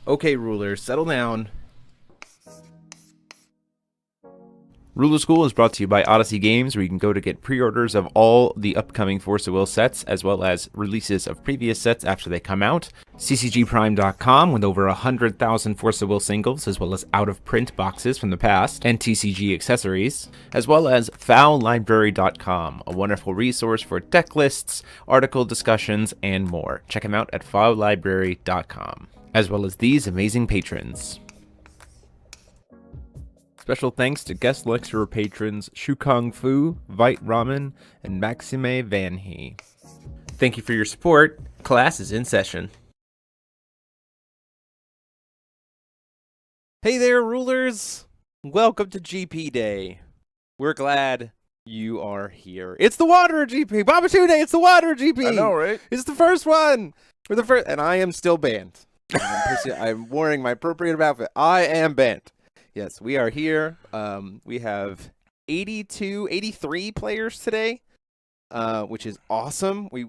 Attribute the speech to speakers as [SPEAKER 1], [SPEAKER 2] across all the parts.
[SPEAKER 1] Okay, rulers, settle down. Ruler School is brought to you by Odyssey Games, where you can go to get pre-orders of all the upcoming Force of Will sets, as well as releases of previous sets after they come out. TCGprime.com with over 100,000 Force of Will singles, as well as out-of-print boxes from the past, and TCG accessories, as well as fowlibrary.com, a wonderful resource for deck lists, article discussions, and more. Check them out at fowlibrary.com, as well as these amazing patrons. Special thanks to guest lecturer patrons Shukong Fu, Vite Ramen, and Maxime Van He. Thank you for your support. Class is in session. Hey there, rulers! Welcome to GP Day. We're glad you are here. It's the Water GP! Babatunde, it's the Water GP!
[SPEAKER 2] I know, right?
[SPEAKER 1] It's the first one! We're the first, and I am still banned. I'm wearing my appropriate outfit. I am banned. Yes, we are here. We have 83 players today, which is awesome. We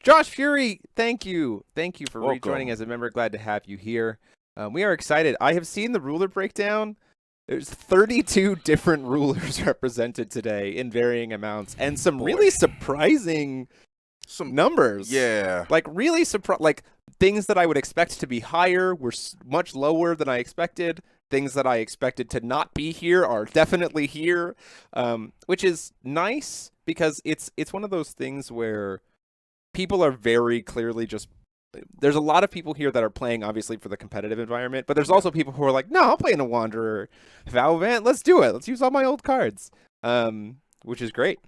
[SPEAKER 1] Josh Fury, thank you. Thank you for
[SPEAKER 2] Welcome.
[SPEAKER 1] rejoining as a member. Glad to have you here. We are excited. I have seen the ruler breakdown. There's 32 different rulers represented today in varying amounts, and some really surprising numbers.
[SPEAKER 2] Yeah.
[SPEAKER 1] Like really like things that I would expect to be higher were much lower than I expected. Things that I expected to not be here are definitely here, which is nice because it's one of those things where people are very clearly just. There's a lot of people here that are playing, obviously, for the competitive environment, but there's also people who are like, no, I'll play in a Wanderer Valvant. Let's do it. Let's use all my old cards, which is great,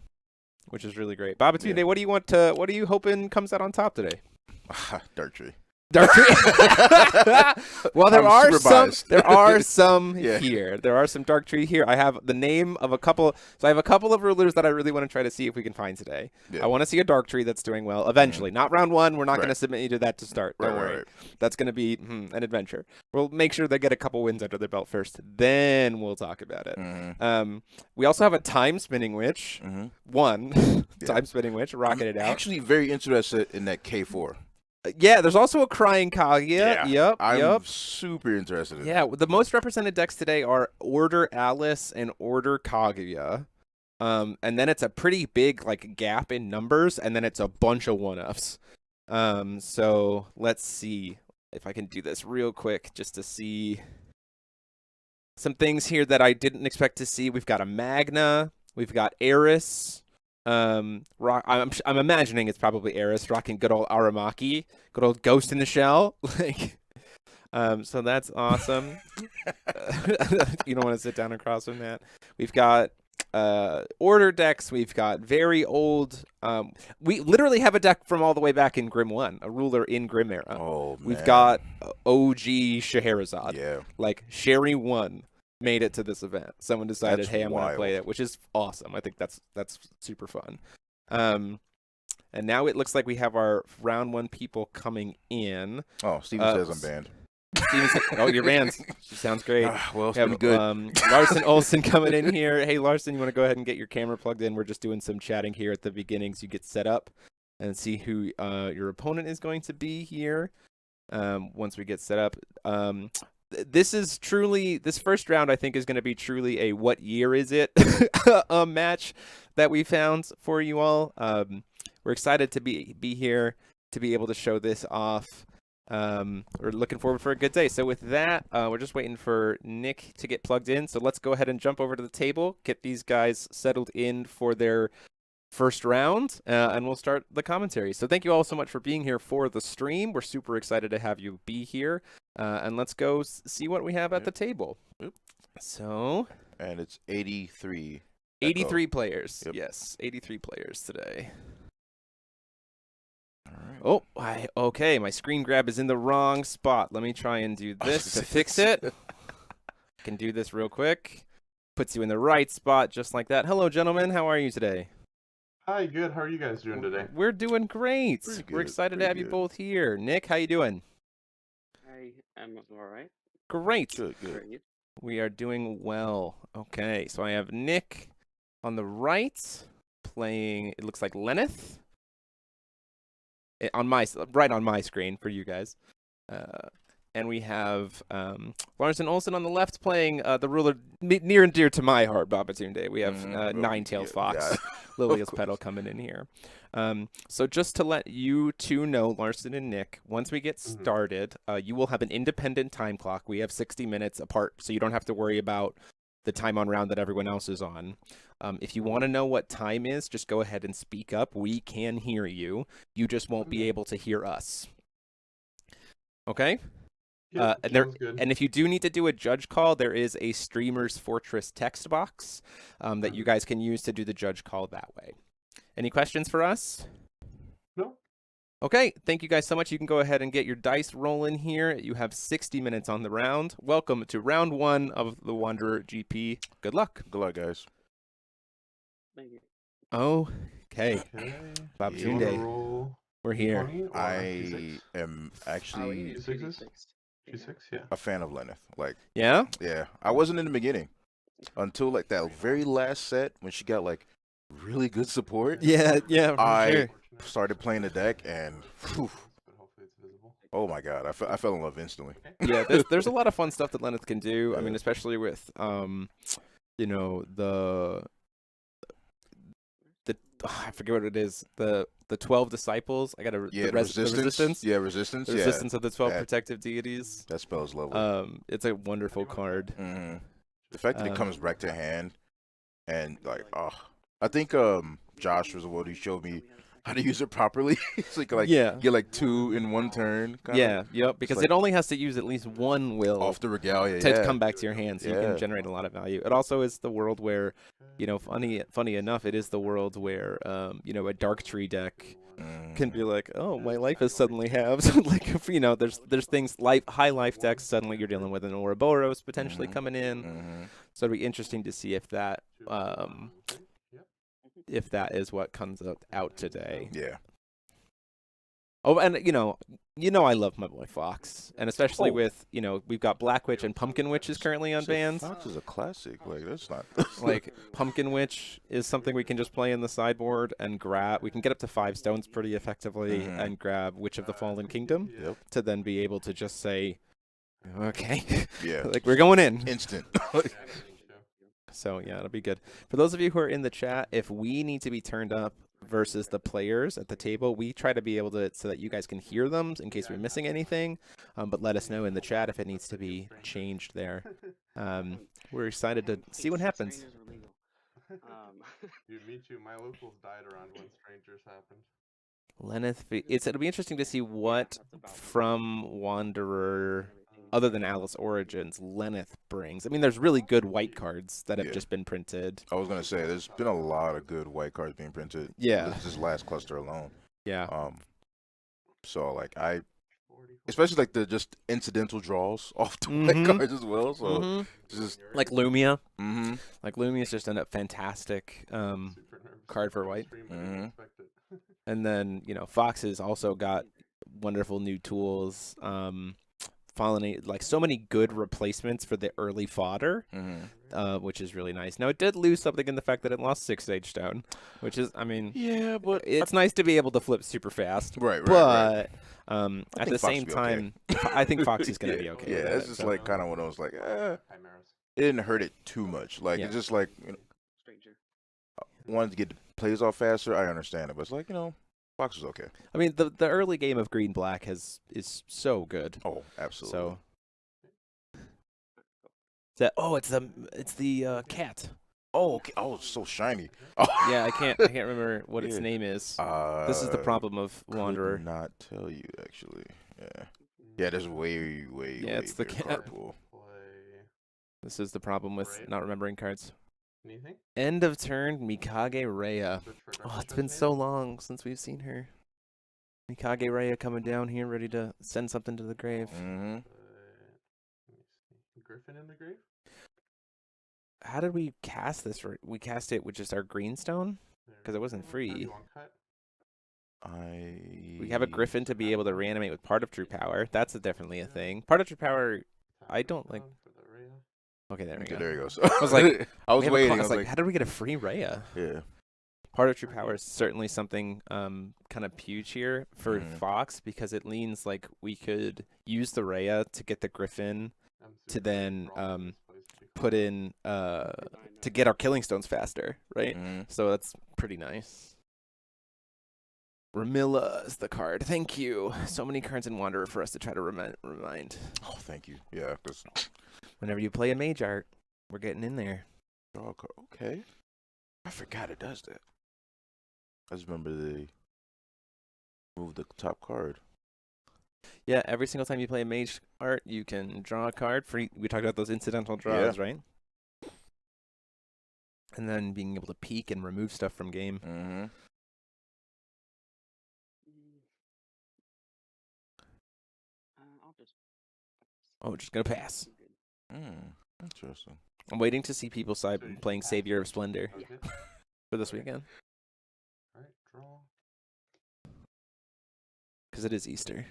[SPEAKER 1] which is really great. Babatunde, what do you want to? What are you hoping comes out on top today?
[SPEAKER 2] Dark Tree.
[SPEAKER 1] Dark Tree. Well, there are some. There are some
[SPEAKER 2] Yeah.
[SPEAKER 1] here. There are some Dark Tree here. I have the name of a couple. So I have a couple of rulers that I really want to try to see if we can find today.
[SPEAKER 2] Yeah.
[SPEAKER 1] I want to see a Dark Tree that's doing well eventually. Not round one. We're not going to submit you to that to start. Don't worry.
[SPEAKER 2] Right.
[SPEAKER 1] That's going to be an adventure. We'll make sure they get a couple wins under their belt first. Then we'll talk about it. We also have a Time Spinning Witch. One Time Spinning Witch. Rocking it out.
[SPEAKER 2] Actually, very interested in that K4.
[SPEAKER 1] Yeah, there's also a Crying Kaguya.
[SPEAKER 2] Yeah.
[SPEAKER 1] Yep.
[SPEAKER 2] I'm super interested in
[SPEAKER 1] Yeah, the most represented decks today are Order Alice and Order Kaguya. And then it's a pretty big like gap in numbers, and then it's a bunch of one-ups. So let's see if I can do this real quick just to see some things here that I didn't expect to see. We've got a Magna, we've got Eris. I'm imagining it's probably Eris rocking good old Aramaki, good old Ghost in the Shell. Like, so that's awesome. You don't want to sit down across from that. We've got order decks. We've got very old. We literally have a deck from all the way back in Grim 1, a ruler in Grim era.
[SPEAKER 2] Oh, man.
[SPEAKER 1] We've got OG Scheherazade.
[SPEAKER 2] Yeah.
[SPEAKER 1] Like Sherry 1 made it to this event. Someone decided,
[SPEAKER 2] That's
[SPEAKER 1] hey, I'm going to
[SPEAKER 2] wild.
[SPEAKER 1] play it, which is awesome. I think that's super fun. And now it looks like we have our round 1 people coming in.
[SPEAKER 2] Oh, Steven says I'm banned.
[SPEAKER 1] Oh, you're banned. Sounds great.
[SPEAKER 2] Well, it's pretty good.
[SPEAKER 1] Larson Olson coming in here. Hey, Larson, you want to go ahead and get your camera plugged in? We're just doing some chatting here at the beginning so you get set up and see who your opponent is going to be here once we get set up. This first round, I think, is going to be truly a what year is it a match that we found for you all. We're excited to be here to be able to show this off. We're looking forward for a good day. So with that, we're just waiting for Nick to get plugged in. So let's go ahead and jump over to the table, get these guys settled in for their first round, and we'll start the commentary. So thank you all so much for being here for the stream. We're super excited to have you be here. And let's go see what we have at the table. So,
[SPEAKER 2] and it's 83.
[SPEAKER 1] 83 players.
[SPEAKER 2] Yep.
[SPEAKER 1] Yes, 83 players today.
[SPEAKER 2] All right.
[SPEAKER 1] Oh, okay. My screen grab is in the wrong spot. Let me try and do this to fix it. I can do this real quick. Puts you in the right spot just like that. Hello, gentlemen. How are you today?
[SPEAKER 3] Hi, good. How are you guys doing today?
[SPEAKER 1] We're doing great.
[SPEAKER 2] Pretty
[SPEAKER 1] We're
[SPEAKER 2] good,
[SPEAKER 1] excited to have you
[SPEAKER 2] good.
[SPEAKER 1] both here. Nick, how you doing?
[SPEAKER 4] I'm all right.
[SPEAKER 1] Great.
[SPEAKER 2] Good.
[SPEAKER 1] We are doing well. Okay, so I have Nick on the right playing, it looks like Lenneth. Right on my screen for you guys. And we have Larson Olson on the left playing the ruler near and dear to my heart, Babatunde. We have Nine-Tailed Fox,
[SPEAKER 2] Yeah.
[SPEAKER 1] Lilia's Petal coming in here. So just to let you two know, Larson and Nick, once we get started, you will have an independent time clock. We have 60 minutes apart, so you don't have to worry about the time on round that everyone else is on. If you want to know what time is, just go ahead and speak up. We can hear you. You just won't be able to hear us. Okay?
[SPEAKER 3] Yeah, sounds good.
[SPEAKER 1] And if you do need to do a judge call, there is a Streamer's Fortress text box that you guys can use to do the judge call that way. Any questions for us?
[SPEAKER 3] No.
[SPEAKER 1] Okay, thank you guys so much. You can go ahead and get your dice rolling here. You have 60 minutes on the round. Welcome to round 1 of the Wanderer GP. Good luck.
[SPEAKER 2] Good luck, guys.
[SPEAKER 4] Thank you.
[SPEAKER 1] Okay. Bob
[SPEAKER 3] You wanna
[SPEAKER 1] Tunde,
[SPEAKER 3] roll
[SPEAKER 1] we're here.
[SPEAKER 3] D20 or
[SPEAKER 2] I
[SPEAKER 3] D6?
[SPEAKER 2] am actually
[SPEAKER 3] Sixes? D6, yeah.
[SPEAKER 2] a fan of Lenneth. Like,
[SPEAKER 1] Yeah?
[SPEAKER 2] yeah, I wasn't in the beginning until like that very last set when she got like really good support.
[SPEAKER 1] Yeah, for
[SPEAKER 2] I
[SPEAKER 1] sure.
[SPEAKER 2] started playing the deck and, whew,
[SPEAKER 3] But hopefully it's visible.
[SPEAKER 2] oh my god, I fell in love instantly.
[SPEAKER 1] Yeah, there's a lot of fun stuff that Lenneth can do. I mean,
[SPEAKER 2] Yeah.
[SPEAKER 1] especially with you know, the I forget what it is. The 12 disciples. I got to
[SPEAKER 2] Yeah,
[SPEAKER 1] the resistance.
[SPEAKER 2] Yeah, resistance.
[SPEAKER 1] The
[SPEAKER 2] Yeah,
[SPEAKER 1] resistance of the 12
[SPEAKER 2] that-
[SPEAKER 1] protective deities.
[SPEAKER 2] that spell's lovely.
[SPEAKER 1] It's a wonderful card.
[SPEAKER 2] hmm The fact that it
[SPEAKER 1] Um,
[SPEAKER 2] comes back to hand and like, I think Josh was the one who showed me how to use it properly. So you can like
[SPEAKER 1] Yeah.
[SPEAKER 2] get like 2 in one turn. Kinda.
[SPEAKER 1] Yep, because
[SPEAKER 2] like-
[SPEAKER 1] it only has to use at least one will
[SPEAKER 2] Off the regalia.
[SPEAKER 1] to
[SPEAKER 2] Yeah.
[SPEAKER 1] come back to your hand, so you
[SPEAKER 2] Yeah.
[SPEAKER 1] can generate a lot of value. It also is the world where, you know, funny enough, it is the world where, you know, a dark tree deck can be like, oh, my life is suddenly halved. Like, if, you know, there's things high life decks. Suddenly you're dealing with an Ouroboros potentially coming in.
[SPEAKER 2] Mhm.
[SPEAKER 1] So it'd be interesting to see if that is what comes out today.
[SPEAKER 2] Yeah.
[SPEAKER 1] Oh, and you know, I love my boy Fox, and especially
[SPEAKER 2] Oh.
[SPEAKER 1] with, you know, we've got Black Witch and Pumpkin Witch is currently on
[SPEAKER 2] So
[SPEAKER 1] bans.
[SPEAKER 2] Fox is a classic. Like that's not
[SPEAKER 1] Like Pumpkin Witch is something we can just play in the sideboard and grab. We can get up to 5 stones pretty effectively
[SPEAKER 2] Mhm.
[SPEAKER 1] and grab Witch of the Fallen Kingdom
[SPEAKER 2] Yep.
[SPEAKER 1] to then be able to just say, okay,
[SPEAKER 2] Yeah.
[SPEAKER 1] like we're going in.
[SPEAKER 2] Instant.
[SPEAKER 1] So yeah, it'll be good. For those of you who are in the chat, if we need to be turned up versus the players at the table, we try to be able to, so that you guys can hear them in case we're missing anything. But let us know in the chat if it needs to be changed there. We're excited to see what happens.
[SPEAKER 3] Dude, me too. My locals died around when strangers happened.
[SPEAKER 1] Lenneth, it'll be interesting to see what from Wanderer, other than Alice Origins, Lenneth brings. I mean, there's really good white cards that have
[SPEAKER 2] Yeah.
[SPEAKER 1] just been printed.
[SPEAKER 2] I was gonna say there's been a lot of good white cards being printed.
[SPEAKER 1] Yeah.
[SPEAKER 2] This last cluster alone.
[SPEAKER 1] Yeah.
[SPEAKER 2] So like
[SPEAKER 3] 40,
[SPEAKER 2] especially like the just incidental draws off the
[SPEAKER 1] Mhm.
[SPEAKER 2] white cards as well. So just
[SPEAKER 1] Like Lumia.
[SPEAKER 2] mm-hmm.
[SPEAKER 1] Like Lumia's just a fantastic
[SPEAKER 3] super nervous.
[SPEAKER 1] card for white.
[SPEAKER 3] Stream, I
[SPEAKER 2] Mhm.
[SPEAKER 3] didn't expect it.
[SPEAKER 1] And then, you know, Fox has also got wonderful new tools. Like so many good replacements for the early fodder, which is really nice. Now, it did lose something in the fact that it lost 6 Sage Stone, which is, I mean,
[SPEAKER 2] Yeah, but
[SPEAKER 1] it's nice to be able to flip super fast.
[SPEAKER 2] right.
[SPEAKER 1] But at
[SPEAKER 2] think
[SPEAKER 1] the
[SPEAKER 2] Fox
[SPEAKER 1] same
[SPEAKER 2] will be okay.
[SPEAKER 1] time, I think Foxy's going to be okay.
[SPEAKER 2] Yeah,
[SPEAKER 1] with
[SPEAKER 2] it's
[SPEAKER 1] it,
[SPEAKER 2] just
[SPEAKER 1] so.
[SPEAKER 2] like kind of one of those like
[SPEAKER 3] Chimeras.
[SPEAKER 2] it didn't hurt it too much. Like
[SPEAKER 1] Yeah.
[SPEAKER 2] it's just like
[SPEAKER 4] Stranger.
[SPEAKER 2] wanted to get the plays off faster. I understand it, but it's like Fox is okay.
[SPEAKER 1] I mean, the early game of Green Black is so good.
[SPEAKER 2] Oh, absolutely.
[SPEAKER 1] So it's the cat.
[SPEAKER 2] Oh, okay. Oh, it's so shiny. Oh.
[SPEAKER 1] Yeah, I can't remember what its
[SPEAKER 2] Yeah.
[SPEAKER 1] name is. This is the problem of Wanderer.
[SPEAKER 2] Could not tell you actually. Yeah. Yeah, there's way.
[SPEAKER 1] Yeah, it's the
[SPEAKER 2] bigger
[SPEAKER 1] cat.
[SPEAKER 2] card pool.
[SPEAKER 3] Play
[SPEAKER 1] This is the problem with
[SPEAKER 3] Right.
[SPEAKER 1] not remembering cards.
[SPEAKER 3] anything?
[SPEAKER 1] End of turn, Mikage Rhea.
[SPEAKER 3] Search for
[SPEAKER 1] Oh,
[SPEAKER 3] Dark
[SPEAKER 1] it's been
[SPEAKER 3] Side
[SPEAKER 1] so long since we've seen her. Mikage Rhea coming down here, ready to send something to the grave.
[SPEAKER 2] Mm-hmm.
[SPEAKER 3] Let me see. Griffin in the grave?
[SPEAKER 1] How did we cast this? We cast it with just our greenstone?
[SPEAKER 3] There
[SPEAKER 1] 'Cause it wasn't
[SPEAKER 3] we go.
[SPEAKER 1] free.
[SPEAKER 3] How do you want cut?
[SPEAKER 1] We have a Griffin to be able to reanimate with Part of True Power. That's definitely a thing. Part of True Power. I don't like-
[SPEAKER 3] For the Rhea.
[SPEAKER 1] Okay, there we
[SPEAKER 2] Okay,
[SPEAKER 1] go.
[SPEAKER 2] there you go. So
[SPEAKER 1] I was like,
[SPEAKER 2] I was
[SPEAKER 1] We have a
[SPEAKER 2] waiting.
[SPEAKER 1] cla-
[SPEAKER 2] I was
[SPEAKER 1] like,
[SPEAKER 2] like,
[SPEAKER 1] how did we get a free Rhea?
[SPEAKER 2] yeah.
[SPEAKER 1] Part of True Power is certainly something kind of huge here for
[SPEAKER 2] Mhm.
[SPEAKER 1] Fox because it leans like we could use the Rhea to get the Griffin
[SPEAKER 3] I'm
[SPEAKER 1] to
[SPEAKER 3] super
[SPEAKER 1] then
[SPEAKER 3] excited for all this place to be
[SPEAKER 1] put
[SPEAKER 3] cool.
[SPEAKER 1] in to get our killing stones faster, right?
[SPEAKER 2] Mhm.
[SPEAKER 1] So that's pretty nice. Ramilla is the card. Thank you. So many cards in Wanderer for us to try to remind.
[SPEAKER 2] Oh, thank you. Yeah, because
[SPEAKER 1] Whenever you play a mage art, we're getting in there.
[SPEAKER 2] okay. I forgot it does that. I just remember they moved the top card.
[SPEAKER 1] Yeah, every single time you play a mage art, you can draw a card. We talked about those incidental draws, right? And then being able to peek and remove stuff from game.
[SPEAKER 2] Mm-hmm.
[SPEAKER 4] I'll just.
[SPEAKER 1] Oh, just gonna pass.
[SPEAKER 2] Interesting.
[SPEAKER 1] I'm waiting to see people
[SPEAKER 3] So you
[SPEAKER 1] playing
[SPEAKER 3] pass.
[SPEAKER 1] Savior of Splendor
[SPEAKER 3] Okay.
[SPEAKER 1] for this weekend
[SPEAKER 3] Alright, draw.
[SPEAKER 1] because it is Easter.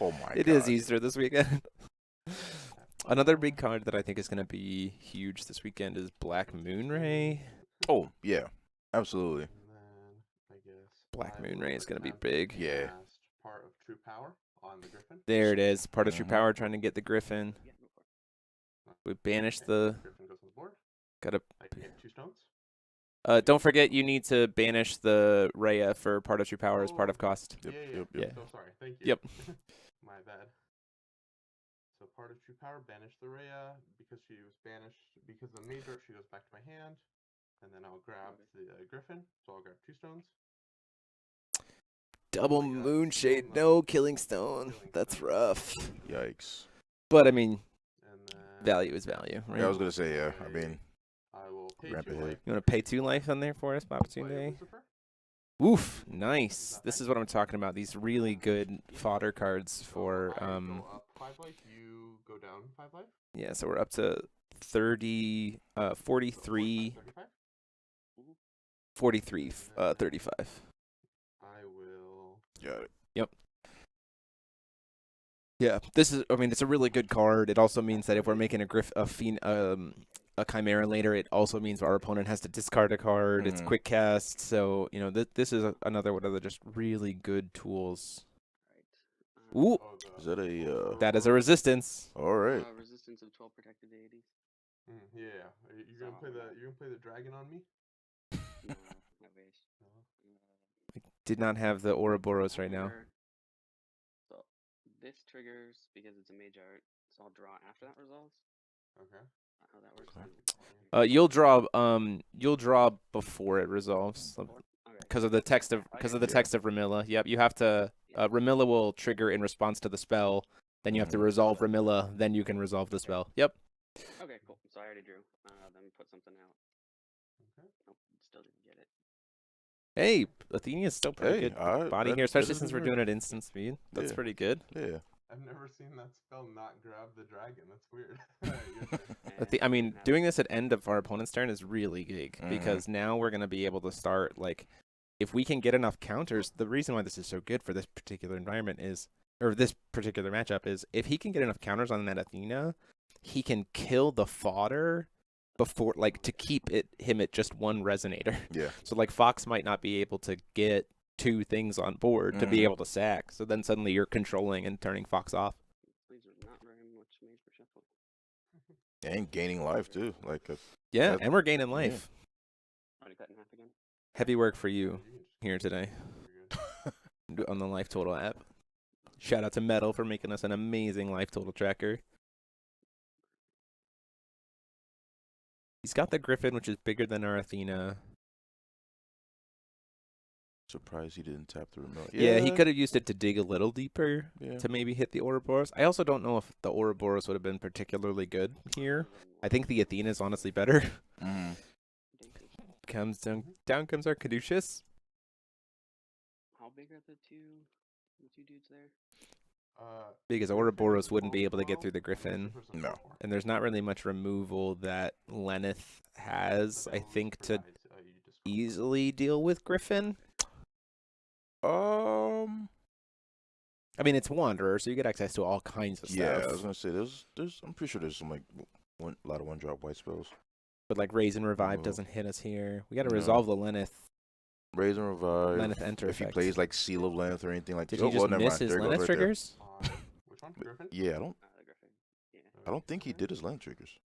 [SPEAKER 2] Oh my
[SPEAKER 1] It is Easter this weekend. Another big card that I think is going to be huge this weekend is Black Moonray.
[SPEAKER 2] Oh yeah, absolutely.
[SPEAKER 3] And then I guess
[SPEAKER 1] Black
[SPEAKER 3] I
[SPEAKER 1] Moon
[SPEAKER 3] will
[SPEAKER 1] Ray is gonna be
[SPEAKER 3] attempt
[SPEAKER 1] big.
[SPEAKER 3] to
[SPEAKER 2] Yeah.
[SPEAKER 3] cast Part of True Power on the Griffin.
[SPEAKER 1] There it is. Part of True
[SPEAKER 2] Mhm.
[SPEAKER 1] Power trying to get the Griffin.
[SPEAKER 4] Yeah, go for it.
[SPEAKER 1] We banish
[SPEAKER 3] Okay,
[SPEAKER 1] the.
[SPEAKER 3] Griffin goes on the board.
[SPEAKER 1] Gotta.
[SPEAKER 3] I can get 2 stones.
[SPEAKER 1] Don't forget you need to banish the Rhea for part of True Power as part of cost.
[SPEAKER 2] Yep,
[SPEAKER 3] Yeah.
[SPEAKER 2] yep,
[SPEAKER 1] Yeah.
[SPEAKER 2] yep.
[SPEAKER 3] So sorry. Thank you.
[SPEAKER 1] Yep.
[SPEAKER 3] My bad. So Part of True Power, banish the Rhea because she was banished because of the major. She goes back to my hand, and then I'll grab the Griffin. So I'll grab 2 stones.
[SPEAKER 1] Double
[SPEAKER 3] my God,
[SPEAKER 1] Moonshade,
[SPEAKER 3] still
[SPEAKER 1] no
[SPEAKER 3] no
[SPEAKER 1] Killing Stone.
[SPEAKER 3] Killing
[SPEAKER 1] That's
[SPEAKER 3] Stone.
[SPEAKER 1] rough.
[SPEAKER 2] Yikes.
[SPEAKER 1] But I mean,
[SPEAKER 3] And then
[SPEAKER 1] value is value, right?
[SPEAKER 2] Yeah, I was gonna say yeah. I mean,
[SPEAKER 3] I will pay
[SPEAKER 2] ramp
[SPEAKER 3] 2
[SPEAKER 2] ahead.
[SPEAKER 3] life.
[SPEAKER 1] You want to pay 2 life on there for us, Papa
[SPEAKER 3] Play
[SPEAKER 1] Tunde?
[SPEAKER 3] Lucifer.
[SPEAKER 1] Oof, nice. This is what I'm talking about. These really good fodder cards for
[SPEAKER 3] So I go up 5 life. You go down 5 life.
[SPEAKER 1] yeah, so we're up to 30 43
[SPEAKER 3] 35.
[SPEAKER 1] 43 35.
[SPEAKER 3] I will.
[SPEAKER 2] Got it.
[SPEAKER 1] Yeah, this is I mean it's a really good card. It also means that if we're making a Chimera later, it also means our opponent has to discard a card. It's
[SPEAKER 2] Mhm.
[SPEAKER 1] quick cast, so you know this is another one of the just really good tools.
[SPEAKER 4] Right.
[SPEAKER 1] Ooh,
[SPEAKER 3] Oh,
[SPEAKER 2] Is that a
[SPEAKER 1] that is a resistance.
[SPEAKER 2] All right.
[SPEAKER 4] Resistance of 12 protected deities.
[SPEAKER 3] Yeah. You're gonna play the. You're gonna play the dragon on me.
[SPEAKER 4] No, I wish.
[SPEAKER 3] No.
[SPEAKER 1] Did not have the Ouroboros right now.
[SPEAKER 4] So this triggers because it's a mage art, so I'll draw after that resolves.
[SPEAKER 3] Okay.
[SPEAKER 4] How that works.
[SPEAKER 2] Okay.
[SPEAKER 1] You'll draw before it resolves
[SPEAKER 4] Okay.
[SPEAKER 1] because of the text of Ramilla. Yep, you have to Ramilla will trigger in response to the spell. Then you have to
[SPEAKER 2] Mhm.
[SPEAKER 1] resolve Ramilla. Then you can resolve the spell. Yep.
[SPEAKER 4] Okay, cool. So I already drew. Then put something out.
[SPEAKER 3] Okay.
[SPEAKER 4] Nope, still didn't get it.
[SPEAKER 1] Hey, Athenia's still pretty
[SPEAKER 2] Hey,
[SPEAKER 1] good
[SPEAKER 2] alright,
[SPEAKER 1] body
[SPEAKER 2] that-
[SPEAKER 1] here,
[SPEAKER 2] that
[SPEAKER 1] especially
[SPEAKER 2] isn't
[SPEAKER 1] since we're
[SPEAKER 2] hurt.
[SPEAKER 1] doing it instant speed. That's
[SPEAKER 2] Yeah.
[SPEAKER 1] pretty good.
[SPEAKER 2] Yeah.
[SPEAKER 3] I've never seen that spell not grab the dragon. That's weird.
[SPEAKER 1] I mean, doing this at end of our opponent's turn is really big
[SPEAKER 2] Mhm.
[SPEAKER 1] because now we're gonna be able to start like, if we can get enough counters. The reason why this is so good for this particular environment is, or this particular matchup is, if he can get enough counters on that Athena, he can kill the fodder before, like, to keep him at just 1 resonator.
[SPEAKER 2] Yeah.
[SPEAKER 1] So like Fox might not be able to get 2 things on board to be able to sack. So then suddenly you're controlling and turning Fox off.
[SPEAKER 4] These are not very much made for shuffle.
[SPEAKER 2] And gaining life too. Like
[SPEAKER 1] Yeah,
[SPEAKER 2] That-
[SPEAKER 1] and we're gaining life.
[SPEAKER 4] Already cut in half again.
[SPEAKER 1] Heavy work for you here today
[SPEAKER 3] You're good.
[SPEAKER 1] on the Life Total app. Shout out to Metal for making us an amazing Life Total tracker. He's got the Griffin, which is bigger than our Athena.
[SPEAKER 2] surprised he didn't tap the remote.
[SPEAKER 1] Yeah, he could have used it to dig a little deeper
[SPEAKER 2] Yeah.
[SPEAKER 1] to maybe hit the Ouroboros. I also don't know if the Ouroboros would have been particularly good here. I think the Athena is honestly better.
[SPEAKER 2] Mhm.
[SPEAKER 1] Comes down comes our Caduceus.
[SPEAKER 4] How big are the two dudes there?
[SPEAKER 1] Because
[SPEAKER 3] Griffin
[SPEAKER 1] Ouroboros
[SPEAKER 3] is
[SPEAKER 1] wouldn't be
[SPEAKER 3] 12,
[SPEAKER 1] able to get
[SPEAKER 3] 12,
[SPEAKER 1] through the
[SPEAKER 3] and
[SPEAKER 1] Griffin.
[SPEAKER 3] Lucifer's a
[SPEAKER 2] No.
[SPEAKER 3] 4.
[SPEAKER 1] And there's not really much removal that Lenneth has, I think, to easily deal with Griffin. I mean, it's Wanderer, so you get access to all kinds of
[SPEAKER 2] Yeah,
[SPEAKER 1] stuff.
[SPEAKER 2] I was gonna say there's I'm pretty sure there's some like a lot of 1-drop white spells.
[SPEAKER 1] But like Raise and Revive
[SPEAKER 2] Removal.
[SPEAKER 1] doesn't hit us here. We got to
[SPEAKER 2] No.
[SPEAKER 1] resolve the Lenneth.
[SPEAKER 2] Raise and revive.
[SPEAKER 1] Lenneth enter
[SPEAKER 2] if he
[SPEAKER 1] effect.
[SPEAKER 2] plays like Seal of Length or anything like
[SPEAKER 1] Did
[SPEAKER 2] that.
[SPEAKER 1] he just
[SPEAKER 2] never
[SPEAKER 1] miss
[SPEAKER 2] mind.
[SPEAKER 1] his
[SPEAKER 2] There it goes
[SPEAKER 1] Lenneth
[SPEAKER 2] right there.
[SPEAKER 1] triggers?
[SPEAKER 3] Which one? Griffin?
[SPEAKER 2] Yeah,
[SPEAKER 4] The Griffin. Yeah.
[SPEAKER 2] I don't think he did his land triggers.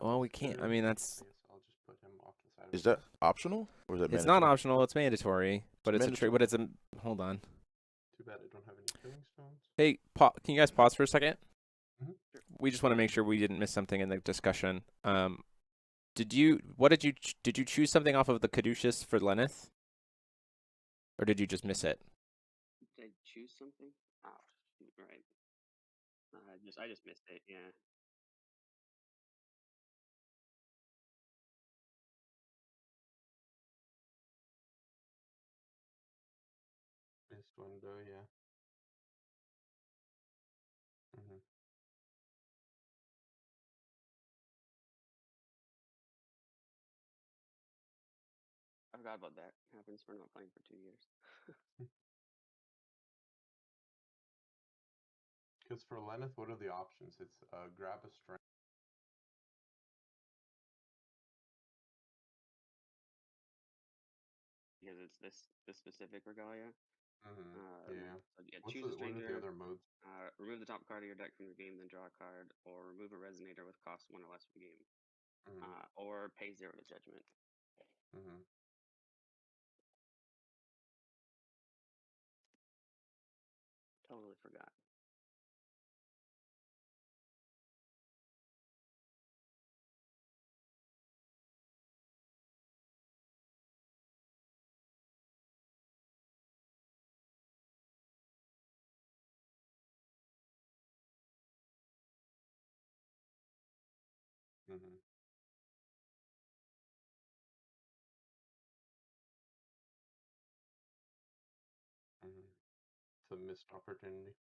[SPEAKER 1] Well, we can't. I mean, that's.
[SPEAKER 3] I guess I'll just put him off to the side.
[SPEAKER 2] Is that optional or is that
[SPEAKER 1] It's
[SPEAKER 2] mandatory?
[SPEAKER 1] not optional. It's mandatory. But it's a
[SPEAKER 2] mandatory.
[SPEAKER 1] but it's a. Hold on.
[SPEAKER 3] Too bad I don't have any killing stones.
[SPEAKER 1] Hey, can you guys pause for a second?
[SPEAKER 3] Mhm.
[SPEAKER 1] We just want to make sure we didn't miss something in the discussion. Did you choose something off of the Caduceus for Lenneth? Or did you just miss it?
[SPEAKER 4] Did I choose something? Oh, shoot, right. I just missed it. Yeah.
[SPEAKER 3] Missed one though, yeah.
[SPEAKER 4] I forgot about that. Happens for not playing for 2 years.
[SPEAKER 3] Because for Lenneth, what are the options? It's grab a strength.
[SPEAKER 4] it's this specific Regalia.
[SPEAKER 3] Yeah.
[SPEAKER 4] So yeah,
[SPEAKER 3] What
[SPEAKER 4] choose
[SPEAKER 3] are
[SPEAKER 4] a
[SPEAKER 3] the
[SPEAKER 4] stranger.
[SPEAKER 3] other modes?
[SPEAKER 4] Remove the top card of your deck from your game, then draw a card, or remove a resonator with cost 1 or less for the game, or pay 0 to judgment. Totally forgot.
[SPEAKER 3] It's a missed opportunity.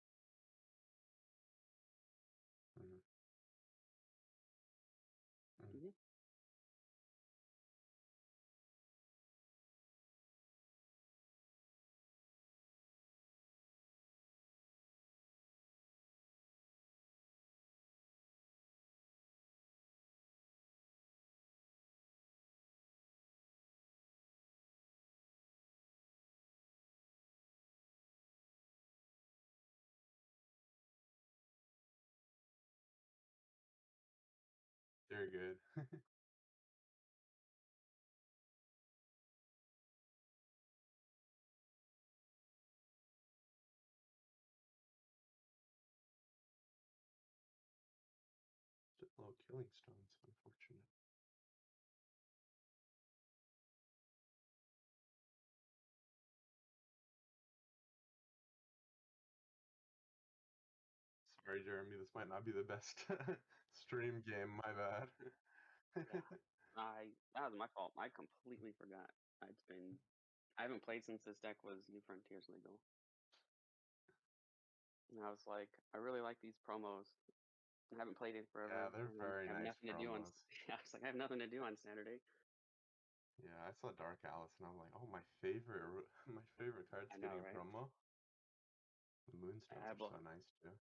[SPEAKER 3] Very good. Just low killing stones, unfortunate. Sorry, Jeremy, this might not be the best stream game, my bad.
[SPEAKER 4] That was my fault. I completely forgot. I haven't played since this deck was New Frontiers legal. And I was like, I really like these promos. I haven't played it forever.
[SPEAKER 3] Yeah, they're very
[SPEAKER 4] I have
[SPEAKER 3] nice
[SPEAKER 4] nothing to do on.
[SPEAKER 3] promos.
[SPEAKER 4] I was like, I have nothing to do on Saturday.
[SPEAKER 3] Yeah, I saw Dark Alice and I'm like, oh, my favorite card's
[SPEAKER 4] I know,
[SPEAKER 3] getting a
[SPEAKER 4] right?
[SPEAKER 3] promo. The Moonstones are so nice too.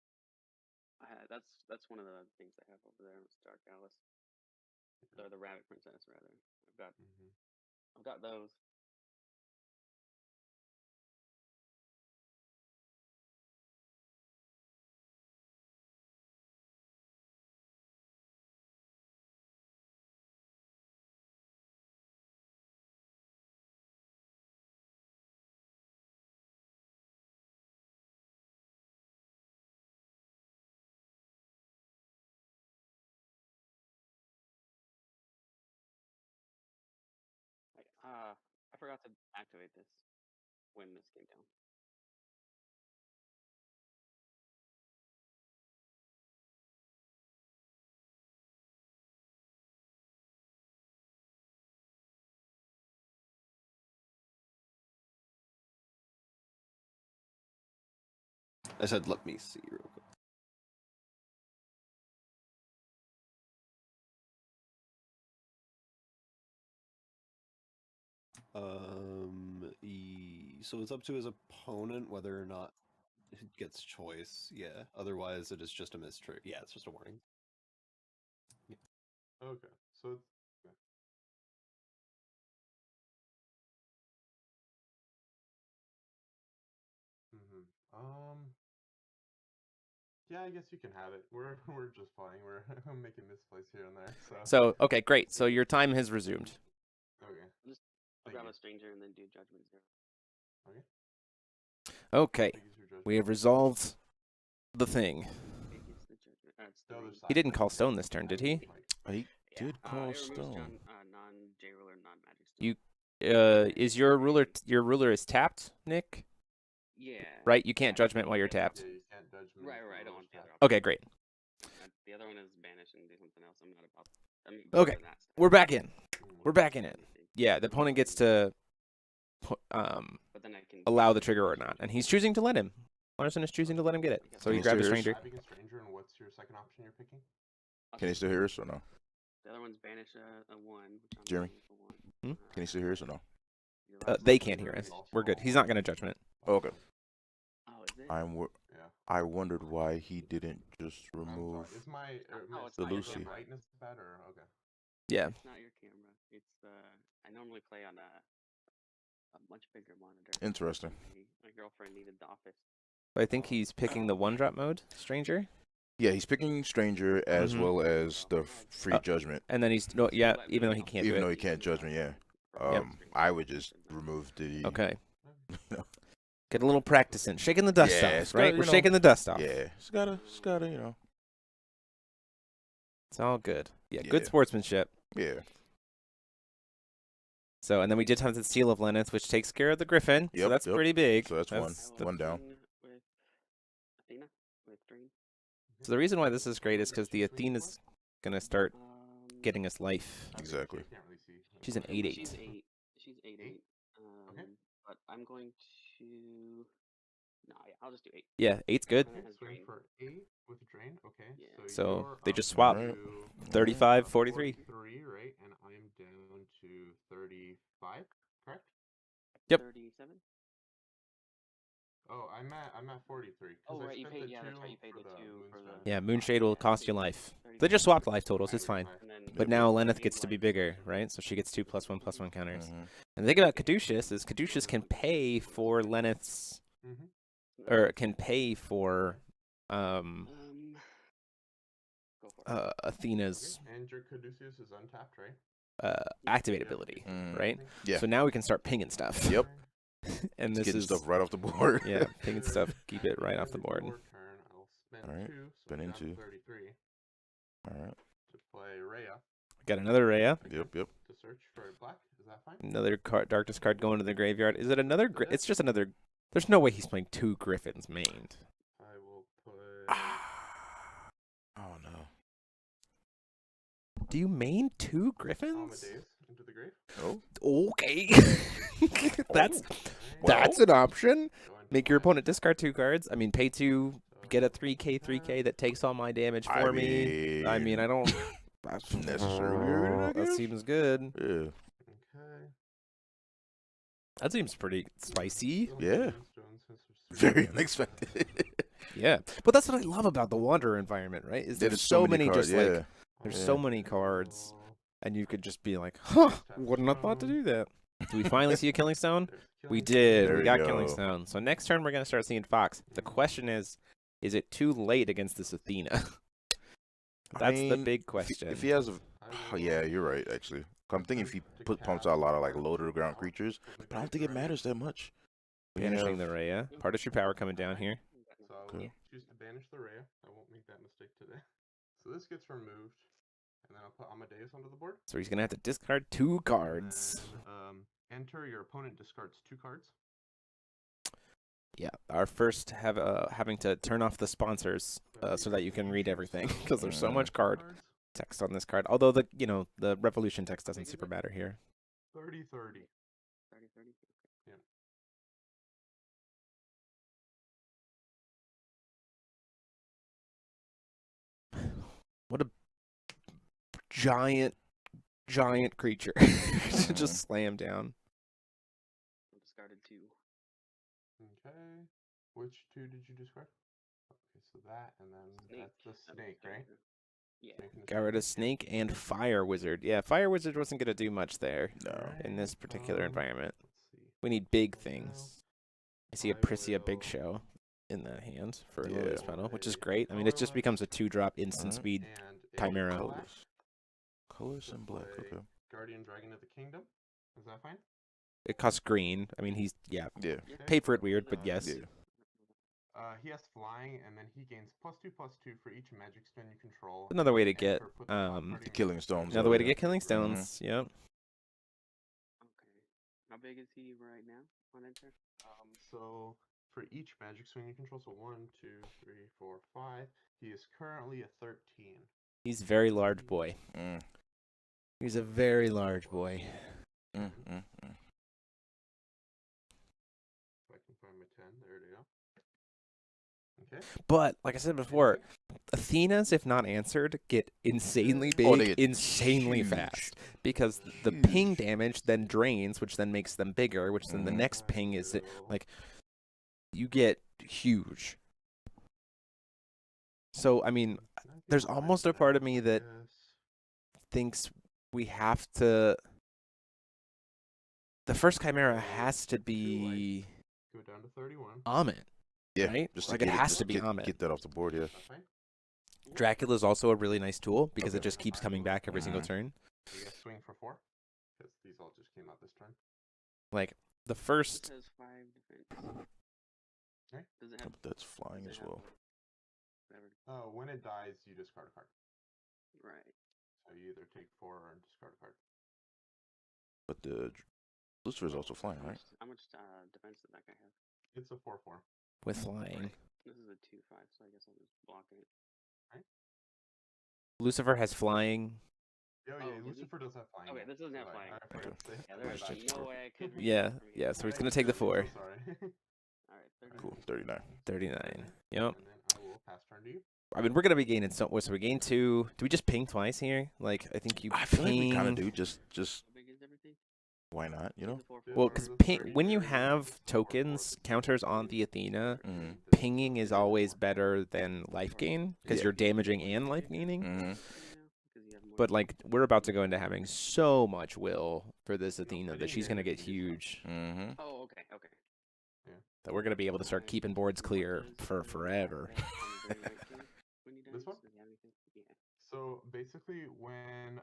[SPEAKER 4] That's one of the things I have over there. Is Dark Alice, or the Rabbit Princess rather. I've got those. I forgot to activate this when this came down.
[SPEAKER 5] I said, let me see real quick. So it's up to his opponent whether or not it gets choice. Yeah. Otherwise, it is just a mistrigger. Yeah, it's just a warning.
[SPEAKER 3] Yeah. Okay, so it's okay. Yeah, I guess you can have it. We're just playing. We're making misplays here and there.
[SPEAKER 1] So okay, great. So your time has resumed.
[SPEAKER 3] Okay.
[SPEAKER 4] I'll grab a stranger and then do judgment 0.
[SPEAKER 1] Okay, we have resolved the thing. He didn't call stone this turn, did he?
[SPEAKER 2] He did call stone.
[SPEAKER 4] Non-J ruler, non-magic stone.
[SPEAKER 1] You is your ruler is tapped, Nick?
[SPEAKER 4] Yeah.
[SPEAKER 1] Right, you can't judgment while you're tapped.
[SPEAKER 3] Yeah, you can't judgment.
[SPEAKER 4] Right. I don't want the other.
[SPEAKER 1] Okay, great.
[SPEAKER 4] The other one is banish and do something else. I'm not about.
[SPEAKER 1] Okay, we're back in. We're back in it. Yeah, the opponent gets to allow the trigger or not, and he's choosing to let him. Larson is choosing to let him get it. So you grab a stranger.
[SPEAKER 3] Grabbing a stranger, and what's your second option you're picking?
[SPEAKER 2] Can he still hear us or no?
[SPEAKER 4] The other one's banish a 1.
[SPEAKER 2] Jeremy? Can he still hear us or no?
[SPEAKER 1] They can't hear us. We're good. He's not going to judgment.
[SPEAKER 2] Okay.
[SPEAKER 4] Oh, is it?
[SPEAKER 2] I wondered why he didn't just remove
[SPEAKER 3] Is my
[SPEAKER 2] the Lucy.
[SPEAKER 3] brightness bad or okay?
[SPEAKER 1] Yeah.
[SPEAKER 4] It's not your camera. It's I normally play on a much bigger monitor.
[SPEAKER 2] Interesting.
[SPEAKER 4] My girlfriend needed the office.
[SPEAKER 1] I think he's picking the one drop mode, Stranger.
[SPEAKER 2] Yeah, he's picking Stranger as
[SPEAKER 1] Mhm.
[SPEAKER 2] well as the free Judgment.
[SPEAKER 1] And then he's no, yeah, even though he can't
[SPEAKER 2] Even
[SPEAKER 1] do
[SPEAKER 2] though
[SPEAKER 1] it.
[SPEAKER 2] he can't Judgment, yeah.
[SPEAKER 1] Yep.
[SPEAKER 2] I would just remove the.
[SPEAKER 1] Okay. Get a little practice in, shaking the dust
[SPEAKER 2] Yeah,
[SPEAKER 1] off,
[SPEAKER 2] it's
[SPEAKER 1] right?
[SPEAKER 2] gotta,
[SPEAKER 1] We're
[SPEAKER 2] you know,
[SPEAKER 1] shaking the dust off.
[SPEAKER 2] Yeah, it's gotta, you know.
[SPEAKER 1] It's all good. Yeah, good
[SPEAKER 2] Yeah.
[SPEAKER 1] sportsmanship.
[SPEAKER 2] Yeah.
[SPEAKER 1] So, and then we did have the Seal of Lenneth, which takes care of the Griffin. So
[SPEAKER 2] Yep,
[SPEAKER 1] that's
[SPEAKER 2] yep.
[SPEAKER 1] pretty big.
[SPEAKER 2] So that's one.
[SPEAKER 1] the-
[SPEAKER 2] One down.
[SPEAKER 4] With Athena, with Drain.
[SPEAKER 1] So the reason why this is great is because the Athena's gonna start getting us life.
[SPEAKER 2] Exactly.
[SPEAKER 3] Can't really see.
[SPEAKER 1] She's an 8/8.
[SPEAKER 4] She's 8. She's 8/8.
[SPEAKER 3] Okay.
[SPEAKER 4] But I'm going to. No, yeah, I'll just do 8.
[SPEAKER 1] Yeah, 8's good.
[SPEAKER 3] Okay,
[SPEAKER 4] Has
[SPEAKER 3] swing
[SPEAKER 4] drain.
[SPEAKER 3] for 8 with drain. Okay.
[SPEAKER 4] Yeah.
[SPEAKER 1] So
[SPEAKER 3] you're
[SPEAKER 1] they
[SPEAKER 3] up
[SPEAKER 1] just swap.
[SPEAKER 2] Alright.
[SPEAKER 3] to
[SPEAKER 1] 35, 43.
[SPEAKER 3] 43, right? And I'm down to 35, correct?
[SPEAKER 1] Yep.
[SPEAKER 4] 37.
[SPEAKER 3] Oh, I'm at 43. 'cause
[SPEAKER 4] Oh,
[SPEAKER 3] I
[SPEAKER 4] right, you
[SPEAKER 3] spent
[SPEAKER 4] paid.
[SPEAKER 3] the
[SPEAKER 4] Yeah, that's
[SPEAKER 3] 2
[SPEAKER 4] right. You paid the 2 for the.
[SPEAKER 1] Yeah, Moonshade will cost you life. They just swapped life totals. It's fine.
[SPEAKER 4] And then
[SPEAKER 1] But
[SPEAKER 2] Yep.
[SPEAKER 1] now Lenneth gets to be bigger, right? So she gets 2 +1/+1 counters.
[SPEAKER 2] Mhm.
[SPEAKER 1] And the thing about Caduceus is Caduceus can pay for Lenneth's, or can pay for
[SPEAKER 4] Go for it.
[SPEAKER 1] Athena's
[SPEAKER 3] And your Caduceus is untapped, right?
[SPEAKER 1] activate ability,
[SPEAKER 2] Mm.
[SPEAKER 1] right?
[SPEAKER 2] Yeah.
[SPEAKER 1] So now we can start pinging stuff.
[SPEAKER 2] Yep.
[SPEAKER 1] And
[SPEAKER 2] It's
[SPEAKER 1] this
[SPEAKER 2] getting
[SPEAKER 1] is
[SPEAKER 2] stuff right off the board.
[SPEAKER 1] yeah, pinging stuff. Keep it right off the board.
[SPEAKER 3] Turn, I'll spend
[SPEAKER 2] Alright,
[SPEAKER 3] 2, so
[SPEAKER 2] spend
[SPEAKER 3] I'm
[SPEAKER 2] into.
[SPEAKER 3] down to 33
[SPEAKER 2] All right.
[SPEAKER 3] to play Rhea.
[SPEAKER 1] Got another Rhea.
[SPEAKER 2] Yep. Yep.
[SPEAKER 3] To search for black. Is that fine?
[SPEAKER 1] Another card, darkness card going to the graveyard. Is it another? It's just another. There's no way he's playing 2 Griffins mained.
[SPEAKER 3] I will put.
[SPEAKER 2] Oh no.
[SPEAKER 1] Do you main 2 Griffins?
[SPEAKER 3] Amadeus into the grave.
[SPEAKER 2] Oh.
[SPEAKER 1] Okay. that's
[SPEAKER 3] Alright,
[SPEAKER 1] an option.
[SPEAKER 3] go into
[SPEAKER 1] Make your
[SPEAKER 3] black.
[SPEAKER 1] opponent discard 2 cards. I mean, pay 2,
[SPEAKER 3] So
[SPEAKER 1] get a 3K that takes all my damage for me. I mean, I don't. That's
[SPEAKER 2] necessary, I
[SPEAKER 1] That
[SPEAKER 2] guess.
[SPEAKER 1] seems good.
[SPEAKER 2] Yeah.
[SPEAKER 3] Okay.
[SPEAKER 1] That seems pretty spicy.
[SPEAKER 2] Yeah.
[SPEAKER 3] Stones, since there's
[SPEAKER 2] Very
[SPEAKER 3] three.
[SPEAKER 2] unexpected.
[SPEAKER 1] Yeah, but that's what I love about the Wanderer environment, right? Is there's so many
[SPEAKER 2] cards,
[SPEAKER 1] just
[SPEAKER 2] yeah.
[SPEAKER 1] like there's
[SPEAKER 2] Yeah.
[SPEAKER 1] so many cards, and you could just be like, huh, wouldn't have thought to do that. Do we finally see a Killing Stone?
[SPEAKER 3] There's
[SPEAKER 1] We
[SPEAKER 3] Killing
[SPEAKER 1] did.
[SPEAKER 2] There
[SPEAKER 1] We
[SPEAKER 2] we
[SPEAKER 1] got
[SPEAKER 2] go.
[SPEAKER 1] Killing Stone. So next turn we're gonna start seeing Fox. The question is it too late against this Athena? That's the
[SPEAKER 2] mean,
[SPEAKER 1] big question.
[SPEAKER 2] If he has a,
[SPEAKER 3] I
[SPEAKER 2] oh, yeah,
[SPEAKER 3] will
[SPEAKER 2] you're right. Actually, I'm thinking if he
[SPEAKER 3] to
[SPEAKER 2] pumps
[SPEAKER 3] cast
[SPEAKER 2] out a lot of like
[SPEAKER 3] Fire
[SPEAKER 2] low to the
[SPEAKER 3] Wizard
[SPEAKER 2] ground
[SPEAKER 3] out
[SPEAKER 2] creatures,
[SPEAKER 3] for the
[SPEAKER 2] but I don't
[SPEAKER 3] grave
[SPEAKER 2] think it
[SPEAKER 3] for
[SPEAKER 2] matters that much. We
[SPEAKER 1] banishing
[SPEAKER 2] have-
[SPEAKER 1] the Rhea. Partition power coming down here.
[SPEAKER 3] So I will
[SPEAKER 2] Okay.
[SPEAKER 3] choose to banish the Rhea. I won't make that mistake today. So this gets removed, and then I'll put Amadeus onto the board.
[SPEAKER 1] So he's gonna have to discard 2
[SPEAKER 3] And
[SPEAKER 1] cards.
[SPEAKER 3] then, enter your opponent discards 2 cards.
[SPEAKER 1] Yeah, our first having to turn off the sponsors so that you can read everything because there's so much card
[SPEAKER 3] Cards.
[SPEAKER 1] text on this card. Although the Revolution text doesn't super matter here.
[SPEAKER 3] 30-30.
[SPEAKER 4] 30.
[SPEAKER 3] Yeah.
[SPEAKER 1] What a giant creature to just slam down.
[SPEAKER 4] Discarded 2.
[SPEAKER 3] Okay. Which 2 did you discard? Okay, so that, and then that's the snake, right?
[SPEAKER 4] Yeah.
[SPEAKER 3] Snake and the
[SPEAKER 1] Got rid of Snake and Fire Wizard. Yeah, Fire Wizard wasn't gonna do much there
[SPEAKER 2] No.
[SPEAKER 1] in this particular environment.
[SPEAKER 3] Let's see.
[SPEAKER 1] We need big
[SPEAKER 3] Now,
[SPEAKER 1] things. I see a
[SPEAKER 3] I
[SPEAKER 1] Prissia Big
[SPEAKER 3] will-
[SPEAKER 1] Show in the hand for
[SPEAKER 2] Yeah.
[SPEAKER 1] Lilia's Pedal, which is great. I mean, it just becomes a 2-drop instant
[SPEAKER 2] Alright.
[SPEAKER 1] speed.
[SPEAKER 3] And a
[SPEAKER 1] Chimera.
[SPEAKER 3] black
[SPEAKER 2] Colors. Colors
[SPEAKER 3] to
[SPEAKER 2] and black.
[SPEAKER 3] play
[SPEAKER 2] Okay.
[SPEAKER 3] Guardian Dragon of the Kingdom. Is that fine?
[SPEAKER 1] It costs green. I mean, he's
[SPEAKER 2] Yeah.
[SPEAKER 3] Okay.
[SPEAKER 1] paid for it weird, but yes.
[SPEAKER 2] Yeah.
[SPEAKER 3] He has flying, and then he gains +2/+2 for each magic spell you control.
[SPEAKER 1] Another way to
[SPEAKER 3] and
[SPEAKER 1] get
[SPEAKER 3] for put the top card in
[SPEAKER 2] The
[SPEAKER 3] your
[SPEAKER 2] Killing
[SPEAKER 3] hand.
[SPEAKER 2] Stones.
[SPEAKER 1] another way to
[SPEAKER 2] yeah.
[SPEAKER 1] get Killing Stones. Yep.
[SPEAKER 4] Okay. How big is he right now on enter?
[SPEAKER 3] So for each magic swing you control, so 1, 2, 3, 4, 5. He is currently a 13.
[SPEAKER 1] He's a very large boy.
[SPEAKER 2] Mm,
[SPEAKER 1] He's a very large boy.
[SPEAKER 2] mm, mm, mm.
[SPEAKER 3] If I can find my 10, there it is. Okay.
[SPEAKER 1] But like I said before, Athena's, if not answered, get insanely big,
[SPEAKER 2] Oh, they get
[SPEAKER 1] insanely
[SPEAKER 2] huge.
[SPEAKER 1] fast. Because the ping
[SPEAKER 2] Huge.
[SPEAKER 1] damage then drains, which then makes them bigger, which then the
[SPEAKER 2] Mhm.
[SPEAKER 1] next ping is like you get huge. So I mean, there's almost a part of me that thinks we have to The first Chimera has to be
[SPEAKER 3] Go down to 31.
[SPEAKER 1] Amit.
[SPEAKER 2] Yeah,
[SPEAKER 1] Right?
[SPEAKER 2] just
[SPEAKER 1] Like,
[SPEAKER 2] to
[SPEAKER 1] it
[SPEAKER 2] get
[SPEAKER 1] has
[SPEAKER 2] just
[SPEAKER 1] to be
[SPEAKER 2] get,
[SPEAKER 1] Amit.
[SPEAKER 2] Get that off the board. Yeah.
[SPEAKER 3] That's fine.
[SPEAKER 1] Dracula is also a really nice tool because it
[SPEAKER 2] Okay.
[SPEAKER 1] just keeps coming back every single turn.
[SPEAKER 3] You guys swing for 4 because these all just came out this turn.
[SPEAKER 1] Like the
[SPEAKER 4] This
[SPEAKER 1] first,
[SPEAKER 4] has 5 defense.
[SPEAKER 3] Okay.
[SPEAKER 4] Does it have?
[SPEAKER 2] But that's flying
[SPEAKER 4] does
[SPEAKER 2] as
[SPEAKER 4] it have,
[SPEAKER 2] well.
[SPEAKER 4] Whatever.
[SPEAKER 3] When it dies, you discard a card.
[SPEAKER 4] Right.
[SPEAKER 3] So you either take 4 or discard a card.
[SPEAKER 2] But the Lucifer is also flying, right?
[SPEAKER 4] How much defense did that guy have?
[SPEAKER 3] It's a 4/4.
[SPEAKER 1] with flying.
[SPEAKER 4] This is a 2/5, so I guess I'll just block it.
[SPEAKER 1] Lucifer has flying.
[SPEAKER 3] Oh,
[SPEAKER 4] Oh,
[SPEAKER 3] yeah,
[SPEAKER 4] does he?
[SPEAKER 3] Lucifer does have flying.
[SPEAKER 4] Okay, this doesn't have
[SPEAKER 3] Sorry,
[SPEAKER 4] flying.
[SPEAKER 3] I forgot to say.
[SPEAKER 4] Yeah, there is
[SPEAKER 2] Just
[SPEAKER 4] no
[SPEAKER 2] for-
[SPEAKER 4] way I could. read
[SPEAKER 1] Yeah,
[SPEAKER 4] that from
[SPEAKER 1] yeah.
[SPEAKER 4] here.
[SPEAKER 1] So he's gonna take the 4.
[SPEAKER 3] So sorry.
[SPEAKER 4] All right, 30.
[SPEAKER 2] Cool. 39.
[SPEAKER 1] 39. Yep.
[SPEAKER 3] And then I will pass turn to you.
[SPEAKER 1] I mean, we're gonna be gaining so we gain 2. Do we just ping twice here? Like, I think you.
[SPEAKER 2] I feel like we
[SPEAKER 1] ping-
[SPEAKER 2] kind of do. Just
[SPEAKER 4] How big is everything?
[SPEAKER 2] why not? You know.
[SPEAKER 4] The 4/4.
[SPEAKER 1] Well, because when you have tokens counters on the Athena, pinging is always better than life gain because
[SPEAKER 2] Yeah.
[SPEAKER 1] you're damaging and life gaining.
[SPEAKER 2] Mm-hmm.
[SPEAKER 4] Yeah, 'cause you have more
[SPEAKER 1] But like, we're about to go into having so much will for this Athena that she's gonna get huge.
[SPEAKER 2] Mm-hmm.
[SPEAKER 4] Oh, okay, okay.
[SPEAKER 1] That we're gonna be able to start keeping boards clear for forever.
[SPEAKER 3] This one? So basically, when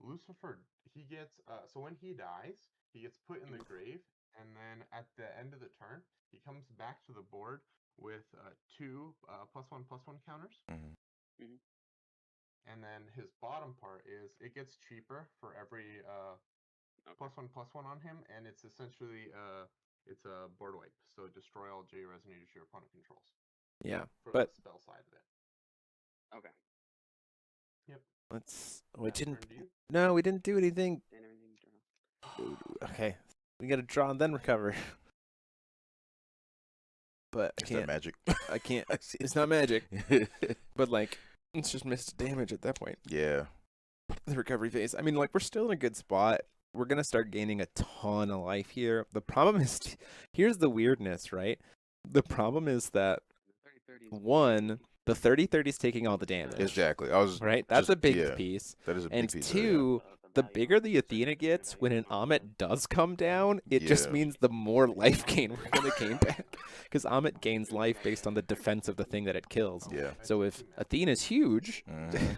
[SPEAKER 3] Lucifer, he gets so when he dies, he gets put in the grave, and then at the end of the turn, he comes back to the board with 2 +1/+1 counters,
[SPEAKER 2] Mm-hmm.
[SPEAKER 3] and then his bottom part is it gets cheaper for every +1/+1 on him, and it's essentially it's a board wipe, so destroy all J resonators your opponent controls.
[SPEAKER 1] Yeah,
[SPEAKER 3] For
[SPEAKER 1] but
[SPEAKER 3] the spell side of it.
[SPEAKER 4] Okay.
[SPEAKER 3] Yep.
[SPEAKER 1] we
[SPEAKER 3] Pass
[SPEAKER 1] didn't.
[SPEAKER 3] turn to you.
[SPEAKER 1] No, we didn't do anything.
[SPEAKER 4] Then everything draw.
[SPEAKER 1] Okay, we gotta draw and then recover. But I
[SPEAKER 2] Is that
[SPEAKER 1] can't.
[SPEAKER 2] magic?
[SPEAKER 1] I can't. It's not magic. But like, it's just missed damage at that point.
[SPEAKER 2] Yeah.
[SPEAKER 1] The recovery phase. I mean, like, we're still in a good spot. We're gonna start gaining a ton of life here. The problem is, here's the weirdness, right? The problem is that
[SPEAKER 4] The 30/30 is
[SPEAKER 1] one, the 30/30 is taking all the damage.
[SPEAKER 2] Exactly. I was.
[SPEAKER 1] Right. That's
[SPEAKER 2] just-
[SPEAKER 1] a big
[SPEAKER 2] yeah.
[SPEAKER 1] piece.
[SPEAKER 2] That is a big
[SPEAKER 1] And
[SPEAKER 2] piece.
[SPEAKER 1] two, the bigger the Athena gets, when an Amit does come down, it just
[SPEAKER 2] Yeah.
[SPEAKER 1] means the more life gain we're gonna gain back. Because Amit gains life based on the defense of the thing that it kills.
[SPEAKER 2] Yeah.
[SPEAKER 1] So if Athena's huge,
[SPEAKER 2] Mhm.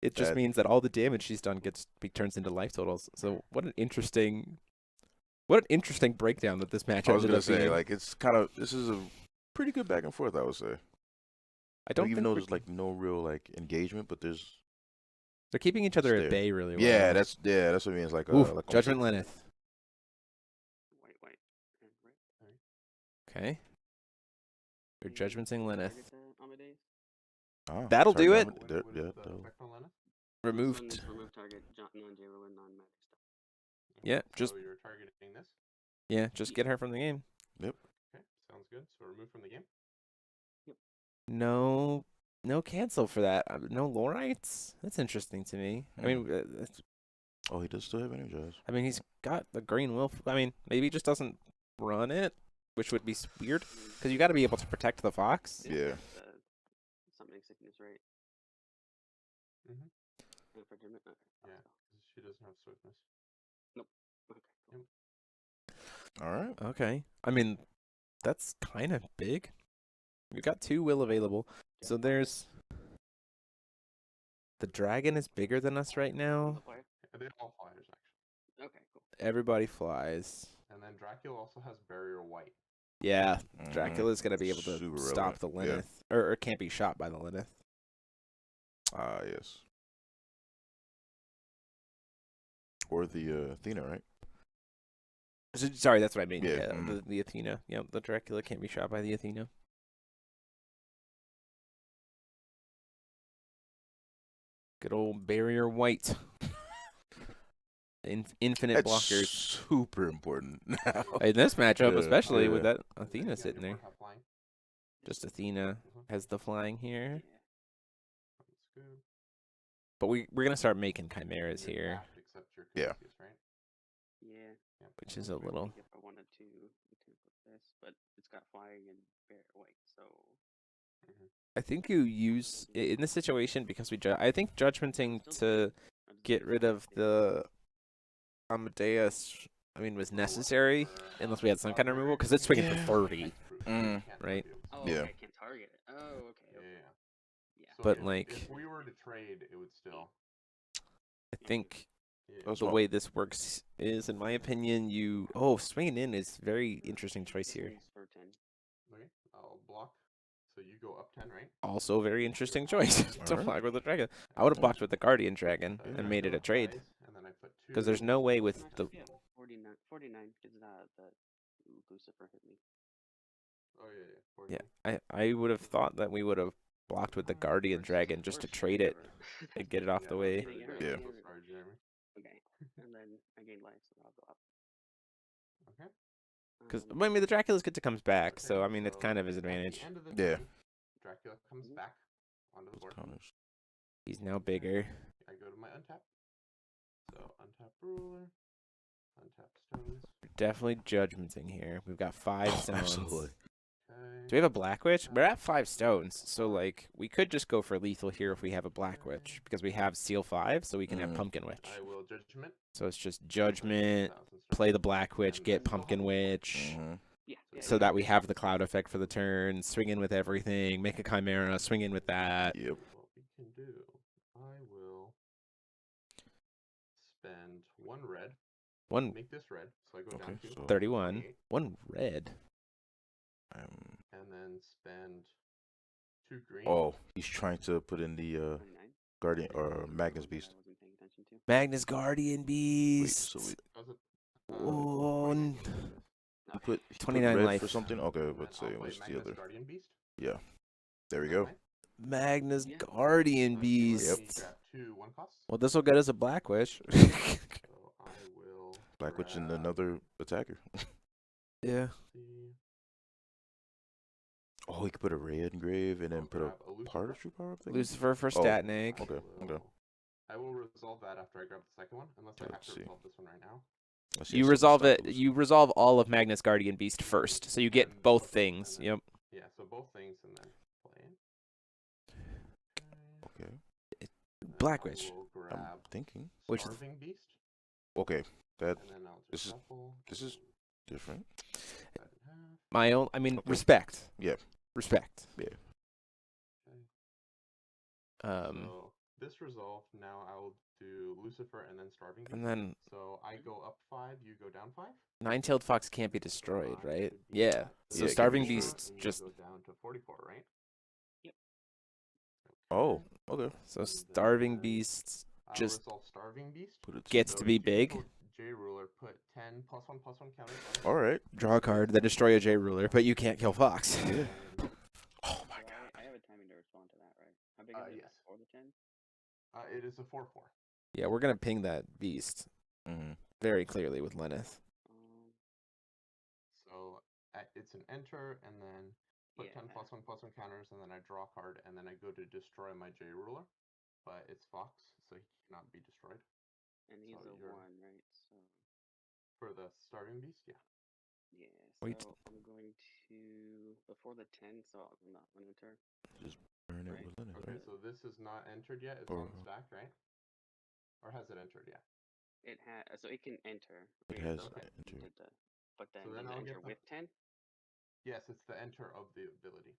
[SPEAKER 1] it just
[SPEAKER 2] That-
[SPEAKER 1] means that all the damage she's done turns into life totals. So what an interesting breakdown that this match
[SPEAKER 2] I was
[SPEAKER 1] ended
[SPEAKER 2] gonna
[SPEAKER 1] up
[SPEAKER 2] say,
[SPEAKER 1] being.
[SPEAKER 2] like, it's this is a pretty good back and forth. I would say.
[SPEAKER 1] I don't
[SPEAKER 2] Even
[SPEAKER 1] think
[SPEAKER 2] though
[SPEAKER 1] we're-
[SPEAKER 2] there's like no real like engagement, but there's.
[SPEAKER 1] they're keeping each other
[SPEAKER 2] there.
[SPEAKER 1] at bay really well.
[SPEAKER 2] Yeah, that's what I mean. It's like
[SPEAKER 1] Oof,
[SPEAKER 2] like
[SPEAKER 1] Judgment Lenneth.
[SPEAKER 4] White, and red.
[SPEAKER 1] Okay. Your
[SPEAKER 4] Maybe
[SPEAKER 1] Judgmenting Lenneth.
[SPEAKER 4] target the Amadeus.
[SPEAKER 1] That'll do it.
[SPEAKER 3] What is
[SPEAKER 2] Yeah,
[SPEAKER 3] the
[SPEAKER 2] that'll-
[SPEAKER 3] effect on Lenneth?
[SPEAKER 1] Removed.
[SPEAKER 4] This one is remove target non-J roller non-magic stuff.
[SPEAKER 1] Yeah,
[SPEAKER 3] So
[SPEAKER 1] just
[SPEAKER 3] you're targeting this.
[SPEAKER 1] yeah, just get her from the game.
[SPEAKER 3] Okay, sounds good. So remove from the game.
[SPEAKER 1] No cancel for that. No Lorites. That's interesting to me. I mean,
[SPEAKER 2] Oh, he does still have energize.
[SPEAKER 1] he's got the green wolf. I mean, maybe he just doesn't run it, which would be weird because you got to be able to protect the fox.
[SPEAKER 2] Yeah.
[SPEAKER 4] Summoning sickness, right?
[SPEAKER 3] Mhm.
[SPEAKER 4] And for Jim, okay.
[SPEAKER 3] Yeah, 'cause she doesn't have swiftness.
[SPEAKER 4] Okay. Cool.
[SPEAKER 2] All right.
[SPEAKER 1] Okay. I mean, that's kind of big. We've got 2 will available. So there's the dragon is bigger than us right now.
[SPEAKER 4] The player?
[SPEAKER 3] They all flyers actually.
[SPEAKER 4] Okay, cool.
[SPEAKER 1] Everybody flies.
[SPEAKER 3] And then Dracula also has barrier white.
[SPEAKER 1] Yeah,
[SPEAKER 2] Mhm.
[SPEAKER 1] Dracula's gonna be able to
[SPEAKER 2] Super
[SPEAKER 1] stop the
[SPEAKER 2] relevant.
[SPEAKER 1] Lenneth, or can't be shot by the Lenneth.
[SPEAKER 2] Ah, yes. Or the Athena, right?
[SPEAKER 1] Sorry, that's what I mean.
[SPEAKER 2] Yeah,
[SPEAKER 1] Yeah,
[SPEAKER 2] mhm.
[SPEAKER 1] the Athena. Yeah, the Dracula can't be shot by the Athena. Good old barrier white. Infinite
[SPEAKER 2] That's
[SPEAKER 1] blockers.
[SPEAKER 2] super important now.
[SPEAKER 1] In this matchup,
[SPEAKER 2] Yeah,
[SPEAKER 1] especially with
[SPEAKER 2] yeah.
[SPEAKER 1] that Athena
[SPEAKER 3] Yeah,
[SPEAKER 1] sitting
[SPEAKER 3] they
[SPEAKER 1] there.
[SPEAKER 3] both have flying.
[SPEAKER 1] Just Athena has the flying here.
[SPEAKER 4] Yeah.
[SPEAKER 3] That's good.
[SPEAKER 1] But we're gonna start making chimeras
[SPEAKER 3] You're
[SPEAKER 1] here,
[SPEAKER 3] capped except your
[SPEAKER 2] Yeah.
[SPEAKER 3] Cassius, right?
[SPEAKER 4] Yeah.
[SPEAKER 1] which is a
[SPEAKER 4] I
[SPEAKER 1] little.
[SPEAKER 4] think if I wanted to put this, but it's got flying and bear white, so
[SPEAKER 1] I think you use in this situation because I think judgmenting to
[SPEAKER 4] I'll just
[SPEAKER 1] get
[SPEAKER 4] use
[SPEAKER 1] rid
[SPEAKER 4] that
[SPEAKER 1] of
[SPEAKER 4] too.
[SPEAKER 1] the Amadeus I mean, was necessary unless we had some kind of removal because it's swinging
[SPEAKER 2] Yeah.
[SPEAKER 1] for 30. Right.
[SPEAKER 4] Oh,
[SPEAKER 2] Yeah.
[SPEAKER 4] okay, I can't target it. Oh, okay.
[SPEAKER 3] Yeah.
[SPEAKER 4] Okay.
[SPEAKER 3] Yeah.
[SPEAKER 4] Yeah.
[SPEAKER 3] So
[SPEAKER 1] But,
[SPEAKER 3] if,
[SPEAKER 1] like-
[SPEAKER 3] if we were to trade, it would still.
[SPEAKER 1] I think
[SPEAKER 3] Yeah.
[SPEAKER 2] That's
[SPEAKER 1] the
[SPEAKER 2] wrong.
[SPEAKER 1] way this works is, in my opinion, you. Oh, swinging in is very interesting choice
[SPEAKER 4] This
[SPEAKER 1] here.
[SPEAKER 4] one's for 10.
[SPEAKER 3] Okay, I'll block. So you go up 10, right?
[SPEAKER 1] Also, very interesting choice to
[SPEAKER 2] Alright.
[SPEAKER 1] block with the dragon. I would have blocked with the guardian dragon
[SPEAKER 3] So I
[SPEAKER 1] and made it
[SPEAKER 3] go
[SPEAKER 1] a trade.
[SPEAKER 3] dice, and then I put
[SPEAKER 1] Because there's no way with the.
[SPEAKER 4] Yeah, 49 because the Lucifer hit me.
[SPEAKER 3] Oh yeah.
[SPEAKER 1] Yeah, I would have thought that we would have blocked with the guardian dragon just to
[SPEAKER 4] Worst
[SPEAKER 1] trade
[SPEAKER 4] trade
[SPEAKER 1] it
[SPEAKER 4] ever.
[SPEAKER 1] and get it off the way.
[SPEAKER 2] Yeah.
[SPEAKER 3] Sorry, Jeremy.
[SPEAKER 4] Okay, and then I gain life, so I'll go up.
[SPEAKER 3] Okay.
[SPEAKER 1] Because I mean, the Dracula's good to comes back,
[SPEAKER 3] Okay,
[SPEAKER 1] so I mean, it's
[SPEAKER 3] so
[SPEAKER 1] kind of his
[SPEAKER 3] at the
[SPEAKER 1] advantage.
[SPEAKER 3] end of the
[SPEAKER 2] Yeah.
[SPEAKER 3] turn, Dracula comes back onto the board.
[SPEAKER 2] Counters.
[SPEAKER 1] He's now bigger.
[SPEAKER 3] I go to my untap. So untap ruler, untap stones.
[SPEAKER 1] Definitely judgmenting here. We've got 5 stones.
[SPEAKER 2] Absolutely.
[SPEAKER 3] Okay.
[SPEAKER 1] Do we have a Black Witch? We're at 5 stones, so like we could just go for lethal here if we have a Black Witch because we have Seal 5, so we can have Pumpkin Witch.
[SPEAKER 3] I will judgment.
[SPEAKER 1] So it's just Judgment,
[SPEAKER 3] 1,000 stones.
[SPEAKER 1] play the Black Witch,
[SPEAKER 3] And
[SPEAKER 1] get
[SPEAKER 3] then still
[SPEAKER 1] Pumpkin
[SPEAKER 3] have a
[SPEAKER 1] Witch,
[SPEAKER 4] Yeah.
[SPEAKER 1] so that we have the Cloud effect for the turn. Swing in with everything, make a Chimera, swing in with that.
[SPEAKER 2] Yep.
[SPEAKER 3] What we can do, I will spend 1 red.
[SPEAKER 1] One
[SPEAKER 3] Make this red, so I go down
[SPEAKER 2] Okay,
[SPEAKER 3] to
[SPEAKER 2] so
[SPEAKER 1] 31,
[SPEAKER 3] 28,
[SPEAKER 1] 1 red.
[SPEAKER 3] and then spend 2 green.
[SPEAKER 2] Oh, he's trying to put in the
[SPEAKER 4] 29.
[SPEAKER 2] Guardian or Magnus Beast.
[SPEAKER 4] I wasn't paying attention to.
[SPEAKER 1] Magnus Guardian
[SPEAKER 2] Wait,
[SPEAKER 1] Beast.
[SPEAKER 2] so we
[SPEAKER 3] Does it,
[SPEAKER 1] Oh,
[SPEAKER 3] wait,
[SPEAKER 1] n-
[SPEAKER 2] he put
[SPEAKER 1] 29
[SPEAKER 2] red
[SPEAKER 1] life.
[SPEAKER 2] for something? Okay,
[SPEAKER 3] and then
[SPEAKER 2] let's
[SPEAKER 3] I'll
[SPEAKER 2] say
[SPEAKER 3] play
[SPEAKER 2] what's the
[SPEAKER 3] Magnus
[SPEAKER 2] other?
[SPEAKER 3] Guardian Beast.
[SPEAKER 2] Yeah. There we
[SPEAKER 3] Is that
[SPEAKER 2] go.
[SPEAKER 3] fine?
[SPEAKER 1] Magnus
[SPEAKER 4] Yeah.
[SPEAKER 1] Guardian
[SPEAKER 3] Let me
[SPEAKER 1] Beast.
[SPEAKER 3] grab 2 1 costs.
[SPEAKER 1] Well, this will get us a Black Witch.
[SPEAKER 3] So I will.
[SPEAKER 2] Black Witch and
[SPEAKER 3] grab-
[SPEAKER 2] another attacker.
[SPEAKER 1] Yeah.
[SPEAKER 3] see,
[SPEAKER 2] Oh, he could put a red engrave and
[SPEAKER 3] I'll
[SPEAKER 2] then put a
[SPEAKER 3] grab Lucifer.
[SPEAKER 2] part of true power up there.
[SPEAKER 1] Lucifer for
[SPEAKER 2] Oh,
[SPEAKER 1] Statin Egg.
[SPEAKER 3] I
[SPEAKER 2] Okay, okay.
[SPEAKER 3] will- I will resolve that after I grab the second one, unless I have
[SPEAKER 2] Let's
[SPEAKER 3] to
[SPEAKER 2] see.
[SPEAKER 3] resolve this one right now.
[SPEAKER 2] I see
[SPEAKER 1] You
[SPEAKER 2] it's
[SPEAKER 1] resolve
[SPEAKER 2] stop
[SPEAKER 1] it.
[SPEAKER 2] Lucifer.
[SPEAKER 1] You resolve all of Magnus Guardian Beast first, so you get
[SPEAKER 3] And
[SPEAKER 1] both
[SPEAKER 3] both
[SPEAKER 1] things.
[SPEAKER 3] and then-
[SPEAKER 1] Yep.
[SPEAKER 3] Yeah, so both things and then play it.
[SPEAKER 2] Okay.
[SPEAKER 3] And
[SPEAKER 1] Black
[SPEAKER 3] I
[SPEAKER 1] Witch.
[SPEAKER 3] will
[SPEAKER 2] I'm
[SPEAKER 3] grab
[SPEAKER 2] thinking.
[SPEAKER 1] Which is-
[SPEAKER 3] Starving Beast,
[SPEAKER 2] Okay, that
[SPEAKER 3] and then I'll
[SPEAKER 2] this
[SPEAKER 3] just
[SPEAKER 2] is-
[SPEAKER 3] shuffle.
[SPEAKER 2] this is different.
[SPEAKER 3] Cut in half.
[SPEAKER 1] My own. I mean,
[SPEAKER 2] Okay.
[SPEAKER 1] respect.
[SPEAKER 2] Yeah.
[SPEAKER 1] Respect.
[SPEAKER 2] Yeah.
[SPEAKER 3] Okay.
[SPEAKER 1] Um,
[SPEAKER 3] So this resolved. Now I will do Lucifer and then Starving Beast.
[SPEAKER 1] and then
[SPEAKER 3] So I go up 5, you go down 5.
[SPEAKER 1] Nine-tailed fox can't be destroyed,
[SPEAKER 3] I
[SPEAKER 1] right?
[SPEAKER 3] should be
[SPEAKER 1] Yeah.
[SPEAKER 3] at
[SPEAKER 1] So
[SPEAKER 2] Yeah, it can't be
[SPEAKER 1] Starving
[SPEAKER 2] destroyed.
[SPEAKER 1] Beast
[SPEAKER 3] and you
[SPEAKER 1] just.
[SPEAKER 3] go down to 44, right?
[SPEAKER 2] Oh, okay.
[SPEAKER 1] So
[SPEAKER 3] And
[SPEAKER 1] Starving
[SPEAKER 3] then
[SPEAKER 1] Beast
[SPEAKER 3] I'll
[SPEAKER 1] just
[SPEAKER 3] resolve Starving Beast.
[SPEAKER 2] Put it
[SPEAKER 1] gets
[SPEAKER 3] So
[SPEAKER 1] to be
[SPEAKER 3] if you
[SPEAKER 1] big.
[SPEAKER 3] go J ruler, put 10 +1/+1 counters on it.
[SPEAKER 2] All right.
[SPEAKER 1] Draw a card, then destroy a J ruler, but you can't kill Fox.
[SPEAKER 2] Yeah.
[SPEAKER 3] And,
[SPEAKER 2] Oh my
[SPEAKER 4] So
[SPEAKER 2] god.
[SPEAKER 4] I have a timing to respond to that, right? How big is it?
[SPEAKER 3] yes.
[SPEAKER 4] For the 10?
[SPEAKER 3] it is a 4/4.
[SPEAKER 1] Yeah, we're gonna ping that beast
[SPEAKER 2] Mm-hmm.
[SPEAKER 1] very clearly with Lenneth.
[SPEAKER 3] So it's an enter, and then put
[SPEAKER 4] Yeah.
[SPEAKER 3] 10 +1/+1 counters, and then I draw a card, and then I go to destroy my J ruler. But it's Fox, so he cannot be destroyed.
[SPEAKER 4] And he's
[SPEAKER 3] So
[SPEAKER 4] a
[SPEAKER 3] you're-
[SPEAKER 4] 1, right? So
[SPEAKER 3] For the Starving Beast, yeah.
[SPEAKER 4] yeah.
[SPEAKER 1] Wait.
[SPEAKER 4] So I'm going to before the 10, so I'm not going to enter.
[SPEAKER 2] Burn it
[SPEAKER 4] Right.
[SPEAKER 2] with Leonard,
[SPEAKER 3] Okay,
[SPEAKER 2] right?
[SPEAKER 3] so this is not entered yet. It's
[SPEAKER 2] Or-
[SPEAKER 3] on the stack, right? Or has it entered yet?
[SPEAKER 4] It has, so it can enter.
[SPEAKER 2] It
[SPEAKER 4] Yeah,
[SPEAKER 2] has
[SPEAKER 4] so I
[SPEAKER 2] entered.
[SPEAKER 4] did the- but then
[SPEAKER 3] So then
[SPEAKER 4] does it
[SPEAKER 3] I'll
[SPEAKER 4] enter
[SPEAKER 3] get the-
[SPEAKER 4] with 10?
[SPEAKER 3] Yes, it's the enter of the ability.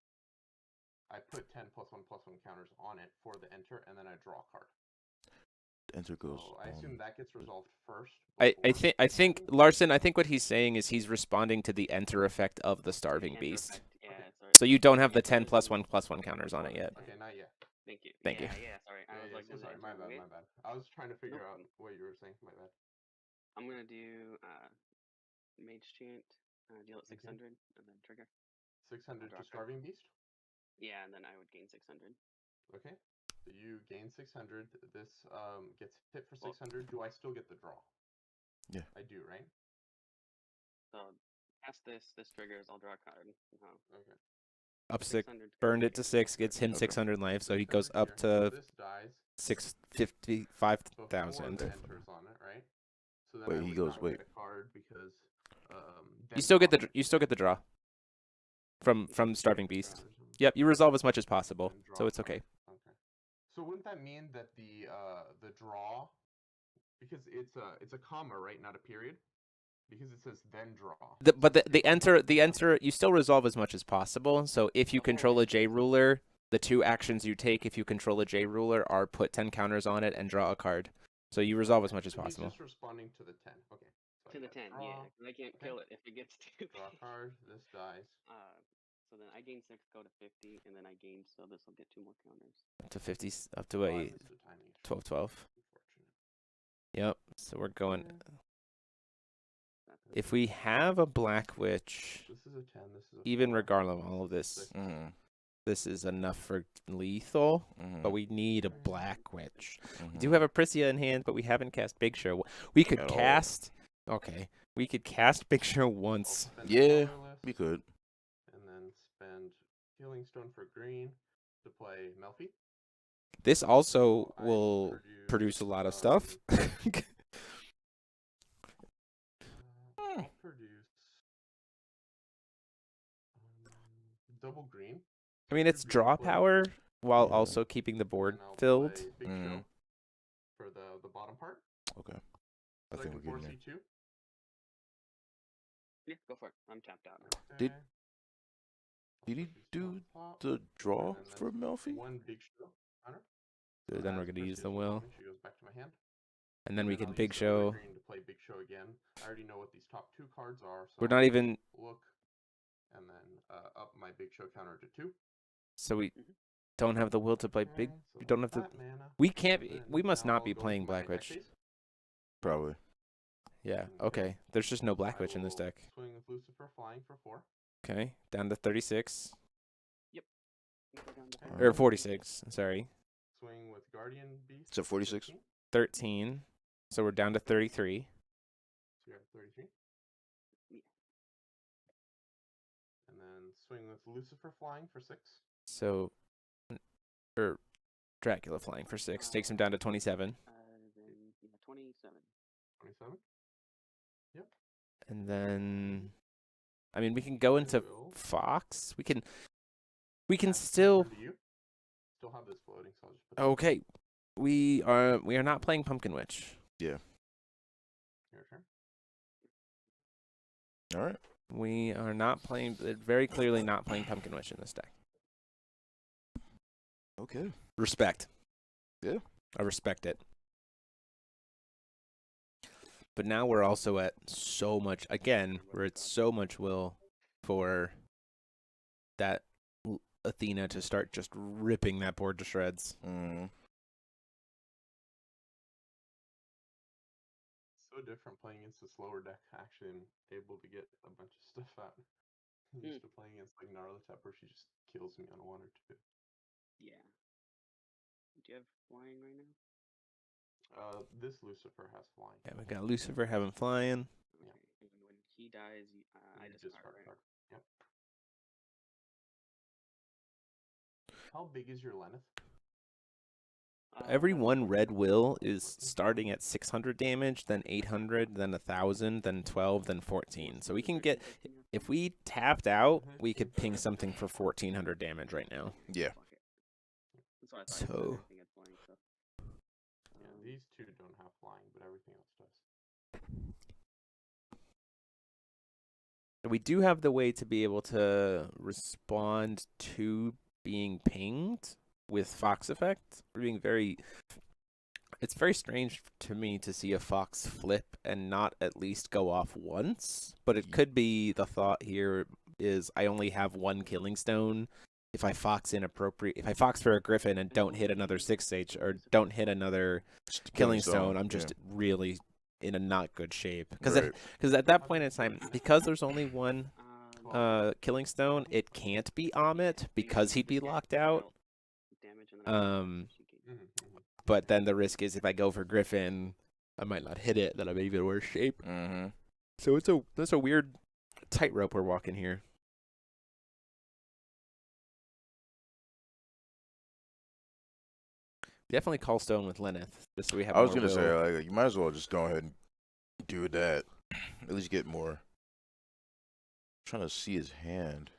[SPEAKER 3] I put 10 +1/+1 counters on it for the enter, and then I draw a card.
[SPEAKER 2] Enter goes.
[SPEAKER 3] So I assume that gets resolved first.
[SPEAKER 1] I
[SPEAKER 3] before-
[SPEAKER 1] think Larson. I think what he's saying is he's responding to the enter effect of the Starving
[SPEAKER 4] Enter
[SPEAKER 1] Beast.
[SPEAKER 4] effect, yeah,
[SPEAKER 3] Okay.
[SPEAKER 4] sorry.
[SPEAKER 1] So you don't have the
[SPEAKER 4] Yeah,
[SPEAKER 1] 10
[SPEAKER 4] so
[SPEAKER 1] +1/+1 counters on it yet.
[SPEAKER 3] Okay, not yet.
[SPEAKER 4] Thank you.
[SPEAKER 1] Thank you.
[SPEAKER 4] Yeah, sorry. I
[SPEAKER 3] Yeah,
[SPEAKER 4] was
[SPEAKER 3] yeah,
[SPEAKER 4] like,
[SPEAKER 3] so
[SPEAKER 4] does it
[SPEAKER 3] sorry. My
[SPEAKER 4] enter
[SPEAKER 3] bad,
[SPEAKER 4] with?
[SPEAKER 3] my bad. I was trying to figure
[SPEAKER 4] Nope.
[SPEAKER 3] out what you were saying. My bad.
[SPEAKER 4] I'm gonna do Mage Chant, deal at
[SPEAKER 3] Okay.
[SPEAKER 4] 600, and then trigger.
[SPEAKER 3] 600
[SPEAKER 4] draw
[SPEAKER 3] to
[SPEAKER 4] a card.
[SPEAKER 3] Starving Beast.
[SPEAKER 4] Yeah, and then I would gain 600.
[SPEAKER 3] Okay. So you gain 600. This gets hit for
[SPEAKER 4] Well-
[SPEAKER 3] 600. Do I still get the draw?
[SPEAKER 2] Yeah.
[SPEAKER 3] I do, right?
[SPEAKER 4] So past this triggers, I'll draw a card.
[SPEAKER 3] Okay.
[SPEAKER 1] Up 6,
[SPEAKER 4] 600
[SPEAKER 1] burned it to 6, gets him
[SPEAKER 2] Okay.
[SPEAKER 1] 600 life, so he goes
[SPEAKER 3] 600
[SPEAKER 1] up
[SPEAKER 3] here. So
[SPEAKER 1] to
[SPEAKER 3] this dies
[SPEAKER 1] 655,000.
[SPEAKER 3] before the enters on it, right? So then
[SPEAKER 2] Wait,
[SPEAKER 3] I
[SPEAKER 2] he
[SPEAKER 3] would
[SPEAKER 2] goes-
[SPEAKER 3] not
[SPEAKER 2] wait.
[SPEAKER 3] get a card because then
[SPEAKER 1] You still get
[SPEAKER 3] Fox
[SPEAKER 1] the draw from Starving Beast.
[SPEAKER 3] counters him.
[SPEAKER 1] Yep, you resolve as much as possible,
[SPEAKER 3] And draw
[SPEAKER 1] so
[SPEAKER 3] a
[SPEAKER 1] it's okay.
[SPEAKER 3] card. Okay. So wouldn't that mean that the draw, because it's a comma, right, not a period, because it says then draw.
[SPEAKER 1] But the enter, you still resolve as much as possible. So if you control a J ruler, the 2 actions you take if you control a J ruler are put 10 counters on it and draw a card. So you resolve as much as
[SPEAKER 3] So
[SPEAKER 1] possible.
[SPEAKER 3] He's just responding to the 10. Okay. So
[SPEAKER 4] To the 10, yeah. 'Cause I can't kill it if it gets too
[SPEAKER 3] Draw a
[SPEAKER 4] big.
[SPEAKER 3] card. This dies.
[SPEAKER 4] So then I gain 6, go to 50, and then I gain, so this will get 2 more counters.
[SPEAKER 1] Up to 50, up to a 12, 12. Yep. So we're going. If we have a Black Witch,
[SPEAKER 3] This is a 10. This is a
[SPEAKER 1] even
[SPEAKER 3] 4.
[SPEAKER 1] regardless of all of this,
[SPEAKER 2] Mm-hmm.
[SPEAKER 1] this is enough for lethal.
[SPEAKER 2] Mm-hmm.
[SPEAKER 1] But we need a Black Witch.
[SPEAKER 2] Mm-hmm.
[SPEAKER 1] We do have a Priscia in hand, but we haven't cast Big Show. We could
[SPEAKER 2] At all.
[SPEAKER 1] cast. Okay. We could cast Big Show once.
[SPEAKER 2] Yeah, we could.
[SPEAKER 3] And then spend Healing Stone for green to play Melfi.
[SPEAKER 1] This also
[SPEAKER 3] I
[SPEAKER 1] will produce a lot of stuff.
[SPEAKER 3] I'll produce double green.
[SPEAKER 1] I mean, it's draw power while also keeping the board
[SPEAKER 3] and I'll
[SPEAKER 1] filled.
[SPEAKER 3] play Big
[SPEAKER 2] Mhm.
[SPEAKER 3] Show for the bottom part.
[SPEAKER 2] Okay. I
[SPEAKER 3] So I
[SPEAKER 2] think
[SPEAKER 3] can
[SPEAKER 2] we're
[SPEAKER 3] force
[SPEAKER 2] getting
[SPEAKER 3] you 2.
[SPEAKER 4] Yeah, go for it. I'm tapped out now.
[SPEAKER 2] Did-
[SPEAKER 3] Okay.
[SPEAKER 2] Did he
[SPEAKER 3] I'll put
[SPEAKER 2] do
[SPEAKER 3] these on top,
[SPEAKER 2] the draw
[SPEAKER 3] and then
[SPEAKER 2] for
[SPEAKER 3] that's
[SPEAKER 2] Melfi?
[SPEAKER 3] One Big Show counter.
[SPEAKER 1] So then we're going to use the will.
[SPEAKER 3] She goes back to my hand.
[SPEAKER 1] And then we can
[SPEAKER 3] I'll
[SPEAKER 1] Big
[SPEAKER 3] use the other
[SPEAKER 1] Show.
[SPEAKER 3] green to play Big Show again. I already know what these top 2 cards are. So
[SPEAKER 1] We're not even.
[SPEAKER 3] look, and then up my Big Show counter to 2.
[SPEAKER 1] So we don't have the will to play big.
[SPEAKER 3] Okay, so
[SPEAKER 1] We don't have to.
[SPEAKER 3] that mana,
[SPEAKER 1] We can't.
[SPEAKER 3] and then
[SPEAKER 1] We must
[SPEAKER 3] now
[SPEAKER 1] not
[SPEAKER 3] I'll
[SPEAKER 1] be
[SPEAKER 3] go
[SPEAKER 1] playing
[SPEAKER 3] into my
[SPEAKER 1] Black
[SPEAKER 3] next
[SPEAKER 1] Witch.
[SPEAKER 3] phase.
[SPEAKER 2] Probably.
[SPEAKER 1] Yeah. Okay. There's just no Black
[SPEAKER 3] I
[SPEAKER 1] Witch in this
[SPEAKER 3] will
[SPEAKER 1] deck.
[SPEAKER 3] Swing with Lucifer flying for 4.
[SPEAKER 1] Okay. Down to 36
[SPEAKER 4] Go down to
[SPEAKER 3] Okay.
[SPEAKER 1] or 46. Sorry.
[SPEAKER 3] Swing with Guardian Beast.
[SPEAKER 2] It's a 46?
[SPEAKER 3] 15.
[SPEAKER 1] 13. So we're down to 33.
[SPEAKER 3] So you're at 33.
[SPEAKER 4] Yeah.
[SPEAKER 3] And then swing with Lucifer flying for 6.
[SPEAKER 1] So, or Dracula flying for 6 takes him down to 27.
[SPEAKER 4] Then, yeah, 27.
[SPEAKER 3] 27.
[SPEAKER 1] And then, I mean, we can go into
[SPEAKER 3] Will.
[SPEAKER 1] Fox. We can
[SPEAKER 3] Yeah,
[SPEAKER 1] still.
[SPEAKER 3] over to you. Still have this floating, so I'll just put this
[SPEAKER 1] Okay. We are not playing Pumpkin Witch.
[SPEAKER 3] Your turn.
[SPEAKER 2] All right.
[SPEAKER 1] We are not playing. Very clearly not playing Pumpkin Witch in this deck.
[SPEAKER 2] Okay.
[SPEAKER 1] Respect.
[SPEAKER 2] Yeah.
[SPEAKER 1] I respect it. But now we're also at so much. Again, we're at so much will for that Athena to start just ripping that board to shreds.
[SPEAKER 2] Mm.
[SPEAKER 3] So different playing against a slower deck, actually, and able to get a bunch of stuff out. Used to playing against like Narlatep, where she just kills me on 1 or 2.
[SPEAKER 4] Yeah. Do you have flying right now?
[SPEAKER 3] This Lucifer has flying.
[SPEAKER 1] Yeah, we got Lucifer having flying.
[SPEAKER 3] Yeah.
[SPEAKER 4] Okay. And when he dies, I
[SPEAKER 3] You
[SPEAKER 4] discard, right?
[SPEAKER 3] card. Yep. How big is your Lenneth?
[SPEAKER 1] Every one red will is starting at 600 damage, then 800, then 1,000, then 12, then 14. So we can get, if we tapped out, we could ping something for 1,400 damage right now.
[SPEAKER 2] Yeah.
[SPEAKER 4] That's what I thought.
[SPEAKER 1] So-
[SPEAKER 4] Everything had flying stuff.
[SPEAKER 3] Yeah, these 2 don't have flying, but everything else does.
[SPEAKER 1] We do have the way to be able to respond to being pinged with Fox effect. We're being very. It's very strange to me to see a Fox flip and not at least go off once. But it could be the thought here is I only have 1 Killing Stone. If I Fox inappropriate, if I Fox for a Griffin and don't hit another 6H or don't hit another Killing Stone, I'm just really in a not good shape. Because at that point in time, because there's only 1 Killing Stone, it can't be Amit because he'd be locked out. But then the risk is if I go for Griffin, I might not hit it, then I'm even worse shape.
[SPEAKER 2] Mm-hmm.
[SPEAKER 1] So that's a weird tightrope we're walking here. Definitely call Stone with Lenneth, just so we have.
[SPEAKER 2] I was
[SPEAKER 1] more
[SPEAKER 2] gonna
[SPEAKER 1] will.
[SPEAKER 2] say, like, you might as well just go ahead and do that. At least get more. I'm trying to see his hand.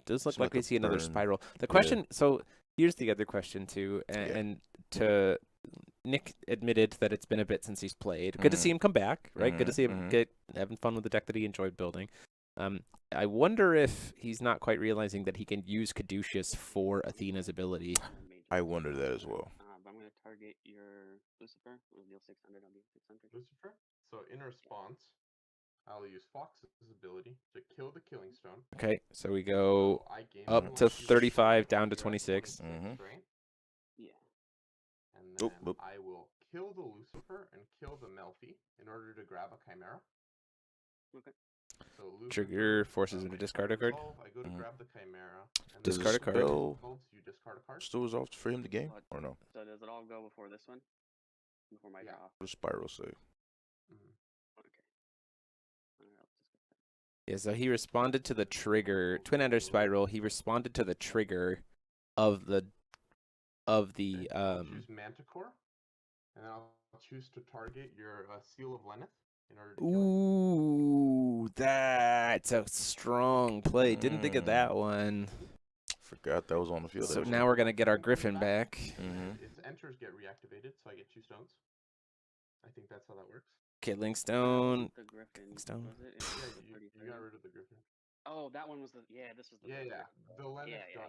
[SPEAKER 1] Does look
[SPEAKER 2] It's
[SPEAKER 1] like
[SPEAKER 2] like
[SPEAKER 1] we
[SPEAKER 2] a
[SPEAKER 1] see another
[SPEAKER 2] burn.
[SPEAKER 1] spiral. The question. So here's the other question too, and to Nick admitted that it's been a bit since he's played. Good to see him come back, right? Good to see him having fun with the deck that he enjoyed building. I wonder if he's not quite realizing that he can use Caduceus for Athena's ability.
[SPEAKER 2] I wonder that as well.
[SPEAKER 4] But I'm going to target your Lucifer. We'll deal 600. I'll deal 600.
[SPEAKER 3] Lucifer. So in response, I'll use Fox's ability to kill the Killing Stone.
[SPEAKER 1] Okay, so we go
[SPEAKER 3] So I gain
[SPEAKER 1] up to 35, down to 26.
[SPEAKER 3] Right?
[SPEAKER 4] Yeah.
[SPEAKER 3] And then I will kill the Lucifer and kill the Melfi in order to grab a Chimera.
[SPEAKER 4] Okay.
[SPEAKER 3] So Lucifer,
[SPEAKER 1] Trigger forces him to discard a card.
[SPEAKER 3] I go to grab the Chimera. And
[SPEAKER 1] Discard a card.
[SPEAKER 3] You discard a card.
[SPEAKER 2] Still resolved for him to game or no?
[SPEAKER 4] So does it all go before this one? Before my draw?
[SPEAKER 2] What does Spiral say?
[SPEAKER 4] Okay. Alright, I'll discard that.
[SPEAKER 1] Yeah, so he responded to the trigger. Twin Ender Spiral, he responded to the trigger of the
[SPEAKER 3] I'll choose Manticore, and then I'll choose to target your Seal of Lenneth in order to kill it.
[SPEAKER 1] Ooh, that's a strong play. Didn't think of that one.
[SPEAKER 2] Forgot that was on the field.
[SPEAKER 1] So now we're going to get our Griffin back.
[SPEAKER 3] Its enters get reactivated, so I get 2 stones. I think that's how that works.
[SPEAKER 1] Killing Stone.
[SPEAKER 4] The Griffin.
[SPEAKER 1] Stone.
[SPEAKER 4] Was it?
[SPEAKER 3] Yeah, you got rid of the Griffin.
[SPEAKER 4] Oh, that one was the. Yeah, this was the.
[SPEAKER 3] The Lenneth the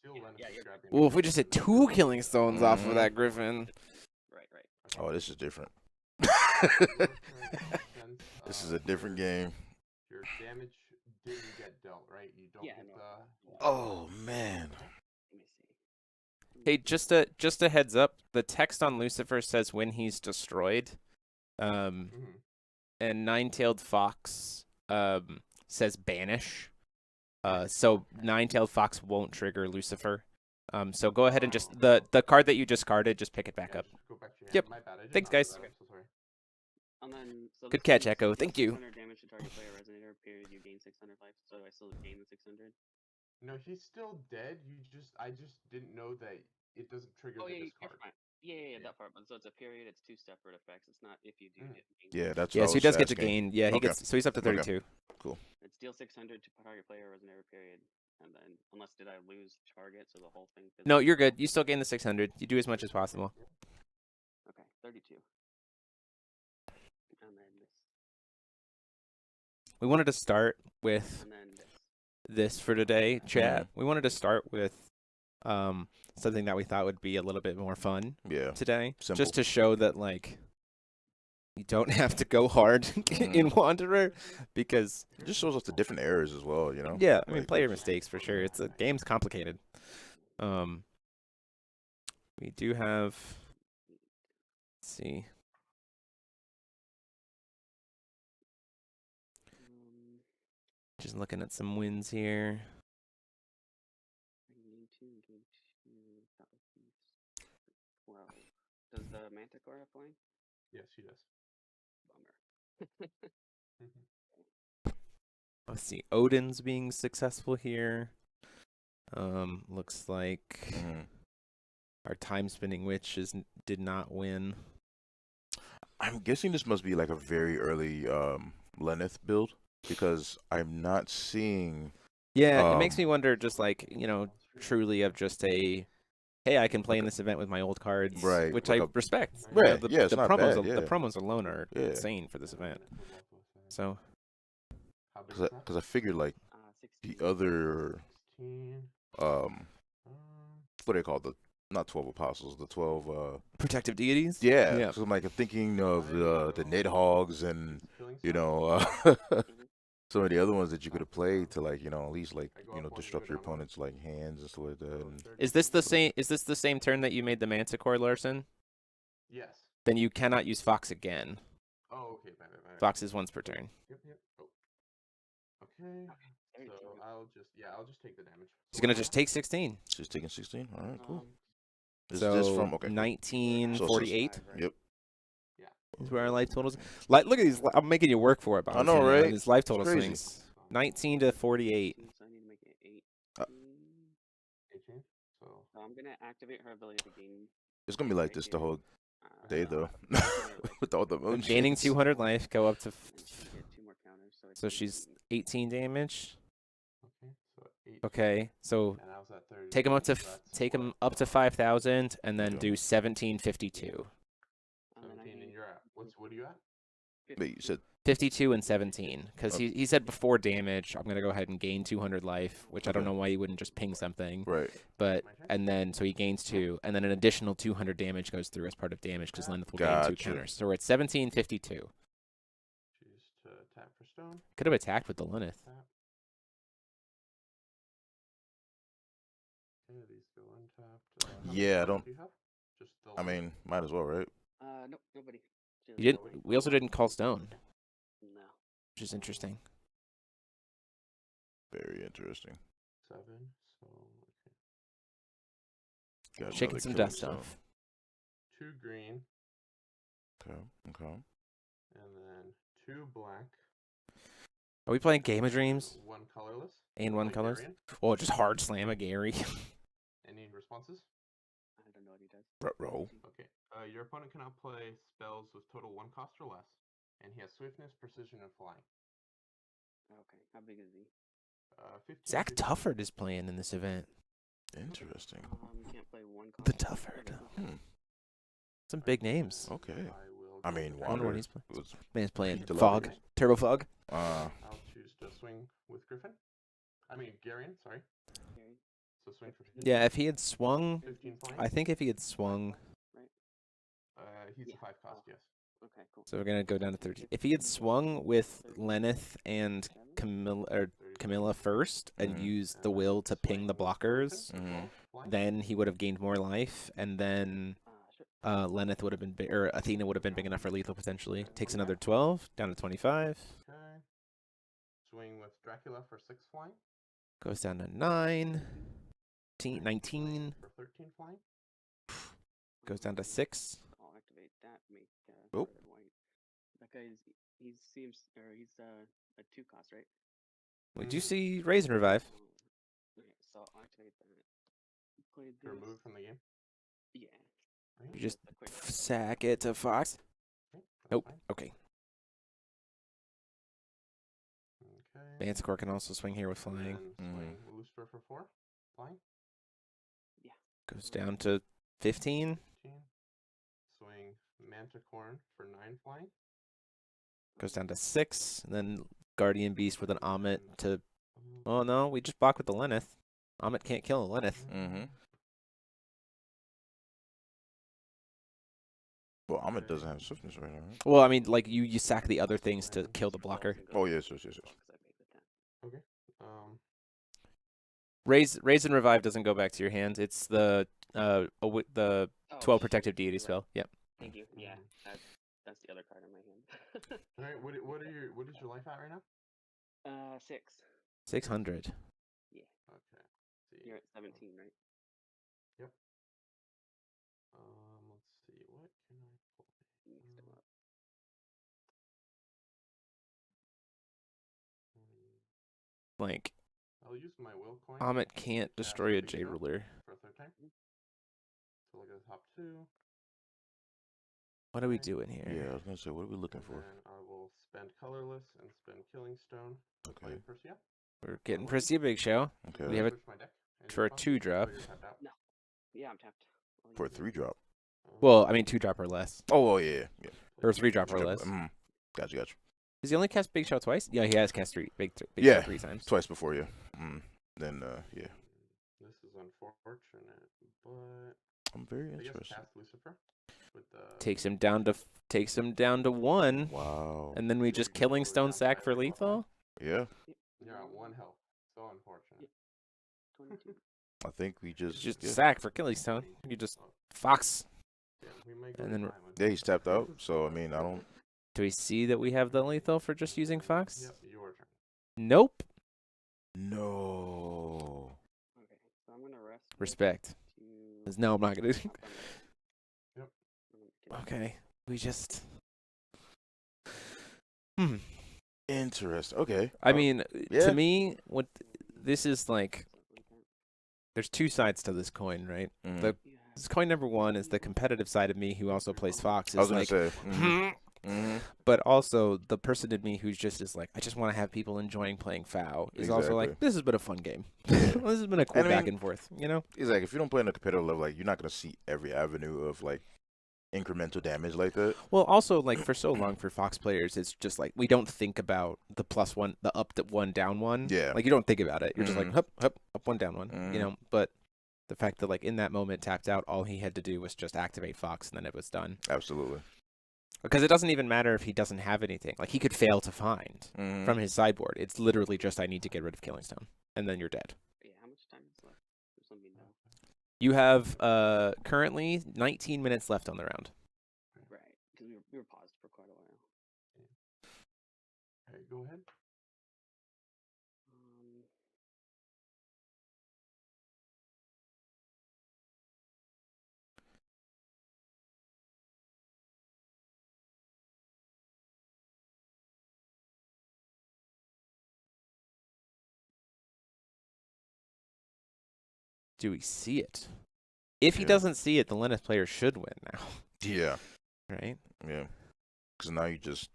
[SPEAKER 3] Seal Lenneth is grabbing.
[SPEAKER 1] Well, if we just hit 2 Killing Stones off of that Griffin.
[SPEAKER 4] Right.
[SPEAKER 2] Oh, this is different.
[SPEAKER 3] Okay.
[SPEAKER 2] This is a different game.
[SPEAKER 3] Your damage didn't get dealt, right? You don't get the...
[SPEAKER 2] Oh, man.
[SPEAKER 4] Let me see.
[SPEAKER 1] Hey, just a heads up. The text on Lucifer says when he's destroyed. And Nine-Tailed Fox says banish. So Nine-Tailed Fox won't trigger Lucifer. So go ahead and just the card that you discarded, just pick it back up.
[SPEAKER 3] Go back to your hand.
[SPEAKER 1] Yep.
[SPEAKER 3] My bad.
[SPEAKER 1] Thanks, guys.
[SPEAKER 3] I'm so sorry.
[SPEAKER 4] And then, so
[SPEAKER 1] Good
[SPEAKER 4] this
[SPEAKER 1] catch,
[SPEAKER 4] one,
[SPEAKER 1] Echo. Thank you.
[SPEAKER 4] 600 damage to target player resonator. Period. You gain 600 life. So I still gain the 600.
[SPEAKER 3] No, he's still dead. I just didn't know that it doesn't trigger
[SPEAKER 4] Oh
[SPEAKER 3] the
[SPEAKER 4] yeah,
[SPEAKER 3] discard.
[SPEAKER 4] yeah, that part. But so it's a period. It's 2 separate effects. It's not if you do it.
[SPEAKER 2] Yeah, that's
[SPEAKER 1] Yeah,
[SPEAKER 2] what
[SPEAKER 1] so he
[SPEAKER 2] I was
[SPEAKER 1] does get to
[SPEAKER 2] asking.
[SPEAKER 1] gain. Yeah, he
[SPEAKER 2] Okay.
[SPEAKER 1] gets. So he's up to 32.
[SPEAKER 2] Cool.
[SPEAKER 4] It's deal 600 to target player resonator. Period. And then, unless did I lose target, so the whole thing.
[SPEAKER 1] No, you're good. You still gain the 600. You do as much as possible.
[SPEAKER 4] Okay, 32. And then this.
[SPEAKER 1] We wanted to start with
[SPEAKER 4] And then this.
[SPEAKER 1] this for today, chat. We wanted to start with something that we thought would be a little bit more fun
[SPEAKER 2] Yeah.
[SPEAKER 1] today,
[SPEAKER 2] Simple.
[SPEAKER 1] just to show that like you don't have to go hard in Wanderer, because
[SPEAKER 2] It just shows us the different errors as well, you know?
[SPEAKER 1] yeah, I mean
[SPEAKER 2] Like,
[SPEAKER 1] player mistakes for sure. It's a game's complicated. We do have. Let's see. Just looking at some wins here.
[SPEAKER 4] Gain 2, that would be 12. Does the Manticore have flying?
[SPEAKER 3] Yes, he does.
[SPEAKER 4] Bummer.
[SPEAKER 1] Let's see. Odin's being successful here. Looks like our time spinning witch did not win.
[SPEAKER 2] I'm guessing this must be like a very early Lenneth build because I'm not seeing.
[SPEAKER 1] Yeah, it makes me wonder, just like, truly of just a, hey, I can play in this event with my old cards,
[SPEAKER 2] Right,
[SPEAKER 1] which
[SPEAKER 2] like
[SPEAKER 1] I
[SPEAKER 2] a-
[SPEAKER 1] respect.
[SPEAKER 2] Right,
[SPEAKER 1] The,
[SPEAKER 2] yeah, it's
[SPEAKER 1] the
[SPEAKER 2] not
[SPEAKER 1] promos,
[SPEAKER 2] bad,
[SPEAKER 1] the
[SPEAKER 2] yeah.
[SPEAKER 1] promos alone are
[SPEAKER 2] Yeah.
[SPEAKER 1] insane for this event. So,
[SPEAKER 3] How big is that?
[SPEAKER 2] Because I figured like
[SPEAKER 4] 16.
[SPEAKER 2] the other
[SPEAKER 3] 16.
[SPEAKER 2] what do they call not 12 apostles, the 12
[SPEAKER 1] protective deities.
[SPEAKER 2] yeah.
[SPEAKER 1] Yeah.
[SPEAKER 2] So I'm like thinking of the Nidhogs and
[SPEAKER 3] Killing
[SPEAKER 2] some of the other ones that you could have played to like at least like
[SPEAKER 3] I go up one,
[SPEAKER 2] disrupt
[SPEAKER 3] you
[SPEAKER 2] your
[SPEAKER 3] go down one.
[SPEAKER 2] opponent's like hands and stuff like that. And
[SPEAKER 1] Is this the same? Is this the same turn that you made the Manticore, Larson?
[SPEAKER 3] Yes.
[SPEAKER 1] Then you cannot use Fox again.
[SPEAKER 3] Oh, okay. Bye.
[SPEAKER 1] Fox is once per turn.
[SPEAKER 3] Yep. Oh. Okay.
[SPEAKER 4] Very
[SPEAKER 3] So
[SPEAKER 4] true.
[SPEAKER 3] I'll just take the damage.
[SPEAKER 1] He's gonna just take 16.
[SPEAKER 2] she's taking 16. All right, cool.
[SPEAKER 4] Um,
[SPEAKER 2] This
[SPEAKER 1] So
[SPEAKER 2] is from okay.
[SPEAKER 1] 1948
[SPEAKER 2] Yep.
[SPEAKER 1] is where our life totals. Like, look at these. I'm making you work for it.
[SPEAKER 2] I know, right?
[SPEAKER 1] His life total
[SPEAKER 2] crazy.
[SPEAKER 1] swings. 19 to 48.
[SPEAKER 4] So I need to make it 18.
[SPEAKER 3] 18. So
[SPEAKER 4] I'm gonna activate her ability to gain.
[SPEAKER 2] It's gonna be like this the whole day though, with all the moon
[SPEAKER 1] Gaining
[SPEAKER 2] shits.
[SPEAKER 1] 200 life, go up to.
[SPEAKER 4] And she get 2 more counters. So, it's
[SPEAKER 1] So she's 18 damage.
[SPEAKER 3] okay. So 8.
[SPEAKER 1] Okay, so
[SPEAKER 3] And I was at 30.
[SPEAKER 1] take him up to
[SPEAKER 3] so that's
[SPEAKER 1] take him
[SPEAKER 3] 4.
[SPEAKER 1] up to 5,000, and then
[SPEAKER 2] Yeah.
[SPEAKER 1] do 1752.
[SPEAKER 4] And then I
[SPEAKER 3] 17, and
[SPEAKER 4] need
[SPEAKER 3] you're at. What are you at?
[SPEAKER 2] Wait, you said
[SPEAKER 1] 52 and 17, because
[SPEAKER 2] Okay.
[SPEAKER 1] he said before damage, I'm gonna go ahead and gain 200 life, which I don't
[SPEAKER 2] Okay.
[SPEAKER 1] know why he wouldn't just ping something.
[SPEAKER 2] right.
[SPEAKER 1] But
[SPEAKER 3] My turn?
[SPEAKER 1] and then so he gains 2, and then an additional 200 damage goes through as part of damage because Lenneth will gain 2
[SPEAKER 2] Gotcha.
[SPEAKER 1] counters. So we're at 1752.
[SPEAKER 3] Choose to tap for stone.
[SPEAKER 1] Could have attacked with the Lenneth.
[SPEAKER 3] Tap. Okay, these go untapped. How many
[SPEAKER 2] Yeah, I
[SPEAKER 3] cards
[SPEAKER 2] don't.
[SPEAKER 3] do you have? Just the
[SPEAKER 2] I
[SPEAKER 3] one?
[SPEAKER 2] mean, might as well, right?
[SPEAKER 4] Nope, nobody. Just
[SPEAKER 1] You didn't.
[SPEAKER 3] Nobody?
[SPEAKER 1] We also didn't call stone,
[SPEAKER 4] No.
[SPEAKER 1] which is interesting.
[SPEAKER 2] Very interesting.
[SPEAKER 3] 7. So okay.
[SPEAKER 2] Got
[SPEAKER 1] Shaking
[SPEAKER 2] another
[SPEAKER 1] some
[SPEAKER 2] killing
[SPEAKER 1] dust
[SPEAKER 2] stone.
[SPEAKER 1] off.
[SPEAKER 3] 2 green,
[SPEAKER 2] Okay. Okay.
[SPEAKER 3] and then 2 black.
[SPEAKER 1] Are we playing Game of Dreams
[SPEAKER 3] 1 colorless.
[SPEAKER 1] and 1
[SPEAKER 3] Like
[SPEAKER 1] colors?
[SPEAKER 3] Darian.
[SPEAKER 1] Oh, just hard slam a Gary.
[SPEAKER 3] Any responses?
[SPEAKER 4] I don't know what he does.
[SPEAKER 2] Roll.
[SPEAKER 3] Okay. Your opponent cannot play spells with total 1 cost or less, and he has swiftness, precision, and flying.
[SPEAKER 4] Okay, how big is he?
[SPEAKER 3] 15.
[SPEAKER 1] Zach
[SPEAKER 3] 15.
[SPEAKER 1] Tufford is playing in this event.
[SPEAKER 2] Interesting.
[SPEAKER 4] Can't play one card.
[SPEAKER 1] The Tufford. Some big names.
[SPEAKER 2] Okay.
[SPEAKER 3] will
[SPEAKER 2] I
[SPEAKER 3] go
[SPEAKER 2] mean,
[SPEAKER 3] for
[SPEAKER 1] I wonder what
[SPEAKER 2] Wander
[SPEAKER 1] he's playing.
[SPEAKER 2] was
[SPEAKER 1] Man's playing
[SPEAKER 2] Peak to
[SPEAKER 1] Fog,
[SPEAKER 2] levels.
[SPEAKER 1] Turbo Fog.
[SPEAKER 3] I'll choose to swing with Griffin. I mean, Garion, sorry.
[SPEAKER 4] Okay.
[SPEAKER 3] So swing for 15.
[SPEAKER 1] Yeah, if he had swung,
[SPEAKER 3] 15 flying.
[SPEAKER 1] I think if he had swung,
[SPEAKER 3] He's
[SPEAKER 4] Yeah.
[SPEAKER 3] a 5 cost, yes.
[SPEAKER 4] Okay, cool.
[SPEAKER 1] so we're gonna go down to 13. If he had swung with Lenneth and Camilla first and
[SPEAKER 2] Mhm.
[SPEAKER 1] used the will to ping the blockers,
[SPEAKER 2] Mhm.
[SPEAKER 1] then he would have gained more life, and then
[SPEAKER 4] Sure.
[SPEAKER 1] Lenneth would have been big, or Athena would have been big enough for lethal potentially. Takes another 12 down to 25.
[SPEAKER 3] Okay. Swing with Dracula for 6 flying.
[SPEAKER 1] Goes down to 9, 19.
[SPEAKER 3] For 13 flying.
[SPEAKER 1] Goes down to 6.
[SPEAKER 4] I'll activate that. Make
[SPEAKER 2] Oh.
[SPEAKER 4] red and white. That guy's he seems or he's a 2 cost, right?
[SPEAKER 1] We do see Raise and Revive.
[SPEAKER 4] Okay, so I'll activate that. Play this.
[SPEAKER 3] Remove from the game.
[SPEAKER 4] Yeah.
[SPEAKER 1] You just
[SPEAKER 4] a quick
[SPEAKER 1] sack it to Fox.
[SPEAKER 3] Okay, that's
[SPEAKER 1] Nope.
[SPEAKER 3] fine.
[SPEAKER 1] Okay.
[SPEAKER 3] Okay.
[SPEAKER 1] Manticore can also swing here with
[SPEAKER 3] And
[SPEAKER 1] flying.
[SPEAKER 3] then swing Lucifer for 4 flying.
[SPEAKER 1] Goes down to 15.
[SPEAKER 3] 15. Swing Manticorn for 9 flying.
[SPEAKER 1] Goes down to 6. And then Guardian Beast with an Amit to...
[SPEAKER 3] Um,
[SPEAKER 1] Oh, no. We just block with the Lenneth. Amit can't kill a Lenneth.
[SPEAKER 2] Mhm. Well, Ahmed doesn't have swiftness right now, right?
[SPEAKER 1] Well, I mean, like, you sack the other things to kill the blocker.
[SPEAKER 2] Oh, yes, yes, yes, yes.
[SPEAKER 3] Okay.
[SPEAKER 1] Raise and Revive doesn't go back to your hand. It's the 12 protective deity spell. Yep.
[SPEAKER 4] Thank you. Yeah, that's the other card in my hand.
[SPEAKER 3] All right. What is your life at right now?
[SPEAKER 4] 6.
[SPEAKER 1] 600.
[SPEAKER 4] Yeah.
[SPEAKER 3] Okay. See.
[SPEAKER 4] You're at 17, right?
[SPEAKER 3] Yep. Let's see. What can I pull?
[SPEAKER 4] Mixed them up.
[SPEAKER 1] Like,
[SPEAKER 3] I'll use my will coin.
[SPEAKER 1] Amit can't
[SPEAKER 3] to
[SPEAKER 1] destroy a
[SPEAKER 3] cast Big
[SPEAKER 1] J
[SPEAKER 3] Spell
[SPEAKER 1] ruler.
[SPEAKER 3] for a 3rd time. So look at the top 2.
[SPEAKER 1] What are we doing here?
[SPEAKER 2] Yeah, I was gonna say, what are we looking
[SPEAKER 3] And
[SPEAKER 2] for?
[SPEAKER 3] then I will spend colorless and spend Killing Stone.
[SPEAKER 2] Okay.
[SPEAKER 3] Play Persia.
[SPEAKER 1] We're getting Prissy a big show.
[SPEAKER 2] Okay.
[SPEAKER 1] We have a
[SPEAKER 3] Switch my deck. Any
[SPEAKER 1] for a
[SPEAKER 3] responses?
[SPEAKER 1] 2-drop.
[SPEAKER 3] Or you're tapped out?
[SPEAKER 4] Yeah, I'm tapped. I'll
[SPEAKER 2] For a
[SPEAKER 4] use it.
[SPEAKER 2] 3-drop.
[SPEAKER 1] Well, I mean 2-drop or less.
[SPEAKER 2] Oh, yeah, yeah.
[SPEAKER 1] Or 3-drop or less.
[SPEAKER 2] Gotcha.
[SPEAKER 1] Does he only cast Big Show twice? Yeah, he has cast big
[SPEAKER 2] Yeah.
[SPEAKER 1] Show 3 times.
[SPEAKER 2] Twice before you. Then, yeah.
[SPEAKER 3] This is unfortunate, but
[SPEAKER 2] I'm very
[SPEAKER 3] I guess
[SPEAKER 2] interested.
[SPEAKER 3] cast Lucifer with the
[SPEAKER 1] Takes him down to 1.
[SPEAKER 2] Wow.
[SPEAKER 1] And then we just Killing Stone sack for lethal?
[SPEAKER 2] Yeah.
[SPEAKER 3] You're at 1 health. So unfortunate.
[SPEAKER 4] 22.
[SPEAKER 2] I think we just yeah.
[SPEAKER 1] sack for Killing Stone. You just Fox.
[SPEAKER 3] Yeah, we might go
[SPEAKER 1] And then
[SPEAKER 3] time with
[SPEAKER 2] Yeah, he's tapped out. So I mean, I don't.
[SPEAKER 1] Do we see that we have the lethal for just using Fox?
[SPEAKER 3] Yep, your turn.
[SPEAKER 1] Nope.
[SPEAKER 2] No.
[SPEAKER 4] Okay, so I'm gonna rest.
[SPEAKER 1] Respect.
[SPEAKER 4] To...
[SPEAKER 1] No, I'm not gonna.
[SPEAKER 3] Yep.
[SPEAKER 1] Okay. We just.
[SPEAKER 2] Interesting. Okay.
[SPEAKER 1] I mean,
[SPEAKER 2] yeah.
[SPEAKER 1] to me, what this is like. There's 2 sides to this coin, right?
[SPEAKER 2] Mhm.
[SPEAKER 1] This coin number 1 is the competitive side of me who also plays Fox.
[SPEAKER 2] I was
[SPEAKER 1] Is
[SPEAKER 2] gonna
[SPEAKER 1] like,
[SPEAKER 2] say. Mhm.
[SPEAKER 1] But also the person in me who's just is like, I just want to have people enjoying playing fow is also like,
[SPEAKER 2] Exactly.
[SPEAKER 1] this has been a fun game.
[SPEAKER 2] Yeah.
[SPEAKER 1] This has been a cool
[SPEAKER 2] And I
[SPEAKER 1] back
[SPEAKER 2] mean-
[SPEAKER 1] and forth, you know?
[SPEAKER 2] It's like if you don't play on a competitive level, like you're not gonna see every avenue of like incremental damage like that.
[SPEAKER 1] Well, also, like, for so long for Fox players, it's just like, we don't think about the +1, the up one, down one.
[SPEAKER 2] Yeah.
[SPEAKER 1] Like, you don't think about it. You're just like,
[SPEAKER 2] Mhm.
[SPEAKER 1] up one, down one, you
[SPEAKER 2] Mhm.
[SPEAKER 1] know? But the fact that, like, in that moment, tapped out, all he had to do was just activate Fox, and then it was done.
[SPEAKER 2] Absolutely.
[SPEAKER 1] Because it doesn't even matter if he doesn't have anything. Like, he could fail to find
[SPEAKER 2] Mhm.
[SPEAKER 1] from his sideboard. It's literally just, I need to get rid of Killing Stone, and then you're dead.
[SPEAKER 4] Yeah, how much time is left? Just let me know.
[SPEAKER 1] You have currently 19 minutes left on the round.
[SPEAKER 4] Right, because we were paused for quite a while.
[SPEAKER 3] Okay, go ahead.
[SPEAKER 4] Um,
[SPEAKER 1] Do we see it? If he
[SPEAKER 2] Yeah.
[SPEAKER 1] doesn't see it, the Lenneth player should win now,
[SPEAKER 2] Yeah.
[SPEAKER 1] right?
[SPEAKER 2] Yeah. Because now you just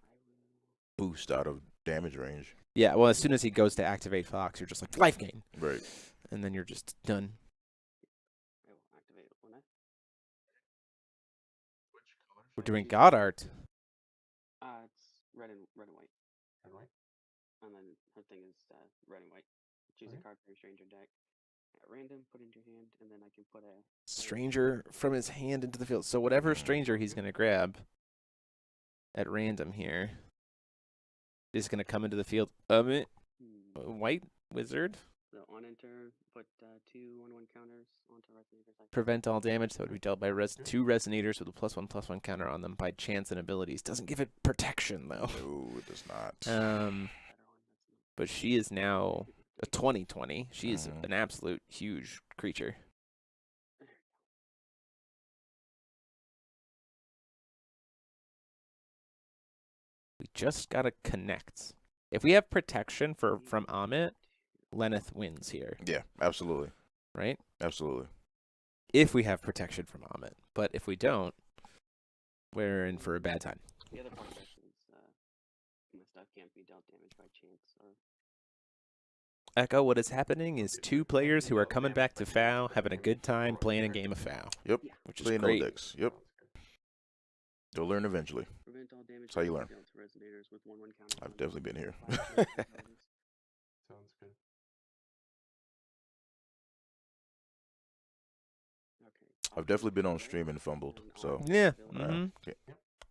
[SPEAKER 2] boost out of damage range.
[SPEAKER 1] Yeah, well, as soon as he goes to activate Fox, you're just like, life gain.
[SPEAKER 2] Right.
[SPEAKER 1] And then you're just done.
[SPEAKER 4] I will activate it when
[SPEAKER 3] Which color?
[SPEAKER 1] We're
[SPEAKER 3] should I
[SPEAKER 1] doing
[SPEAKER 3] use?
[SPEAKER 1] God Art.
[SPEAKER 4] it's red and white,
[SPEAKER 3] Red, white?
[SPEAKER 4] and then her thing is red and white. Choose a
[SPEAKER 3] Okay.
[SPEAKER 4] card from your stranger deck at random, put it into your hand, and then I can put a
[SPEAKER 1] Stranger from his hand into the field. So whatever stranger he's going to grab at random here is going to come into the field. White Wizard.
[SPEAKER 4] So on enter, put 2 1/1 counters onto Resonator's icon.
[SPEAKER 1] Prevent all damage that would be dealt by two Resonators with a +1/+1 counter on them by chance and abilities. Doesn't give it protection, though.
[SPEAKER 2] No, it does not.
[SPEAKER 4] Better one, that's
[SPEAKER 1] But she is now a 20/20. She is
[SPEAKER 2] Mhm.
[SPEAKER 1] an absolute huge creature. We just got to connect. If we have protection from Amit, Lenneth wins here,
[SPEAKER 2] Yeah, absolutely.
[SPEAKER 1] right?
[SPEAKER 2] Absolutely.
[SPEAKER 1] If we have protection from Amit. But if we don't, we're in for a bad time.
[SPEAKER 4] The other part of this is my stuff can't be dealt damage by chance. Or
[SPEAKER 1] Echo, what is happening is two players who are coming back to FOW, having a good time playing a game of FOW.
[SPEAKER 2] Yep.
[SPEAKER 1] Which is
[SPEAKER 2] Play no
[SPEAKER 1] great.
[SPEAKER 2] decks. Yep. They'll learn eventually.
[SPEAKER 4] prevent all damage
[SPEAKER 2] That's how you
[SPEAKER 4] dealt
[SPEAKER 2] learn.
[SPEAKER 4] to Resonators with 1/1 counters.
[SPEAKER 2] I've
[SPEAKER 4] on
[SPEAKER 2] definitely
[SPEAKER 4] them.
[SPEAKER 2] been here.
[SPEAKER 3] Sounds good.
[SPEAKER 4] Okay.
[SPEAKER 2] I've definitely been on stream and fumbled, so
[SPEAKER 1] Yeah.
[SPEAKER 2] uh,
[SPEAKER 1] Mhm.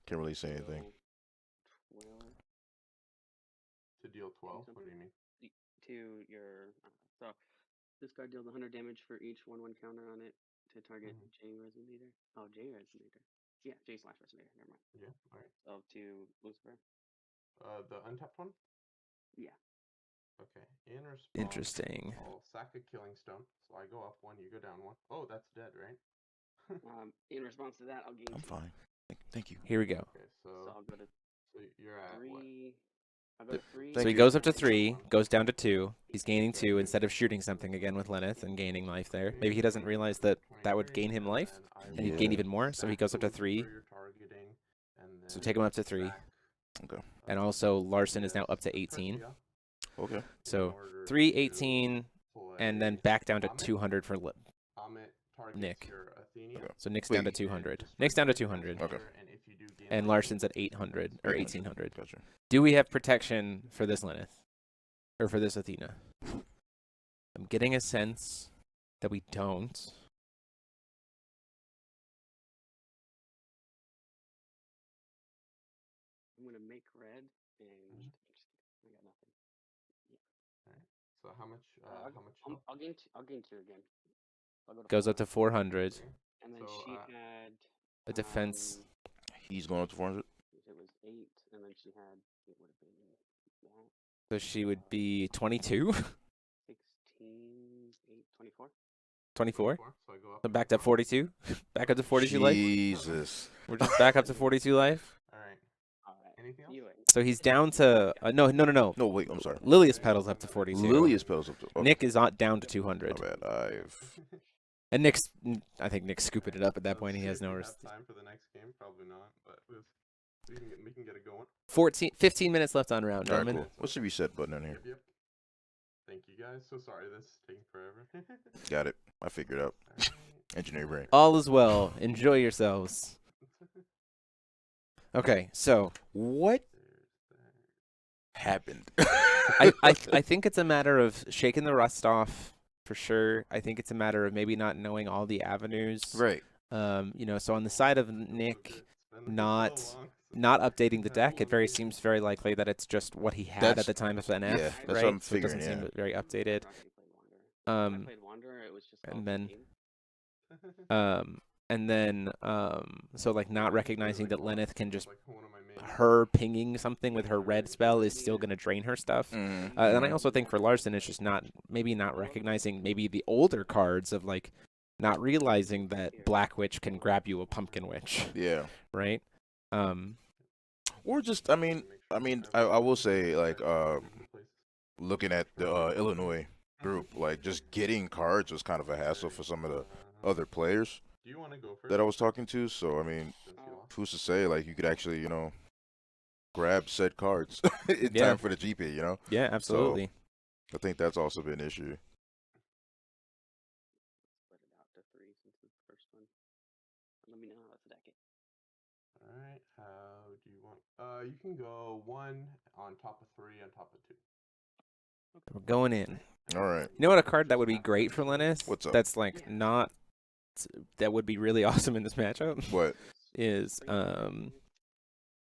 [SPEAKER 2] can't really say anything.
[SPEAKER 4] 12
[SPEAKER 3] To deal 12? What do you mean?
[SPEAKER 4] to your so this card deals 100 damage for each 1/1 counter on it to target J Resonator. Oh, J Resonator. Yeah, J/Resonator. Never mind.
[SPEAKER 3] Yeah, alright.
[SPEAKER 4] So to Lucifer.
[SPEAKER 3] The untapped one?
[SPEAKER 4] Yeah.
[SPEAKER 3] Okay. In response,
[SPEAKER 1] Interesting.
[SPEAKER 3] I'll sack a Killing Stone. So I go up 1, you go down 1. Oh, that's dead, right?
[SPEAKER 4] In response to that, I'll gain
[SPEAKER 2] I'm
[SPEAKER 4] 2.
[SPEAKER 2] fine. Thank you.
[SPEAKER 1] Here we go.
[SPEAKER 3] Okay,
[SPEAKER 4] So
[SPEAKER 3] so
[SPEAKER 4] I'll go to
[SPEAKER 3] you're at what?
[SPEAKER 4] 3. I'll go to 3.
[SPEAKER 1] So
[SPEAKER 2] Thank
[SPEAKER 1] he
[SPEAKER 2] you.
[SPEAKER 1] goes up to 3, goes down to 2. He's gaining 2 instead of shooting something again with Lenneth and gaining life there. Maybe he doesn't realize that that would gain him life, and he'd gain
[SPEAKER 2] Yeah.
[SPEAKER 1] even more. So he goes up to 3. So take him up to 3.
[SPEAKER 2] Okay.
[SPEAKER 1] And also Larson is now up to 18.
[SPEAKER 2] Okay.
[SPEAKER 1] So 3, 18, and then back down to 200 for Nick.
[SPEAKER 2] Okay.
[SPEAKER 1] So Nick's down to
[SPEAKER 2] Wait.
[SPEAKER 1] 200. Nick's down to 200.
[SPEAKER 2] Okay.
[SPEAKER 1] And Larson's at 800 or 1800.
[SPEAKER 2] Gotcha.
[SPEAKER 1] Do we have protection for this Lenneth? Or for this Athena? I'm getting a sense that we don't.
[SPEAKER 4] I'm gonna make red and I got nothing.
[SPEAKER 3] So how much?
[SPEAKER 4] I'll gain 2. I'll gain 2 again. I'll go to
[SPEAKER 1] Goes up to 400.
[SPEAKER 4] 400. And then
[SPEAKER 3] So,
[SPEAKER 4] she had
[SPEAKER 1] A defense.
[SPEAKER 2] He's going up to 400.
[SPEAKER 4] It was 8, and then she had it would have been that
[SPEAKER 1] So she would be 22?
[SPEAKER 4] 16, 8, 24.
[SPEAKER 1] 24?
[SPEAKER 3] So I go up.
[SPEAKER 1] So back to 42? Back up to 42 life?
[SPEAKER 2] Jesus.
[SPEAKER 1] We're just back up to 42 life?
[SPEAKER 3] All right.
[SPEAKER 4] All right.
[SPEAKER 3] Anything else?
[SPEAKER 4] You win.
[SPEAKER 1] So he's down to... no.
[SPEAKER 2] No, wait. I'm sorry.
[SPEAKER 1] Lilius Petal's up to 42.
[SPEAKER 2] Lilius Petals up to. Okay.
[SPEAKER 1] Nick is down to 200.
[SPEAKER 2] My bad.
[SPEAKER 1] And I think Nick's scooping it up at that point. He has no...
[SPEAKER 3] Have time for the next game? Probably not. But we can get it going.
[SPEAKER 1] 15 minutes left on round,
[SPEAKER 2] All right,
[SPEAKER 1] gentlemen.
[SPEAKER 2] cool. What's the reset button in here?
[SPEAKER 3] Yep. Thank you guys. So sorry this is taking forever.
[SPEAKER 2] Got it. I figured out.
[SPEAKER 3] Alright.
[SPEAKER 2] Engineering brain.
[SPEAKER 1] All is well. Enjoy yourselves. Okay, so
[SPEAKER 2] What
[SPEAKER 3] There's that.
[SPEAKER 2] happened?
[SPEAKER 1] I think it's a matter of shaking the rust off for sure. I think it's a matter of maybe not knowing all the avenues.
[SPEAKER 2] Right.
[SPEAKER 1] You know, so on the side of Nick
[SPEAKER 3] It's been
[SPEAKER 1] not
[SPEAKER 3] so long
[SPEAKER 1] not
[SPEAKER 3] since
[SPEAKER 1] updating the
[SPEAKER 3] I've
[SPEAKER 1] deck, it
[SPEAKER 3] won a
[SPEAKER 1] seems very likely that it's just what he had
[SPEAKER 2] That's-
[SPEAKER 1] at the time of NF,
[SPEAKER 2] yeah, that's
[SPEAKER 1] right?
[SPEAKER 2] what I'm
[SPEAKER 1] So it doesn't
[SPEAKER 2] figuring,
[SPEAKER 1] seem
[SPEAKER 2] yeah.
[SPEAKER 1] very updated.
[SPEAKER 4] When I
[SPEAKER 1] Um,
[SPEAKER 4] played Wanderer, it was just
[SPEAKER 1] and
[SPEAKER 4] all
[SPEAKER 1] then-
[SPEAKER 4] game.
[SPEAKER 1] and then so like not recognizing that Lenneth can just
[SPEAKER 3] like one of my main
[SPEAKER 1] her pinging something with her red spell is still going to drain her stuff.
[SPEAKER 2] Mm.
[SPEAKER 1] And I also think for Larson, it's just not recognizing maybe the older cards of like not realizing that Black Witch can grab you a Pumpkin Witch,
[SPEAKER 2] Yeah.
[SPEAKER 1] right?
[SPEAKER 2] Or just, I will say, like, looking at the Illinois group, like, just getting cards was kind of a hassle for some of the other players
[SPEAKER 3] Do you want to go first?
[SPEAKER 2] that I was talking to. So, I mean,
[SPEAKER 3] Since you lost?
[SPEAKER 2] who's to say, like, you could actually, you know, grab said cards in
[SPEAKER 1] Yeah.
[SPEAKER 2] time for the GP, you know?
[SPEAKER 1] Yeah, absolutely.
[SPEAKER 2] I think that's also been an issue.
[SPEAKER 4] Split it out to 3 since it's the first one. Let me know how it's decking.
[SPEAKER 3] All right. How do you want? You can go 1 on top of 3 on top of 2.
[SPEAKER 1] We're going in.
[SPEAKER 2] All right.
[SPEAKER 1] You know what? A card that would be great for Lenneth.
[SPEAKER 2] What's up?
[SPEAKER 1] That's like not. That would be really awesome in this matchup.
[SPEAKER 2] What?
[SPEAKER 1] Is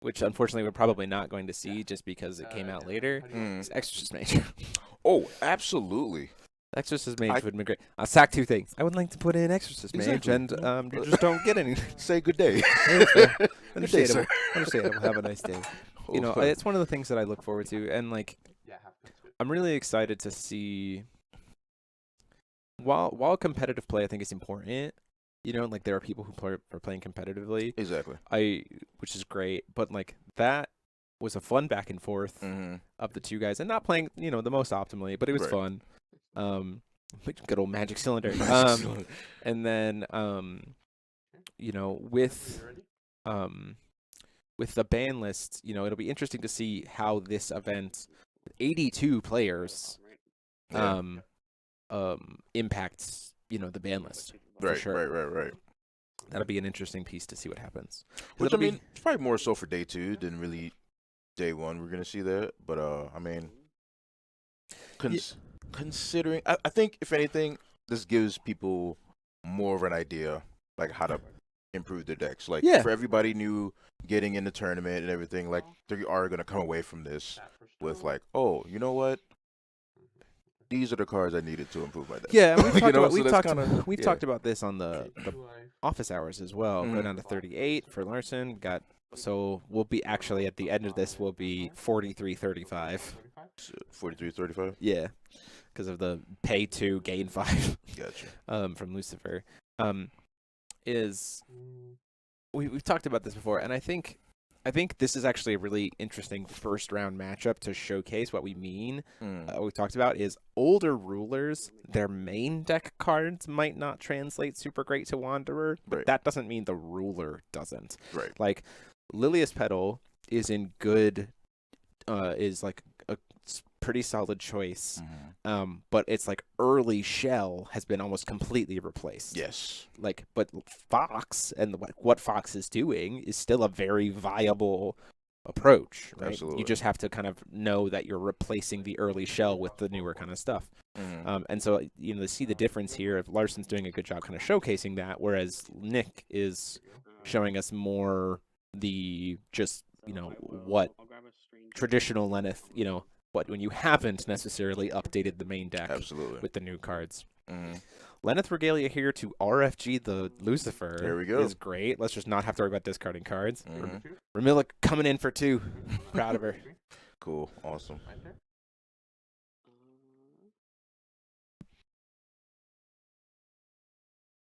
[SPEAKER 1] which unfortunately we're probably not going to see just because it came out later.
[SPEAKER 2] Mm.
[SPEAKER 1] Is Exorcist Mage.
[SPEAKER 2] Oh, absolutely.
[SPEAKER 1] Exorcist Mage
[SPEAKER 2] I-
[SPEAKER 1] would be great. I'll sack 2 things. I would like to put in Exorcist Mage,
[SPEAKER 2] Exactly.
[SPEAKER 1] and you just don't get anything.
[SPEAKER 2] Say good day.
[SPEAKER 1] Understandable. Understandable. Have a nice day. You know,
[SPEAKER 2] Oh,
[SPEAKER 1] it's one of the things that I look forward to, and like
[SPEAKER 3] Yeah, half that's good.
[SPEAKER 1] I'm really excited to see. While competitive play, I think is important. You know, like there are people who are playing competitively.
[SPEAKER 2] exactly.
[SPEAKER 1] Which is great, but like that was a fun back and forth
[SPEAKER 2] Mm-hmm.
[SPEAKER 1] of the two guys, and not playing, you know, the most optimally, but it was
[SPEAKER 2] Right.
[SPEAKER 1] fun. Good old Magic Cylinder. And then you know,
[SPEAKER 3] You ready?
[SPEAKER 1] with the ban list, you know, it'll be interesting to see how this event, 82 players,
[SPEAKER 2] Yeah.
[SPEAKER 1] impacts, you know, the ban list. For
[SPEAKER 2] Right,
[SPEAKER 1] sure.
[SPEAKER 2] right.
[SPEAKER 1] That'll be an interesting piece to see what happens.
[SPEAKER 2] Which, I
[SPEAKER 1] It'll be-
[SPEAKER 2] mean, it's probably more so for day 2 than really day 1 we're going to see that. But, I mean, considering, I think, if anything, this gives people more of an idea, like, how to improve their decks. Like,
[SPEAKER 1] Yeah.
[SPEAKER 2] for everybody new getting in the tournament and everything, like, they are going to come away from this
[SPEAKER 3] Tap for
[SPEAKER 2] with,
[SPEAKER 3] stone.
[SPEAKER 2] like, oh, you know what? These are the cards I needed to improve my deck.
[SPEAKER 1] Yeah, and we've
[SPEAKER 2] You
[SPEAKER 1] talked
[SPEAKER 2] know,
[SPEAKER 1] about
[SPEAKER 2] so
[SPEAKER 1] we've
[SPEAKER 2] that's
[SPEAKER 1] talked
[SPEAKER 2] kinda-
[SPEAKER 1] we've
[SPEAKER 2] yeah.
[SPEAKER 1] talked about this on the
[SPEAKER 3] Life.
[SPEAKER 1] office hours as well. Go
[SPEAKER 2] Mhm.
[SPEAKER 1] down to 38 for Larson. So we'll be actually at the end of this we'll be 43-35.
[SPEAKER 2] 43-35?
[SPEAKER 1] Yeah, because of the pay 2 gain 5
[SPEAKER 2] Gotcha.
[SPEAKER 1] from Lucifer. Is
[SPEAKER 3] Mm,
[SPEAKER 1] we've talked about this before, and I think this is actually a really interesting first round matchup to showcase what we mean.
[SPEAKER 2] Mm.
[SPEAKER 1] We talked about is older rulers, their main deck cards might not translate super great to Wanderer, but
[SPEAKER 2] Right.
[SPEAKER 1] that doesn't mean the ruler doesn't.
[SPEAKER 2] Right.
[SPEAKER 1] Like Lilius Petal is in good, is like a pretty solid choice.
[SPEAKER 2] Mhm.
[SPEAKER 1] But it's like early shell has been almost completely replaced.
[SPEAKER 2] Yes.
[SPEAKER 1] Like, but Fox and what Fox is doing is still a very viable approach, right?
[SPEAKER 2] Absolutely.
[SPEAKER 1] You just have to kind of know that you're replacing the early shell with the newer kind of stuff.
[SPEAKER 2] Mhm.
[SPEAKER 1] And so, you know, to see the difference here, if Larson's doing a good job kind of showcasing that, whereas Nick is showing us more the just, you know, what
[SPEAKER 4] I'll grab a strange
[SPEAKER 1] traditional Lenneth, you know, what when you haven't necessarily updated the main deck
[SPEAKER 2] Absolutely.
[SPEAKER 1] with the new cards.
[SPEAKER 2] Mhm.
[SPEAKER 1] Lenneth Regalia here to RFG the Lucifer.
[SPEAKER 2] There we go.
[SPEAKER 1] Is great. Let's just not have to worry about discarding cards.
[SPEAKER 2] Mhm.
[SPEAKER 1] Ramilla coming in for 2. Proud of her.
[SPEAKER 2] Cool. Awesome.
[SPEAKER 3] Right there.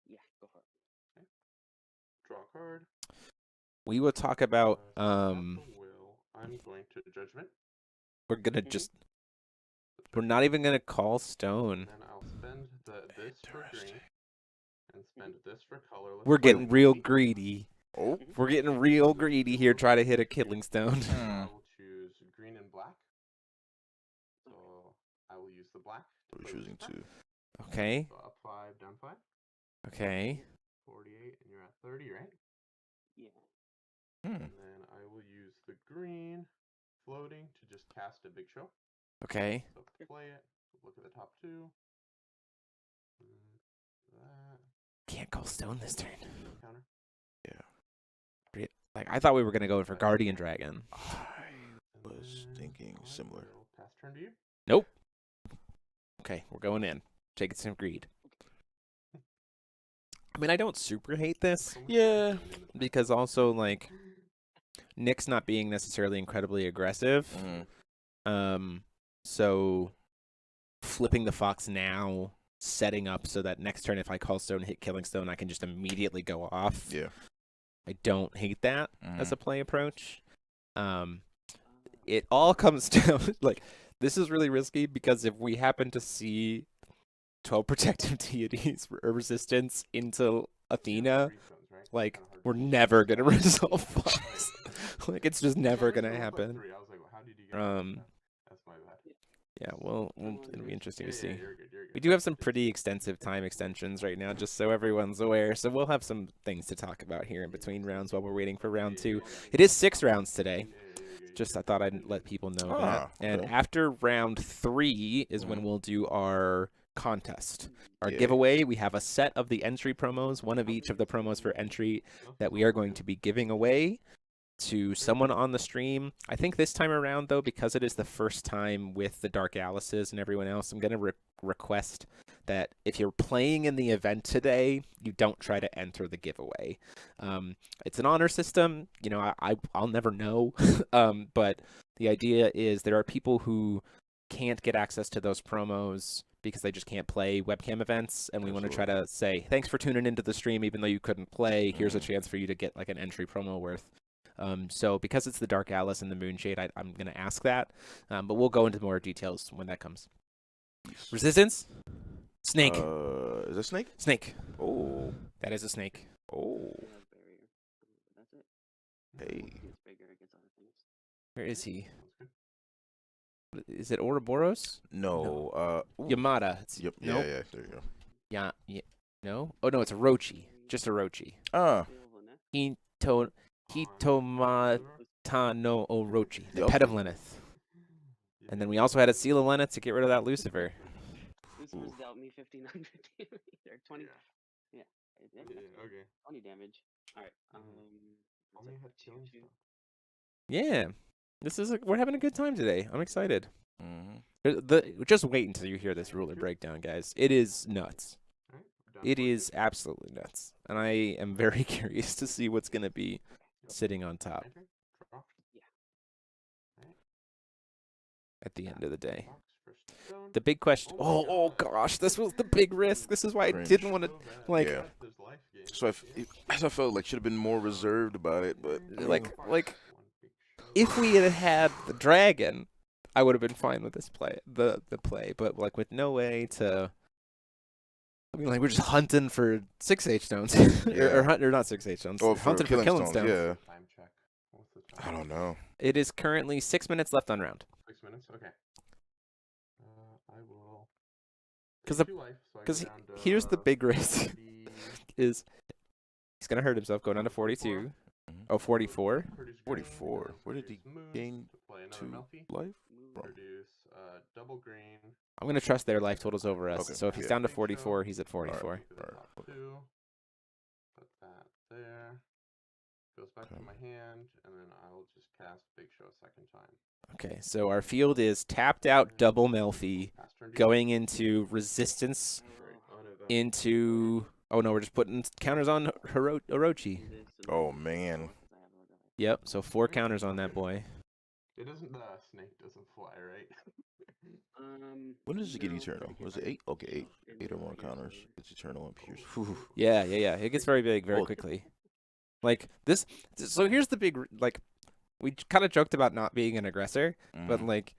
[SPEAKER 4] Yeah, go for it.
[SPEAKER 3] Draw a card.
[SPEAKER 1] We will talk about
[SPEAKER 3] So at the will, I'm going to judgment.
[SPEAKER 1] we're gonna
[SPEAKER 4] Mhm.
[SPEAKER 1] just we're not even gonna call stone.
[SPEAKER 3] And then I'll spend this for green
[SPEAKER 2] Interesting.
[SPEAKER 3] and spend this for colorless.
[SPEAKER 1] We're getting real greedy.
[SPEAKER 2] Oh.
[SPEAKER 1] We're getting real greedy here. Try to hit a killing stone.
[SPEAKER 3] I will choose green and black. So I will use the black.
[SPEAKER 2] We're choosing 2.
[SPEAKER 1] Okay.
[SPEAKER 3] So up 5, down 5.
[SPEAKER 1] Okay.
[SPEAKER 3] 48, and you're at 30, right?
[SPEAKER 4] Yeah.
[SPEAKER 2] Hmm.
[SPEAKER 3] And then I will use the green floating to just cast a big show.
[SPEAKER 1] Okay.
[SPEAKER 3] So play it. Look at the top 2. That.
[SPEAKER 1] Can't call stone this turn.
[SPEAKER 3] Counter.
[SPEAKER 1] Like I thought we were gonna go for Guardian Dragon.
[SPEAKER 2] I
[SPEAKER 3] And
[SPEAKER 2] was
[SPEAKER 3] then
[SPEAKER 2] thinking
[SPEAKER 3] I
[SPEAKER 2] similar.
[SPEAKER 3] will pass turn to you.
[SPEAKER 1] Nope. Okay, we're going in. Taking some greed. I mean, I don't super hate this.
[SPEAKER 2] Yeah.
[SPEAKER 1] Because also like Nick's not being necessarily incredibly aggressive. So flipping the fox now, setting up so that next turn if I call stone hit killing stone, I can just immediately go off.
[SPEAKER 2] Yeah.
[SPEAKER 1] I don't hate that
[SPEAKER 2] Mm-hmm.
[SPEAKER 1] as a play approach. It all comes down like this is really risky because if we happen to see 12 protective deities or resistance into Athena, like we're never gonna resolve fox. Like it's just never gonna happen.
[SPEAKER 3] I was like, well, how did you get that? That's my bad.
[SPEAKER 1] Yeah, well, it'll be interesting to see.
[SPEAKER 3] You're good, you're good.
[SPEAKER 1] We do have some pretty extensive time extensions right now, just so everyone's aware. So we'll have some things to talk about here in between rounds while we're waiting for round 2. It is 6 rounds today. Just I thought I'd let people know that. And
[SPEAKER 2] okay.
[SPEAKER 1] after round 3 is when we'll do our contest. Our
[SPEAKER 2] Yeah.
[SPEAKER 1] giveaway, we have a set of the entry promos, one of each of the promos for entry that we are going to be giving away to someone on the stream. I think this time around, though, because it is the first time with the Dark Alices and everyone else, I'm going to request that if you're playing in the event today, you don't try to enter the giveaway. It's an honor system. You know, I'll never know. But the idea is there are people who can't get access to those promos because they just can't play webcam events, and we want to try to say, thanks for tuning into the stream, even though you couldn't play. Here's a chance for you to get like an entry promo worth. So because it's the Dark Alice and the Moonshade, I'm going to ask that, but we'll go into more details when that comes. Resistance? Snake.
[SPEAKER 2] Is that snake?
[SPEAKER 1] Snake.
[SPEAKER 2] Oh.
[SPEAKER 1] That is a snake.
[SPEAKER 2] Oh.
[SPEAKER 4] That's it.
[SPEAKER 2] Hey.
[SPEAKER 4] It's bigger against other things.
[SPEAKER 1] Where is he? Is it Ouroboros?
[SPEAKER 2] No. Ooh.
[SPEAKER 1] Yamada.
[SPEAKER 2] Yep.
[SPEAKER 1] Nope.
[SPEAKER 2] Yeah. There you go.
[SPEAKER 1] Yeah. No? Oh, no, it's a Orochi. Just a Orochi. Hitomata no Orochi. The pet of Lenneth. And then we also had a Seal of Lenneth to get rid of that Lucifer.
[SPEAKER 4] Lucifer's dealt me 1,500 damage. Or 20.
[SPEAKER 3] Yeah.
[SPEAKER 4] Yeah,
[SPEAKER 3] Okay.
[SPEAKER 4] 20 damage. Alright.
[SPEAKER 3] Only had killing stuff.
[SPEAKER 1] Yeah. We're having a good time today. I'm excited.
[SPEAKER 2] Mm-hmm.
[SPEAKER 1] Just wait until you hear this ruler breakdown, guys. It is nuts.
[SPEAKER 3] Alright, down
[SPEAKER 1] It
[SPEAKER 3] 40.
[SPEAKER 1] is absolutely nuts. And I am very curious to see what's going to be sitting on top
[SPEAKER 3] Enter. Draw.
[SPEAKER 1] at the end of the day.
[SPEAKER 3] Box, first stone.
[SPEAKER 1] The big question.
[SPEAKER 3] Oh my
[SPEAKER 1] Oh
[SPEAKER 3] God.
[SPEAKER 1] gosh, this was the big risk. This is why I
[SPEAKER 2] Cringe.
[SPEAKER 1] didn't want to
[SPEAKER 3] So bad.
[SPEAKER 1] like
[SPEAKER 2] Yeah.
[SPEAKER 3] There's life gains.
[SPEAKER 2] So I felt like should have been more reserved about it, but
[SPEAKER 1] like
[SPEAKER 3] One big show.
[SPEAKER 1] if we had had the dragon, I would have been fine with this play, the play. But like with no way to, I mean, like we're just hunting for 6H stones, or not 6H stones.
[SPEAKER 2] Oh,
[SPEAKER 1] Hunting for killing stones.
[SPEAKER 2] Yeah.
[SPEAKER 3] Time check. What's the time?
[SPEAKER 2] I don't know.
[SPEAKER 1] It is currently 6 minutes left on round.
[SPEAKER 3] 6 minutes. Okay. I will.
[SPEAKER 1] 'Cause
[SPEAKER 3] take
[SPEAKER 1] the-
[SPEAKER 3] 2 life, so I go
[SPEAKER 1] 'cause
[SPEAKER 3] down to,
[SPEAKER 1] here's the big risk.
[SPEAKER 3] 40,
[SPEAKER 1] Is he's gonna hurt himself going down to 42. Oh, 44.
[SPEAKER 3] produce
[SPEAKER 2] 44.
[SPEAKER 3] green,
[SPEAKER 2] Where did he
[SPEAKER 3] produce moons
[SPEAKER 2] gain
[SPEAKER 3] to play another
[SPEAKER 2] 2
[SPEAKER 3] Melfi,
[SPEAKER 2] life?
[SPEAKER 3] produce double green.
[SPEAKER 1] I'm gonna trust their life totals over us.
[SPEAKER 2] Okay,
[SPEAKER 1] So if he's
[SPEAKER 2] yeah.
[SPEAKER 1] down to
[SPEAKER 3] Big
[SPEAKER 1] 44,
[SPEAKER 3] show.
[SPEAKER 1] he's at 44.
[SPEAKER 3] To the
[SPEAKER 2] Alright,
[SPEAKER 3] top
[SPEAKER 2] okay.
[SPEAKER 3] 2. Put that there. Goes back to
[SPEAKER 2] Okay.
[SPEAKER 3] my hand, and then I'll just cast Big Show a second time.
[SPEAKER 1] Okay, so our field is tapped out double Melfi,
[SPEAKER 3] Pass turn to you.
[SPEAKER 1] going into resistance, into. Oh no, we're just putting counters on Orochi.
[SPEAKER 2] Oh, man.
[SPEAKER 1] Yep, so 4 counters on that boy.
[SPEAKER 3] It doesn't. The snake doesn't fly, right?
[SPEAKER 2] When does it get
[SPEAKER 4] no,
[SPEAKER 2] eternal?
[SPEAKER 4] but
[SPEAKER 2] Was
[SPEAKER 4] get
[SPEAKER 2] it 8? Okay, 8.
[SPEAKER 4] in
[SPEAKER 2] 8 or more
[SPEAKER 4] pierce
[SPEAKER 2] counters.
[SPEAKER 4] mode.
[SPEAKER 2] It's eternal and pierce. Whew.
[SPEAKER 1] Yeah. It gets very big very
[SPEAKER 2] Oh.
[SPEAKER 1] quickly. Like this. So here's the big like. We kind of joked about not being an aggressor, but
[SPEAKER 2] Mhm.
[SPEAKER 1] like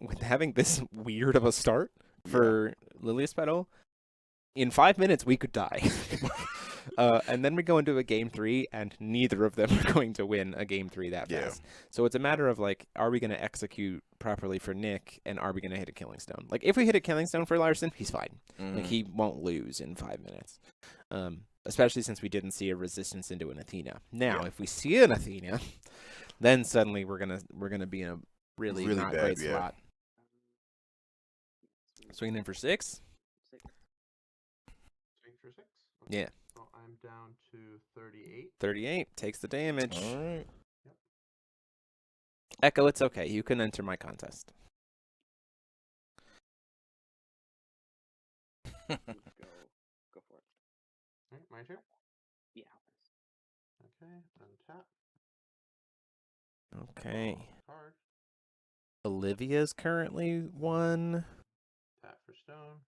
[SPEAKER 1] with having this weird of a start for Lilius Petal, in 5 minutes we could die. And then we go into a game 3, and neither of them are going to win a game 3 that
[SPEAKER 2] Yeah.
[SPEAKER 1] fast. So it's a matter of like, are we going to execute properly for Nick, and are we going to hit a killing stone? Like, if we hit a killing stone for Larson, he's fine. Like, he won't lose in 5 minutes. Especially since we didn't see a resistance into an Athena. Now, if we see an Athena, then suddenly we're gonna be in a really not
[SPEAKER 2] bad,
[SPEAKER 1] great
[SPEAKER 2] yeah.
[SPEAKER 1] spot. Swinging in for 6.
[SPEAKER 3] Swing for 6. Okay.
[SPEAKER 1] Yeah.
[SPEAKER 3] So I'm down to 38.
[SPEAKER 1] 38 takes the damage.
[SPEAKER 2] All right.
[SPEAKER 3] Yep.
[SPEAKER 1] Echo, it's okay. You can enter my contest.
[SPEAKER 4] Go for it.
[SPEAKER 3] All right, my turn.
[SPEAKER 4] Yeah.
[SPEAKER 3] Okay, untap.
[SPEAKER 1] Okay.
[SPEAKER 3] Card.
[SPEAKER 1] Olivia's currently 1.
[SPEAKER 3] Tap for stone.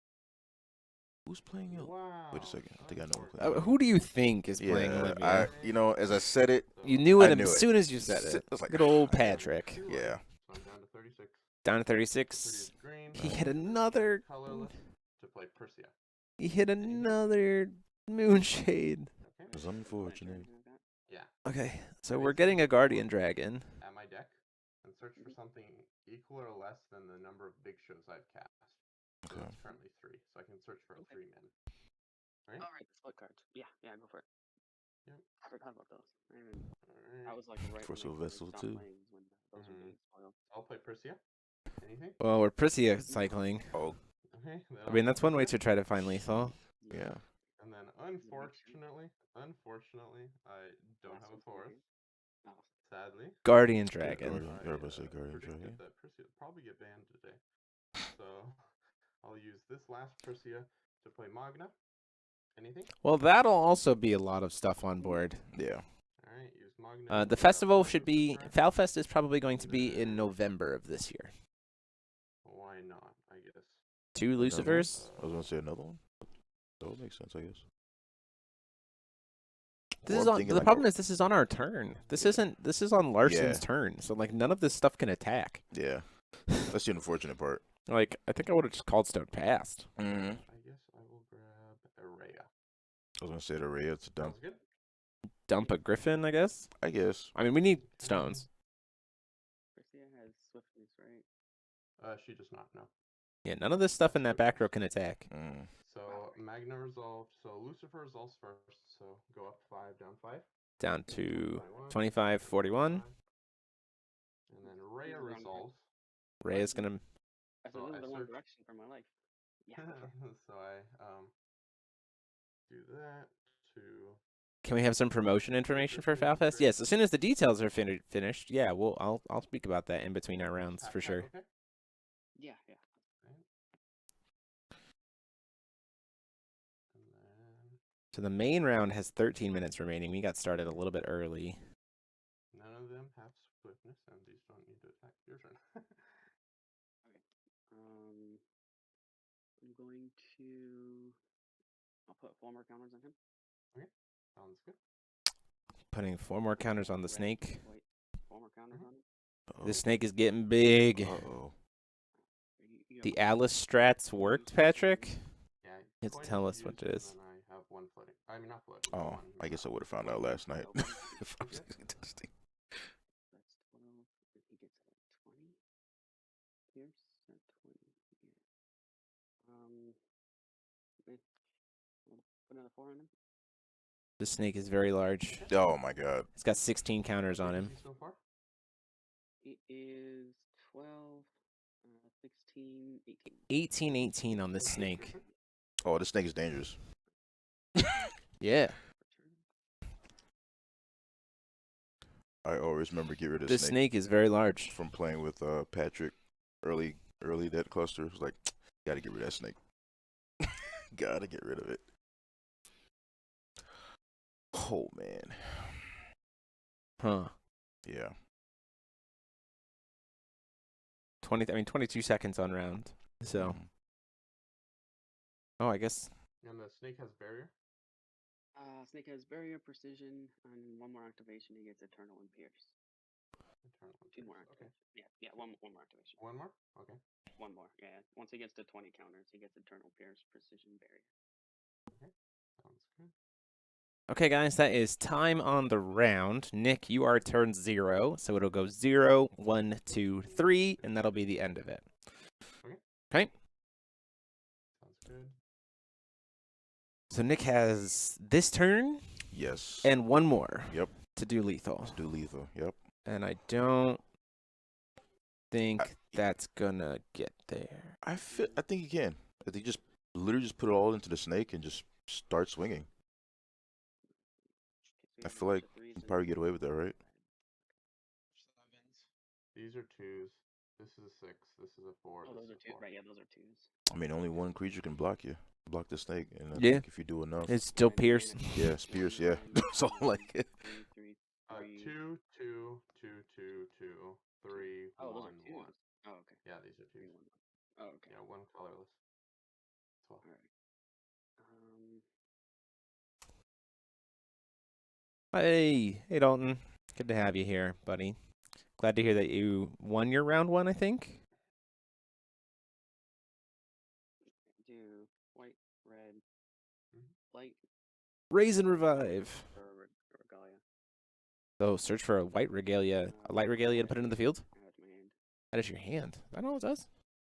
[SPEAKER 2] Who's playing it?
[SPEAKER 3] Wow.
[SPEAKER 2] Wait a second. I think I know who's playing.
[SPEAKER 1] Who do you think is playing Olivia?
[SPEAKER 2] As I said it,
[SPEAKER 1] You knew it
[SPEAKER 2] I knew
[SPEAKER 1] as
[SPEAKER 2] it.
[SPEAKER 1] soon as you said it.
[SPEAKER 2] It was like,
[SPEAKER 1] Good old Patrick.
[SPEAKER 2] Yeah.
[SPEAKER 3] So I'm down to 36.
[SPEAKER 1] Down to 36.
[SPEAKER 3] Produce green.
[SPEAKER 1] He hit another.
[SPEAKER 3] Colorless to play Persia.
[SPEAKER 1] He hit another Moonshade.
[SPEAKER 3] Okay.
[SPEAKER 2] It's unfortunate.
[SPEAKER 3] Yeah.
[SPEAKER 1] Okay, so we're getting a Guardian Dragon.
[SPEAKER 3] At my deck and search for something equal or less than the number of big shows I've cast. So
[SPEAKER 2] Okay.
[SPEAKER 3] it's currently 3, so I can search for a 3-min. Right?
[SPEAKER 4] All right, the split cards. Yeah, go for it.
[SPEAKER 3] Yep.
[SPEAKER 4] I forgot about those.
[SPEAKER 3] Alright.
[SPEAKER 4] I was like right
[SPEAKER 2] For
[SPEAKER 4] when they
[SPEAKER 2] Sylvester
[SPEAKER 4] stopped
[SPEAKER 2] too.
[SPEAKER 4] playing is when those were being spoiled.
[SPEAKER 3] I'll play Persia. Anything?
[SPEAKER 1] Well, we're Prisia cycling.
[SPEAKER 2] Oh,
[SPEAKER 3] Okay.
[SPEAKER 1] I mean, that's one way to try to find lethal.
[SPEAKER 2] yeah.
[SPEAKER 3] And then unfortunately, I don't have a forest.
[SPEAKER 4] Oh,
[SPEAKER 3] Sadly.
[SPEAKER 1] Guardian Dragon.
[SPEAKER 2] Guardian. Everybody say Guardian
[SPEAKER 3] predicted
[SPEAKER 2] Dragon.
[SPEAKER 3] that Persia would probably get banned today. So I'll use this last Persia to play Magna. Anything?
[SPEAKER 1] Well, that'll also be a lot of stuff on board.
[SPEAKER 2] Yeah.
[SPEAKER 3] Alright, use Magna.
[SPEAKER 1] The festival should be... Falfest is probably going to be in November of this year.
[SPEAKER 3] Why not, I guess.
[SPEAKER 1] 2 Lucifers.
[SPEAKER 2] I was gonna say another one. That would make sense, I guess.
[SPEAKER 1] This
[SPEAKER 2] Or
[SPEAKER 1] is
[SPEAKER 2] I'm
[SPEAKER 1] on,
[SPEAKER 2] thinking
[SPEAKER 1] the
[SPEAKER 2] like
[SPEAKER 1] problem is this is on our turn. This is on Larson's
[SPEAKER 2] Yeah.
[SPEAKER 1] turn. So like none of this stuff can attack.
[SPEAKER 2] Yeah. That's the unfortunate part.
[SPEAKER 1] Like I think I would have just called Stone past.
[SPEAKER 2] Mm-hmm.
[SPEAKER 3] I guess I will grab Araya.
[SPEAKER 2] I was gonna say the Ray. It's a dump.
[SPEAKER 3] Sounds good.
[SPEAKER 1] Dump a Griffin, I guess.
[SPEAKER 2] I guess.
[SPEAKER 1] I mean, we need stones.
[SPEAKER 4] Persia has swiftness, right?
[SPEAKER 3] She does not know.
[SPEAKER 1] Yeah, none of this stuff in that back row can attack.
[SPEAKER 2] Mm.
[SPEAKER 3] So Magna resolved. So Lucifer resolves first. So go up 5, down 5.
[SPEAKER 1] Down to
[SPEAKER 3] 21,
[SPEAKER 1] 25, 41.
[SPEAKER 3] And then Rhea resolves.
[SPEAKER 1] Ray is gonna.
[SPEAKER 4] I
[SPEAKER 3] So
[SPEAKER 4] moved
[SPEAKER 3] I
[SPEAKER 4] the wrong
[SPEAKER 3] search-
[SPEAKER 4] direction for my life. Yeah. Okay.
[SPEAKER 3] So I do that to.
[SPEAKER 1] Can we have some promotion information for Falfest? Yes, as soon as the details are finished. Yeah, I'll speak about that in between our rounds
[SPEAKER 3] tap,
[SPEAKER 1] for
[SPEAKER 3] tap,
[SPEAKER 1] sure.
[SPEAKER 3] Okay.
[SPEAKER 4] Yeah.
[SPEAKER 3] And then
[SPEAKER 1] So the main round has 13 minutes remaining. We got started a little bit early.
[SPEAKER 3] none of them have swiftness, and these don't need to attack. Your turn.
[SPEAKER 4] I'm going to. I'll put 4 more counters on him.
[SPEAKER 3] Sounds good.
[SPEAKER 1] Putting 4 more counters on the
[SPEAKER 4] Red,
[SPEAKER 1] snake.
[SPEAKER 4] white, 4 more counters on him.
[SPEAKER 2] Uh-oh.
[SPEAKER 1] This snake is getting big.
[SPEAKER 2] Uh-oh.
[SPEAKER 4] You
[SPEAKER 1] The
[SPEAKER 4] have
[SPEAKER 1] Alice strats worked, Patrick?
[SPEAKER 3] Yeah.
[SPEAKER 1] You have to
[SPEAKER 3] coin
[SPEAKER 1] tell
[SPEAKER 3] is
[SPEAKER 1] us what
[SPEAKER 3] used,
[SPEAKER 1] it is.
[SPEAKER 3] And then I have 1 floating. I mean, not floating.
[SPEAKER 2] Oh,
[SPEAKER 3] one,
[SPEAKER 2] I guess I would have found out last night. If I was testing.
[SPEAKER 4] That's 12. And he gets it at 20. Pierce at 20. Yeah. I'll put another 4 on him.
[SPEAKER 1] The snake is very large.
[SPEAKER 2] Oh my god.
[SPEAKER 1] It's got 16 counters on him.
[SPEAKER 3] So far?
[SPEAKER 4] It is 12, 16, 18.
[SPEAKER 1] 18 on this snake.
[SPEAKER 2] Oh, this snake is dangerous.
[SPEAKER 1] Yeah.
[SPEAKER 2] I always remember get rid of
[SPEAKER 1] This snake is very large.
[SPEAKER 2] from playing with Patrick early that cluster. It was like, gotta get rid of that snake. Gotta get rid of it. Oh man.
[SPEAKER 1] Huh.
[SPEAKER 2] Yeah.
[SPEAKER 1] 22 seconds on round. So,
[SPEAKER 2] Mhm.
[SPEAKER 1] oh, I guess
[SPEAKER 3] And the snake has barrier.
[SPEAKER 4] Snake has barrier, precision, and 1 more activation. He gets eternal and pierce.
[SPEAKER 3] Eternal
[SPEAKER 4] 2 more
[SPEAKER 3] Pierce, okay.
[SPEAKER 4] activation. Yeah, one more activation.
[SPEAKER 3] 1 more? Okay.
[SPEAKER 4] 1 more. Yeah. Once he gets to 20 counters, he gets eternal pierce, precision, barrier.
[SPEAKER 3] Sounds good.
[SPEAKER 1] Okay, guys, that is time on the round. Nick, you are turn 0, so it'll go 0, 1, 2, 3, and that'll be the end of it.
[SPEAKER 3] Okay.
[SPEAKER 1] Okay.
[SPEAKER 3] Sounds good.
[SPEAKER 1] So Nick has this turn
[SPEAKER 2] Yes.
[SPEAKER 1] and one more.
[SPEAKER 2] Yep.
[SPEAKER 1] To do lethal.
[SPEAKER 2] Let's do lethal. Yep.
[SPEAKER 1] And I don't think that's gonna get there.
[SPEAKER 2] I think you can. I think just literally just put it all into the snake and just start swinging. I feel like you can probably get away with that, right?
[SPEAKER 3] These are 2s. This is a 6. This is a 4.
[SPEAKER 4] Oh,
[SPEAKER 3] this
[SPEAKER 4] those are
[SPEAKER 3] is a
[SPEAKER 4] 2.
[SPEAKER 3] 4.
[SPEAKER 4] Right, yeah, those are 2s.
[SPEAKER 2] I mean, only one creature can block you. Block the snake, and I
[SPEAKER 1] Yeah.
[SPEAKER 2] think if you do enough,
[SPEAKER 1] It's still
[SPEAKER 4] Right,
[SPEAKER 1] Pierce.
[SPEAKER 4] mana
[SPEAKER 2] yeah,
[SPEAKER 4] cost
[SPEAKER 2] Spears,
[SPEAKER 4] 1,
[SPEAKER 2] yeah.
[SPEAKER 4] 1,
[SPEAKER 2] That's all I like it.
[SPEAKER 4] 3, 3,
[SPEAKER 3] 2, 2, 2, 2, 2, 3,
[SPEAKER 4] Oh,
[SPEAKER 3] 1,
[SPEAKER 4] those are
[SPEAKER 3] 1.
[SPEAKER 4] 2s. Oh, okay.
[SPEAKER 3] Yeah, these are
[SPEAKER 4] 3,
[SPEAKER 3] 2s.
[SPEAKER 4] 1, 1. Oh, okay.
[SPEAKER 3] Yeah, 1 colorless. Well.
[SPEAKER 4] All right.
[SPEAKER 1] Hey, Dalton. Good to have you here, buddy. Glad to hear that you won your round 1, I think.
[SPEAKER 4] Do white, red, light,
[SPEAKER 1] Raise and revive.
[SPEAKER 4] or regalia.
[SPEAKER 1] So search for a white regalia, a light regalia, and put it in the field.
[SPEAKER 4] Out of my hand.
[SPEAKER 1] That is your hand. I know it does.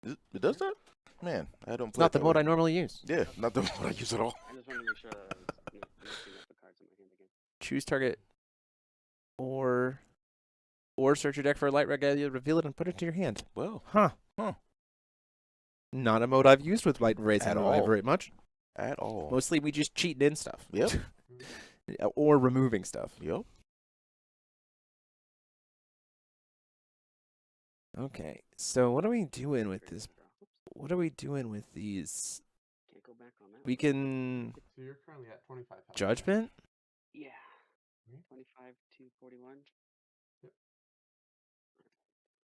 [SPEAKER 2] It does that? Man, I don't
[SPEAKER 1] It's
[SPEAKER 2] play
[SPEAKER 1] not the
[SPEAKER 2] that
[SPEAKER 1] mode
[SPEAKER 2] way.
[SPEAKER 1] I normally use.
[SPEAKER 2] Yeah, not the mode I use at all.
[SPEAKER 4] I just wanted to make sure that I was mixing up the cards in my hand again.
[SPEAKER 1] Choose target, or search your deck for a light regalia, reveal it, and put it to your hand.
[SPEAKER 2] Well,
[SPEAKER 1] Huh. Not a mode I've used with white raise
[SPEAKER 2] At
[SPEAKER 1] and revive
[SPEAKER 2] all.
[SPEAKER 1] very much.
[SPEAKER 2] at all.
[SPEAKER 1] Mostly we just cheating in stuff.
[SPEAKER 2] Yep.
[SPEAKER 1] Or removing stuff.
[SPEAKER 2] Yep.
[SPEAKER 1] Okay, so what are we doing with this? What are we doing with these?
[SPEAKER 4] Can't go back on that.
[SPEAKER 1] We can
[SPEAKER 3] So you're currently at 25 health.
[SPEAKER 1] judgment.
[SPEAKER 4] Yeah.
[SPEAKER 3] Mhm.
[SPEAKER 4] 25 to 41.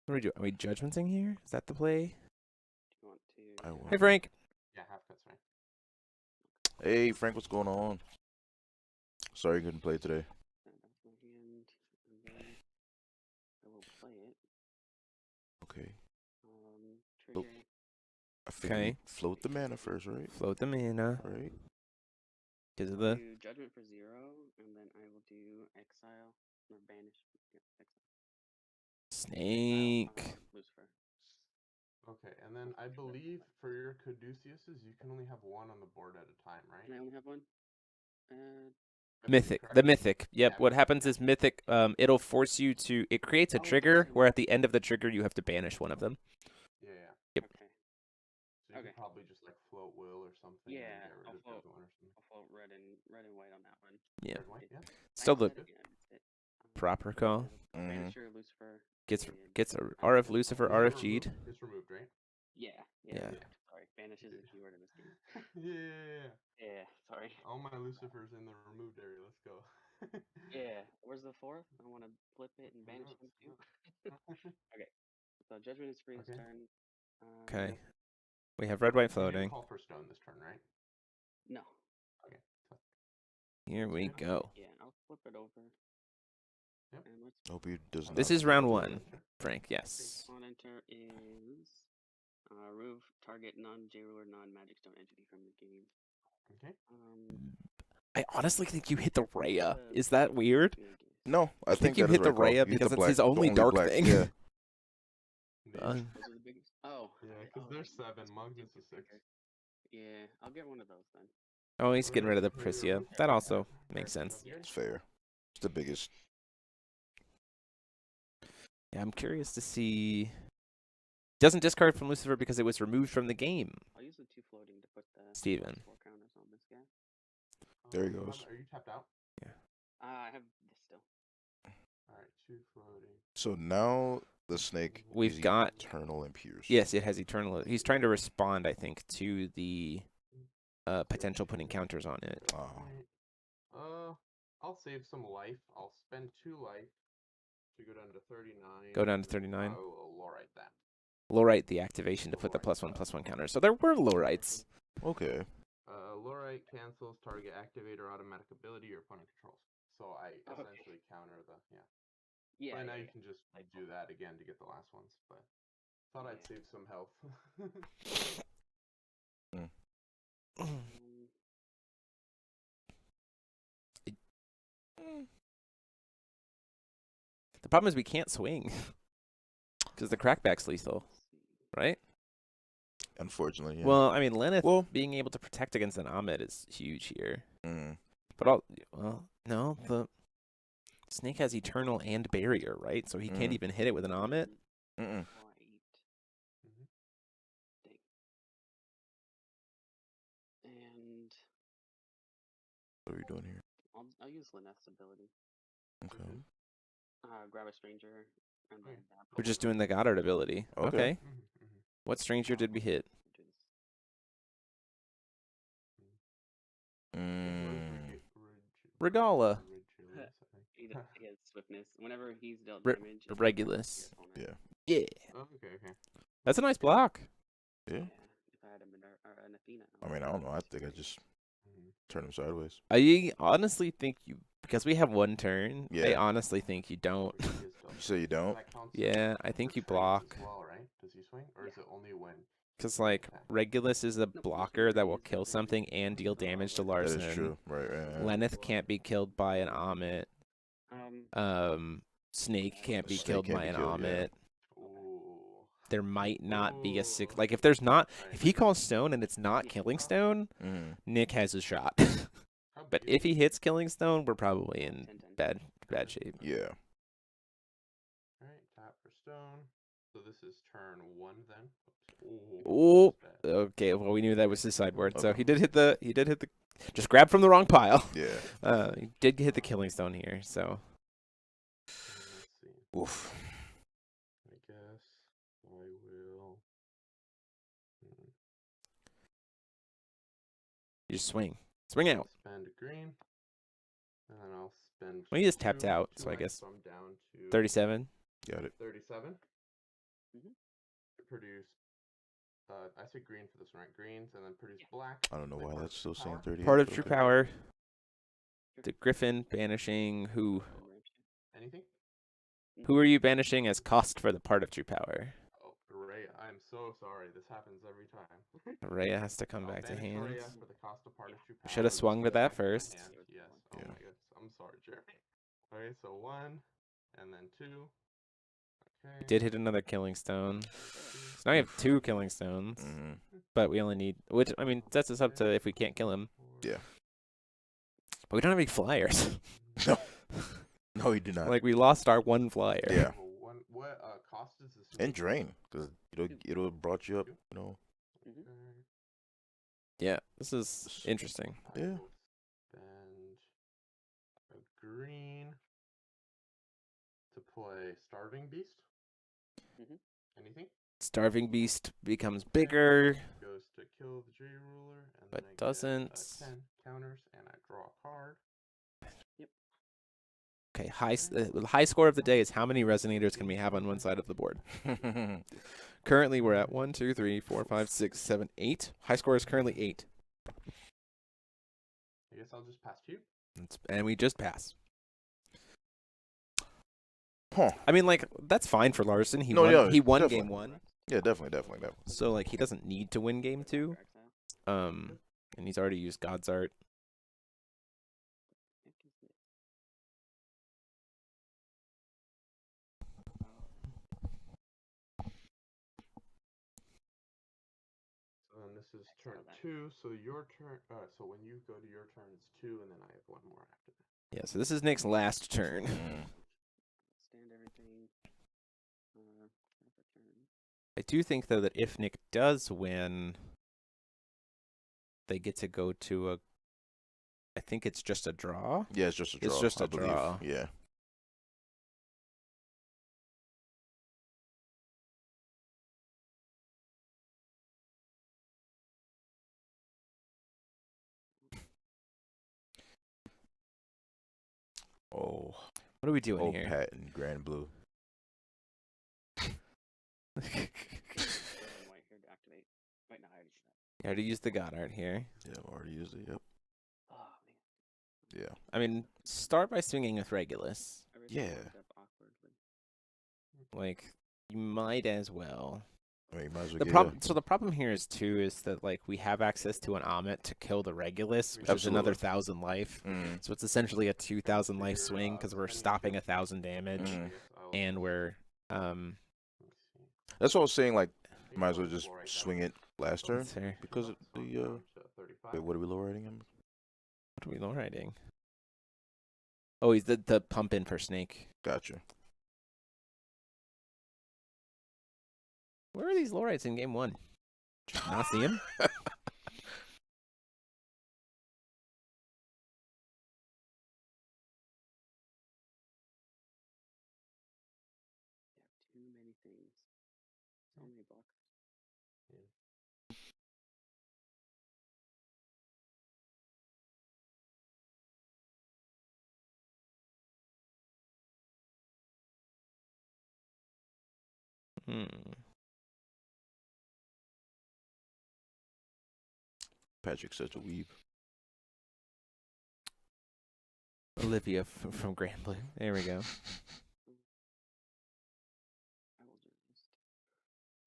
[SPEAKER 1] What are we doing? Are we judgmenting here? Is that the play?
[SPEAKER 4] Do you want to?
[SPEAKER 2] I will.
[SPEAKER 1] Hey, Frank.
[SPEAKER 3] Yeah, half cuts right.
[SPEAKER 2] Hey, Frank, what's going on? Sorry you couldn't play today.
[SPEAKER 4] That off my hand, and then I will play it.
[SPEAKER 2] Okay.
[SPEAKER 4] Trigger.
[SPEAKER 2] I figured
[SPEAKER 1] Okay.
[SPEAKER 2] we'd float the mana first, right?
[SPEAKER 1] Float the mana.
[SPEAKER 2] Right.
[SPEAKER 1] Because of the
[SPEAKER 4] Do judgment for 0, and then I will do exile or banish. Yeah, exile.
[SPEAKER 1] snake.
[SPEAKER 4] Lucifer.
[SPEAKER 3] Okay, and then I believe for your Caduceuses, you can only have 1 on the board at a time, right?
[SPEAKER 4] Can I only have 1?
[SPEAKER 1] Mythic.
[SPEAKER 3] correct?
[SPEAKER 1] The mythic. Yep.
[SPEAKER 3] Yeah,
[SPEAKER 1] What
[SPEAKER 3] mythic,
[SPEAKER 1] happens
[SPEAKER 3] yeah.
[SPEAKER 1] is mythic. It'll force you to. It creates a
[SPEAKER 4] Oh,
[SPEAKER 1] trigger
[SPEAKER 4] gotcha.
[SPEAKER 1] where at the end of the trigger you have to banish one of them.
[SPEAKER 3] Yeah, yeah.
[SPEAKER 1] Yep.
[SPEAKER 4] Okay.
[SPEAKER 3] So you
[SPEAKER 4] Okay.
[SPEAKER 3] could probably just like float will or something.
[SPEAKER 4] Yeah,
[SPEAKER 3] and get rid
[SPEAKER 4] I'll
[SPEAKER 3] of
[SPEAKER 4] float.
[SPEAKER 3] the one or something.
[SPEAKER 4] I'll float red and white on that one.
[SPEAKER 1] Yeah.
[SPEAKER 3] Red, white, yeah.
[SPEAKER 1] Still
[SPEAKER 4] I
[SPEAKER 1] the
[SPEAKER 4] said it, yeah, I missed it.
[SPEAKER 1] proper call.
[SPEAKER 4] Vanisher, Lucifer.
[SPEAKER 1] Gets
[SPEAKER 4] and-
[SPEAKER 1] a RF Lucifer,
[SPEAKER 3] Is that
[SPEAKER 1] RF
[SPEAKER 3] removed?
[SPEAKER 1] G'd.
[SPEAKER 3] It's removed, right?
[SPEAKER 4] Yeah,
[SPEAKER 1] Yeah.
[SPEAKER 4] Sorry, banish is the keyword in this game.
[SPEAKER 3] Yeah.
[SPEAKER 4] Yeah, sorry.
[SPEAKER 3] All my Lucifers in the removed area. Let's go.
[SPEAKER 4] Yeah, where's the 4th? I want to flip it and banish him too. Okay, so judgment is free this
[SPEAKER 3] Okay.
[SPEAKER 4] turn.
[SPEAKER 1] Okay. We have red white
[SPEAKER 3] You didn't
[SPEAKER 1] floating.
[SPEAKER 3] call for stone this turn, right?
[SPEAKER 4] No.
[SPEAKER 3] Okay.
[SPEAKER 1] Here we go.
[SPEAKER 4] Yeah, I'll flip it over.
[SPEAKER 3] Yep.
[SPEAKER 4] And let's
[SPEAKER 2] Hope he does not.
[SPEAKER 1] This is
[SPEAKER 2] flip
[SPEAKER 1] round
[SPEAKER 2] it.
[SPEAKER 1] 1, Frank. Yes.
[SPEAKER 4] on enter is remove target non-J ruler non-magic stone entity from the game.
[SPEAKER 3] Okay.
[SPEAKER 1] I honestly think you hit the Rhea.
[SPEAKER 4] the
[SPEAKER 1] Is that weird?
[SPEAKER 4] big is-
[SPEAKER 2] No, I
[SPEAKER 1] think
[SPEAKER 2] think
[SPEAKER 1] you
[SPEAKER 2] that is
[SPEAKER 1] hit the
[SPEAKER 2] right call.
[SPEAKER 1] Rhea
[SPEAKER 2] You hit
[SPEAKER 1] because
[SPEAKER 2] the
[SPEAKER 1] it's his
[SPEAKER 2] the
[SPEAKER 1] only dark
[SPEAKER 2] black.
[SPEAKER 1] thing.
[SPEAKER 2] Yeah.
[SPEAKER 3] These-
[SPEAKER 1] Done.
[SPEAKER 4] Those are the biggest. Oh.
[SPEAKER 3] Yeah,
[SPEAKER 4] okay.
[SPEAKER 3] because
[SPEAKER 4] Oh,
[SPEAKER 3] there's
[SPEAKER 4] right,
[SPEAKER 3] 7.
[SPEAKER 4] this one's
[SPEAKER 3] Mugs is
[SPEAKER 4] super
[SPEAKER 3] a 6.
[SPEAKER 4] bigger. Yeah, I'll get one of those then.
[SPEAKER 1] Oh, he's getting rid of the
[SPEAKER 3] Alright, so
[SPEAKER 1] Priscia. That also makes sense.
[SPEAKER 3] That's good.
[SPEAKER 2] It's fair. It's the biggest.
[SPEAKER 1] Yeah, I'm curious to see. Doesn't discard from Lucifer because it was removed from the game.
[SPEAKER 4] I'll use the 2 floating to put the
[SPEAKER 1] Steven.
[SPEAKER 4] +4 counters on this guy.
[SPEAKER 2] There he
[SPEAKER 3] Hold on,
[SPEAKER 2] goes.
[SPEAKER 3] Are you tapped out?
[SPEAKER 4] I have this still.
[SPEAKER 3] Alright, 2 floating.
[SPEAKER 2] So now the snake.
[SPEAKER 1] We've
[SPEAKER 2] is
[SPEAKER 1] got-
[SPEAKER 2] eternal and pierce.
[SPEAKER 1] Yes, it has eternal. He's trying to respond, I think, to the potential putting counters on it.
[SPEAKER 2] Oh.
[SPEAKER 3] Alright. I'll save some life. I'll spend 2 life to go down to 39.
[SPEAKER 1] Go down to 39.
[SPEAKER 3] I will lowrite that.
[SPEAKER 1] Lowrite the activation to put the +1/+1 counter. So there were lowrites.
[SPEAKER 2] Okay.
[SPEAKER 3] Lowrite cancels target activate or automatic ability your opponent controls. So I
[SPEAKER 4] Okay.
[SPEAKER 3] essentially counter the
[SPEAKER 4] Yeah.
[SPEAKER 3] But now
[SPEAKER 4] yeah,
[SPEAKER 3] you can just do that again to get the last ones. But thought I'd
[SPEAKER 4] Yeah.
[SPEAKER 3] save some health.
[SPEAKER 4] Um,
[SPEAKER 1] The problem is we can't swing because the crackback's lethal, right?
[SPEAKER 2] Unfortunately, yeah.
[SPEAKER 1] Well, I mean, Lenneth
[SPEAKER 2] Well-
[SPEAKER 1] being able to protect against an Ahmed is huge here.
[SPEAKER 2] Mm.
[SPEAKER 1] But no, the Snake has Eternal and Barrier, right? So he can't even hit it with an Ahmed.
[SPEAKER 2] Mm-mm.
[SPEAKER 3] Mhm.
[SPEAKER 4] Dang. And
[SPEAKER 2] What are we doing here?
[SPEAKER 4] I'll use Lyneth's ability.
[SPEAKER 2] Okay.
[SPEAKER 4] Grab a stranger and then
[SPEAKER 1] We're just doing the Goddard ability.
[SPEAKER 2] Okay.
[SPEAKER 1] Okay.
[SPEAKER 3] Mhm, mhm.
[SPEAKER 1] What stranger did we hit?
[SPEAKER 4] do this.
[SPEAKER 2] Mm.
[SPEAKER 1] Regala.
[SPEAKER 4] He has swiftness. Whenever he's dealt
[SPEAKER 1] Re-
[SPEAKER 4] damage,
[SPEAKER 1] Regulus.
[SPEAKER 2] Yeah.
[SPEAKER 1] Yeah.
[SPEAKER 3] Oh, okay, okay.
[SPEAKER 1] That's a nice block.
[SPEAKER 2] Yeah.
[SPEAKER 4] If I had an Athena.
[SPEAKER 2] I mean, I don't know. I think I just
[SPEAKER 3] Mhm.
[SPEAKER 2] turn him sideways.
[SPEAKER 1] I honestly think you, because we have one turn, I
[SPEAKER 2] Yeah.
[SPEAKER 1] honestly think you don't.
[SPEAKER 3] He is
[SPEAKER 2] You say you don't?
[SPEAKER 3] That counts
[SPEAKER 1] Yeah, I
[SPEAKER 3] for
[SPEAKER 1] think you
[SPEAKER 3] trades
[SPEAKER 1] block.
[SPEAKER 3] as well, right? Does he swing, or is it only when?
[SPEAKER 1] Because, like, Regulus is a
[SPEAKER 4] Nope,
[SPEAKER 1] blocker that will kill something and deal damage to
[SPEAKER 2] That
[SPEAKER 1] Larson.
[SPEAKER 2] is true. Right.
[SPEAKER 1] Lenneth can't be killed by an Amit. Snake can't be
[SPEAKER 2] Snake
[SPEAKER 1] killed
[SPEAKER 2] can't
[SPEAKER 1] by
[SPEAKER 2] be
[SPEAKER 1] an
[SPEAKER 2] killed, yeah.
[SPEAKER 1] Amit.
[SPEAKER 3] Ooh.
[SPEAKER 1] There might not be a six.
[SPEAKER 3] Ooh.
[SPEAKER 1] Like, if there's not,
[SPEAKER 3] Right.
[SPEAKER 1] if he calls Stone and it's not killing Stone,
[SPEAKER 2] Mm.
[SPEAKER 1] Nick has a shot.
[SPEAKER 3] How
[SPEAKER 1] But
[SPEAKER 3] big
[SPEAKER 1] if he
[SPEAKER 3] is-
[SPEAKER 1] hits killing Stone, we're probably in
[SPEAKER 4] 10-10.
[SPEAKER 1] bad shape.
[SPEAKER 2] Yeah.
[SPEAKER 3] Alright, tap for stone. So this is turn 1 then. Oops.
[SPEAKER 1] Ooh.
[SPEAKER 3] that's bad.
[SPEAKER 1] Okay, well, we knew that was his sideboard, so
[SPEAKER 2] Okay.
[SPEAKER 1] he did hit the just grab from the wrong pile.
[SPEAKER 2] Yeah.
[SPEAKER 1] He did hit the killing stone here, so
[SPEAKER 3] Let's see.
[SPEAKER 2] Oof.
[SPEAKER 3] I guess I will.
[SPEAKER 1] you just swing out.
[SPEAKER 3] Spend a green. And then I'll spend.
[SPEAKER 1] Well, he just tapped
[SPEAKER 3] two-
[SPEAKER 1] out,
[SPEAKER 3] two
[SPEAKER 1] so I
[SPEAKER 3] X,
[SPEAKER 1] guess
[SPEAKER 3] so I'm down to
[SPEAKER 1] 37.
[SPEAKER 2] Got it.
[SPEAKER 3] 37.
[SPEAKER 4] Mhm.
[SPEAKER 3] Produce. I say green for this one, right? Greens, and then produce black.
[SPEAKER 2] I don't know
[SPEAKER 3] Play
[SPEAKER 2] why
[SPEAKER 3] part
[SPEAKER 2] that's still saying
[SPEAKER 3] power.
[SPEAKER 2] 38.
[SPEAKER 1] Part of
[SPEAKER 2] but
[SPEAKER 1] true
[SPEAKER 2] okay.
[SPEAKER 1] power. The Griffin banishing who?
[SPEAKER 3] Anything?
[SPEAKER 1] Who are you banishing as cost for the part of true power?
[SPEAKER 3] Oh, Ray, I'm so sorry. This happens every time.
[SPEAKER 1] Rhea has to come
[SPEAKER 3] I'll
[SPEAKER 1] back to
[SPEAKER 3] banish
[SPEAKER 1] hand.
[SPEAKER 3] Rhea for the cost of part of true power.
[SPEAKER 1] Should have
[SPEAKER 3] This
[SPEAKER 1] swung
[SPEAKER 3] goes
[SPEAKER 1] with that
[SPEAKER 3] back to my
[SPEAKER 1] first.
[SPEAKER 3] hand. Yes. Oh
[SPEAKER 2] Yeah.
[SPEAKER 3] my goodness. I'm sorry, Jeremy. Okay, so 1, and then 2. Okay.
[SPEAKER 1] We did hit another killing stone. So now we have 2 killing stones,
[SPEAKER 2] Mhm.
[SPEAKER 1] but we only need, which, I mean, sets us up to if we can't kill him.
[SPEAKER 2] Yeah.
[SPEAKER 1] But we don't have any flyers.
[SPEAKER 2] No. No, he did not.
[SPEAKER 1] Like, we lost our one flyer.
[SPEAKER 2] Yeah.
[SPEAKER 3] What cost is this?
[SPEAKER 2] And drain, because it'll brought you up.
[SPEAKER 4] Mhm.
[SPEAKER 1] Yeah, this is interesting.
[SPEAKER 2] Yeah.
[SPEAKER 3] Spend a green to play Starving Beast.
[SPEAKER 4] Mhm.
[SPEAKER 3] Anything?
[SPEAKER 1] Starving Beast becomes bigger.
[SPEAKER 3] Goes to kill the J ruler, and
[SPEAKER 1] But
[SPEAKER 3] then I
[SPEAKER 1] doesn't.
[SPEAKER 3] get 10 counters, and I draw a card.
[SPEAKER 1] Okay, the high score of the day is how many resonators can we have on one side of the board? Currently, we're at 1, 2, 3, 4, 5, 6, 7, 8. High score is currently 8.
[SPEAKER 3] I guess I'll just pass to you.
[SPEAKER 1] And we just pass.
[SPEAKER 2] Huh.
[SPEAKER 1] I mean, like, that's fine for Larson. He
[SPEAKER 2] No,
[SPEAKER 1] won,
[SPEAKER 2] yeah,
[SPEAKER 1] he won
[SPEAKER 2] definitely.
[SPEAKER 1] game 1.
[SPEAKER 2] Yeah, definitely.
[SPEAKER 1] So, like, he doesn't need to win game 2. And he's already used God's Art.
[SPEAKER 3] So then this is turn 2. So your turn. So when you go to your turn, it's 2, and then I have 1 more after that.
[SPEAKER 1] Yeah, so this is Nick's last turn.
[SPEAKER 2] Mm.
[SPEAKER 4] Stand everything. Turn.
[SPEAKER 1] I do think, though, that if Nick does win, they get to go to a... I think it's just a draw.
[SPEAKER 2] Yeah, it's just a draw.
[SPEAKER 1] It's just
[SPEAKER 2] I
[SPEAKER 1] a
[SPEAKER 2] believe.
[SPEAKER 1] draw.
[SPEAKER 2] Yeah. Oh.
[SPEAKER 1] What are we doing
[SPEAKER 2] Oh,
[SPEAKER 1] here?
[SPEAKER 2] Pat and Grand Blue.
[SPEAKER 4] Red and white here to activate. Wait, no, I already did that.
[SPEAKER 1] You already used the God Art here.
[SPEAKER 2] Yeah, I've already used it. Yep.
[SPEAKER 4] Oh man.
[SPEAKER 2] Yeah.
[SPEAKER 1] I mean, start by swinging with Regulus.
[SPEAKER 4] Everything
[SPEAKER 2] Yeah.
[SPEAKER 4] lined up awkwardly.
[SPEAKER 1] Like, you might as well.
[SPEAKER 2] I mean, might as well
[SPEAKER 1] The
[SPEAKER 2] get
[SPEAKER 1] problem. So the problem here is too is that like we have access to an Amit to kill the Regulus, which is another
[SPEAKER 2] Absolutely.
[SPEAKER 1] 1,000 life.
[SPEAKER 2] Mm.
[SPEAKER 1] So it's essentially a 2,000 life swing because we're stopping 1,000 damage,
[SPEAKER 2] Mm.
[SPEAKER 1] and we're
[SPEAKER 2] That's what I was saying. Like, might as well just swing it last turn
[SPEAKER 1] let's see.
[SPEAKER 2] because of the. Wait, what are we low rating him?
[SPEAKER 1] What are we low riding? Oh, he's the pump in for Snake.
[SPEAKER 2] Gotcha.
[SPEAKER 1] Where are these low rides in game 1? Did you not see him?
[SPEAKER 4] Too many things. So many blockers.
[SPEAKER 2] Patrick's such a weeb.
[SPEAKER 1] Olivia from Grand Blue. There we go.
[SPEAKER 4] I will just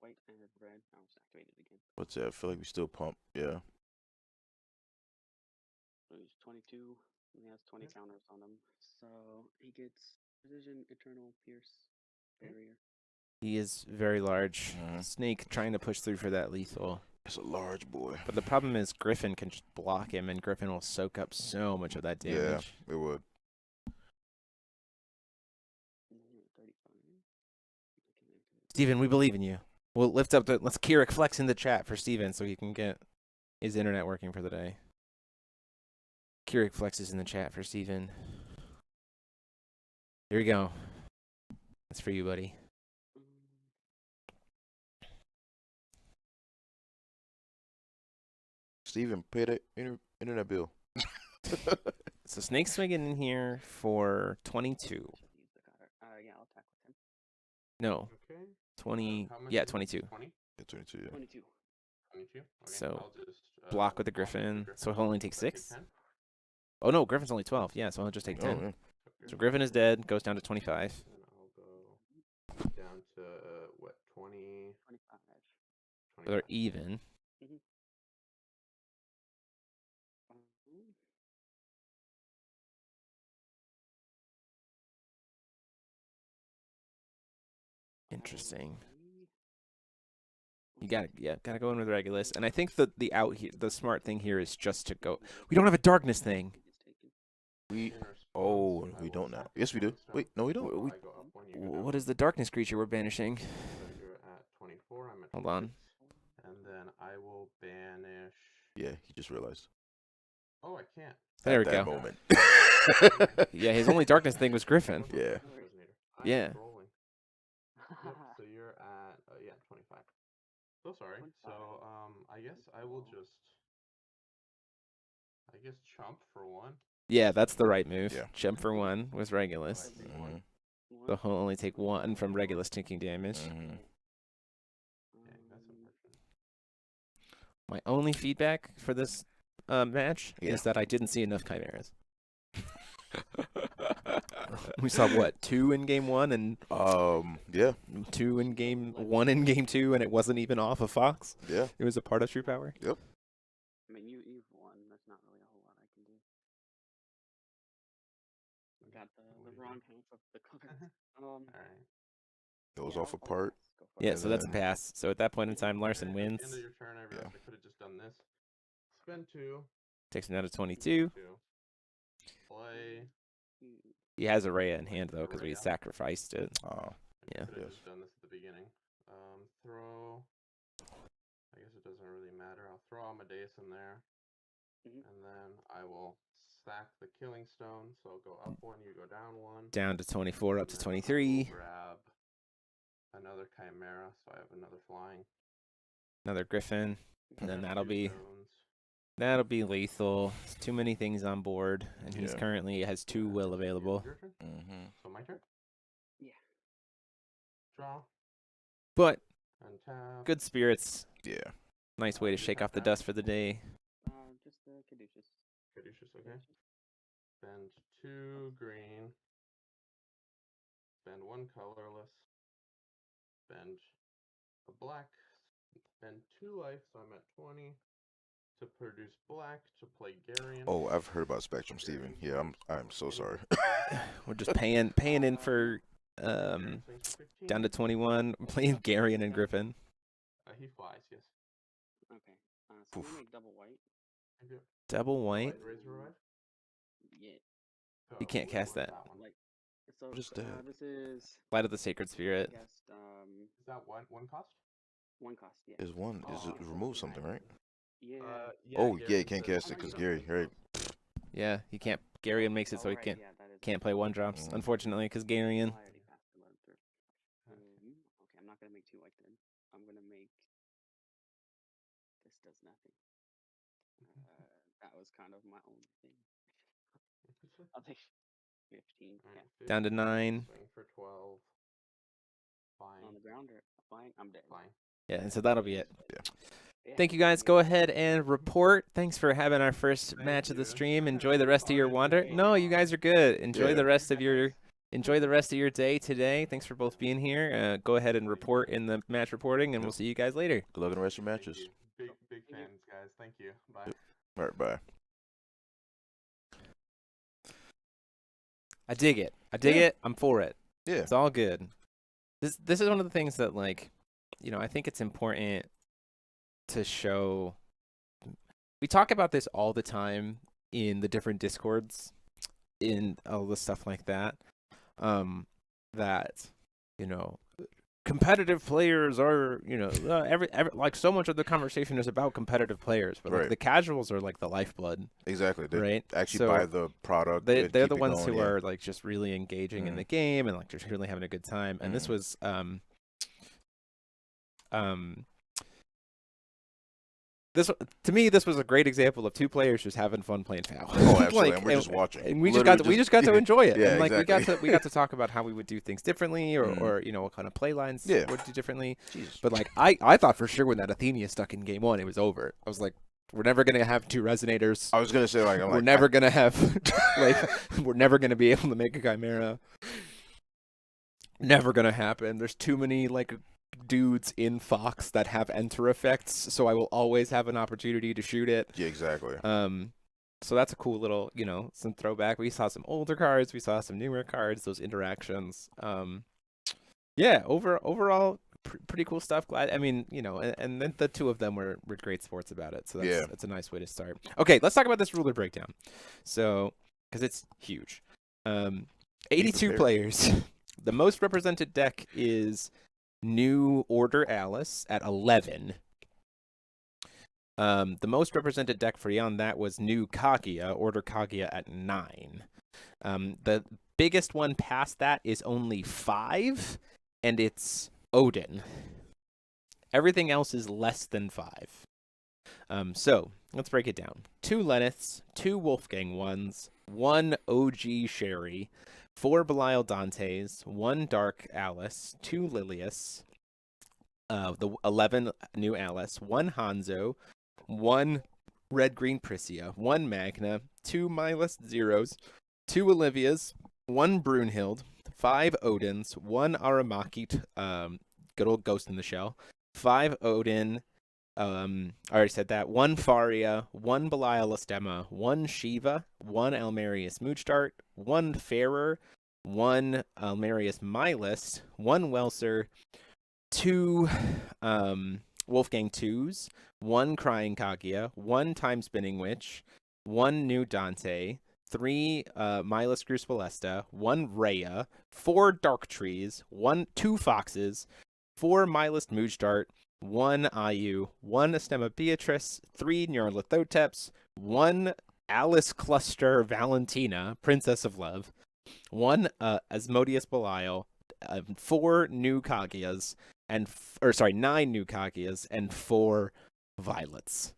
[SPEAKER 4] white and red. I'll just activate it again.
[SPEAKER 2] What's that? I feel like we still pump. Yeah.
[SPEAKER 4] So he's 22. And he has 20 counters on him. So he gets precision, eternal, pierce, barrier.
[SPEAKER 1] He is very large.
[SPEAKER 2] Mhm.
[SPEAKER 1] Snake trying to push through for that lethal.
[SPEAKER 2] It's a large boy.
[SPEAKER 1] But the problem is Griffin can just block him, and Griffin will soak up so much of that damage.
[SPEAKER 2] Yeah, it would.
[SPEAKER 4] 35.
[SPEAKER 1] Steven, we believe in you. We'll lift up let's Keurig flex in the chat for Steven so he can get his internet working for the day. Keurig flexes in the chat for Steven. Here we go. That's for you, buddy.
[SPEAKER 2] Steven, pay that internet bill.
[SPEAKER 1] So Snake's swinging in here for 22.
[SPEAKER 4] Yeah, I'll attack with him.
[SPEAKER 1] No,
[SPEAKER 3] Okay.
[SPEAKER 1] 20.
[SPEAKER 3] How much
[SPEAKER 1] Yeah,
[SPEAKER 3] is it?
[SPEAKER 1] 22.
[SPEAKER 3] 20?
[SPEAKER 2] Yeah, 22. Yeah.
[SPEAKER 4] 22.
[SPEAKER 3] 22? Okay.
[SPEAKER 1] So,
[SPEAKER 3] I'll just,
[SPEAKER 1] block with the Griffin. So he'll only take
[SPEAKER 3] So I
[SPEAKER 1] 6.
[SPEAKER 3] 10.
[SPEAKER 1] Oh, no, Griffin's only 12. Yeah, so he'll just take 10.
[SPEAKER 2] Oh, yeah.
[SPEAKER 1] So Griffin is dead, goes down to 25.
[SPEAKER 3] And I'll go down to, what, 20?
[SPEAKER 4] 25.
[SPEAKER 1] So they're even. Interesting. You gotta go in with Regulus, and I think the smart thing here is just to go. We don't have a darkness thing.
[SPEAKER 2] We don't now. Yes, we do. Wait, no, we don't.
[SPEAKER 1] What is the darkness creature we're banishing?
[SPEAKER 3] So you're at 24. I'm at 26.
[SPEAKER 1] Hold on.
[SPEAKER 3] And then I will banish.
[SPEAKER 2] Yeah, he just realized.
[SPEAKER 3] Oh, I can't.
[SPEAKER 1] There we
[SPEAKER 2] At that
[SPEAKER 1] go.
[SPEAKER 2] moment.
[SPEAKER 1] Yeah, his only darkness thing was Griffin.
[SPEAKER 2] Yeah.
[SPEAKER 1] Yeah.
[SPEAKER 3] Yep, so you're at 25. So sorry. So I guess I will just chump for 1.
[SPEAKER 1] Yeah, that's the right move.
[SPEAKER 2] Yeah.
[SPEAKER 1] Jump for 1 with Regulus.
[SPEAKER 2] Mhm.
[SPEAKER 1] So he'll only take 1 from Regulus taking damage.
[SPEAKER 2] Mhm.
[SPEAKER 3] Dang, that's unfortunate.
[SPEAKER 1] My only feedback for this match is that I didn't see enough Chimeras. We saw what, 2 in game 1 and
[SPEAKER 2] yeah,
[SPEAKER 1] 2 in game 1 in game 2, and it wasn't even off of Fox.
[SPEAKER 2] yeah.
[SPEAKER 1] It was a part of True Power.
[SPEAKER 2] Yep.
[SPEAKER 4] I mean, you've won. That's not really a whole lot I can do. I got the wrong half of the cards.
[SPEAKER 3] All right.
[SPEAKER 2] It was
[SPEAKER 4] yeah,
[SPEAKER 2] off a
[SPEAKER 4] I'll
[SPEAKER 2] part.
[SPEAKER 4] pass. Go for
[SPEAKER 1] Yeah,
[SPEAKER 4] it.
[SPEAKER 1] so that's a pass. So at that point in time, Larson
[SPEAKER 3] Okay, At
[SPEAKER 1] wins.
[SPEAKER 3] the end of your turn, I realized I could have just done this. Spend 2.
[SPEAKER 1] Takes him down to 22.
[SPEAKER 3] Play.
[SPEAKER 1] He has a Rhea in hand, though, because we sacrificed it.
[SPEAKER 2] Oh,
[SPEAKER 1] Yeah.
[SPEAKER 3] I could have
[SPEAKER 2] Yes.
[SPEAKER 3] just done this at the beginning. Throw. I guess it doesn't really matter. I'll throw Amadeus in there. And then I will sack the Killing Stone. So I'll go up 1, you go down 1.
[SPEAKER 1] Down to 24, up to
[SPEAKER 3] And then I
[SPEAKER 1] 23.
[SPEAKER 3] will grab another Chimera, so I have another flying.
[SPEAKER 1] Another Griffin. And then
[SPEAKER 3] Grab
[SPEAKER 1] that'll
[SPEAKER 3] 2
[SPEAKER 1] be
[SPEAKER 3] stones.
[SPEAKER 1] lethal. It's too many things on board, and he's
[SPEAKER 2] Yeah.
[SPEAKER 1] currently has 2 will available.
[SPEAKER 3] Your turn?
[SPEAKER 2] Mhm.
[SPEAKER 3] So my turn?
[SPEAKER 4] Yeah.
[SPEAKER 3] Draw.
[SPEAKER 1] But
[SPEAKER 3] Untap.
[SPEAKER 1] good spirits.
[SPEAKER 2] Yeah.
[SPEAKER 1] Nice way to shake off the dust for the day.
[SPEAKER 4] Just the Caduceus.
[SPEAKER 3] Caduceus, okay. Spend 2 green. Spend 1 colorless. Spend a black. And 2 life, so I'm at 20. To produce black, to play Garion.
[SPEAKER 2] Oh, I've heard about Spectrum, Steven. Yeah, I'm so sorry.
[SPEAKER 1] We're just paying in for
[SPEAKER 3] Garion swings for 15.
[SPEAKER 1] down to 21. We're playing Garion and Griffin.
[SPEAKER 3] He flies, yes.
[SPEAKER 4] Okay. So we make double white.
[SPEAKER 3] I do.
[SPEAKER 1] Double white.
[SPEAKER 3] Razor Revive.
[SPEAKER 4] Yeah.
[SPEAKER 3] So
[SPEAKER 1] You can't
[SPEAKER 3] we
[SPEAKER 1] cast
[SPEAKER 3] want
[SPEAKER 1] that.
[SPEAKER 3] one.
[SPEAKER 4] Like, so
[SPEAKER 2] Just that.
[SPEAKER 4] this is
[SPEAKER 1] Light of the Sacred Spirit.
[SPEAKER 4] I guess
[SPEAKER 3] Is that one cost?
[SPEAKER 4] 1 cost. Yeah.
[SPEAKER 2] Is it remove something, right?
[SPEAKER 4] Yeah.
[SPEAKER 2] Oh,
[SPEAKER 3] Gary
[SPEAKER 2] yeah, you can't
[SPEAKER 3] says-
[SPEAKER 2] cast it because Gary, right?
[SPEAKER 1] Yeah, he can't. Garion makes it so he
[SPEAKER 4] right,
[SPEAKER 1] can't
[SPEAKER 4] yeah, that is
[SPEAKER 1] play 1-drops,
[SPEAKER 2] Mm.
[SPEAKER 1] unfortunately, because Garion.
[SPEAKER 4] I already passed the load through. Okay, I'm not gonna make 2 white then. I'm gonna make. This does nothing. That was kind of my own thing. I'll take 15.
[SPEAKER 3] Alright,
[SPEAKER 4] Yeah.
[SPEAKER 1] Down to 9.
[SPEAKER 3] Swing for 12. Fine.
[SPEAKER 4] On the ground or flying? I'm dead.
[SPEAKER 3] Fine.
[SPEAKER 1] Yeah, and so that'll be it.
[SPEAKER 4] Yeah.
[SPEAKER 1] Thank you guys. Go ahead and report. Thanks for having our first
[SPEAKER 3] Thank
[SPEAKER 1] match of the
[SPEAKER 3] you.
[SPEAKER 1] stream. Enjoy the rest of your wander. No, you guys are good. Enjoy
[SPEAKER 2] Yeah.
[SPEAKER 1] the rest of your day today. Thanks for both being here. Go ahead and report in the match reporting, and we'll see you guys later.
[SPEAKER 2] Good luck in the rest of your
[SPEAKER 3] Thank
[SPEAKER 2] matches.
[SPEAKER 3] you. Big fans, guys. Thank you. Bye.
[SPEAKER 2] All right, bye.
[SPEAKER 1] I dig it. it. I'm for it.
[SPEAKER 2] Yeah.
[SPEAKER 1] It's all good. This is one of the things that, like, I think it's important to show. We talk about this all the time in the different discords, in all the stuff like that. That competitive players are every like so much of the conversation is about competitive players, but like
[SPEAKER 2] Right.
[SPEAKER 1] the casuals are like the lifeblood,
[SPEAKER 2] Exactly. They
[SPEAKER 1] right?
[SPEAKER 2] actually
[SPEAKER 1] So
[SPEAKER 2] buy the product.
[SPEAKER 1] they're
[SPEAKER 2] and
[SPEAKER 1] the
[SPEAKER 2] keep it
[SPEAKER 1] ones
[SPEAKER 2] going,
[SPEAKER 1] who
[SPEAKER 2] yeah.
[SPEAKER 1] are like just really engaging in the game and like just really having a good time. And this was this to me, this was a great example of 2 players just having fun playing FOW.
[SPEAKER 2] Oh, absolutely. And we're just watching.
[SPEAKER 1] And we
[SPEAKER 2] Literally
[SPEAKER 1] just got to enjoy it.
[SPEAKER 2] Yeah,
[SPEAKER 1] and like
[SPEAKER 2] exactly.
[SPEAKER 1] we got to talk about how we would do things differently, or what kind of play lines
[SPEAKER 2] Yeah.
[SPEAKER 1] would do differently.
[SPEAKER 2] Jesus.
[SPEAKER 1] But like I thought for sure when that Athenia stuck in game 1, it was over. I was like, we're never gonna have 2 resonators.
[SPEAKER 2] I was gonna say
[SPEAKER 1] We're never gonna have like we're never gonna be able to make a Chimera. Never gonna happen. There's too many like dudes in Fox that have enter effects, so I will always have an opportunity to shoot it.
[SPEAKER 2] Yeah, exactly.
[SPEAKER 1] So that's a cool little, some throwback. We saw some older cards, we saw some newer cards, those interactions. Yeah, overall pretty cool stuff. Glad. I mean, and then the 2 of them were great sports about it. So that's a nice way to start. Okay, let's talk about this ruler breakdown. So, because it's huge. 82 players. The most represented deck is New Order Alice at 11. The most represented deck beyond that was New Kaguya, Order Kaguya at 9. The biggest one past that is only 5, and it's Odin. Everything else is less than 5. So let's break it down. 2 Lenniths, 2 Wolfgang ones, 1 OG Sherry, 4 Belial Dantes, 1 Dark Alice, 2 Lilius, the 11 New Alice, 1 Hanzo, 1 Red Green Priscia, 1 Magna, 2 Milus Zeros, 2 Olivias, 1 Brunhild, 5 Odins, 1 Aramaki, good old Ghost in the Shell, 5 Odin, I already said that, 1 Faria, 1 Belial Lastema, 1 Shiva, 1 Almerius Moochstart, 1 Fairer, 1 Almerius Milus, 1 Welser, 2 Wolfgang 2s, 1 Crying Kaguya, 1 Time Spinning Witch, 1 New Dante, 3 Milus Cruciblesta, 1 Rhea, 4 Dark Trees, 2 Foxes, 4 Milus Moochstart, 1 Ayu, 1 Astema Beatrice, 3 Nyarlathoteps, 1 Alice Cluster Valentina, Princess of Love, 1 Asmodeus Belial, 4 New Kaguyas, 9 New Kaguyas, and 4 Violets.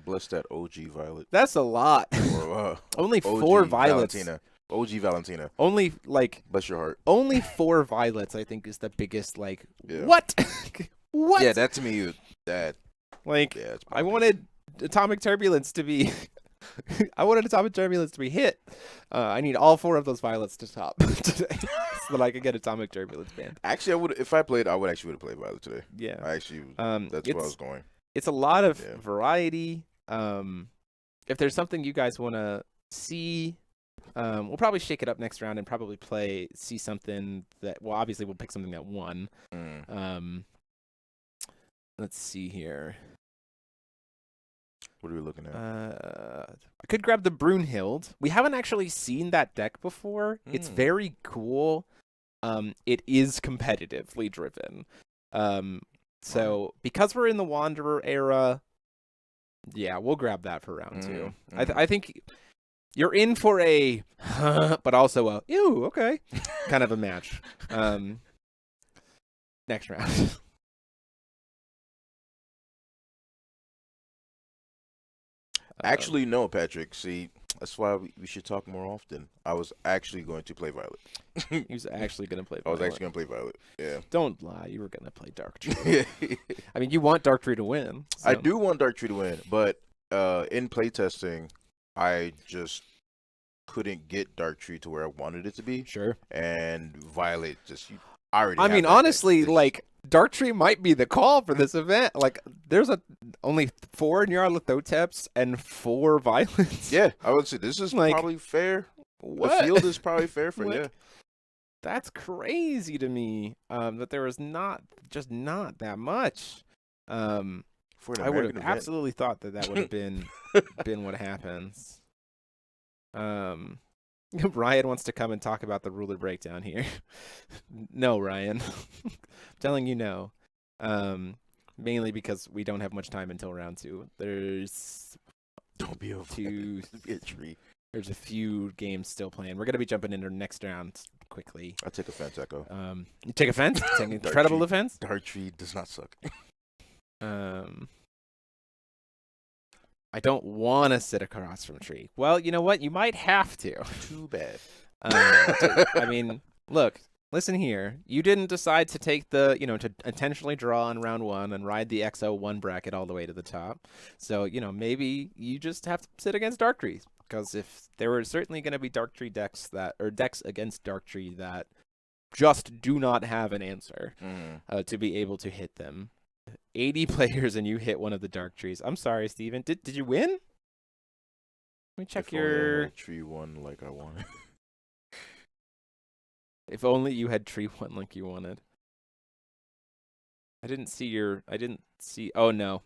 [SPEAKER 2] Bless that OG Violet.
[SPEAKER 1] That's a lot.
[SPEAKER 2] Or,
[SPEAKER 1] Only 4
[SPEAKER 2] OG
[SPEAKER 1] Violets.
[SPEAKER 2] Valentina. OG Valentina.
[SPEAKER 1] Only, like...
[SPEAKER 2] Bless your heart.
[SPEAKER 1] Only 4 Violets, I think, is the biggest, like...
[SPEAKER 2] Yeah.
[SPEAKER 1] What? What?
[SPEAKER 2] Yeah, that to me, that...
[SPEAKER 1] Like,
[SPEAKER 2] Yeah, it's
[SPEAKER 1] I wanted Atomic Turbulence to be I wanted Atomic Turbulence to be hit. I need all 4 of those violets to top today so that I could get Atomic Turbulence banned.
[SPEAKER 2] Actually, I would if I played. I would actually would have played Violet today.
[SPEAKER 1] Yeah.
[SPEAKER 2] I actually. That's where I was going.
[SPEAKER 1] It's a lot of
[SPEAKER 2] Yeah.
[SPEAKER 1] variety. If there's something you guys want to see, we'll probably shake it up next round and probably see something that. Well, obviously we'll pick something that won. Let's see here.
[SPEAKER 2] What are we looking at?
[SPEAKER 1] I could grab the Brunhild. We haven't actually seen that deck before. It's very cool. It is competitively driven. So because we're in the Wanderer era, yeah, we'll grab that for round 2. I think you're in for a, but also a ew, okay, kind of a match. Next round.
[SPEAKER 2] Actually, no, Patrick. See, that's why we should talk more often. I was actually going to play Violet.
[SPEAKER 1] He was actually going to play Violet.
[SPEAKER 2] I was actually going to play Violet. Yeah.
[SPEAKER 1] Don't lie. You were going to play Dark Tree. I mean, you want Dark Tree to win. So.
[SPEAKER 2] I do want Dark Tree to win, but in playtesting, I just couldn't get Dark Tree to where I wanted it to be.
[SPEAKER 1] Sure.
[SPEAKER 2] And Violet just I
[SPEAKER 1] mean, honestly, like Dark Tree might be the call for this event. Like, there's only 4 Nyarlathoteps and 4 Violets.
[SPEAKER 2] Yeah, I would say this is
[SPEAKER 1] like,
[SPEAKER 2] probably fair.
[SPEAKER 1] What?
[SPEAKER 2] The field is probably fair for yeah.
[SPEAKER 1] That's crazy to me. That there was not that much.
[SPEAKER 2] For an
[SPEAKER 1] I would have
[SPEAKER 2] event.
[SPEAKER 1] absolutely thought that would have been what happens. Ryan wants to come and talk about the ruler breakdown here. No, Ryan. I'm telling you no. Mainly because we don't have much time until round 2. There's
[SPEAKER 2] Don't be a tree.
[SPEAKER 1] There's a few games still playing. We're gonna be jumping into next round quickly.
[SPEAKER 2] I take offense, Echo.
[SPEAKER 1] You take offense? Take incredible offense?
[SPEAKER 2] Dark Tree does not suck.
[SPEAKER 1] I don't want to sit across from Tree. Well, you know what? You might have to.
[SPEAKER 2] Too bad.
[SPEAKER 1] I mean, look, listen here. You didn't decide to take to intentionally draw on round 1 and ride the XO1 bracket all the way to the top. So, maybe you just have to sit against Dark Trees. Because if there were certainly going to be Dark Tree decks decks against Dark Tree that just do not have an answer to be able to hit them. 80 players and you hit one of the Dark Trees. I'm sorry, Steven. Did you win? Let me check
[SPEAKER 2] if
[SPEAKER 1] your
[SPEAKER 2] Tree 1 like I wanted.
[SPEAKER 1] If only you had Tree 1 like you wanted. I didn't see. Oh no.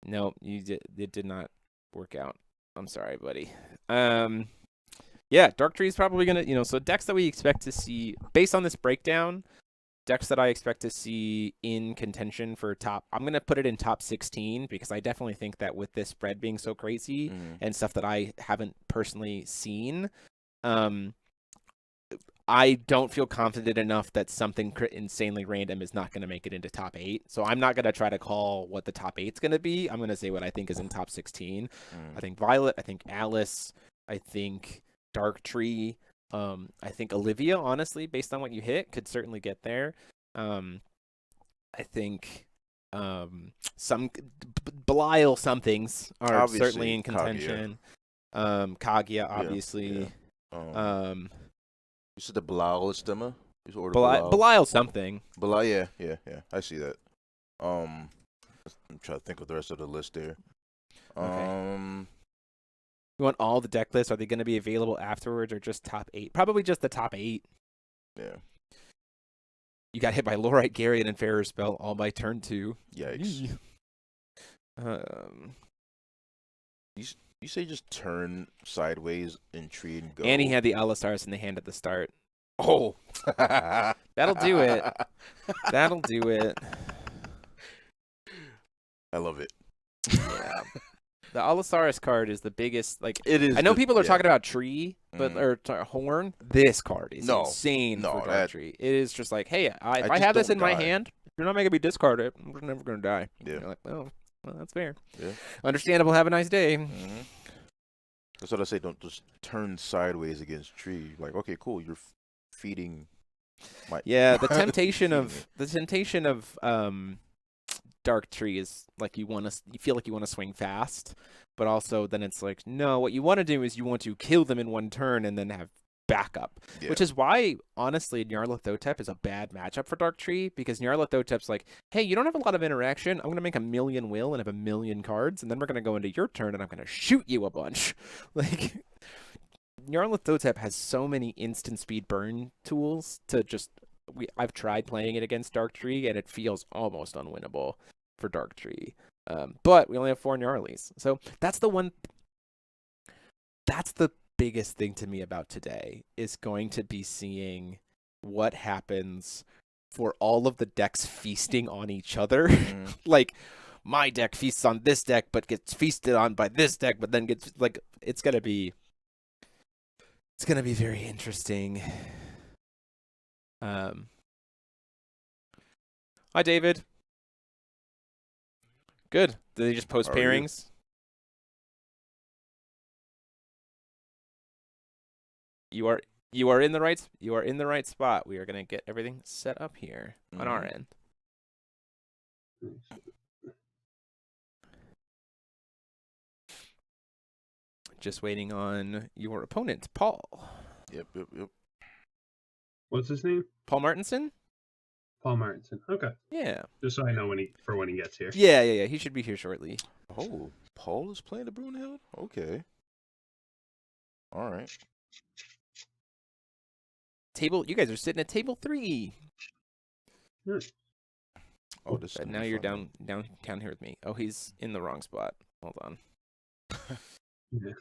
[SPEAKER 1] No, it did not work out. I'm sorry, buddy. Yeah, Dark Tree is probably gonna, so decks that we expect to see based on this breakdown. Decks that I expect to see in contention for top, I'm going to put it in top 16 because I definitely think that with this spread being so crazy and stuff that I haven't personally seen, I don't feel confident enough that something insanely random is not going to make it into top 8. So I'm not going to try to call what the top 8 is going to be. I'm going to say what I think is in top 16. I think Violet, I think Alice, I think Dark Tree, I think Olivia, honestly, based on what you hit, could certainly get there. I think some Belial somethings are
[SPEAKER 2] obviously,
[SPEAKER 1] certainly in contention. Kaguya, obviously.
[SPEAKER 2] Yeah. You said the Belial stemma?
[SPEAKER 1] Belial something.
[SPEAKER 2] Belial, yeah. I see that. I'm trying to think of the rest of the list there.
[SPEAKER 1] Okay. You want all the deck lists? Are they going to be available afterwards or just top 8? Probably just the top 8.
[SPEAKER 2] Yeah.
[SPEAKER 1] You got hit by Lorite, Garriott, and Farer Spell all by turn 2.
[SPEAKER 2] Yikes. You say just turn sideways in Tree and go.
[SPEAKER 1] And he had the Allosaurus in the hand at the start.
[SPEAKER 2] Oh.
[SPEAKER 1] That'll do it. That'll do it.
[SPEAKER 2] I love it.
[SPEAKER 1] Yeah. The Allosaurus card is the biggest. Like,
[SPEAKER 2] it is.
[SPEAKER 1] I know people are talking about Tree, but or Horn. This card is insane for Dark Tree. It is just like, hey, if I have this in my hand, if you're not making me discard it, I'm just never gonna die.
[SPEAKER 2] Yeah.
[SPEAKER 1] You're like, oh, well, that's fair.
[SPEAKER 2] Yeah.
[SPEAKER 1] Understandable. Have a nice day.
[SPEAKER 2] That's what I say. Don't just turn sideways against Tree. Like, okay, cool. You're feeding.
[SPEAKER 1] Yeah, the temptation of Dark Tree is like you feel like you want to swing fast, but also then it's like, no, what you want to do is you want to kill them in one turn and then have backup, which is why, honestly, Nyarlathotep is a bad matchup for Dark Tree, because Nyarlathotep's like, hey, you don't have a lot of interaction. I'm going to make 1,000,000 will and have 1,000,000 cards, and then we're going to go into your turn and I'm going to shoot you a bunch. Like, Nyarlathotep has so many instant speed burn tools to just... I've tried playing it against Dark Tree, and it feels almost unwinnable for Dark Tree. But we only have 4 Gnarlies. So that's the one... That's the biggest thing to me about today, is going to be seeing what happens for all of the decks feasting on each other. Like, my deck feasts on this deck, but gets feasted on by this deck, but then gets... Like, it's going to be very interesting. Hi, David. Good. Did they just post
[SPEAKER 2] How are you?
[SPEAKER 1] pairings? You are in the right spot. We are gonna get everything set up here on our end. Just waiting on your opponent, Paul.
[SPEAKER 2] Yep.
[SPEAKER 6] What's his name?
[SPEAKER 1] Paul Martinson?
[SPEAKER 6] Paul Martinson. Okay.
[SPEAKER 1] Yeah.
[SPEAKER 6] Just so I know when he gets here.
[SPEAKER 1] Yeah. He should be here shortly.
[SPEAKER 2] Oh, Paul is playing the Brunhild? Okay. All right.
[SPEAKER 1] You guys are sitting at table 3.
[SPEAKER 2] Oh, this.
[SPEAKER 1] And now you're down here with me. Oh, he's in the wrong spot. Hold on.
[SPEAKER 6] Yeah.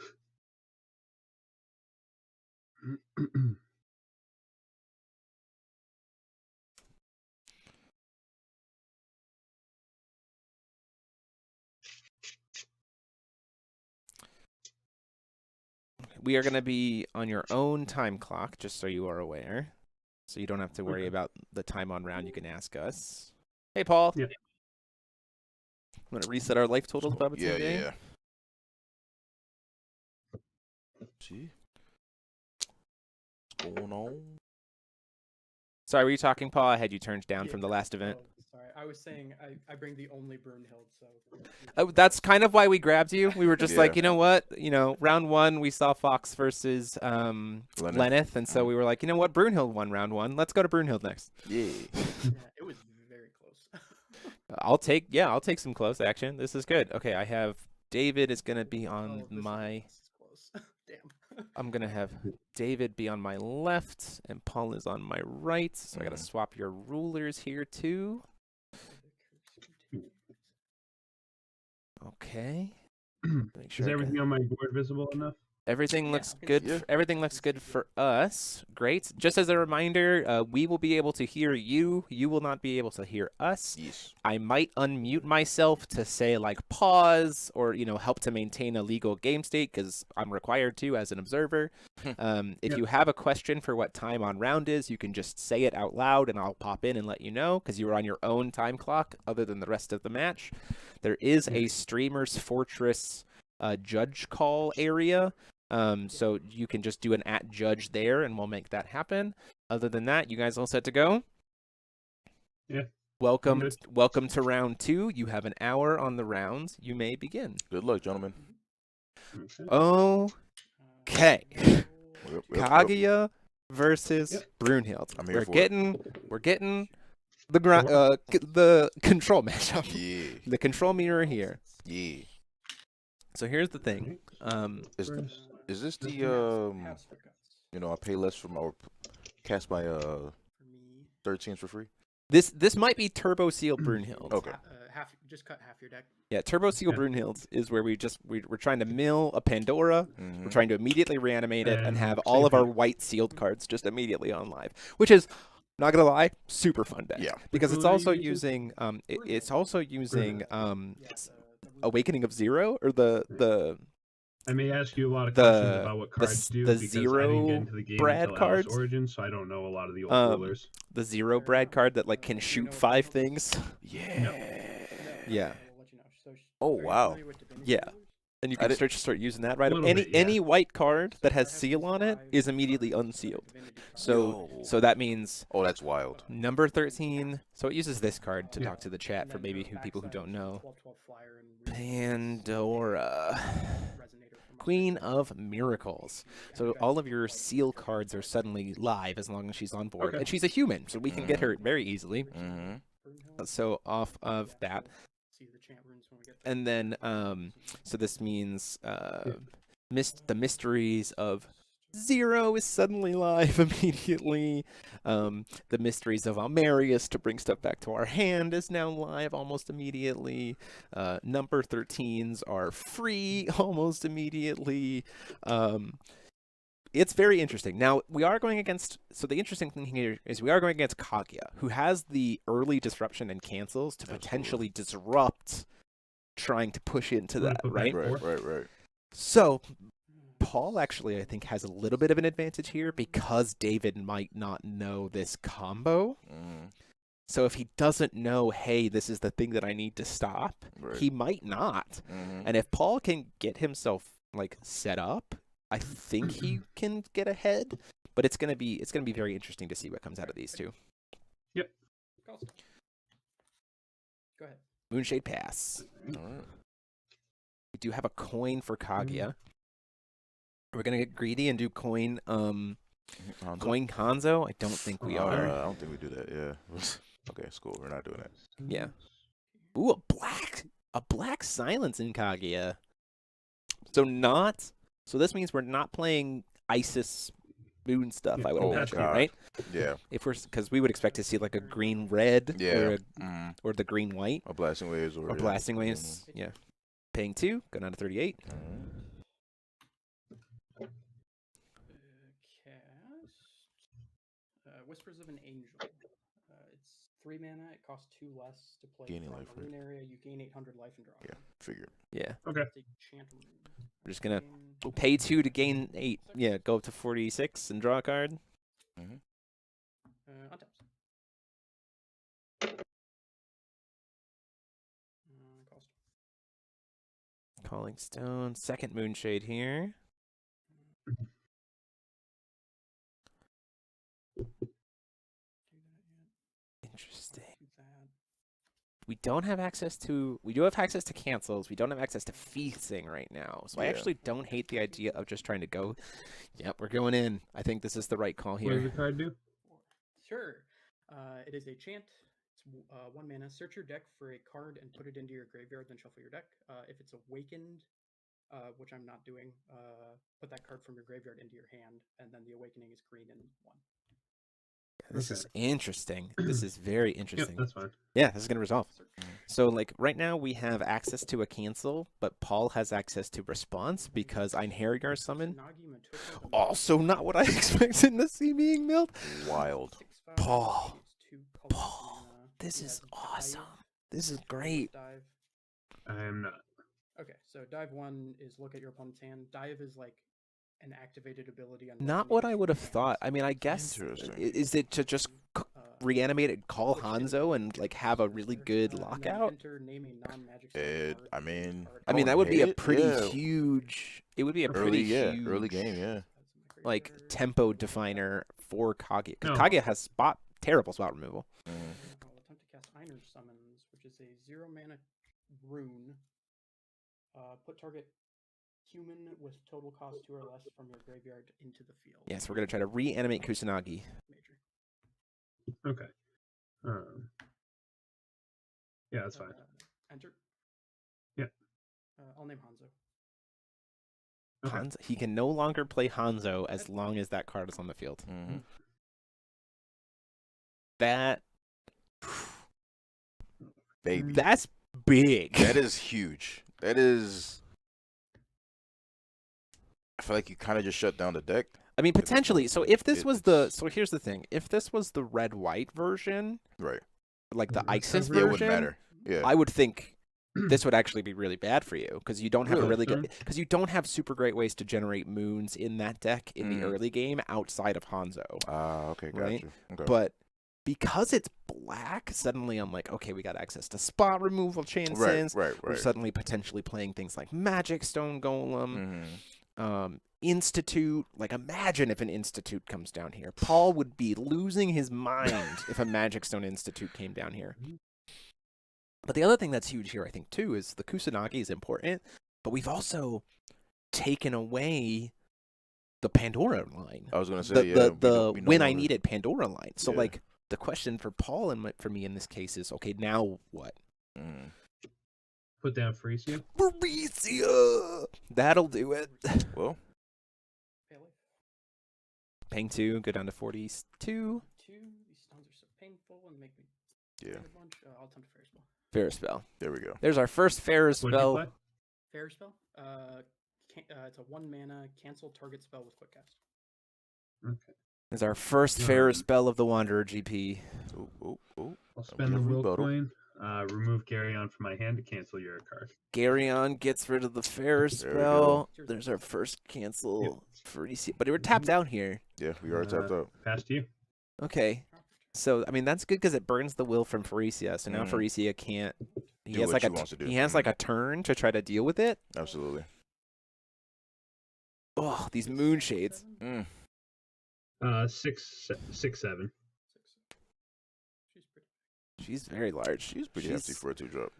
[SPEAKER 1] We are going to be on your own time clock, just so you are aware. So you don't have to worry about the time on round. You can ask us. Hey, Paul.
[SPEAKER 6] Yeah.
[SPEAKER 1] Want to reset our life totals, Bubba?
[SPEAKER 2] Yeah. See? What's going on?
[SPEAKER 1] Sorry, were you talking, Paul? I had you turned down from the last event.
[SPEAKER 7] Oh, sorry, I was saying I bring the only Brunhild, so...
[SPEAKER 1] Oh, that's kind of why we grabbed you. We were just
[SPEAKER 2] Yeah.
[SPEAKER 1] like, you know what? Round 1, we saw Fox versus Lenneth, and so we were like, you know what? Brunhild won round 1. Let's go to Brunhild next.
[SPEAKER 2] Yeah.
[SPEAKER 7] Yeah, it was very close.
[SPEAKER 1] I'll take some close action. This is good. Okay, I have David is going to be on my...
[SPEAKER 7] This is close. Damn.
[SPEAKER 1] I'm going to have David be on my left, and Paul is on my right. So I got to swap your rulers here, too. Okay. Make sure
[SPEAKER 6] Is everything on my board visible enough?
[SPEAKER 1] everything looks
[SPEAKER 7] Yeah.
[SPEAKER 1] good.
[SPEAKER 2] Yeah.
[SPEAKER 1] Everything looks good for us. Great. Just as a reminder, we will be able to hear you. You will not be able to hear us.
[SPEAKER 2] Yes.
[SPEAKER 1] I might unmute myself to say like pause or help to maintain a legal game state because I'm required to as an observer. If you have a question for what time on round is, you can just say it out loud and I'll pop in and let you know because you are on your own time clock other than the rest of the match. There is a Streamer's Fortress judge call area. So you can just do an @judge there and we'll make that happen. Other than that, you guys all set to go?
[SPEAKER 6] Yeah.
[SPEAKER 1] Welcome
[SPEAKER 6] Good.
[SPEAKER 1] to round 2. You have an hour on the rounds. You may begin.
[SPEAKER 2] Good luck, gentlemen.
[SPEAKER 1] Okay.
[SPEAKER 2] Yep.
[SPEAKER 1] Kaguya versus Brunhild.
[SPEAKER 2] I'm here for
[SPEAKER 1] We're getting the control matchup.
[SPEAKER 2] Yeah.
[SPEAKER 1] The control mirror here.
[SPEAKER 2] Yeah.
[SPEAKER 1] So here's the thing.
[SPEAKER 2] Is this the I pay less for my cast my 13s for free?
[SPEAKER 1] This might be Turbo Seal Brunhild.
[SPEAKER 2] Okay.
[SPEAKER 7] Just cut half your deck.
[SPEAKER 1] Yeah, Turbo Seal Brunhild is where we're trying to mill a Pandora.
[SPEAKER 2] Mhm.
[SPEAKER 1] We're trying to immediately reanimate it and
[SPEAKER 6] And
[SPEAKER 1] have all of our white sealed cards just immediately on live, which is, not gonna lie, super fun deck.
[SPEAKER 2] Yeah.
[SPEAKER 1] Because it's
[SPEAKER 6] Which one are
[SPEAKER 1] also
[SPEAKER 6] you using?
[SPEAKER 1] using it's also using
[SPEAKER 7] Yeah,
[SPEAKER 1] Awakening of Zero or the
[SPEAKER 6] I may ask you a lot of
[SPEAKER 1] The-
[SPEAKER 6] questions about what cards do
[SPEAKER 1] the
[SPEAKER 6] because I
[SPEAKER 1] Zero
[SPEAKER 6] didn't get into the game
[SPEAKER 1] Brad
[SPEAKER 6] until
[SPEAKER 1] cards.
[SPEAKER 6] Alice Origins, so I don't know a lot of the old rulers.
[SPEAKER 1] the Zero Brad card that like can shoot 5 things.
[SPEAKER 2] Yeah.
[SPEAKER 1] Yeah.
[SPEAKER 7] I'll let you know. So,
[SPEAKER 2] Oh,
[SPEAKER 7] are you
[SPEAKER 2] wow.
[SPEAKER 7] familiar with Divinity
[SPEAKER 1] Yeah.
[SPEAKER 7] Rulers?
[SPEAKER 1] And you
[SPEAKER 2] I
[SPEAKER 1] can
[SPEAKER 2] did-
[SPEAKER 1] start using that right.
[SPEAKER 6] A little
[SPEAKER 1] Any
[SPEAKER 6] bit, yeah.
[SPEAKER 1] any white card that
[SPEAKER 7] So
[SPEAKER 1] has
[SPEAKER 7] I have
[SPEAKER 1] seal
[SPEAKER 7] these
[SPEAKER 1] on it
[SPEAKER 7] 5
[SPEAKER 1] is
[SPEAKER 7] cards
[SPEAKER 1] immediately
[SPEAKER 7] from
[SPEAKER 1] unsealed.
[SPEAKER 7] Divinity cards.
[SPEAKER 1] So
[SPEAKER 2] Yo.
[SPEAKER 1] that means
[SPEAKER 2] Oh, that's wild.
[SPEAKER 1] number 13. So it uses this card to
[SPEAKER 6] Yeah.
[SPEAKER 1] talk to the chat
[SPEAKER 7] And
[SPEAKER 1] for
[SPEAKER 7] then
[SPEAKER 1] maybe
[SPEAKER 7] the
[SPEAKER 1] people who
[SPEAKER 7] backside
[SPEAKER 1] don't
[SPEAKER 7] is
[SPEAKER 1] know.
[SPEAKER 7] 12/12 flyer and resources.
[SPEAKER 1] Pandora,
[SPEAKER 7] Resonator from
[SPEAKER 1] Queen
[SPEAKER 7] Australia.
[SPEAKER 1] of Miracles.
[SPEAKER 7] And
[SPEAKER 1] So
[SPEAKER 7] you guys
[SPEAKER 1] all of
[SPEAKER 7] can
[SPEAKER 1] your
[SPEAKER 7] play
[SPEAKER 1] seal
[SPEAKER 7] your
[SPEAKER 1] cards are
[SPEAKER 7] cards.
[SPEAKER 1] suddenly live as long as she's on board,
[SPEAKER 6] Okay.
[SPEAKER 1] and she's a human, so we can get her very easily.
[SPEAKER 2] Mhm.
[SPEAKER 1] So off of that,
[SPEAKER 7] See the chant runes when we get there.
[SPEAKER 1] and then so this means the mysteries of Zero is suddenly live immediately. The mysteries of Almarius to bring stuff back to our hand is now live almost immediately. Number 13s are free almost immediately. It's very interesting. Now, we are going against... So the interesting thing here is we are going against Kaguya, who has the early disruption and cancels to potentially disrupt trying to push into
[SPEAKER 6] Wanna
[SPEAKER 1] that,
[SPEAKER 6] put back
[SPEAKER 1] right?
[SPEAKER 2] Right.
[SPEAKER 1] So, Paul actually, I think, has a little bit of an advantage here because David might not know this combo.
[SPEAKER 2] Mhm.
[SPEAKER 1] So if he doesn't know, hey, this is the thing that I need to stop,
[SPEAKER 2] Right.
[SPEAKER 1] he might not.
[SPEAKER 2] Mhm.
[SPEAKER 1] And if Paul can get himself like set up, I think he can get ahead. But it's gonna be very interesting to see what comes out of these two.
[SPEAKER 7] Cost. Go ahead.
[SPEAKER 1] Moonshade Pass.
[SPEAKER 2] All right.
[SPEAKER 1] We do have a coin for Kaguya. We're gonna get greedy and do coin
[SPEAKER 2] Hanzo?
[SPEAKER 1] coin Hanzo. I don't think we are.
[SPEAKER 2] I don't think we do that. Yeah. Okay, it's cool. We're not doing that.
[SPEAKER 1] Yeah. Ooh, a black silence in Kaguya. So this means we're not playing Isis moon stuff,
[SPEAKER 6] Yeah.
[SPEAKER 1] I would
[SPEAKER 2] Oh,
[SPEAKER 1] imagine,
[SPEAKER 2] God.
[SPEAKER 1] right?
[SPEAKER 2] Yeah.
[SPEAKER 1] If we're because we would expect to see like a green red
[SPEAKER 2] Yeah. Mhm.
[SPEAKER 1] or the green white
[SPEAKER 2] Or blasting waves or
[SPEAKER 1] or blasting waves. Yeah. Paying 2, going down to 38.
[SPEAKER 7] Cast Whispers of an Angel. It's 3 mana. It costs 2 less to play
[SPEAKER 2] Gaining
[SPEAKER 7] from
[SPEAKER 2] life,
[SPEAKER 7] a
[SPEAKER 2] right?
[SPEAKER 7] rune area. You gain 800 life and draw.
[SPEAKER 2] Yeah. Figure.
[SPEAKER 1] Yeah.
[SPEAKER 6] Okay.
[SPEAKER 7] It's a chant rune.
[SPEAKER 1] We're just gonna
[SPEAKER 7] Gain-
[SPEAKER 1] pay 2 to gain 8. Yeah, go up to 46 and draw a card.
[SPEAKER 2] Mhm.
[SPEAKER 7] Untaps. Cost.
[SPEAKER 1] Calling Stone. Second Moonshade here.
[SPEAKER 7] Do that yet.
[SPEAKER 1] Interesting.
[SPEAKER 7] Do that.
[SPEAKER 1] We do have access to cancels. We don't have access to feasting right now. So I
[SPEAKER 2] Yeah.
[SPEAKER 1] actually don't hate the idea of just trying to go. Yep, we're going in. I think this is the right call
[SPEAKER 6] What does the
[SPEAKER 1] here.
[SPEAKER 6] card do?
[SPEAKER 7] Sure. It is a chant. It's 1 mana. Search your deck for a card and put it into your graveyard, then shuffle your deck. If it's awakened, which I'm not doing, put that card from your graveyard into your hand, and then the awakening is green and 1.
[SPEAKER 1] This is
[SPEAKER 6] Okay.
[SPEAKER 1] interesting. This is very
[SPEAKER 6] Yep,
[SPEAKER 1] interesting.
[SPEAKER 6] that's fine.
[SPEAKER 1] Yeah, this is going to resolve.
[SPEAKER 7] Search.
[SPEAKER 1] So, like, right now we have access to a cancel, but Paul has access to response because Einherjar summon.
[SPEAKER 7] Nagi Motoko, the
[SPEAKER 1] Also not what I expected to see being milled.
[SPEAKER 2] Wild.
[SPEAKER 7] 6/5,
[SPEAKER 1] Paul.
[SPEAKER 7] it's 2 colorless
[SPEAKER 1] Paul,
[SPEAKER 7] mana.
[SPEAKER 1] this
[SPEAKER 7] He
[SPEAKER 1] is
[SPEAKER 7] has
[SPEAKER 1] awesome.
[SPEAKER 7] Dive,
[SPEAKER 1] This is
[SPEAKER 7] Dive,
[SPEAKER 1] great.
[SPEAKER 7] Dive.
[SPEAKER 6] I am not.
[SPEAKER 7] Okay, so dive 1 is look at your opponent's hand. Dive is like an activated ability on
[SPEAKER 1] Not what I
[SPEAKER 7] Resonator
[SPEAKER 1] would have
[SPEAKER 7] from
[SPEAKER 1] thought.
[SPEAKER 7] hands.
[SPEAKER 1] I mean, I guess,
[SPEAKER 2] Interesting.
[SPEAKER 1] is it to just reanimate it, call Hanzo, and like have a really good lockout?
[SPEAKER 2] I mean,
[SPEAKER 1] I mean,
[SPEAKER 2] don't
[SPEAKER 1] that would be a
[SPEAKER 2] hate it.
[SPEAKER 1] pretty
[SPEAKER 2] Yeah.
[SPEAKER 1] huge. It would be a
[SPEAKER 6] Early,
[SPEAKER 1] pretty
[SPEAKER 2] early
[SPEAKER 1] huge,
[SPEAKER 2] game, yeah.
[SPEAKER 1] like tempo definer for Kaguya. Because
[SPEAKER 6] No.
[SPEAKER 1] Kaguya has terrible spot removal.
[SPEAKER 2] Mm.
[SPEAKER 7] I'll attempt to cast Einer's Summons, which is a 0 mana rune. Put target human with total cost 2 or less from your graveyard into the field.
[SPEAKER 1] Yes, we're gonna try to reanimate Kusanagi.
[SPEAKER 7] Major.
[SPEAKER 6] Okay. Yeah, that's fine.
[SPEAKER 7] Enter.
[SPEAKER 6] Yeah.
[SPEAKER 7] I'll name Hanzo.
[SPEAKER 6] Okay.
[SPEAKER 1] Hanzo, he can no longer play Hanzo as long as that card is on the field.
[SPEAKER 2] Mhm.
[SPEAKER 1] That
[SPEAKER 2] Baby.
[SPEAKER 1] that's big.
[SPEAKER 2] That is huge. That is. I feel like you kind of just shut down the deck.
[SPEAKER 1] I mean, potentially. So if this was
[SPEAKER 2] it's-
[SPEAKER 1] so here's the thing: if this was the red-white version,
[SPEAKER 2] Right.
[SPEAKER 1] like the
[SPEAKER 6] Mhm.
[SPEAKER 1] ISIS
[SPEAKER 6] Yeah,
[SPEAKER 2] Yeah, it
[SPEAKER 1] version,
[SPEAKER 2] wouldn't matter. Yeah.
[SPEAKER 1] I would think this would actually be really bad for you because you don't have a
[SPEAKER 2] Really?
[SPEAKER 1] really good because you don't have super great ways to generate moons in that deck in the
[SPEAKER 2] Mm.
[SPEAKER 1] early game outside of Hanzo.
[SPEAKER 2] Ah, okay, got
[SPEAKER 1] Right?
[SPEAKER 2] you. Okay.
[SPEAKER 1] But because it's black, suddenly I'm like, okay, we got access to spot removal chances.
[SPEAKER 2] Right.
[SPEAKER 1] We're suddenly potentially playing things like Magic Stone Golem,
[SPEAKER 2] Mm-hmm.
[SPEAKER 1] Institute. Like, imagine if an Institute comes down here. Paul would be losing his mind if a Magic Stone Institute came down here. But the other thing that's huge here, I think, too, is the Kusanagi is important, but we've also taken away the Pandora line.
[SPEAKER 2] I was gonna say,
[SPEAKER 1] the
[SPEAKER 2] we no
[SPEAKER 1] when I
[SPEAKER 2] longer-
[SPEAKER 1] needed Pandora line. So
[SPEAKER 2] Yeah.
[SPEAKER 1] like the question for Paul and for me in this case is, okay, now what?
[SPEAKER 2] Mm.
[SPEAKER 6] Put down Frisia.
[SPEAKER 1] Mauricia! That'll do it.
[SPEAKER 2] Well,
[SPEAKER 7] Pay life.
[SPEAKER 1] Paying 2, go down to 42.
[SPEAKER 7] 2. These stones are so painful and make me
[SPEAKER 2] yeah.
[SPEAKER 7] a bunch. I'll attempt a fair spell.
[SPEAKER 1] Fair spell.
[SPEAKER 2] There we go.
[SPEAKER 1] There's our first fair
[SPEAKER 6] What did you
[SPEAKER 1] spell.
[SPEAKER 6] play?
[SPEAKER 7] Fair spell? It's a 1 mana cancel target spell with quick cast.
[SPEAKER 6] Okay.
[SPEAKER 1] Is our first fair spell of the Wanderer GP.
[SPEAKER 2] Ooh.
[SPEAKER 6] I'll spend the
[SPEAKER 2] Give
[SPEAKER 6] will
[SPEAKER 2] rebuttal.
[SPEAKER 6] coin. Remove Garyon from my hand to cancel your card.
[SPEAKER 1] Garyon gets rid of the fair
[SPEAKER 2] There we go.
[SPEAKER 1] spell. There's our first cancel for EC. But we're tapped out here.
[SPEAKER 2] Yeah, we are tapped out.
[SPEAKER 6] Pass to you.
[SPEAKER 1] Okay. So, I mean, that's good because it burns the will from Faurecia. So now Faurecia can't... He
[SPEAKER 2] Do
[SPEAKER 1] has
[SPEAKER 2] what
[SPEAKER 1] like
[SPEAKER 2] she wants to do.
[SPEAKER 1] he has like a turn to try to deal with it.
[SPEAKER 2] Absolutely.
[SPEAKER 1] Oh, these moonshades.
[SPEAKER 2] Mm.
[SPEAKER 6] 6, 7.
[SPEAKER 7] She's pretty.
[SPEAKER 1] She's very large.
[SPEAKER 2] She's pretty hefty for a 2-drop.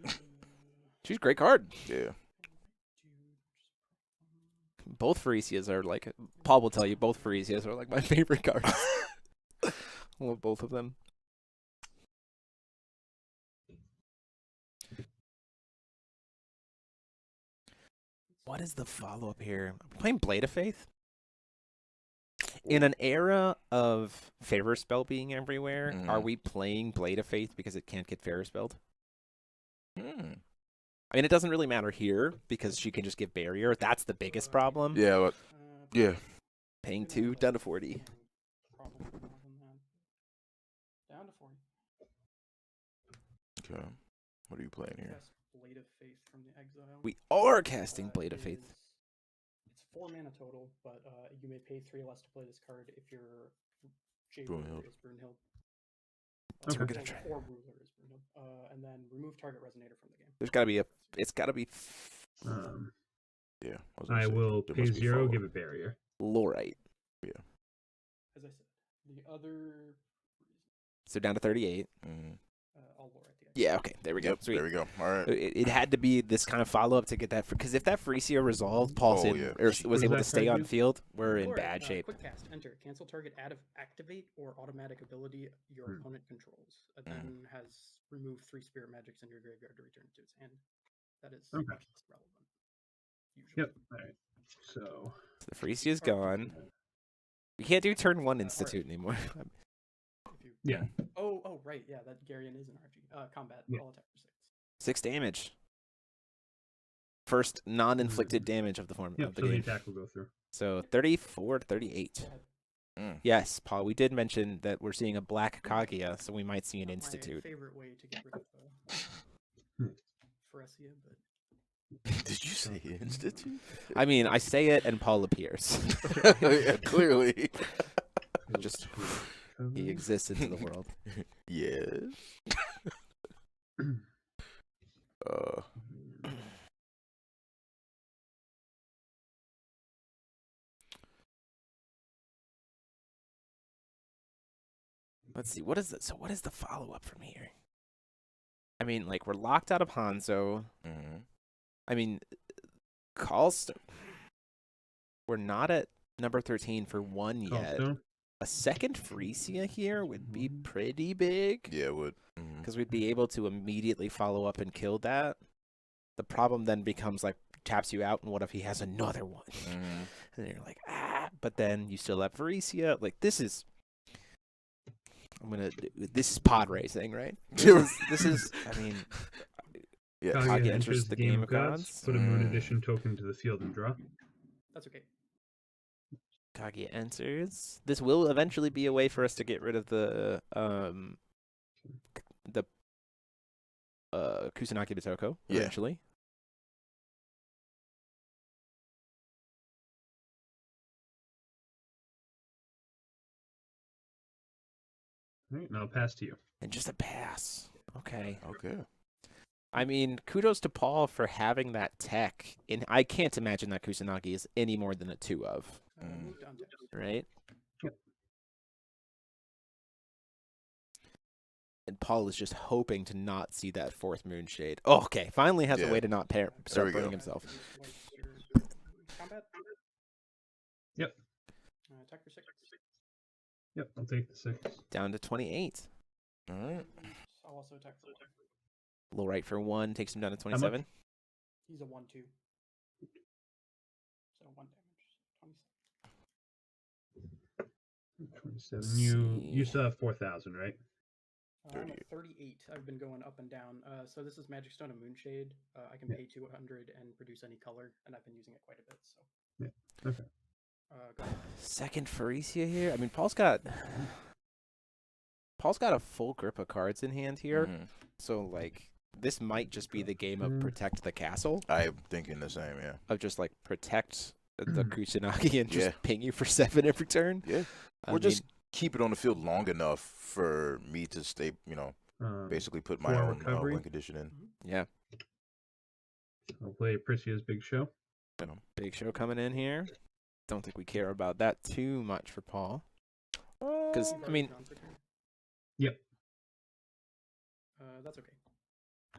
[SPEAKER 1] She's a great card.
[SPEAKER 2] Yeah.
[SPEAKER 1] Both Faurecias are like... Paul will tell you, both Faurecias are like my favorite cards. I love both of them. What is the follow-up here? Are we playing Blade of Faith? In an era of Favor Spell being everywhere, are we playing Blade of Faith because it can't get Favor Spelled?
[SPEAKER 2] Mm.
[SPEAKER 1] I mean, it doesn't really matter here because she can just give Barrier. That's the biggest problem.
[SPEAKER 2] Yeah, but yeah.
[SPEAKER 1] Paying 2, down to 40.
[SPEAKER 7] Probably more than that. Down to 40.
[SPEAKER 2] Okay. What are you playing here?
[SPEAKER 7] Cast Blade of Faith from the exile.
[SPEAKER 1] We are casting Blade of
[SPEAKER 7] It
[SPEAKER 1] Faith.
[SPEAKER 7] is- It's 4 mana total, but you may pay 3 less to play this card if your J ruler
[SPEAKER 2] Brunhild.
[SPEAKER 7] is Brunhild.
[SPEAKER 1] So we're gonna try.
[SPEAKER 7] Or ruler is Brunhild. And then remove target resonator from the game.
[SPEAKER 1] There's got to be a... It's got to be
[SPEAKER 2] Yeah. was gonna
[SPEAKER 6] I
[SPEAKER 2] say,
[SPEAKER 6] will
[SPEAKER 2] there
[SPEAKER 6] pay
[SPEAKER 2] must be
[SPEAKER 6] 0,
[SPEAKER 2] follow-up.
[SPEAKER 6] give it barrier.
[SPEAKER 1] Lorite.
[SPEAKER 7] As I said, the other
[SPEAKER 1] So down to 38.
[SPEAKER 2] Mhm.
[SPEAKER 7] all lore at the end.
[SPEAKER 1] Yeah, okay. There we go.
[SPEAKER 2] Yep,
[SPEAKER 1] Sweet.
[SPEAKER 2] there we go. All right.
[SPEAKER 1] It had to be this kind of follow-up to get that... Because if that Faurecia resolved, Paul's
[SPEAKER 2] Oh,
[SPEAKER 1] in,
[SPEAKER 2] yeah.
[SPEAKER 1] or
[SPEAKER 6] What
[SPEAKER 1] was
[SPEAKER 6] does
[SPEAKER 1] able
[SPEAKER 6] that
[SPEAKER 1] to stay
[SPEAKER 6] card
[SPEAKER 1] on
[SPEAKER 6] do?
[SPEAKER 1] field, we're in
[SPEAKER 7] Or,
[SPEAKER 1] bad shape.
[SPEAKER 7] Quick cast, enter. Cancel target activate or automatic ability your opponent controls. It then has remove 3 spirit magics in your graveyard to return it to its hand. That is
[SPEAKER 6] Okay.
[SPEAKER 7] much less relevant. Usually.
[SPEAKER 6] Yep. All right. So
[SPEAKER 1] So the Faurecia's gone. We can't do turn 1 Institute anymore.
[SPEAKER 7] If you,
[SPEAKER 6] yeah,
[SPEAKER 7] oh, right. Yeah, that Garyon is an RG. Combat.
[SPEAKER 6] Yeah.
[SPEAKER 7] All attack for 6.
[SPEAKER 1] 6 damage. First non-inflicted damage of the form
[SPEAKER 6] yep.
[SPEAKER 1] of the
[SPEAKER 6] So the
[SPEAKER 1] game.
[SPEAKER 6] attack will go through.
[SPEAKER 1] So 34 to 38. Yes, Paul, we did mention that we're seeing a black Kaguya, so we might see an
[SPEAKER 7] My
[SPEAKER 1] Institute.
[SPEAKER 7] favorite way to get rid of Faurecia, but
[SPEAKER 2] Did you say Institute?
[SPEAKER 1] I mean, I say it and Paul appears.
[SPEAKER 2] Yeah, clearly.
[SPEAKER 1] Just he exists into the world.
[SPEAKER 2] Yes.
[SPEAKER 1] Let's see. What is it? So what is the follow-up from here? I mean, like, we're locked out of Hanzo.
[SPEAKER 2] Mhm.
[SPEAKER 1] I mean, we're not at number 13 for 1 yet.
[SPEAKER 6] Callstone.
[SPEAKER 1] A second Faurecia here would be pretty big.
[SPEAKER 2] Yeah, it would. Mhm.
[SPEAKER 1] Because we'd be able to immediately follow up and kill that. The problem then becomes, like, taps you out, and what if he has another one?
[SPEAKER 2] Mhm.
[SPEAKER 1] And you're like, but then you still have Faurecia. Like, this is... This is pod racing, right? This is I mean...
[SPEAKER 2] Yeah.
[SPEAKER 6] Kaguya
[SPEAKER 1] Kaguya
[SPEAKER 6] enters the game of gods. Put a moon edition token to the field and draw.
[SPEAKER 7] that's okay.
[SPEAKER 1] Kaguya enters. This will eventually be a way for us to get rid of the Kusanagi Bitoko
[SPEAKER 2] Yeah.
[SPEAKER 1] eventually.
[SPEAKER 6] All right, and I'll pass to you.
[SPEAKER 1] And just a pass. Okay.
[SPEAKER 2] Okay.
[SPEAKER 1] I mean, kudos to Paul for having that tech. And I can't imagine that Kusanagi is any more than a 2 of,
[SPEAKER 7] Move down text.
[SPEAKER 1] right?
[SPEAKER 6] Yep.
[SPEAKER 1] And Paul is just hoping to not see that 4th Moonshade. Oh, okay, finally has a
[SPEAKER 2] Yeah.
[SPEAKER 1] way to not start
[SPEAKER 2] we
[SPEAKER 1] burning
[SPEAKER 2] go.
[SPEAKER 1] himself.
[SPEAKER 7] Combat.
[SPEAKER 6] Yep.
[SPEAKER 7] Attack for 6.
[SPEAKER 6] Yep, I'll take the 6.
[SPEAKER 1] Down to 28.
[SPEAKER 2] All right.
[SPEAKER 7] I'll also attack for 1.
[SPEAKER 1] Low right for 1 takes him down to
[SPEAKER 6] much?
[SPEAKER 1] 27.
[SPEAKER 7] He's a 1/2. So 1 damage. 27.
[SPEAKER 6] 27. You still have 4,000, right?
[SPEAKER 7] I'm at 38. I've been going up and down. So this is Magic Stone and Moonshade. I can
[SPEAKER 6] Yeah.
[SPEAKER 7] pay 200 and produce any color, and I've been using it quite a bit. So.
[SPEAKER 6] Yeah. Okay.
[SPEAKER 7] Go ahead.
[SPEAKER 1] Second Pharesia here. I mean, Paul's got a full grip of cards in hand here.
[SPEAKER 2] Mhm.
[SPEAKER 1] So like this might just be the game of protect the castle,
[SPEAKER 2] I'm thinking the same. Yeah.
[SPEAKER 1] of just like protect the Kusanagi and just
[SPEAKER 2] Yeah.
[SPEAKER 1] ping you for 7 every turn.
[SPEAKER 2] Yeah.
[SPEAKER 1] I
[SPEAKER 2] Or just
[SPEAKER 1] mean,
[SPEAKER 2] keep it on the field long enough for me to stay. Basically put my
[SPEAKER 6] for
[SPEAKER 2] own
[SPEAKER 6] recovery?
[SPEAKER 2] win condition in.
[SPEAKER 1] yeah,
[SPEAKER 6] I'll play Pricia's Big Show.
[SPEAKER 1] big show coming in here. Don't think we care about that too much for Paul. Because
[SPEAKER 7] You've
[SPEAKER 1] I
[SPEAKER 7] already
[SPEAKER 1] mean,
[SPEAKER 7] drawn for turn.
[SPEAKER 6] Yep.
[SPEAKER 7] That's okay.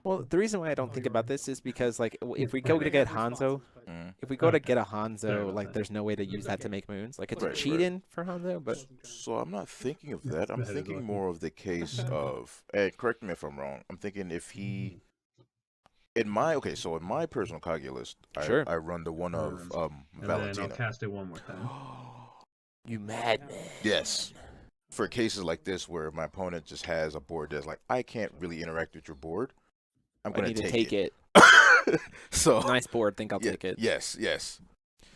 [SPEAKER 1] well, the reason why I don't
[SPEAKER 7] Oh,
[SPEAKER 1] think
[SPEAKER 7] you're
[SPEAKER 1] about
[SPEAKER 7] right.
[SPEAKER 1] this is because like if we
[SPEAKER 6] right.
[SPEAKER 1] go
[SPEAKER 7] They
[SPEAKER 1] to get
[SPEAKER 7] have
[SPEAKER 1] Hanzo,
[SPEAKER 7] responses, but
[SPEAKER 2] Mhm.
[SPEAKER 1] if we go to
[SPEAKER 6] Okay.
[SPEAKER 1] get a
[SPEAKER 6] Sorry
[SPEAKER 1] Hanzo,
[SPEAKER 6] about
[SPEAKER 1] like
[SPEAKER 6] that.
[SPEAKER 1] there's no way to use that to
[SPEAKER 7] okay.
[SPEAKER 1] make moons. Like it's
[SPEAKER 2] Right, right.
[SPEAKER 1] cheating for Hanzo,
[SPEAKER 7] it
[SPEAKER 1] but
[SPEAKER 7] wasn't gonna-
[SPEAKER 2] So I'm not thinking of
[SPEAKER 6] Yeah,
[SPEAKER 2] that. I'm
[SPEAKER 6] go ahead,
[SPEAKER 2] thinking
[SPEAKER 6] Eduardo.
[SPEAKER 2] more of the case of, and correct me if I'm wrong. I'm thinking if he, in my personal Kage list,
[SPEAKER 1] Sure.
[SPEAKER 2] I run the one of
[SPEAKER 6] And then I'll
[SPEAKER 2] Valentina.
[SPEAKER 6] cast it one more time.
[SPEAKER 1] you madman.
[SPEAKER 2] Yes. For cases like this where my opponent just has a board that's like, I can't really interact with your board, I'm
[SPEAKER 1] I
[SPEAKER 2] gonna
[SPEAKER 1] need to take it.
[SPEAKER 2] So
[SPEAKER 1] Nice board. Think I'll
[SPEAKER 2] yeah,
[SPEAKER 1] take it.
[SPEAKER 2] Yes.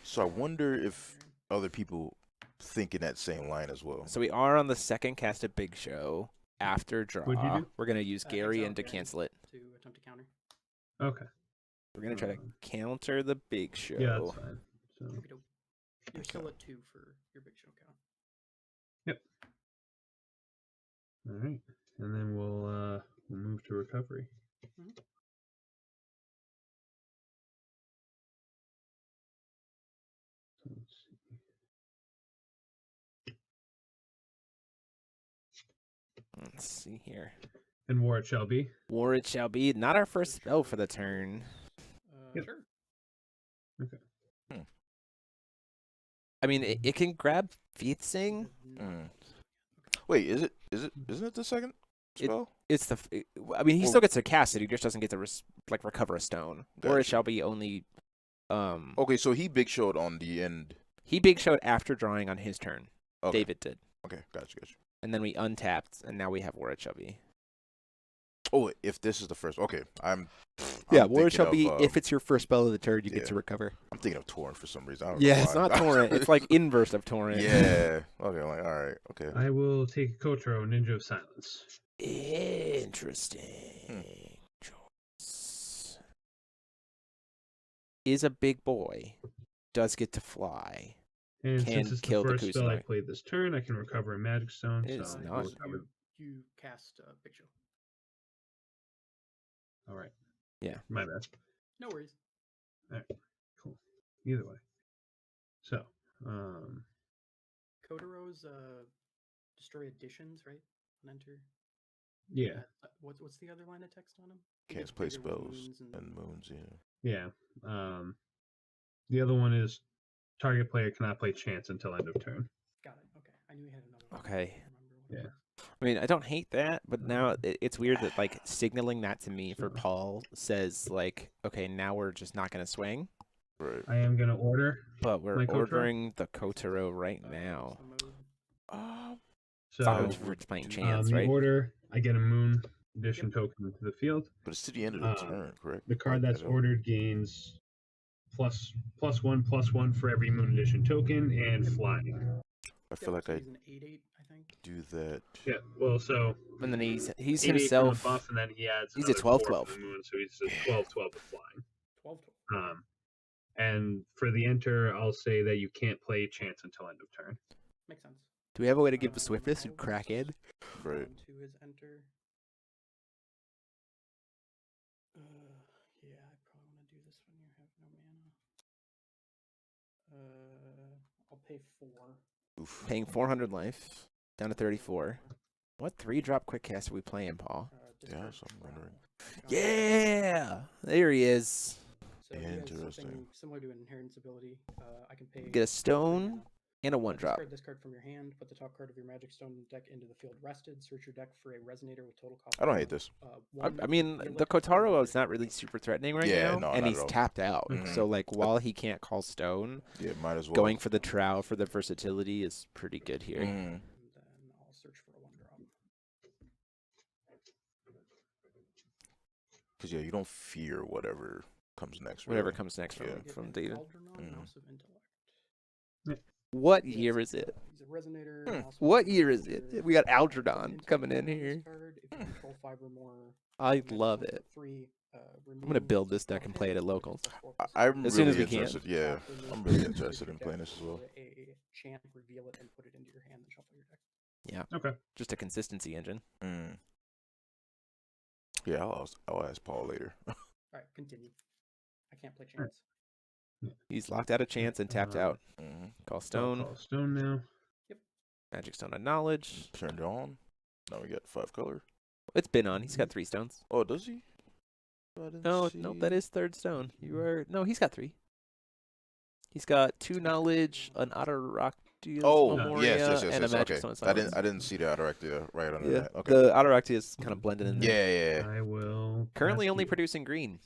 [SPEAKER 2] So I wonder if other people think in that same line as well.
[SPEAKER 1] So we are on the second cast of Big Show after draw.
[SPEAKER 6] What'd you do?
[SPEAKER 1] We're gonna use Gary
[SPEAKER 7] exile
[SPEAKER 1] in to
[SPEAKER 7] Gary
[SPEAKER 1] cancel it.
[SPEAKER 7] to attempt to counter.
[SPEAKER 6] Okay.
[SPEAKER 1] We're gonna try to
[SPEAKER 6] Um,
[SPEAKER 1] counter the Big Show.
[SPEAKER 6] Yeah, that's fine. So
[SPEAKER 7] Okey-doke. You're still at 2 for your big show count.
[SPEAKER 6] all right, and then we'll move to recovery.
[SPEAKER 7] Mhm.
[SPEAKER 6] So let's see.
[SPEAKER 1] Let's see here.
[SPEAKER 6] And war it shall be.
[SPEAKER 1] War it shall be. Not our first spell for the turn.
[SPEAKER 6] Yep.
[SPEAKER 7] Sure.
[SPEAKER 1] I mean, it can grab Featsing.
[SPEAKER 2] Mm. Wait, isn't it the second spell?
[SPEAKER 1] It's the. I mean, he
[SPEAKER 2] Well-
[SPEAKER 1] still gets to cast it. He just doesn't get to recover a stone. War it
[SPEAKER 2] Gotcha.
[SPEAKER 1] shall be only.
[SPEAKER 2] Okay, so he big showed on the end.
[SPEAKER 1] He big showed after drawing on his turn.
[SPEAKER 2] Okay.
[SPEAKER 1] David did,
[SPEAKER 2] Okay, gotcha.
[SPEAKER 1] and then we untapped, and now we have War it shall be.
[SPEAKER 2] Oh, if this is the first, okay,
[SPEAKER 1] Yeah,
[SPEAKER 2] I'm
[SPEAKER 1] War it
[SPEAKER 2] thinking
[SPEAKER 1] shall be.
[SPEAKER 2] of,
[SPEAKER 1] If it's your first spell of the turn, you get
[SPEAKER 2] yeah.
[SPEAKER 1] to recover.
[SPEAKER 2] I'm thinking of Torrent for some reason. I don't
[SPEAKER 1] Yeah,
[SPEAKER 2] know
[SPEAKER 1] it's
[SPEAKER 2] why.
[SPEAKER 1] not Torrent. It's like inverse of Torrent.
[SPEAKER 2] Yeah. Okay. Like, all right. Okay.
[SPEAKER 6] I will take Kotaro, Ninja of Silence.
[SPEAKER 1] Interesting choice. Is a big boy. Does get to fly.
[SPEAKER 6] And
[SPEAKER 1] Can
[SPEAKER 6] since it's
[SPEAKER 1] kill
[SPEAKER 6] the
[SPEAKER 1] the
[SPEAKER 6] first spell I
[SPEAKER 1] Kusanagi.
[SPEAKER 6] played this turn, I can recover a Magic Stone.
[SPEAKER 1] It
[SPEAKER 6] so
[SPEAKER 1] is
[SPEAKER 6] I
[SPEAKER 1] not.
[SPEAKER 6] will recover.
[SPEAKER 7] You cast big show.
[SPEAKER 6] All right.
[SPEAKER 1] Yeah.
[SPEAKER 6] My bad.
[SPEAKER 7] No worries.
[SPEAKER 6] Cool. Either way. So,
[SPEAKER 7] Kotaro's destroy additions, right? On enter.
[SPEAKER 6] yeah.
[SPEAKER 7] What's the other line of text on him? He
[SPEAKER 2] Can't
[SPEAKER 7] gets
[SPEAKER 2] play
[SPEAKER 7] bigger with
[SPEAKER 2] spells
[SPEAKER 7] moons
[SPEAKER 2] and moons.
[SPEAKER 6] Yeah.
[SPEAKER 2] Yeah.
[SPEAKER 6] The other one is target player cannot play chance until end of turn.
[SPEAKER 7] Got it. Okay. I knew he had another one.
[SPEAKER 1] Okay.
[SPEAKER 7] I don't remember what it
[SPEAKER 6] Yeah.
[SPEAKER 7] was.
[SPEAKER 1] I mean, I don't hate that, but now it's weird that like signaling that to me for
[SPEAKER 6] Sure.
[SPEAKER 1] Paul says like, okay, now we're just not gonna swing,
[SPEAKER 2] Right.
[SPEAKER 6] I am going to order.
[SPEAKER 1] but we're
[SPEAKER 6] My Kotaro?
[SPEAKER 1] ordering the Kotaro right
[SPEAKER 7] What's
[SPEAKER 1] now.
[SPEAKER 7] the mode?
[SPEAKER 6] So,
[SPEAKER 1] We're just playing chance,
[SPEAKER 6] the
[SPEAKER 1] right?
[SPEAKER 6] order, I get a moon addition token into the field.
[SPEAKER 2] But it's to the end of the
[SPEAKER 6] Uh,
[SPEAKER 2] turn, correct?
[SPEAKER 6] The card
[SPEAKER 2] Like, I
[SPEAKER 6] that's
[SPEAKER 2] don't-
[SPEAKER 6] ordered gains +1/+1 for every moon edition token and flying.
[SPEAKER 2] I feel like
[SPEAKER 7] so
[SPEAKER 2] I
[SPEAKER 7] he's an 8/8, I think.
[SPEAKER 2] do that.
[SPEAKER 6] Yeah, well, so
[SPEAKER 1] And then he's
[SPEAKER 6] 8/8
[SPEAKER 1] himself.
[SPEAKER 6] from the buff, and then he adds
[SPEAKER 1] he's a
[SPEAKER 6] another
[SPEAKER 1] 12/12.
[SPEAKER 6] 4 from the moon, so he's a 12/12 with flying.
[SPEAKER 7] 12/12.
[SPEAKER 6] And for the enter, I'll say that you can't play chance until end of turn.
[SPEAKER 7] Makes sense.
[SPEAKER 1] Do we have a way to give the swiftness and crack in?
[SPEAKER 2] Right.
[SPEAKER 7] To his enter. Yeah, I probably want to do this when you have no mana. I'll pay 4.
[SPEAKER 2] Oof.
[SPEAKER 1] Paying 400 life, down to 34. What 3-drop quick cast are we playing, Paul?
[SPEAKER 2] Yeah,
[SPEAKER 7] Discard
[SPEAKER 2] so I'm
[SPEAKER 7] Prowl.
[SPEAKER 2] wondering.
[SPEAKER 1] Yeah! There he is.
[SPEAKER 7] So he has
[SPEAKER 2] Interesting.
[SPEAKER 7] something similar to an inheritance ability. I can pay.
[SPEAKER 1] Get a
[SPEAKER 7] 3
[SPEAKER 1] stone
[SPEAKER 7] mana.
[SPEAKER 1] and a 1-drop.
[SPEAKER 7] Discard this card from your hand. Put the top card of your Magic Stone deck into the field rested. Search your deck for a resonator with total cost.
[SPEAKER 2] I don't hate this.
[SPEAKER 1] I mean, the Kotaro is not really super threatening right
[SPEAKER 2] Yeah,
[SPEAKER 1] now,
[SPEAKER 2] no,
[SPEAKER 1] and
[SPEAKER 2] not
[SPEAKER 1] he's
[SPEAKER 2] at all.
[SPEAKER 1] tapped out.
[SPEAKER 2] Mhm.
[SPEAKER 1] So, like, while he can't call stone,
[SPEAKER 2] Yeah, might as well.
[SPEAKER 1] going for the Trow for the versatility is pretty good here.
[SPEAKER 2] Mm.
[SPEAKER 7] And then I'll search for a 1-drop.
[SPEAKER 2] Because, yeah, you don't fear whatever comes next.
[SPEAKER 1] Whatever
[SPEAKER 2] really.
[SPEAKER 1] comes next from,
[SPEAKER 2] Yeah.
[SPEAKER 1] from David.
[SPEAKER 7] Algernon,
[SPEAKER 2] Mm.
[SPEAKER 7] Mouse of Intellect.
[SPEAKER 1] What
[SPEAKER 7] Yeah,
[SPEAKER 1] year
[SPEAKER 7] it's,
[SPEAKER 1] is it?
[SPEAKER 7] He's a resonator.
[SPEAKER 2] Hmm.
[SPEAKER 7] Mouse of
[SPEAKER 1] What
[SPEAKER 7] Intellect
[SPEAKER 1] year is it?
[SPEAKER 7] creature.
[SPEAKER 1] We got
[SPEAKER 7] Put an
[SPEAKER 1] Algernon
[SPEAKER 7] intellect
[SPEAKER 1] coming in
[SPEAKER 7] on this
[SPEAKER 1] here.
[SPEAKER 7] card. If you control 5 or more
[SPEAKER 1] I
[SPEAKER 7] magic
[SPEAKER 1] love
[SPEAKER 7] cards
[SPEAKER 1] it.
[SPEAKER 7] for 3,
[SPEAKER 1] I'm going to build this deck and play it at
[SPEAKER 7] If
[SPEAKER 1] locals.
[SPEAKER 7] it's a 4+,
[SPEAKER 2] I'm
[SPEAKER 1] As soon as
[SPEAKER 2] really
[SPEAKER 1] we can.
[SPEAKER 2] interested. Yeah,
[SPEAKER 7] remove
[SPEAKER 2] I'm really
[SPEAKER 7] search
[SPEAKER 2] interested
[SPEAKER 7] your
[SPEAKER 2] in
[SPEAKER 7] deck
[SPEAKER 2] playing this as well.
[SPEAKER 7] for a chant, reveal it, and put it into your hand and shuffle your deck.
[SPEAKER 6] Okay.
[SPEAKER 1] Just a consistency engine.
[SPEAKER 2] Mm. Yeah, I'll ask Paul later.
[SPEAKER 7] Alright, continue. I can't play chance.
[SPEAKER 1] He's locked out a chance and tapped out.
[SPEAKER 2] Mm-hmm.
[SPEAKER 1] Call
[SPEAKER 6] I'll
[SPEAKER 1] stone.
[SPEAKER 6] call stone now.
[SPEAKER 1] Magic Stone of Knowledge.
[SPEAKER 2] Turned it on. Now we got 5 color.
[SPEAKER 1] It's been on. He's got 3 stones.
[SPEAKER 2] Oh, does he? I didn't
[SPEAKER 1] No,
[SPEAKER 2] see.
[SPEAKER 1] nope, that is 3rd stone. You are no, he's got 3. He's got 2 knowledge, an Ataractia's
[SPEAKER 2] Oh,
[SPEAKER 1] Memoria,
[SPEAKER 2] yes.
[SPEAKER 1] and a Magic
[SPEAKER 2] Okay.
[SPEAKER 1] Stone of
[SPEAKER 2] I
[SPEAKER 1] Silence.
[SPEAKER 2] didn't see the Ataractia right under
[SPEAKER 1] Yeah,
[SPEAKER 2] that. Okay.
[SPEAKER 1] the Ataractia is kind of blended in there.
[SPEAKER 2] Yeah.
[SPEAKER 6] I will.
[SPEAKER 1] Currently
[SPEAKER 6] pass
[SPEAKER 1] only
[SPEAKER 6] you.
[SPEAKER 1] producing green.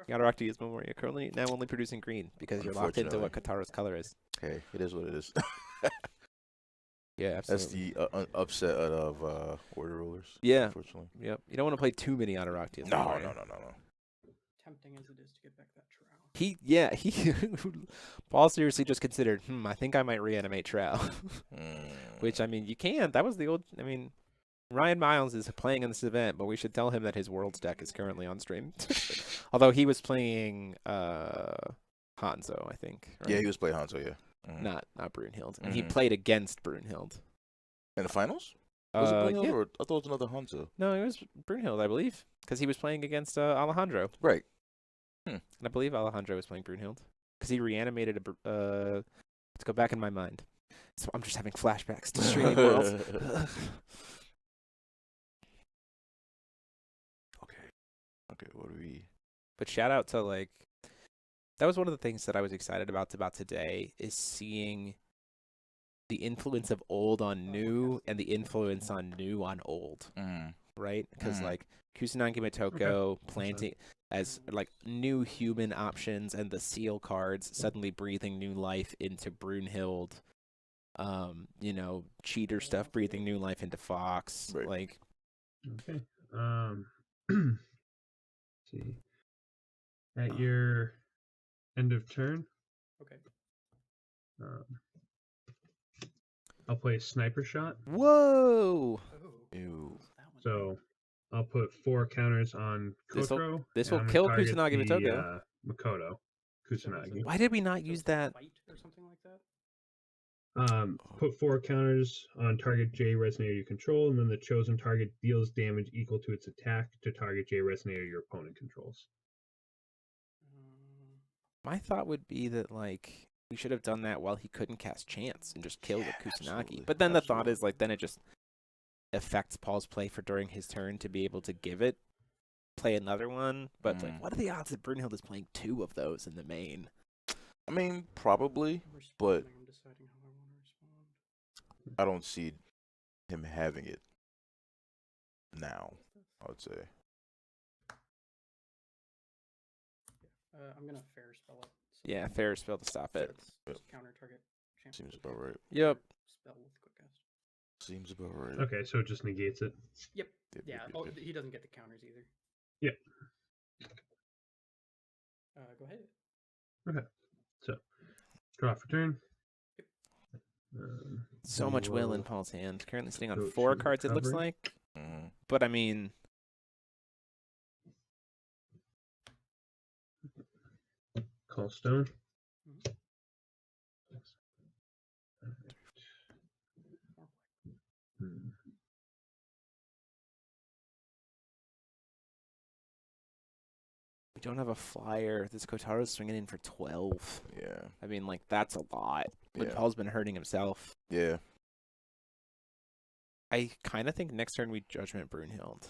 [SPEAKER 1] The Ataractia's Memoria currently now only producing green because you're locked into what Kataro's color is.
[SPEAKER 2] Hey, it is what it is.
[SPEAKER 1] Yeah,
[SPEAKER 2] That's
[SPEAKER 1] absolutely.
[SPEAKER 2] the upset of order rulers.
[SPEAKER 1] Yeah.
[SPEAKER 2] Unfortunately.
[SPEAKER 1] Yep. You don't want to play too many Ataractias.
[SPEAKER 2] No.
[SPEAKER 7] Tempting as it is to get back that Trow.
[SPEAKER 1] He Paul seriously just considered, I think I might reanimate Trow. Which, I mean, you can. That was the old, I mean, Ryan Miles is playing in this event, but we should tell him that his Worlds deck is currently on stream. Although he was playing Hanzo, I think. Right?
[SPEAKER 2] Yeah, he was playing Hanzo, yeah. Mm-hmm.
[SPEAKER 1] Not Brunhild. And he
[SPEAKER 2] Mhm.
[SPEAKER 1] played against Brunhild.
[SPEAKER 2] In the finals? Was it Brunhild
[SPEAKER 1] yeah.
[SPEAKER 2] or I thought it was another Hanzo?
[SPEAKER 1] No, it was Brunhild, I believe. Because he was playing against Alejandro.
[SPEAKER 2] Right.
[SPEAKER 1] And I believe Alejandro was playing Brunhild. Because he reanimated let's go back in my mind. So I'm just having flashbacks to streaming worlds.
[SPEAKER 2] Okay, what do we...
[SPEAKER 1] But shout out to, like, that was one of the things that I was excited about today is seeing the influence of old on new and the influence on new on old, right? Because, like, Kusanagi Mitoko planting as, like, new human options and the seal cards suddenly breathing new life into Brunhild. You know, cheater stuff breathing new life into Fox.
[SPEAKER 2] Right.
[SPEAKER 1] Like,
[SPEAKER 6] Okay. See. At your end of turn,
[SPEAKER 7] Okay.
[SPEAKER 6] I'll play Sniper Shot.
[SPEAKER 1] whoa!
[SPEAKER 7] Oh.
[SPEAKER 2] Ew.
[SPEAKER 7] That one.
[SPEAKER 6] So I'll put 4 counters on Kotaro.
[SPEAKER 1] This
[SPEAKER 6] and
[SPEAKER 1] will
[SPEAKER 6] I'm gonna
[SPEAKER 1] kill
[SPEAKER 6] target
[SPEAKER 1] Kusanagi
[SPEAKER 6] the,
[SPEAKER 1] Mitoko.
[SPEAKER 6] Makoto.
[SPEAKER 7] So is
[SPEAKER 6] Kusanagi.
[SPEAKER 7] it-
[SPEAKER 1] Why did we not
[SPEAKER 7] so
[SPEAKER 1] use
[SPEAKER 7] it's
[SPEAKER 1] that?
[SPEAKER 7] Fight or something like that?
[SPEAKER 6] Put 4 counters on target J Resonator you control, and then the chosen target deals damage equal to its attack to target J Resonator your opponent controls.
[SPEAKER 1] My thought would be that, like, we should have done that while he couldn't cast Chance and just kill
[SPEAKER 2] Yeah,
[SPEAKER 1] the Kusanagi.
[SPEAKER 2] absolutely,
[SPEAKER 1] But then the thought is,
[SPEAKER 2] absolutely.
[SPEAKER 1] like, then it just affects Paul's play for during his turn to be able to give it, play another one. But, it's like, what are the odds that Brunhild is playing 2 of those in the main?
[SPEAKER 2] I mean, probably, but
[SPEAKER 7] I'm deciding how I want to respond.
[SPEAKER 2] I don't see him having it now, I would say.
[SPEAKER 7] I'm gonna fair spell it. So
[SPEAKER 1] Yeah, fair spell to stop it.
[SPEAKER 7] it's just counter target. Chance
[SPEAKER 2] Seems
[SPEAKER 7] to
[SPEAKER 2] about
[SPEAKER 7] attack.
[SPEAKER 2] right.
[SPEAKER 1] Yep.
[SPEAKER 7] Spell with quick cast.
[SPEAKER 2] Seems about right.
[SPEAKER 6] Okay, so it just negates it.
[SPEAKER 7] Yep.
[SPEAKER 2] Yep,
[SPEAKER 7] Yeah.
[SPEAKER 2] yep,
[SPEAKER 7] Oh,
[SPEAKER 2] yep.
[SPEAKER 7] he doesn't get the counters either.
[SPEAKER 6] Yep.
[SPEAKER 7] Go ahead.
[SPEAKER 6] Okay. So draw for turn.
[SPEAKER 1] So
[SPEAKER 6] we
[SPEAKER 1] much will in
[SPEAKER 6] will
[SPEAKER 1] Paul's hand. Currently sitting on
[SPEAKER 6] go
[SPEAKER 1] 4
[SPEAKER 6] to
[SPEAKER 1] cards, it looks
[SPEAKER 6] recovery.
[SPEAKER 1] like.
[SPEAKER 2] Mhm.
[SPEAKER 1] But, I mean,
[SPEAKER 6] Call stone.
[SPEAKER 7] More
[SPEAKER 1] We don't have a flyer. This Kotaro's swinging in for 12.
[SPEAKER 2] Yeah.
[SPEAKER 1] I mean, like, that's a lot. But
[SPEAKER 2] Yeah.
[SPEAKER 1] Paul's been hurting himself.
[SPEAKER 2] Yeah.
[SPEAKER 1] I kind of think next turn we Judgment Brunhild.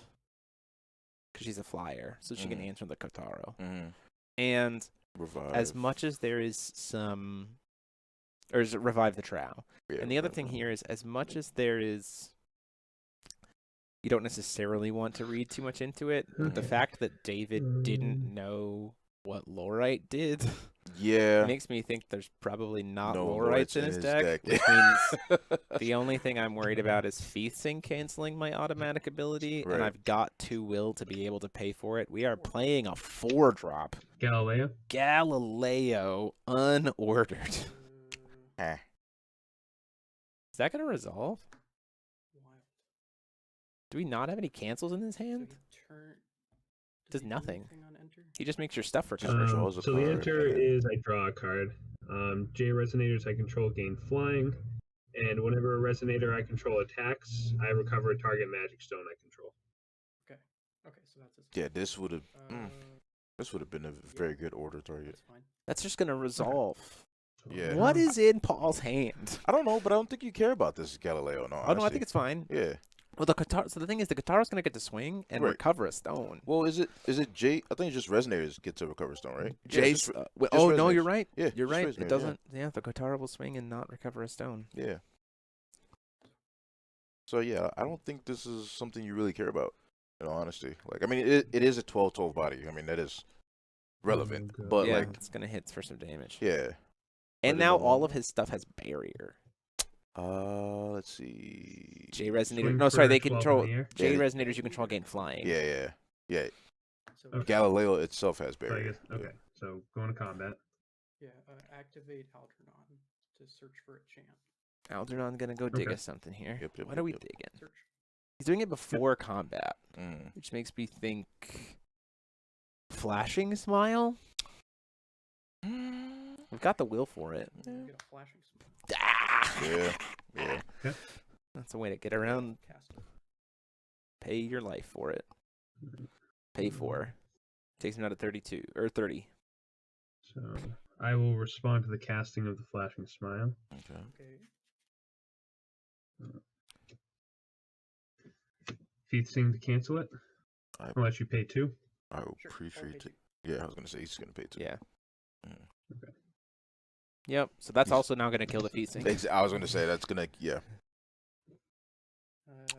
[SPEAKER 1] Because she's a flyer, so she can answer the Kotaro. And
[SPEAKER 2] Revive.
[SPEAKER 1] as much as there is some... Or is it Revive the Trow?
[SPEAKER 2] Yeah,
[SPEAKER 1] and the other
[SPEAKER 2] revive
[SPEAKER 1] thing
[SPEAKER 2] them.
[SPEAKER 1] here is, as much as there is... You don't necessarily want to read too much into it. The fact that David didn't know what Lorite did
[SPEAKER 2] Yeah.
[SPEAKER 1] makes me think there's probably not
[SPEAKER 2] No
[SPEAKER 1] Lorites in his deck, which means the only thing I'm worried about is Feasting canceling my automatic ability,
[SPEAKER 2] Right.
[SPEAKER 1] and I've got 2 will to be able to pay for it. We are playing a 4-drop.
[SPEAKER 6] Galileo.
[SPEAKER 1] Galileo unordered.
[SPEAKER 2] Eh.
[SPEAKER 1] Is that going to resolve?
[SPEAKER 7] Wild.
[SPEAKER 1] Do we not have any cancels in his
[SPEAKER 7] So
[SPEAKER 1] hand?
[SPEAKER 7] he turn.
[SPEAKER 1] Does
[SPEAKER 7] he do
[SPEAKER 1] nothing.
[SPEAKER 7] anything on enter?
[SPEAKER 1] He just makes your stuff
[SPEAKER 2] Just
[SPEAKER 1] recover.
[SPEAKER 2] draws a
[SPEAKER 6] So the
[SPEAKER 2] card,
[SPEAKER 6] answer
[SPEAKER 2] and then-
[SPEAKER 6] is I draw a card. J resonators I control gain flying, and whenever a resonator I control attacks, I recover a target magic stone I control.
[SPEAKER 7] Okay. Okay, so that's his.
[SPEAKER 2] Yeah, this would have
[SPEAKER 7] Uh,
[SPEAKER 2] been a very good order target.
[SPEAKER 7] That's fine.
[SPEAKER 1] That's just going to resolve.
[SPEAKER 2] Yeah.
[SPEAKER 1] What is in Paul's hand?
[SPEAKER 2] I don't know, but I don't think you care about this Galileo. No,
[SPEAKER 1] Oh, no, I think it's fine.
[SPEAKER 2] Yeah.
[SPEAKER 1] Well, the Qatar. So the thing is, the Qataro's going to get to swing and
[SPEAKER 2] Right.
[SPEAKER 1] recover a stone.
[SPEAKER 2] Well, is it J? I think it's just resonators get to recover stone, right?
[SPEAKER 1] Jay's.
[SPEAKER 2] Yeah,
[SPEAKER 1] Oh no, you're
[SPEAKER 2] resonates.
[SPEAKER 1] right.
[SPEAKER 2] Yeah,
[SPEAKER 1] You're
[SPEAKER 2] just
[SPEAKER 1] right.
[SPEAKER 2] resonates, yeah.
[SPEAKER 1] It doesn't. Yeah, the Qataro will swing and not recover a stone.
[SPEAKER 2] Yeah. So yeah, I don't think this is something you really care about. In all honesty, like I mean, it is a 12/12 body. I mean, that is relevant,
[SPEAKER 6] God.
[SPEAKER 2] but
[SPEAKER 1] yeah,
[SPEAKER 2] like
[SPEAKER 1] it's going to hit for some damage.
[SPEAKER 2] yeah.
[SPEAKER 1] And
[SPEAKER 2] in
[SPEAKER 1] now
[SPEAKER 2] the
[SPEAKER 1] all
[SPEAKER 2] long
[SPEAKER 1] of his stuff has barrier.
[SPEAKER 2] Let's see.
[SPEAKER 1] J resonator.
[SPEAKER 6] Swing
[SPEAKER 1] No, sorry,
[SPEAKER 6] for
[SPEAKER 1] they
[SPEAKER 6] 12 in
[SPEAKER 1] control
[SPEAKER 6] the air?
[SPEAKER 1] J
[SPEAKER 2] Yeah,
[SPEAKER 1] resonators. You control gain flying.
[SPEAKER 2] Yeah.
[SPEAKER 7] So
[SPEAKER 6] Okay.
[SPEAKER 2] Galileo itself has
[SPEAKER 6] So I
[SPEAKER 2] barrier.
[SPEAKER 6] guess, okay, so going to combat.
[SPEAKER 7] yeah, activate Algernon to search for a chant.
[SPEAKER 1] Algernon's going to go dig
[SPEAKER 6] Okay.
[SPEAKER 1] us something here.
[SPEAKER 2] Yep,
[SPEAKER 1] What are we
[SPEAKER 2] yep.
[SPEAKER 1] digging?
[SPEAKER 7] Search.
[SPEAKER 1] He's doing it before combat,
[SPEAKER 2] Mm.
[SPEAKER 1] which makes me think flashing smile. We've got the will for it.
[SPEAKER 7] Get a flashing smile.
[SPEAKER 2] Yeah.
[SPEAKER 1] That's a way to get around.
[SPEAKER 7] Cast it.
[SPEAKER 1] Pay your life for it. Pay for. Takes him down to 32 or 30.
[SPEAKER 6] So I will respond to the casting of the flashing smile.
[SPEAKER 2] Okay.
[SPEAKER 7] Okay.
[SPEAKER 6] Feasting to cancel it.
[SPEAKER 2] I-
[SPEAKER 6] I'll let you pay 2.
[SPEAKER 2] I will
[SPEAKER 7] Sure,
[SPEAKER 2] appreciate
[SPEAKER 7] I'll pay
[SPEAKER 2] it. Yeah, I was gonna say he's gonna pay too.
[SPEAKER 1] Yeah.
[SPEAKER 2] Mm.
[SPEAKER 6] Okay.
[SPEAKER 1] Yep. So that's
[SPEAKER 2] He's-
[SPEAKER 1] also now going to kill the feasting.
[SPEAKER 2] I was gonna say that's gonna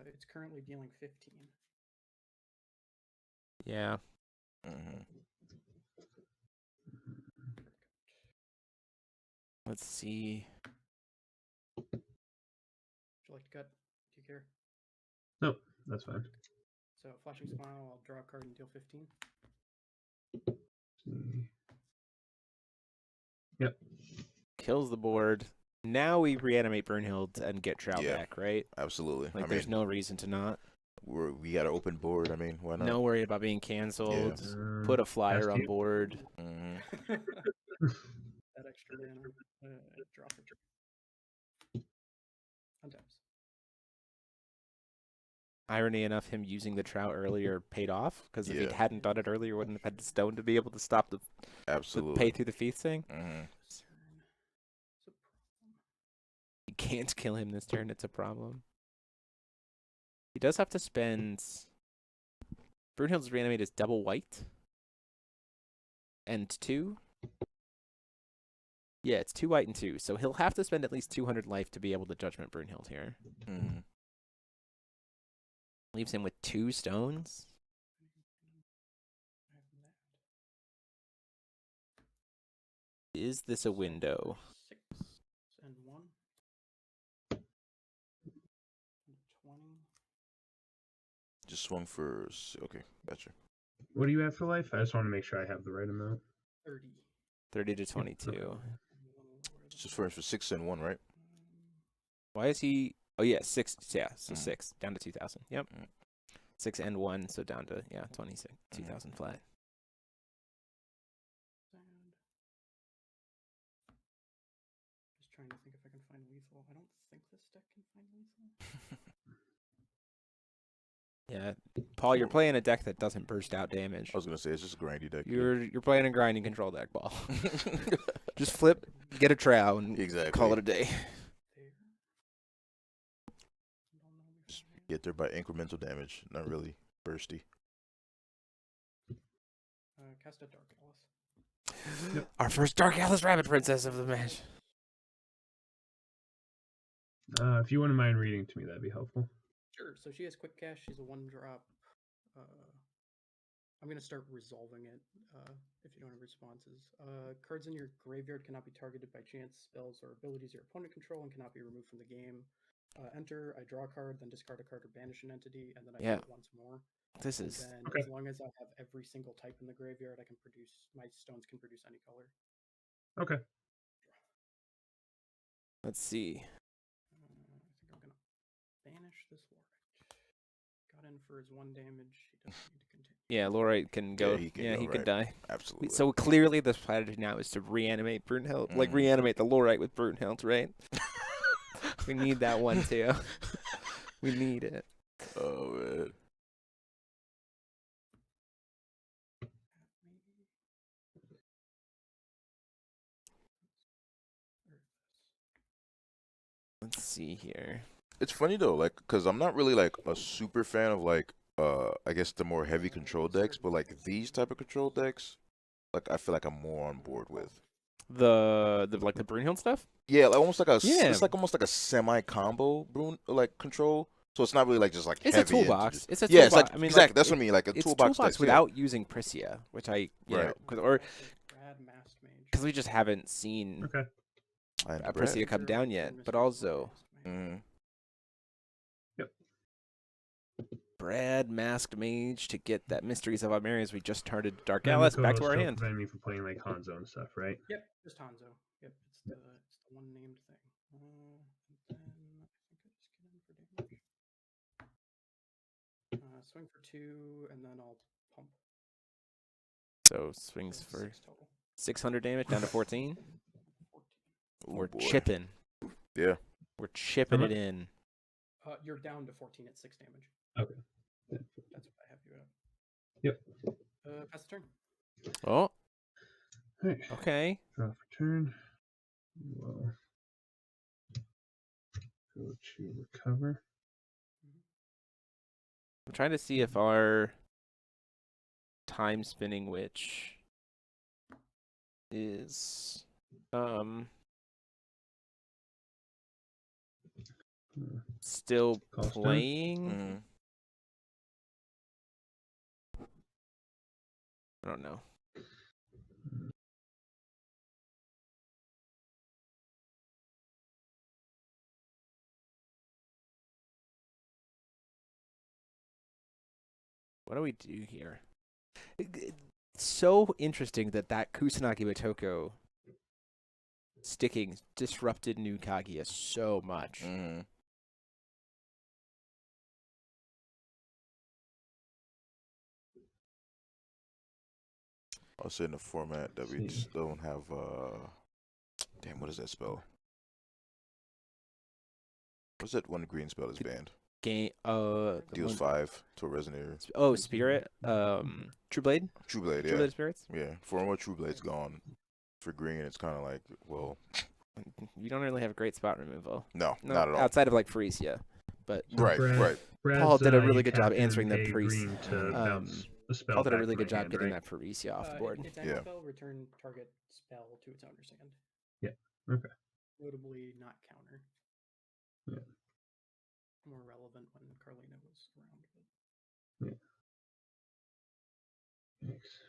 [SPEAKER 7] It's currently dealing 15.
[SPEAKER 1] Yeah.
[SPEAKER 2] hmm
[SPEAKER 1] Let's see.
[SPEAKER 7] Would you like to cut? Do you care?
[SPEAKER 6] No, that's fine.
[SPEAKER 7] So flashing smile, I'll draw a card and deal 15.
[SPEAKER 6] Yep.
[SPEAKER 1] Kills the board. Now we reanimate Brunhild and get Trout
[SPEAKER 2] Yeah.
[SPEAKER 1] back, right?
[SPEAKER 2] Absolutely.
[SPEAKER 1] Like
[SPEAKER 2] I
[SPEAKER 1] there's
[SPEAKER 2] mean,
[SPEAKER 1] no reason to not.
[SPEAKER 2] we got an open board. I mean, why not?
[SPEAKER 1] No worry about being canceled. Put a flyer
[SPEAKER 6] cast
[SPEAKER 1] on
[SPEAKER 6] you.
[SPEAKER 1] board.
[SPEAKER 2] hmm
[SPEAKER 7] That extra mana. Draw for turn. Untaps.
[SPEAKER 1] Irony enough, him using the Trout earlier paid off because if he
[SPEAKER 2] Yeah.
[SPEAKER 1] hadn't done it earlier, wouldn't have had the stone to be able to stop the
[SPEAKER 2] Absolutely.
[SPEAKER 1] pay through the feasting.
[SPEAKER 2] hmm
[SPEAKER 7] This turn. It's a problem.
[SPEAKER 1] You can't kill him this turn. It's a problem. He does have to spend. Brunhild's reanimate is double white. And 2. Yeah, it's 2 white and 2. So he'll have to spend at least 200 life to be able to Judgment Brunhild here.
[SPEAKER 2] hmm
[SPEAKER 1] Leaves him with 2 stones.
[SPEAKER 7] I have that.
[SPEAKER 1] Is this a window?
[SPEAKER 7] 6 and 1. 20.
[SPEAKER 2] Just swung for. Okay, gotcha.
[SPEAKER 6] What do you have for life? I just want to make sure I have the right amount.
[SPEAKER 7] 30.
[SPEAKER 1] 30 to 22.
[SPEAKER 2] Just for 6 and 1, right?
[SPEAKER 1] Why is he? Oh yeah, 6. Yeah, so
[SPEAKER 2] Mhm.
[SPEAKER 1] 6 down to 2,000. Yep.
[SPEAKER 2] Mm.
[SPEAKER 1] 6 and 1, so down to 26, 2,000 flat.
[SPEAKER 7] And just trying to think if I can find lethal. I don't think this deck can find lethal.
[SPEAKER 1] Yeah, Paul, you're playing a deck that doesn't burst out damage.
[SPEAKER 2] I was gonna say it's just a grindy deck.
[SPEAKER 1] You're playing a grinding control deck, Paul. Just flip, get a trow, and
[SPEAKER 2] Exactly.
[SPEAKER 1] call it a day.
[SPEAKER 2] Get there by incremental damage, not really bursty.
[SPEAKER 7] Cast a Dark Alice.
[SPEAKER 1] Our first Dark Alice Rabbit Princess of the match.
[SPEAKER 6] If you wouldn't mind reading to me, that'd be helpful.
[SPEAKER 7] Sure. So she has Quick Cast. She's a 1-drop. I'm going to start resolving it if you don't have responses. Cards in your graveyard cannot be targeted by chance, spells, or abilities your opponent control and cannot be removed from the game. Enter, I draw a card, then discard a card or banish an entity, and then I do it once more.
[SPEAKER 1] This is...
[SPEAKER 7] And then
[SPEAKER 6] Okay.
[SPEAKER 7] as long as I have every single type in the graveyard, I can produce... My stones can produce any color.
[SPEAKER 6] Okay.
[SPEAKER 1] Let's see.
[SPEAKER 7] I think I'm going to banish this Lorite. Got in for his 1 damage. He doesn't need to continue.
[SPEAKER 1] Yeah, Lorite can go.
[SPEAKER 2] Yeah, he
[SPEAKER 1] could
[SPEAKER 2] can
[SPEAKER 1] die.
[SPEAKER 2] Absolutely.
[SPEAKER 1] So clearly the strategy now is to reanimate Brunhild. Like, reanimate the Lorite with Brunhild, right? We need that one, too. We need it.
[SPEAKER 2] Oh, man.
[SPEAKER 1] Let's see here.
[SPEAKER 2] It's funny though, like, cause I'm not really like a super fan of like, I guess the more heavy control decks, but like these type of control decks, like I feel like I'm more on board with.
[SPEAKER 1] The like the Brunhild stuff?
[SPEAKER 2] Yeah, like almost like a,
[SPEAKER 1] Yeah.
[SPEAKER 2] it's like almost like a semi combo like control. So it's not really like just like
[SPEAKER 1] It's
[SPEAKER 2] heavy
[SPEAKER 1] a
[SPEAKER 2] into
[SPEAKER 1] toolbox.
[SPEAKER 2] just-
[SPEAKER 1] It's a
[SPEAKER 2] yeah,
[SPEAKER 1] toolbox.
[SPEAKER 2] it's like
[SPEAKER 1] I mean,
[SPEAKER 2] exactly.
[SPEAKER 1] like,
[SPEAKER 2] That's what I mean. Like a
[SPEAKER 1] it's
[SPEAKER 2] toolbox,
[SPEAKER 1] toolbox
[SPEAKER 2] decks,
[SPEAKER 1] without using Priscia, which I
[SPEAKER 2] Right.
[SPEAKER 7] Brad Masked Mage.
[SPEAKER 1] because we just haven't seen
[SPEAKER 6] Okay.
[SPEAKER 2] Yeah. And
[SPEAKER 1] a
[SPEAKER 2] Brad.
[SPEAKER 1] Priscia come down yet. But also
[SPEAKER 2] Mhm.
[SPEAKER 1] Brad Masked Mage to get that Mysteries of Almerius. We just started Dark
[SPEAKER 6] And
[SPEAKER 1] Alice
[SPEAKER 6] the
[SPEAKER 1] back to
[SPEAKER 6] co-host
[SPEAKER 1] our
[SPEAKER 6] don't
[SPEAKER 1] hand.
[SPEAKER 6] prevent me from playing like Hanzo and stuff, right?
[SPEAKER 7] Yep, just Hanzo. Yep, it's the one named thing. And then I think I just get in for damage. Swing for 2, and then I'll pump.
[SPEAKER 1] So swings
[SPEAKER 7] So
[SPEAKER 1] for
[SPEAKER 7] 6 total.
[SPEAKER 1] 600 damage down to 14.
[SPEAKER 7] 14.
[SPEAKER 2] Ooh,
[SPEAKER 1] We're
[SPEAKER 2] boy.
[SPEAKER 1] chipping.
[SPEAKER 2] Yeah.
[SPEAKER 1] We're chipping
[SPEAKER 6] How
[SPEAKER 1] it in.
[SPEAKER 7] You're down to 14 at 6 damage.
[SPEAKER 6] Okay.
[SPEAKER 7] That's what I have you at.
[SPEAKER 6] Yep.
[SPEAKER 7] Pass the turn.
[SPEAKER 1] Oh,
[SPEAKER 6] Hey.
[SPEAKER 1] okay.
[SPEAKER 6] Draw for turn. We'll go to recover.
[SPEAKER 1] I'm trying to see if our time spinning witch is still
[SPEAKER 6] Cost turn.
[SPEAKER 1] playing.
[SPEAKER 2] Mhm.
[SPEAKER 1] I don't know. What do we do here? It's so interesting that Kusanagi Motoko sticking disrupted new Kaguya so much.
[SPEAKER 2] Mhm. Also in the format that we just don't have. Damn, what is that spell? What's that one green spell that's banned?
[SPEAKER 1] Game
[SPEAKER 2] Deals 5 to a Resonator.
[SPEAKER 1] Oh, Spirit. True Blade.
[SPEAKER 2] True Blade,
[SPEAKER 1] True
[SPEAKER 2] yeah.
[SPEAKER 1] Blade Spirits.
[SPEAKER 2] Yeah. For more True Blade's gone. For green, it's kind of like, well,
[SPEAKER 1] You don't really have great spot removal.
[SPEAKER 2] no,
[SPEAKER 1] No,
[SPEAKER 2] not at all.
[SPEAKER 1] outside of like Frisia, but
[SPEAKER 2] Right, right.
[SPEAKER 1] Paul did a really
[SPEAKER 6] you
[SPEAKER 1] good job
[SPEAKER 6] tapped
[SPEAKER 1] answering
[SPEAKER 6] in
[SPEAKER 1] the
[SPEAKER 6] a
[SPEAKER 1] priest.
[SPEAKER 6] green to bounce a spell
[SPEAKER 1] Paul did a
[SPEAKER 6] back
[SPEAKER 1] really
[SPEAKER 6] from
[SPEAKER 1] good
[SPEAKER 6] my
[SPEAKER 1] job
[SPEAKER 6] hand,
[SPEAKER 1] getting
[SPEAKER 6] right?
[SPEAKER 1] that Frisia off the
[SPEAKER 7] If
[SPEAKER 1] board.
[SPEAKER 7] it's end
[SPEAKER 2] Yeah.
[SPEAKER 7] spell, return target spell to its owner's hand.
[SPEAKER 6] Yeah. Okay.
[SPEAKER 7] Notably not counter.
[SPEAKER 6] Yeah.
[SPEAKER 7] More relevant when Carlina was around. But
[SPEAKER 6] Thanks.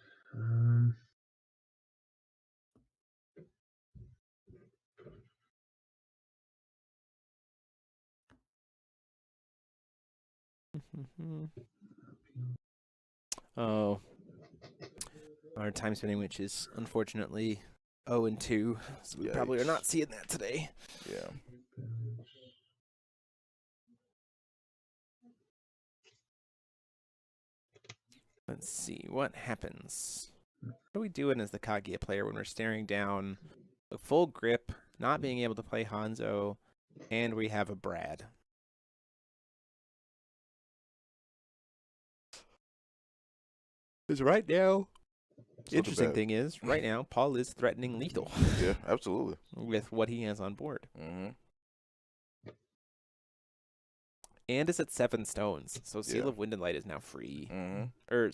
[SPEAKER 1] Oh, our time spinning, which is unfortunately 0-2, so we probably are not seeing that today.
[SPEAKER 2] Yeah.
[SPEAKER 1] Let's see what happens. What are we doing as the Kaguya player when we're staring down a full grip, not being able to play Hanzo, and we have a Brad? Because right now,
[SPEAKER 2] It's not too
[SPEAKER 1] interesting
[SPEAKER 2] bad.
[SPEAKER 1] thing is, right now, Paul is threatening lethal
[SPEAKER 2] Yeah, absolutely.
[SPEAKER 1] with what he has on board.
[SPEAKER 2] Mm-hmm.
[SPEAKER 1] And is at 7 stones. So Seal
[SPEAKER 2] Yeah.
[SPEAKER 1] of Wind and Light is now free.
[SPEAKER 2] Mm-hmm.
[SPEAKER 1] Or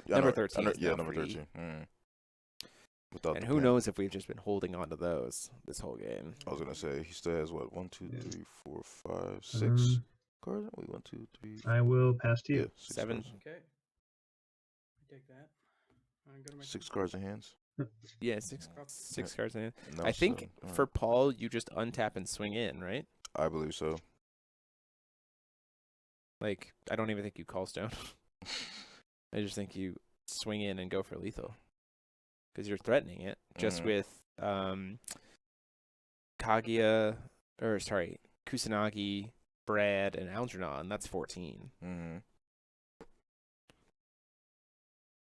[SPEAKER 2] Number
[SPEAKER 1] 13 is now
[SPEAKER 2] number
[SPEAKER 1] free.
[SPEAKER 2] 13. Mm-hmm. Without
[SPEAKER 1] And
[SPEAKER 2] the
[SPEAKER 1] who
[SPEAKER 2] pen.
[SPEAKER 1] knows if we've just been holding on to those this whole game.
[SPEAKER 2] I was gonna say he still has what 1, 2,
[SPEAKER 6] Yeah.
[SPEAKER 2] 3, 4, 5, 6 cards. Wait, 1, 2, 3.
[SPEAKER 6] I will pass to you.
[SPEAKER 2] Yeah, 6
[SPEAKER 1] 7.
[SPEAKER 2] cards.
[SPEAKER 7] Okay. I take that. I'm go to my
[SPEAKER 2] 6 cards in hands.
[SPEAKER 1] Yeah, 6 cards in hand.
[SPEAKER 2] No,
[SPEAKER 1] I think
[SPEAKER 2] 7. All
[SPEAKER 1] for
[SPEAKER 2] right.
[SPEAKER 1] Paul, you just untap and swing in, right?
[SPEAKER 2] I believe so.
[SPEAKER 1] Like, I don't even think you call stone. I just think you swing in and go for lethal. Because you're threatening it. Just
[SPEAKER 2] Mhm.
[SPEAKER 1] with Kaguya, or sorry, Kusanagi, Brad, and Algernon. That's 14.
[SPEAKER 2] Mm-hmm.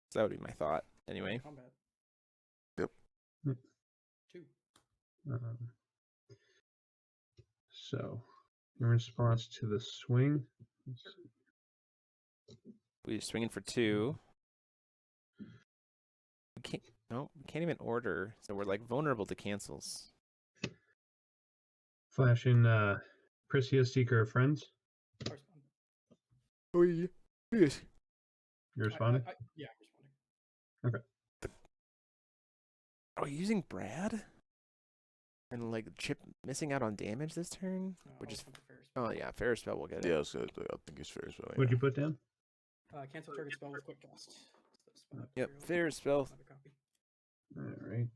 [SPEAKER 1] So that would be my thought. Anyway.
[SPEAKER 7] Combat.
[SPEAKER 2] Yep.
[SPEAKER 7] 2.
[SPEAKER 6] So, in response to the swing,
[SPEAKER 1] We're swinging for 2. We can't. No, we can't even order. So we're like vulnerable to cancels.
[SPEAKER 6] flash in Priscia, Seeker of Friends.
[SPEAKER 7] I respond.
[SPEAKER 1] Oh yeah. Yes.
[SPEAKER 6] You're responding?
[SPEAKER 7] Yeah, I'm responding.
[SPEAKER 1] Are we using Brad? And like Chip missing out on damage this turn? We're just. Oh yeah, Ferris spell will get it.
[SPEAKER 2] Yeah, I think it's fair. So,
[SPEAKER 6] What'd you put down?
[SPEAKER 7] Cancel target spell with quick cast.
[SPEAKER 1] Yep, Ferris spell.
[SPEAKER 6] All right.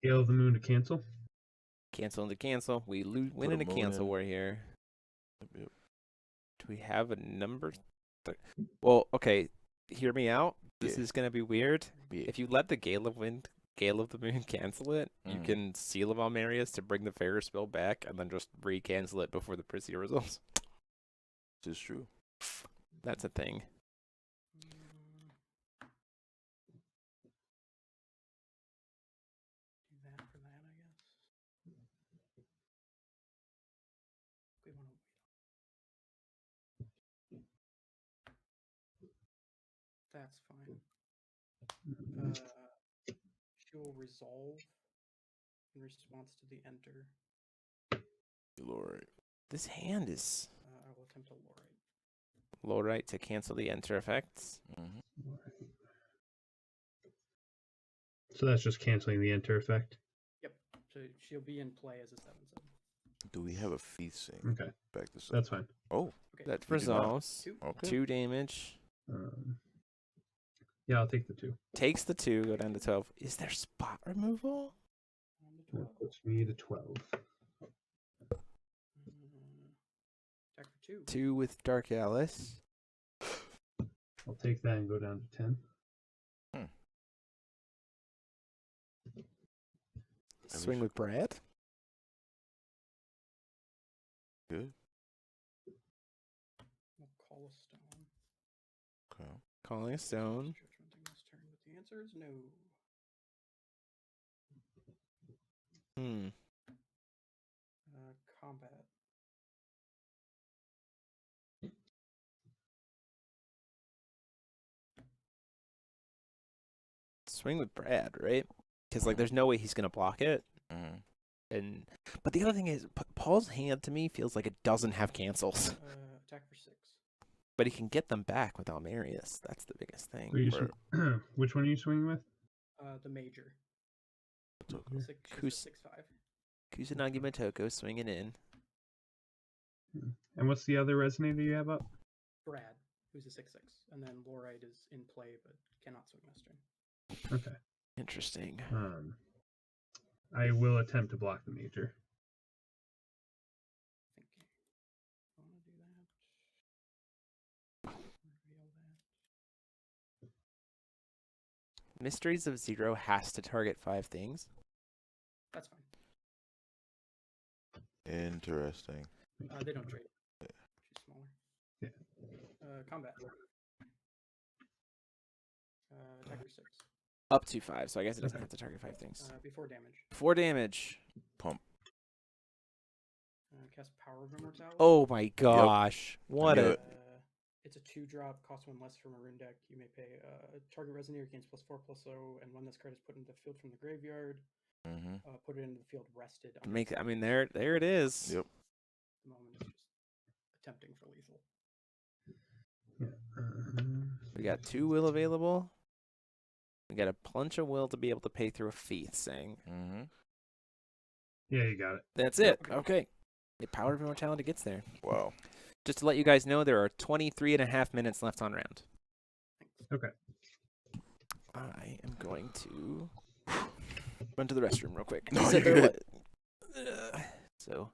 [SPEAKER 6] Gale of the Moon to cancel.
[SPEAKER 1] Cancel into cancel. We win
[SPEAKER 2] a
[SPEAKER 1] in a
[SPEAKER 2] moon
[SPEAKER 1] cancel
[SPEAKER 2] in.
[SPEAKER 1] war here.
[SPEAKER 2] Yep.
[SPEAKER 1] Do we have a number? Well, okay. Hear me out. This
[SPEAKER 2] Yeah.
[SPEAKER 1] is gonna be weird.
[SPEAKER 2] Yeah.
[SPEAKER 1] If you let the Gale of the Moon cancel it, you can Seal of Almerius to bring the Ferris spell back, and then just re-cancel it before the Priscia results.
[SPEAKER 2] This is true.
[SPEAKER 1] That's a thing.
[SPEAKER 7] Do that for that, I guess. We want to. That's fine. She will resolve in response to the enter.
[SPEAKER 2] Lord.
[SPEAKER 1] This hand is
[SPEAKER 7] I will attempt a Lorite.
[SPEAKER 1] Lorite to cancel the enter effects.
[SPEAKER 2] Mm-hmm.
[SPEAKER 6] So that's just canceling the enter effect.
[SPEAKER 7] Yep. So she'll be in play as a 7/7.
[SPEAKER 2] Do we have a feast sync?
[SPEAKER 6] Okay,
[SPEAKER 2] Back this up.
[SPEAKER 6] that's fine.
[SPEAKER 2] Oh,
[SPEAKER 7] Okay.
[SPEAKER 1] That
[SPEAKER 2] We do not.
[SPEAKER 1] resolves.
[SPEAKER 7] 2.
[SPEAKER 2] okay.
[SPEAKER 1] 2 damage.
[SPEAKER 6] Yeah, I'll take the 2.
[SPEAKER 1] Takes the 2, go down to 12. Is there spot removal?
[SPEAKER 7] On to
[SPEAKER 6] That
[SPEAKER 7] 12.
[SPEAKER 6] puts me to 12.
[SPEAKER 7] Attack for 2.
[SPEAKER 1] 2 with Dark Alice.
[SPEAKER 6] I'll take that and go down to 10.
[SPEAKER 1] Swing with Brad.
[SPEAKER 2] Good.
[SPEAKER 7] We'll call a stone.
[SPEAKER 2] Okay.
[SPEAKER 1] Calling a stone.
[SPEAKER 7] Judgmenting this turn, but the answer is no. Combat.
[SPEAKER 1] Swing with Brad, right? Because like, there's no way he's gonna block it.
[SPEAKER 2] Mm-hmm.
[SPEAKER 1] But the other thing is, Paul's hand to me feels like it doesn't have cancels,
[SPEAKER 7] Attack for 6.
[SPEAKER 1] but he can get them back with Almerius. That's the biggest thing.
[SPEAKER 6] What are you which one are you swinging with?
[SPEAKER 7] The major.
[SPEAKER 2] Okay.
[SPEAKER 7] 6/5.
[SPEAKER 1] Kusanagi Motoko swinging in.
[SPEAKER 6] And what's the other resonator you have up?
[SPEAKER 7] Brad, who's a 6/6, and then Lorite is in play but cannot swing this turn.
[SPEAKER 6] Okay.
[SPEAKER 1] Interesting.
[SPEAKER 6] I will attempt to block the major.
[SPEAKER 7] I think I want to do that. Reveal that.
[SPEAKER 1] Mysteries of Zero has to target 5 things.
[SPEAKER 7] That's fine.
[SPEAKER 2] Interesting.
[SPEAKER 7] They don't trade.
[SPEAKER 2] Yeah.
[SPEAKER 7] She's smaller.
[SPEAKER 6] Yeah.
[SPEAKER 7] Combat. Attack for 6.
[SPEAKER 1] Up to 5, so I guess it doesn't have to target 5 things.
[SPEAKER 7] Before damage.
[SPEAKER 1] 4 damage.
[SPEAKER 2] Pump.
[SPEAKER 7] cast Power of Immortality.
[SPEAKER 1] Oh my gosh. What
[SPEAKER 2] knew
[SPEAKER 1] a...
[SPEAKER 2] it.
[SPEAKER 7] It's a 2-drop, costs 1 less from a rune deck. You may pay target resonator gains +4/+0, and when this card is put into the field from the graveyard, put it into the field rested.
[SPEAKER 1] I mean, there it is.
[SPEAKER 2] Yep.
[SPEAKER 7] At the moment, it's just attempting for lethal.
[SPEAKER 1] We got 2 will available. We got a bunch of will to be able to pay through a Feath thing.
[SPEAKER 6] Yeah, you got it.
[SPEAKER 1] That's it. Okay. The Power of Immortality gets there.
[SPEAKER 2] Wow.
[SPEAKER 1] Just to let you guys know, there are 23.5 minutes left on round.
[SPEAKER 6] Okay.
[SPEAKER 1] I am going to run to the restroom real quick.
[SPEAKER 2] No,
[SPEAKER 1] Sit
[SPEAKER 2] you're
[SPEAKER 1] there
[SPEAKER 2] good.
[SPEAKER 1] So,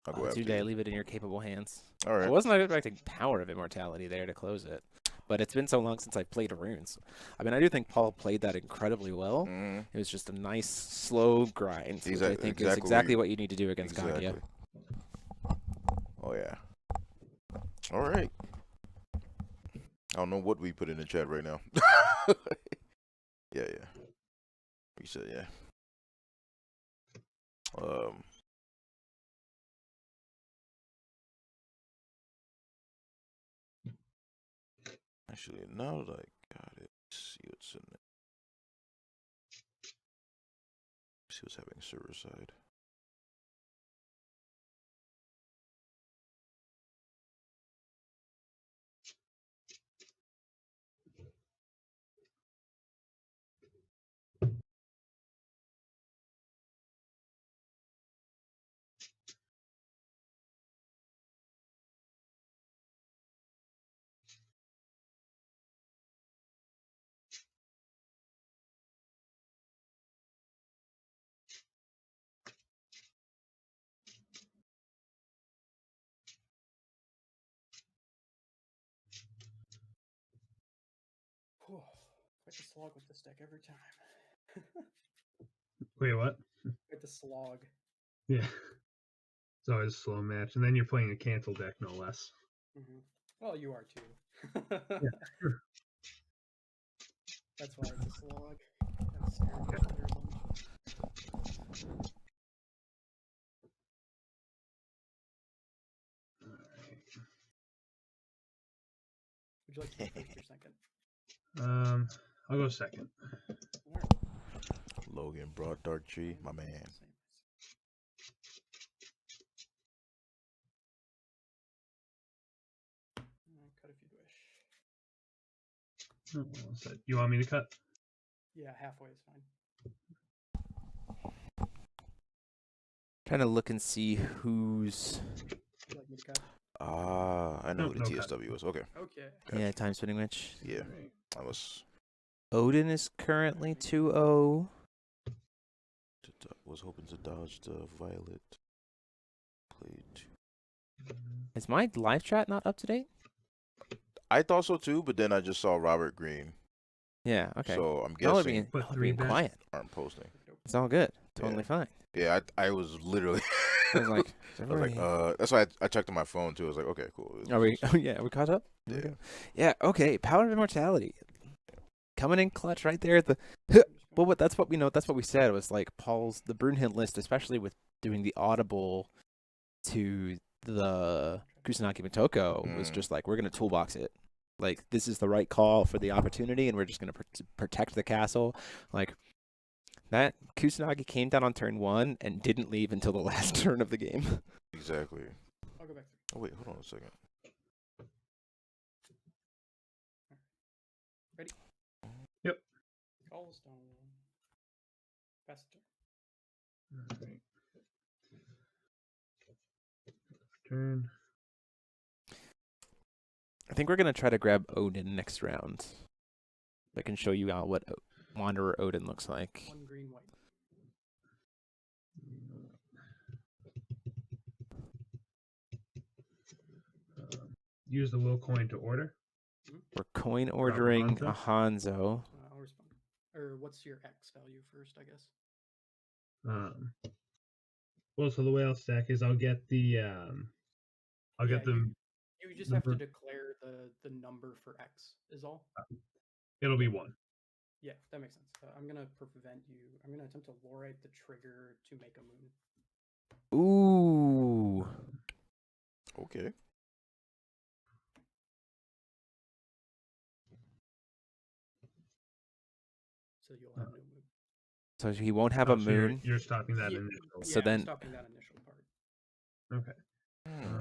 [SPEAKER 2] I'll go after
[SPEAKER 1] today,
[SPEAKER 2] you.
[SPEAKER 1] leave it in your capable hands.
[SPEAKER 2] All right.
[SPEAKER 1] I wasn't expecting Power of Immortality there to close it, but it's been so long since I've played runes. I mean, I do think Paul played that incredibly well. It was just a nice, slow grind, which I think is exactly what you need to do against Gandia.
[SPEAKER 2] Oh, yeah. All right. I don't know what we put in the chat right now. Yeah. We said, yeah. Actually, now that I got it, let's see what's in there. See what's happening server side.
[SPEAKER 7] Whew. Quite the slog with this deck every time.
[SPEAKER 6] Wait, what?
[SPEAKER 7] Quite the slog.
[SPEAKER 6] Yeah. It's always a slow match. And then you're playing a cancel deck, no less.
[SPEAKER 7] Well, you are too.
[SPEAKER 6] Yeah.
[SPEAKER 7] That's why it's a slog. Gotta stare at each other a bunch. Would you like to go first or second?
[SPEAKER 6] I'll go second.
[SPEAKER 7] Alright.
[SPEAKER 2] Logan brought Dark Tree, my man.
[SPEAKER 7] Cut if you wish.
[SPEAKER 6] Oh, so you want me to cut?
[SPEAKER 7] Yeah, halfway is fine.
[SPEAKER 1] Trying to look and see who's...
[SPEAKER 7] Would you like me to cut?
[SPEAKER 2] I know
[SPEAKER 6] No,
[SPEAKER 2] who the
[SPEAKER 6] no
[SPEAKER 2] TSW is. Okay.
[SPEAKER 7] Okay.
[SPEAKER 1] Yeah, time spinning witch.
[SPEAKER 2] Yeah. I was
[SPEAKER 1] Odin is currently 2-0.
[SPEAKER 2] was hoping to dodge the violet. Played 2.
[SPEAKER 1] Is my live chat not up to date?
[SPEAKER 2] I thought so too, but then I just saw Robert Green.
[SPEAKER 1] Yeah, okay.
[SPEAKER 2] So I'm
[SPEAKER 1] Y'all are
[SPEAKER 2] guessing
[SPEAKER 1] being quiet.
[SPEAKER 2] aren't posting.
[SPEAKER 1] It's all good. Totally fine.
[SPEAKER 2] Yeah, I was literally.
[SPEAKER 1] I was like,
[SPEAKER 2] that's why I checked on my phone too. I was like, okay, cool.
[SPEAKER 1] Are we? Oh yeah, are we caught up?
[SPEAKER 2] Yeah.
[SPEAKER 1] Yeah. Okay. Power of Immortality, coming in clutch right there at the. Well, that's what we know. That's what we said. It was like Paul's the Brunhild list, especially with doing the audible to the Kusanagi Motoko, was just like, we're gonna toolbox it. Like, this is the right call for the opportunity, and we're just gonna protect the castle. Like, that Kusanagi came down on turn 1 and didn't leave until the last turn of the game.
[SPEAKER 2] Exactly.
[SPEAKER 7] I'll go back.
[SPEAKER 2] Oh wait, hold on a second.
[SPEAKER 7] Ready?
[SPEAKER 6] Yep.
[SPEAKER 7] Callstone. Faster.
[SPEAKER 6] Alright. Turn.
[SPEAKER 1] I think we're gonna try to grab Odin next round. I can show you what Wanderer Odin looks like.
[SPEAKER 7] 1 green white.
[SPEAKER 6] Use the will coin to order.
[SPEAKER 1] We're coin ordering a Hanzo.
[SPEAKER 7] I'll respond. Or what's your X value first, I guess?
[SPEAKER 6] Well, so the way I'll stack is I'll get the I'll get them.
[SPEAKER 7] You just have to declare the number for X is all.
[SPEAKER 6] It'll be 1.
[SPEAKER 7] Yeah, that makes sense. I'm gonna prevent you. I'm gonna attempt to lorite the trigger to make a moon.
[SPEAKER 1] Ooh.
[SPEAKER 2] Okay.
[SPEAKER 7] So you'll have no moon.
[SPEAKER 1] So he won't have
[SPEAKER 6] Oh,
[SPEAKER 1] a
[SPEAKER 6] so you're-
[SPEAKER 1] moon.
[SPEAKER 6] You're stopping that
[SPEAKER 7] Yeah,
[SPEAKER 6] initial.
[SPEAKER 1] So
[SPEAKER 7] yeah,
[SPEAKER 1] then-
[SPEAKER 7] I'm stopping that initial part.
[SPEAKER 6] Okay.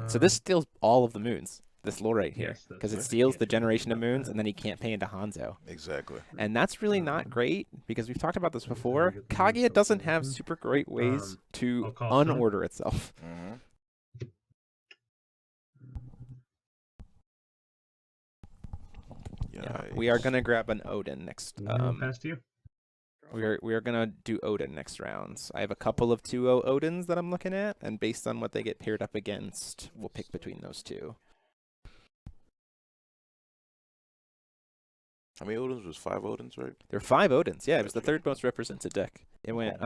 [SPEAKER 1] So this steals all of the moons. This lore right here,
[SPEAKER 6] Yes, that's
[SPEAKER 1] because it
[SPEAKER 6] right.
[SPEAKER 1] steals
[SPEAKER 6] Can't
[SPEAKER 1] the
[SPEAKER 6] do anything
[SPEAKER 1] generation of
[SPEAKER 6] about
[SPEAKER 1] moons,
[SPEAKER 6] that.
[SPEAKER 1] and then he can't pay into Hanzo.
[SPEAKER 2] Exactly.
[SPEAKER 1] And that's really not great because we've talked about this
[SPEAKER 6] Every time
[SPEAKER 1] before.
[SPEAKER 6] we get the moon
[SPEAKER 1] Kaguya doesn't have
[SPEAKER 6] substation,
[SPEAKER 1] super great ways to
[SPEAKER 6] I'll call stone.
[SPEAKER 1] unorder itself.
[SPEAKER 2] Mm-hmm.
[SPEAKER 1] Yeah, we are gonna grab an Odin next.
[SPEAKER 6] Pass to you.
[SPEAKER 1] We are gonna do Odin next rounds. I have a couple of 2-0 Odins that I'm looking at, and based on what they get paired up against, we'll pick between those two.
[SPEAKER 2] How many Odins was 5 Odins, right?
[SPEAKER 1] There are 5 Odins. Yeah, it was the
[SPEAKER 2] That's right.
[SPEAKER 1] third most represented deck. It went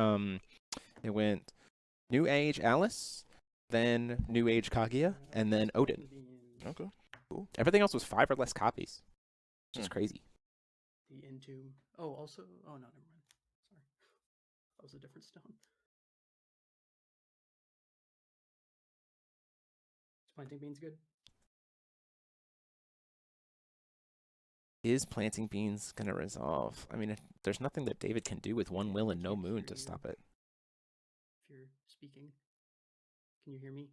[SPEAKER 1] New Age Alice, then New Age Kaguya, and then Odin.
[SPEAKER 2] Okay.
[SPEAKER 1] Everything else was 5 or less copies, which is
[SPEAKER 2] Hmm.
[SPEAKER 1] crazy.
[SPEAKER 7] The Entomb. Oh, also. Oh, no, never mind. Sorry. That was a different stone. Is planting beans good?
[SPEAKER 1] Is planting beans gonna resolve? I mean, there's nothing that David can do with 1 will and no moon to stop it.
[SPEAKER 7] If you're speaking, can you hear me?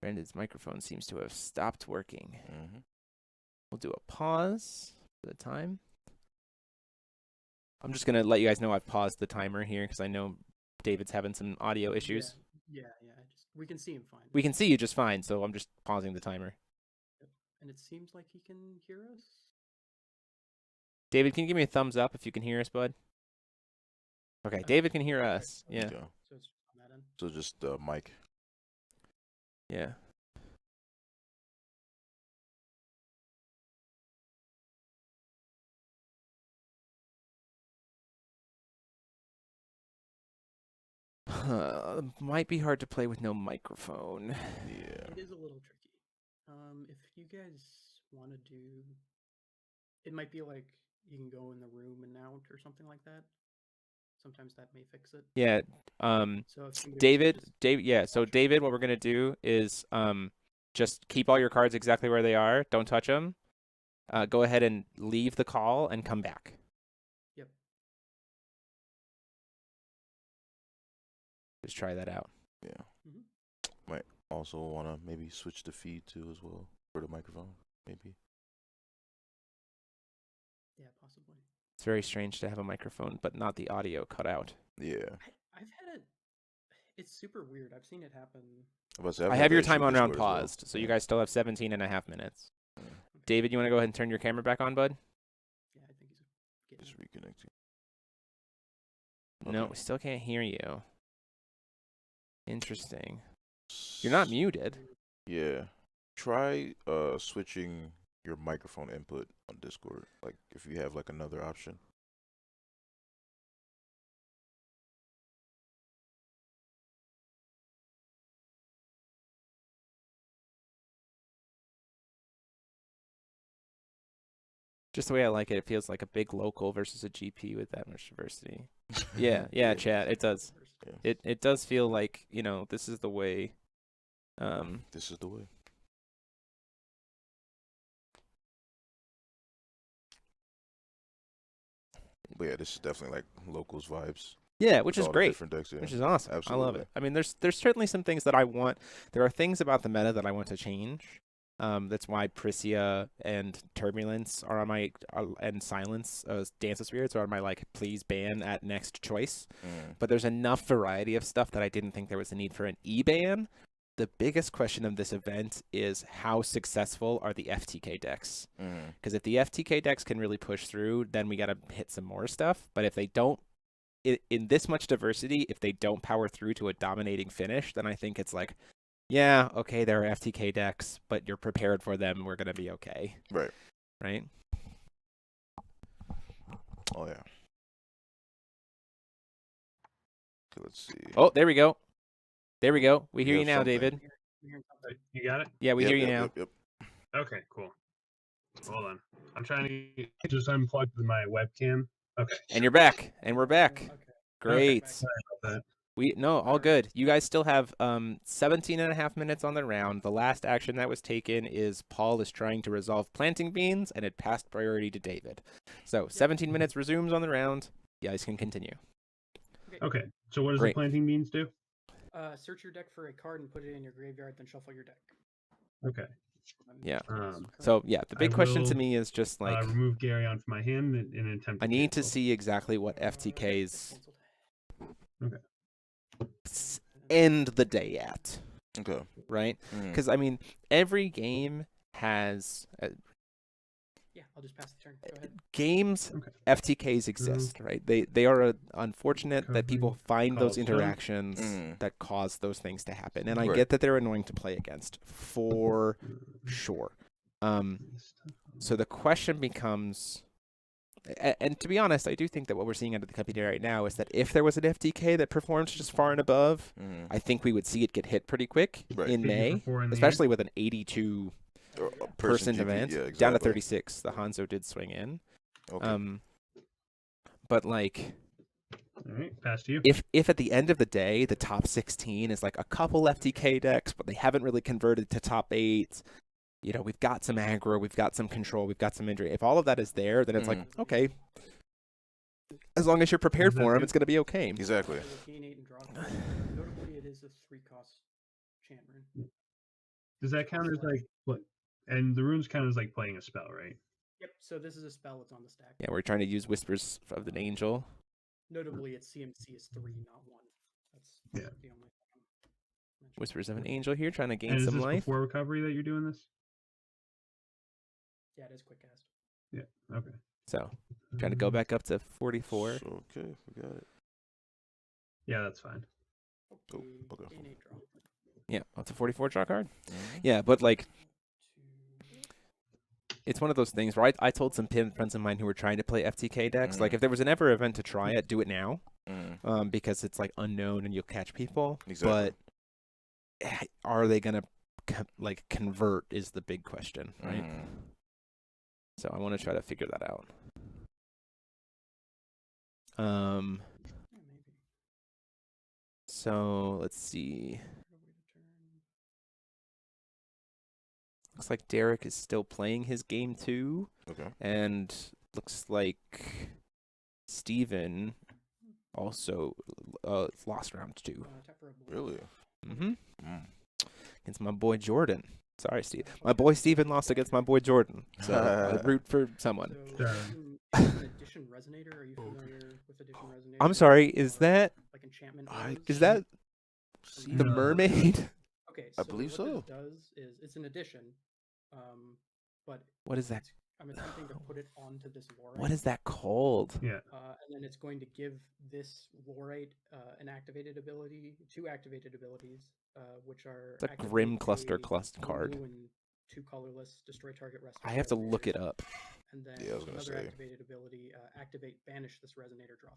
[SPEAKER 1] Brandon's microphone seems to have stopped working.
[SPEAKER 2] Mm-hmm.
[SPEAKER 1] We'll do a pause for the time. I'm just gonna let you guys know I've paused the timer here because I know David's having some audio issues.
[SPEAKER 7] Yeah. We can see him fine.
[SPEAKER 1] We can see you just fine, so I'm just pausing the timer.
[SPEAKER 7] And it seems like he can hear us.
[SPEAKER 1] David, can you give me a thumbs up if you can hear us, bud? Okay, David can hear us. Yeah,
[SPEAKER 2] Okay.
[SPEAKER 7] So it's on that end.
[SPEAKER 2] So just Mike.
[SPEAKER 1] yeah. Might be hard to play with no microphone.
[SPEAKER 2] Yeah.
[SPEAKER 7] It is a little tricky. If you guys want to do, it might be like you can go in the room and out or something like that. Sometimes that may fix it.
[SPEAKER 1] Yeah.
[SPEAKER 7] So if somebody wants to
[SPEAKER 1] David,
[SPEAKER 7] just-
[SPEAKER 1] Yeah. So David, what we're gonna do is just keep all your cards exactly where they are. Don't touch them. Go ahead and leave the call and come back.
[SPEAKER 7] Yep.
[SPEAKER 1] Just try that out.
[SPEAKER 2] Yeah.
[SPEAKER 7] Mhm.
[SPEAKER 2] Might also want to maybe switch the feed too as well for the microphone, maybe.
[SPEAKER 7] Yeah, possibly.
[SPEAKER 1] It's very strange to have a microphone, but not the audio cut out.
[SPEAKER 2] Yeah.
[SPEAKER 7] I've had it. It's super weird. I've seen it happen.
[SPEAKER 1] I have your time on round paused, so you guys still have 17 and a half minutes.
[SPEAKER 7] Okay.
[SPEAKER 1] David, you want to go ahead and turn your camera back on, bud?
[SPEAKER 7] Yeah, I think he's getting.
[SPEAKER 2] Just
[SPEAKER 7] it.
[SPEAKER 2] reconnecting.
[SPEAKER 1] No,
[SPEAKER 2] Okay.
[SPEAKER 1] we still can't hear you. Interesting. You're not muted.
[SPEAKER 2] Yeah. Try switching your microphone input on Discord. Like if you have like another option.
[SPEAKER 1] Just the way I like it, it feels like a big local versus a GP with that much diversity. Yeah, chat. It does.
[SPEAKER 2] Yeah.
[SPEAKER 1] It does feel like, this is the way.
[SPEAKER 2] This is the way. But yeah, this is definitely like locals vibes.
[SPEAKER 1] Yeah, which
[SPEAKER 2] with
[SPEAKER 1] is
[SPEAKER 2] all the
[SPEAKER 1] great.
[SPEAKER 2] different decks, yeah.
[SPEAKER 1] Which is awesome. I love
[SPEAKER 2] Absolutely.
[SPEAKER 1] it. I mean, there's certainly some things that I want. There are things about the meta that I want to change. That's why Priscia and Turbulence are on my and Silence, Dance of Spirits are on my please ban at next choice. But there's enough variety of stuff that I didn't think there was a need for an E-ban. The biggest question of this event is how successful are the FTK decks? Because if the FTK decks can really push through, then we got to hit some more stuff. But if they don't, in this much diversity, if they don't power through to a dominating finish, then I think it's like, yeah, okay, there are FTK decks, but you're prepared for them. We're going to be okay.
[SPEAKER 2] Right.
[SPEAKER 1] Right?
[SPEAKER 2] Oh, yeah. Okay, let's see.
[SPEAKER 1] Oh, there we go. There we go. We hear
[SPEAKER 2] You
[SPEAKER 1] you
[SPEAKER 2] have
[SPEAKER 1] now,
[SPEAKER 2] something.
[SPEAKER 1] David.
[SPEAKER 6] You got it?
[SPEAKER 1] Yeah, we
[SPEAKER 2] Yep,
[SPEAKER 1] hear you
[SPEAKER 2] yep,
[SPEAKER 1] now.
[SPEAKER 2] Yep.
[SPEAKER 6] Okay, cool. Hold on. I'm trying to just unplug my webcam. Okay.
[SPEAKER 1] And you're back. And we're back.
[SPEAKER 7] Okay.
[SPEAKER 1] Great.
[SPEAKER 6] Sorry about that.
[SPEAKER 1] No, all
[SPEAKER 7] Alright.
[SPEAKER 1] good. You guys still have 17 and a half minutes on the round. The last action that was taken is Paul is trying to resolve planting beans, and it passed priority to David. So 17 minutes resumes on the round. You guys can continue.
[SPEAKER 6] Okay. So what does
[SPEAKER 1] Great.
[SPEAKER 6] the planting beans do?
[SPEAKER 7] Search your deck for a card and put it in your graveyard, then shuffle your deck.
[SPEAKER 6] Okay.
[SPEAKER 1] Yeah.
[SPEAKER 6] Um,
[SPEAKER 1] So yeah, the big question to
[SPEAKER 6] will,
[SPEAKER 1] me is just like
[SPEAKER 6] remove Gary from my hand in an attempt.
[SPEAKER 1] I need to
[SPEAKER 6] cancel.
[SPEAKER 1] see exactly what
[SPEAKER 7] It's
[SPEAKER 1] FTK's
[SPEAKER 7] canceled.
[SPEAKER 1] end the day at,
[SPEAKER 2] Okay.
[SPEAKER 1] right?
[SPEAKER 2] Mm.
[SPEAKER 1] Because I mean, every game has
[SPEAKER 7] Yeah, I'll just pass the turn. Go ahead.
[SPEAKER 1] games.
[SPEAKER 6] Okay.
[SPEAKER 1] FTKs exist, right? They are unfortunate that people
[SPEAKER 6] Recovery.
[SPEAKER 1] find those
[SPEAKER 6] Called stone.
[SPEAKER 1] interactions
[SPEAKER 2] Mm.
[SPEAKER 1] that cause those things to happen, and I
[SPEAKER 2] Right.
[SPEAKER 1] get that they're annoying to play against for sure. So the question becomes, and to be honest, I do think that what we're seeing out of the company right now is that if there was an FTK that performed just far and above,
[SPEAKER 2] Mm.
[SPEAKER 1] I think we would see it get hit pretty quick
[SPEAKER 2] Right.
[SPEAKER 1] in
[SPEAKER 6] 50 for
[SPEAKER 1] May,
[SPEAKER 6] 4 in the
[SPEAKER 1] especially with an 82
[SPEAKER 2] Or a
[SPEAKER 1] person
[SPEAKER 2] GP,
[SPEAKER 1] event
[SPEAKER 2] yeah,
[SPEAKER 1] down to
[SPEAKER 2] exactly.
[SPEAKER 1] 36. The Hanzo did swing in.
[SPEAKER 2] Okay.
[SPEAKER 1] But like,
[SPEAKER 6] All right, pass to you.
[SPEAKER 1] if at the end of the day the top 16 is like a couple FTK decks, but they haven't really converted to top 8, you know, we've got some aggro, we've got some control, we've got some injury. If all of that is there, then it's like, okay, as long as you're prepared
[SPEAKER 6] Is that
[SPEAKER 1] for them,
[SPEAKER 6] good?
[SPEAKER 1] it's going to be okay.
[SPEAKER 2] Exactly.
[SPEAKER 7] Gain 8 and draw 3. Notably, it is a 3-cost chant rune.
[SPEAKER 6] Does that count as like what? And the runes count as like playing a spell, right?
[SPEAKER 7] Yep, so this is a spell that's on the stack.
[SPEAKER 1] Yeah, we're trying to use Whispers of an Angel.
[SPEAKER 7] Notably, its CMC is 3, not 1. That's
[SPEAKER 6] Yeah.
[SPEAKER 7] the only thing I'm mentioning.
[SPEAKER 1] Whispers of an Angel here, trying to gain
[SPEAKER 6] And is
[SPEAKER 1] some
[SPEAKER 6] this
[SPEAKER 1] life.
[SPEAKER 6] before recovery that you're doing this?
[SPEAKER 7] Yeah, it is quick cast.
[SPEAKER 6] Yeah. Okay.
[SPEAKER 1] So, trying to go back up to 44.
[SPEAKER 2] So, okay, we got it.
[SPEAKER 6] Yeah, that's fine.
[SPEAKER 2] Oh, okay.
[SPEAKER 7] Gain 8 draw.
[SPEAKER 1] Yeah, up to 44 draw card.
[SPEAKER 2] Mhm.
[SPEAKER 1] Yeah, but like,
[SPEAKER 7] 2.
[SPEAKER 1] it's one of those things where I told some friends of mine who were trying to play FTK decks, like, if there was an ever event to try it, do it now.
[SPEAKER 2] Mm.
[SPEAKER 1] Because it's like unknown and you'll catch people.
[SPEAKER 2] Exactly.
[SPEAKER 1] But are they gonna convert is the big question, right?
[SPEAKER 2] Mm.
[SPEAKER 1] So I want to try to figure that out.
[SPEAKER 7] Yeah, maybe.
[SPEAKER 1] So let's see.
[SPEAKER 7] Probably the turn.
[SPEAKER 1] Looks like Derek is still playing his game 2,
[SPEAKER 2] Okay.
[SPEAKER 1] and looks like Steven also lost round 2.
[SPEAKER 7] Tap for a blue.
[SPEAKER 2] Really?
[SPEAKER 1] Mm-hmm.
[SPEAKER 2] Mm.
[SPEAKER 1] Against my boy Jordan. Sorry, Steve. My boy Steven lost against my boy Jordan. So I root for someone.
[SPEAKER 7] So, an Edition Resonator. Are you familiar with Edition Resonator?
[SPEAKER 1] I'm sorry, is that
[SPEAKER 7] like enchantment?
[SPEAKER 2] I-
[SPEAKER 7] rose?
[SPEAKER 1] is that
[SPEAKER 2] See,
[SPEAKER 1] the mermaid?
[SPEAKER 7] Okay,
[SPEAKER 2] I
[SPEAKER 7] so
[SPEAKER 2] believe
[SPEAKER 7] what
[SPEAKER 2] so.
[SPEAKER 7] this does is it's an addition, but
[SPEAKER 1] What is that?
[SPEAKER 7] I'm attempting to put it onto this Lorite.
[SPEAKER 1] What is that called?
[SPEAKER 6] Yeah.
[SPEAKER 7] And then it's going to give this Lorite an activated ability, 2 activated abilities, which are
[SPEAKER 1] It's a
[SPEAKER 7] activate
[SPEAKER 1] Grim Cluster
[SPEAKER 7] a
[SPEAKER 1] cluster card.
[SPEAKER 7] blue and 2 colorless, destroy target rest.
[SPEAKER 1] I have to look it up.
[SPEAKER 7] And then
[SPEAKER 2] Yeah, I was gonna
[SPEAKER 7] another
[SPEAKER 2] say.
[SPEAKER 7] activated ability, activate banish this resonator, draw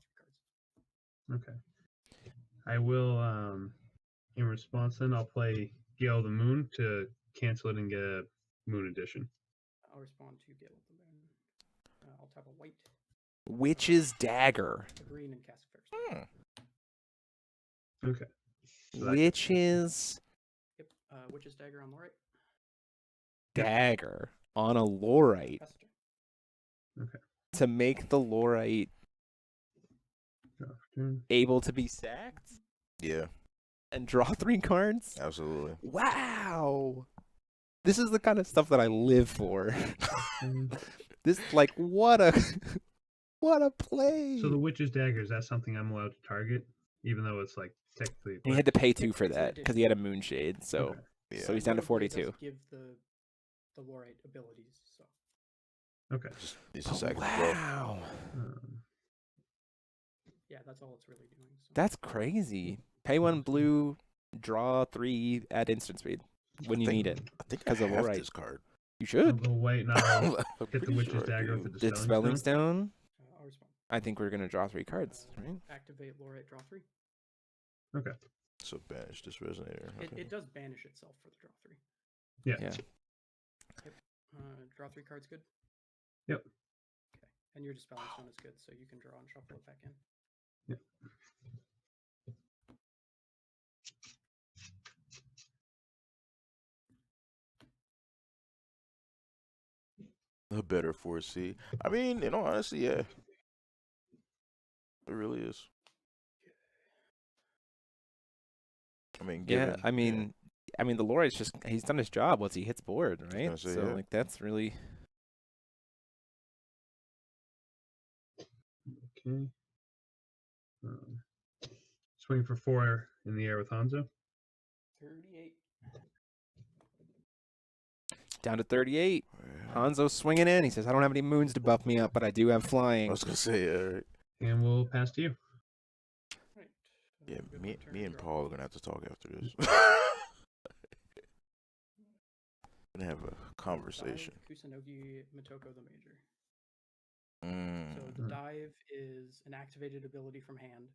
[SPEAKER 7] 3 cards.
[SPEAKER 6] Okay. I will. In response, then I'll play Gale of the Moon to cancel it and get a Moon Edition.
[SPEAKER 7] I'll respond to Gale of the Moon. I'll tap a white,
[SPEAKER 1] Witch's Dagger.
[SPEAKER 7] a green, and cast first.
[SPEAKER 2] Hmm.
[SPEAKER 6] Okay. So that-
[SPEAKER 1] Witch's
[SPEAKER 7] Yep. Witch's Dagger on the right.
[SPEAKER 1] Dagger on a Lorite
[SPEAKER 7] Pass the turn.
[SPEAKER 6] Okay.
[SPEAKER 1] to make the Lorite
[SPEAKER 6] Draw for turn.
[SPEAKER 1] able to be sacked
[SPEAKER 2] Yeah,
[SPEAKER 1] and draw 3 cards.
[SPEAKER 2] absolutely.
[SPEAKER 1] Wow. This is the kind of stuff that I live for.
[SPEAKER 6] Turn.
[SPEAKER 1] This like what a what a play.
[SPEAKER 6] So the Witch's Dagger, is that something I'm allowed to target, even though it's like technically?
[SPEAKER 1] He had to pay 2 for
[SPEAKER 7] It's an
[SPEAKER 1] that because he had a Moonshade. So
[SPEAKER 6] Okay.
[SPEAKER 2] Yeah.
[SPEAKER 1] So he's down to
[SPEAKER 7] Notably, it
[SPEAKER 1] 42.
[SPEAKER 7] does give the Lorite abilities. So
[SPEAKER 6] Okay.
[SPEAKER 2] Just needs a
[SPEAKER 1] Oh,
[SPEAKER 2] second.
[SPEAKER 1] wow.
[SPEAKER 7] yeah, that's all it's really doing. So.
[SPEAKER 1] That's crazy. Pay 1 blue, draw 3 at instant speed when you need it.
[SPEAKER 2] I think I
[SPEAKER 1] Because of
[SPEAKER 2] have
[SPEAKER 1] Lorite.
[SPEAKER 2] this card.
[SPEAKER 1] You
[SPEAKER 6] I'll
[SPEAKER 1] should.
[SPEAKER 6] go white and I'll
[SPEAKER 2] I'm
[SPEAKER 6] hit the
[SPEAKER 2] pretty
[SPEAKER 6] Witch's
[SPEAKER 2] sure I
[SPEAKER 6] Dagger
[SPEAKER 2] do.
[SPEAKER 6] with the
[SPEAKER 1] Did Spelling Stone?
[SPEAKER 7] I'll respond.
[SPEAKER 1] I think we're gonna draw 3 cards, right?
[SPEAKER 7] Activate Lorite, draw 3.
[SPEAKER 6] Okay.
[SPEAKER 2] So banish this resonator. Okay.
[SPEAKER 7] It does banish itself for the draw 3.
[SPEAKER 6] Yeah.
[SPEAKER 1] Yeah.
[SPEAKER 7] Draw 3 cards, good.
[SPEAKER 6] Yep.
[SPEAKER 7] Okay, and your Dispelling Stone is good, so you can draw and shuffle it back in.
[SPEAKER 6] Yep.
[SPEAKER 2] A better 4C. I mean, in all honesty, yeah. It really is. I mean,
[SPEAKER 1] Yeah,
[SPEAKER 2] given.
[SPEAKER 1] I mean, the Lori's just he's done his job once he hits board, right?
[SPEAKER 2] gonna say,
[SPEAKER 1] So
[SPEAKER 2] yeah.
[SPEAKER 1] like that's really
[SPEAKER 6] Okay. Swing for 4 in the air with Hanzo.
[SPEAKER 7] 38.
[SPEAKER 1] down to 38.
[SPEAKER 2] Yeah.
[SPEAKER 1] Hanzo's swinging in. He says, "I don't have any moons to buff me up, but I do have
[SPEAKER 2] I
[SPEAKER 1] flying."
[SPEAKER 2] was gonna say, right.
[SPEAKER 6] And we'll pass to you.
[SPEAKER 7] Right.
[SPEAKER 2] Yeah,
[SPEAKER 7] good
[SPEAKER 2] me
[SPEAKER 7] turn,
[SPEAKER 2] and
[SPEAKER 7] draw.
[SPEAKER 2] Paul are gonna have to talk after this. Gonna have a conversation.
[SPEAKER 7] Dive, Kusanagi, Motoko the Major.
[SPEAKER 2] Mm.
[SPEAKER 7] So the dive is an activated ability from hand.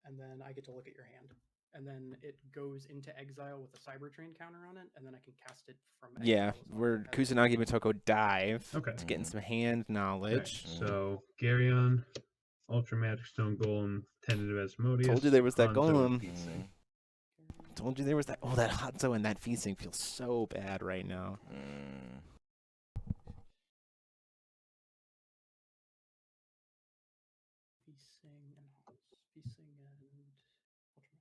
[SPEAKER 7] And then I get to look at your hand. And then it goes into exile with a Cyber Train counter on it, and then I can cast it from exile.
[SPEAKER 1] Yeah,
[SPEAKER 7] as well.
[SPEAKER 1] we're Kusanagi Motoko dive.
[SPEAKER 6] Okay.
[SPEAKER 1] It's getting some hand knowledge.
[SPEAKER 6] Right, so Garyon, Ultra Magic Stone Golem, Tentative Asmodeus.
[SPEAKER 1] Told you there was that
[SPEAKER 6] Hanzo,
[SPEAKER 1] golem.
[SPEAKER 6] Feasting.
[SPEAKER 1] Told you there was that. Oh, that Hanzo and that feasting feels so bad right now.
[SPEAKER 2] Mm.
[SPEAKER 7] Feasting and Ultra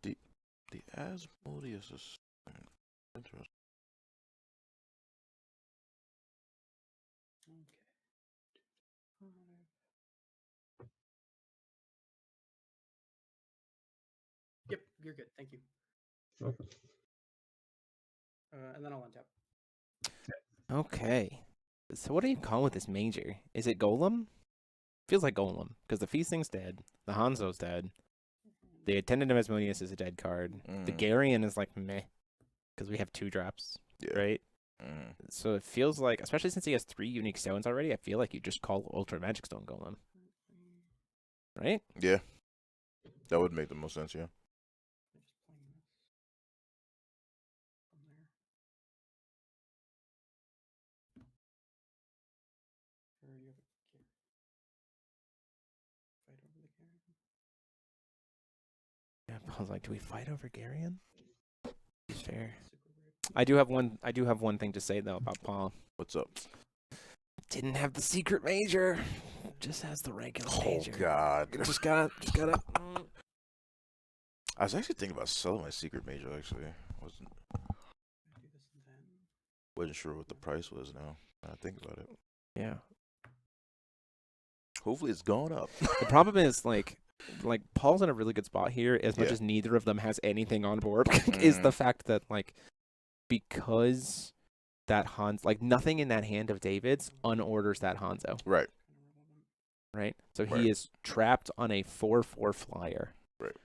[SPEAKER 7] Magic.
[SPEAKER 2] The Asmodeus is interesting.
[SPEAKER 7] Okay. 5. Yep, you're good. Thank you.
[SPEAKER 6] Welcome.
[SPEAKER 7] And then I'll untap.
[SPEAKER 1] Okay. So what do you call with this major? Is it Golem? Feels like Golem because the feasting's dead, the Hanzo's dead, the Attendant of Asmodeus is a dead card. The Garyon is like meh because we have 2 drops,
[SPEAKER 2] Yeah.
[SPEAKER 1] right?
[SPEAKER 2] Mm.
[SPEAKER 1] So it feels like, especially since he has 3 unique stones already, I feel like you just call Ultra Magic Stone Golem, right?
[SPEAKER 2] Yeah. That would make the most sense, yeah.
[SPEAKER 7] Just playing this from there. Or you have a fight over the Garyon.
[SPEAKER 1] Yeah, I was like, do we fight over Garyon? Fair.
[SPEAKER 7] Super weird.
[SPEAKER 1] I do have one thing to say though about Paul.
[SPEAKER 2] What's up?
[SPEAKER 1] Didn't have the secret major. Just has the regular major.
[SPEAKER 2] Oh God.
[SPEAKER 1] Just gotta.
[SPEAKER 2] I was actually thinking about selling my secret major. Actually, wasn't
[SPEAKER 7] I do this and then.
[SPEAKER 2] wasn't sure what the price was. Now I think about it.
[SPEAKER 1] Yeah.
[SPEAKER 2] Hopefully, it's gone up.
[SPEAKER 1] The problem is like Paul's in a really good spot here. As much
[SPEAKER 2] Yeah.
[SPEAKER 1] as neither of them has anything on board, is the fact that like because that Hans nothing in that hand of David's unorders that Hanzo,
[SPEAKER 2] Right.
[SPEAKER 1] right? So
[SPEAKER 2] Right.
[SPEAKER 1] he is trapped on a 4/4 flyer.
[SPEAKER 2] Right.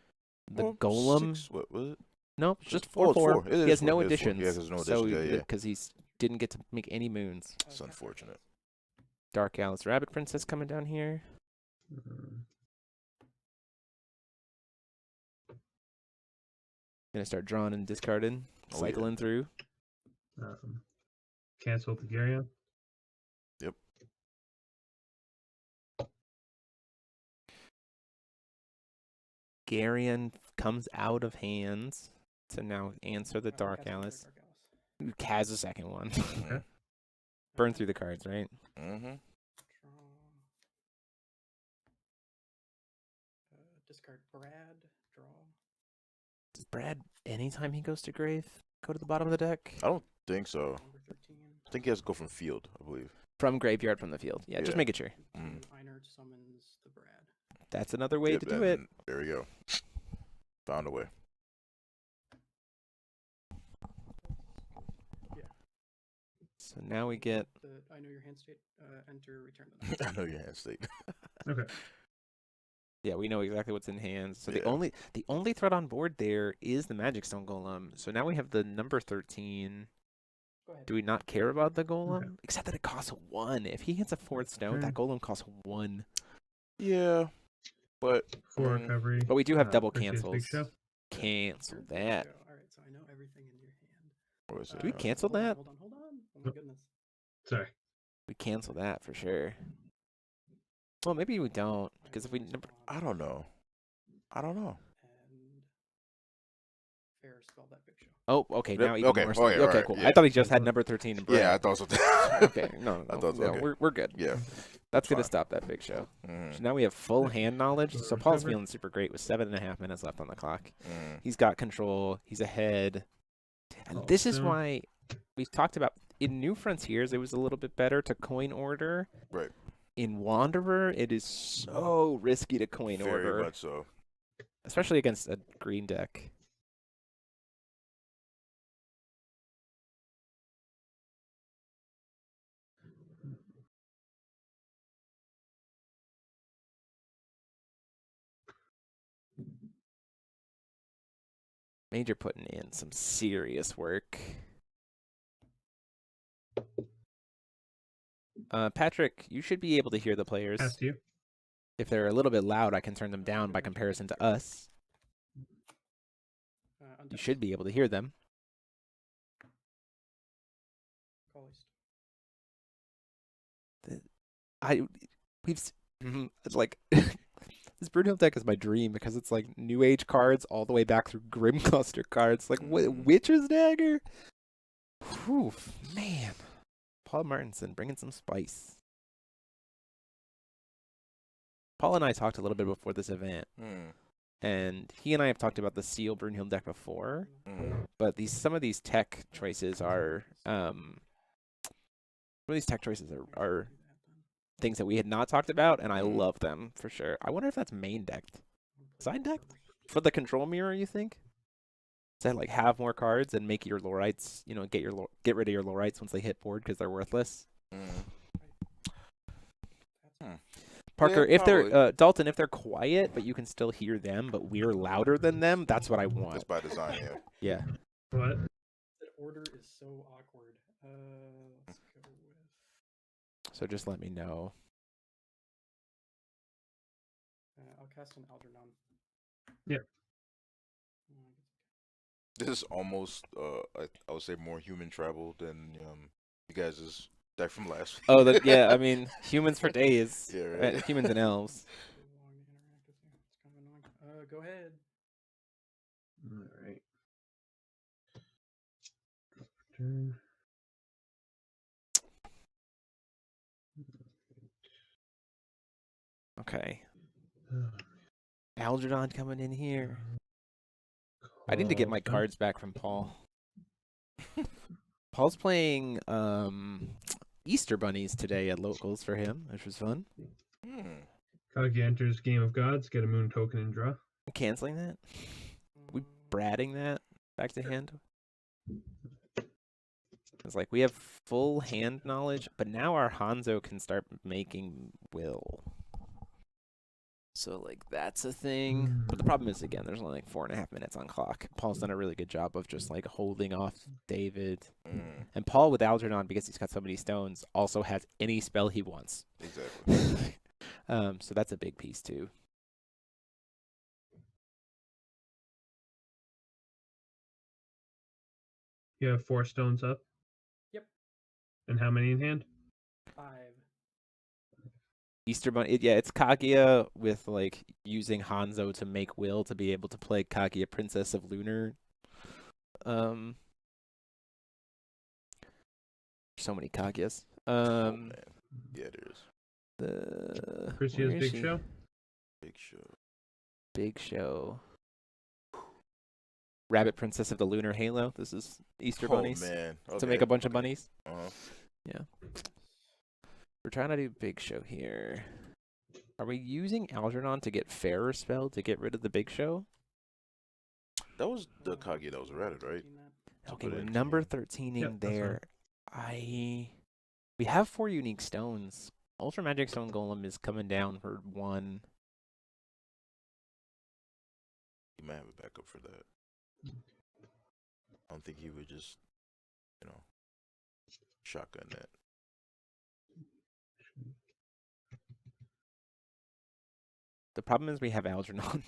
[SPEAKER 1] The
[SPEAKER 2] Well,
[SPEAKER 1] golem.
[SPEAKER 2] 6, what was it?
[SPEAKER 1] No, it's just
[SPEAKER 2] Oh,
[SPEAKER 1] 4/4.
[SPEAKER 2] it's 4. It
[SPEAKER 1] He
[SPEAKER 2] is
[SPEAKER 1] has
[SPEAKER 2] 4.
[SPEAKER 1] no
[SPEAKER 2] It is 4.
[SPEAKER 1] additions.
[SPEAKER 2] Yeah, there's no
[SPEAKER 1] so
[SPEAKER 2] additions. Yeah.
[SPEAKER 1] because he didn't get to make any moons.
[SPEAKER 2] It's unfortunate.
[SPEAKER 1] Dark Alice Rabbit Princess coming down here. Gonna start drawing and discarding,
[SPEAKER 2] Oh,
[SPEAKER 1] cycling through.
[SPEAKER 6] Cancel the Garyon.
[SPEAKER 2] Yep.
[SPEAKER 1] Garyon comes out of hands to now answer the Dark Alice. Has a second one.
[SPEAKER 2] Mhm.
[SPEAKER 1] Burn through the cards, right?
[SPEAKER 2] Mhm.
[SPEAKER 7] Draw. Discard Brad. Draw.
[SPEAKER 1] Does Brad, anytime he goes to grave, go to the bottom of the deck?
[SPEAKER 2] I don't think so.
[SPEAKER 7] Number 13.
[SPEAKER 2] I think he has to go from field. I believe.
[SPEAKER 1] From graveyard, from the field. Yeah, just
[SPEAKER 2] Yeah.
[SPEAKER 1] make it sure.
[SPEAKER 2] Mm.
[SPEAKER 7] Einard summons the Brad.
[SPEAKER 1] That's another way
[SPEAKER 2] Yep,
[SPEAKER 1] to do it.
[SPEAKER 2] and there we go. Found a way.
[SPEAKER 1] So now we get
[SPEAKER 7] I know your hand state. Enter return to the
[SPEAKER 2] I know your hand state.
[SPEAKER 6] Okay.
[SPEAKER 1] Yeah, we know exactly what's in hand. So
[SPEAKER 2] Yeah.
[SPEAKER 1] the only threat on board there is the Magic Stone Golem. So now we have the number 13.
[SPEAKER 7] Go ahead.
[SPEAKER 1] Do we not care about the Golem? Except that it costs 1. If he hits a 4th stone, that Golem costs 1.
[SPEAKER 2] Yeah, but
[SPEAKER 6] 4 recovery.
[SPEAKER 1] But we do have double
[SPEAKER 6] Appreciate the Big
[SPEAKER 1] cancels.
[SPEAKER 6] Show.
[SPEAKER 1] Cancel
[SPEAKER 7] There you
[SPEAKER 1] that.
[SPEAKER 7] go. All right, so I know everything in your hand.
[SPEAKER 2] what was it?
[SPEAKER 1] Do we cancel
[SPEAKER 7] Hold on,
[SPEAKER 1] that?
[SPEAKER 7] Hold on. Oh my
[SPEAKER 6] Nope.
[SPEAKER 7] goodness.
[SPEAKER 6] Sorry.
[SPEAKER 1] We cancel that for sure. Well, maybe we don't, because if we
[SPEAKER 2] I don't know. I don't know.
[SPEAKER 7] And Fair spelled that big show.
[SPEAKER 1] Oh, okay.
[SPEAKER 2] Yep,
[SPEAKER 1] Now even
[SPEAKER 2] okay,
[SPEAKER 1] more.
[SPEAKER 2] okay,
[SPEAKER 1] Okay,
[SPEAKER 2] alright,
[SPEAKER 1] cool.
[SPEAKER 2] yeah.
[SPEAKER 1] I thought he just had
[SPEAKER 6] Excellent.
[SPEAKER 1] number 13 in
[SPEAKER 2] Yeah, I
[SPEAKER 1] braille.
[SPEAKER 2] thought so.
[SPEAKER 1] Okay, no,
[SPEAKER 2] I thought so,
[SPEAKER 1] no,
[SPEAKER 2] okay.
[SPEAKER 1] we're good.
[SPEAKER 2] Yeah.
[SPEAKER 1] That's gonna
[SPEAKER 2] fine.
[SPEAKER 1] stop that big show.
[SPEAKER 2] Mhm.
[SPEAKER 1] So now we have full hand knowledge. So
[SPEAKER 6] Recover.
[SPEAKER 1] Paul's feeling super great with 7.5 minutes left on the clock.
[SPEAKER 2] Mm.
[SPEAKER 1] He's got control. He's ahead. And
[SPEAKER 6] Call
[SPEAKER 1] this is
[SPEAKER 6] stone.
[SPEAKER 1] why we've talked about in New Frontiers it was a little bit better to coin order.
[SPEAKER 2] Right.
[SPEAKER 1] In Wanderer, it is so risky to coin
[SPEAKER 2] Very
[SPEAKER 1] order,
[SPEAKER 2] much so.
[SPEAKER 1] especially against a green deck. Major putting in some serious work. Patrick, you should be able to hear the players.
[SPEAKER 6] Past you.
[SPEAKER 1] If they're a little bit loud, I can turn them down by comparison to us. You
[SPEAKER 7] Untouched.
[SPEAKER 1] should be able to hear them.
[SPEAKER 7] Call East.
[SPEAKER 1] It's like this Broodhill deck is my dream because it's like New Age cards all the way back through Grim Cluster cards. Like Witcher's Dagger. Whew, man. Paul Martinson bringing some spice. Paul and I talked a little bit before this event, and he and I have talked about the Seal Brunhild deck before, but some of these tech choices are things that we had not talked about, and I love them for sure. I wonder if that's main decked. Side decked? For the control mirror, you think? Does that like have more cards and make your Lorites, get rid of your Lorites once they hit board because they're worthless? Parker,
[SPEAKER 2] Yeah,
[SPEAKER 1] if they're
[SPEAKER 2] probably.
[SPEAKER 1] Dalton, if they're quiet but you can still hear them, but we're louder than them, that's what I want.
[SPEAKER 2] That's by design, yeah.
[SPEAKER 1] Yeah.
[SPEAKER 6] What?
[SPEAKER 7] That order is so awkward. Let's go with.
[SPEAKER 1] So just let me know.
[SPEAKER 7] I'll cast an Algernon.
[SPEAKER 6] Yeah.
[SPEAKER 2] This is almost, I would say, more human travel than you guys' deck from last week.
[SPEAKER 1] Oh, yeah. I mean, humans for days.
[SPEAKER 2] Yeah, right.
[SPEAKER 1] Humans and elves.
[SPEAKER 7] Too long to interact with you. It's kind of annoying. Go ahead.
[SPEAKER 6] All right. Turn.
[SPEAKER 1] Okay. Algernon coming in here. I need to get my cards back from Paul. Paul's playing Easter bunnies today at locals for him, which was fun.
[SPEAKER 6] Kage enters Game of Gods, get a moon token and draw.
[SPEAKER 1] Canceling that? We bratting that back to hand? It's like we have full hand knowledge, but now our Hanzo can start making will. So, like, that's a thing. But the problem is, again, there's only like 4.5 minutes on clock. Paul's done a really good job of just, like, holding off David. And Paul, with Algernon, because he's got so many stones, also has any spell he wants.
[SPEAKER 2] Exactly.
[SPEAKER 1] So that's a big piece, too.
[SPEAKER 6] You have 4 stones up?
[SPEAKER 7] Yep.
[SPEAKER 6] And how many in hand?
[SPEAKER 7] 5.
[SPEAKER 1] Easter Bunny, yeah, it's Kaguya with, like, using Hanzo to make will to be able to play Kaguya Princess of Lunar. So many Kaguyas.
[SPEAKER 2] Oh, man. Yeah, there's
[SPEAKER 6] Crucia's
[SPEAKER 1] where is
[SPEAKER 6] Big
[SPEAKER 1] she?
[SPEAKER 6] Show?
[SPEAKER 2] Big Show.
[SPEAKER 1] Big Show. Rabbit Princess of the Lunar Halo. This is Easter bunnies.
[SPEAKER 2] Man.
[SPEAKER 1] To make a bunch of
[SPEAKER 2] okay.
[SPEAKER 1] bunnies.
[SPEAKER 2] Uh-huh.
[SPEAKER 1] Yeah. We're trying to do Big Show here. Are we using Algernon to get Fairer spell to get rid of the Big Show?
[SPEAKER 2] That was the Kage that was ratted, right?
[SPEAKER 1] Okay,
[SPEAKER 2] put
[SPEAKER 1] we're
[SPEAKER 2] it in
[SPEAKER 1] number
[SPEAKER 2] here.
[SPEAKER 1] 13
[SPEAKER 6] Yeah,
[SPEAKER 1] in
[SPEAKER 6] that's
[SPEAKER 1] there. We have 4 unique stones. Ultra Magic Stone Golem is coming down for 1.
[SPEAKER 2] He might have a backup for that. I don't think he would just, shotgun that.
[SPEAKER 1] The problem is we have Algernon.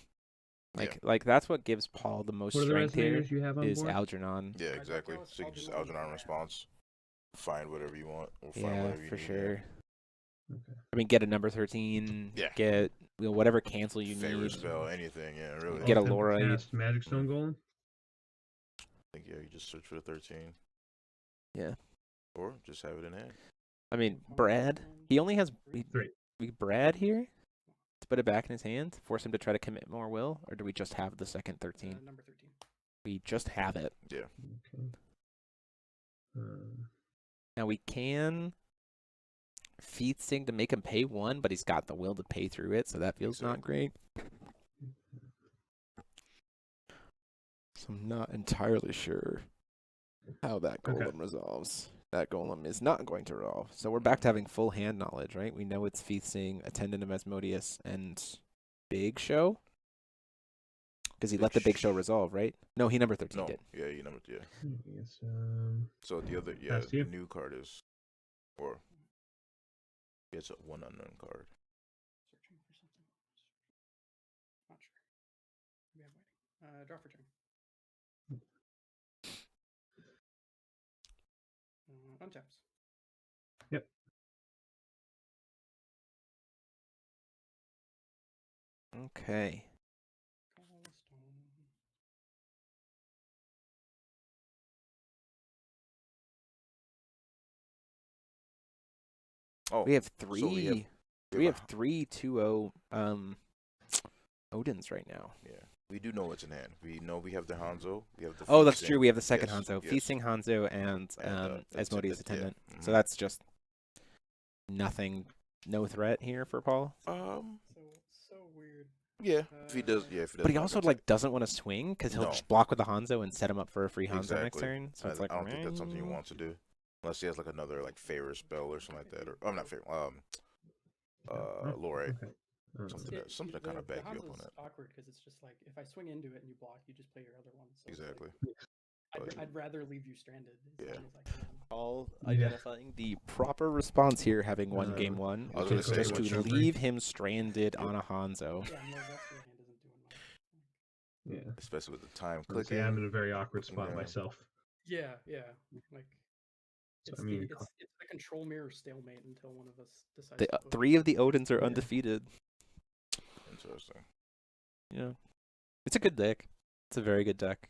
[SPEAKER 2] Yeah.
[SPEAKER 1] Like that's what gives Paul the most
[SPEAKER 6] What are the
[SPEAKER 1] strength here
[SPEAKER 6] resonators you have on
[SPEAKER 1] is
[SPEAKER 6] board?
[SPEAKER 1] Algernon.
[SPEAKER 2] Yeah,
[SPEAKER 7] Alright,
[SPEAKER 2] exactly.
[SPEAKER 7] Dallas,
[SPEAKER 2] So you can just
[SPEAKER 7] Algernon,
[SPEAKER 2] Algernon
[SPEAKER 7] yeah.
[SPEAKER 2] response. Find whatever you want. Or find
[SPEAKER 1] Yeah,
[SPEAKER 2] whatever you
[SPEAKER 1] for
[SPEAKER 2] need.
[SPEAKER 1] sure.
[SPEAKER 6] Okay.
[SPEAKER 1] I mean, get a number 13.
[SPEAKER 2] Yeah.
[SPEAKER 1] Get whatever cancel you
[SPEAKER 2] Favor
[SPEAKER 1] need.
[SPEAKER 2] spell, anything, yeah, really.
[SPEAKER 1] Get a
[SPEAKER 6] Attempt to
[SPEAKER 1] Lorite.
[SPEAKER 6] cast Magic Stone Golem?
[SPEAKER 2] think yeah, you just search for the 13.
[SPEAKER 1] Yeah.
[SPEAKER 2] Or just have it in hand.
[SPEAKER 1] I mean, Brad, he only has
[SPEAKER 6] Three.
[SPEAKER 1] Brad here to put it back in his hand, force him to try to commit more will, or do we just have the second 13?
[SPEAKER 7] Number 13.
[SPEAKER 1] We just have it.
[SPEAKER 2] Yeah.
[SPEAKER 6] Okay.
[SPEAKER 1] Now we can feed Sting to make him pay 1, but he's got the will to pay through it, so that feels not great. So I'm not entirely sure how that golem resolves. That golem is not going to resolve. So we're back to having full hand knowledge, right? We know it's Feasting, Attendant of Asmodeus, and Big Show. Because he let the Big Show resolve, right? No, he number 13 did.
[SPEAKER 2] Yeah, he number yeah.
[SPEAKER 6] Yes,
[SPEAKER 2] So the other the new card is, or it's a 1 unknown card.
[SPEAKER 7] Searching for something. Not sure. Maybe I'm waiting. Draw for turn. Untaps.
[SPEAKER 6] Yep.
[SPEAKER 1] Okay.
[SPEAKER 2] Oh,
[SPEAKER 1] we have three.
[SPEAKER 2] So
[SPEAKER 1] we have 3 2-0 Odins right now.
[SPEAKER 2] Yeah, we do know what's in hand. We know we have the Hanzo. We have the.
[SPEAKER 1] Oh, that's
[SPEAKER 2] Feasting.
[SPEAKER 1] true. We have the second
[SPEAKER 2] Yes,
[SPEAKER 1] Hanzo,
[SPEAKER 2] yes.
[SPEAKER 1] Feasting Hanzo, and Asmodeus Attendant. So that's just nothing, no threat here for Paul.
[SPEAKER 7] So weird.
[SPEAKER 2] Yeah, if he does, yeah, if he does.
[SPEAKER 1] But he also like doesn't want to swing because he'll just block with the Hanzo and set him up for a free Hanzo next turn. So it's like
[SPEAKER 2] I don't think that's something he wants to do, unless he has like another like favor spell or something like that, or I'm not favor, Lore. Something to kind of back you up on that.
[SPEAKER 7] Awkward because it's just like if I swing into it and you block, you just play your other one. So
[SPEAKER 2] Exactly.
[SPEAKER 7] I'd rather leave you stranded.
[SPEAKER 2] Yeah.
[SPEAKER 1] Paul identifying the proper response here, having won game 1, which is just to leave him stranded on a Hanzo.
[SPEAKER 7] Yeah, no, that's your hand isn't doing much.
[SPEAKER 6] Yeah.
[SPEAKER 2] Especially with the time clicking.
[SPEAKER 6] Yeah, I'm in a very awkward spot myself.
[SPEAKER 7] Yeah, yeah. Like
[SPEAKER 6] So,
[SPEAKER 7] it's,
[SPEAKER 6] I mean,
[SPEAKER 7] it's the control mirror stalemate until one of us decides.
[SPEAKER 1] The 3 of the Odins are undefeated.
[SPEAKER 2] Interesting.
[SPEAKER 1] Yeah. It's a good deck. It's a very good deck.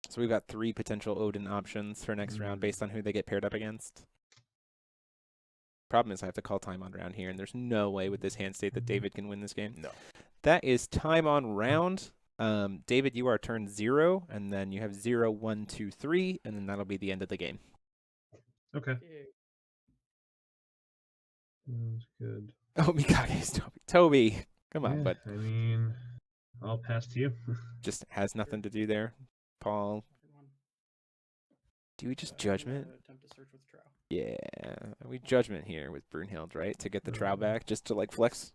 [SPEAKER 1] So we've got 3 potential Odin options for next round based on who they get paired up against. Problem is I have to call time on round here, and there's no way with this hand state that David can win this game.
[SPEAKER 2] No.
[SPEAKER 1] That is time on round. David, you are turn 0, and then you have 0, 1, 2, 3, and then that'll be the end of the game.
[SPEAKER 6] Okay. That's good.
[SPEAKER 1] Oh, Mikage's Toby. Toby, come on, bud.
[SPEAKER 6] I mean, I'll pass to you.
[SPEAKER 1] Just has nothing to do there. Paul, do we just judgment?
[SPEAKER 7] Attempt to search with Trow.
[SPEAKER 1] Yeah, we judgment here with Brunhild, right? To get the Trow back, just to like flex.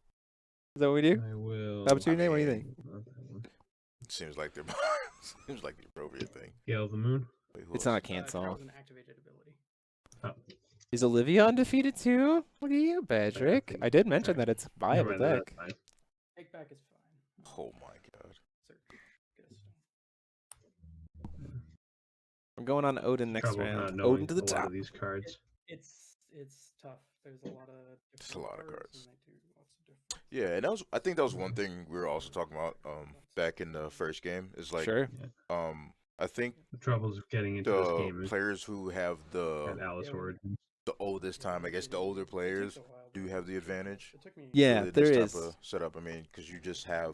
[SPEAKER 1] Is that what we do?
[SPEAKER 6] I will.
[SPEAKER 1] Up to your name. What do you think?
[SPEAKER 2] Seems like the appropriate thing.
[SPEAKER 6] Gale of the Moon.
[SPEAKER 2] Wait,
[SPEAKER 1] It's not a cancel.
[SPEAKER 7] Trow is an activated ability.
[SPEAKER 6] Oh.
[SPEAKER 1] Is Olivia undefeated too? Look at you, Badrick. I did mention that it's a viable deck.
[SPEAKER 7] Take back is fine.
[SPEAKER 2] Oh my god.
[SPEAKER 7] Search. Get a stone.
[SPEAKER 1] I'm going on Odin next
[SPEAKER 6] Trouble
[SPEAKER 1] round.
[SPEAKER 6] not
[SPEAKER 1] Odin to the
[SPEAKER 6] knowing a lot
[SPEAKER 1] top.
[SPEAKER 6] of these cards.
[SPEAKER 7] It's tough. There's a lot of.
[SPEAKER 2] It's a lot of cards.
[SPEAKER 7] And they do lots of different.
[SPEAKER 2] Yeah, and I think that was one thing we were also talking about back in the first game. Is like I think
[SPEAKER 6] the troubles of getting into this game
[SPEAKER 2] the
[SPEAKER 6] is
[SPEAKER 2] players who have the
[SPEAKER 6] Alice Origins.
[SPEAKER 2] The oldest time, I guess the older players do have the advantage.
[SPEAKER 1] Yeah,
[SPEAKER 2] with
[SPEAKER 1] there
[SPEAKER 2] this
[SPEAKER 1] is.
[SPEAKER 2] type of setup. I mean, because you just have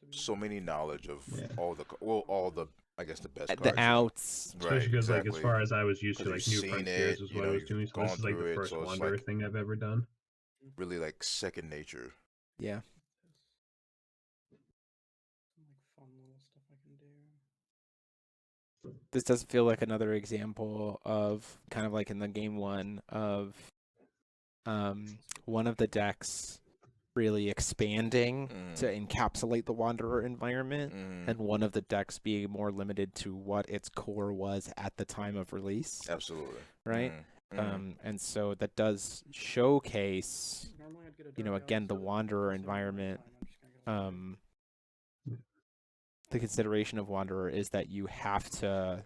[SPEAKER 2] so many knowledge of all the I guess the best cards.
[SPEAKER 1] The outs.
[SPEAKER 6] Especially because, like, as far as I was used to, like, New Frontiers is what I was doing. So this is like the first Wanderer thing I've ever done.
[SPEAKER 2] Really, like second nature.
[SPEAKER 1] Yeah.
[SPEAKER 7] Fun little stuff I can do.
[SPEAKER 1] This does feel like another example of kind of like in the game 1 of one of the decks really expanding to encapsulate the Wanderer environment, and one of the decks being more limited to what its core was at the time of release.
[SPEAKER 2] Absolutely.
[SPEAKER 1] Right? And so that does showcase, again, the Wanderer environment. The consideration of Wanderer is that you have to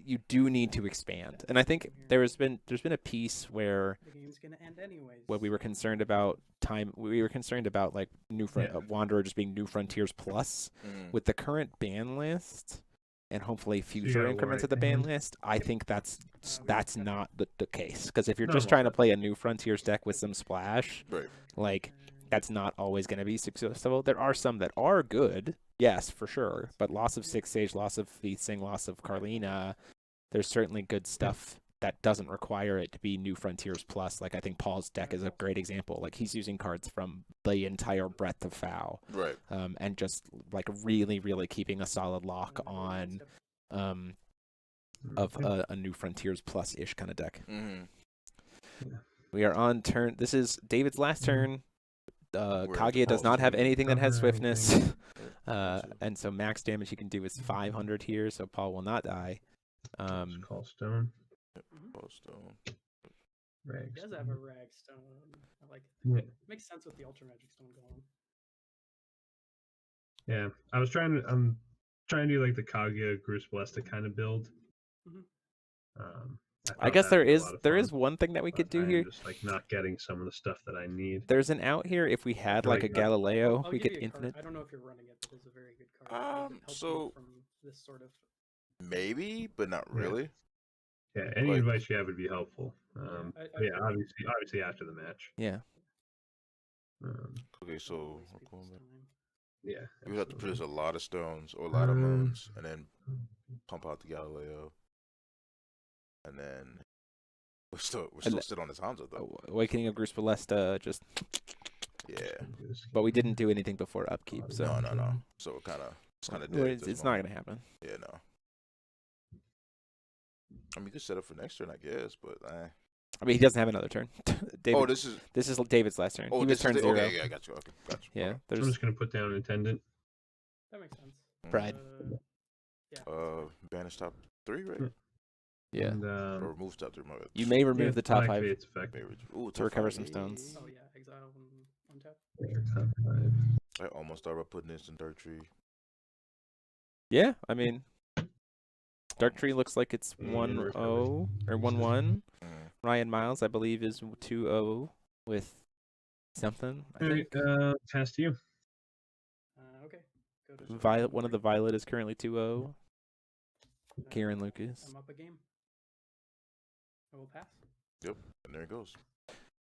[SPEAKER 1] you do need to expand. And I think there's been a piece where
[SPEAKER 7] The game's gonna end anyways.
[SPEAKER 1] we were concerned about time. We were concerned about like Wanderer just being New Frontiers Plus. With the current ban list and hopefully future
[SPEAKER 6] gotta
[SPEAKER 1] increments
[SPEAKER 6] work
[SPEAKER 1] of the ban
[SPEAKER 6] ahead.
[SPEAKER 1] list, I think that's not the case. Because if you're
[SPEAKER 6] No,
[SPEAKER 1] just
[SPEAKER 6] no,
[SPEAKER 1] trying to
[SPEAKER 6] that's
[SPEAKER 1] play a New Frontiers deck with some splash,
[SPEAKER 2] Right.
[SPEAKER 1] like that's not always going to be successful. There are some that are good, yes, for sure. But loss of Six Sage, loss of Feasting, loss of Carlina, there's certainly good stuff that doesn't require it to be New Frontiers Plus. Like I think Paul's deck is a great example. Like he's using cards from the entire breadth of FOW,
[SPEAKER 2] Right.
[SPEAKER 1] and just like really, really keeping a solid lock on of a New Frontiers Plus-ish kind of deck. We are on turn. This is David's last turn. Kaguya does not have anything that has swiftness, and so max damage he can do is 500 here, so Paul will not die.
[SPEAKER 6] Call stone.
[SPEAKER 2] Call stone.
[SPEAKER 6] Rag
[SPEAKER 7] He does
[SPEAKER 6] stone.
[SPEAKER 7] have a rag stone. I like it.
[SPEAKER 6] Yeah.
[SPEAKER 7] Makes sense with the Ultra Magic Stone going.
[SPEAKER 6] Yeah, I'm trying to do like the Kaguya Gruce Blessed kind of build.
[SPEAKER 1] I
[SPEAKER 6] thought
[SPEAKER 1] guess
[SPEAKER 6] that'd be a lot of
[SPEAKER 1] there is
[SPEAKER 6] fun,
[SPEAKER 1] one thing that we could do
[SPEAKER 6] I'm
[SPEAKER 1] here.
[SPEAKER 6] just like not getting some of the stuff that I need.
[SPEAKER 1] There's an out here if we had
[SPEAKER 6] feel
[SPEAKER 1] like a
[SPEAKER 6] like
[SPEAKER 1] Galileo,
[SPEAKER 7] I'll
[SPEAKER 1] we
[SPEAKER 7] give
[SPEAKER 1] could
[SPEAKER 7] you a card.
[SPEAKER 1] infinite.
[SPEAKER 7] I don't know if you're running it, but it's a very good card. It helps you
[SPEAKER 2] So
[SPEAKER 7] from this sort of.
[SPEAKER 2] maybe, but not
[SPEAKER 6] Yeah.
[SPEAKER 2] really.
[SPEAKER 6] Yeah, any
[SPEAKER 2] Like-
[SPEAKER 6] advice you have would be helpful.
[SPEAKER 7] I
[SPEAKER 6] Yeah,
[SPEAKER 7] feel-
[SPEAKER 6] obviously after the match.
[SPEAKER 1] Yeah.
[SPEAKER 2] Okay, so
[SPEAKER 7] always
[SPEAKER 2] we're
[SPEAKER 7] people's
[SPEAKER 2] going back.
[SPEAKER 7] time.
[SPEAKER 6] Yeah.
[SPEAKER 2] We would have to produce a lot of stones or a lot of moons, and then pump out the Galileo, and then we're still sit on his Hanzo though.
[SPEAKER 1] Awakening of Gruce Balesta, just.
[SPEAKER 2] Yeah.
[SPEAKER 1] But we didn't do anything before upkeep, so.
[SPEAKER 2] No. So it's kind of dead.
[SPEAKER 1] Well,
[SPEAKER 2] at this
[SPEAKER 1] it's not
[SPEAKER 2] moment.
[SPEAKER 1] gonna happen.
[SPEAKER 2] Yeah, no. I mean, you could set up for next turn, I guess, but
[SPEAKER 1] I mean, he doesn't have another turn. David,
[SPEAKER 2] oh, this is
[SPEAKER 1] David's last turn.
[SPEAKER 2] oh,
[SPEAKER 1] He was
[SPEAKER 2] this is
[SPEAKER 1] turn
[SPEAKER 2] the,
[SPEAKER 1] 0.
[SPEAKER 2] okay, yeah, I got you. Okay, got you.
[SPEAKER 1] Yeah,
[SPEAKER 6] I'm
[SPEAKER 1] there's
[SPEAKER 6] just gonna put down an attendant.
[SPEAKER 7] That makes sense.
[SPEAKER 1] Pride.
[SPEAKER 7] Yeah.
[SPEAKER 2] Banish top 3, right?
[SPEAKER 1] Yeah.
[SPEAKER 6] And,
[SPEAKER 2] Or remove top 3. My bad.
[SPEAKER 1] You may remove
[SPEAKER 6] yeah,
[SPEAKER 1] the top 5
[SPEAKER 6] activate its effect.
[SPEAKER 2] Ooh,
[SPEAKER 1] to
[SPEAKER 2] top
[SPEAKER 1] recover
[SPEAKER 2] 5.
[SPEAKER 1] some stones.
[SPEAKER 7] Oh yeah, exile and untap.
[SPEAKER 6] Top 5.
[SPEAKER 2] I almost thought about putting this in Dark Tree.
[SPEAKER 1] Yeah, I mean, Dark Tree looks like it's 1-0 or 1-1. Ryan Miles, I believe, is 2-0 with something. I think.
[SPEAKER 6] Pass to you.
[SPEAKER 7] Okay. Go to
[SPEAKER 1] Violet, one of the Violet is currently 2-0. Kieran
[SPEAKER 7] Uh,
[SPEAKER 1] Lucas.
[SPEAKER 7] I'm up a game. I will pass.
[SPEAKER 2] Yep, and there it goes.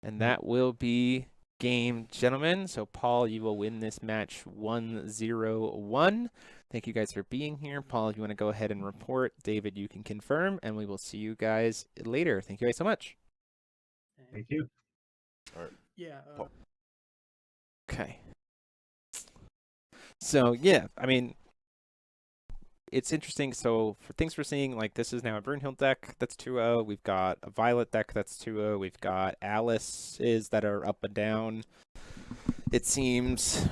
[SPEAKER 1] And that will be game, gentlemen. So, Paul, you will win this match 1-0-1. Thank you guys for being here. Paul, if you want to go ahead and report. David, you can confirm. And we will see you guys later. Thank you guys so much.
[SPEAKER 6] Thank you.
[SPEAKER 2] All right.
[SPEAKER 7] Yeah.
[SPEAKER 2] Paul.
[SPEAKER 1] Okay. So, yeah, I mean, it's interesting. So, for things we're seeing, like this is now a Brunhild deck that's 2-0. We've got a Violet deck that's 2-0. We've got Alice's that are up and down. It seems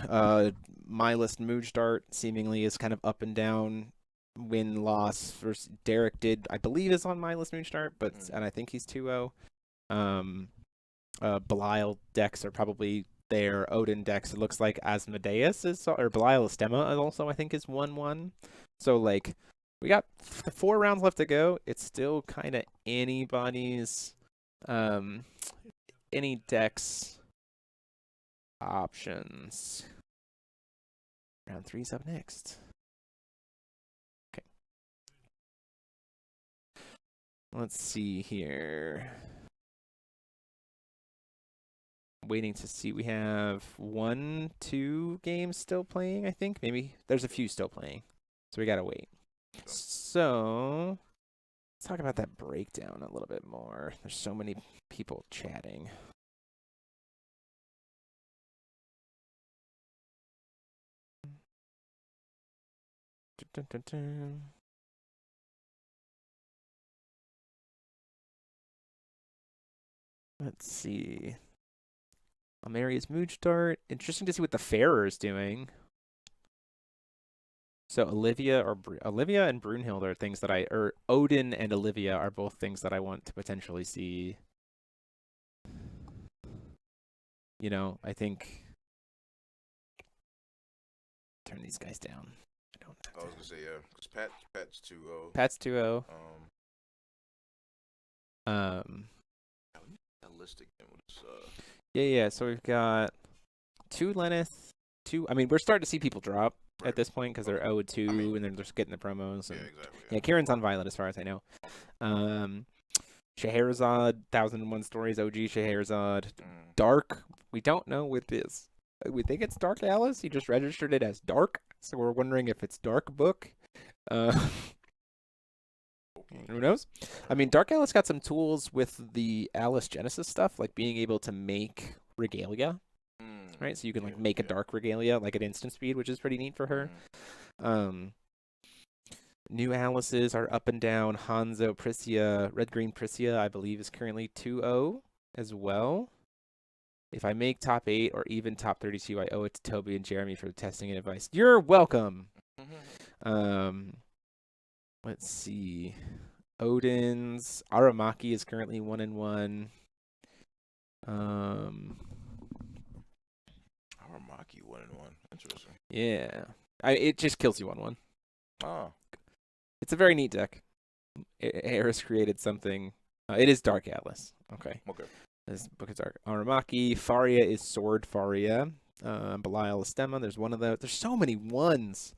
[SPEAKER 1] my list Moodstart seemingly is kind of up and down. Win-loss versus Derek did, I believe, is on my list Moodstart, and I think he's 2-0. Belial decks are probably there. Odin decks, it looks like Asmodeus is, or Belial Stemma also, I think, is 1-1. So, like, we got 4 rounds left to go. It's still kind of anybody's, any decks options. Round 3's up next. Okay. Let's see here. Waiting to see. We have 1-2 games still playing, I think. Maybe there's a few still playing. So we gotta wait. So let's talk about that breakdown a little bit more. There's so many people chatting. Dun, dun, dun. Let's see. Almeria's Moodstart. Interesting to see what the Farer is doing. So Olivia and Brunhild are things that or Odin and Olivia are both things that I want to potentially see. You know, I think turn these guys down. I don't
[SPEAKER 2] I was gonna say yeah, because Pat's 2-0.
[SPEAKER 1] Pat's 2-0.
[SPEAKER 2] Um, that list again was
[SPEAKER 1] Yeah. So we've got 2 Lenneth, 2. I mean, we're starting to see people drop at this point because they're 0-2 and they're just getting the promos. And,
[SPEAKER 2] yeah, exactly.
[SPEAKER 1] yeah, Kieran's on Violet as far as I know. Scheherazade, 1001 Stories, OG Scheherazade. Dark, we don't know what this. We think it's Dark Alice. He just registered it as Dark, so we're wondering if it's Dark Book. Who knows? I mean, Dark Alice got some tools with the Alice Genesis stuff, like being able to make regalia, right? So you can like make a dark regalia like at instant speed, which is pretty neat for her. New Alices are up and down. Hanzo, Priscia, Red Green Priscia, I believe, is currently 2-0 as well. If I make top 8 or even top 32, I owe it to Toby and Jeremy for the testing and advice. You're welcome. Let's see. Odin's Aramaki is currently 1-1.
[SPEAKER 2] Aramaki 1-1. Interesting.
[SPEAKER 1] Yeah. It just kills you 1-1.
[SPEAKER 2] Oh.
[SPEAKER 1] It's a very neat deck. Harris created something. It is Dark Atlas. Okay. This book is Dark. Aramaki. Faria is Sword Faria. Belial Estema. There's one of those. There's so many ones.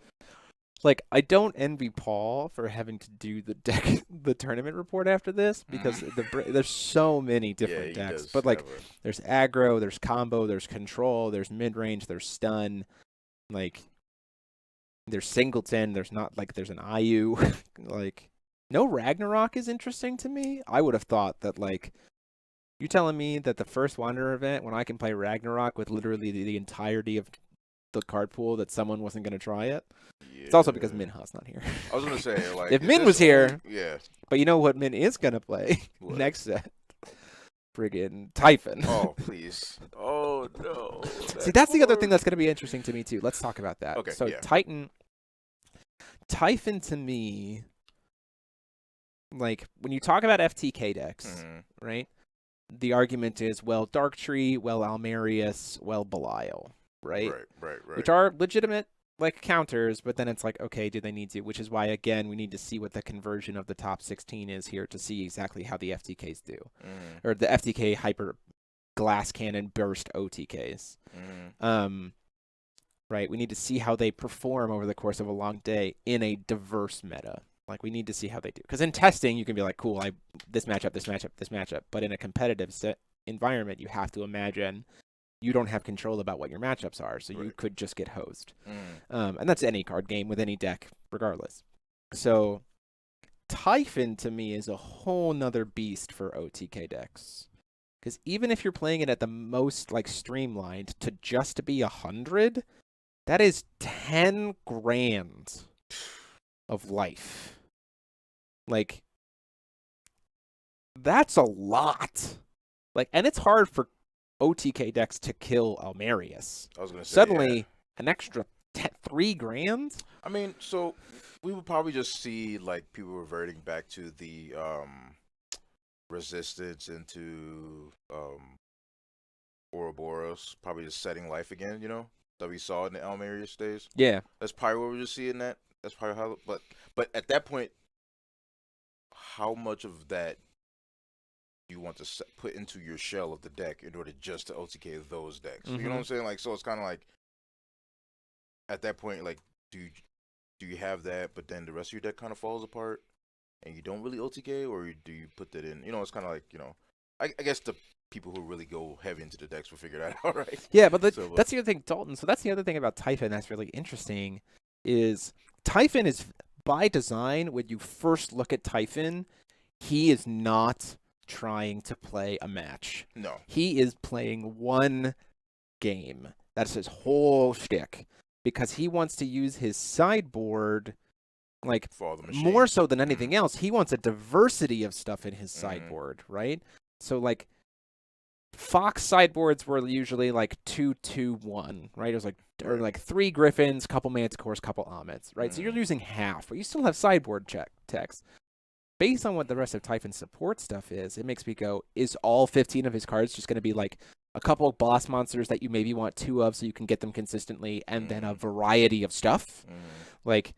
[SPEAKER 1] Like, I don't envy Paul for having to do the tournament report after this because there's so many different decks. But like, there's aggro, there's combo, there's control, there's mid range, there's stun. Like, there's singleton. There's not like there's an IU. Like, no Ragnarok is interesting to me. I would have thought that like, you telling me that the first Wanderer event when I can play Ragnarok with literally the entirety of the card pool that someone wasn't going to try it. Yeah. It's also because Minha's not here.
[SPEAKER 2] I was going to say, like,
[SPEAKER 1] if Min was here,
[SPEAKER 2] yeah.
[SPEAKER 1] But you know what Min is going to play next set? Friggin' Typhon.
[SPEAKER 2] Oh, please. Oh, no.
[SPEAKER 1] See, that's the other thing that's going to be interesting to me, too. Let's talk about that.
[SPEAKER 2] Okay,
[SPEAKER 1] so,
[SPEAKER 2] yeah.
[SPEAKER 1] Typhon to me, like, when you talk about FTK decks, right, the argument is, well, Darktree, well, Almerius, well, Belial, right?
[SPEAKER 2] Right.
[SPEAKER 1] Which are legitimate, like, counters, but then it's like, okay, do they need to? Which is why, again, we need to see what the conversion of the top 16 is here to see exactly how the FTKs do. Or the FTK Hyper Glass Cannon Burst OTKs. Right? We need to see how they perform over the course of a long day in a diverse meta. Like, we need to see how they do. Because in testing, you can be like, cool, this matchup, this matchup, this matchup. But in a competitive environment, you have to imagine you don't have control about what your matchups are. So you could just get hosed. And that's any card game with any deck, regardless. So Typhon, to me, is a whole nother beast for OTK decks. Because even if you're playing it at the most, like, streamlined to just be 100, that is 10 grand of life. Like, that's a lot. Like, and it's hard for OTK decks to kill Almerius.
[SPEAKER 2] I was gonna say,
[SPEAKER 1] suddenly an extra 3 grand.
[SPEAKER 2] I mean, so we would probably just see like people reverting back to the resistance into Ouroboros, probably just setting life again. You know, that we saw in the Almerius days.
[SPEAKER 1] Yeah,
[SPEAKER 2] that's probably what we're just seeing that. That's probably how. But at that point, how much of that you want to put into your shell of the deck in order just to OTK those decks? You know what I'm saying? Like, so it's kind of like at that point, like, do you have that, but then the rest of your deck kind of falls apart, and you don't really OTK, or do you put that in? You know, it's kind of like, you know, I guess the people who really go heavy into the decks will figure that out, right?
[SPEAKER 1] Yeah, but that's the other thing, Dalton. So that's the other thing about Typhon that's really interesting is Typhon is by design. When you first look at Typhon, he is not trying to play a match.
[SPEAKER 2] No.
[SPEAKER 1] He is playing one game. That's his whole shtick. Because he wants to use his sideboard, like, more so than anything else. He wants a diversity of stuff in his sideboard, right? So, like, Fox sideboards were usually, like, 2-2-1, right? It was, like, or, like, 3 Griffins, couple Manticores, couple Omets, right? So you're losing half, but you still have sideboard text. Based on what the rest of Typhon's support stuff is, it makes me go, is all 15 of his cards just going to be, like, a couple of boss monsters that you maybe want 2 of so you can get them consistently, and then a variety of stuff. Like,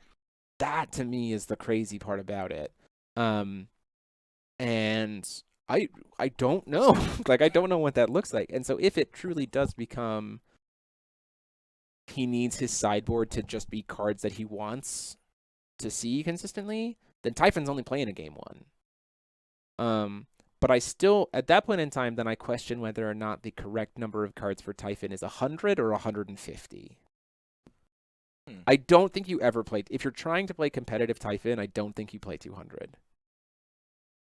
[SPEAKER 1] that to me is the crazy part about it. And I don't know. Like, I don't know what that looks like. And so if it truly does become he needs his sideboard to just be cards that he wants to see consistently, then Typhon's only playing a game 1. But I still, at that point in time, then I question whether or not the correct number of cards for Typhon is 100 or 150. I don't think you ever play, if you're trying to play competitive Typhon, I don't think you play 200.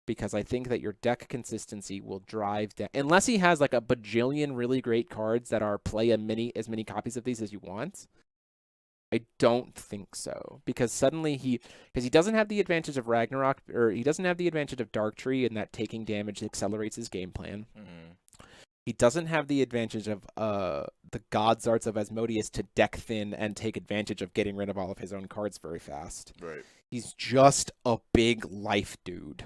[SPEAKER 1] Because I think that your deck consistency will drive down, unless he has like a bajillion really great cards that are play as many copies of these as you want. I don't think so, because suddenly he doesn't have the advantage of Ragnarok, or he doesn't have the advantage of Darktree, and that taking damage accelerates his game plan. He doesn't have the advantage of the God's Arts of Asmodeus to deck thin and take advantage of getting rid of all of his own cards very fast.
[SPEAKER 2] Right.
[SPEAKER 1] He's just a big life dude.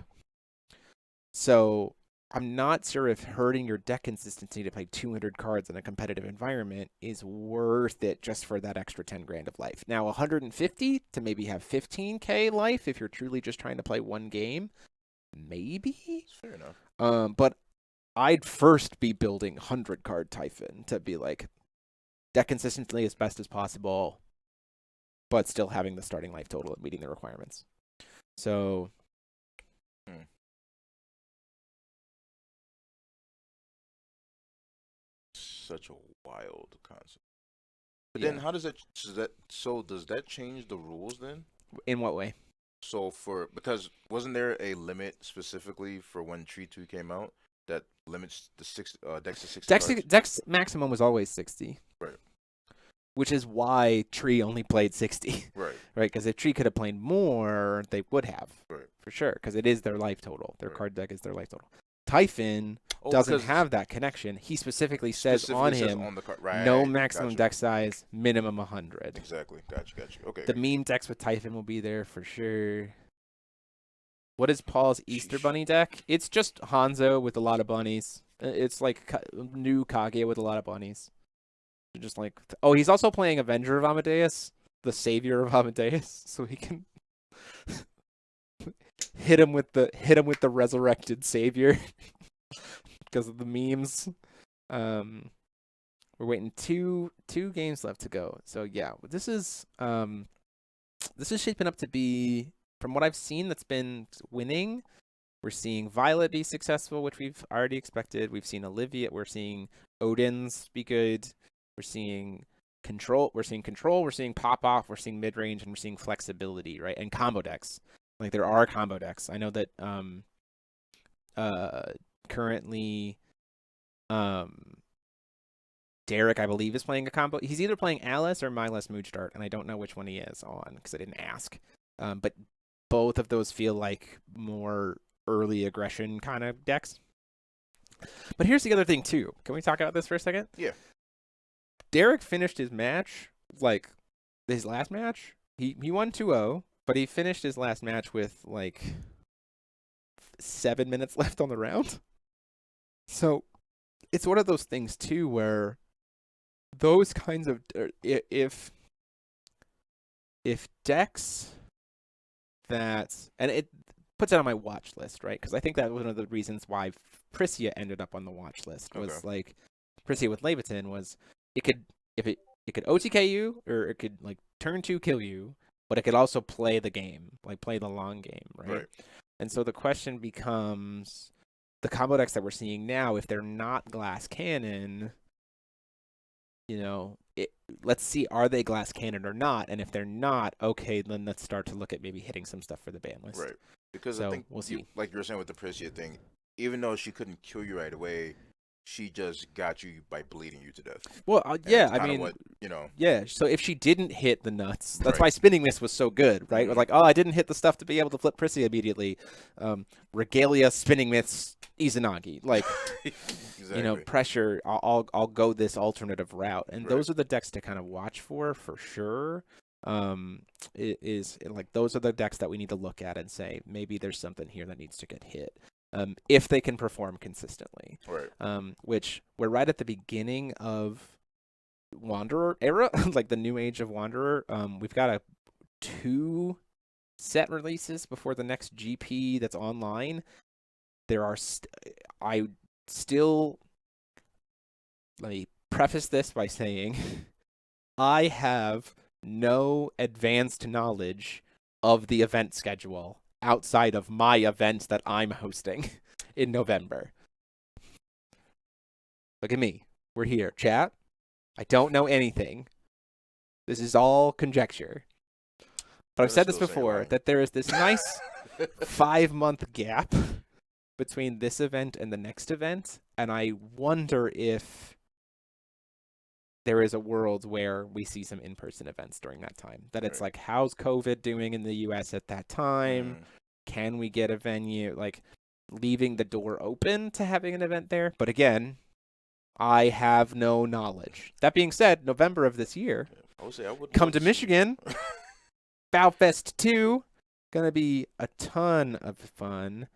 [SPEAKER 1] So I'm not sure if hurting your deck consistency to play 200 cards in a competitive environment is worth it just for that extra 10 grand of life. Now, 150 to maybe have 15K life if you're truly just trying to play one game, maybe.
[SPEAKER 2] Fair enough.
[SPEAKER 1] But I'd first be building 100 card Typhon to be like deck consistency as best as possible, but still having the starting life total and meeting the requirements. So.
[SPEAKER 2] Such a wild concept. But then how does that does that change the rules then?
[SPEAKER 1] In what way?
[SPEAKER 2] So because wasn't there a limit specifically for when Tree 2 came out that limits the decks to 60 cards?
[SPEAKER 1] Dex maximum was always 60.
[SPEAKER 2] Right.
[SPEAKER 1] Which is why Tree only played 60.
[SPEAKER 2] Right.
[SPEAKER 1] Right, because if Tree could have played more, they would have.
[SPEAKER 2] Right.
[SPEAKER 1] For sure, because it is their life total. Their card deck is their life total. Typhon doesn't have that connection. He specifically says on him, no maximum deck size, minimum 100.
[SPEAKER 2] Exactly. Gotcha. Okay.
[SPEAKER 1] The mean decks with Typhon will be there for sure. What is Paul's Easter Bunny deck? It's just Hanzo with a lot of bunnies. It's like new Kage with a lot of bunnies. Just like, he's also playing Avenger of Amadeus, the savior of Amadeus, so he can hit him with the resurrected savior because of the memes. We're waiting two games left to go. So yeah, this is shaping up to be, from what I've seen, that's been winning. We're seeing Violet be successful, which we've already expected. We've seen Olivia. We're seeing Odin's be good. We're seeing control. We're seeing pop off. We're seeing mid range, and we're seeing flexibility, right? And combo decks. Like, there are combo decks. I know that currently Derek, I believe, is playing a combo. He's either playing Alice or Milas Moodstart, and I don't know which one he is on because I didn't ask. But both of those feel like more early aggression kind of decks. But here's the other thing, too. Can we talk about this for a second?
[SPEAKER 2] Yeah.
[SPEAKER 1] Derek finished his match, like, his last match. He won 2-0, but he finished his last match with, like, 7 minutes left on the round. So it's one of those things, too, where those kinds of... If decks that... And it puts it on my watch list, right? Because I think that was one of the reasons why Prisia ended up on the watch list. Was, like, Prisia with Leviton was... It could OTK you, or it could like turn 2 kill you, but it could also play the game, like play the long game, right? And so the question becomes, the combo decks that we're seeing now, if they're not Glass Cannon, let's see, are they Glass Cannon or not? And if they're not, okay, then let's start to look at maybe hitting some stuff for the ban list.
[SPEAKER 2] Right. Because
[SPEAKER 1] so
[SPEAKER 2] I think,
[SPEAKER 1] we'll see.
[SPEAKER 2] Like you were saying with the Prisia thing, even though she couldn't kill you right away, she just got you by bleeding you to death.
[SPEAKER 1] Well, yeah, I mean, yeah. So if she didn't hit the nuts, that's why Spinning Mist was so good, right? It was like, I didn't hit the stuff to be able to flip Prisia immediately. Regalia, Spinning Mists, Izanagi, like,
[SPEAKER 2] exactly.
[SPEAKER 1] Pressure. I'll go this alternative route, and those are the decks to kind of watch for sure. It is like those are the decks that we need to look at and say maybe there's something here that needs to get hit. if they can perform consistently.
[SPEAKER 2] Right.
[SPEAKER 1] Which we're right at the beginning of Wanderer era, like the new age of Wanderer. We've got 2 set releases before the next GP that's online. There are let me preface this by saying I have no advanced knowledge of the event schedule outside of my event that I'm hosting in November. Look at me. We're here. Chat. I don't know anything. This is all conjecture. But I've said this before, that there is this nice 5-month gap between this event and the next event, and I wonder if there is a world where we see some in-person events during that time. That it's like, how's COVID doing in the US at that time? Can we get a venue? Like, leaving the door open to having an event there. But again, I have no knowledge. That being said, November of this year, come to Michigan. FowFest 2, gonna be a ton of fun.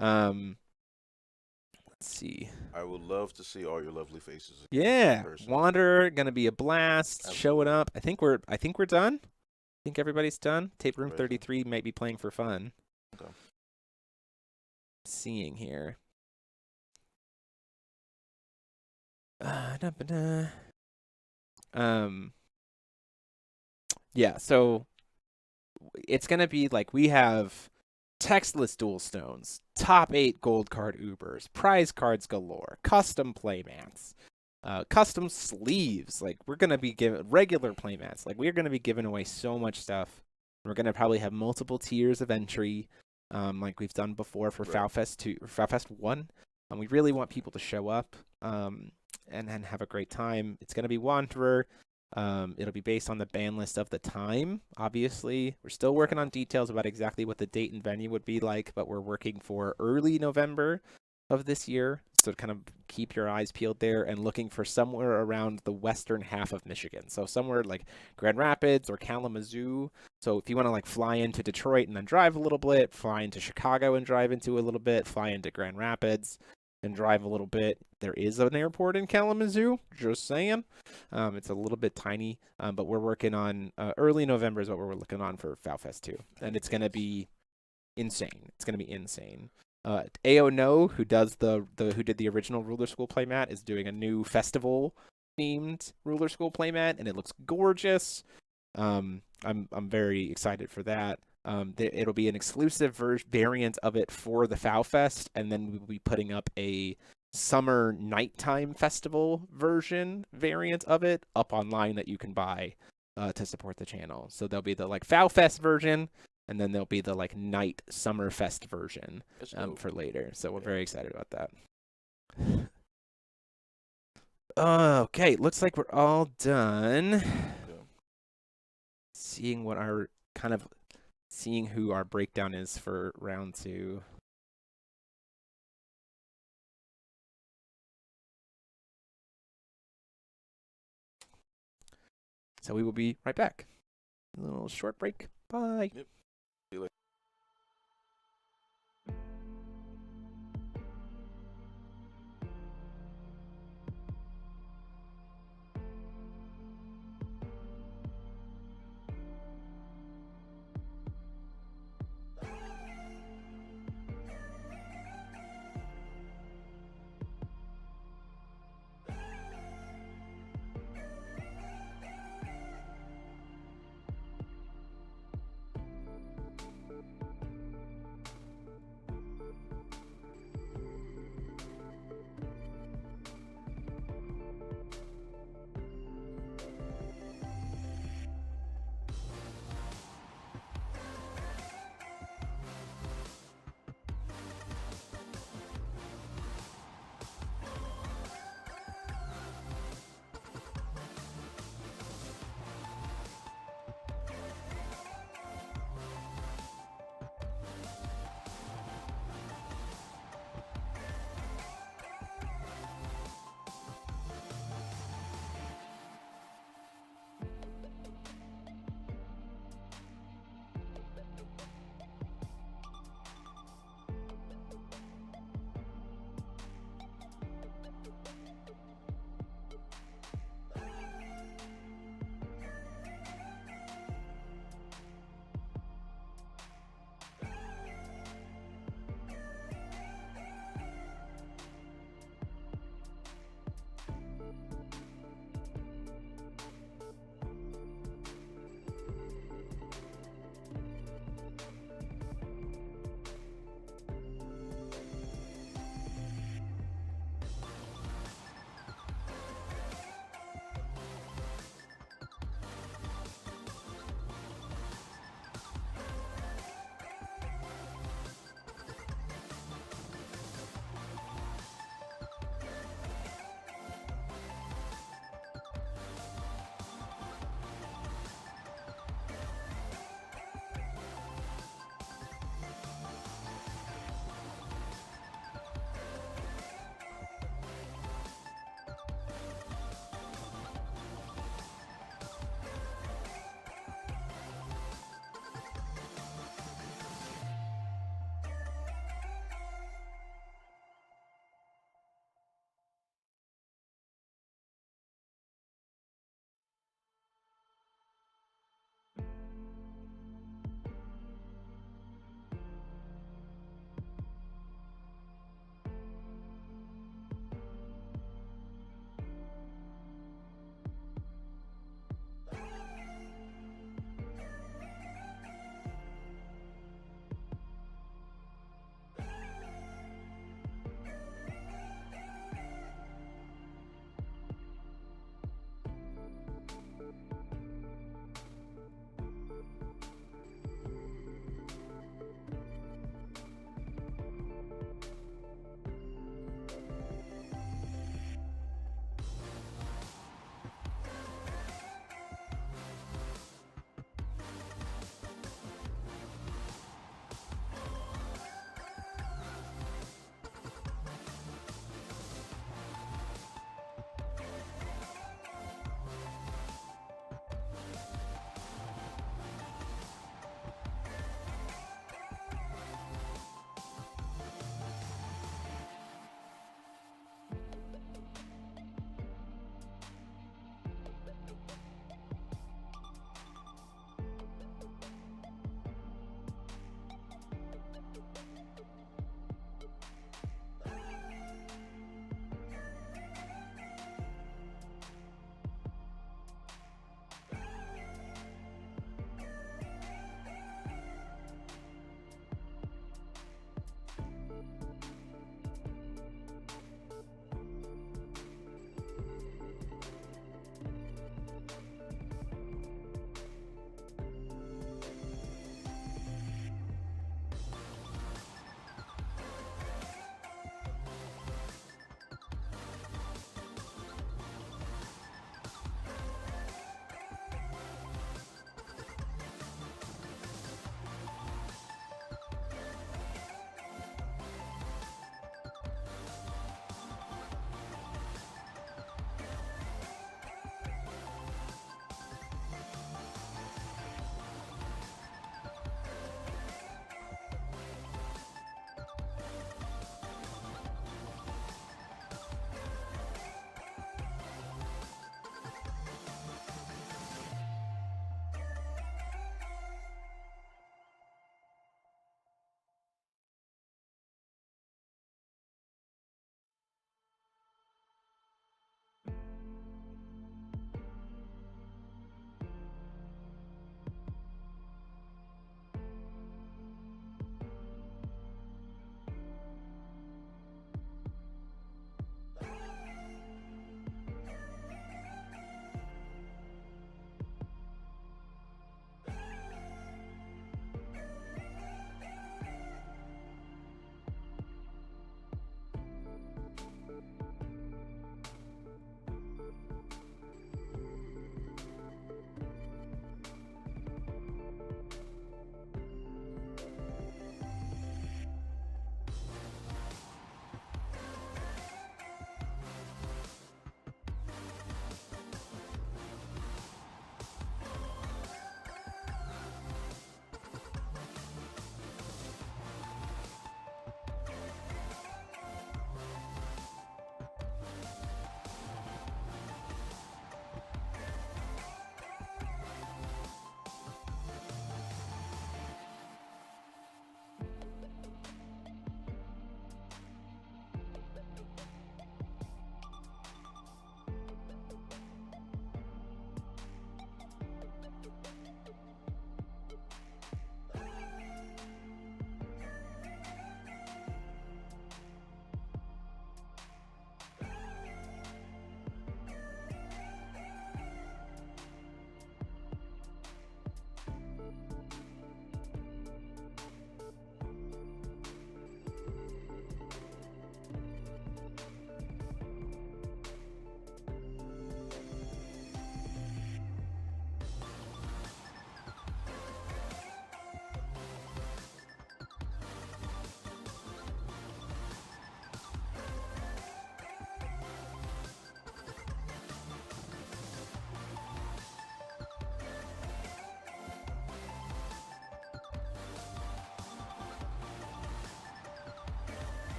[SPEAKER 1] Let's see.
[SPEAKER 2] I would love to see all your lovely faces.
[SPEAKER 1] Yeah, Wanderer gonna be a blast.
[SPEAKER 2] Absolutely.
[SPEAKER 1] Showing up. I think we're done. I think everybody's done. Tape Room 33 might be playing for fun.
[SPEAKER 2] Okay.
[SPEAKER 1] Seeing here. Yeah, so it's going to be like we have textless dual stones, top 8 gold card Ubers, prize cards galore, custom playmats, custom sleeves. Like, we're going to be giving regular playmats. Like, we're going to be giving away so much stuff. We're going to probably have multiple tiers of entry, like we've done before for FowFest 2 or FowFest 1. We really want people to show up and have a great time. It's going to be Wanderer. It'll be based on the ban list of the time, obviously. We're still working on details about exactly what the date and venue would be like, but we're working for early November of this year. So kind of keep your eyes peeled there and looking for somewhere around the western half of Michigan. So somewhere like Grand Rapids or Kalamazoo. So if you want to like fly into Detroit and then drive a little bit, fly into Chicago and drive into a little bit, fly into Grand Rapids and drive a little bit. There is an airport in Kalamazoo, just saying. It's a little bit tiny, but we're working on early November is what we're looking on for FowFest 2. And it's going to be insane. It's going to be insane. AO No, who does who did the original Ruler School playmat, is doing a new festival themed Ruler School playmat, and it looks gorgeous. I'm very excited for that. It'll be an exclusive variant of it for the FowFest, and then we'll be putting up a summer nighttime festival version variant of it up online that you can buy to support the channel. So there'll be the like FowFest version, and then there'll be the like night Summerfest version for later. So we're very excited about that. Okay, looks like we're all done. Seeing who our breakdown is for round 2. So we will be right back. A little short break. Bye.
[SPEAKER 2] Yep. See you later.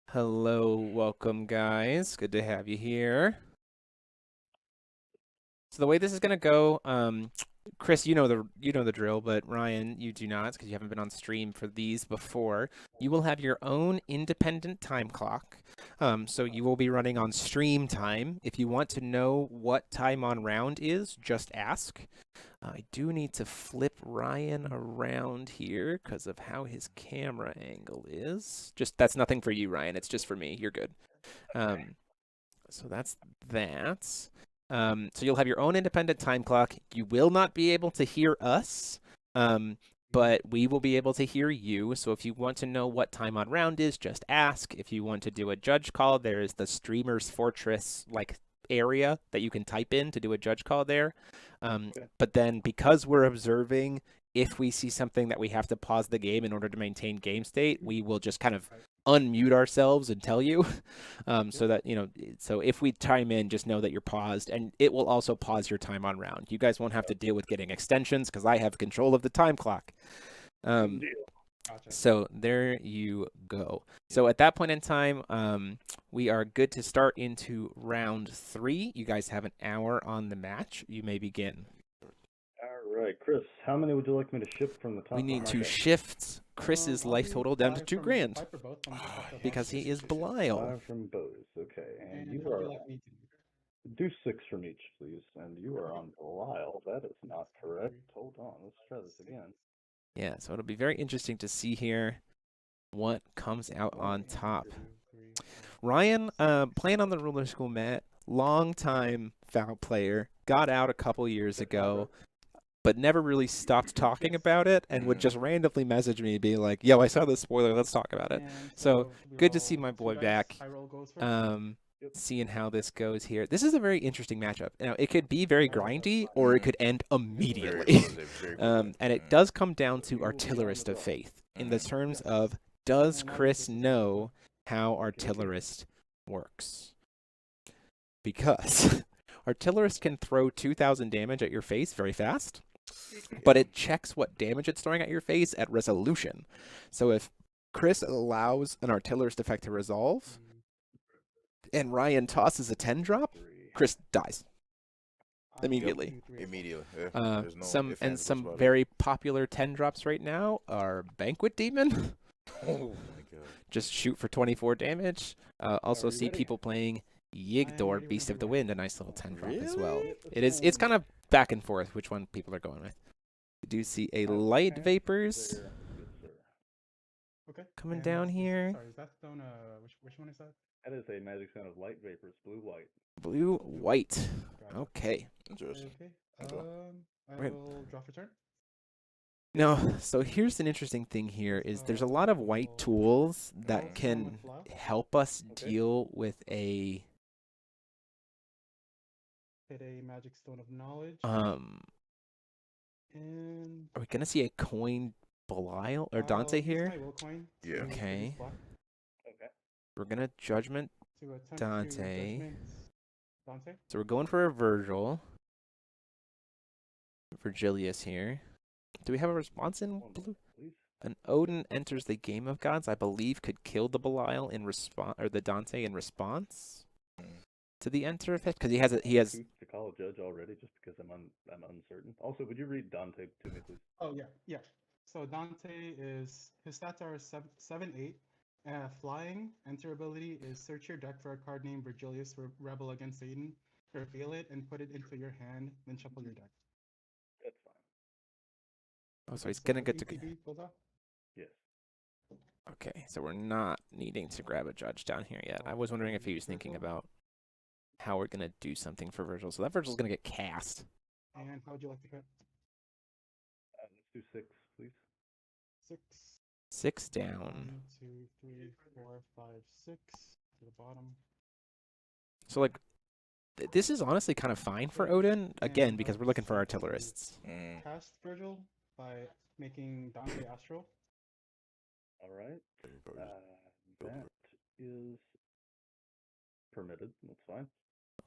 [SPEAKER 1] Hello, welcome guys. Good to have you here. So the way this is gonna go, Chris, you know the drill, but Ryan, you do not because you haven't been on stream for these before. You will have your own independent time clock. So you will be running on stream time. If you want to know what time on round is, just ask. I do need to flip Ryan around here because of how his camera angle is. That's nothing for you, Ryan. It's just for me. You're good. So that's that. So you'll have your own independent time clock. You will not be able to hear us, but we will be able to hear you. So if you want to know what time on round is, just ask. If you want to do a judge call, there is the Streamer's Fortress area that you can type in to do a judge call there. But then because we're observing, if we see something that we have to pause the game in order to maintain game state, we will just kind of unmute ourselves and tell you, so that, so if we time in, just know that you're paused, and it will also pause your time on round. You guys won't have to deal with getting extensions because I have control of the time clock. So there you go. So at that point in time, we are good to start into round 3. You guys have an hour on the match. You may begin.
[SPEAKER 8] All right, Chris, how many would you like me to ship from the top?
[SPEAKER 1] We need to shift Chris's life total down to 2 grand
[SPEAKER 7] Five for both from the top of
[SPEAKER 1] because he is Belial.
[SPEAKER 8] 5 from Bose, okay. And
[SPEAKER 7] And
[SPEAKER 8] you
[SPEAKER 7] how would
[SPEAKER 8] are...
[SPEAKER 7] you like me to
[SPEAKER 8] Do 6 from each, please. And you are on Belial. That is not correct. Hold on, let's try this again.
[SPEAKER 1] Yeah, so it'll be very interesting to see here what comes out on top. Ryan, playing on the Ruler School mat, long-time foul player, got out a couple years ago, but never really stopped talking about it and would just randomly message me being like, yo, I saw the spoiler, let's talk about it. So good to see my boy back. Seeing how this goes here. This is a very interesting matchup. Now, it could be very grindy or it could end immediately. And it does come down to Artillerist of Faith in the terms of, does Chris know how Artillerist works? Because Artillerist can throw 2,000 damage at your face very fast, but it checks what damage it's throwing at your face at resolution. So if Chris allows an Artillerist effect to resolve, and Ryan tosses a 10 drop, Chris dies immediately.
[SPEAKER 2] Immediately. Yeah.
[SPEAKER 1] Some very popular 10 drops right now are Banquet Demon.
[SPEAKER 2] Oh my god.
[SPEAKER 1] Just shoot for 24 damage. Also see people playing Yigdor, Beast of the Wind, a nice little 10 drop as well. It's kind of back and forth which one people are going with. We do see a Light Vapors coming down here.
[SPEAKER 9] Sorry, is that stone, which one is that?
[SPEAKER 8] That is a magic stone of Light Vapors, blue-white.
[SPEAKER 1] Blue-white. Okay.
[SPEAKER 2] Interesting.
[SPEAKER 9] Okay. I will draw for turn.
[SPEAKER 1] No, so here's an interesting thing here is there's a lot of white tools that can help us deal with a
[SPEAKER 9] Hit a magic stone of knowledge. And
[SPEAKER 1] are we gonna see a coin Belial or Dante here?
[SPEAKER 2] Yeah.
[SPEAKER 1] Okay. We're gonna Judgment Dante. So we're going for a Virgilius here. Do we have a response in blue? An Odin enters the game of gods, I believe, could kill the Belial in response, or the Dante in response to the enter effect, because he has.
[SPEAKER 8] To call a judge already, just because I'm uncertain. Also, would you read Dante to me, please?
[SPEAKER 9] Oh yeah. So Dante is his stats are 7/8. Flying enter ability is search your deck for a card named Virgilius Rebel Against Satan, reveal it and put it into your hand, then shuffle your deck.
[SPEAKER 8] That's fine.
[SPEAKER 1] Oh, so he's gonna get to.
[SPEAKER 8] Yes.
[SPEAKER 1] Okay, so we're not needing to grab a judge down here yet. I was wondering if he was thinking about how we're gonna do something for Virgil. So that Virgil's gonna get cast.
[SPEAKER 9] And how would you like to cut?
[SPEAKER 8] Let's do 6, please.
[SPEAKER 9] 6.
[SPEAKER 1] 6 down.
[SPEAKER 9] 1, 2, 3, 4, 5, 6 to the bottom.
[SPEAKER 1] So this is honestly kind of fine for Odin again because we're looking for artillerists.
[SPEAKER 9] Cast Virgil by making Dante Astral.
[SPEAKER 8] All right. That is permitted. That's fine.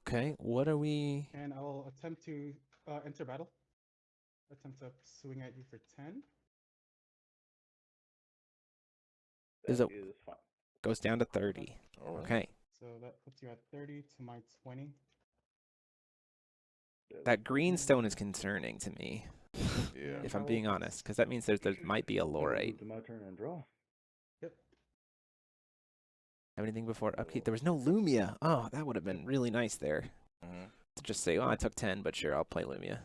[SPEAKER 1] Okay, what are we?
[SPEAKER 9] And I will attempt to enter battle. Attempt to swing at you for 10.
[SPEAKER 8] That
[SPEAKER 1] Is it
[SPEAKER 8] is fine.
[SPEAKER 1] goes down to 30.
[SPEAKER 2] All right.
[SPEAKER 1] Okay.
[SPEAKER 9] So that puts you at 30 to my 20.
[SPEAKER 1] That green stone is concerning to me,
[SPEAKER 2] Yeah.
[SPEAKER 1] if
[SPEAKER 9] I
[SPEAKER 1] I'm
[SPEAKER 9] will
[SPEAKER 1] being honest, because that means there might be a
[SPEAKER 8] I will
[SPEAKER 1] Lorite.
[SPEAKER 8] move to my turn and draw.
[SPEAKER 9] Yep.
[SPEAKER 1] Have anything before upkeep? There was no Lumia. Oh, that would have been really nice there.
[SPEAKER 2] Mhm.
[SPEAKER 1] To just say, oh, I took 10, but sure, I'll play Lumia.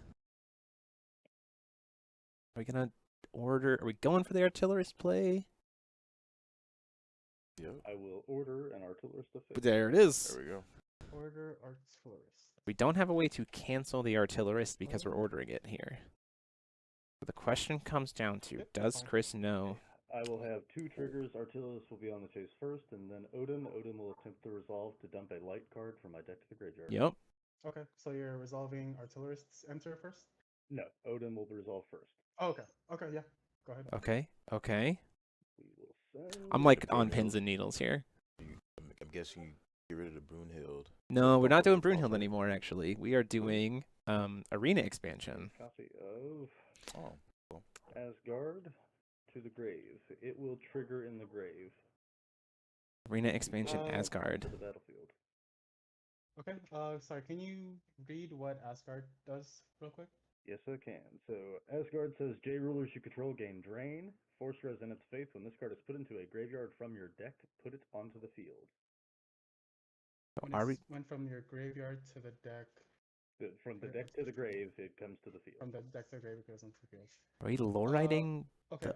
[SPEAKER 1] Are we gonna order? Are we going for the artillerist play?
[SPEAKER 2] Yep.
[SPEAKER 8] I will order an artillerist to fix.
[SPEAKER 1] There it is.
[SPEAKER 2] There we go.
[SPEAKER 9] Order Artillerist.
[SPEAKER 1] We don't have a way to cancel the artillerist because we're ordering it here. So the question comes down to,
[SPEAKER 9] Yep,
[SPEAKER 1] does
[SPEAKER 9] fine.
[SPEAKER 1] Chris know?
[SPEAKER 8] I will have 2 triggers. Artillerist will be on the chase first, and then Odin. Odin will attempt to resolve to dump a light card from my deck to the graveyard.
[SPEAKER 1] Yep.
[SPEAKER 9] Okay, so you're resolving Artillerist's enter first?
[SPEAKER 8] No, Odin will resolve first.
[SPEAKER 9] Oh, okay. Okay, yeah. Go ahead.
[SPEAKER 1] Okay. Okay.
[SPEAKER 8] We will send.
[SPEAKER 1] I'm like on pins and needles here.
[SPEAKER 2] I'm guessing you get rid of the Brunhild.
[SPEAKER 1] No, we're not doing Brunhild anymore, actually. We are doing arena expansion.
[SPEAKER 8] Copy of
[SPEAKER 2] Oh.
[SPEAKER 8] Asgard to the grave. It will trigger in the grave.
[SPEAKER 1] Arena expansion
[SPEAKER 9] Uh,
[SPEAKER 1] Asgard.
[SPEAKER 8] To the battlefield.
[SPEAKER 9] Okay, sorry, can you read what Asgard does real quick?
[SPEAKER 8] Yes, I can. So Asgard says J rulers you control gain drain. Force Resonance Faith. When this card is put into a graveyard from your deck, put it onto the field.
[SPEAKER 1] So
[SPEAKER 9] When
[SPEAKER 1] are we?
[SPEAKER 9] it went from your graveyard to the deck,
[SPEAKER 8] From the deck to the grave, it comes to the field.
[SPEAKER 9] from the deck to the grave, it goes into the field.
[SPEAKER 1] Are we lowriding?
[SPEAKER 9] Okay,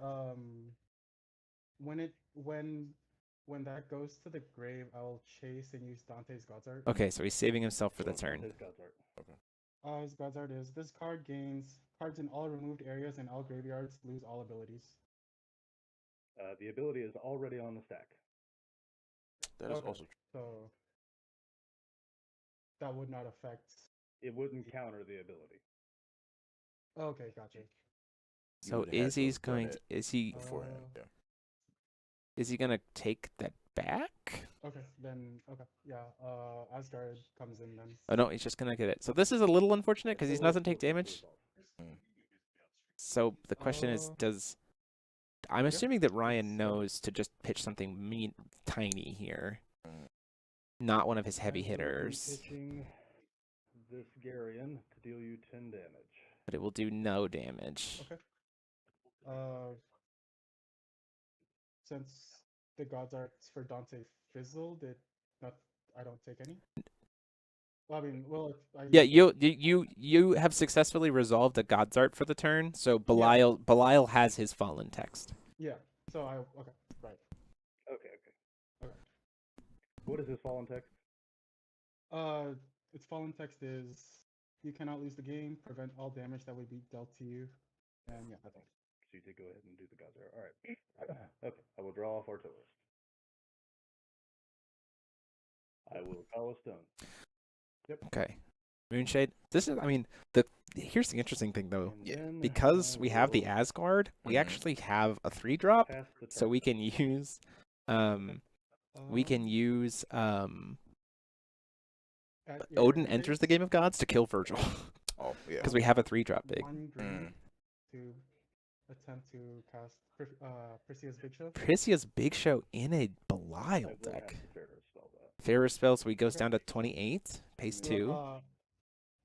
[SPEAKER 9] when that goes to the grave, I will chase and use Dante's God's Art.
[SPEAKER 1] Okay, so he's saving himself for the
[SPEAKER 8] Go on,
[SPEAKER 1] turn.
[SPEAKER 8] Dante's God's Art.
[SPEAKER 9] His God's Art is this card gains cards in all removed areas and all graveyards lose all abilities.
[SPEAKER 8] The ability is already on the stack.
[SPEAKER 2] That is
[SPEAKER 9] Okay.
[SPEAKER 2] also
[SPEAKER 9] So that would not affect.
[SPEAKER 8] It wouldn't counter the ability.
[SPEAKER 9] Okay, gotcha.
[SPEAKER 1] So
[SPEAKER 2] would have to
[SPEAKER 1] Izzy's
[SPEAKER 2] have done
[SPEAKER 1] going.
[SPEAKER 2] it
[SPEAKER 1] Is he?
[SPEAKER 2] beforehand. Yeah.
[SPEAKER 1] Is he gonna take that back?
[SPEAKER 9] Okay, then okay, yeah. Asgard comes in then.
[SPEAKER 1] Oh no, he's just gonna get it. So this is a little unfortunate because he
[SPEAKER 8] Still
[SPEAKER 1] doesn't take
[SPEAKER 8] supposed to
[SPEAKER 1] damage.
[SPEAKER 8] resolve.
[SPEAKER 1] So the question is, does I'm assuming that Ryan knows to just pitch something tiny here, not one of his heavy
[SPEAKER 8] I will be
[SPEAKER 1] hitters,
[SPEAKER 8] Pitching this Garion to deal you 10 damage.
[SPEAKER 1] but it will do no damage.
[SPEAKER 9] Okay. Since the God's Art for Dante fizzled, I don't take any. Well, I mean, well,
[SPEAKER 1] Yeah, you have successfully resolved a God's Art for the turn, so Belial has his fallen text.
[SPEAKER 9] Yeah. So okay, right.
[SPEAKER 8] Okay. What is his fallen text?
[SPEAKER 9] Its fallen text is you cannot lose the game, prevent all damage that would be dealt to you, and yeah, that's all.
[SPEAKER 8] So you did go ahead and do the God's Art. All right. Okay. I will draw off Artillerist. I will call a stone.
[SPEAKER 1] Okay. Moonshade. Here's the interesting thing though.
[SPEAKER 8] And then
[SPEAKER 1] Because
[SPEAKER 8] I
[SPEAKER 1] we have the
[SPEAKER 8] will
[SPEAKER 1] Asgard, we
[SPEAKER 2] Mhm.
[SPEAKER 1] actually have a 3-drop,
[SPEAKER 8] pass the
[SPEAKER 1] so
[SPEAKER 8] turn.
[SPEAKER 1] we can use Odin enters the Game of Gods to kill Virgil
[SPEAKER 2] Oh, yeah.
[SPEAKER 1] because we have a 3-drop big.
[SPEAKER 9] One drain to attempt to cast Perseus Big Show.
[SPEAKER 1] Prisia's Big Show in a
[SPEAKER 8] I
[SPEAKER 1] Belial
[SPEAKER 8] will
[SPEAKER 1] deck.
[SPEAKER 8] have to fair spell that.
[SPEAKER 1] Fairer spell, so he goes
[SPEAKER 9] Okay.
[SPEAKER 1] down to 28, pays
[SPEAKER 9] Do I-
[SPEAKER 1] 2.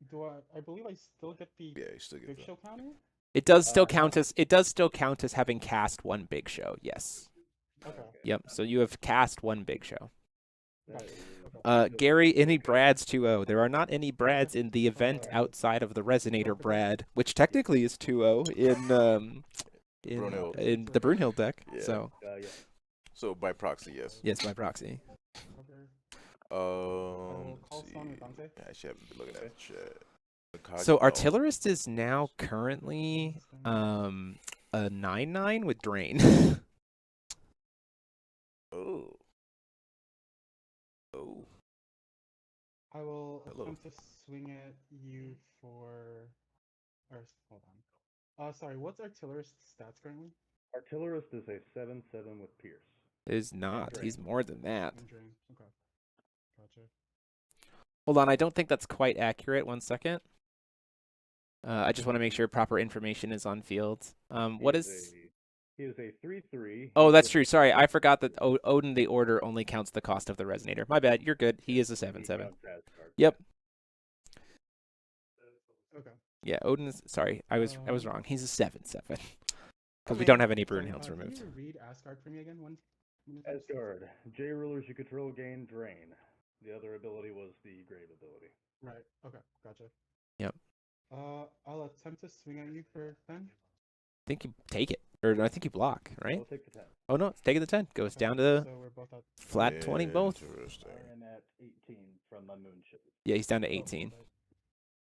[SPEAKER 9] Do I believe I still get the
[SPEAKER 2] Yeah, you still get
[SPEAKER 9] Big
[SPEAKER 2] that.
[SPEAKER 9] Show counter?
[SPEAKER 1] It does still
[SPEAKER 8] Uh,
[SPEAKER 1] count as having cast one Big Show. Yes.
[SPEAKER 9] Okay.
[SPEAKER 1] Yep. So you have cast one Big Show.
[SPEAKER 8] That
[SPEAKER 9] Gotcha.
[SPEAKER 8] is-
[SPEAKER 9] Okay.
[SPEAKER 1] Gary, any Brads 2-0? There are not any Brads in the event outside of the Resonator Brad, which technically is 2-0
[SPEAKER 2] Brunhild.
[SPEAKER 1] in the Brunhild deck.
[SPEAKER 2] Yeah.
[SPEAKER 1] So
[SPEAKER 8] yeah.
[SPEAKER 2] So by proxy, yes.
[SPEAKER 1] yes, by proxy.
[SPEAKER 9] Okay.
[SPEAKER 2] Let's
[SPEAKER 9] call
[SPEAKER 2] see.
[SPEAKER 9] Stone with Dante.
[SPEAKER 2] I actually haven't been looking at the chat.
[SPEAKER 1] So
[SPEAKER 2] Incogno.
[SPEAKER 1] Artillerist is now currently a 9/9 with Drain.
[SPEAKER 2] Oh. Oh.
[SPEAKER 9] I will
[SPEAKER 2] Hello.
[SPEAKER 9] attempt to swing at you for. Hold on. Sorry, what's Artillerist's stats currently?
[SPEAKER 8] Artillerist is a 7/7 with Pierce.
[SPEAKER 1] Is not.
[SPEAKER 8] Drain.
[SPEAKER 1] He's more than that.
[SPEAKER 9] And drain. Okay. Gotcha.
[SPEAKER 1] Hold on, I don't think that's quite accurate. 1 second. I just want to make sure proper information is on field. What
[SPEAKER 8] He's
[SPEAKER 1] is?
[SPEAKER 8] He is a 3/3.
[SPEAKER 1] Oh,
[SPEAKER 8] He
[SPEAKER 1] that's
[SPEAKER 8] gets-
[SPEAKER 1] true. Sorry, I forgot that Odin the Order only counts the cost of the Resonator. My bad. You're good. He is a
[SPEAKER 8] he
[SPEAKER 1] 7/7.
[SPEAKER 8] counts Asgard.
[SPEAKER 1] Yep.
[SPEAKER 9] Okay.
[SPEAKER 1] Yeah, Odin is. Sorry, I was
[SPEAKER 9] Um,
[SPEAKER 1] wrong. He's a 7/7 because we
[SPEAKER 9] Okay,
[SPEAKER 1] don't have any
[SPEAKER 9] sorry,
[SPEAKER 1] Brunhilds removed.
[SPEAKER 9] Can you read Asgard for me again? When it comes?
[SPEAKER 8] Asgard. J rulers you control gain drain. The other ability was the grave ability.
[SPEAKER 9] Right. Okay. Gotcha.
[SPEAKER 1] Yep.
[SPEAKER 9] I'll attempt to swing at you for 10.
[SPEAKER 1] I think you take it, or I think you block, right?
[SPEAKER 8] I'll take the 10.
[SPEAKER 1] Oh no, it's taking the 10. Goes
[SPEAKER 9] Okay,
[SPEAKER 1] down to
[SPEAKER 9] So we're both at.
[SPEAKER 1] flat 20 both.
[SPEAKER 2] Interesting.
[SPEAKER 8] I am at 18 from my moonshade.
[SPEAKER 1] Yeah, he's down to
[SPEAKER 9] Oh,
[SPEAKER 1] 18
[SPEAKER 9] okay.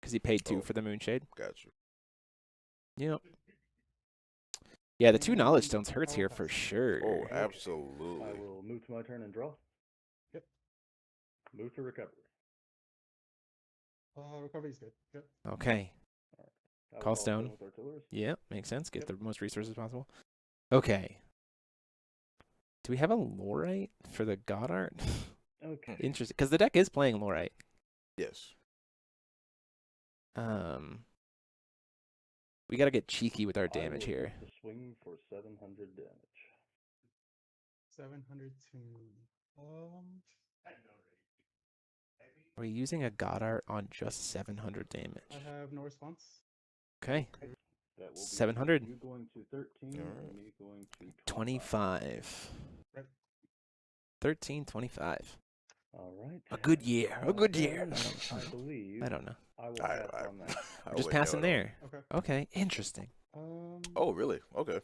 [SPEAKER 1] because he paid 2
[SPEAKER 2] Oh.
[SPEAKER 1] for the Moonshade.
[SPEAKER 2] Gotcha.
[SPEAKER 1] Yep. Yeah, the 2 Knowledge
[SPEAKER 9] And
[SPEAKER 1] Stones hurts
[SPEAKER 9] I'll
[SPEAKER 1] here
[SPEAKER 9] pass.
[SPEAKER 1] for sure.
[SPEAKER 2] Oh,
[SPEAKER 8] I
[SPEAKER 2] absolutely.
[SPEAKER 8] will move to my turn and draw.
[SPEAKER 9] Yep.
[SPEAKER 8] Move to recovery.
[SPEAKER 9] Recovery's good. Yep.
[SPEAKER 1] Okay.
[SPEAKER 8] I will
[SPEAKER 1] Call
[SPEAKER 8] follow
[SPEAKER 1] stone.
[SPEAKER 8] With artillery.
[SPEAKER 1] Yeah, makes sense. Get
[SPEAKER 9] Yep.
[SPEAKER 1] the most resources possible. Okay. Do we have a Lorite for the Goddard?
[SPEAKER 8] Okay.
[SPEAKER 1] Interesting, because the deck is playing Lorite.
[SPEAKER 2] Yes.
[SPEAKER 1] We got to get cheeky with our
[SPEAKER 8] I
[SPEAKER 1] damage
[SPEAKER 8] will
[SPEAKER 1] here.
[SPEAKER 8] use the swing for 700 damage.
[SPEAKER 9] 700 to me.
[SPEAKER 1] Are we using a Goddard on just 700 damage?
[SPEAKER 9] I have no response.
[SPEAKER 1] Okay.
[SPEAKER 8] That will be
[SPEAKER 1] 700.
[SPEAKER 8] You going to 13
[SPEAKER 2] Alright.
[SPEAKER 8] and me going to
[SPEAKER 1] 25.
[SPEAKER 9] Right.
[SPEAKER 1] 13, 25.
[SPEAKER 8] All right.
[SPEAKER 1] A good year. A good year.
[SPEAKER 8] Then
[SPEAKER 1] I
[SPEAKER 8] I
[SPEAKER 1] don't know.
[SPEAKER 8] believe
[SPEAKER 1] I don't know.
[SPEAKER 8] I will
[SPEAKER 2] I,
[SPEAKER 8] pass
[SPEAKER 2] I,
[SPEAKER 8] on that.
[SPEAKER 2] I
[SPEAKER 1] We're just
[SPEAKER 2] wouldn't know
[SPEAKER 1] passing
[SPEAKER 2] at all.
[SPEAKER 1] there.
[SPEAKER 9] Okay.
[SPEAKER 1] Okay, interesting.
[SPEAKER 2] Oh, really? Okay.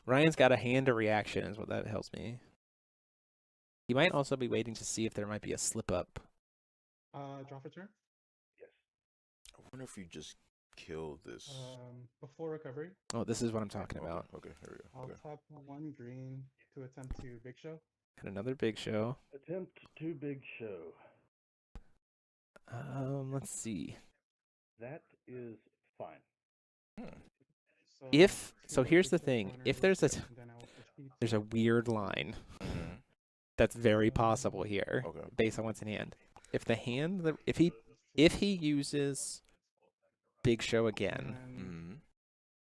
[SPEAKER 1] Ryan's got a hand to reaction is what that tells me. He might also be waiting to see if there might be a slip up.
[SPEAKER 9] Draw for turn.
[SPEAKER 8] Yes.
[SPEAKER 2] I wonder if you just kill this.
[SPEAKER 9] Before recovery,
[SPEAKER 1] Oh, this is what I'm talking about.
[SPEAKER 2] Okay, here we go.
[SPEAKER 9] I'll
[SPEAKER 2] Okay.
[SPEAKER 9] tap 1 green to attempt to Big Show.
[SPEAKER 1] And another big show.
[SPEAKER 8] Attempt to big show.
[SPEAKER 1] Let's see.
[SPEAKER 8] That is fine.
[SPEAKER 1] So here's the thing. If there's there's a weird line
[SPEAKER 2] Mhm.
[SPEAKER 1] that's very possible here
[SPEAKER 2] Okay.
[SPEAKER 1] based on what's in hand. If the hand if he uses big show again,
[SPEAKER 2] Mhm.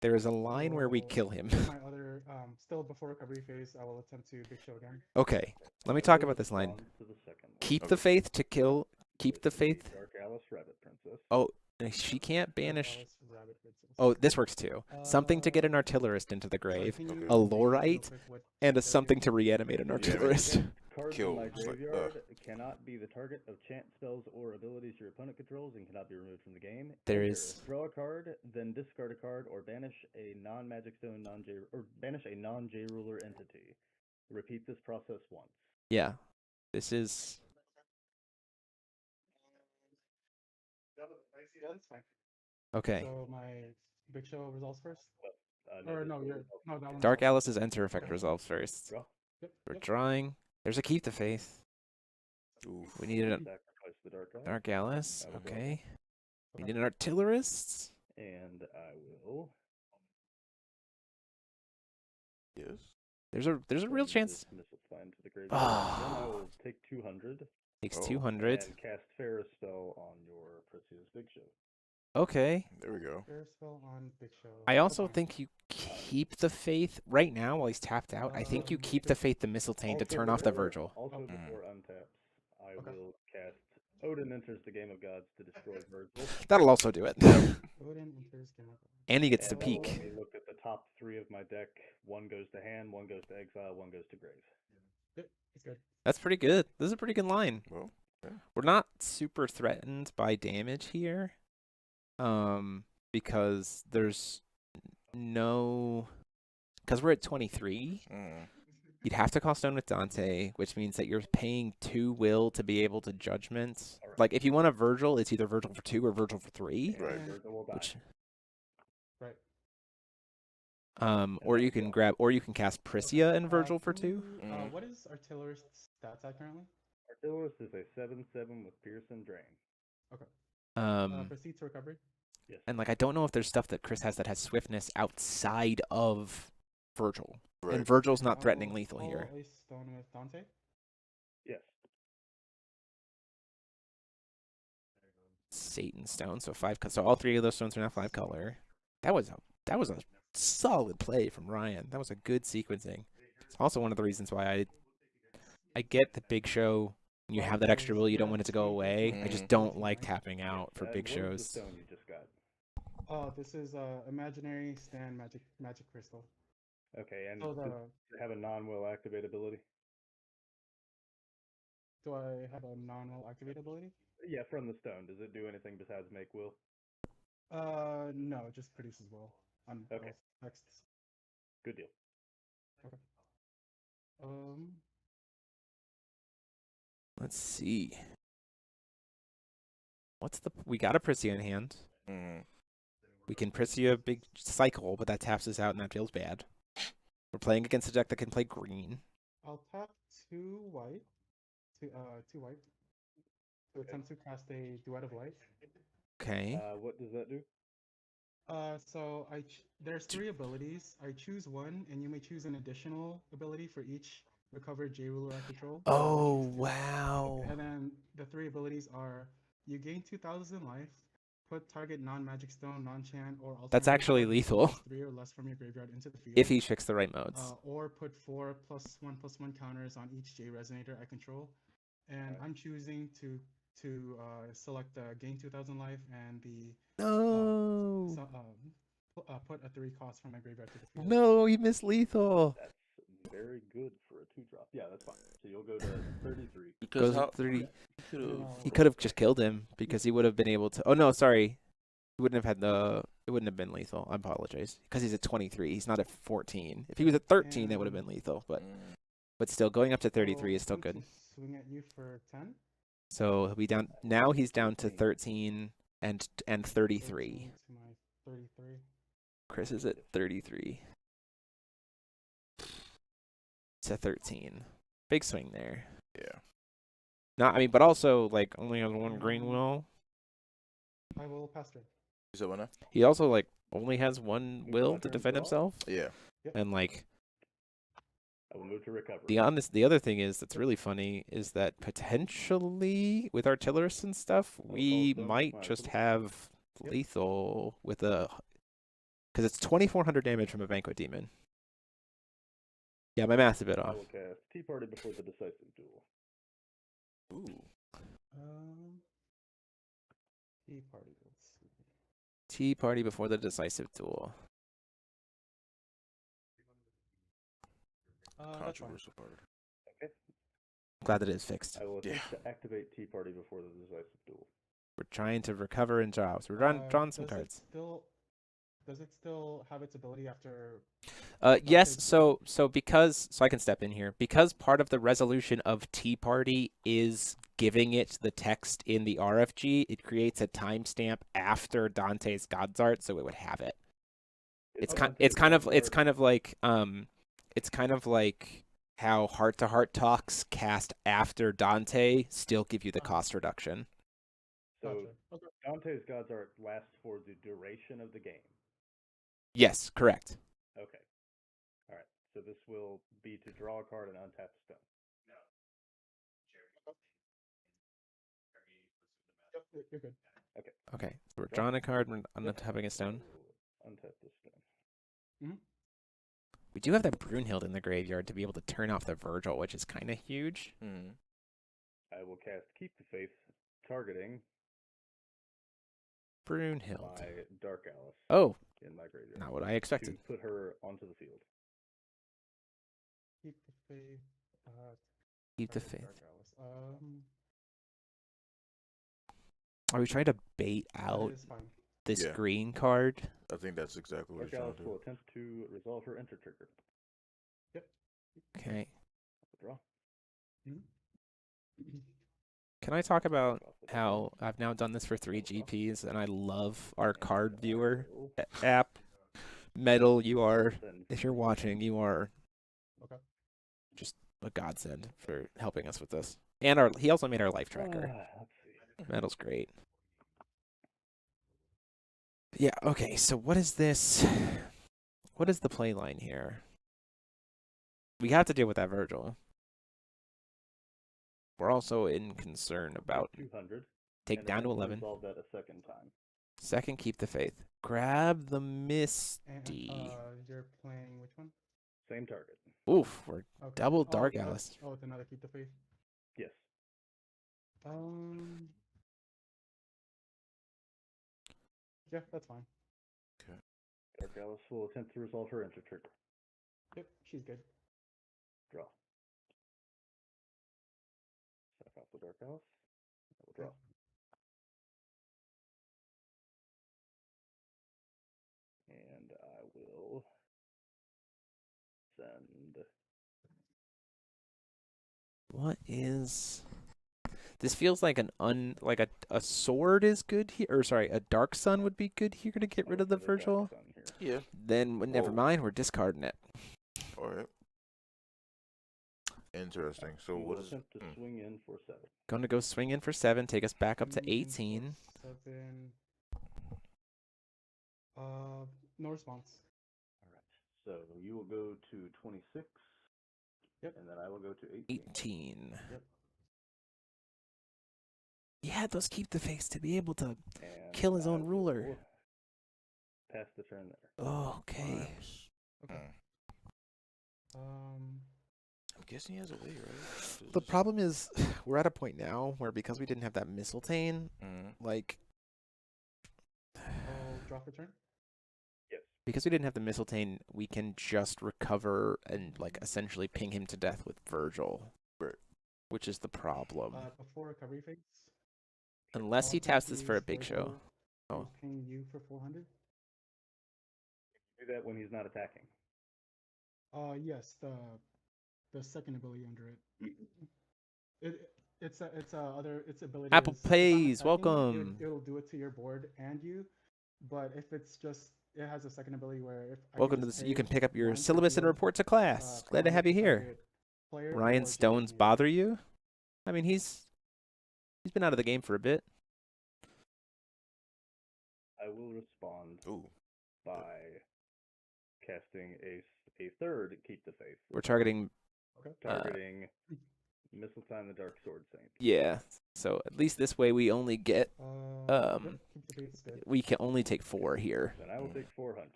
[SPEAKER 1] there is a line where we kill him.
[SPEAKER 9] My other, still before recovery phase, I will attempt to Big Show again.
[SPEAKER 1] Okay. Let me
[SPEAKER 8] I
[SPEAKER 1] talk
[SPEAKER 8] will
[SPEAKER 1] about this line.
[SPEAKER 8] respond to the second one.
[SPEAKER 1] Keep
[SPEAKER 2] Okay.
[SPEAKER 1] the faith to kill. Keep the
[SPEAKER 8] With
[SPEAKER 1] faith.
[SPEAKER 8] Dark Alice Rabbit Princess.
[SPEAKER 1] Oh, she can't banish.
[SPEAKER 9] Alice, Rabbit Princess.
[SPEAKER 1] Oh, this works too. Something to get an artillerist into the
[SPEAKER 9] Sorry,
[SPEAKER 1] grave,
[SPEAKER 9] can you
[SPEAKER 2] Okay.
[SPEAKER 1] a
[SPEAKER 9] read real
[SPEAKER 1] Lorite,
[SPEAKER 9] quick what
[SPEAKER 1] and a
[SPEAKER 9] does
[SPEAKER 1] something
[SPEAKER 9] here?
[SPEAKER 1] to reanimate an
[SPEAKER 2] Yeah.
[SPEAKER 1] artillerist.
[SPEAKER 8] Cards
[SPEAKER 2] Kill,
[SPEAKER 8] in my
[SPEAKER 2] it's like,
[SPEAKER 8] graveyard cannot be the target of chant spells or abilities your opponent controls and cannot be removed from the game.
[SPEAKER 1] There
[SPEAKER 8] Enter,
[SPEAKER 1] is-
[SPEAKER 8] draw a card, then discard a card, or banish a non-magic stone, banish a non-J ruler entity. Repeat this process once.
[SPEAKER 1] Yeah. This is
[SPEAKER 9] Yeah, that's fine.
[SPEAKER 1] okay.
[SPEAKER 9] So my Big Show resolves first?
[SPEAKER 8] No,
[SPEAKER 9] Or
[SPEAKER 8] this
[SPEAKER 9] no,
[SPEAKER 8] will
[SPEAKER 9] you're
[SPEAKER 8] resolve.
[SPEAKER 9] no, that one.
[SPEAKER 1] Dark
[SPEAKER 9] resolves.
[SPEAKER 1] Alice's enter effect
[SPEAKER 9] Okay.
[SPEAKER 1] resolves first.
[SPEAKER 8] Draw.
[SPEAKER 9] Yep.
[SPEAKER 1] We're
[SPEAKER 9] Yep.
[SPEAKER 1] drawing. There's a keep the faith.
[SPEAKER 2] Oof.
[SPEAKER 1] We needed a
[SPEAKER 8] Sacrifice the Dark Alice.
[SPEAKER 1] Dark Alice.
[SPEAKER 8] I will draw.
[SPEAKER 1] Okay. We
[SPEAKER 9] Okay.
[SPEAKER 1] need an artillerist.
[SPEAKER 8] And I will.
[SPEAKER 2] Yes.
[SPEAKER 1] There's a real
[SPEAKER 8] send
[SPEAKER 1] chance.
[SPEAKER 8] this missile spine to the graveyard.
[SPEAKER 1] Ah.
[SPEAKER 8] Then I will take 200
[SPEAKER 1] Takes
[SPEAKER 2] Oh,
[SPEAKER 1] 200.
[SPEAKER 8] and cast Ferris spell on your Precious Big Show.
[SPEAKER 1] Okay.
[SPEAKER 2] There we go.
[SPEAKER 9] Fair spell on Big Show.
[SPEAKER 1] I also
[SPEAKER 9] Okay.
[SPEAKER 1] think you keep the faith right now while he's tapped out. I think you keep the faith the Mistletoe to
[SPEAKER 8] Also
[SPEAKER 1] turn off the
[SPEAKER 8] before-
[SPEAKER 1] Virgil.
[SPEAKER 8] Also,
[SPEAKER 9] Okay.
[SPEAKER 8] before untaps, I
[SPEAKER 9] Okay.
[SPEAKER 8] will cast Odin enters the game of gods to destroy Virgil.
[SPEAKER 1] That'll also do it.
[SPEAKER 9] Odin enters Game of
[SPEAKER 1] And he gets to
[SPEAKER 8] And
[SPEAKER 1] peek.
[SPEAKER 8] Let me look at the top 3 of my deck. 1 goes to hand, 1 goes to exile, 1 goes to grave.
[SPEAKER 9] Yep, it's good.
[SPEAKER 1] That's pretty good. This is a pretty good line.
[SPEAKER 2] Well,
[SPEAKER 1] We're not super threatened by damage here. Because there's no because we're at 23. You'd have to call stone with Dante, which means that you're paying 2 will to be able to judgment.
[SPEAKER 8] Alright.
[SPEAKER 1] Like if you want a Virgil, it's either Virgil for 2 or Virgil for 3.
[SPEAKER 8] And
[SPEAKER 2] Right.
[SPEAKER 8] Virgil will die.
[SPEAKER 1] Which
[SPEAKER 9] Right.
[SPEAKER 1] or you can cast Priscia and Virgil for 2.
[SPEAKER 9] Can you,
[SPEAKER 2] Mhm.
[SPEAKER 9] what is Artillerist's stats at currently?
[SPEAKER 8] Artillerist is a 7/7 with Pierce and Drain.
[SPEAKER 9] Proceed to recovery.
[SPEAKER 8] Yes.
[SPEAKER 1] And like I don't know if there's stuff that Chris has that has swiftness outside of Virgil.
[SPEAKER 2] right.
[SPEAKER 1] And Virgil's not
[SPEAKER 9] I'll
[SPEAKER 1] threatening lethal
[SPEAKER 9] call
[SPEAKER 1] here.
[SPEAKER 9] A stone with Dante.
[SPEAKER 8] Yes.
[SPEAKER 1] Satan stone, so 5 so all 3 of those stones are now 5 color. That was a solid play from Ryan. That was a good sequencing. It's also one of the reasons why I get the big show. When you have that extra will, you don't want it to go away. I just don't like tapping out for big
[SPEAKER 8] What is the
[SPEAKER 1] shows.
[SPEAKER 8] stone you just got?
[SPEAKER 9] Oh, this is imaginary stand magic crystal.
[SPEAKER 8] Okay, and
[SPEAKER 9] So
[SPEAKER 8] does it have a non-will activate ability?
[SPEAKER 9] do I have a non-will activate ability?
[SPEAKER 8] Yeah, from the stone. Does it do anything besides make will?
[SPEAKER 9] No, it just produces will on
[SPEAKER 8] Okay.
[SPEAKER 9] both texts.
[SPEAKER 8] Good deal.
[SPEAKER 9] Okay.
[SPEAKER 1] Let's see. We got a Prissy in hand.
[SPEAKER 2] Mm.
[SPEAKER 1] We can Prissy a big cycle, but that taps us out and that feels bad. We're playing against a deck that can play green.
[SPEAKER 9] I'll tap 2 white, 2 white, to attempt to cast a Duet of Light.
[SPEAKER 1] Okay.
[SPEAKER 8] What does that do?
[SPEAKER 9] So there's 3 abilities. I choose one, and you may choose an additional ability for each recovered J ruler I control.
[SPEAKER 1] Oh, wow.
[SPEAKER 9] And then the 3 abilities are: you gain 2,000 life, put target non-magic stone, non-chant, or alternate
[SPEAKER 1] That's actually
[SPEAKER 9] card
[SPEAKER 1] lethal.
[SPEAKER 9] plus 3 or less from your graveyard into the field.
[SPEAKER 1] If he picks the right modes.
[SPEAKER 9] Or put 4 +1/+1 counters on each J resonator I control. And I'm choosing to select the gain 2,000 life and the
[SPEAKER 1] No.
[SPEAKER 9] put a 3 cost from my graveyard to the field.
[SPEAKER 1] No, he missed lethal.
[SPEAKER 8] That's very good for a 2-drop. Yeah, that's fine. So you'll go to 33.
[SPEAKER 1] Goes
[SPEAKER 2] Because
[SPEAKER 1] up 30.
[SPEAKER 9] No.
[SPEAKER 1] He could have just killed him because he would have been able to. Oh, no, sorry. He wouldn't have had the. It wouldn't have been lethal. I apologize. Because he's at 23. He's not at 14. If he was at 13, that would have been lethal. But still, going up to 33 is still
[SPEAKER 9] I'm going
[SPEAKER 1] good.
[SPEAKER 9] to swing at you for 10.
[SPEAKER 1] So he'll be down. Now he's down to 13 and 33.
[SPEAKER 9] To my 33.
[SPEAKER 1] Chris is at 33. To 13. Big swing there.
[SPEAKER 2] Yeah.
[SPEAKER 1] Not, I mean, but also like only has one green will.
[SPEAKER 9] I will pass turn.
[SPEAKER 2] You said what now?
[SPEAKER 1] He also like only has one will to defend himself.
[SPEAKER 2] Yeah.
[SPEAKER 1] And like
[SPEAKER 8] I will move to recover.
[SPEAKER 1] the other thing is that's really funny is that potentially with Artillerists and stuff, we might just have lethal with a because it's 2,400 damage from a Banquet Demon. Yeah, my math's a bit
[SPEAKER 8] I
[SPEAKER 1] off.
[SPEAKER 8] will cast Tea Party before the decisive duel.
[SPEAKER 2] Ooh.
[SPEAKER 9] Tea party. Let's see.
[SPEAKER 1] Tea Party before the decisive duel.
[SPEAKER 9] That's fine.
[SPEAKER 2] Controversial part.
[SPEAKER 8] Okay.
[SPEAKER 1] Glad that it is fixed.
[SPEAKER 8] I will attempt to activate Tea Party before the decisive duel.
[SPEAKER 1] We're trying to recover and draw. So we're drawing some cards.
[SPEAKER 9] Does it still have its ability after?
[SPEAKER 1] Yes. So I can step in here because part of the resolution of Tea Party is giving it the text in the RFG. It creates a timestamp after Dante's God's Art, so it would have it. It's kind of like how Heart to Heart Talks cast after Dante still give you the cost reduction.
[SPEAKER 8] So
[SPEAKER 9] Gotcha. Okay.
[SPEAKER 8] Dante's God's Art lasts for the duration of the game.
[SPEAKER 1] Yes, correct.
[SPEAKER 8] Okay. All right. So this will be to draw a card and untap a stone.
[SPEAKER 9] Yep, you're good.
[SPEAKER 8] Okay.
[SPEAKER 1] Okay, so we're drawing a card. We're not having a stone.
[SPEAKER 8] Untap this stone.
[SPEAKER 1] We do have that Brunhild in the graveyard to be able to turn off the Virgil, which is kind of huge.
[SPEAKER 8] I will cast Keep the Faith, targeting
[SPEAKER 1] Brunhild.
[SPEAKER 8] my Dark Alice.
[SPEAKER 1] Oh,
[SPEAKER 8] in my graveyard.
[SPEAKER 1] not what I expected.
[SPEAKER 8] To put her onto the field.
[SPEAKER 9] Keep the faith.
[SPEAKER 1] Keep the
[SPEAKER 9] Dark
[SPEAKER 1] faith.
[SPEAKER 9] Alice.
[SPEAKER 1] Are we trying to bait
[SPEAKER 9] That
[SPEAKER 1] out
[SPEAKER 9] is fine.
[SPEAKER 1] this
[SPEAKER 2] Yeah.
[SPEAKER 1] green card?
[SPEAKER 2] I think that's exactly what
[SPEAKER 8] Dark
[SPEAKER 2] he's trying
[SPEAKER 8] Alice
[SPEAKER 2] to
[SPEAKER 8] will
[SPEAKER 2] do.
[SPEAKER 8] attempt to resolve her enter trigger.
[SPEAKER 1] Okay.
[SPEAKER 8] Draw.
[SPEAKER 1] Can I talk about how I've now done this for 3 GPs and I love our card viewer app? Metal, you are, if you're watching, you are just a godsend for helping us with this. And he also made our life tracker.
[SPEAKER 8] Let's see.
[SPEAKER 1] Metal's great. Yeah, okay, so what is this? What is the play line here? We have to deal with that Virgil. We're also in concern about
[SPEAKER 8] 200.
[SPEAKER 1] take
[SPEAKER 8] and
[SPEAKER 1] down to
[SPEAKER 8] attempt
[SPEAKER 1] 11.
[SPEAKER 8] Resolve that a second time.
[SPEAKER 1] Second, keep the faith. Grab the
[SPEAKER 9] And
[SPEAKER 1] Misty.
[SPEAKER 9] you're playing which one?
[SPEAKER 8] Same target.
[SPEAKER 1] Oof, we're
[SPEAKER 9] Okay.
[SPEAKER 1] double
[SPEAKER 9] Oh,
[SPEAKER 1] Dark
[SPEAKER 9] another-
[SPEAKER 1] Alice.
[SPEAKER 9] Oh, it's another keep the faith.
[SPEAKER 8] Yes.
[SPEAKER 9] Yeah, that's fine.
[SPEAKER 8] Dark Alice will attempt to resolve her enter trigger.
[SPEAKER 9] Yep, she's good.
[SPEAKER 8] Draw. Sack off the Dark Alice. I will draw. And I will send.
[SPEAKER 1] What is... This feels like like a sword is good here, or sorry, a Dark Sun would be good here to get rid of the
[SPEAKER 8] another Dark
[SPEAKER 1] Virgil.
[SPEAKER 8] Sun here.
[SPEAKER 2] Yeah.
[SPEAKER 1] Then never
[SPEAKER 2] Oh.
[SPEAKER 1] mind, we're discarding it.
[SPEAKER 2] All right. Interesting. So
[SPEAKER 8] We
[SPEAKER 2] what
[SPEAKER 8] will
[SPEAKER 2] is?
[SPEAKER 8] attempt to swing in for 7.
[SPEAKER 1] Going to go swing in for 7, take us back up to
[SPEAKER 9] Swing in for
[SPEAKER 1] 18.
[SPEAKER 9] 7. No response.
[SPEAKER 8] All right. So you will go to 26.
[SPEAKER 9] Yep.
[SPEAKER 8] And then I will go to 18.
[SPEAKER 1] 18.
[SPEAKER 9] Yep.
[SPEAKER 1] Yeah, those keep the face to be able to
[SPEAKER 8] And
[SPEAKER 1] kill his
[SPEAKER 8] I
[SPEAKER 1] own ruler.
[SPEAKER 8] will pass the turn there.
[SPEAKER 1] Okay.
[SPEAKER 9] Okay.
[SPEAKER 2] I'm guessing he has a way, right?
[SPEAKER 1] The problem is, we're at a point now where because we didn't have that Mistletoe, like,
[SPEAKER 9] I'll draw for turn.
[SPEAKER 8] Yes.
[SPEAKER 1] because we didn't have the Mistletoe, we can just recover and, like, essentially ping him to death with Virgil.
[SPEAKER 2] Right.
[SPEAKER 1] Which is the problem.
[SPEAKER 9] Before recovery phase.
[SPEAKER 1] Unless he
[SPEAKER 9] I'll
[SPEAKER 1] taps this
[SPEAKER 9] use
[SPEAKER 1] for a big show.
[SPEAKER 9] Virgil to
[SPEAKER 1] Oh.
[SPEAKER 9] Ping you for 400.
[SPEAKER 8] Do that when he's not attacking.
[SPEAKER 9] Yes, the second ability under it. Its ability.
[SPEAKER 1] Apple
[SPEAKER 9] is, if I'm
[SPEAKER 1] Pays,
[SPEAKER 9] attacking,
[SPEAKER 1] welcome.
[SPEAKER 9] It'll do it to your board and you, but if it's just it has a second ability where if I
[SPEAKER 1] Welcome
[SPEAKER 9] can
[SPEAKER 1] to
[SPEAKER 9] just
[SPEAKER 1] this. You can
[SPEAKER 9] pay
[SPEAKER 1] pick up your
[SPEAKER 9] 1 to
[SPEAKER 1] syllabus and
[SPEAKER 9] heal,
[SPEAKER 1] report to class. Glad to have you here.
[SPEAKER 9] target player
[SPEAKER 1] Ryan
[SPEAKER 9] or
[SPEAKER 1] Stones
[SPEAKER 9] GM.
[SPEAKER 1] bother you? I mean, he's been out of the game for a bit.
[SPEAKER 8] I will respond
[SPEAKER 2] Ooh.
[SPEAKER 8] by casting a third Keep the Faith.
[SPEAKER 1] We're targeting.
[SPEAKER 9] Okay.
[SPEAKER 8] Targeting Mistletoe the Dark Sword Saint.
[SPEAKER 1] Yeah. So at least this way we only get.
[SPEAKER 9] Yep, keep the faith is good.
[SPEAKER 1] We can only take 4 here.
[SPEAKER 8] Then I will take 400.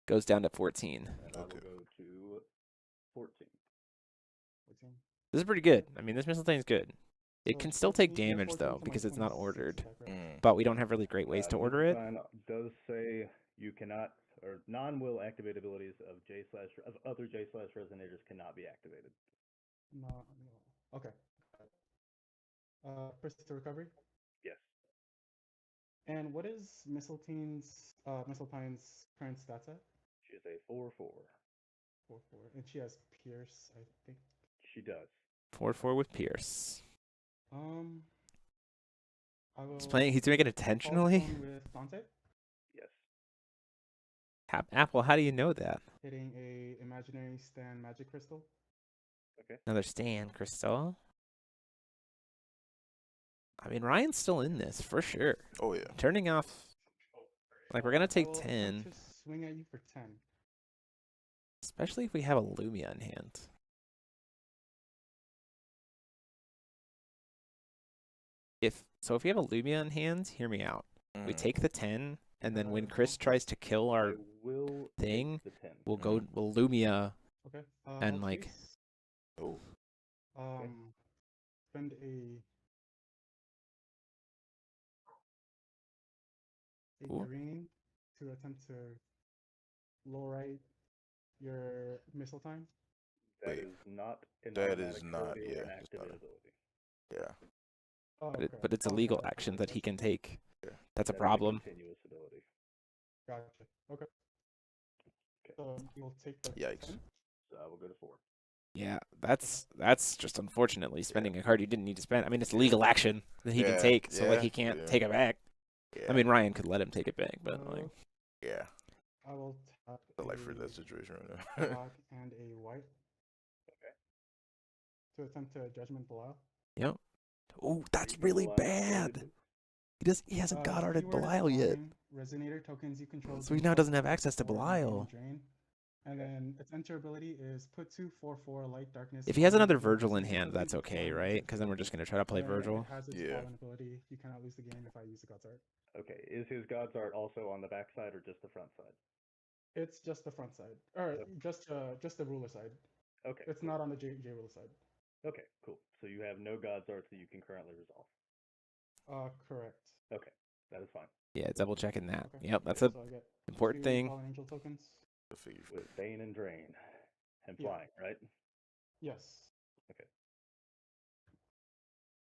[SPEAKER 1] Goes down to 14.
[SPEAKER 8] And I will go to 14.
[SPEAKER 9] 14.
[SPEAKER 1] This is pretty good. I mean, this Mistletoe is good. It
[SPEAKER 9] So
[SPEAKER 1] can still take
[SPEAKER 9] 14
[SPEAKER 1] damage though
[SPEAKER 9] 14 to
[SPEAKER 1] because it's not
[SPEAKER 9] 26
[SPEAKER 1] ordered.
[SPEAKER 9] attack, right?
[SPEAKER 1] But we don't have really great ways to order it.
[SPEAKER 8] Mistletoe does say you cannot, or non-will activate abilities of other J/Resonators cannot be activated.
[SPEAKER 9] No. Okay. Persistent recovery.
[SPEAKER 8] Yes.
[SPEAKER 9] And what is Mistletoe's current stats at?
[SPEAKER 8] She is a 4/4.
[SPEAKER 9] 4/4, and she has Pierce, I think.
[SPEAKER 8] She does.
[SPEAKER 1] 4/4 with Pierce.
[SPEAKER 9] I will.
[SPEAKER 1] He's playing. He's doing it
[SPEAKER 9] call
[SPEAKER 1] intentionally.
[SPEAKER 9] stone with Dante,
[SPEAKER 8] Yes.
[SPEAKER 1] Apple, how do you know that?
[SPEAKER 9] hitting a imaginary stand magic crystal.
[SPEAKER 8] Okay.
[SPEAKER 1] Another stand crystal. I mean, Ryan's still in this for sure.
[SPEAKER 2] Oh yeah.
[SPEAKER 1] Turning off. Like, we're gonna
[SPEAKER 9] I
[SPEAKER 1] take
[SPEAKER 9] will
[SPEAKER 1] 10,
[SPEAKER 9] attempt to swing at you for 10.
[SPEAKER 1] especially if we have a Lumia in hand. If we have a Lumia in hand, hear me out. We take the 10, and then when Chris tries to kill our
[SPEAKER 8] I will
[SPEAKER 1] thing,
[SPEAKER 8] take the 10.
[SPEAKER 1] we'll Lumia
[SPEAKER 9] Okay.
[SPEAKER 1] and
[SPEAKER 9] I'll
[SPEAKER 1] like.
[SPEAKER 9] chase,
[SPEAKER 2] Oh.
[SPEAKER 9] spend a
[SPEAKER 1] Ooh.
[SPEAKER 9] green to attempt to low right your missile time.
[SPEAKER 8] That
[SPEAKER 2] Wait.
[SPEAKER 8] is not an
[SPEAKER 2] That
[SPEAKER 8] automatic
[SPEAKER 2] is not-
[SPEAKER 8] ability or
[SPEAKER 2] yeah,
[SPEAKER 8] an
[SPEAKER 2] it's not
[SPEAKER 8] activate
[SPEAKER 2] a-
[SPEAKER 8] ability.
[SPEAKER 2] Yeah.
[SPEAKER 9] Oh,
[SPEAKER 1] But,
[SPEAKER 9] okay.
[SPEAKER 1] but it's a
[SPEAKER 9] Oh,
[SPEAKER 1] legal
[SPEAKER 9] okay.
[SPEAKER 1] action that he can take.
[SPEAKER 2] Yeah.
[SPEAKER 1] That's a
[SPEAKER 8] That is
[SPEAKER 1] problem.
[SPEAKER 8] continuous ability.
[SPEAKER 9] Gotcha. Okay.
[SPEAKER 8] Okay.
[SPEAKER 9] So you'll take the
[SPEAKER 2] Yikes.
[SPEAKER 9] 10?
[SPEAKER 8] So I will go to 4.
[SPEAKER 1] Yeah, that's just unfortunately spending a card you didn't need to spend. I mean, it's a legal action that he can
[SPEAKER 2] Yeah,
[SPEAKER 1] take, so like
[SPEAKER 2] yeah,
[SPEAKER 1] he can't
[SPEAKER 2] yeah.
[SPEAKER 1] take it back.
[SPEAKER 2] Yeah.
[SPEAKER 1] I mean, Ryan could let him take it back, but like,
[SPEAKER 2] Yeah.
[SPEAKER 9] I will tap
[SPEAKER 2] I like for
[SPEAKER 9] a
[SPEAKER 2] that situation right now.
[SPEAKER 9] black and a white.
[SPEAKER 8] Okay.
[SPEAKER 9] To attempt to judgment Belial.
[SPEAKER 1] yep. Oh, that's
[SPEAKER 8] Judgment
[SPEAKER 1] really
[SPEAKER 8] Belial,
[SPEAKER 1] bad.
[SPEAKER 8] ability.
[SPEAKER 1] He hasn't got
[SPEAKER 9] Keyword
[SPEAKER 1] Arted
[SPEAKER 9] is
[SPEAKER 1] Belial yet.
[SPEAKER 9] fine. Resonator tokens you control.
[SPEAKER 1] So he
[SPEAKER 9] gain
[SPEAKER 1] now
[SPEAKER 9] plus
[SPEAKER 1] doesn't have
[SPEAKER 9] 4
[SPEAKER 1] access to
[SPEAKER 9] or gain
[SPEAKER 1] Belial.
[SPEAKER 9] Drain. And then its enter ability is put 2/4/4 light darkness.
[SPEAKER 1] If he has
[SPEAKER 9] on
[SPEAKER 1] another
[SPEAKER 9] the
[SPEAKER 1] Virgil in
[SPEAKER 9] Resident
[SPEAKER 1] hand,
[SPEAKER 9] Evil
[SPEAKER 1] that's
[SPEAKER 9] before
[SPEAKER 1] okay,
[SPEAKER 9] you
[SPEAKER 1] right?
[SPEAKER 9] get
[SPEAKER 1] Because then we're just
[SPEAKER 9] defeated.
[SPEAKER 1] gonna try to play
[SPEAKER 9] And then
[SPEAKER 1] Virgil.
[SPEAKER 9] It has its
[SPEAKER 2] Yeah.
[SPEAKER 9] fallen ability. You cannot lose the game if I use the God's Art.
[SPEAKER 8] Okay, is his God's Art also on the back side or just the front side?
[SPEAKER 9] It's just the front side, or
[SPEAKER 8] Yep.
[SPEAKER 9] just the ruler side.
[SPEAKER 8] Okay.
[SPEAKER 9] It's not on the J ruler side.
[SPEAKER 8] Okay, cool. So you have no God's Arts that you can currently resolve.
[SPEAKER 9] Correct.
[SPEAKER 8] Okay, that is fine.
[SPEAKER 1] Yeah, double checking that.
[SPEAKER 9] Okay.
[SPEAKER 1] Yep, that's
[SPEAKER 9] So
[SPEAKER 1] a
[SPEAKER 9] I get
[SPEAKER 1] important
[SPEAKER 9] 2
[SPEAKER 1] thing.
[SPEAKER 9] Fallen Angel tokens.
[SPEAKER 2] The figure.
[SPEAKER 8] With Bane and Drain. And
[SPEAKER 9] Yeah.
[SPEAKER 8] flying, right?
[SPEAKER 9] Yes.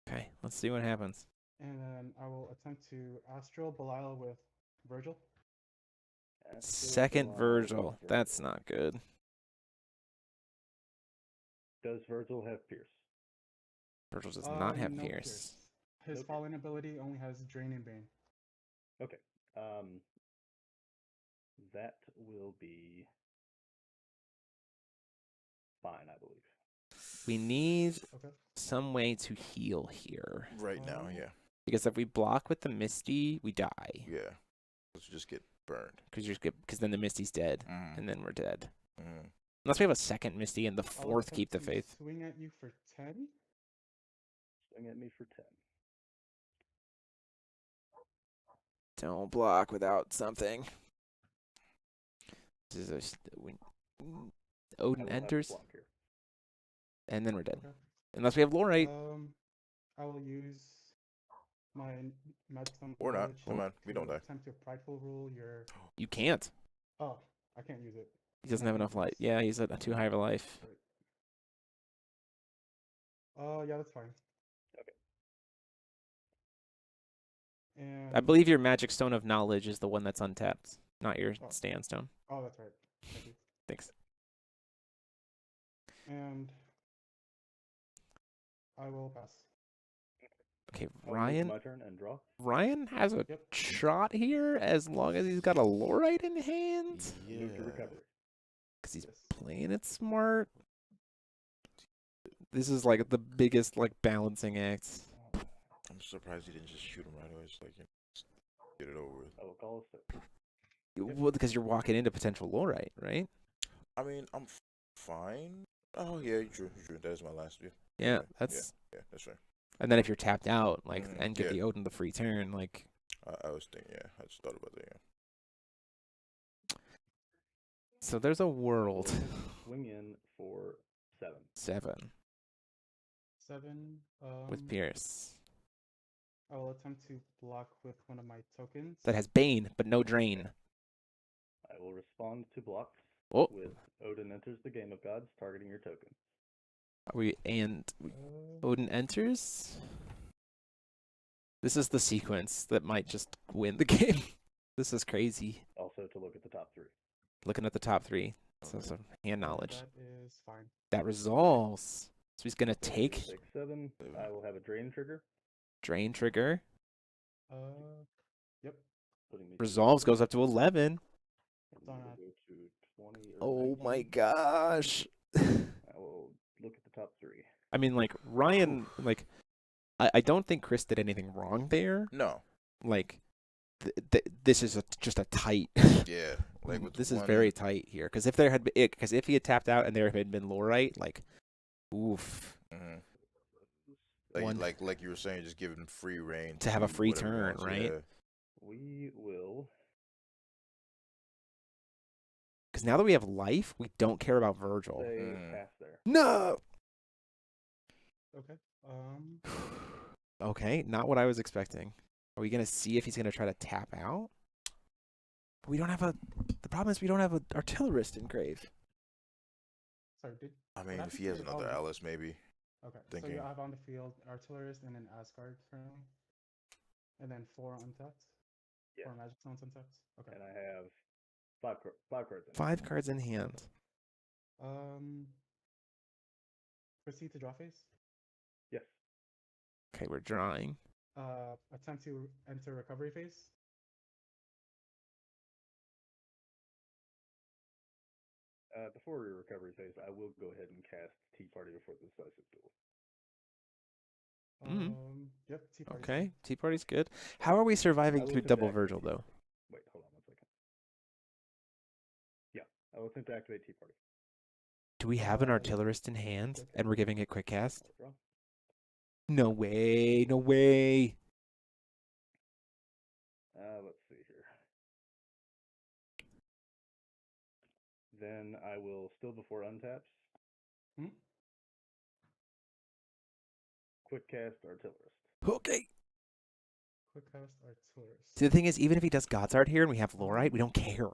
[SPEAKER 1] Okay, let's see what happens.
[SPEAKER 9] And then I will attempt to Astral Belial with Virgil.
[SPEAKER 8] Astral
[SPEAKER 1] Second
[SPEAKER 8] Belial
[SPEAKER 1] Virgil.
[SPEAKER 8] with
[SPEAKER 1] That's not good.
[SPEAKER 8] Does Virgil have Pierce?
[SPEAKER 1] Virgil does not have
[SPEAKER 9] no
[SPEAKER 1] Pierce.
[SPEAKER 9] His
[SPEAKER 8] Okay.
[SPEAKER 9] fallen ability only has Drain and Bane.
[SPEAKER 8] Okay. That will be fine, I believe.
[SPEAKER 1] We need
[SPEAKER 9] Okay.
[SPEAKER 1] some way to heal here.
[SPEAKER 2] Right now,
[SPEAKER 9] Um,
[SPEAKER 2] yeah.
[SPEAKER 1] Because if we block with the Misty, we die.
[SPEAKER 2] Yeah. Let's just get burned.
[SPEAKER 1] Because then the Misty's dead,
[SPEAKER 2] Mm.
[SPEAKER 1] and then we're dead.
[SPEAKER 2] Mm.
[SPEAKER 1] Unless we have a second Misty and the
[SPEAKER 9] I'll
[SPEAKER 1] fourth
[SPEAKER 9] attempt
[SPEAKER 1] keep the
[SPEAKER 9] to
[SPEAKER 1] faith.
[SPEAKER 9] Swing at you for 10.
[SPEAKER 8] Swing at me for 10.
[SPEAKER 1] Don't block without something. This is
[SPEAKER 8] I
[SPEAKER 1] Odin
[SPEAKER 8] will have to
[SPEAKER 1] enters,
[SPEAKER 8] block here.
[SPEAKER 1] and then we're dead.
[SPEAKER 9] Okay.
[SPEAKER 1] Unless we have Lorite.
[SPEAKER 9] I will use my Magic Stone
[SPEAKER 2] Or not.
[SPEAKER 9] knowledge
[SPEAKER 2] Come on, we
[SPEAKER 9] to
[SPEAKER 2] don't die.
[SPEAKER 9] attempt to Prideful Rule your.
[SPEAKER 1] You can't.
[SPEAKER 9] Oh, I can't use it.
[SPEAKER 1] He doesn't have enough life.
[SPEAKER 9] Yes.
[SPEAKER 1] Yeah, he's at too high of a life.
[SPEAKER 9] Right. Oh, yeah, that's fine.
[SPEAKER 8] Okay.
[SPEAKER 9] And
[SPEAKER 1] I believe your Magic Stone of Knowledge is the one that's untapped, not your
[SPEAKER 9] Oh.
[SPEAKER 1] Stand Stone.
[SPEAKER 9] Oh, that's right. Thank you.
[SPEAKER 1] Thanks.
[SPEAKER 9] And I will pass.
[SPEAKER 1] Okay,
[SPEAKER 8] I'll move
[SPEAKER 1] Ryan.
[SPEAKER 8] my turn and draw.
[SPEAKER 1] Ryan has a
[SPEAKER 9] Yep.
[SPEAKER 1] shot here as long as he's got a Lorite in hand.
[SPEAKER 8] Move to recovery.
[SPEAKER 1] Because he's
[SPEAKER 9] Yes.
[SPEAKER 1] playing it smart. This is like the biggest like balancing act.
[SPEAKER 2] I'm surprised he didn't just shoot him right away. It's like, just get it over with.
[SPEAKER 8] I will call a six.
[SPEAKER 1] Well, because you're walking into potential Lorite, right?
[SPEAKER 2] I mean, I'm fine. Oh, yeah, true. That is my last view.
[SPEAKER 1] Yeah,
[SPEAKER 2] Right.
[SPEAKER 1] that's.
[SPEAKER 2] Yeah, that's right.
[SPEAKER 1] And then if you're tapped out, like,
[SPEAKER 2] Mhm,
[SPEAKER 1] and give
[SPEAKER 2] yeah.
[SPEAKER 1] the Odin the free turn, like.
[SPEAKER 2] I was thinking, yeah, I just thought about that, yeah.
[SPEAKER 1] So there's a world.
[SPEAKER 8] Swing in for 7.
[SPEAKER 1] 7
[SPEAKER 9] 7.
[SPEAKER 1] with Pierce
[SPEAKER 9] I will attempt to block with one of my tokens.
[SPEAKER 1] that has Bane but no Drain.
[SPEAKER 8] I will respond to blocks
[SPEAKER 1] Oh,
[SPEAKER 8] with Odin enters the game of gods, targeting your token.
[SPEAKER 1] Odin enters. This is the sequence that might just win the game. This is crazy.
[SPEAKER 8] Also to look at the top 3.
[SPEAKER 1] Looking at the top 3. So some hand knowledge.
[SPEAKER 9] That is fine.
[SPEAKER 1] That resolves. So he's gonna take
[SPEAKER 8] 6, 7. I will have a drain trigger.
[SPEAKER 1] Drain trigger.
[SPEAKER 9] Yep.
[SPEAKER 8] Putting me
[SPEAKER 1] Resolves goes up to 11.
[SPEAKER 8] and
[SPEAKER 9] Done
[SPEAKER 8] we'll
[SPEAKER 9] at-
[SPEAKER 8] go to 20 or
[SPEAKER 1] Oh
[SPEAKER 8] 19.
[SPEAKER 1] my gosh.
[SPEAKER 8] I will look at the top 3.
[SPEAKER 1] I mean, like, Ryan, like, I don't think Chris did anything wrong there.
[SPEAKER 2] No.
[SPEAKER 1] Like, this is just a tight.
[SPEAKER 2] Yeah. Like with
[SPEAKER 1] This is
[SPEAKER 2] one-
[SPEAKER 1] very tight here. Because if there had been, because if he had tapped out and there had been Lorite, like, oof.
[SPEAKER 2] Mhm.
[SPEAKER 1] One-
[SPEAKER 2] Like you were saying, just give him free reign
[SPEAKER 1] To have a
[SPEAKER 2] do
[SPEAKER 1] free
[SPEAKER 2] whatever he
[SPEAKER 1] turn,
[SPEAKER 2] wants,
[SPEAKER 1] right?
[SPEAKER 2] yeah.
[SPEAKER 8] We will.
[SPEAKER 1] Because now that we have life, we don't care about Virgil.
[SPEAKER 8] Say
[SPEAKER 2] Mm.
[SPEAKER 8] pass there.
[SPEAKER 1] No!
[SPEAKER 9] Okay.
[SPEAKER 1] Okay, not what I was expecting. Are we going to see if he's going to try to tap out? But we don't have a... The problem is we don't have an artillerist in grave.
[SPEAKER 9] Sorry, did.
[SPEAKER 2] I mean,
[SPEAKER 9] What
[SPEAKER 2] if he has
[SPEAKER 9] happened to-
[SPEAKER 2] another
[SPEAKER 9] oh,
[SPEAKER 2] Alice, maybe.
[SPEAKER 9] Okay. So
[SPEAKER 2] Thinking.
[SPEAKER 9] you have on the field Artillerist and an Asgard currently. And then 4 untapped.
[SPEAKER 8] Yes.
[SPEAKER 9] 4 Magic Stones untapped. Okay.
[SPEAKER 8] And I have 5 cards in.
[SPEAKER 1] 5 cards in hand.
[SPEAKER 9] Proceed to draw phase.
[SPEAKER 8] Yes.
[SPEAKER 1] Okay, we're drawing.
[SPEAKER 9] Attempt to enter recovery phase.
[SPEAKER 8] Before your recovery phase, I will go ahead and cast Tea Party before the decisive duel.
[SPEAKER 9] Yep. Tea Party's
[SPEAKER 1] Okay,
[SPEAKER 9] fine.
[SPEAKER 1] Tea Party's good. How are we surviving
[SPEAKER 8] I will
[SPEAKER 1] through
[SPEAKER 8] come
[SPEAKER 1] double
[SPEAKER 8] back to
[SPEAKER 1] Virgil,
[SPEAKER 8] Tea
[SPEAKER 1] though?
[SPEAKER 8] Party. Wait, hold on 1 second. Yeah, I I'll attempt to activate Tea Party.
[SPEAKER 1] Do we have an
[SPEAKER 9] Yeah.
[SPEAKER 1] artillerist in hand,
[SPEAKER 8] Okay.
[SPEAKER 1] and we're giving it quick cast?
[SPEAKER 8] Draw.
[SPEAKER 1] No way! No way!
[SPEAKER 8] Let's see here. Then I will still before untaps.
[SPEAKER 9] Hmm?
[SPEAKER 8] Quick cast Artillerist.
[SPEAKER 1] Okay.
[SPEAKER 9] Quick cast artillerist.
[SPEAKER 1] See, the thing is, even if he does God's Art here and we have Lorite, we don't care.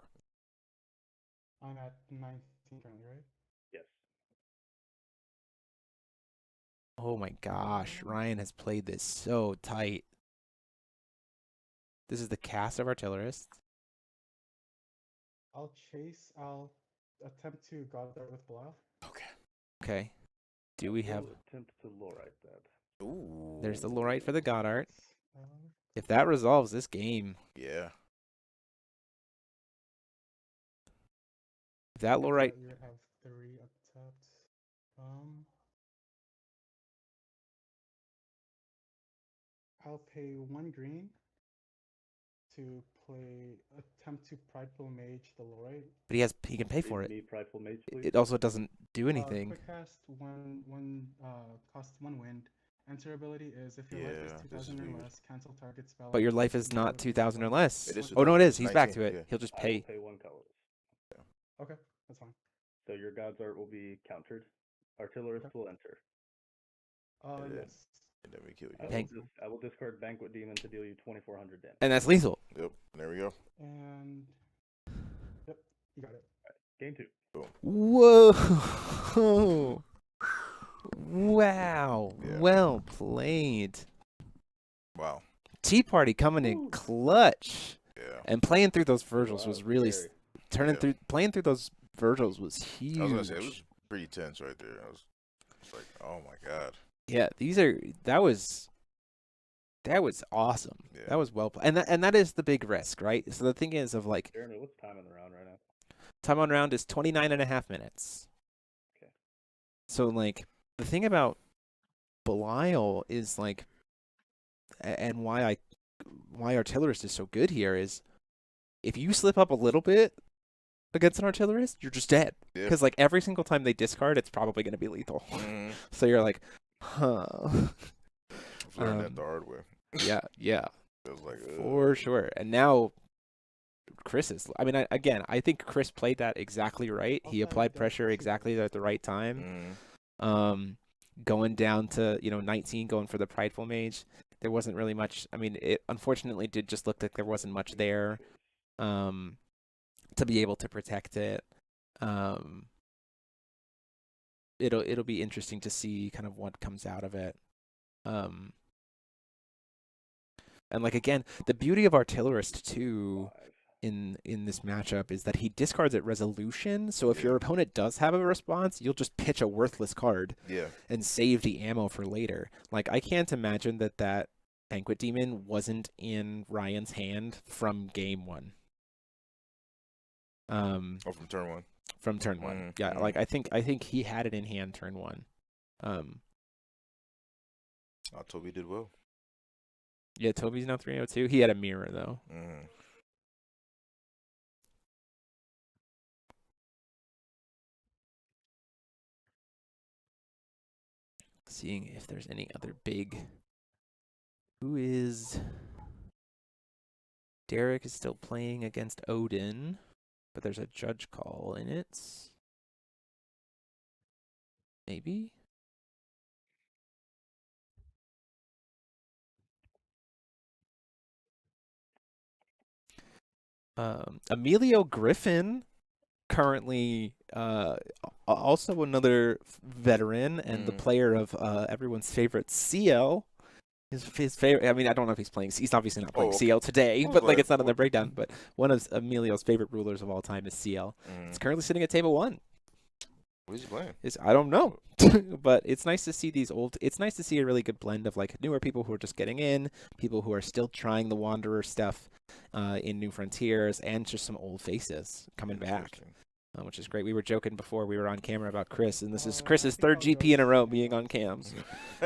[SPEAKER 9] I'm at 19 currently, right?
[SPEAKER 8] Yes.
[SPEAKER 1] Oh my gosh, Ryan has played this so tight. This is the cast of Artillerist.
[SPEAKER 9] I'll chase. I'll attempt to God Dart with Bluff.
[SPEAKER 1] Okay. Do we have...
[SPEAKER 8] Will attempt to Lorite that.
[SPEAKER 2] Ooh.
[SPEAKER 1] There's the Lorite for the God Art.
[SPEAKER 9] Uh,
[SPEAKER 1] If that resolves this game,
[SPEAKER 2] Yeah.
[SPEAKER 1] if that Lorite...
[SPEAKER 9] You would have 3 untapped. I'll pay 1 green to play attempt to Prideful Mage the Lorite.
[SPEAKER 1] But he can pay for it.
[SPEAKER 8] Me Prideful Mage, please.
[SPEAKER 1] It also doesn't do anything.
[SPEAKER 9] Quick cast cost 1 wind. Enter ability is if your life
[SPEAKER 2] Yeah,
[SPEAKER 9] is
[SPEAKER 2] this
[SPEAKER 9] 2,000
[SPEAKER 2] is
[SPEAKER 9] or
[SPEAKER 2] huge.
[SPEAKER 9] less, cancel target spell.
[SPEAKER 1] But your
[SPEAKER 9] and
[SPEAKER 1] life is
[SPEAKER 9] control
[SPEAKER 1] not
[SPEAKER 9] of
[SPEAKER 1] 2,000 or
[SPEAKER 9] spell.
[SPEAKER 1] less.
[SPEAKER 2] It is
[SPEAKER 1] Oh, no, it is.
[SPEAKER 2] 2,000.
[SPEAKER 1] He's back
[SPEAKER 2] 19,
[SPEAKER 1] to it.
[SPEAKER 2] yeah.
[SPEAKER 1] He'll just
[SPEAKER 8] I will
[SPEAKER 1] pay.
[SPEAKER 8] pay 1 colorless.
[SPEAKER 9] Okay, that's fine.
[SPEAKER 8] So your God's Art will be countered. Artillerist will enter.
[SPEAKER 2] And then-
[SPEAKER 9] Yes.
[SPEAKER 2] And then we kill
[SPEAKER 8] I
[SPEAKER 2] you.
[SPEAKER 1] Thank-
[SPEAKER 8] I will discard Banquet Demon to deal you 2,400 damage.
[SPEAKER 1] And that's lethal.
[SPEAKER 2] Yep. There we go.
[SPEAKER 9] And yep, you got it.
[SPEAKER 8] Game 2.
[SPEAKER 1] Whoa. Wow.
[SPEAKER 2] Yeah.
[SPEAKER 1] Well played.
[SPEAKER 2] Wow.
[SPEAKER 1] Tea Party coming in clutch.
[SPEAKER 2] Yeah.
[SPEAKER 1] And playing through those Virgils
[SPEAKER 8] Wow,
[SPEAKER 1] was really...
[SPEAKER 8] scary.
[SPEAKER 1] Playing through those Virgils was huge.
[SPEAKER 2] I was gonna say it was pretty tense right there. I was like, oh my god.
[SPEAKER 1] Yeah, that was awesome.
[SPEAKER 2] Yeah.
[SPEAKER 1] That was well played. And that is the big risk, right? So the thing is of like,
[SPEAKER 8] Jeremy, what's time in the round right now?
[SPEAKER 1] time on round is 29.5 minutes.
[SPEAKER 8] Okay.
[SPEAKER 1] So like the thing about Belial is like, and why Artillerist is so good here is if you slip up a little bit against an Artillerist, you're just dead.
[SPEAKER 2] Yeah.
[SPEAKER 1] Because like every single time they discard, it's probably going to be lethal.
[SPEAKER 2] Mhm.
[SPEAKER 1] So you're like, huh.
[SPEAKER 2] I've learned that the hard way.
[SPEAKER 1] Yeah.
[SPEAKER 2] It was like,
[SPEAKER 1] For sure. And now Chris is, I mean, I think Chris played that exactly right. He
[SPEAKER 9] Also,
[SPEAKER 1] applied
[SPEAKER 9] yeah,
[SPEAKER 1] pressure
[SPEAKER 9] she
[SPEAKER 1] exactly
[SPEAKER 9] does.
[SPEAKER 1] at the right time.
[SPEAKER 2] Mhm.
[SPEAKER 1] Going down to, 19, going for the Prideful Mage. There wasn't really much. I mean, it unfortunately did just look like there wasn't much there to be able to protect it. It'll be interesting to see kind of what comes out of it. And like again, the beauty of Artillerist too in this matchup is that he discards at resolution. So if your opponent does have a response, you'll just pitch a worthless card
[SPEAKER 2] Yeah.
[SPEAKER 1] and save the ammo for later. Like I can't imagine that Banquet Demon wasn't in Ryan's hand from game 1.
[SPEAKER 2] Oh, from turn 1.
[SPEAKER 1] From turn 1.
[SPEAKER 2] Mhm,
[SPEAKER 1] Yeah,
[SPEAKER 2] mhm.
[SPEAKER 1] like I think he had it in hand turn 1.
[SPEAKER 2] Toby did well.
[SPEAKER 1] Yeah, Toby's now 302. He had a mirror though.
[SPEAKER 2] Mhm.
[SPEAKER 1] Seeing if there's any other big. Who is? Derek is still playing against Odin, but there's a judge call in it. Maybe? Emilio Griffin, currently also another veteran and the player of everyone's favorite CL. His favorite. I mean, I don't know if he's playing. He's obviously not playing CL today, but like it's not in the breakdown. But one of Emilio's favorite rulers of all time is CL. It's currently sitting at table 1.
[SPEAKER 2] What is he playing?
[SPEAKER 1] I don't know, but it's nice to see these old. It's nice to see a really good blend of like newer people who are just getting in, people who are still trying the Wanderer stuff in New Frontiers, and just some old faces coming back, which is great. We were joking before we were on camera about Chris, and this is Chris's 3rd GP in a row being on cams.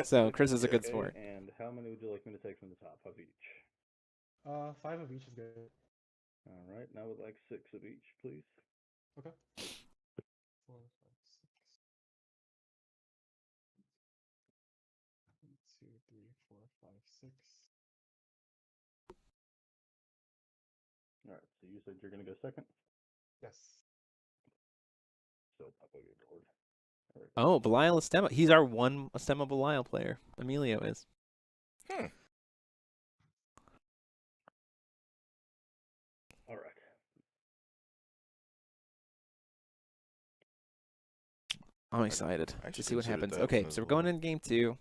[SPEAKER 1] So Chris is a good sport.
[SPEAKER 8] And how many would you like me to take from the top of each?
[SPEAKER 9] 5 of each is good.
[SPEAKER 8] All right, now I would like 6 of each, please.
[SPEAKER 9] Okay. 4, 5, 6. 1, 2, 3, 4, 5, 6.
[SPEAKER 8] All right. So you said you're gonna go second.
[SPEAKER 9] Yes.
[SPEAKER 8] So I'll go get board.
[SPEAKER 1] Oh, Belial Estema. He's our one Estema Belial player. Emilio is.
[SPEAKER 8] All right.
[SPEAKER 1] I'm excited
[SPEAKER 2] I
[SPEAKER 1] to
[SPEAKER 2] actually
[SPEAKER 1] see what
[SPEAKER 2] considered
[SPEAKER 1] happens.
[SPEAKER 2] that
[SPEAKER 1] Okay,
[SPEAKER 2] one as
[SPEAKER 1] so we're going
[SPEAKER 2] well.
[SPEAKER 1] in game 2.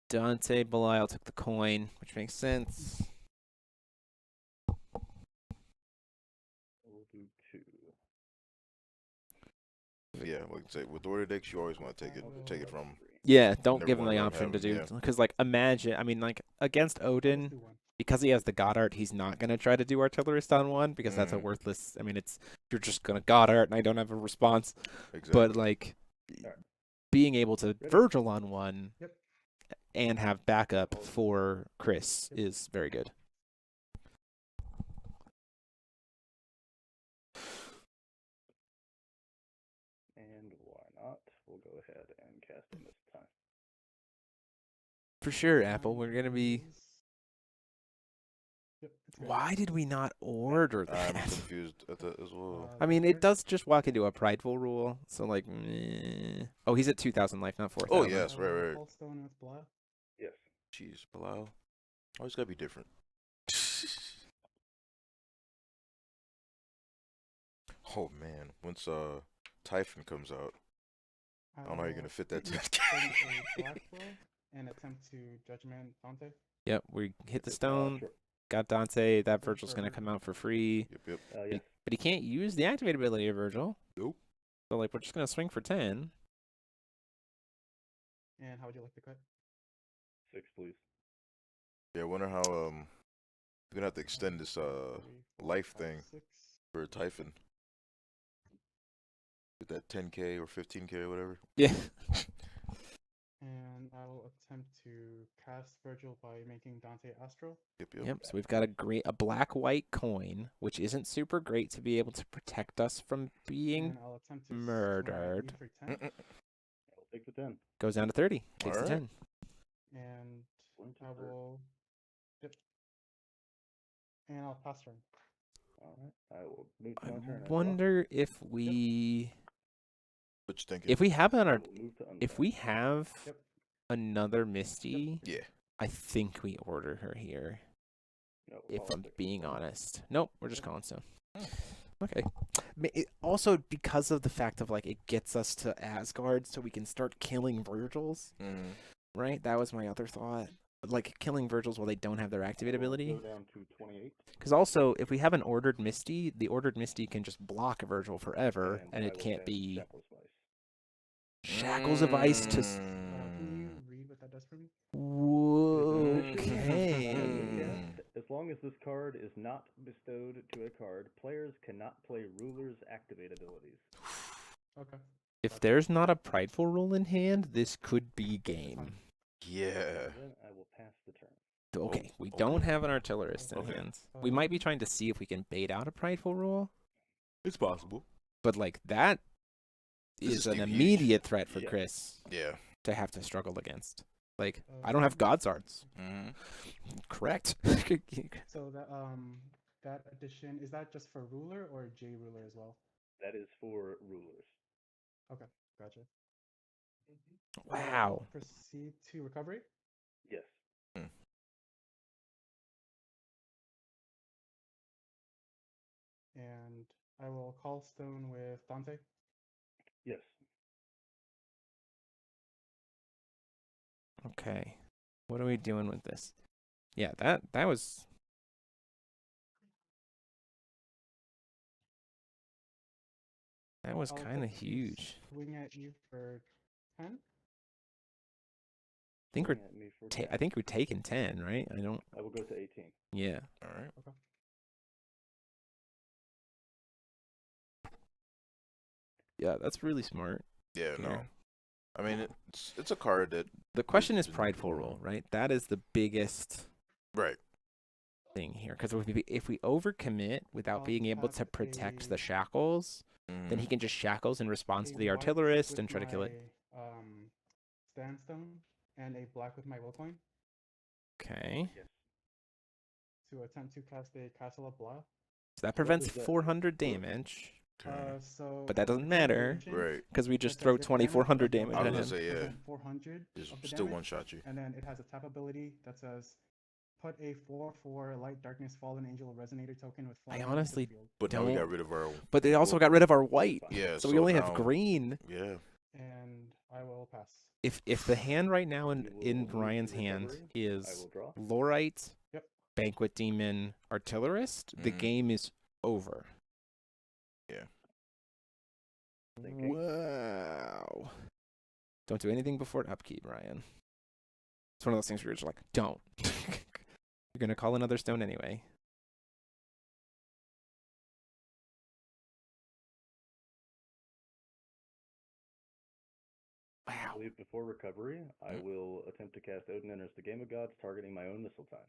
[SPEAKER 1] Dante Belial took the coin, which makes sense.
[SPEAKER 8] We'll do 2.
[SPEAKER 2] Yeah, like I say, with order decks, you always want to take it from.
[SPEAKER 1] Yeah, don't
[SPEAKER 2] Never
[SPEAKER 1] give him
[SPEAKER 2] wanna
[SPEAKER 1] the
[SPEAKER 2] let him
[SPEAKER 1] option to
[SPEAKER 2] have
[SPEAKER 1] do,
[SPEAKER 2] him,
[SPEAKER 1] because like imagine, I mean, like against
[SPEAKER 9] Let's
[SPEAKER 1] Odin,
[SPEAKER 9] do 1.
[SPEAKER 1] because he has the Goddard, he's not gonna try to do Artillerist on 1 because that's a
[SPEAKER 2] Mm.
[SPEAKER 1] worthless. I mean, it's you're just gonna Goddard and I don't have a response.
[SPEAKER 2] Exactly.
[SPEAKER 1] But like
[SPEAKER 8] Alright.
[SPEAKER 1] being able to
[SPEAKER 8] Ready?
[SPEAKER 1] Virgil on 1
[SPEAKER 9] Yep.
[SPEAKER 1] and have backup for Chris is very good.
[SPEAKER 8] And why not? We'll go ahead and cast him this time.
[SPEAKER 1] For sure, Apple. We're gonna be.
[SPEAKER 9] Yep. It's great.
[SPEAKER 1] Why did we not order
[SPEAKER 2] I'm
[SPEAKER 1] that?
[SPEAKER 2] confused at that as well.
[SPEAKER 1] I mean, it
[SPEAKER 9] First-
[SPEAKER 1] does just walk into a prideful rule, so like, meh. Oh, he's at 2,000 life, not 4,000.
[SPEAKER 2] Oh, yes, right.
[SPEAKER 9] Holstone with Blau.
[SPEAKER 8] Yes.
[SPEAKER 2] Jeez, Belial. Always gotta be different. Oh man, once Typhon comes out, I don't know how you're gonna fit that.
[SPEAKER 9] Send a black blow and attempt to judgment Dante.
[SPEAKER 1] Yep, we hit the stone.
[SPEAKER 8] Sure.
[SPEAKER 1] Got Dante. That
[SPEAKER 9] For
[SPEAKER 1] Virgil's gonna
[SPEAKER 9] sure.
[SPEAKER 1] come out for free.
[SPEAKER 2] Yep.
[SPEAKER 8] Yes.
[SPEAKER 1] But he can't use the activate ability of Virgil.
[SPEAKER 2] Nope.
[SPEAKER 1] So like, we're just gonna swing for 10.
[SPEAKER 9] And how would you like to cut?
[SPEAKER 8] 6, please.
[SPEAKER 2] Yeah, I wonder how we're gonna have to extend this
[SPEAKER 9] 3, 4,
[SPEAKER 2] life
[SPEAKER 9] 5,
[SPEAKER 2] thing
[SPEAKER 9] 6.
[SPEAKER 2] for Typhon. With that 10k or 15k or whatever.
[SPEAKER 1] Yeah.
[SPEAKER 9] And I will attempt to cast Virgil by making Dante Astral.
[SPEAKER 1] Yep. So we've got a black-white coin, which isn't super great to be able to protect us from being
[SPEAKER 9] And I'll attempt to swing at you
[SPEAKER 1] murdered.
[SPEAKER 9] for 10.
[SPEAKER 8] I'll take the 10.
[SPEAKER 1] Goes down to 30. Takes the
[SPEAKER 2] Alright.
[SPEAKER 1] 10.
[SPEAKER 9] And
[SPEAKER 8] Swing to
[SPEAKER 9] I
[SPEAKER 8] 30.
[SPEAKER 9] will. Yep. And I'll pass turn.
[SPEAKER 8] All right. I will move to
[SPEAKER 1] I
[SPEAKER 8] my turn. and
[SPEAKER 1] wonder if we,
[SPEAKER 2] What you thinking?
[SPEAKER 1] if we have on
[SPEAKER 8] draw. I
[SPEAKER 1] our,
[SPEAKER 8] will move to
[SPEAKER 1] if
[SPEAKER 8] untap.
[SPEAKER 1] we have
[SPEAKER 9] Yep.
[SPEAKER 1] another Misty,
[SPEAKER 2] Yeah.
[SPEAKER 1] I think we order her here.
[SPEAKER 8] No, we'll
[SPEAKER 1] If
[SPEAKER 8] call
[SPEAKER 1] I'm
[SPEAKER 8] it 6.
[SPEAKER 1] being honest. Nope, we're just calling stone. Okay. Also, because of the fact of like it gets us to Asgard, so we can start killing Virgils.
[SPEAKER 2] Mm.
[SPEAKER 1] Right? That was my other thought. Like killing Virgils while they don't have their activate
[SPEAKER 8] I will
[SPEAKER 1] ability.
[SPEAKER 8] Go down to 28.
[SPEAKER 1] Because also, if we have an ordered Misty, the ordered Misty can just block Virgil forever, and
[SPEAKER 8] I
[SPEAKER 1] it
[SPEAKER 8] will
[SPEAKER 1] can't
[SPEAKER 8] cast
[SPEAKER 1] be
[SPEAKER 8] Shackles of Ice.
[SPEAKER 1] Shackles of Ice to.
[SPEAKER 9] Can you read what that does for me?
[SPEAKER 1] Okay.
[SPEAKER 8] As long as this card is not bestowed to a card, players cannot play Ruler's activate abilities.
[SPEAKER 9] Okay.
[SPEAKER 1] If there's not a prideful rule in hand, this could be game.
[SPEAKER 2] Yeah.
[SPEAKER 8] Then I will pass the turn.
[SPEAKER 1] Okay, we
[SPEAKER 2] okay.
[SPEAKER 1] don't have an artillerist in
[SPEAKER 2] Okay.
[SPEAKER 1] hand. We might be trying to see if we can bait out a prideful rule,
[SPEAKER 2] It's possible.
[SPEAKER 1] but like that
[SPEAKER 2] This
[SPEAKER 1] is
[SPEAKER 2] is
[SPEAKER 1] an
[SPEAKER 2] huge.
[SPEAKER 1] immediate threat for
[SPEAKER 8] Yeah.
[SPEAKER 1] Chris
[SPEAKER 2] Yeah.
[SPEAKER 1] to have to struggle against. Like, I don't have God's Arts.
[SPEAKER 2] Mm-hmm.
[SPEAKER 1] Correct.
[SPEAKER 9] So that addition, is that just for ruler or J ruler as well?
[SPEAKER 8] That is for Rulers.
[SPEAKER 9] Okay, gotcha.
[SPEAKER 1] Wow.
[SPEAKER 9] Proceed to recovery.
[SPEAKER 8] Yes.
[SPEAKER 9] And I will call stone with Dante.
[SPEAKER 8] Yes.
[SPEAKER 1] Okay. What are we doing with this? Yeah, that was
[SPEAKER 9] I'll
[SPEAKER 1] kind of
[SPEAKER 9] attempt to
[SPEAKER 1] huge.
[SPEAKER 9] Swing at you for 10.
[SPEAKER 1] I think we're
[SPEAKER 8] Swing at me for
[SPEAKER 1] I
[SPEAKER 8] 10.
[SPEAKER 1] think we're taking 10, right? I don't.
[SPEAKER 8] I will go to 18.
[SPEAKER 1] Yeah.
[SPEAKER 2] All right.
[SPEAKER 9] Okay.
[SPEAKER 1] Yeah, that's really smart.
[SPEAKER 2] Yeah. No.
[SPEAKER 1] Here.
[SPEAKER 2] I mean, it's a card that.
[SPEAKER 1] The question is
[SPEAKER 2] been-
[SPEAKER 1] prideful rule, right? That is the biggest.
[SPEAKER 2] Right.
[SPEAKER 1] thing here, because if we overcommit without
[SPEAKER 9] I'll
[SPEAKER 1] being able
[SPEAKER 9] tap
[SPEAKER 1] to protect
[SPEAKER 9] a
[SPEAKER 1] the shackles, then he
[SPEAKER 2] Mhm.
[SPEAKER 1] can just shackles in response
[SPEAKER 9] a
[SPEAKER 1] to the
[SPEAKER 9] white
[SPEAKER 1] artillerist
[SPEAKER 9] with
[SPEAKER 1] and try to kill it.
[SPEAKER 9] my Sandstone and a black with my will coin
[SPEAKER 1] Okay.
[SPEAKER 8] Yes.
[SPEAKER 9] to attempt to cast a Castle of Blah.
[SPEAKER 1] So that
[SPEAKER 8] What
[SPEAKER 1] prevents
[SPEAKER 8] does that
[SPEAKER 1] 400 damage,
[SPEAKER 2] Okay.
[SPEAKER 9] So
[SPEAKER 1] but that doesn't
[SPEAKER 9] in
[SPEAKER 1] matter
[SPEAKER 9] addition,
[SPEAKER 2] Right.
[SPEAKER 1] because we just
[SPEAKER 9] it
[SPEAKER 1] throw
[SPEAKER 9] says if damage
[SPEAKER 1] 2400
[SPEAKER 9] of the
[SPEAKER 1] damage
[SPEAKER 2] I
[SPEAKER 1] at
[SPEAKER 2] was
[SPEAKER 9] ability
[SPEAKER 2] gonna
[SPEAKER 1] him.
[SPEAKER 2] say, yeah.
[SPEAKER 9] prevent 400
[SPEAKER 2] Just
[SPEAKER 9] of the
[SPEAKER 2] still
[SPEAKER 9] damage,
[SPEAKER 2] one shot you.
[SPEAKER 9] and then it has a tap ability that says put a 4/4 Light Darkness Fallen Angel Resonator token with
[SPEAKER 1] I
[SPEAKER 9] flying
[SPEAKER 1] honestly
[SPEAKER 9] into the field.
[SPEAKER 2] But now we got
[SPEAKER 1] don't.
[SPEAKER 2] rid of our.
[SPEAKER 1] But they also
[SPEAKER 2] well,
[SPEAKER 1] got rid of our white,
[SPEAKER 2] Yeah.
[SPEAKER 1] so we only have
[SPEAKER 2] now-
[SPEAKER 1] green.
[SPEAKER 2] Yeah.
[SPEAKER 9] And I will pass.
[SPEAKER 1] If the hand right now
[SPEAKER 8] You will
[SPEAKER 1] in
[SPEAKER 8] lose
[SPEAKER 1] Ryan's
[SPEAKER 8] your
[SPEAKER 1] hand
[SPEAKER 8] recovery. I
[SPEAKER 1] is
[SPEAKER 8] will draw.
[SPEAKER 1] Lorite,
[SPEAKER 9] Yep.
[SPEAKER 1] Banquet Demon, Artillerist, the
[SPEAKER 2] Mhm.
[SPEAKER 1] game is over.
[SPEAKER 2] Yeah.
[SPEAKER 8] Thinking.
[SPEAKER 1] Wow. Don't do anything before upkeep, Ryan. It's one of those things where you're just like, don't. You're gonna call another stone anyway.
[SPEAKER 8] I
[SPEAKER 1] Wow.
[SPEAKER 8] believe before recovery, I
[SPEAKER 2] Mm.
[SPEAKER 8] will attempt to cast Odin Enters the Game of Gods, targeting my own missile time.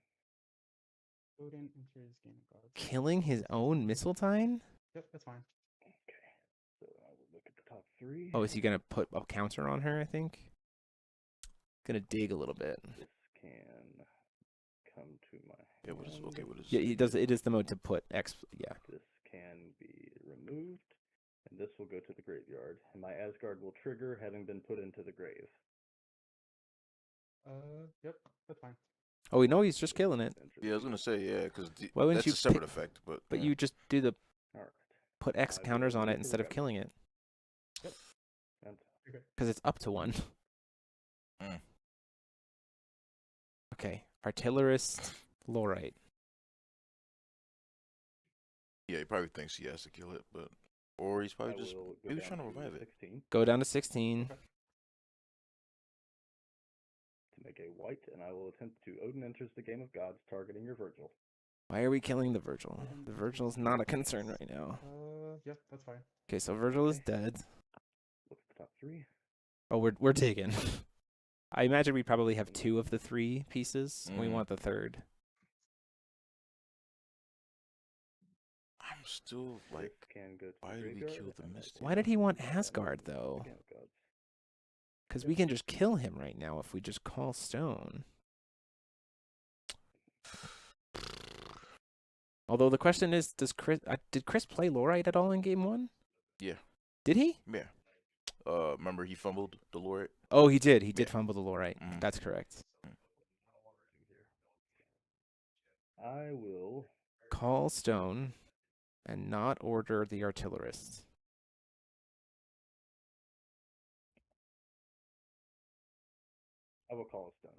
[SPEAKER 9] Odin enters Game of Gods.
[SPEAKER 1] Killing his own Mistletoe?
[SPEAKER 9] Yep, that's fine.
[SPEAKER 8] Okay. So I will look at the top three.
[SPEAKER 1] Oh, is he gonna put a counter on her, I think? Gonna dig a little bit.
[SPEAKER 8] This can come to my
[SPEAKER 2] Yeah. What is
[SPEAKER 8] hand.
[SPEAKER 2] okay? What is?
[SPEAKER 1] Yeah, he does. It is the mode to put X. Yeah.
[SPEAKER 8] This can be removed, and this will go to the graveyard. And my Asgard will trigger, having been put into the grave.
[SPEAKER 9] Yep, that's fine.
[SPEAKER 1] Oh, we know he's just killing it.
[SPEAKER 2] Yeah, I was gonna say yeah, because
[SPEAKER 1] Why wouldn't
[SPEAKER 2] that's
[SPEAKER 1] you
[SPEAKER 2] a separate
[SPEAKER 1] pick-
[SPEAKER 2] effect. But
[SPEAKER 1] But
[SPEAKER 2] yeah.
[SPEAKER 1] you just do the
[SPEAKER 8] All right.
[SPEAKER 1] put X
[SPEAKER 8] I will
[SPEAKER 1] counters on
[SPEAKER 8] move
[SPEAKER 1] it
[SPEAKER 8] to
[SPEAKER 1] instead of
[SPEAKER 8] recovery.
[SPEAKER 1] killing it,
[SPEAKER 8] And
[SPEAKER 1] because it's up to 1.
[SPEAKER 2] Mm.
[SPEAKER 1] Okay, Artillerist, Lorite.
[SPEAKER 2] Yeah, he probably thinks he has to kill it, but or he's
[SPEAKER 8] I
[SPEAKER 2] probably just
[SPEAKER 8] will go
[SPEAKER 2] maybe he's
[SPEAKER 8] down
[SPEAKER 2] trying to revive it.
[SPEAKER 8] 16
[SPEAKER 1] Go down to 16.
[SPEAKER 9] Okay.
[SPEAKER 8] to make a white, and I will attempt to Odin Enters the Game of Gods, targeting your Virgil.
[SPEAKER 1] Why are we killing the Virgil? The Virgil's not a concern right now.
[SPEAKER 9] Yep, that's fine.
[SPEAKER 1] Okay, so Virgil is
[SPEAKER 8] Okay.
[SPEAKER 1] dead.
[SPEAKER 8] Look at the top three.
[SPEAKER 1] Oh, we're taken. I imagine we probably have 2 of the 3 pieces. And we
[SPEAKER 2] Mhm.
[SPEAKER 1] want the 3rd.
[SPEAKER 2] I'm still like,
[SPEAKER 8] This can go to
[SPEAKER 2] why
[SPEAKER 8] the
[SPEAKER 2] did we
[SPEAKER 8] graveyard,
[SPEAKER 2] kill the
[SPEAKER 8] and I
[SPEAKER 2] Mystic?
[SPEAKER 1] Why did he want
[SPEAKER 8] will
[SPEAKER 1] Asgard,
[SPEAKER 8] Odin Enters the
[SPEAKER 1] though?
[SPEAKER 8] Game of Gods.
[SPEAKER 1] Because we can just kill him right now if we just call stone. Although the question is, did Chris play Lorite at all in game 1?
[SPEAKER 2] Yeah.
[SPEAKER 1] Did he?
[SPEAKER 2] Yeah. Remember he fumbled the Lord.
[SPEAKER 1] Oh, he did. He did
[SPEAKER 2] Yeah.
[SPEAKER 1] fumble the Lorite.
[SPEAKER 2] Mhm.
[SPEAKER 1] That's correct.
[SPEAKER 8] I will
[SPEAKER 1] Call stone and not order the artillerist.
[SPEAKER 8] call a stone.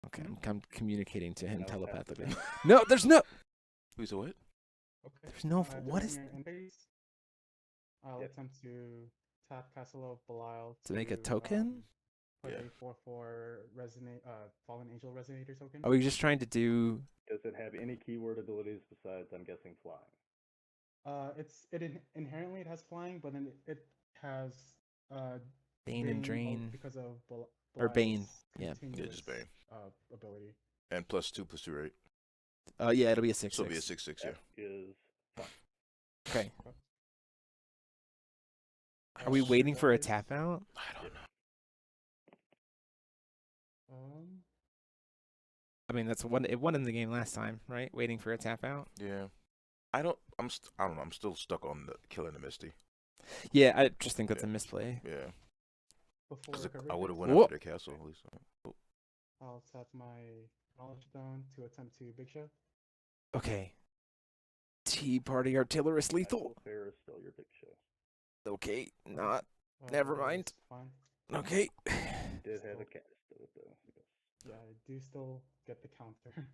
[SPEAKER 1] Okay, I'm communicating to him
[SPEAKER 8] And I will pass the
[SPEAKER 1] telepathically.
[SPEAKER 8] turn.
[SPEAKER 1] No, there's no.
[SPEAKER 2] Who's a what?
[SPEAKER 9] Okay.
[SPEAKER 1] There's no.
[SPEAKER 9] During
[SPEAKER 1] What is
[SPEAKER 9] your end phase, I'll
[SPEAKER 8] Yep.
[SPEAKER 9] attempt to tap Castle of Belial
[SPEAKER 1] to make a token?
[SPEAKER 9] Put
[SPEAKER 2] Yeah.
[SPEAKER 9] a 4/4 resonate Fallen Angel Resonator token.
[SPEAKER 1] Are we just trying to do?
[SPEAKER 8] Does it have any keyword abilities besides, I'm guessing, flying?
[SPEAKER 9] Inherently it has flying, but then it has
[SPEAKER 1] Bane and drain?
[SPEAKER 9] because of
[SPEAKER 1] Or Bane,
[SPEAKER 9] Belial's
[SPEAKER 1] yeah.
[SPEAKER 2] Yeah, just Bane.
[SPEAKER 9] ability.
[SPEAKER 2] And +2/+2, right?
[SPEAKER 1] Yeah, it'll be a 6/6.
[SPEAKER 2] So it'll be a 6/6, yeah.
[SPEAKER 8] That is fine.
[SPEAKER 1] Okay.
[SPEAKER 9] Okay.
[SPEAKER 1] Are we waiting for a
[SPEAKER 9] Guys,
[SPEAKER 1] tap out?
[SPEAKER 2] I don't know.
[SPEAKER 1] I mean, that's one. It won in the game last time, right? Waiting for a tap out.
[SPEAKER 2] Yeah. I don't know. I'm still stuck on the killing the Misty.
[SPEAKER 1] Yeah, I just think that's a
[SPEAKER 2] Yeah.
[SPEAKER 1] misplay.
[SPEAKER 2] Yeah.
[SPEAKER 9] Before
[SPEAKER 2] Because
[SPEAKER 9] recovery
[SPEAKER 2] I would have
[SPEAKER 9] phase,
[SPEAKER 2] went
[SPEAKER 1] Whoa.
[SPEAKER 2] after the castle at least. Oh.
[SPEAKER 9] I'll tap my knowledge stone to attempt to big show.
[SPEAKER 1] Okay. Tea party artillerist lethal.
[SPEAKER 8] Actual fair is still your big show.
[SPEAKER 1] Okay, not. Never
[SPEAKER 9] That is
[SPEAKER 1] mind.
[SPEAKER 9] Fine.
[SPEAKER 1] Okay.
[SPEAKER 8] You did have a cast of it, though. Yes.
[SPEAKER 9] Yeah, I do still get the counter.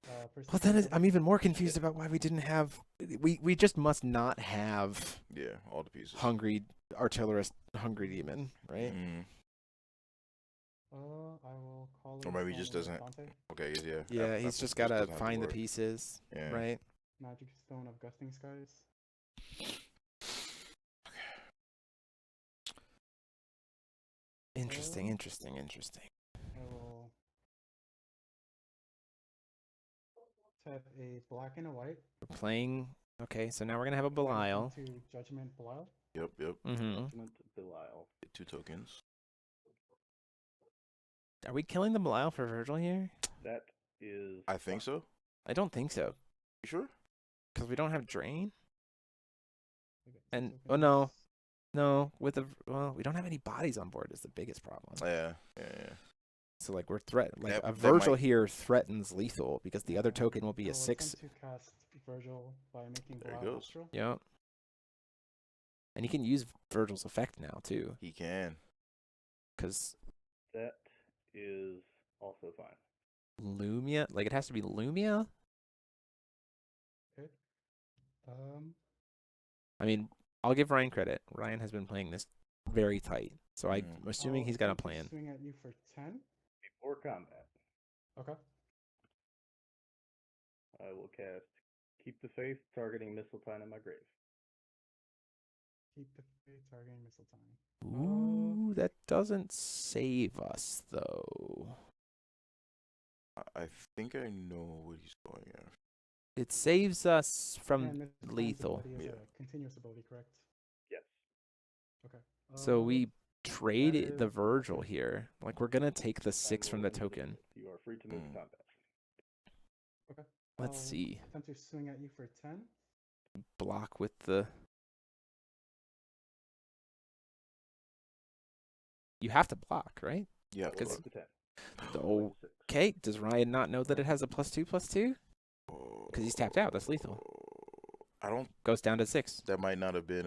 [SPEAKER 1] Well, then I'm even more confused about why we didn't have. We just must not have
[SPEAKER 2] Yeah, all the pieces.
[SPEAKER 1] hungry artillerist, hungry demon, right?
[SPEAKER 2] Mm.
[SPEAKER 9] I will call it.
[SPEAKER 2] Or maybe he just doesn't.
[SPEAKER 9] Dante.
[SPEAKER 2] Okay, yeah.
[SPEAKER 1] Yeah, he's just gotta
[SPEAKER 2] doesn't have
[SPEAKER 1] find the
[SPEAKER 2] work.
[SPEAKER 1] pieces,
[SPEAKER 2] Yeah.
[SPEAKER 1] right?
[SPEAKER 9] Magic Stone of Gusting Skies.
[SPEAKER 1] Interesting,
[SPEAKER 9] Oh.
[SPEAKER 1] interesting, interesting.
[SPEAKER 9] I will tap a black and a white.
[SPEAKER 1] We're playing. Okay, so now we're gonna have a
[SPEAKER 9] Put it
[SPEAKER 1] Belial.
[SPEAKER 9] into Judgment Belial.
[SPEAKER 2] Yep.
[SPEAKER 1] Mm-hmm.
[SPEAKER 5] Judgment Belial.
[SPEAKER 2] Get 2 tokens.
[SPEAKER 1] Are we killing the Belial for Virgil here?
[SPEAKER 5] That is.
[SPEAKER 2] I think so.
[SPEAKER 1] I don't think so,
[SPEAKER 2] You sure?
[SPEAKER 1] because we don't have Drain.
[SPEAKER 9] We got 2
[SPEAKER 1] And oh
[SPEAKER 9] tokens.
[SPEAKER 1] no, with the well, we don't have any bodies on board is the biggest problem.
[SPEAKER 2] Yeah.
[SPEAKER 1] So like we're like
[SPEAKER 2] That-
[SPEAKER 1] a
[SPEAKER 2] that
[SPEAKER 1] Virgil
[SPEAKER 2] might-
[SPEAKER 1] here threatens lethal because the other
[SPEAKER 9] Yeah,
[SPEAKER 1] token will be
[SPEAKER 9] I
[SPEAKER 1] a
[SPEAKER 9] will
[SPEAKER 1] 6.
[SPEAKER 9] attempt to cast Virgil by making
[SPEAKER 2] There it
[SPEAKER 9] Belial
[SPEAKER 2] goes.
[SPEAKER 9] Astral.
[SPEAKER 1] Yep. And you can use Virgil's effect now too,
[SPEAKER 2] He can.
[SPEAKER 1] because
[SPEAKER 5] That is also fine.
[SPEAKER 1] Lumia, like it has to be Lumia.
[SPEAKER 9] Okay.
[SPEAKER 1] I mean, I'll give Ryan credit. Ryan has been playing this very tight, so I'm assuming
[SPEAKER 9] I'll
[SPEAKER 1] he's got a
[SPEAKER 9] attempt to
[SPEAKER 1] plan.
[SPEAKER 9] Swing at you for 10.
[SPEAKER 5] Before combat,
[SPEAKER 9] Okay.
[SPEAKER 5] I will cast Keep the Faith, targeting Mistletoe in my grave.
[SPEAKER 9] Keep the faith targeting Mistletoe.
[SPEAKER 1] Ooh, that doesn't save us though.
[SPEAKER 2] I think I know what he's going after.
[SPEAKER 1] It saves us from
[SPEAKER 9] And Misletone's
[SPEAKER 1] lethal.
[SPEAKER 9] ability is
[SPEAKER 2] Yeah.
[SPEAKER 9] a continuous ability, correct?
[SPEAKER 5] Yes.
[SPEAKER 9] Okay.
[SPEAKER 1] So we
[SPEAKER 9] is
[SPEAKER 1] trade the Virgil
[SPEAKER 9] okay.
[SPEAKER 1] here. Like we're gonna take the 6
[SPEAKER 5] I
[SPEAKER 1] from
[SPEAKER 5] will
[SPEAKER 1] the
[SPEAKER 5] end
[SPEAKER 1] token.
[SPEAKER 5] You are free to move
[SPEAKER 2] Mm.
[SPEAKER 5] combat.
[SPEAKER 9] Okay.
[SPEAKER 1] Let's
[SPEAKER 9] I'll
[SPEAKER 1] see.
[SPEAKER 9] Attempt to swing at you for 10.
[SPEAKER 1] Block with the. You have to block, right?
[SPEAKER 2] Yeah.
[SPEAKER 5] I will
[SPEAKER 1] 'Cause-
[SPEAKER 5] take the 10.
[SPEAKER 1] Oh, okay. Does Ryan not know that it has a +2/+2? Because he's tapped out. That's lethal.
[SPEAKER 2] I don't.
[SPEAKER 1] Goes down to 6.
[SPEAKER 2] That might not have been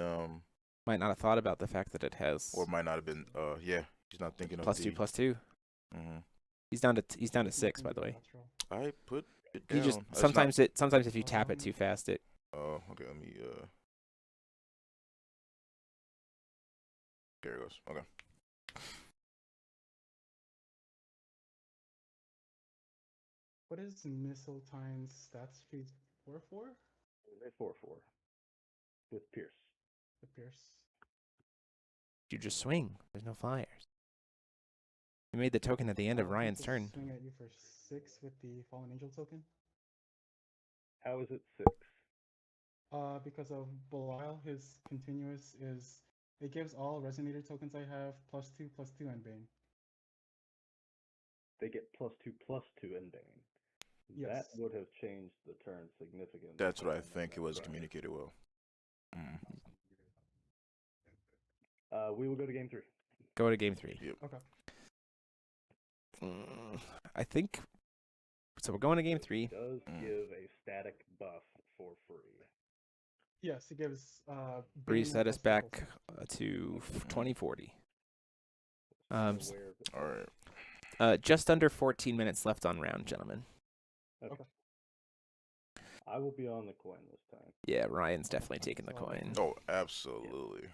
[SPEAKER 1] Might not have thought about the fact that it has
[SPEAKER 2] or might not have been yeah. He's not thinking of
[SPEAKER 1] +2/+2.
[SPEAKER 2] Mm-hmm.
[SPEAKER 1] He's down to 6, by the way.
[SPEAKER 9] Natural.
[SPEAKER 2] I put it
[SPEAKER 1] You
[SPEAKER 2] down.
[SPEAKER 1] just
[SPEAKER 2] It's
[SPEAKER 1] sometimes if you tap it too fast, it.
[SPEAKER 2] Oh, okay. Let me There it goes. Okay.
[SPEAKER 9] What is Mistletone's stats feed 4/4?
[SPEAKER 5] A 4/4 with Pierce.
[SPEAKER 9] The Pierce.
[SPEAKER 1] You just swing. There's no flyers. You made the token at the end of
[SPEAKER 9] I'll attempt
[SPEAKER 1] Ryan's
[SPEAKER 9] to
[SPEAKER 1] turn.
[SPEAKER 9] Swing at you for 6 with the Fallen Angel token.
[SPEAKER 5] How is it 6?
[SPEAKER 9] Because of Belial, his continuous is it gives all Resonator tokens I have +2/+2 and Bane.
[SPEAKER 5] They get +2/+2 in Bane.
[SPEAKER 9] Yes.
[SPEAKER 5] That would have changed the turn significantly.
[SPEAKER 2] That's what I
[SPEAKER 5] if known
[SPEAKER 2] think. It
[SPEAKER 5] that
[SPEAKER 2] was
[SPEAKER 5] prior.
[SPEAKER 2] communicated well. Mm.
[SPEAKER 5] We will go to game 3.
[SPEAKER 1] Go to game 3.
[SPEAKER 2] Yep.
[SPEAKER 9] Okay.
[SPEAKER 1] I think. So we're going to game 3.
[SPEAKER 5] It does
[SPEAKER 2] Mm.
[SPEAKER 5] give a static buff for free.
[SPEAKER 9] Yes, it gives
[SPEAKER 1] Reset us back to
[SPEAKER 5] Okay.
[SPEAKER 1] 2040.
[SPEAKER 5] I'm
[SPEAKER 1] s-
[SPEAKER 5] aware of it.
[SPEAKER 2] All right.
[SPEAKER 1] Just under 14 minutes left on round, gentlemen.
[SPEAKER 5] Okay. I will be on the coin this time.
[SPEAKER 1] Yeah, Ryan's definitely taking the coin.
[SPEAKER 2] Oh, absolutely.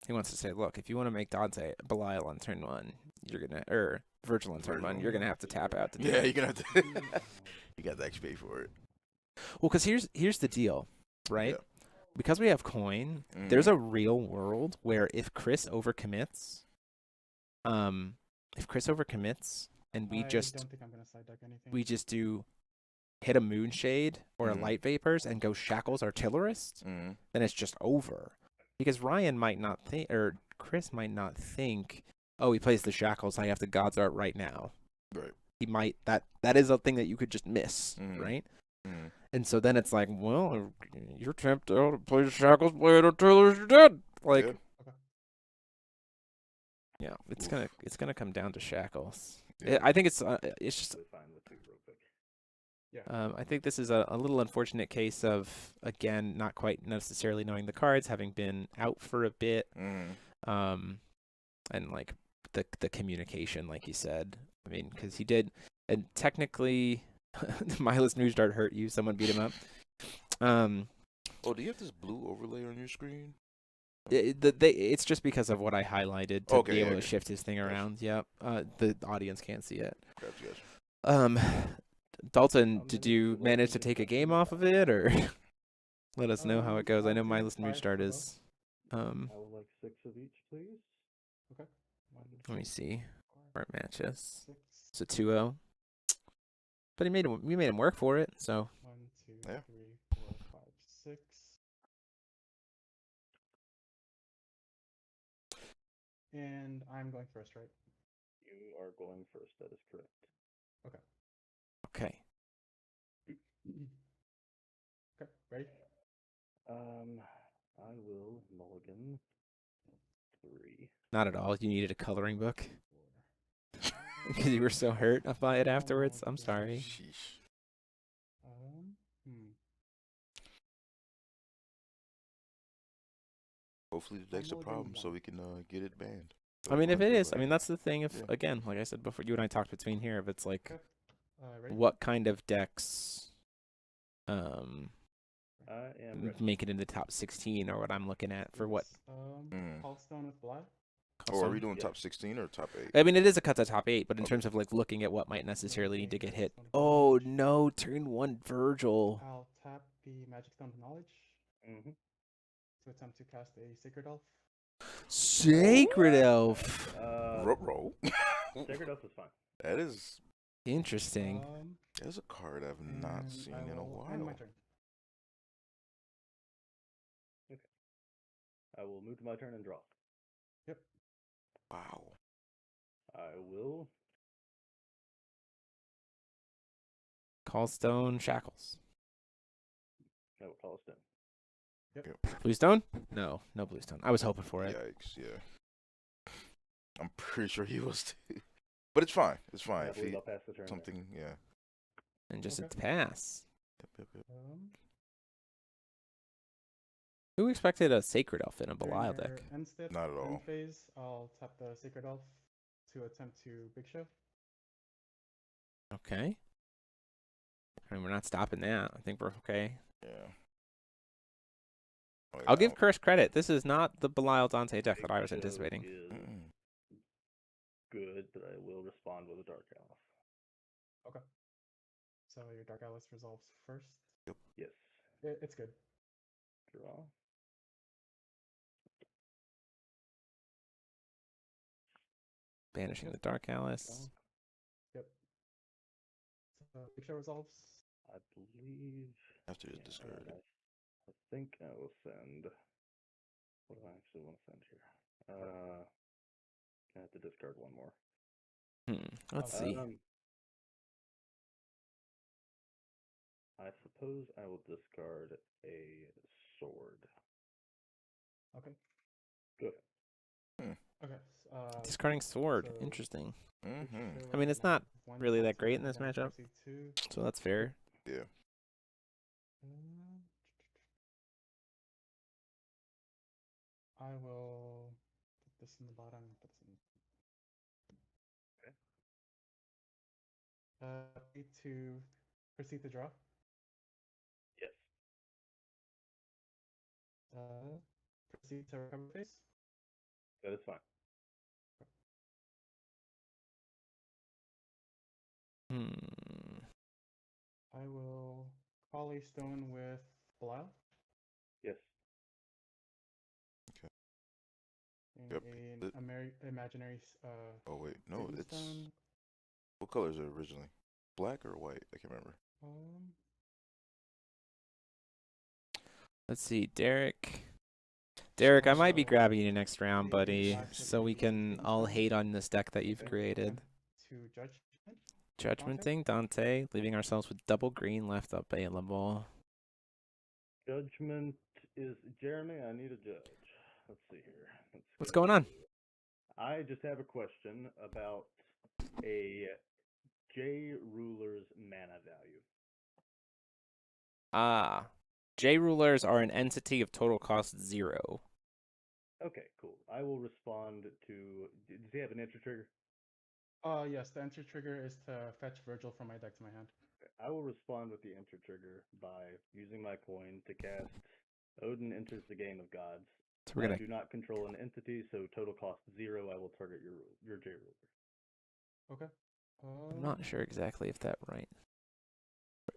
[SPEAKER 1] He wants to say, look, if you want to make Dante Belial on turn 1, you're gonna Virgil on turn 1, you're gonna have to tap out to do
[SPEAKER 2] Yeah,
[SPEAKER 1] it.
[SPEAKER 2] you're gonna have to. You got to actually pay for it.
[SPEAKER 1] Well, because here's the deal, right?
[SPEAKER 2] Yeah.
[SPEAKER 1] Because we have coin, there's a real world where if Chris overcommits, and we
[SPEAKER 9] I
[SPEAKER 1] just
[SPEAKER 9] don't think I'm gonna side deck anything.
[SPEAKER 1] we just do hit a Moonshade or a
[SPEAKER 2] Mhm.
[SPEAKER 1] Light Vapors and go Shackles Artillerist,
[SPEAKER 2] Mm-hmm.
[SPEAKER 1] then it's just over. Because Ryan might not think, or Chris might not think, oh, he plays the Shackles, I have to God's Art right now.
[SPEAKER 2] Right.
[SPEAKER 1] He might, that is a thing that you could just miss,
[SPEAKER 2] Mhm.
[SPEAKER 1] right?
[SPEAKER 2] Mm-hmm.
[SPEAKER 1] And so then it's like, well, you're tempted out to play the Shackles, play it Artillerist, you're dead. Like,
[SPEAKER 2] Yeah.
[SPEAKER 9] Okay.
[SPEAKER 1] yeah, it's
[SPEAKER 2] Oof.
[SPEAKER 1] gonna come down to Shackles.
[SPEAKER 2] Yeah.
[SPEAKER 1] I think it's just
[SPEAKER 5] Totally fine with 2 real quick.
[SPEAKER 1] I think this is a little unfortunate case of, again, not quite necessarily knowing the cards, having been out for a bit,
[SPEAKER 2] Mm-hmm.
[SPEAKER 1] and like the communication, like you said. I mean, because he did, and technically, Milas Newsdart hurt you. Someone beat him up.
[SPEAKER 2] Oh, do you have this blue overlay on your screen?
[SPEAKER 1] It's just because of what I highlighted to
[SPEAKER 2] Okay,
[SPEAKER 1] be able
[SPEAKER 2] yeah,
[SPEAKER 1] to
[SPEAKER 2] okay.
[SPEAKER 1] shift his thing
[SPEAKER 2] Gotcha.
[SPEAKER 1] around. Yep. The audience can't see it.
[SPEAKER 2] Gotcha.
[SPEAKER 1] Dalton, did you manage to take a game off of it, or let us know how it goes? I know
[SPEAKER 9] I'll
[SPEAKER 1] Milas
[SPEAKER 9] take 5
[SPEAKER 1] Newsstart
[SPEAKER 9] for
[SPEAKER 1] is.
[SPEAKER 5] I would like 6 of each, please.
[SPEAKER 9] Okay. 1,
[SPEAKER 1] Let me see
[SPEAKER 9] 4,
[SPEAKER 1] where it matches.
[SPEAKER 9] 6.
[SPEAKER 1] So 2-0. But you made him work for it, so
[SPEAKER 9] 1, 2,
[SPEAKER 2] Yeah.
[SPEAKER 9] 3, 4, 5, 6. And I'm going first, right?
[SPEAKER 8] You are going first. That is correct.
[SPEAKER 9] Okay.
[SPEAKER 1] okay.
[SPEAKER 9] Okay, ready?
[SPEAKER 8] I will mulligan 3.
[SPEAKER 1] Not at all. You needed a coloring book
[SPEAKER 9] 4.
[SPEAKER 1] because you were so hurt by it
[SPEAKER 9] I'll
[SPEAKER 1] afterwards. I'm
[SPEAKER 9] mulligan.
[SPEAKER 1] sorry.
[SPEAKER 2] Sheesh.
[SPEAKER 9] Hmm.
[SPEAKER 2] Hopefully the deck's a
[SPEAKER 9] mulligan
[SPEAKER 2] problem so
[SPEAKER 9] one.
[SPEAKER 2] we can get it banned.
[SPEAKER 1] I mean, if it is, I mean,
[SPEAKER 2] like,
[SPEAKER 1] that's the thing. If
[SPEAKER 2] Yeah.
[SPEAKER 1] again, like I said before, you and I talked between here. If it's like,
[SPEAKER 9] Okay. Ready?
[SPEAKER 1] what kind of decks,
[SPEAKER 8] I am ready.
[SPEAKER 1] make it in the top 16 or what I'm looking at for what?
[SPEAKER 2] Mm.
[SPEAKER 9] Callstone with Bly.
[SPEAKER 2] Oh, are we
[SPEAKER 1] Custom?
[SPEAKER 2] doing
[SPEAKER 8] Yeah.
[SPEAKER 2] top 16 or top 8?
[SPEAKER 1] I mean, it is a cut to top 8, but in
[SPEAKER 2] Okay.
[SPEAKER 1] terms of like looking at what might necessarily need to get hit.
[SPEAKER 9] Stone of
[SPEAKER 1] Oh
[SPEAKER 9] Knowledge.
[SPEAKER 1] no, turn 1 Virgil.
[SPEAKER 9] I'll tap the Magic Stone of Knowledge
[SPEAKER 8] Mm-hmm.
[SPEAKER 9] to attempt to cast a Sacred Elf.
[SPEAKER 1] Sacred Elf.
[SPEAKER 2] Roll.
[SPEAKER 8] Sacred Elf is fine.
[SPEAKER 2] That is
[SPEAKER 1] Interesting.
[SPEAKER 2] that's a card I've not
[SPEAKER 9] And
[SPEAKER 2] seen
[SPEAKER 9] I
[SPEAKER 2] in a
[SPEAKER 9] will end my
[SPEAKER 2] while.
[SPEAKER 9] turn.
[SPEAKER 8] I will move to my turn and draw.
[SPEAKER 9] Yep.
[SPEAKER 2] Wow.
[SPEAKER 8] I will.
[SPEAKER 1] Callstone Shackles.
[SPEAKER 8] I will call us down.
[SPEAKER 1] Bluestone? No, no Bluestone. I was hoping for it.
[SPEAKER 2] Yikes, yeah. I'm pretty sure he was too. But it's fine. It's fine.
[SPEAKER 8] I
[SPEAKER 2] If
[SPEAKER 8] believe
[SPEAKER 2] he
[SPEAKER 8] I'll pass the turn. there.
[SPEAKER 2] something, yeah.
[SPEAKER 1] And just
[SPEAKER 9] Okay.
[SPEAKER 1] its pass.
[SPEAKER 2] Yep.
[SPEAKER 1] Who expected a Sacred Elf in a
[SPEAKER 9] During
[SPEAKER 1] Belial
[SPEAKER 9] your
[SPEAKER 1] deck?
[SPEAKER 9] End step,
[SPEAKER 2] Not at all.
[SPEAKER 9] End phase, I'll tap the Sacred Elf to attempt to Big Show.
[SPEAKER 1] Okay. I mean, we're not stopping that. I think we're okay.
[SPEAKER 2] Yeah. Oh, yeah,
[SPEAKER 1] I'll give Curse credit. This is not the Belial Dante deck that I was
[SPEAKER 8] Big Show
[SPEAKER 1] anticipating.
[SPEAKER 8] is good, but I will respond with a Dark Elf.
[SPEAKER 9] Okay. So your Dark Atlas resolves first.
[SPEAKER 8] Yes.
[SPEAKER 9] It's good.
[SPEAKER 8] Draw.
[SPEAKER 1] Banishing the Dark Alice.
[SPEAKER 9] Yep. So Big Show resolves.
[SPEAKER 8] I believe.
[SPEAKER 2] After it's discarded.
[SPEAKER 8] I think I will send. What do I actually want to send here? I have to discard one more.
[SPEAKER 1] Let's see.
[SPEAKER 8] I suppose I will discard a sword.
[SPEAKER 9] Okay.
[SPEAKER 8] Good.
[SPEAKER 9] Okay.
[SPEAKER 1] Discarding sword.
[SPEAKER 9] so
[SPEAKER 1] Interesting.
[SPEAKER 9] Big
[SPEAKER 2] Mm-hmm.
[SPEAKER 9] Show
[SPEAKER 1] I mean, it's
[SPEAKER 9] is
[SPEAKER 1] not
[SPEAKER 9] one
[SPEAKER 1] really that
[SPEAKER 9] counter,
[SPEAKER 1] great in this
[SPEAKER 9] then
[SPEAKER 1] matchup.
[SPEAKER 9] RC2.
[SPEAKER 1] So that's fair.
[SPEAKER 2] Yeah.
[SPEAKER 9] I will put this in the bottom. Put this in. Need to proceed to draw.
[SPEAKER 8] Yes.
[SPEAKER 9] Proceed to recover phase.
[SPEAKER 8] That is fine.
[SPEAKER 9] I will call a stone with Belial.
[SPEAKER 8] Yes.
[SPEAKER 2] Okay.
[SPEAKER 9] And
[SPEAKER 2] Yep.
[SPEAKER 9] an imaginary
[SPEAKER 2] Oh wait, no,
[SPEAKER 9] Satan
[SPEAKER 2] it's
[SPEAKER 9] stone.
[SPEAKER 2] what color is it originally? Black or white? I can't remember.
[SPEAKER 1] Let's see, Derek. Derek, I might be
[SPEAKER 9] So,
[SPEAKER 1] grabbing you next round,
[SPEAKER 9] it
[SPEAKER 1] buddy,
[SPEAKER 9] actually
[SPEAKER 1] so we
[SPEAKER 9] is
[SPEAKER 1] can
[SPEAKER 9] Satan
[SPEAKER 1] all
[SPEAKER 9] stone.
[SPEAKER 1] hate on this deck that you've created.
[SPEAKER 9] To Judgment.
[SPEAKER 1] Judgmenting Dante, leaving ourselves with double green left available.
[SPEAKER 8] Judgment is Jeremy. I need a judge. Let's see here.
[SPEAKER 1] What's going on?
[SPEAKER 8] I just have a question about a J Ruler's mana value.
[SPEAKER 1] Ah, J rulers are an entity of total cost 0.
[SPEAKER 8] Okay, cool. I will respond to. Does he have an enter trigger?
[SPEAKER 9] Yes, the enter trigger is to fetch Virgil from my deck to my hand.
[SPEAKER 8] I will respond with the enter trigger by using my coin to cast Odin Enters the Game of Gods.
[SPEAKER 1] So we're
[SPEAKER 8] I
[SPEAKER 1] gonna.
[SPEAKER 8] do not control an entity, so total cost 0. I will target your J Ruler.
[SPEAKER 9] Okay.
[SPEAKER 1] I'm not sure exactly if that right.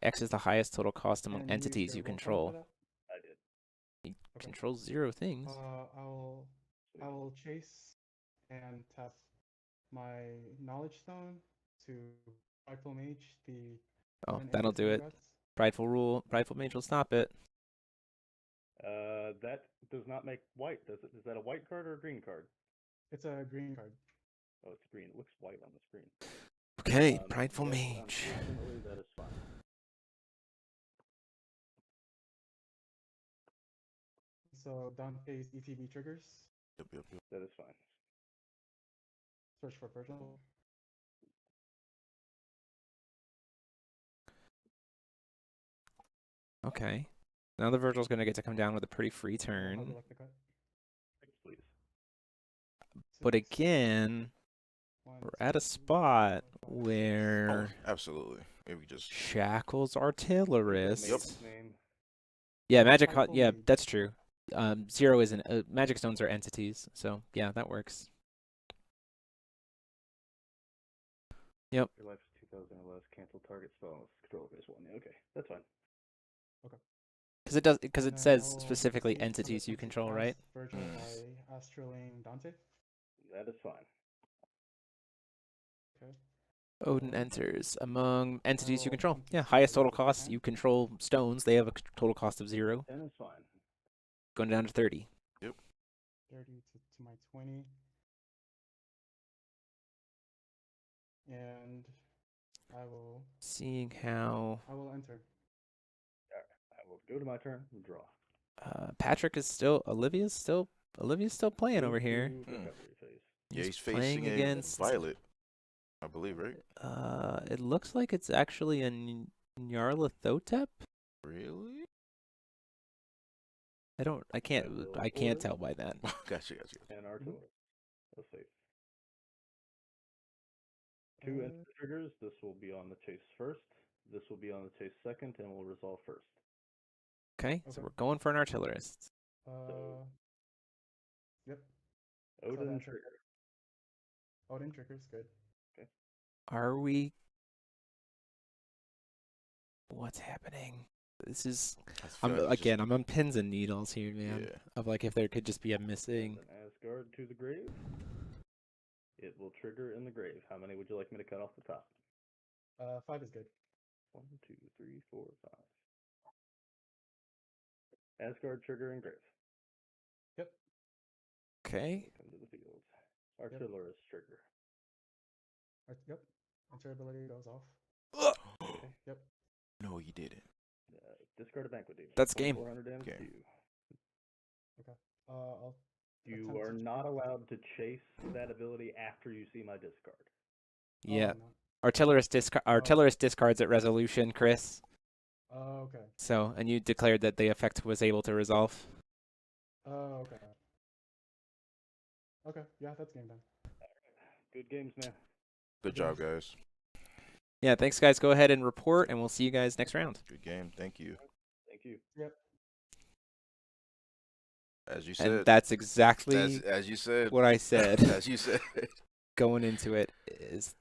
[SPEAKER 1] X is the highest total cost among
[SPEAKER 9] And you used
[SPEAKER 1] entities
[SPEAKER 9] your
[SPEAKER 1] you
[SPEAKER 9] will point for
[SPEAKER 1] control.
[SPEAKER 9] that?
[SPEAKER 8] I did.
[SPEAKER 1] He
[SPEAKER 9] Okay.
[SPEAKER 1] controls 0 things.
[SPEAKER 9] I will chase and tap my knowledge stone to rifle mage the
[SPEAKER 1] Oh,
[SPEAKER 9] and
[SPEAKER 1] that'll do it.
[SPEAKER 9] guts.
[SPEAKER 1] Prideful Mage will stop it.
[SPEAKER 8] That does not make white, does it? Is that a white card or a green card?
[SPEAKER 9] It's a green card.
[SPEAKER 8] Oh, it's green. It looks white on the screen.
[SPEAKER 1] Okay, Prideful
[SPEAKER 8] yes,
[SPEAKER 1] Mage.
[SPEAKER 8] Unfortunately, that is fine.
[SPEAKER 9] So Dante's ETB triggers.
[SPEAKER 2] Yep.
[SPEAKER 8] That is fine.
[SPEAKER 9] Search for Virgil.
[SPEAKER 1] Okay. Now the Virgil's gonna get to come down with a pretty free
[SPEAKER 9] I'll
[SPEAKER 1] turn.
[SPEAKER 9] select the cut.
[SPEAKER 8] Please.
[SPEAKER 1] But
[SPEAKER 9] Six,
[SPEAKER 1] again,
[SPEAKER 9] one,
[SPEAKER 1] we're
[SPEAKER 9] two,
[SPEAKER 1] at a
[SPEAKER 9] three,
[SPEAKER 1] spot
[SPEAKER 9] four, five,
[SPEAKER 1] where
[SPEAKER 2] Absolutely. Maybe just
[SPEAKER 1] Shackles
[SPEAKER 8] That
[SPEAKER 1] Artillerist.
[SPEAKER 8] mage's name.
[SPEAKER 1] Yeah, Magic.
[SPEAKER 9] Prideful
[SPEAKER 1] Yeah,
[SPEAKER 9] Mage.
[SPEAKER 1] that's true. Zero isn't. Magic Stones are entities, so yeah, that works. Yep.
[SPEAKER 8] Your life is 2,000 or less. Cancel target spell. Control base 1. Yeah, okay, that's fine.
[SPEAKER 1] Because
[SPEAKER 9] And
[SPEAKER 1] it
[SPEAKER 9] then
[SPEAKER 1] says
[SPEAKER 9] I'll
[SPEAKER 1] specifically
[SPEAKER 9] proceed to
[SPEAKER 1] entities you
[SPEAKER 9] to
[SPEAKER 1] control,
[SPEAKER 9] cast
[SPEAKER 1] right?
[SPEAKER 9] Virgil by astraling Dante.
[SPEAKER 8] That is fine.
[SPEAKER 9] Okay.
[SPEAKER 1] Odin enters among entities you
[SPEAKER 9] I'll
[SPEAKER 1] control.
[SPEAKER 9] complete
[SPEAKER 1] Yeah,
[SPEAKER 9] the
[SPEAKER 1] highest total
[SPEAKER 9] rest of my
[SPEAKER 1] cost.
[SPEAKER 9] hand.
[SPEAKER 1] You control stones. They have a total cost of 0,
[SPEAKER 8] 10 is fine.
[SPEAKER 1] going down to 30.
[SPEAKER 9] 30 to my 20. And I will
[SPEAKER 1] Seeing how
[SPEAKER 9] enter.
[SPEAKER 8] I will go to my turn and draw.
[SPEAKER 1] Patrick is still. Olivia's still playing
[SPEAKER 8] Move
[SPEAKER 1] over here.
[SPEAKER 8] to recovery phase.
[SPEAKER 2] yeah, he's
[SPEAKER 1] playing
[SPEAKER 2] facing
[SPEAKER 1] against.
[SPEAKER 2] Violet, I believe, right?
[SPEAKER 1] It looks like it's actually a Nyarlathotep.
[SPEAKER 2] Really?
[SPEAKER 1] I can't tell by that.
[SPEAKER 2] Gotcha.
[SPEAKER 8] And artillery. Let's see. 2 instant triggers. This will be on the chase first. This will be on the chase second, and will resolve first.
[SPEAKER 1] Okay, so
[SPEAKER 9] Okay.
[SPEAKER 1] we're going for an artillerist.
[SPEAKER 9] Yep.
[SPEAKER 8] Odin
[SPEAKER 9] that's it.
[SPEAKER 8] trigger.
[SPEAKER 9] Odin triggers, good.
[SPEAKER 1] Are we? What's happening? This is.
[SPEAKER 2] I feel like it's
[SPEAKER 1] I'm on pins and needles here, man.
[SPEAKER 2] Yeah.
[SPEAKER 1] Of like if there could just be a missing.
[SPEAKER 8] An Asgard to the grave. It will trigger in the grave. How many would you like me to cut off the top?
[SPEAKER 9] 5 is good.
[SPEAKER 8] 1, 2, 3, 4, 5. Asgard trigger in grave.
[SPEAKER 9] Yep.
[SPEAKER 1] Okay.
[SPEAKER 8] Come to the field. Artillerist trigger.
[SPEAKER 9] Yep. Enter ability goes off.
[SPEAKER 8] Okay.
[SPEAKER 9] Yep.
[SPEAKER 2] No, you didn't.
[SPEAKER 8] Discard a banquet demon.
[SPEAKER 1] That's game.
[SPEAKER 8] 400 damage
[SPEAKER 2] Okay.
[SPEAKER 8] to you.
[SPEAKER 9] I'll
[SPEAKER 8] You
[SPEAKER 9] attempt
[SPEAKER 8] are
[SPEAKER 9] to
[SPEAKER 8] not
[SPEAKER 9] trigger.
[SPEAKER 8] allowed to chase that ability after you see my discard.
[SPEAKER 1] Yeah.
[SPEAKER 9] No.
[SPEAKER 1] Artillerist discards at resolution, Chris.
[SPEAKER 9] Okay.
[SPEAKER 1] So, and you declared that the effect was able to resolve.
[SPEAKER 9] Okay. Okay. Yeah, that's game done.
[SPEAKER 8] Good games, man.
[SPEAKER 2] Good job, guys.
[SPEAKER 1] Yeah, thanks, guys. Go ahead and report, and we'll see you guys next round.
[SPEAKER 2] Good game. Thank you.
[SPEAKER 8] Thank you.
[SPEAKER 9] Yep.
[SPEAKER 2] As you said.
[SPEAKER 1] And that's exactly
[SPEAKER 2] as you said.
[SPEAKER 1] what I said.
[SPEAKER 2] As you said.
[SPEAKER 1] Going into it is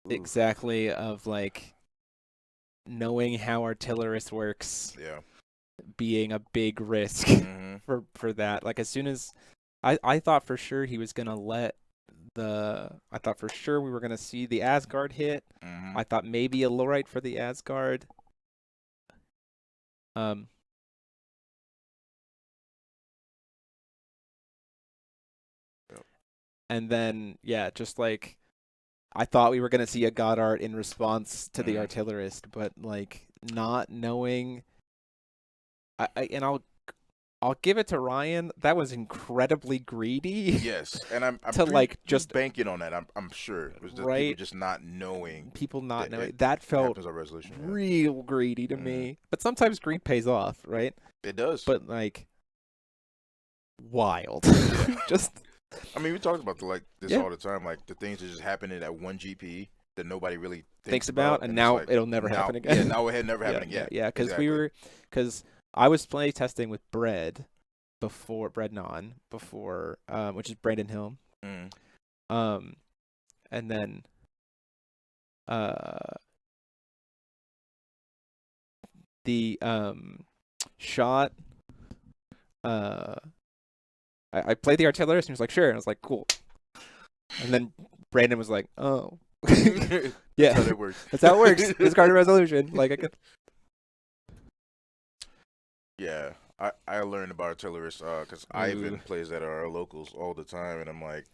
[SPEAKER 2] Ooh.
[SPEAKER 1] exactly of like knowing how artillerist works
[SPEAKER 2] Yeah.
[SPEAKER 1] being a big risk
[SPEAKER 2] Mhm.
[SPEAKER 1] for that. Like as soon as I thought for sure he was gonna I thought for sure we were gonna see the Asgard hit.
[SPEAKER 2] Mhm.
[SPEAKER 1] I thought maybe a Lorite for the Asgard.
[SPEAKER 2] Yep.
[SPEAKER 1] And then yeah, just like I thought we were gonna see a God Art in response to the
[SPEAKER 2] Mhm.
[SPEAKER 1] artillerist, but like not knowing and I'll give it to Ryan. That was incredibly greedy.
[SPEAKER 2] Yes, and I'm
[SPEAKER 1] to like just
[SPEAKER 2] banking on that. I'm sure it was just
[SPEAKER 1] right,
[SPEAKER 2] people just not knowing.
[SPEAKER 1] people not knowing
[SPEAKER 2] it
[SPEAKER 1] that felt
[SPEAKER 2] happens on resolution. Yeah.
[SPEAKER 1] real greedy to me. But sometimes greed pays off, right?
[SPEAKER 2] It does.
[SPEAKER 1] But like wild. Just
[SPEAKER 2] I mean, we talked about this
[SPEAKER 1] Yeah.
[SPEAKER 2] all the time. Like the things that just happening at one GP that nobody really
[SPEAKER 1] thinks about, and
[SPEAKER 2] it's
[SPEAKER 1] now
[SPEAKER 2] like,
[SPEAKER 1] it'll never happen again.
[SPEAKER 2] Yeah, now it had never happened again.
[SPEAKER 1] Yeah, because
[SPEAKER 2] Exactly.
[SPEAKER 1] because I was play testing with Bread before which is Brandon Hill.
[SPEAKER 2] Mm.
[SPEAKER 1] And then the shot I played the artillerist and he was like, sure, and I was like, cool. And then Brandon was like, oh, Yeah.
[SPEAKER 2] That's how that works.
[SPEAKER 1] That's how it works. Discard a resolution. Like I could.
[SPEAKER 2] Yeah, I learned about artillerists because Ivan plays at our locals all the time, and I'm like,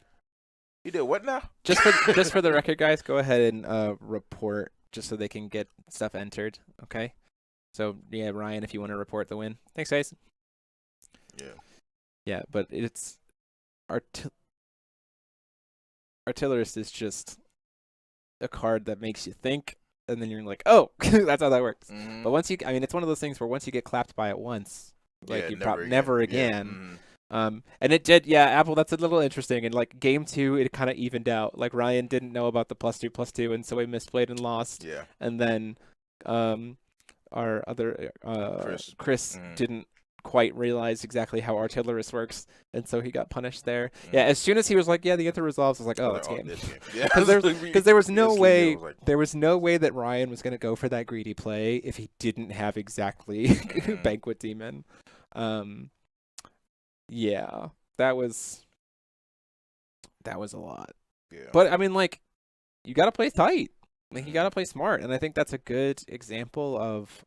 [SPEAKER 2] you did what now?
[SPEAKER 1] Just for the record, guys, go ahead and report just so they can get stuff entered. Okay. So yeah, Ryan, if you want to report the win, thanks, guys.
[SPEAKER 2] Yeah.
[SPEAKER 1] Yeah, but it's artillerist is just a card that makes you think, and then you're like, oh, that's how that works.
[SPEAKER 2] Mhm.
[SPEAKER 1] But once you, I mean, it's one of those things where once you get clapped by it once, like
[SPEAKER 2] Yeah,
[SPEAKER 1] you
[SPEAKER 2] never
[SPEAKER 1] never
[SPEAKER 2] again.
[SPEAKER 1] again.
[SPEAKER 2] Yeah, mhm.
[SPEAKER 1] And it did, yeah, Apple, that's a little interesting. And like game 2, it kind of evened out. Like Ryan didn't know about the +2/+2, and so he misplayed and lost.
[SPEAKER 2] Yeah.
[SPEAKER 1] And then our other Chris didn't quite realize exactly how artillerist works, and so he got punished there. Yeah, as soon as he was like, yeah, the Ether resolves, I was like, oh, that's game.
[SPEAKER 2] Yeah,
[SPEAKER 1] Because there was no way,
[SPEAKER 2] like,
[SPEAKER 1] there was no way that Ryan was going to go for that greedy play if he didn't have exactly Banquet Demon. Yeah, that was a lot.
[SPEAKER 2] yeah.
[SPEAKER 1] But I mean, like, you got to play tight. Like, you got to play smart, and I think that's a good example of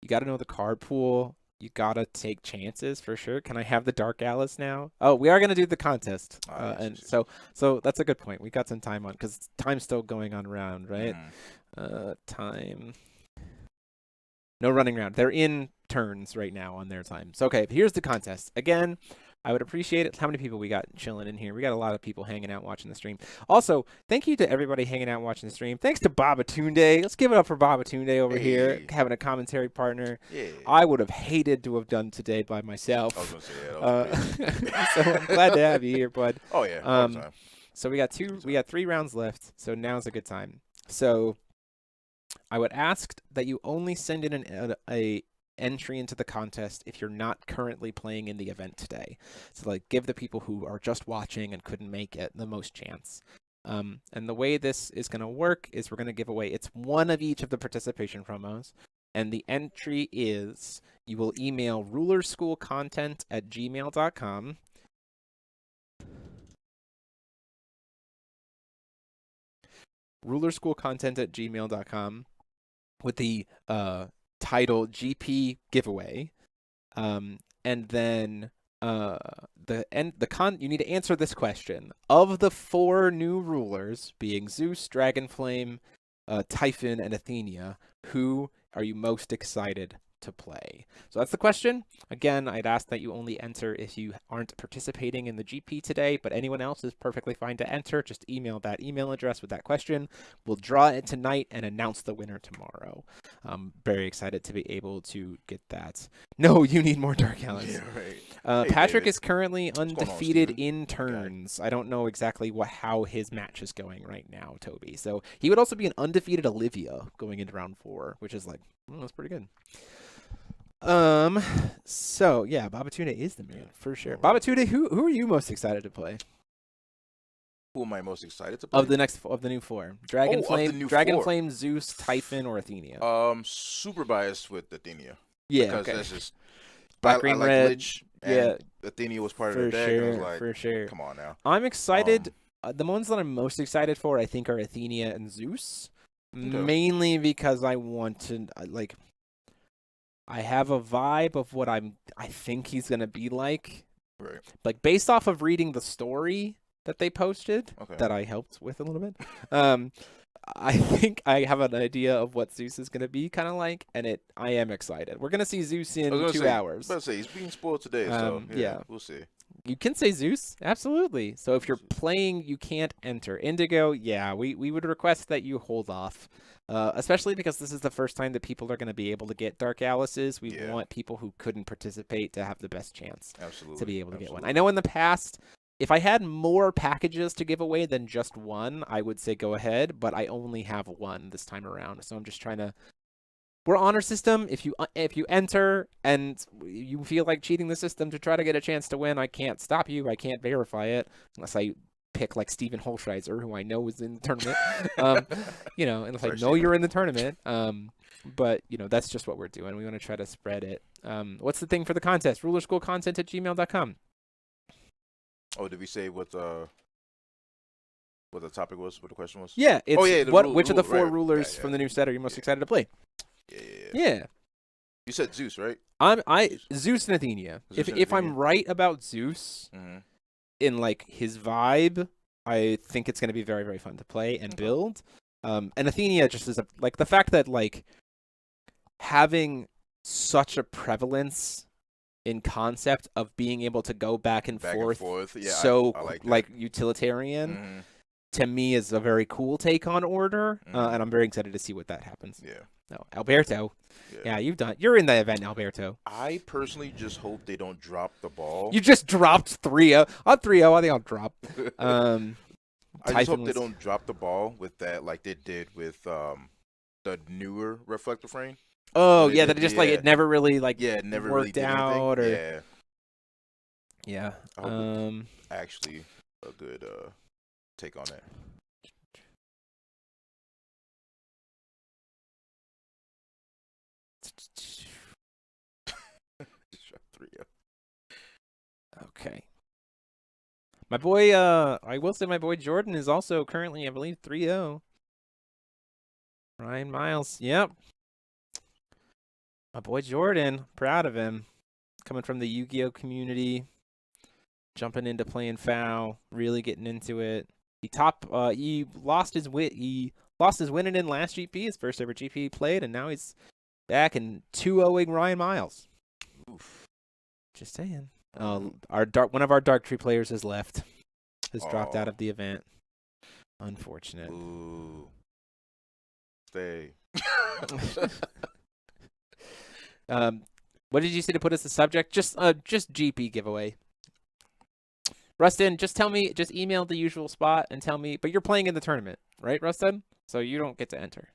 [SPEAKER 1] you got to know the card pool. You got to take chances for sure. Can I have the Dark Alice now? Oh, we are going to do the contest. And so that's a good point. We got some time on because time's still going on around, right? Time. No running around. They're in turns right now on their time. So, okay, here's the contest. Again, I would appreciate it. How many people we got chilling in here? We got a lot of people hanging out watching the stream. Also, thank you to everybody hanging out watching the stream. Thanks to Babatunde. Let's give it up for Babatunde over here, having a commentary partner.
[SPEAKER 2] Yeah.
[SPEAKER 1] I would have hated to have done today by myself.
[SPEAKER 2] I was going to say, yeah, that was
[SPEAKER 1] so I'm glad to have you here, bud.
[SPEAKER 2] Oh, yeah, all the time.
[SPEAKER 1] So we got 3 rounds left, so now's a good time. So I would ask that you only send in a entry into the contest if you're not currently playing in the event today. So like give the people who are just watching and couldn't make it the most chance. And the way this is going to work is we're going to give away, it's one of each of the participation promos. And the entry is, you will email rulerschoolcontent@gmail.com. rulerschoolcontent@gmail.com with the title GP giveaway, and then you need to answer this question: of the 4 new rulers, being Zeus, Dragonflame, Typhon, and Athenia, who are you most excited to play? So that's the question. Again, I'd ask that you only enter if you aren't participating in the GP today, but anyone else is perfectly fine to enter. Just email that email address with that question. We'll draw it tonight and announce the winner tomorrow. I'm very excited to be able to get that. No, you need more Dark Alice.
[SPEAKER 2] Yeah, right. Hey,
[SPEAKER 1] Patrick
[SPEAKER 2] David.
[SPEAKER 1] is currently
[SPEAKER 2] going on,
[SPEAKER 1] undefeated
[SPEAKER 2] Steven?
[SPEAKER 1] in turns. I don't know exactly how his match is going right now, Toby. So he would also be an undefeated Olivia going into round 4, which is like, that's pretty good. So yeah, Babatunde is the man for sure. Babatunde, who are you most excited to play?
[SPEAKER 2] Who am I most excited to play?
[SPEAKER 1] Of the new 4. Dragonflame, Zeus, Typhon, or Athenia?
[SPEAKER 2] Super biased with Athenia.
[SPEAKER 1] Yeah,
[SPEAKER 2] because
[SPEAKER 1] okay.
[SPEAKER 2] that's just
[SPEAKER 1] Black,
[SPEAKER 2] I
[SPEAKER 1] green,
[SPEAKER 2] like
[SPEAKER 1] red.
[SPEAKER 2] Lich,
[SPEAKER 1] Yeah,
[SPEAKER 2] and Athenia was part
[SPEAKER 1] for
[SPEAKER 2] of the deck.
[SPEAKER 1] sure,
[SPEAKER 2] And I was like,
[SPEAKER 1] for sure.
[SPEAKER 2] Come on now.
[SPEAKER 1] I'm excited. The ones that I'm most excited for, I think, are Athenia and Zeus, mainly because I want to I have a vibe of what I think he's gonna be like.
[SPEAKER 2] Right.
[SPEAKER 1] Like based off of reading the story that they posted, that I helped with a little bit. I think I have an idea of what Zeus is gonna be kind of like, and I am excited. We're gonna see Zeus in 2 hours.
[SPEAKER 2] I was about to say he's being spoiled today, so yeah, we'll see.
[SPEAKER 1] You can say Zeus, absolutely. So if you're playing, you can't enter. Indigo, yeah, we would request that you hold off. Especially because this is the first time that people are going to be able to get Dark Alices. We want people who couldn't participate to have the best chance to be able to get one. I know in the past, if I had more packages to give away than just one, I would say go ahead, but I only have one this time around. So I'm just trying to... We're honor system. If you enter and you feel like cheating the system to try to get a chance to win, I can't stop you. I can't verify it unless I pick like Steven Holschreiser, who I know is in the tournament. And if I know you're in the tournament. But that's just what we're doing. We want to try to spread it. What's the thing for the contest? rulerschoolcontent@gmail.com.
[SPEAKER 2] Oh, did we say what what the topic was, what the question was.
[SPEAKER 1] Yeah, it's
[SPEAKER 2] the
[SPEAKER 1] which of the four
[SPEAKER 2] right.
[SPEAKER 1] rulers
[SPEAKER 2] Yeah,
[SPEAKER 1] from the new set are you most excited to play?
[SPEAKER 2] Yeah.
[SPEAKER 1] Yeah.
[SPEAKER 2] You said Zeus, right?
[SPEAKER 1] Zeus and Athenia.
[SPEAKER 2] Zeus and
[SPEAKER 1] If I'm
[SPEAKER 2] Athenia.
[SPEAKER 1] right about Zeus in like his vibe, I think it's going to be very, very fun to play and build. And Athenia just is like the fact that like having such a prevalence in concept of being able to go back and forth.
[SPEAKER 2] Yeah,
[SPEAKER 1] so
[SPEAKER 2] I like that.
[SPEAKER 1] like utilitarian to me is a very cool take on order, and I'm very excited to see what that happens.
[SPEAKER 2] Yeah.
[SPEAKER 1] No, Alberto. Yeah, you're in the event, Alberto.
[SPEAKER 2] I personally just hope they don't drop the ball.
[SPEAKER 1] You just dropped 3-0. On 3-0, I think I'll drop.
[SPEAKER 2] I just hope they don't drop the ball with that like they did with the newer reflector frame.
[SPEAKER 1] Oh, yeah, that just like it never really like
[SPEAKER 2] it never
[SPEAKER 1] worked
[SPEAKER 2] really did
[SPEAKER 1] out
[SPEAKER 2] anything.
[SPEAKER 1] or yeah.
[SPEAKER 2] I hope it's actually a good take on that.
[SPEAKER 1] Okay. My boy, I will say my boy Jordan is also currently, I believe, 3-0. Ryan Miles, yep. My boy Jordan, proud of him. Coming from the Yu-Gi-Oh community, jumping into playing foul, really getting into it. He lost his winning in last GP, his first ever GP he played, and now he's back and 2-0ing Ryan Miles.
[SPEAKER 2] Oof.
[SPEAKER 1] Just saying. One of our Dark Tree players has left. Has dropped out of the event. Unfortunate.
[SPEAKER 2] Ooh. Stay.
[SPEAKER 1] What did you say to put as the subject? Just GP giveaway. Rustin, just email the usual spot and tell me, but you're playing in the tournament, right, Rustin? So you don't get to enter.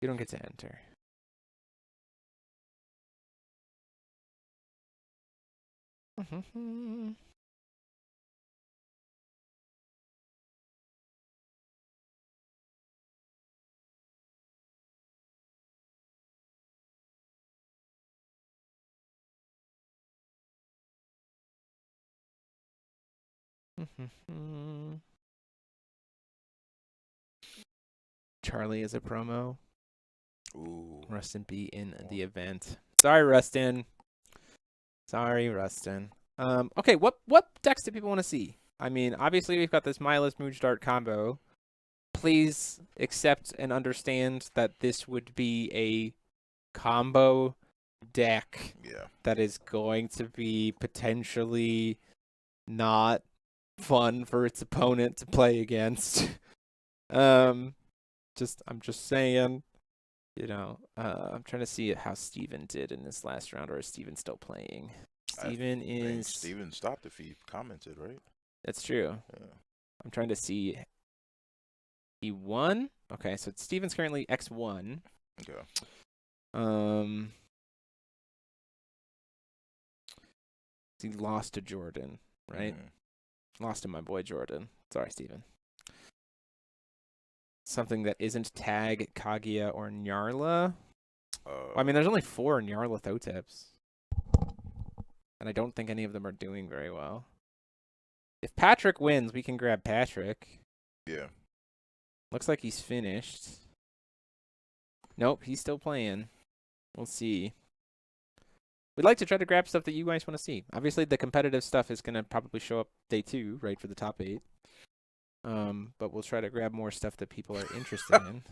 [SPEAKER 1] You don't get to enter. Charlie is a promo.
[SPEAKER 2] Ooh.
[SPEAKER 1] Rustin be in the event. Sorry, Rustin. Okay, what decks do people want to see? I mean, obviously we've got this Milas Moojdart combo. Please accept and understand that this would be a combo deck that is going to be potentially not fun for its opponent to play against. I'm just saying, you know, I'm trying to see how Steven did in this last round, or is Steven still playing? Steven
[SPEAKER 2] stopped if he commented, right?
[SPEAKER 1] That's true.
[SPEAKER 2] Yeah.
[SPEAKER 1] I'm trying to see. He won? Okay, so Steven's currently X1.
[SPEAKER 2] Okay.
[SPEAKER 1] He lost to Jordan, right? Lost to my boy Jordan. Sorry, Steven. Something that isn't Tag, Kaguya, or Nyarla. I mean, there's only 4 Nyarla Thoteps. And I don't think any of them are doing very well. If Patrick wins, we can grab Patrick.
[SPEAKER 2] Yeah.
[SPEAKER 1] Looks like he's finished. Nope, he's still playing. We'll see. We'd like to try to grab stuff that you guys want to see. Obviously, the competitive stuff is going to probably show up day 2, right, for the top 8. But we'll try to grab more stuff that people are interested in.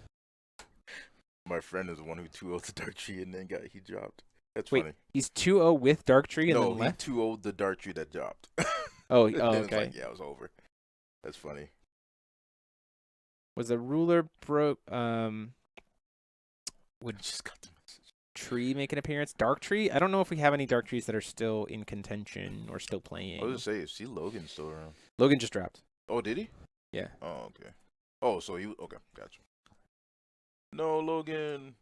[SPEAKER 2] My friend is the one who 2-0'd the Dark Tree and then he dropped. That's
[SPEAKER 1] Wait,
[SPEAKER 2] funny.
[SPEAKER 1] He's 2-0 with Dark Tree and then left?
[SPEAKER 2] No, he 2-0'd the Dark Tree that dropped.
[SPEAKER 1] Okay.
[SPEAKER 2] Like, yeah, it was over. That's funny.
[SPEAKER 1] Was the ruler would
[SPEAKER 2] just got the message.
[SPEAKER 1] Tree make an appearance? Dark Tree? I don't know if we have any Dark Trees that are still in contention or still playing.
[SPEAKER 2] I was going to say, see Logan still around.
[SPEAKER 1] Logan just dropped.
[SPEAKER 2] Oh, did he?
[SPEAKER 1] Yeah.
[SPEAKER 2] Oh, okay. Oh, so okay, gotcha. No, Logan.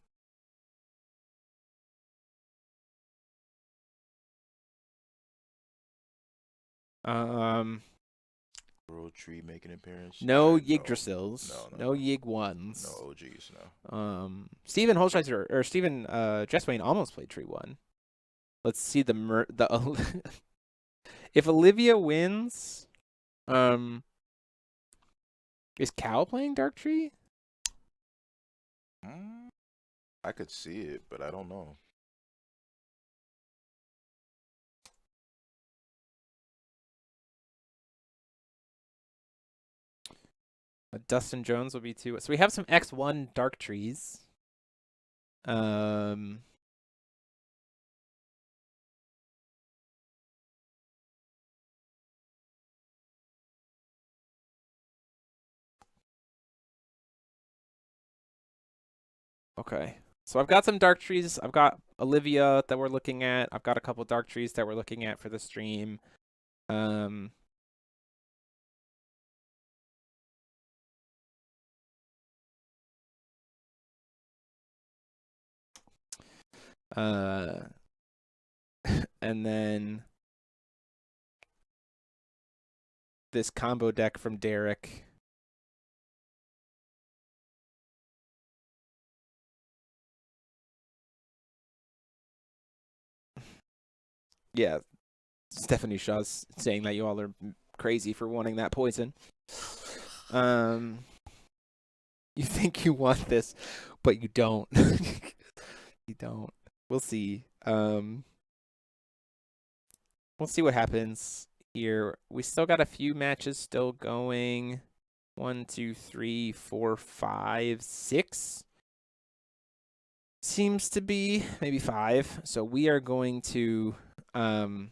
[SPEAKER 2] World Tree make an appearance.
[SPEAKER 1] No Yggdrasils. No Yig ones.
[SPEAKER 2] No OGs. No.
[SPEAKER 1] Steven Holscheiser or Steven Jesswain almost played Tree 1. Let's see the If Olivia wins, is Cal playing Dark Tree?
[SPEAKER 2] I could see it, but I don't know.
[SPEAKER 1] Dustin Jones will be 2. So we have some X1 Dark Trees. Okay. So I've got some Dark Trees. I've got Olivia that we're looking at. I've got a couple Dark Trees that we're looking at for the stream. And then this combo deck from Derek. Yeah, Stephanie Shaw's saying that you all are crazy for wanting that poison. You think you want this, but you don't. You don't. We'll see. We'll see what happens here. We still got a few matches still going. 1, 2, 3, 4, 5, 6. Seems to be maybe 5. So we are going to go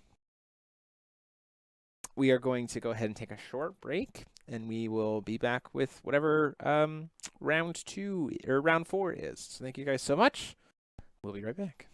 [SPEAKER 1] ahead and take a short break, and we will be back with whatever round 2 or round 4 is. So thank you guys so much. We'll be right back.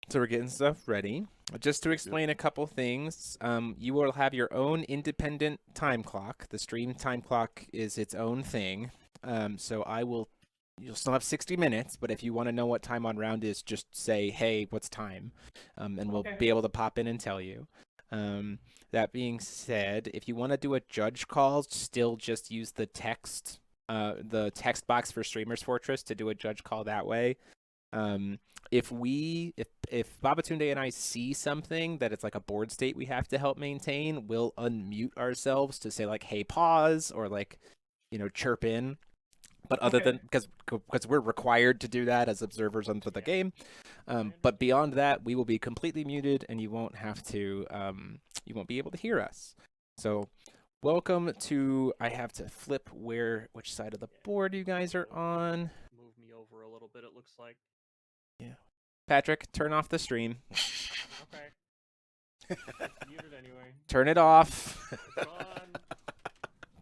[SPEAKER 1] So we're getting stuff ready. Just to explain a couple things, you will have your own independent time clock. The stream time clock is its own thing. So you'll still have 60 minutes, but if you want to know what time on round is, just say, hey, what's time? And we'll be able to pop in and tell you. That being said, if you want to do a judge call, still just use the text box for Streamers Fortress to do a judge call that way. If Babatunde and I see something that it's like a board state we have to help maintain, we'll unmute ourselves to say like, hey, pause, or like, chirp in. But other than because we're required to do that as observers under the game. But beyond that, we will be completely muted, and you won't have to you won't be able to hear us. So welcome to. I have to flip which side of the board you guys are on.
[SPEAKER 10] Move me over a little bit. It looks like.
[SPEAKER 1] Yeah. Patrick, turn off the stream.
[SPEAKER 10] Okay. It's muted anyway.
[SPEAKER 1] Turn it off.
[SPEAKER 10] It's gone.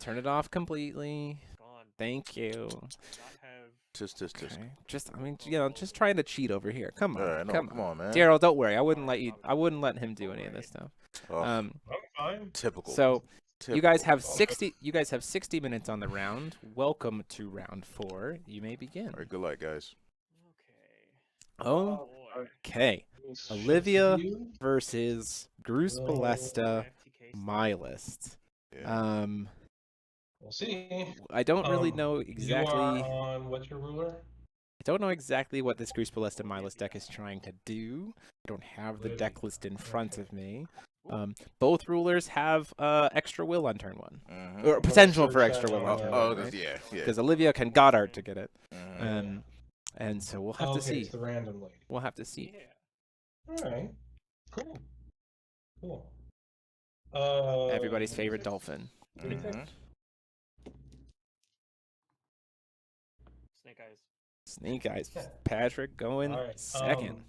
[SPEAKER 1] Turn it off completely.
[SPEAKER 10] Gone.
[SPEAKER 1] Thank you.
[SPEAKER 10] Not have.
[SPEAKER 2] Tisk.
[SPEAKER 1] Okay. Just trying to cheat over here. Come on.
[SPEAKER 2] Come on, man.
[SPEAKER 1] Daryl, don't worry. I wouldn't let him do any of this stuff.
[SPEAKER 2] Oh,
[SPEAKER 6] I'm fine.
[SPEAKER 2] typical.
[SPEAKER 1] So
[SPEAKER 2] Typical.
[SPEAKER 1] you guys have 60 minutes on the round. Welcome to round 4. You may begin.
[SPEAKER 2] All right, good luck, guys.
[SPEAKER 10] Okay.
[SPEAKER 1] Oh,
[SPEAKER 10] boy.
[SPEAKER 1] okay. Olivia versus Bruce Ballesta, my list.
[SPEAKER 2] Yeah.
[SPEAKER 6] We'll see.
[SPEAKER 1] I don't really know
[SPEAKER 6] You
[SPEAKER 1] exactly.
[SPEAKER 6] are on what's your ruler?
[SPEAKER 1] I don't know exactly what this Bruce Ballesta my list deck is trying to do. I don't have the deck list in front of me. Both rulers have extra will on turn 1,
[SPEAKER 2] Mhm.
[SPEAKER 1] or potential for extra will on turn 1.
[SPEAKER 2] Oh,
[SPEAKER 1] right?
[SPEAKER 2] yeah.
[SPEAKER 1] Because Olivia can Goddard to get it.
[SPEAKER 2] Mhm.
[SPEAKER 1] And so we'll have to
[SPEAKER 6] Okay,
[SPEAKER 1] see.
[SPEAKER 6] it's the random lady.
[SPEAKER 1] We'll have to see.
[SPEAKER 10] Yeah.
[SPEAKER 6] All right. Cool.
[SPEAKER 1] Everybody's favorite dolphin.
[SPEAKER 2] Mhm.
[SPEAKER 10] Snake eyes.
[SPEAKER 1] Snake Eyes. Patrick going
[SPEAKER 6] All right,
[SPEAKER 1] second.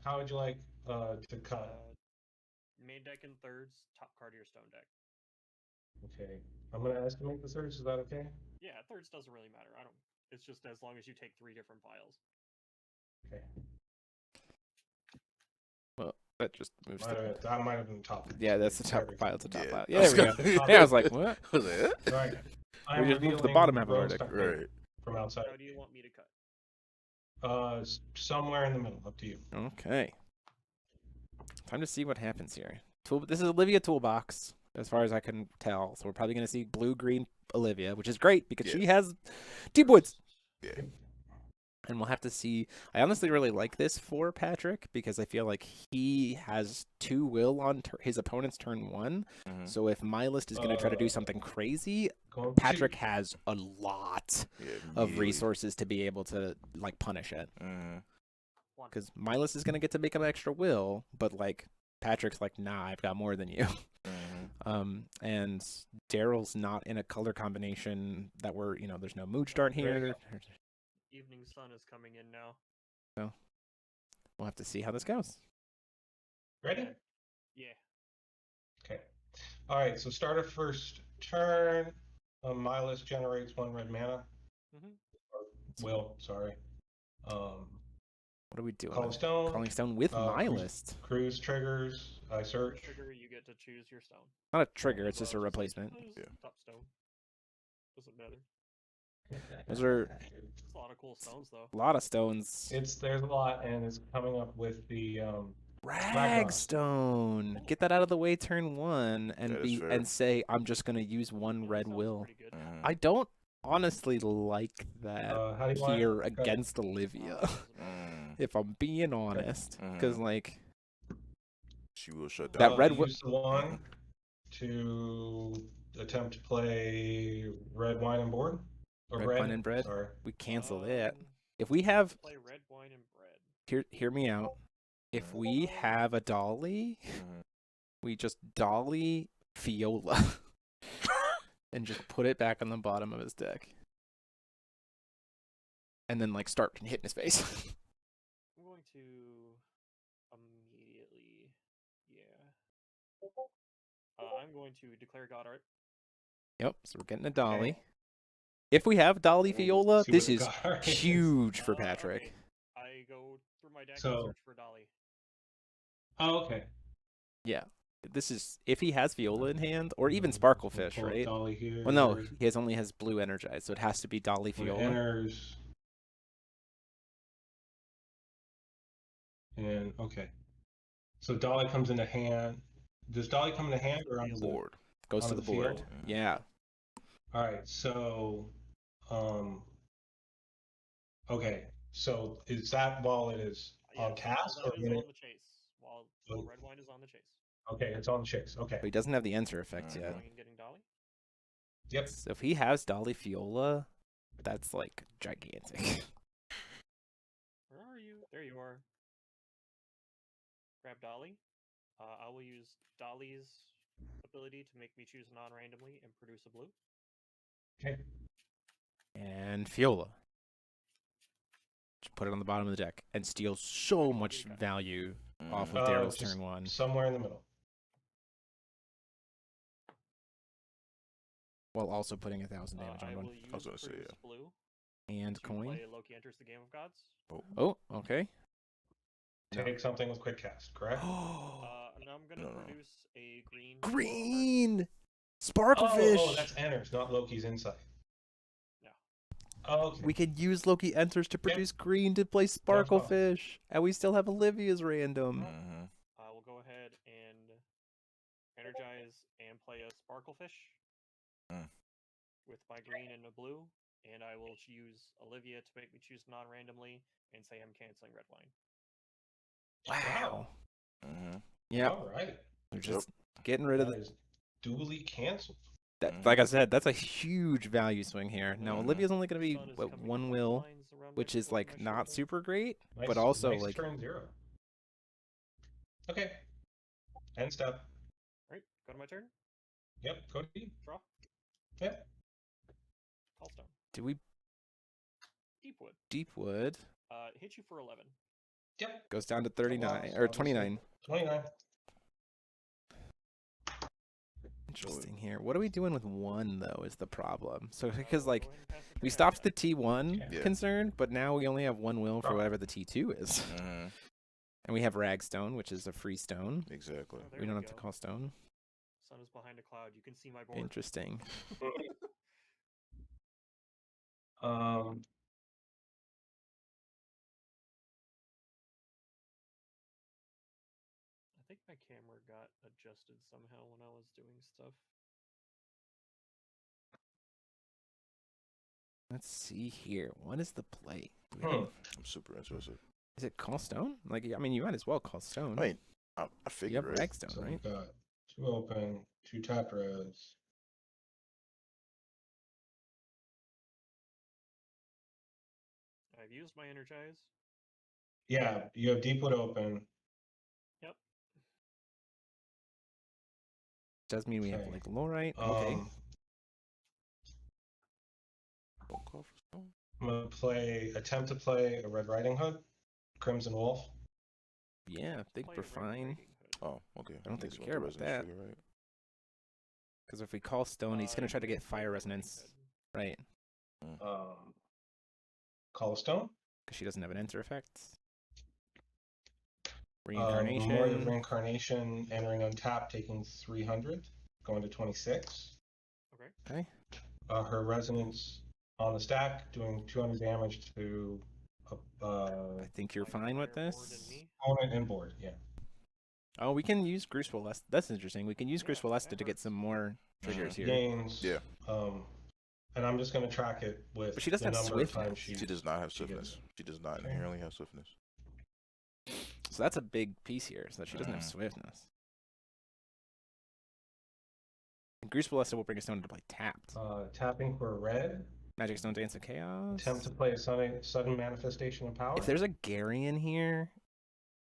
[SPEAKER 6] How would you like to cut?
[SPEAKER 10] Main deck in thirds. Top card of your stone deck.
[SPEAKER 6] Okay, I'm gonna estimate the search. Is that okay?
[SPEAKER 10] Yeah, thirds doesn't really matter. I don't. It's just as long as you take 3 different files.
[SPEAKER 6] Okay.
[SPEAKER 1] Well, that just moves to.
[SPEAKER 6] That might have been top.
[SPEAKER 1] Yeah, that's the
[SPEAKER 6] There
[SPEAKER 1] top
[SPEAKER 6] we go.
[SPEAKER 1] file. It's the top
[SPEAKER 2] Yeah.
[SPEAKER 1] file. Yeah, there we go. Yeah, I was like, what?
[SPEAKER 2] Was it?
[SPEAKER 6] Right.
[SPEAKER 1] We just moved to the bottom half of our deck.
[SPEAKER 2] Right.
[SPEAKER 6] From outside.
[SPEAKER 10] How do you want me to cut?
[SPEAKER 6] Somewhere in the middle. Up to you.
[SPEAKER 1] Okay. Time to see what happens here. This is Olivia Toolbox, as far as I can tell. So we're probably going to see blue-green Olivia, which is great because she has Deep Woods.
[SPEAKER 2] Yeah.
[SPEAKER 1] And we'll have to see. I honestly really like this for Patrick because I feel like he has 2 will on his opponent's turn 1.
[SPEAKER 2] Mhm.
[SPEAKER 1] So if my list is going to try to do something crazy,
[SPEAKER 6] Going
[SPEAKER 1] Patrick has a lot
[SPEAKER 2] Yeah,
[SPEAKER 1] of
[SPEAKER 2] immediately.
[SPEAKER 1] resources to be able to like punish it.
[SPEAKER 2] Mhm.
[SPEAKER 1] Because my list is going to get to make an extra will, but like Patrick's like, nah, I've got more than you.
[SPEAKER 2] Mhm.
[SPEAKER 1] And Daryl's not in a color combination that there's no Mooch Dart here.
[SPEAKER 10] Evening sun is coming in now.
[SPEAKER 1] So we'll have to see how this goes.
[SPEAKER 6] Ready?
[SPEAKER 10] Yeah.
[SPEAKER 6] Okay. All right. So start of first turn. My list generates 1 red mana.
[SPEAKER 10] Mhm.
[SPEAKER 6] Will, sorry.
[SPEAKER 1] What are we doing?
[SPEAKER 6] Calling stone.
[SPEAKER 1] Calling stone with my
[SPEAKER 6] cruise-
[SPEAKER 1] list.
[SPEAKER 6] Cruise triggers. I search.
[SPEAKER 10] Trigger, you get to choose your stone.
[SPEAKER 1] Not a trigger, it's just a replacement.
[SPEAKER 10] Choose top stone. Doesn't matter.
[SPEAKER 1] Those are
[SPEAKER 10] It's a lot of cool stones though.
[SPEAKER 1] a lot of stones.
[SPEAKER 6] There's a lot, and it's coming up with the
[SPEAKER 1] Ragstone. Get that out of the way turn 1
[SPEAKER 2] That is fair.
[SPEAKER 1] and say I'm just gonna use 1
[SPEAKER 10] That
[SPEAKER 1] red
[SPEAKER 10] sounds
[SPEAKER 1] will.
[SPEAKER 10] pretty good.
[SPEAKER 2] Mhm.
[SPEAKER 1] I don't honestly like that
[SPEAKER 6] how do you want
[SPEAKER 1] here
[SPEAKER 6] it? Okay.
[SPEAKER 1] against Olivia.
[SPEAKER 2] Mm.
[SPEAKER 1] If I'm being honest, because like
[SPEAKER 2] She will shut
[SPEAKER 1] That
[SPEAKER 2] down.
[SPEAKER 1] red
[SPEAKER 6] use the 1 to attempt to play red wine and board. Or
[SPEAKER 1] Red
[SPEAKER 6] bread.
[SPEAKER 1] wine and bread?
[SPEAKER 6] Sorry.
[SPEAKER 1] we cancel that.
[SPEAKER 10] Um,
[SPEAKER 1] If we have
[SPEAKER 10] Play red wine and bread.
[SPEAKER 1] hear me out. If we have a dolly,
[SPEAKER 2] Mhm.
[SPEAKER 1] we just dolly Fiola and just put it back on the bottom of his deck. And then like start hitting his face.
[SPEAKER 10] I'm going to immediately, I'm going to declare God Art.
[SPEAKER 1] Yep, so we're getting a dolly. If we have dolly Fiola,
[SPEAKER 6] See
[SPEAKER 1] this
[SPEAKER 6] what
[SPEAKER 1] is
[SPEAKER 6] the card is.
[SPEAKER 1] huge for Patrick.
[SPEAKER 10] Okay. I go through my deck and
[SPEAKER 11] So-
[SPEAKER 10] search for Dolly.
[SPEAKER 11] Oh, okay.
[SPEAKER 1] Yeah. This is if he has Viola in hand, or even
[SPEAKER 11] We'll
[SPEAKER 1] Sparklefish,
[SPEAKER 11] pull up
[SPEAKER 1] right?
[SPEAKER 11] Dolly here.
[SPEAKER 1] Well, no, he only has blue energized, so it has to be Dolly
[SPEAKER 11] When it
[SPEAKER 1] Viola.
[SPEAKER 11] enters. And okay. So Dolly comes into hand. Does Dolly come into hand or on the
[SPEAKER 2] Board.
[SPEAKER 1] Goes
[SPEAKER 11] on
[SPEAKER 1] to the
[SPEAKER 11] the
[SPEAKER 1] board.
[SPEAKER 11] field?
[SPEAKER 1] Yeah.
[SPEAKER 11] All right. So, okay. So is that while it is on
[SPEAKER 10] Yes,
[SPEAKER 11] cast
[SPEAKER 10] while
[SPEAKER 11] or
[SPEAKER 10] that is
[SPEAKER 11] when
[SPEAKER 10] on
[SPEAKER 11] it?
[SPEAKER 10] the chase. While red wine is on the chase.
[SPEAKER 11] Okay, it's on the chase. Okay.
[SPEAKER 1] But he doesn't have the enter effect yet.
[SPEAKER 10] Going and getting Dolly.
[SPEAKER 11] Yep.
[SPEAKER 1] So if he has Dolly Viola, that's like gigantic.
[SPEAKER 10] Where are you? There you are. Grab Dolly. I will use Dolly's ability to make me choose non-randomly and produce a blue.
[SPEAKER 11] Okay.
[SPEAKER 1] And Viola. Just put it on the bottom of the deck and steal so much value off of Daryl's
[SPEAKER 11] Just
[SPEAKER 1] turn 1.
[SPEAKER 11] somewhere in the middle.
[SPEAKER 1] While also putting 1,000 damage
[SPEAKER 10] I
[SPEAKER 1] on
[SPEAKER 10] will
[SPEAKER 1] one.
[SPEAKER 10] use
[SPEAKER 2] I was gonna say,
[SPEAKER 10] produce
[SPEAKER 2] yeah.
[SPEAKER 10] blue
[SPEAKER 1] And
[SPEAKER 10] to
[SPEAKER 1] coin.
[SPEAKER 10] play Loki Enters the Game of Gods.
[SPEAKER 1] Oh, okay.
[SPEAKER 11] Take something with quick cast, correct?
[SPEAKER 10] And I'm gonna
[SPEAKER 2] No.
[SPEAKER 10] produce a green.
[SPEAKER 1] Green!
[SPEAKER 11] Oh,
[SPEAKER 1] Sparklefish!
[SPEAKER 11] that's enters, not Loki's insight.
[SPEAKER 10] Yeah.
[SPEAKER 11] Oh, okay.
[SPEAKER 1] We could use Loki enters to produce green to play
[SPEAKER 11] problem.
[SPEAKER 1] Sparklefish. And we still have Olivia's random.
[SPEAKER 2] Mm-hmm.
[SPEAKER 10] I will go ahead and energize and play a Sparklefish with my green and a blue, and I will use Olivia to make me choose non-randomly and say I'm canceling red wine.
[SPEAKER 1] Wow.
[SPEAKER 2] Mm-hmm.
[SPEAKER 1] Yeah.
[SPEAKER 11] All right.
[SPEAKER 1] They're just getting rid of
[SPEAKER 11] That is duly canceled.
[SPEAKER 1] that. Like I said, that's a huge value swing here. Now,
[SPEAKER 2] Mhm.
[SPEAKER 1] Olivia's only going to be
[SPEAKER 10] Sun is
[SPEAKER 1] what,
[SPEAKER 10] coming
[SPEAKER 1] 1
[SPEAKER 10] in
[SPEAKER 1] will,
[SPEAKER 10] lines around
[SPEAKER 1] which
[SPEAKER 10] my-
[SPEAKER 1] is
[SPEAKER 10] over
[SPEAKER 1] like
[SPEAKER 10] my
[SPEAKER 1] not
[SPEAKER 10] shoulder.
[SPEAKER 1] super great,
[SPEAKER 11] Nice,
[SPEAKER 1] but also
[SPEAKER 11] nice
[SPEAKER 1] like
[SPEAKER 11] turn 0. Okay. End step.
[SPEAKER 10] Right, go to my turn.
[SPEAKER 11] Yep. Cody.
[SPEAKER 10] Draw.
[SPEAKER 11] Yep.
[SPEAKER 10] Callstone.
[SPEAKER 1] do we
[SPEAKER 10] Deepwood.
[SPEAKER 1] Deepwood
[SPEAKER 10] Hit you for 11.
[SPEAKER 11] Yep.
[SPEAKER 1] goes down to 39
[SPEAKER 11] Obviously.
[SPEAKER 1] or 29.
[SPEAKER 11] 29.
[SPEAKER 1] Interesting here. What are we doing with 1 though is the problem. So because
[SPEAKER 10] We'll
[SPEAKER 1] like
[SPEAKER 10] go ahead and pass the
[SPEAKER 1] we
[SPEAKER 10] turn
[SPEAKER 1] stopped the
[SPEAKER 10] after
[SPEAKER 1] T1
[SPEAKER 2] Yeah.
[SPEAKER 1] concern, but now we only have 1 will for
[SPEAKER 11] Draw.
[SPEAKER 1] whatever the T2 is.
[SPEAKER 2] Mm-hmm.
[SPEAKER 1] And we have Ragstone, which is a free stone.
[SPEAKER 2] Exactly.
[SPEAKER 10] Oh, there
[SPEAKER 1] We don't
[SPEAKER 10] we
[SPEAKER 1] have to
[SPEAKER 10] go.
[SPEAKER 1] call stone.
[SPEAKER 10] Sun is behind a cloud. You can see my board.
[SPEAKER 1] Interesting.
[SPEAKER 10] I think my camera got adjusted somehow when I was doing stuff.
[SPEAKER 1] Let's see here. What is the play? Do we
[SPEAKER 11] Hmm.
[SPEAKER 1] have-
[SPEAKER 2] I'm super interested.
[SPEAKER 1] Is it call stone? Like, I mean, you might as well call stone.
[SPEAKER 2] I mean, I
[SPEAKER 1] you have
[SPEAKER 2] figured, right?
[SPEAKER 1] Ragstone,
[SPEAKER 11] So
[SPEAKER 1] right?
[SPEAKER 11] we've got 2 open, 2 tap res.
[SPEAKER 10] I've used my energize.
[SPEAKER 11] Yeah, you have Deepwood open.
[SPEAKER 10] Yep.
[SPEAKER 1] Does mean we have
[SPEAKER 11] Okay.
[SPEAKER 1] like Lorite. Okay.
[SPEAKER 2] Don't call for stone.
[SPEAKER 11] I'm gonna attempt to play a Red Riding Hood, Crimson Wolf.
[SPEAKER 1] Yeah, I think
[SPEAKER 10] Play
[SPEAKER 1] we're
[SPEAKER 10] a Red
[SPEAKER 1] fine.
[SPEAKER 10] Riding Hood.
[SPEAKER 2] Oh, okay.
[SPEAKER 1] I don't think
[SPEAKER 2] Guess
[SPEAKER 1] we
[SPEAKER 2] you
[SPEAKER 1] care
[SPEAKER 2] want
[SPEAKER 1] about
[SPEAKER 2] the
[SPEAKER 1] that.
[SPEAKER 2] resonance trigger, right?
[SPEAKER 1] Because if we call stone, he's going to try to
[SPEAKER 10] You
[SPEAKER 1] get
[SPEAKER 10] can play
[SPEAKER 1] fire
[SPEAKER 10] Red Riding
[SPEAKER 1] resonance.
[SPEAKER 10] Hood.
[SPEAKER 1] Right.
[SPEAKER 11] Call a stone.
[SPEAKER 1] Because she doesn't have an enter effect.
[SPEAKER 11] Memory of
[SPEAKER 1] Reincarnation.
[SPEAKER 11] Reincarnation entering untapped, taking 300, going to 26.
[SPEAKER 10] Okay.
[SPEAKER 1] Okay.
[SPEAKER 11] Her resonance on the stack, doing 200 damage to
[SPEAKER 1] I think you're
[SPEAKER 10] My
[SPEAKER 1] fine with
[SPEAKER 10] fire board
[SPEAKER 1] this.
[SPEAKER 10] and me.
[SPEAKER 11] opponent and board. Yeah.
[SPEAKER 1] Oh, we can use Gruce Walesta. That's interesting. We can use
[SPEAKER 10] Yeah,
[SPEAKER 1] Gruce Walesta
[SPEAKER 10] that
[SPEAKER 1] to get
[SPEAKER 10] works.
[SPEAKER 1] some more triggers here.
[SPEAKER 11] Gains.
[SPEAKER 2] Yeah.
[SPEAKER 11] And I'm just going to track it with
[SPEAKER 1] But she doesn't
[SPEAKER 11] the
[SPEAKER 1] have
[SPEAKER 11] number of
[SPEAKER 1] swiftness.
[SPEAKER 11] times
[SPEAKER 2] She does not have
[SPEAKER 11] she gets
[SPEAKER 2] swiftness.
[SPEAKER 11] it.
[SPEAKER 2] She does not
[SPEAKER 11] Okay.
[SPEAKER 2] inherently have swiftness.
[SPEAKER 1] So that's a big piece here, so that she doesn't have
[SPEAKER 2] Mhm.
[SPEAKER 1] swiftness. And Gruce Walesta will bring a stone to play tapped.
[SPEAKER 11] Tapping for red.
[SPEAKER 1] Magic Stone Dance of Chaos.
[SPEAKER 11] Attempt to play a sudden manifestation of power.
[SPEAKER 1] If there's a Garion here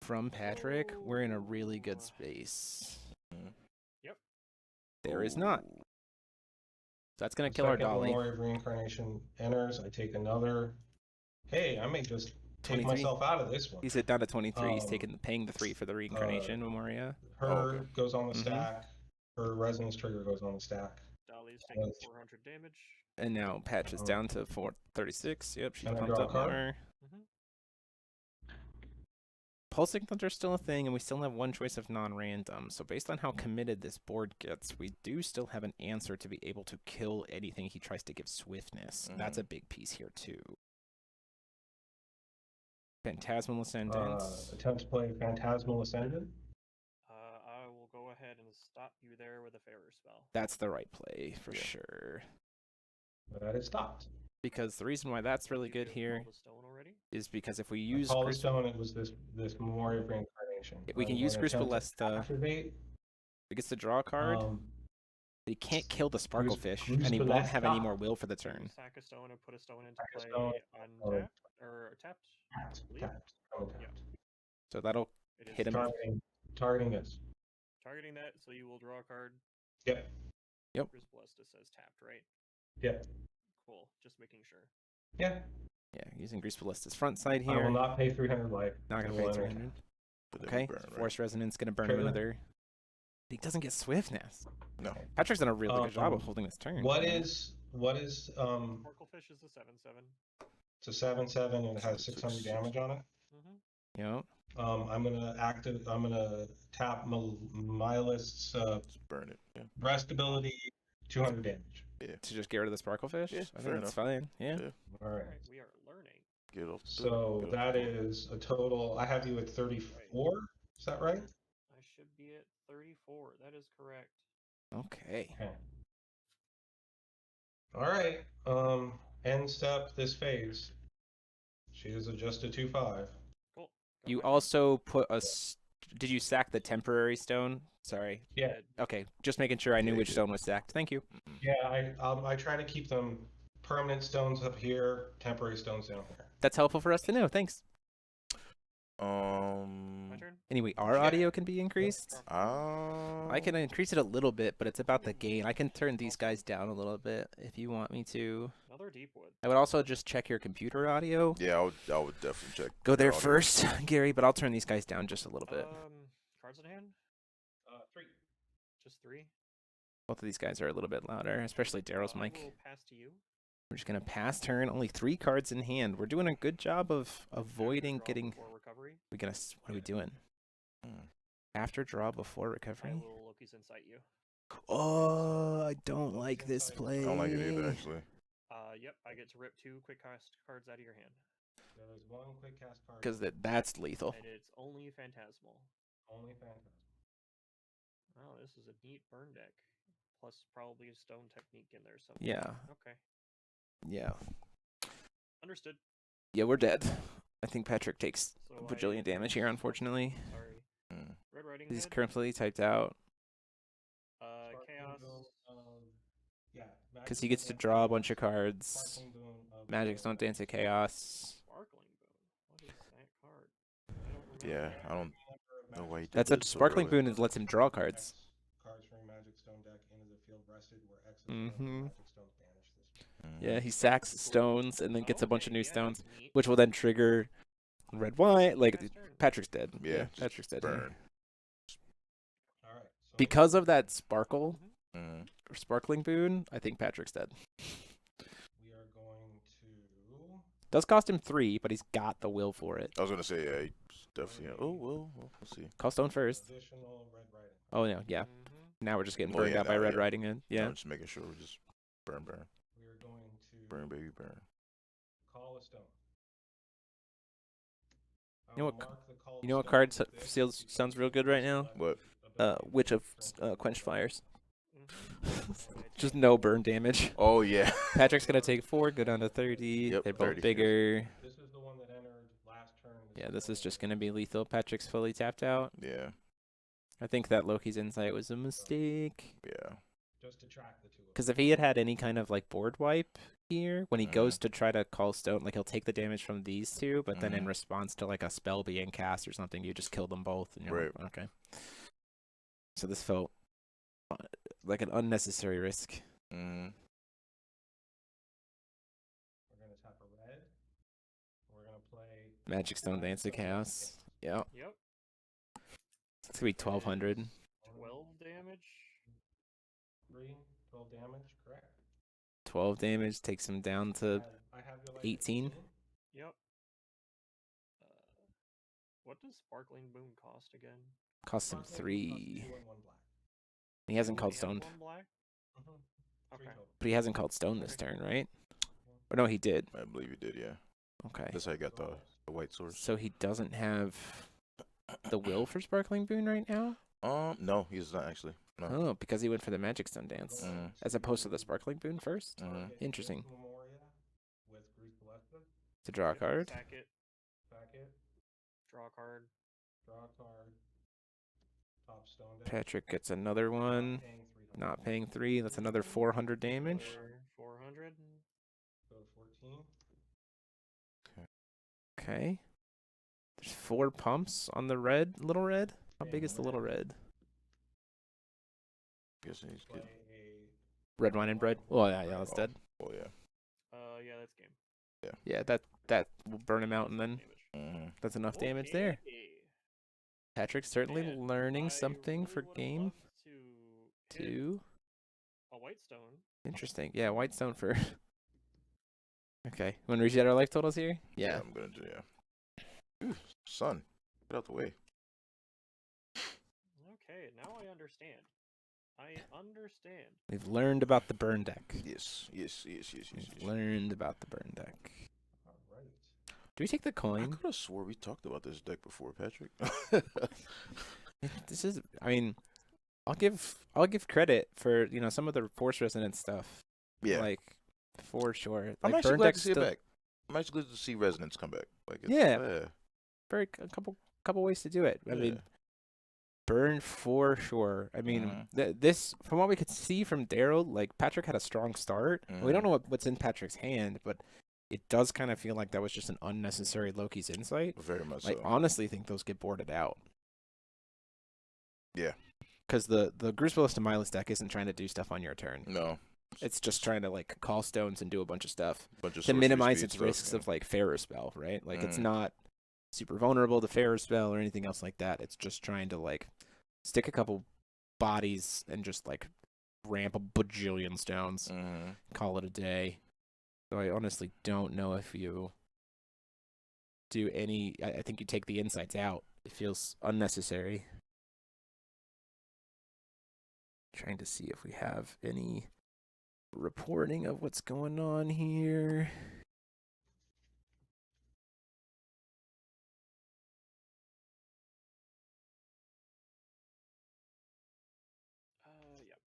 [SPEAKER 1] from Patrick, we're in a really good space.
[SPEAKER 2] Mhm.
[SPEAKER 10] Yep.
[SPEAKER 1] There is not.
[SPEAKER 2] Ooh.
[SPEAKER 1] So that's going
[SPEAKER 11] The
[SPEAKER 1] to kill our
[SPEAKER 11] second
[SPEAKER 1] Dolly.
[SPEAKER 11] Memory of Reincarnation enters. I take another. Hey, I may just take
[SPEAKER 1] 23.
[SPEAKER 11] myself out of this one.
[SPEAKER 1] He's hit down to 23. He's
[SPEAKER 11] Um,
[SPEAKER 1] paying the 3 for the reincarnation, Memoria.
[SPEAKER 11] Her
[SPEAKER 2] okay.
[SPEAKER 11] goes on the
[SPEAKER 1] Mhm.
[SPEAKER 11] stack. Her resonance trigger goes on the stack.
[SPEAKER 10] Dolly's taking
[SPEAKER 11] Yes.
[SPEAKER 10] 400 damage.
[SPEAKER 1] And now Patch is
[SPEAKER 11] Oh.
[SPEAKER 1] down to 436. Yep, she's
[SPEAKER 11] Can I
[SPEAKER 1] pumped
[SPEAKER 11] draw a
[SPEAKER 1] up
[SPEAKER 11] card?
[SPEAKER 1] more.
[SPEAKER 10] Mm-hmm.
[SPEAKER 1] Pulsing Thunder's still a thing, and we still have one choice of non-random. So based on how committed this board gets, we do still have an answer to be able to kill anything he tries to give swiftness. That's a big piece here, too. Phantasmal Ascendant.
[SPEAKER 11] Attempt to play Phantasmal Ascendant.
[SPEAKER 10] I will go ahead and stop you there with a fairer spell.
[SPEAKER 1] That's the right play, for sure.
[SPEAKER 11] But it stopped.
[SPEAKER 1] Because the reason why that's really good here is because if we use
[SPEAKER 11] Call the Stone, it was this Memory of Reincarnation.
[SPEAKER 1] we can use Crucible Lesta.
[SPEAKER 11] Activate.
[SPEAKER 1] He gets to draw a card. He can't kill the Sparklefish, and he won't have any more will for the turn.
[SPEAKER 10] Sack a stone and put a stone into play untapped or tapped.
[SPEAKER 11] Tapped.
[SPEAKER 10] Yeah.
[SPEAKER 1] So that'll hit him.
[SPEAKER 11] Targeting this.
[SPEAKER 10] Targeting that, so you will draw a card.
[SPEAKER 11] Yep.
[SPEAKER 10] Crucible Lesta says tapped, right?
[SPEAKER 11] Yep.
[SPEAKER 10] Cool. Just making sure.
[SPEAKER 11] Yeah.
[SPEAKER 1] Yeah, using Grease Ballista's front side here.
[SPEAKER 11] I will not pay 300 life.
[SPEAKER 1] Not going to pay 300. Okay, Force Resonance going to burn him another. He doesn't get Swiftness.
[SPEAKER 2] No.
[SPEAKER 1] Patrick's done a really good job of holding this turn.
[SPEAKER 11] What is
[SPEAKER 10] Sparklefish is a 7/7.
[SPEAKER 11] It's a 7/7 and it has 600 damage on it.
[SPEAKER 1] Yep.
[SPEAKER 11] I'm gonna tap Mylist's
[SPEAKER 2] burn it. Yeah.
[SPEAKER 11] Rest ability, 200 damage.
[SPEAKER 2] Yeah.
[SPEAKER 1] To just get rid of the Sparklefish?
[SPEAKER 2] Yeah,
[SPEAKER 1] I think that's fine. Yeah.
[SPEAKER 11] All right.
[SPEAKER 10] We are learning.
[SPEAKER 2] Get off.
[SPEAKER 11] So that is a total. I have you at 34. Is that right?
[SPEAKER 10] I should be at 34. That is correct.
[SPEAKER 1] Okay.
[SPEAKER 11] All right. End step this phase. She is just a 2/5.
[SPEAKER 10] Cool.
[SPEAKER 1] You also put a. Did you sack the temporary stone? Sorry.
[SPEAKER 11] Yeah.
[SPEAKER 1] Okay. Just making sure I knew which stone was sacked. Thank you.
[SPEAKER 11] Yeah. I try to keep them permanent stones up here, temporary stones down here.
[SPEAKER 1] That's helpful for us to know. Thanks.
[SPEAKER 10] My turn.
[SPEAKER 1] Anyway, our audio can be increased.
[SPEAKER 2] I
[SPEAKER 1] I can increase it a little bit, but it's about the gain. I can turn these guys down a little bit if you want me to.
[SPEAKER 10] Another deep wood.
[SPEAKER 1] I would also just check your computer audio.
[SPEAKER 2] Yeah, I would definitely check.
[SPEAKER 1] Go there first, Gary, but I'll turn these guys down just a little bit.
[SPEAKER 10] Cards in hand?
[SPEAKER 11] 3.
[SPEAKER 10] Just 3?
[SPEAKER 1] Both of these guys are a little bit louder, especially Daryl's mic.
[SPEAKER 10] I will pass to you.
[SPEAKER 1] We're just going to pass turn. Only 3 cards in hand. We're doing a good job of avoiding getting... What are we doing? After draw, before recovery?
[SPEAKER 10] I will Loki's Insight you.
[SPEAKER 1] Oh, I don't like this play.
[SPEAKER 2] I don't like it either, actually.
[SPEAKER 10] Yep, I get to rip 2 quick cast cards out of your hand.
[SPEAKER 11] So there's 1 quick cast card.
[SPEAKER 1] Because that's lethal.
[SPEAKER 10] And it's only Phantasmal.
[SPEAKER 11] Only Phantasmal.
[SPEAKER 10] Oh, this is a neat burn deck. Plus probably a stone technique in there somewhere.
[SPEAKER 1] Yeah.
[SPEAKER 10] Okay.
[SPEAKER 1] Yeah.
[SPEAKER 10] Understood.
[SPEAKER 1] Yeah, we're dead. I think Patrick takes a bajillion damage here, unfortunately.
[SPEAKER 10] Sorry. Red Riding
[SPEAKER 1] He's
[SPEAKER 10] Hood.
[SPEAKER 1] currently typed out.
[SPEAKER 10] Chaos.
[SPEAKER 11] Yeah.
[SPEAKER 1] Because he gets to draw a bunch of cards. Magic Stone, Dance of Chaos.
[SPEAKER 10] Sparkling Boon. What is that card?
[SPEAKER 2] Yeah, I don't know why he did
[SPEAKER 1] That's a
[SPEAKER 2] that so
[SPEAKER 1] Sparkling
[SPEAKER 2] early.
[SPEAKER 1] Boon that lets him draw cards.
[SPEAKER 11] Cards from your Magic Stone deck into the field rested where X is Magic Stones banish this.
[SPEAKER 1] Yeah, he sacks stones and then gets a bunch of new stones, which will then trigger red white. Like Patrick's dead.
[SPEAKER 2] Yeah,
[SPEAKER 1] Patrick's dead.
[SPEAKER 2] burn.
[SPEAKER 11] All right.
[SPEAKER 1] Because of that sparkle or Sparkling Boon, I think Patrick's dead.
[SPEAKER 11] We are going to.
[SPEAKER 1] Does cost him 3, but he's got the will for it.
[SPEAKER 2] I was gonna say yeah, he's definitely. Oh well, we'll see.
[SPEAKER 1] Call stone first.
[SPEAKER 11] Additional Red Riding.
[SPEAKER 1] Oh no, yeah. Now we're just getting
[SPEAKER 2] Well,
[SPEAKER 1] burned
[SPEAKER 2] yeah,
[SPEAKER 1] out by
[SPEAKER 2] now,
[SPEAKER 1] red
[SPEAKER 2] yeah.
[SPEAKER 1] riding in. Yeah.
[SPEAKER 2] I'm just making sure we just burn.
[SPEAKER 11] We are going to
[SPEAKER 2] Burn, baby, burn.
[SPEAKER 11] call a stone.
[SPEAKER 1] You know what card sounds real good right now?
[SPEAKER 2] What?
[SPEAKER 1] Witch of Quenched Fires. Just no burn damage.
[SPEAKER 2] Oh yeah.
[SPEAKER 1] Patrick's gonna take 4, go down to 30.
[SPEAKER 2] Yep,
[SPEAKER 1] They're both
[SPEAKER 2] 30.
[SPEAKER 1] bigger.
[SPEAKER 11] This is the one that entered last turn.
[SPEAKER 1] Yeah, this is just gonna be lethal. Patrick's fully tapped out.
[SPEAKER 2] Yeah.
[SPEAKER 1] I think that Loki's Insight was a mistake.
[SPEAKER 2] Yeah.
[SPEAKER 11] Just to track the 2 of them.
[SPEAKER 1] Because if he had any kind of like board wipe here, when he goes to try to call stone, like he'll take the damage from these 2, but then in response to like a spell being cast or something, you just kill them both. And you're like, okay. So this felt like an unnecessary risk.
[SPEAKER 11] We're going to tap a red. We're going to play
[SPEAKER 1] Magic Stone Dance of Chaos. Yep.
[SPEAKER 10] Yep.
[SPEAKER 1] It's gonna be 1200.
[SPEAKER 10] 12 damage.
[SPEAKER 11] 12 damage, correct.
[SPEAKER 1] 12 damage takes him down to
[SPEAKER 11] I have you like
[SPEAKER 1] 18.
[SPEAKER 10] Yep. What does Sparkling Boom cost again?
[SPEAKER 1] Costs him
[SPEAKER 11] Sparkling costs
[SPEAKER 1] 3.
[SPEAKER 11] 2 and 1 black.
[SPEAKER 1] He hasn't
[SPEAKER 10] 2
[SPEAKER 1] called
[SPEAKER 10] and
[SPEAKER 1] stoned.
[SPEAKER 10] 1 black?
[SPEAKER 11] Mm-hmm. 3
[SPEAKER 10] Okay.
[SPEAKER 11] total.
[SPEAKER 1] But he hasn't called stone this
[SPEAKER 10] Okay.
[SPEAKER 1] turn, right? Or no, he did.
[SPEAKER 2] I believe he did, yeah.
[SPEAKER 1] Okay.
[SPEAKER 2] That's how he got the white source.
[SPEAKER 1] So he doesn't have the will for Sparkling Boon right now?
[SPEAKER 2] No, he's not actually. No.
[SPEAKER 1] Oh, because he went for the Magic Stone Dance.
[SPEAKER 2] Mhm.
[SPEAKER 1] As opposed to the Sparkling Boon first?
[SPEAKER 2] Mhm.
[SPEAKER 1] Interesting.
[SPEAKER 11] Memoria with Grease Blessed.
[SPEAKER 1] To draw a
[SPEAKER 10] Yep,
[SPEAKER 1] card?
[SPEAKER 10] Sack it.
[SPEAKER 11] Sack it.
[SPEAKER 10] Draw a card.
[SPEAKER 11] Draw a card. Top stone deck.
[SPEAKER 1] Patrick gets another one. Not paying 3. That's another 400 damage.
[SPEAKER 10] Another 400.
[SPEAKER 11] Go to 14.
[SPEAKER 1] Okay. There's 4 pumps on the red, little red. How big is the little red?
[SPEAKER 2] Guessing he's
[SPEAKER 11] Play
[SPEAKER 2] good.
[SPEAKER 11] a
[SPEAKER 1] Red wine and bread? Oh, yeah, that's
[SPEAKER 2] Oh.
[SPEAKER 1] dead.
[SPEAKER 2] Oh yeah.
[SPEAKER 10] Yeah, that's game.
[SPEAKER 1] Yeah, that will burn him out, and then
[SPEAKER 10] Damage.
[SPEAKER 2] Mm-hmm.
[SPEAKER 1] that's enough damage there.
[SPEAKER 10] Okay.
[SPEAKER 1] Patrick's certainly
[SPEAKER 10] Man,
[SPEAKER 1] learning
[SPEAKER 10] I
[SPEAKER 1] something
[SPEAKER 10] really
[SPEAKER 1] for
[SPEAKER 10] would've
[SPEAKER 1] game
[SPEAKER 10] loved to hit
[SPEAKER 1] 2.
[SPEAKER 10] a white stone.
[SPEAKER 1] Interesting. Yeah, white stone for... Okay. Want to reset our life totals here? Yeah.
[SPEAKER 2] I'm gonna do Ooh, son, get out the way.
[SPEAKER 10] Okay, now I understand. I understand.
[SPEAKER 1] We've learned about the burn deck.
[SPEAKER 2] Yes.
[SPEAKER 1] We've learned about the burn deck.
[SPEAKER 11] Alright.
[SPEAKER 1] Do we take the
[SPEAKER 2] I
[SPEAKER 1] coin?
[SPEAKER 2] could have swore we talked about this deck before, Patrick.
[SPEAKER 1] This is... I mean... I'll give credit for, you know, some of the Force Resonance stuff.
[SPEAKER 2] Yeah.
[SPEAKER 1] Like, for sure.
[SPEAKER 2] I'm
[SPEAKER 1] Like,
[SPEAKER 2] actually
[SPEAKER 1] burn
[SPEAKER 2] glad
[SPEAKER 1] deck's
[SPEAKER 2] to see it
[SPEAKER 1] still...
[SPEAKER 2] back. I'm actually glad to see Resonance come back. Like, it's,
[SPEAKER 1] Yeah. Very a couple ways to do it. I mean,
[SPEAKER 2] Yeah.
[SPEAKER 1] burn for sure. I mean,
[SPEAKER 2] Mhm.
[SPEAKER 1] this from what we could see from Daryl, like Patrick had a strong start. We don't
[SPEAKER 2] Mhm.
[SPEAKER 1] know what's in Patrick's hand, but it does kind of feel like that was just an unnecessary Loki's insight.
[SPEAKER 2] Very much
[SPEAKER 1] I
[SPEAKER 2] so.
[SPEAKER 1] honestly think those get boarded out.
[SPEAKER 2] Yeah.
[SPEAKER 1] Because the Bruce Willis to Milas deck isn't trying to do stuff on your turn.
[SPEAKER 2] No.
[SPEAKER 1] It's just trying to like call stones and do a bunch of stuff
[SPEAKER 2] Bunch of
[SPEAKER 1] to
[SPEAKER 2] sorcery
[SPEAKER 1] minimize
[SPEAKER 2] speed
[SPEAKER 1] its
[SPEAKER 2] stuff,
[SPEAKER 1] risks
[SPEAKER 2] yeah.
[SPEAKER 1] of like Farer Spell, right? Like it's
[SPEAKER 2] Mhm.
[SPEAKER 1] not super vulnerable to Farer Spell or anything else like that. It's just trying to like stick a couple bodies and just like ramp a bajillion stones,
[SPEAKER 2] Mhm.
[SPEAKER 1] call it a day. So I honestly don't know if you do any. I think you take the insights out. It feels unnecessary. Trying to see if we have any reporting of what's going on here.
[SPEAKER 10] Yep.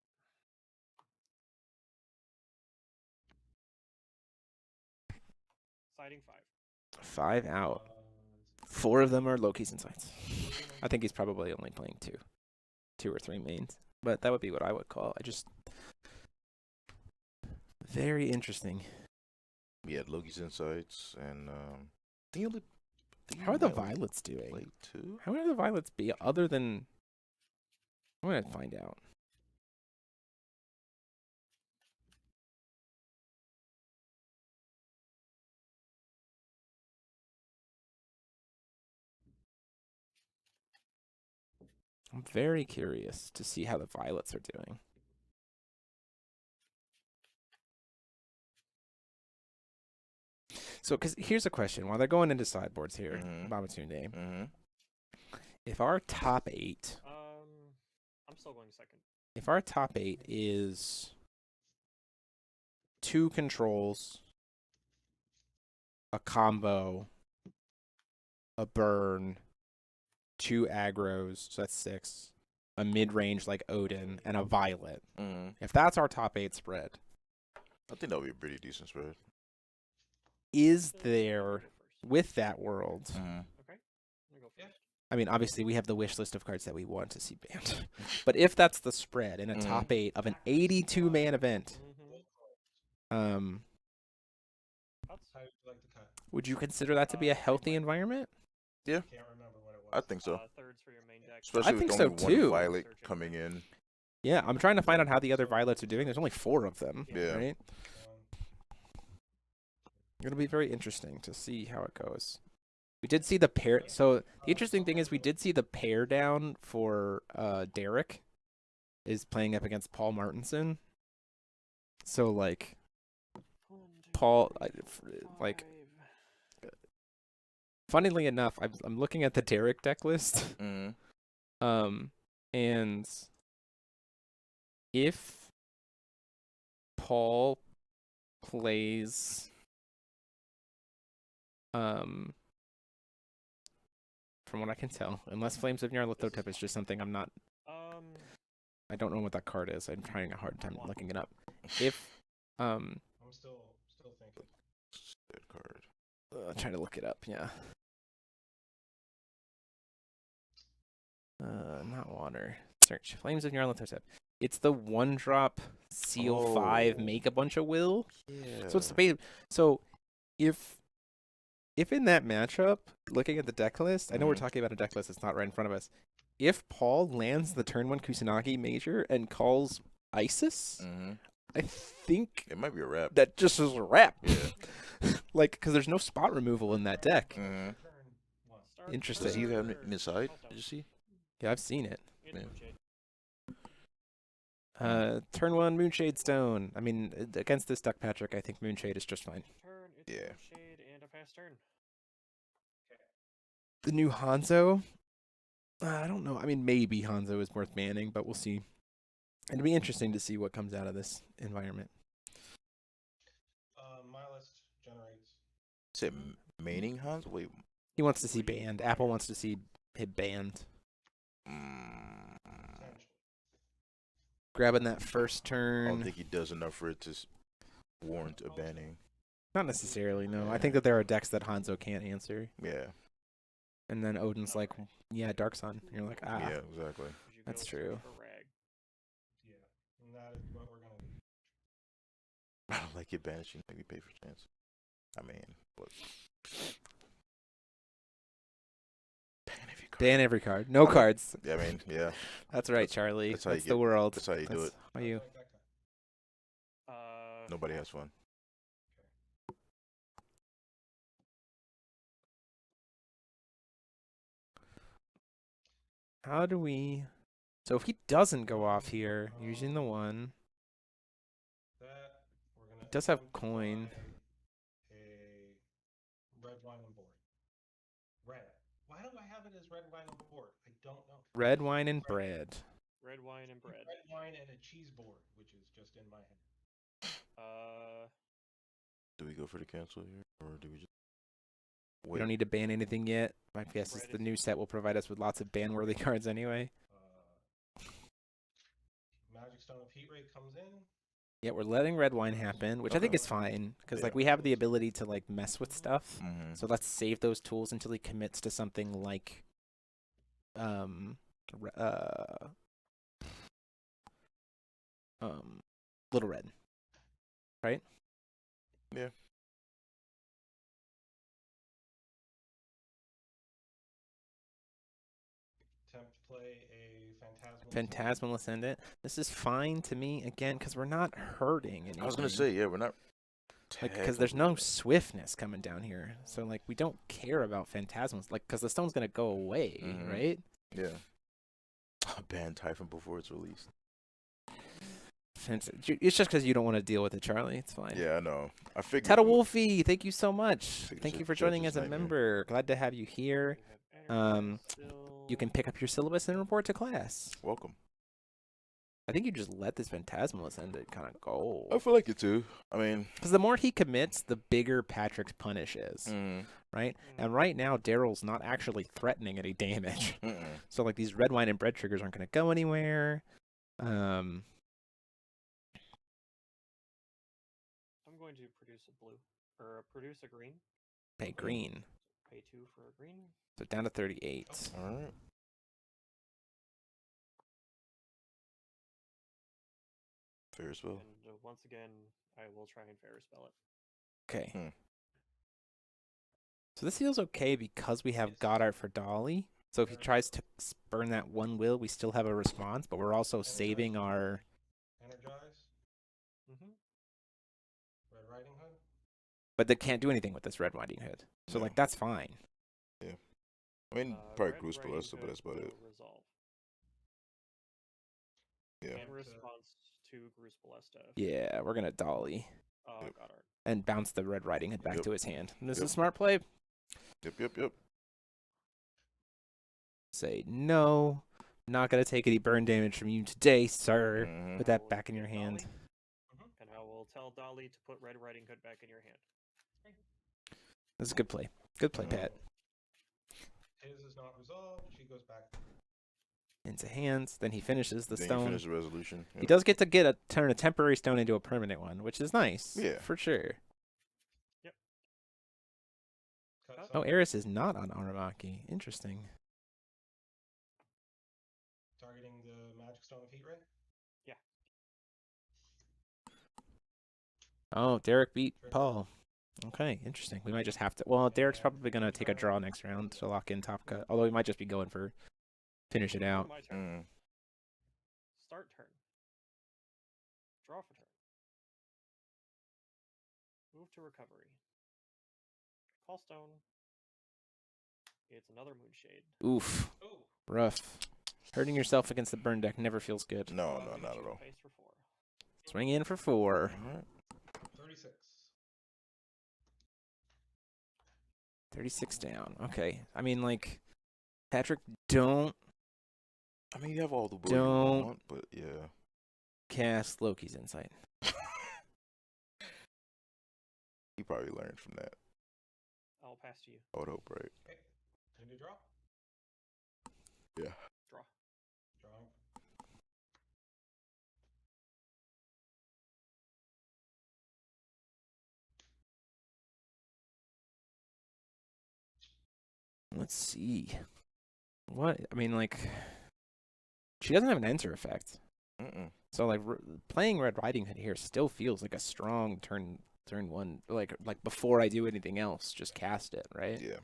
[SPEAKER 10] Siding 5.
[SPEAKER 1] 5 out. 4 of them are Loki's insights. I think he's probably only playing 2 or 3 mains, but that would be what I would call. Very interesting.
[SPEAKER 2] He had Loki's insights and think he only- think he
[SPEAKER 1] How are the
[SPEAKER 2] might only
[SPEAKER 1] Violets doing?
[SPEAKER 2] play 2?
[SPEAKER 1] How would the Violets be other than? I'm gonna find out. I'm very curious to see how the Violets are doing. So, because here's a question: while they're going into sideboards here, Babatunde, if our top 8,
[SPEAKER 10] I'm still going second.
[SPEAKER 1] if our top 8 is 2 controls, a combo, a burn, 2 aggros, so that's 6, a mid-range like Odin, and a Violet. If that's our top 8 spread,
[SPEAKER 2] I think that would be a pretty decent spread.
[SPEAKER 1] is there, with that world,
[SPEAKER 10] Okay. I'm gonna go first.
[SPEAKER 1] I mean, obviously we have the wish list of cards that we want to see banned, but if that's the spread in a top 8 of an 82-man event,
[SPEAKER 11] How would you like to cut?
[SPEAKER 1] would you consider that to be a healthy environment?
[SPEAKER 2] Yeah.
[SPEAKER 11] Can't remember what it was.
[SPEAKER 2] I think so.
[SPEAKER 10] Thirds for your main deck.
[SPEAKER 2] Especially
[SPEAKER 1] I think
[SPEAKER 2] with
[SPEAKER 1] so,
[SPEAKER 2] only
[SPEAKER 1] too.
[SPEAKER 2] one Violet coming in.
[SPEAKER 1] Yeah, I'm trying to find out how the other Violets are doing. There's only 4 of them,
[SPEAKER 2] Yeah.
[SPEAKER 1] right? It'll be very interesting to see how it goes. We did see the pair. So the interesting thing is we did see the pair down for Derek is playing up against Paul Martinson. So like Paul, like Funnily enough, I'm looking at the Derek deck list.
[SPEAKER 2] Mm-hmm.
[SPEAKER 1] And if Paul plays, from what I can tell, unless Flames of Nyarlathotep is just something I'm not. I don't know what that card is. I'm trying a hard time looking it up. If
[SPEAKER 11] I'm still thinking.
[SPEAKER 2] That card.
[SPEAKER 1] trying to look it up. Yeah. Not water. Search Flames of Nyarlathotep. It's the 1-drop seal 5 make a bunch of will.
[SPEAKER 2] Yeah.
[SPEAKER 1] So it's the base. So if in that matchup, looking at the deck list, I know we're talking about a deck list that's not right in front of us. If Paul lands the turn 1 Kusanagi Major and calls Isis, I think
[SPEAKER 2] it might be a wrap.
[SPEAKER 1] That just is a wrap.
[SPEAKER 2] Yeah.
[SPEAKER 1] Like, because there's no spot removal in that deck. Interesting.
[SPEAKER 2] Does he have it in his side? Did you see?
[SPEAKER 1] Yeah, I've seen it.
[SPEAKER 2] Yeah.
[SPEAKER 1] Turn 1 Moonshade Stone. I mean, against this deck, Patrick, I think Moonshade is just fine.
[SPEAKER 2] Yeah.
[SPEAKER 10] Moonshade and a fast turn.
[SPEAKER 1] The new Hanzo? I don't know. I mean, maybe Hanzo is worth banning, but we'll see. It'll be interesting to see what comes out of this environment.
[SPEAKER 11] My list generates.
[SPEAKER 2] Is it maining Hans? Wait.
[SPEAKER 1] He wants to see banned. Apple wants to see him banned. Grabbing that first turn.
[SPEAKER 2] I don't think he does enough for it to warrant a banning.
[SPEAKER 1] Not necessarily, no. I think that there are decks that Hanzo can't answer.
[SPEAKER 2] Yeah.
[SPEAKER 1] And then Odin's like, yeah, Dark Sun. And you're like, ah.
[SPEAKER 2] Yeah, exactly.
[SPEAKER 1] That's true.
[SPEAKER 11] Yeah, and that is what we're gonna do.
[SPEAKER 2] I don't like it banishing. Maybe pay for chance. I mean, look.
[SPEAKER 1] Ban every card. No cards.
[SPEAKER 2] Yeah, I mean, yeah.
[SPEAKER 1] That's right, Charlie.
[SPEAKER 2] That's how
[SPEAKER 1] That's
[SPEAKER 2] you
[SPEAKER 1] the world.
[SPEAKER 2] That's how you do it.
[SPEAKER 1] How you?
[SPEAKER 2] Nobody has fun.
[SPEAKER 1] How do we? So if he doesn't go off here, using the 1, he does have coin.
[SPEAKER 11] A red wine and board. Red. Why do I have it as red wine and board? I don't know.
[SPEAKER 1] Red wine and bread.
[SPEAKER 10] Red wine and bread.
[SPEAKER 11] Red wine and a cheese board, which is just in my head.
[SPEAKER 2] Do we go for the cancel here, or do we just wait?
[SPEAKER 1] We don't need to ban anything yet. My guess is the new set will provide us with lots of ban-worthy cards anyway.
[SPEAKER 11] Magic Stone of Heat Rate comes in.
[SPEAKER 1] Yeah, we're letting red wine happen, which I think is fine, because like we have the ability to like mess with stuff. So let's save those tools until he commits to something like Little Red. Right?
[SPEAKER 2] Yeah.
[SPEAKER 11] Attempt to play a
[SPEAKER 1] Phantasmal Ascendant. This is fine to me, again, because we're not hurting anything.
[SPEAKER 2] I was going to say, yeah, we're not.
[SPEAKER 1] Like, because there's no swiftness coming down here. So, like, we don't care about Phantasmals. Like, because the stone's going to go away, right?
[SPEAKER 2] Yeah. Ban Typhon before it's released.
[SPEAKER 1] It's just because you don't want to deal with it, Charlie. It's fine.
[SPEAKER 2] Yeah, I know. I figured.
[SPEAKER 1] Tata Wolfie, thank you so much. Thank you for joining as a member. Glad to have you here. You can pick up your syllabus and report to class.
[SPEAKER 2] Welcome.
[SPEAKER 1] I think you just let this Phantasmal Ascendant kind of go.
[SPEAKER 2] I feel like it too. I mean,
[SPEAKER 1] because the more he commits, the bigger Patrick's punish is, right? And right now, Daryl's not actually threatening any damage. So like these red wine and bread triggers aren't going to go anywhere.
[SPEAKER 10] I'm going to produce a blue or produce a green.
[SPEAKER 1] Pay green.
[SPEAKER 10] Pay 2 for a green.
[SPEAKER 1] So down to 38.
[SPEAKER 2] All right. Fair spell.
[SPEAKER 10] And once again, I will try and fair spell it.
[SPEAKER 1] Okay. So this feels okay because we have Goddard for Dolly. So if he tries to burn that 1 will, we still have a response, but we're also saving our...
[SPEAKER 11] Energize. Red Riding Hood.
[SPEAKER 1] But they can't do anything with this Red Riding Hood. So, like, that's fine.
[SPEAKER 2] Yeah. I mean, probably Cruise Ballista, but that's about it.
[SPEAKER 10] Resolve.
[SPEAKER 2] Yeah.
[SPEAKER 10] In response to Cruise Ballista.
[SPEAKER 1] Yeah, we're going to Dolly.
[SPEAKER 10] Goddard.
[SPEAKER 1] And bounce the Red Riding Hood back to his hand. And this is a smart play.
[SPEAKER 2] Yep.
[SPEAKER 1] Say no. Not gonna take any burn damage from you today, sir.
[SPEAKER 2] Mhm.
[SPEAKER 1] Put that back in your hand.
[SPEAKER 10] And I will tell Dolly to put Red Riding Hood back in your hand.
[SPEAKER 1] That's a good play. Good play, Pat.
[SPEAKER 11] His is not resolved. She goes back.
[SPEAKER 1] Into hands. Then he finishes the
[SPEAKER 2] Then
[SPEAKER 1] stone.
[SPEAKER 2] you finish the resolution.
[SPEAKER 1] He does get to turn a temporary stone into a permanent one, which is nice.
[SPEAKER 2] Yeah.
[SPEAKER 1] For sure.
[SPEAKER 10] Yep.
[SPEAKER 11] Cut
[SPEAKER 1] Oh,
[SPEAKER 11] some.
[SPEAKER 1] Eris is not on Aramaki. Interesting.
[SPEAKER 11] Targeting the Magic Stone of Heat Ray.
[SPEAKER 10] Yeah.
[SPEAKER 1] Oh, Derek beat Paul. Okay, interesting. We might just have to. Well, Derek's probably going to take a draw next round to lock in top cut. Although he might just be going for finish it out.
[SPEAKER 10] My turn. Start turn. Draw for turn. Move to recovery. Call stone. It's another Moonshade.
[SPEAKER 1] Oof.
[SPEAKER 11] Oh.
[SPEAKER 1] Rough. Hurting yourself against the burn deck never feels good.
[SPEAKER 2] No, not at all.
[SPEAKER 10] Face for 4.
[SPEAKER 1] Swing in for 4.
[SPEAKER 2] All right.
[SPEAKER 11] 36.
[SPEAKER 1] 36 down. Okay. I mean, like, Patrick, don't
[SPEAKER 2] I mean, you have all the will you
[SPEAKER 1] Don't-
[SPEAKER 2] want, but yeah.
[SPEAKER 1] cast Loki's Insight.
[SPEAKER 2] He probably learned from that.
[SPEAKER 10] I'll pass to you.
[SPEAKER 2] I would hope, right?
[SPEAKER 11] Okay. Can you draw?
[SPEAKER 2] Yeah.
[SPEAKER 10] Draw.
[SPEAKER 11] Drawing.
[SPEAKER 1] Let's see. What? I mean, like, she doesn't have an enter effect.
[SPEAKER 2] Mm-mm.
[SPEAKER 1] So, like, playing Red Riding Hood here still feels like a strong turn 1. Like before I do anything else, just cast it, right?
[SPEAKER 2] Yeah.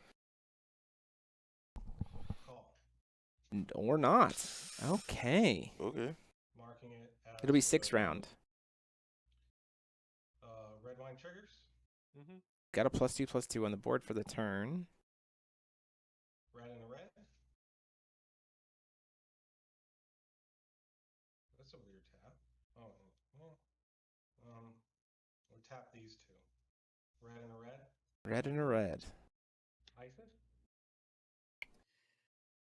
[SPEAKER 11] Call.
[SPEAKER 1] Or not. Okay.
[SPEAKER 2] Okay.
[SPEAKER 11] Marking it as
[SPEAKER 1] It'll be 6th round.
[SPEAKER 11] Red wine triggers.
[SPEAKER 10] Mm-hmm.
[SPEAKER 1] Got a +2/+2 on the board for the turn.
[SPEAKER 11] Red and a red. That's a weird tap. Oh, well, we'll tap these two. Red and a red.
[SPEAKER 1] Red and a red.
[SPEAKER 11] Isis.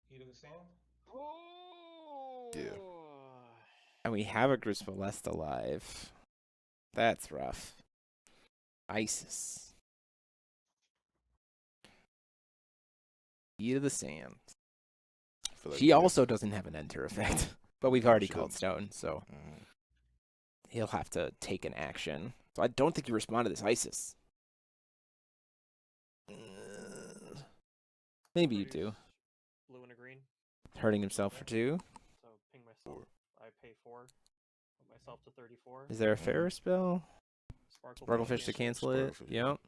[SPEAKER 11] Heat of the Sand.
[SPEAKER 10] Oh.
[SPEAKER 2] Yeah.
[SPEAKER 1] And we have a Grisvalest alive. That's rough. Isis. Heat of the Sand.
[SPEAKER 2] I feel like
[SPEAKER 1] She also doesn't have an enter effect, but we've already
[SPEAKER 2] She
[SPEAKER 1] called
[SPEAKER 2] doesn't.
[SPEAKER 1] stone, so
[SPEAKER 2] Mhm.
[SPEAKER 1] he'll have to take an action. So I don't think you respond to this Isis. Maybe you do.
[SPEAKER 10] Blue and a green.
[SPEAKER 1] Hurting himself for 2.
[SPEAKER 10] So ping myself. I pay 4. Put myself to 34.
[SPEAKER 1] Is there a fairer spell? Sparklefish to
[SPEAKER 10] cancel.
[SPEAKER 1] cancel it?
[SPEAKER 2] Sparklefish.
[SPEAKER 1] Yep.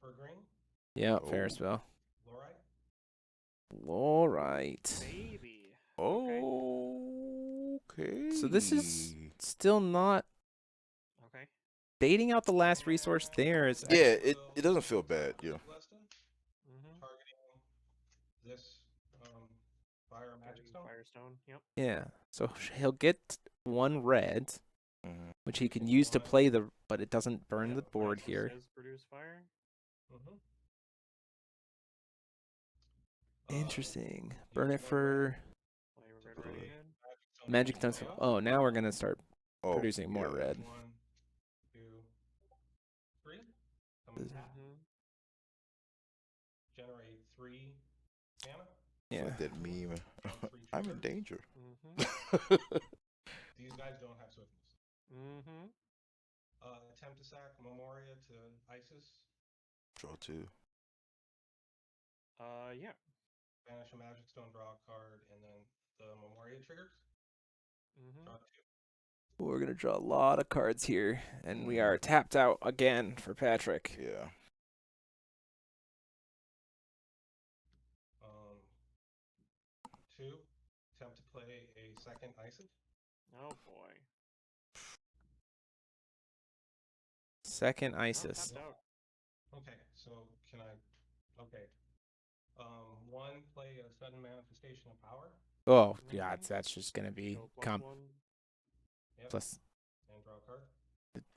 [SPEAKER 11] For green.
[SPEAKER 1] Yep, fairer
[SPEAKER 2] Oh.
[SPEAKER 1] spell.
[SPEAKER 11] Lorite.
[SPEAKER 1] Alright.
[SPEAKER 10] Baby.
[SPEAKER 2] Okay.
[SPEAKER 1] So this is still not
[SPEAKER 10] Okay.
[SPEAKER 1] baiting out the last resource there is
[SPEAKER 2] Yeah, it doesn't feel bad. Yeah.
[SPEAKER 10] Mm-hmm.
[SPEAKER 11] Targeting this fire magic stone.
[SPEAKER 10] Firestone. Yep.
[SPEAKER 1] yeah. So he'll get 1 red,
[SPEAKER 2] Mhm.
[SPEAKER 1] which he can use to play but it doesn't burn
[SPEAKER 10] Yep,
[SPEAKER 1] the board
[SPEAKER 10] Isis
[SPEAKER 1] here.
[SPEAKER 10] Says produce fire.
[SPEAKER 11] Mm-hmm.
[SPEAKER 1] Interesting. Burn it for
[SPEAKER 10] Play Red Riding Hood.
[SPEAKER 1] Magic Stones. Oh, now we're gonna start
[SPEAKER 2] Oh,
[SPEAKER 1] producing more
[SPEAKER 2] yeah.
[SPEAKER 1] red.
[SPEAKER 11] 1, 2, 3.
[SPEAKER 1] This-
[SPEAKER 11] Tap.
[SPEAKER 10] Mm-hmm.
[SPEAKER 11] Generate 3 mana.
[SPEAKER 1] Yeah.
[SPEAKER 2] Like that meme. I'm in danger.
[SPEAKER 10] Mm-hmm.
[SPEAKER 11] These guys don't have swiftness.
[SPEAKER 10] Mm-hmm.
[SPEAKER 11] Attempt to sack Memoria to Isis.
[SPEAKER 2] Draw 2.
[SPEAKER 10] Yeah.
[SPEAKER 11] Banish a magic stone, draw a card, and then the Memoria triggers.
[SPEAKER 10] Mm-hmm.
[SPEAKER 11] Draw 2.
[SPEAKER 1] We're gonna draw a lot of cards here, and we are tapped out again for Patrick.
[SPEAKER 2] Yeah.
[SPEAKER 11] 2. Attempt to play a second Isis.
[SPEAKER 10] Oh boy.
[SPEAKER 1] Second
[SPEAKER 10] Oh,
[SPEAKER 1] Isis.
[SPEAKER 10] tapped out.
[SPEAKER 11] Okay, so can I? Okay. 1, play a sudden manifestation of power.
[SPEAKER 1] Oh, yeah, that's just gonna be
[SPEAKER 10] Go plus 1.
[SPEAKER 11] Yep.
[SPEAKER 1] plus
[SPEAKER 11] And draw a card.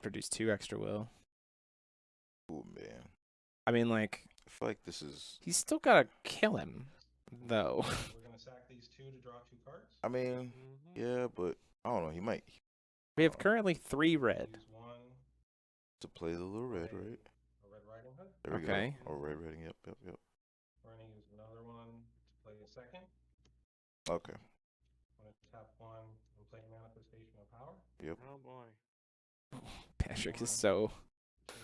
[SPEAKER 1] produce 2 extra will. I mean, like,
[SPEAKER 2] I feel like this is.
[SPEAKER 1] he's still gotta kill him, though.
[SPEAKER 11] We're gonna sack these 2 to draw 2 cards.
[SPEAKER 2] I mean, yeah, but I don't know. He might.
[SPEAKER 1] We have currently 3 red.
[SPEAKER 11] Use 1
[SPEAKER 2] To play the little red, right?
[SPEAKER 11] a Red Riding Hood.
[SPEAKER 2] There we
[SPEAKER 1] Okay.
[SPEAKER 2] go. Or red Riding. Yep.
[SPEAKER 11] We're gonna use another one to play a second.
[SPEAKER 2] Okay.
[SPEAKER 11] I'm gonna tap 1 and play Manifestation of Power.
[SPEAKER 2] Yep.
[SPEAKER 10] Oh boy.
[SPEAKER 1] Patrick is so
[SPEAKER 11] 2.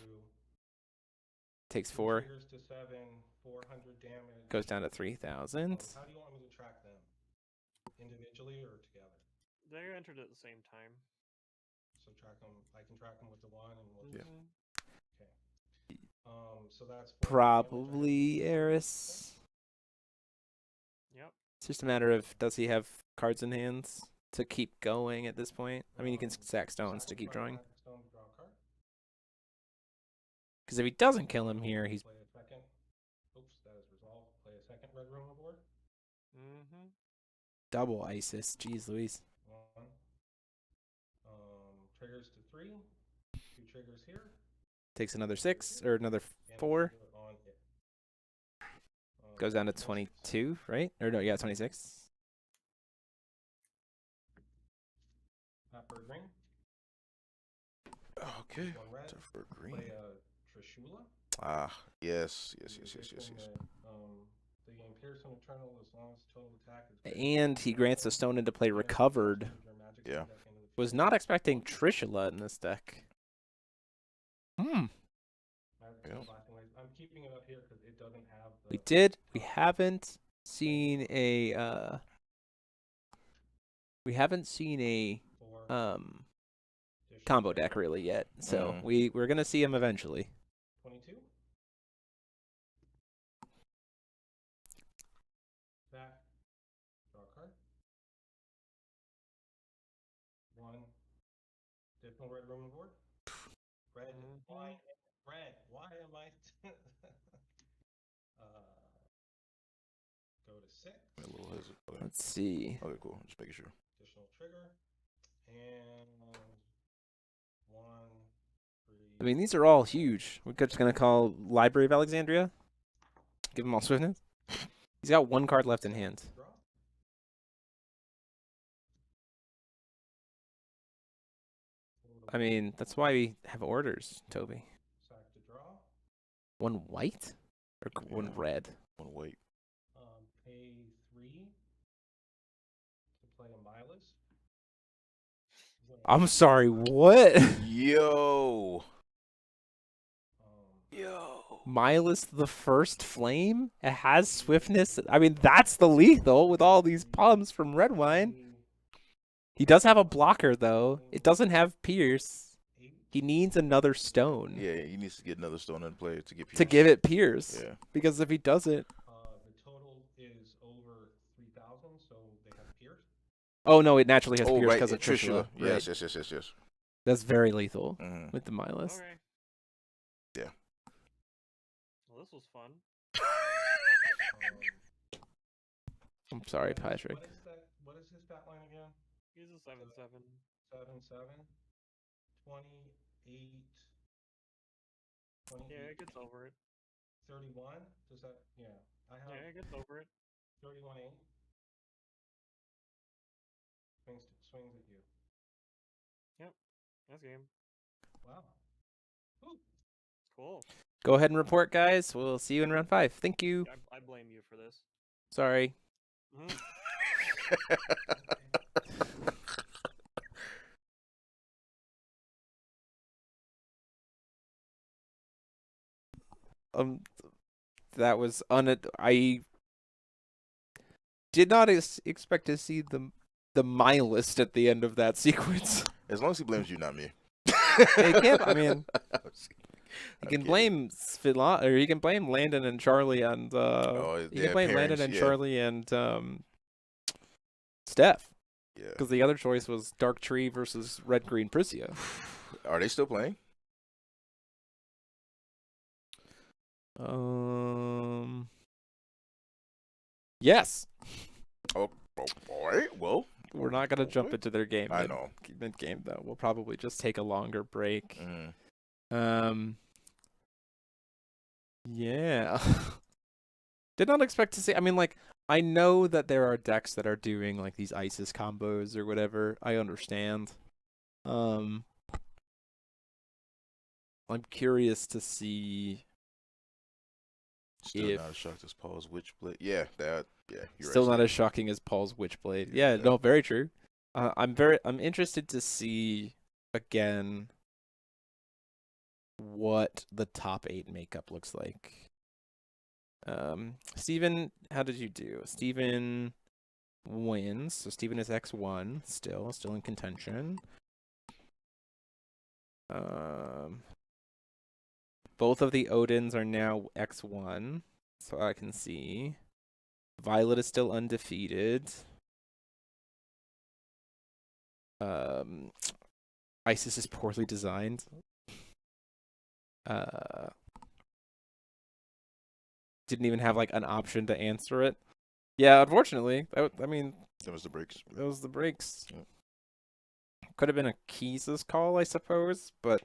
[SPEAKER 1] takes
[SPEAKER 11] 2
[SPEAKER 1] 4,
[SPEAKER 11] triggers to 7, 400 damage.
[SPEAKER 1] goes down to 3,000.
[SPEAKER 11] How do you want me to track them? Individually or together?
[SPEAKER 10] They entered at the same time.
[SPEAKER 11] So track them. I can track them with the 1 and we'll
[SPEAKER 2] Yeah.
[SPEAKER 11] Okay. So that's 400 damage.
[SPEAKER 1] Probably Eris.
[SPEAKER 10] Yep.
[SPEAKER 1] It's just a matter of, does he have cards in hands to keep going at this point? I mean, you can sack stones to keep drawing.
[SPEAKER 11] Stone to draw a card.
[SPEAKER 1] Because if he doesn't kill him here, he's
[SPEAKER 11] Play a second. Oops, that is resolved. Play a second red room on board.
[SPEAKER 1] double ISIS. Jeez Louise.
[SPEAKER 11] 1. Triggers to 3. 2 triggers here.
[SPEAKER 1] Takes another 6 or another
[SPEAKER 11] And
[SPEAKER 1] 4.
[SPEAKER 11] do it on it.
[SPEAKER 1] Goes down to 22, right? Or no, yeah, 26.
[SPEAKER 11] Pepper green.
[SPEAKER 2] Okay.
[SPEAKER 11] 1 red.
[SPEAKER 2] For green.
[SPEAKER 11] Play a Trishula.
[SPEAKER 2] Ah, yes.
[SPEAKER 11] The Pierce on Eternal as long as total attack is.
[SPEAKER 1] And he grants a stone into play recovered.
[SPEAKER 2] Yeah.
[SPEAKER 1] Was not expecting Trishula in this deck.
[SPEAKER 2] Yeah.
[SPEAKER 11] I'm keeping it up here because it doesn't have the.
[SPEAKER 1] We did. We haven't seen a. We haven't seen a combo deck really yet. So we're gonna see him eventually.
[SPEAKER 11] 22. That. Draw a card. 1. Additional red room on board. Red. Why? Red. Why am I? Go to 6.
[SPEAKER 2] A little hesitant. Okay.
[SPEAKER 1] Let's see.
[SPEAKER 2] Okay, cool. Just making sure.
[SPEAKER 11] Additional trigger. And 1, 3.
[SPEAKER 1] I mean, these are all huge. We're just gonna call Library of Alexandria. Give him all swiftness. He's got 1 card left in hand.
[SPEAKER 11] Draw.
[SPEAKER 1] I mean, that's why we have orders, Toby.
[SPEAKER 11] Sack to draw.
[SPEAKER 1] 1 white or 1 red?
[SPEAKER 2] 1 white.
[SPEAKER 11] Pay 3 to play a Milas.
[SPEAKER 1] I'm sorry, what?
[SPEAKER 2] Yo.
[SPEAKER 1] Milas the First Flame? It has swiftness. I mean, that's the lethal with all these pumps from Red Wine. He does have a blocker, though. It doesn't have Pierce. He needs another stone.
[SPEAKER 2] Yeah, he needs to get another stone in play to get Pierce.
[SPEAKER 1] To give it Pierce.
[SPEAKER 2] Yeah.
[SPEAKER 1] Because if he doesn't...
[SPEAKER 11] The total is over 3,000, so they have Pierce.
[SPEAKER 1] Oh, no, it naturally has Pierce
[SPEAKER 2] right,
[SPEAKER 1] because of Trishula.
[SPEAKER 2] Yes,
[SPEAKER 1] Right.
[SPEAKER 2] yes.
[SPEAKER 1] That's very lethal with the Milas.
[SPEAKER 10] Okay.
[SPEAKER 2] Yeah.
[SPEAKER 10] Well, this was fun.
[SPEAKER 1] I'm sorry, Patrick.
[SPEAKER 11] What is his stat line again?
[SPEAKER 10] He's a 7-7.
[SPEAKER 11] 7-7. 28.
[SPEAKER 10] Yeah, it gets over it.
[SPEAKER 11] 31. Does that? Yeah. I have.
[SPEAKER 10] Yeah, it gets over it.
[SPEAKER 11] 31-8. Swings at you.
[SPEAKER 10] Yep. That's game.
[SPEAKER 11] Wow. Ooh.
[SPEAKER 10] Cool.
[SPEAKER 1] Go ahead and report, guys. We'll see you in round 5. Thank you.
[SPEAKER 10] I blame you for this.
[SPEAKER 1] Sorry. That was I did not expect to see the my list at the end of that sequence.
[SPEAKER 2] As long as he blames you, not me.
[SPEAKER 1] He can't. I mean, he can blame or he can blame Landon and Charlie and he can blame Landon and Charlie and Steph.
[SPEAKER 2] Yeah.
[SPEAKER 1] Because the other choice was Dark Tree versus Red Green Priscia.
[SPEAKER 2] Are they still playing?
[SPEAKER 1] Yes.
[SPEAKER 2] Oh, all right. Well,
[SPEAKER 1] we're not gonna jump into their game.
[SPEAKER 2] I know.
[SPEAKER 1] Mid game though, we'll probably just take a longer break. Yeah. Yeah. Did not expect to see. I mean, like, I know that there are decks that are doing like these ISIS combos or whatever. I understand. I'm curious to see
[SPEAKER 2] Still
[SPEAKER 1] if
[SPEAKER 2] not as shocked as Paul's Witchblade. Yeah, you're
[SPEAKER 1] still
[SPEAKER 2] right,
[SPEAKER 1] not
[SPEAKER 2] Steve.
[SPEAKER 1] as shocking as Paul's Witchblade.
[SPEAKER 2] Yeah.
[SPEAKER 1] Yeah, no, very true. I'm interested to see again what the top 8 makeup looks like. Steven, how did you do? Steven wins. So Steven is X1 still in contention. Both of the Odins are now X1, so I can see. Violet is still undefeated. Isis is poorly designed. Didn't even have like an option to answer it. Yeah, unfortunately. I mean,
[SPEAKER 2] That was the breaks.
[SPEAKER 1] that was the breaks.
[SPEAKER 2] Yeah.
[SPEAKER 1] Could have been a Keys' call, I suppose, but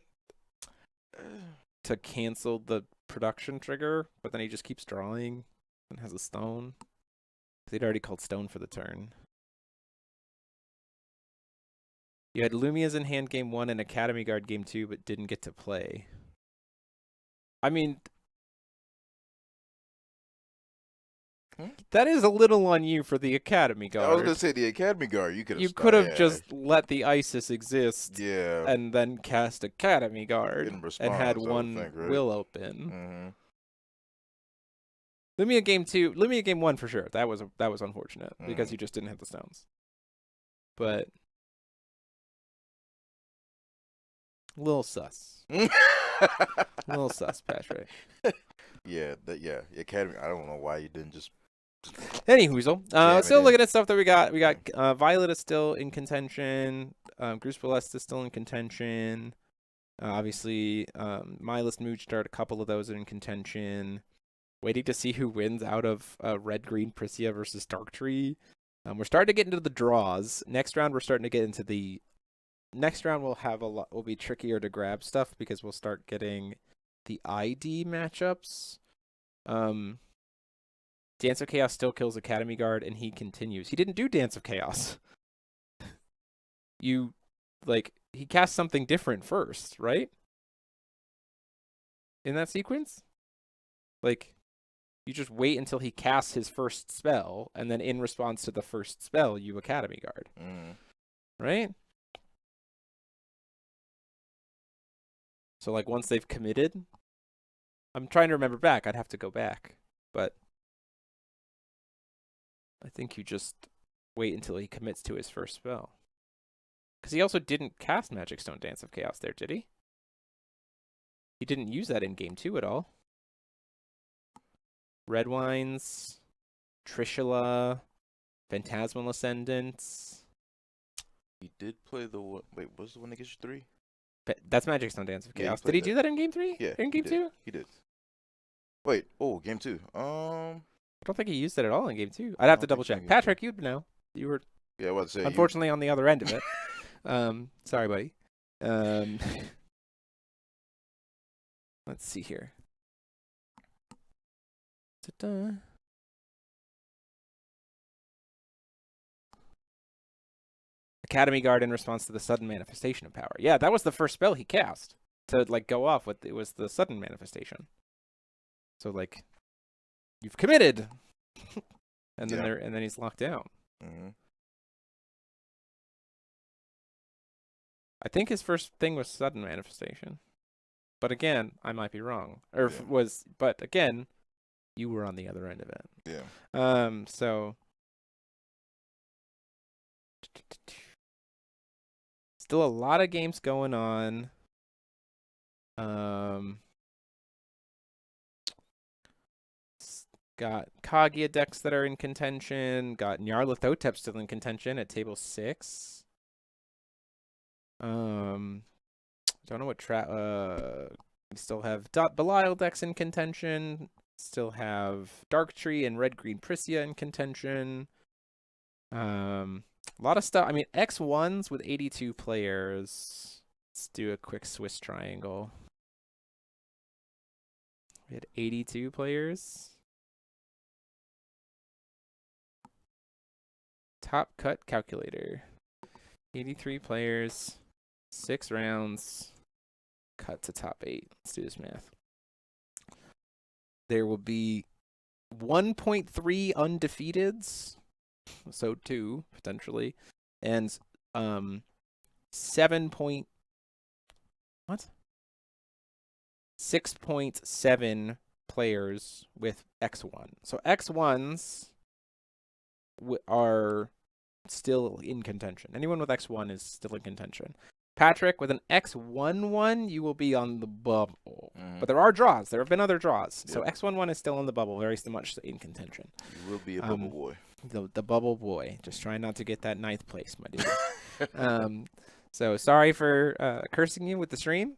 [SPEAKER 1] to cancel the production trigger, but then he just keeps drawing and has a stone. He'd already called stone for the turn. You had Lumia's in hand game 1 and Academy Guard game 2, but didn't get to play. I mean, that is a little on you for the Academy Guard.
[SPEAKER 2] I was gonna say the Academy Guard. You
[SPEAKER 1] could have just let the ISIS exist,
[SPEAKER 2] yeah,
[SPEAKER 1] and then cast Academy Guard
[SPEAKER 2] In
[SPEAKER 1] and had
[SPEAKER 2] response, I would
[SPEAKER 1] one
[SPEAKER 2] think, right?
[SPEAKER 1] will open.
[SPEAKER 2] Mm-hmm.
[SPEAKER 1] Lumia game 2, Lumia game 1 for sure. That was unfortunate because
[SPEAKER 2] Mm.
[SPEAKER 1] you just didn't hit the stones. But a little sus. A little sus, Patrick.
[SPEAKER 2] Yeah, Academy. I don't know why you didn't just.
[SPEAKER 1] Anywhoozle.
[SPEAKER 2] Jam it
[SPEAKER 1] Still
[SPEAKER 2] in.
[SPEAKER 1] looking at stuff that we got. We got Violet is still in contention. Gruce Celeste is still in contention. Obviously, Mylist Moonstart, a couple of those are in contention. Waiting to see who wins out of Red Green Priscia versus Darktree. We're starting to get into the draws. Next round, we're starting to get into the. Next round, we'll have a lot. Will be trickier to grab stuff because we'll start getting the ID matchups. Dance of Chaos still kills Academy Guard, and he continues. He didn't do Dance of Chaos. He cast something different first, right? In that sequence? You just wait until he casts his first spell, and then in response to the first spell, you Academy Guard.
[SPEAKER 2] Mm.
[SPEAKER 1] Right? So, once they've committed, I'm trying to remember back. I'd have to go back. But I think you just wait until he commits to his first spell. Because he also didn't cast Magic Stone Dance of Chaos there, did he? He didn't use that in game 2 at all. Red Wines, Trishula, Phantasmal Ascendants.
[SPEAKER 2] He did play the one. Wait, what's the one that gets you 3?
[SPEAKER 1] That's Magic Stone Dance of
[SPEAKER 2] Yeah, he
[SPEAKER 1] Chaos.
[SPEAKER 2] played
[SPEAKER 1] Did he
[SPEAKER 2] that.
[SPEAKER 1] do that in game 3?
[SPEAKER 2] Yeah.
[SPEAKER 1] In game 2?
[SPEAKER 2] He did. Wait. Oh, game 2.
[SPEAKER 1] I don't think he used it at all in game 2. I'd have to double check. Patrick, you'd know. You were
[SPEAKER 2] Yeah, I was to say.
[SPEAKER 1] unfortunately on the other end of it. Sorry, buddy. Let's see here. Ta-da. Academy Guard in response to the sudden manifestation of power. Yeah, that was the first spell he cast to go off with. It was the sudden manifestation. So you've committed, and then he's locked down.
[SPEAKER 2] Mm-hmm.
[SPEAKER 1] I think his first thing was sudden manifestation, but again, I might be wrong. But again, you were on the other end of it.
[SPEAKER 2] Yeah.
[SPEAKER 1] So. Still a lot of games going on. Got Kaguya decks that are in contention. Got Nyarlathotep still in contention at table 6. Don't know what we still have Belial decks in contention. Still have Darktree and Red Green Priscia in contention. A lot of stuff. I mean, X1s with 82 players. Let's do a quick Swiss triangle. We had 82 players. Top cut calculator. 83 players, 6 rounds, cut to top 8. Let's do this math. There will be 1.3 undefeateds, so 2 potentially, and 6.7 players with X1. So X1s are still in contention. Anyone with X1 is still in contention. Patrick, with an X11, you will be on the bubble. But there are draws. There have been other draws. So X11 is still on the bubble, very much in contention.
[SPEAKER 2] You will be a bubble boy.
[SPEAKER 1] The bubble boy. Just trying not to get that 9th place, my dude. So sorry for cursing you with the stream.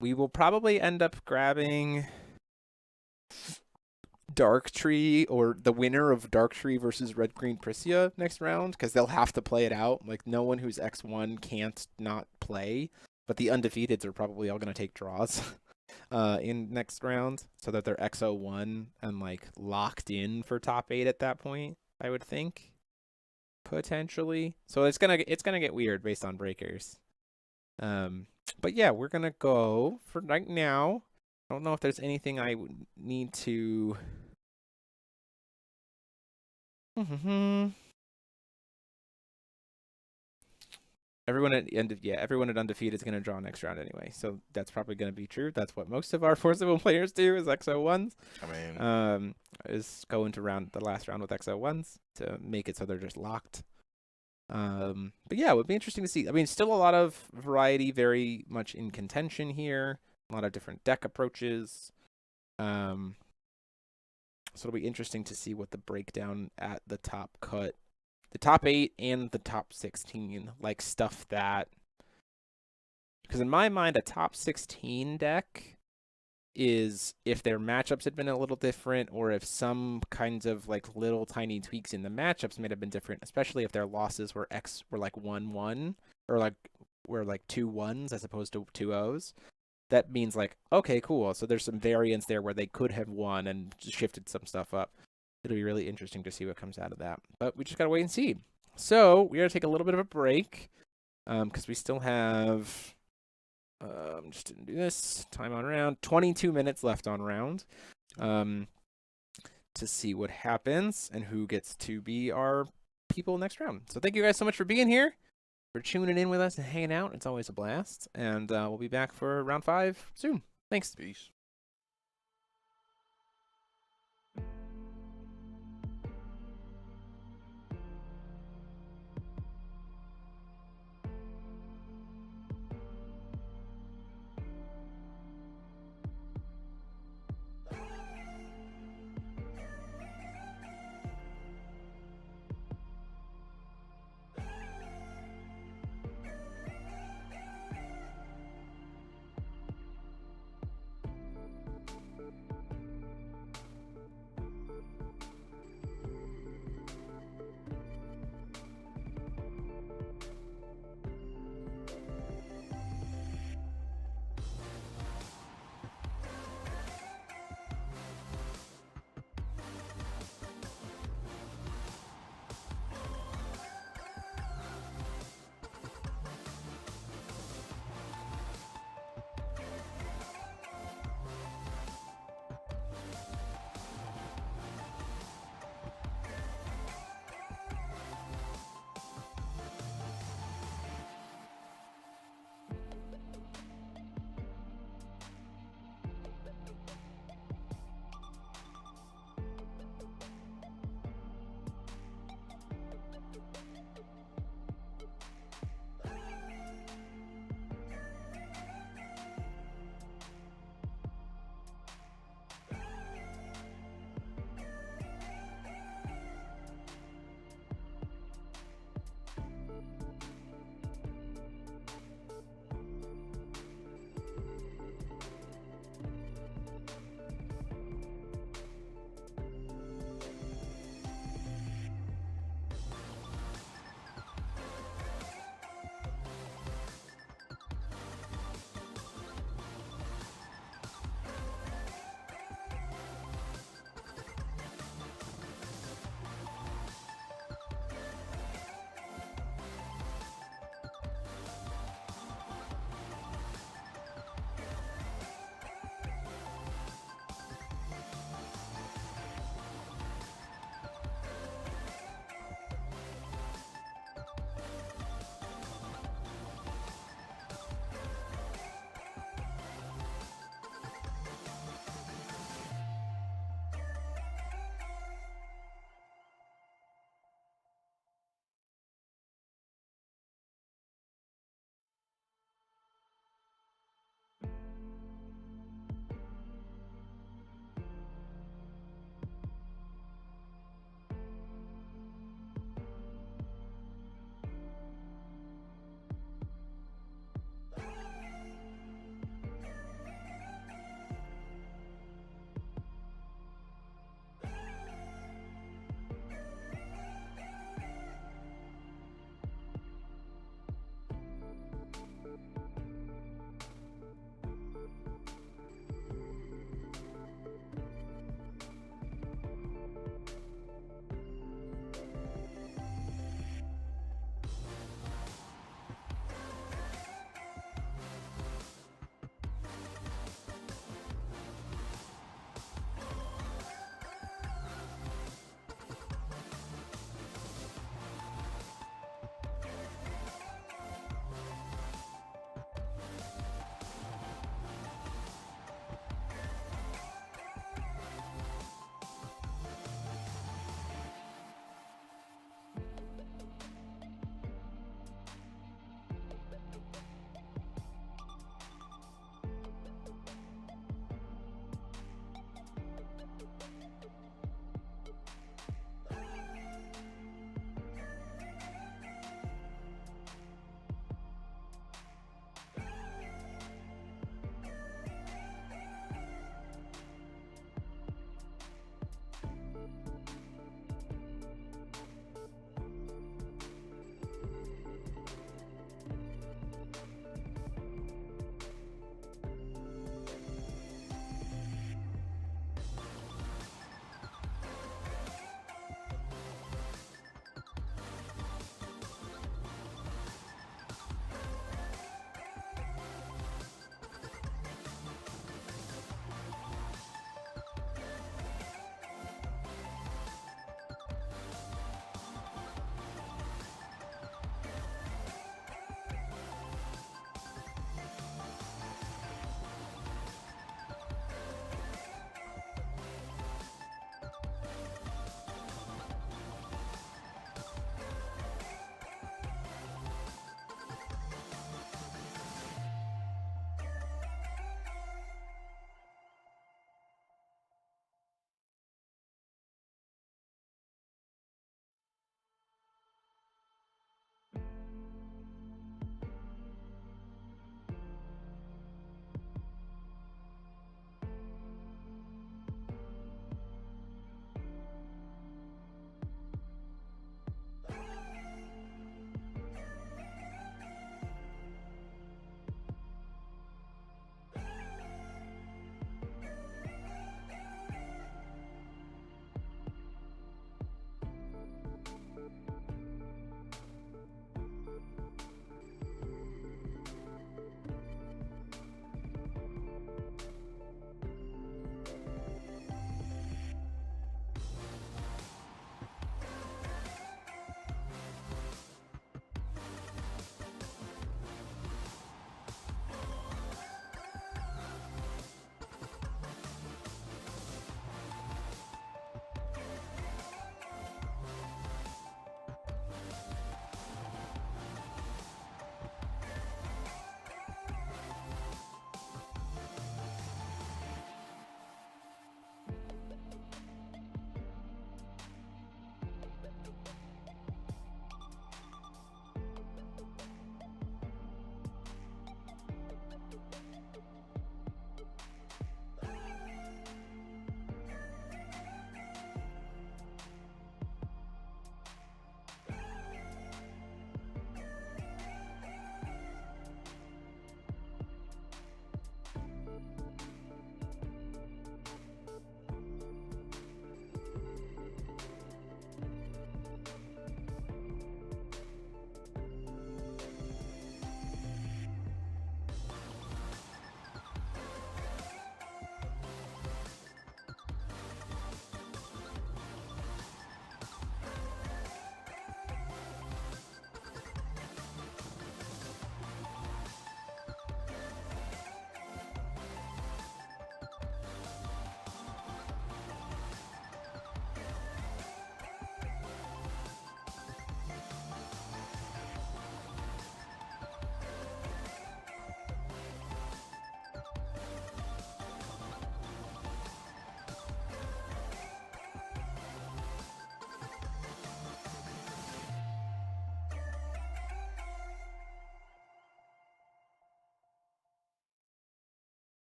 [SPEAKER 1] We will probably end up grabbing Dark Tree, or the winner of Dark Tree versus Red Green Prisia next round, because they'll have to play it out. Like, no one who's X1 can't not play, but the undefeateds are probably all going to take draws in next round, so that they're X01 and like locked in for top 8 at that point, I would think, potentially. So it's gonna get weird based on breakers. But yeah, we're gonna go for right now. I don't know if there's anything I would need to. Everyone at undefeated is gonna draw next round anyway, so that's probably gonna be true. That's what most of our Forcible players do, is XO1s.
[SPEAKER 2] I mean,
[SPEAKER 1] is go into the last round with XO1s to make it so they're just locked. But yeah, it would be interesting to see. I mean, still a lot of variety, very much in contention here. A lot of different deck approaches. So it'll be interesting to see what the breakdown at the top cut, the top 8 and the top 16, like stuff that, because in my mind, a top 16 deck is if their matchups had been a little different, or if some kinds of like little tiny tweaks in the matchups may have been different, especially if their losses were like 1-1, or like were like 2 1s as opposed to 2 0s. That means like, okay, cool. So there's some variance there where they could have won and shifted some stuff up. It'll be really interesting to see what comes out of that. But we just got to wait and see. So we're going to take a little bit of a break because we still have, just didn't do this, time on round, 22 minutes left on round to see what happens and who gets to be our people next round. So thank you guys so much for being here, for tuning in with us and hanging out. It's always a blast. And we'll be back for round 5 soon. Thanks.
[SPEAKER 2] Peace.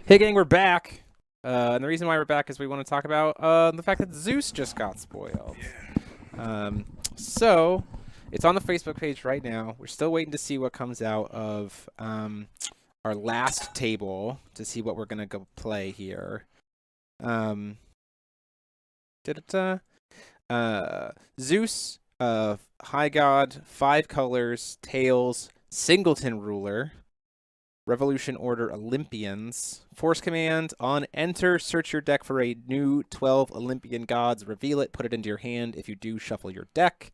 [SPEAKER 1] Hey gang, we're back. And the reason why we're back is we want to talk about the fact that Zeus just got spoiled. So it's on the Facebook page right now. We're still waiting to see what comes out of our last table to see what we're gonna go play here. Zeus, High God, 5 colors, tails, Singleton ruler. Revolution Order Olympians. Force command, on enter, search your deck for a new 12 Olympian gods, reveal it, put it into your hand. If you do, shuffle your deck.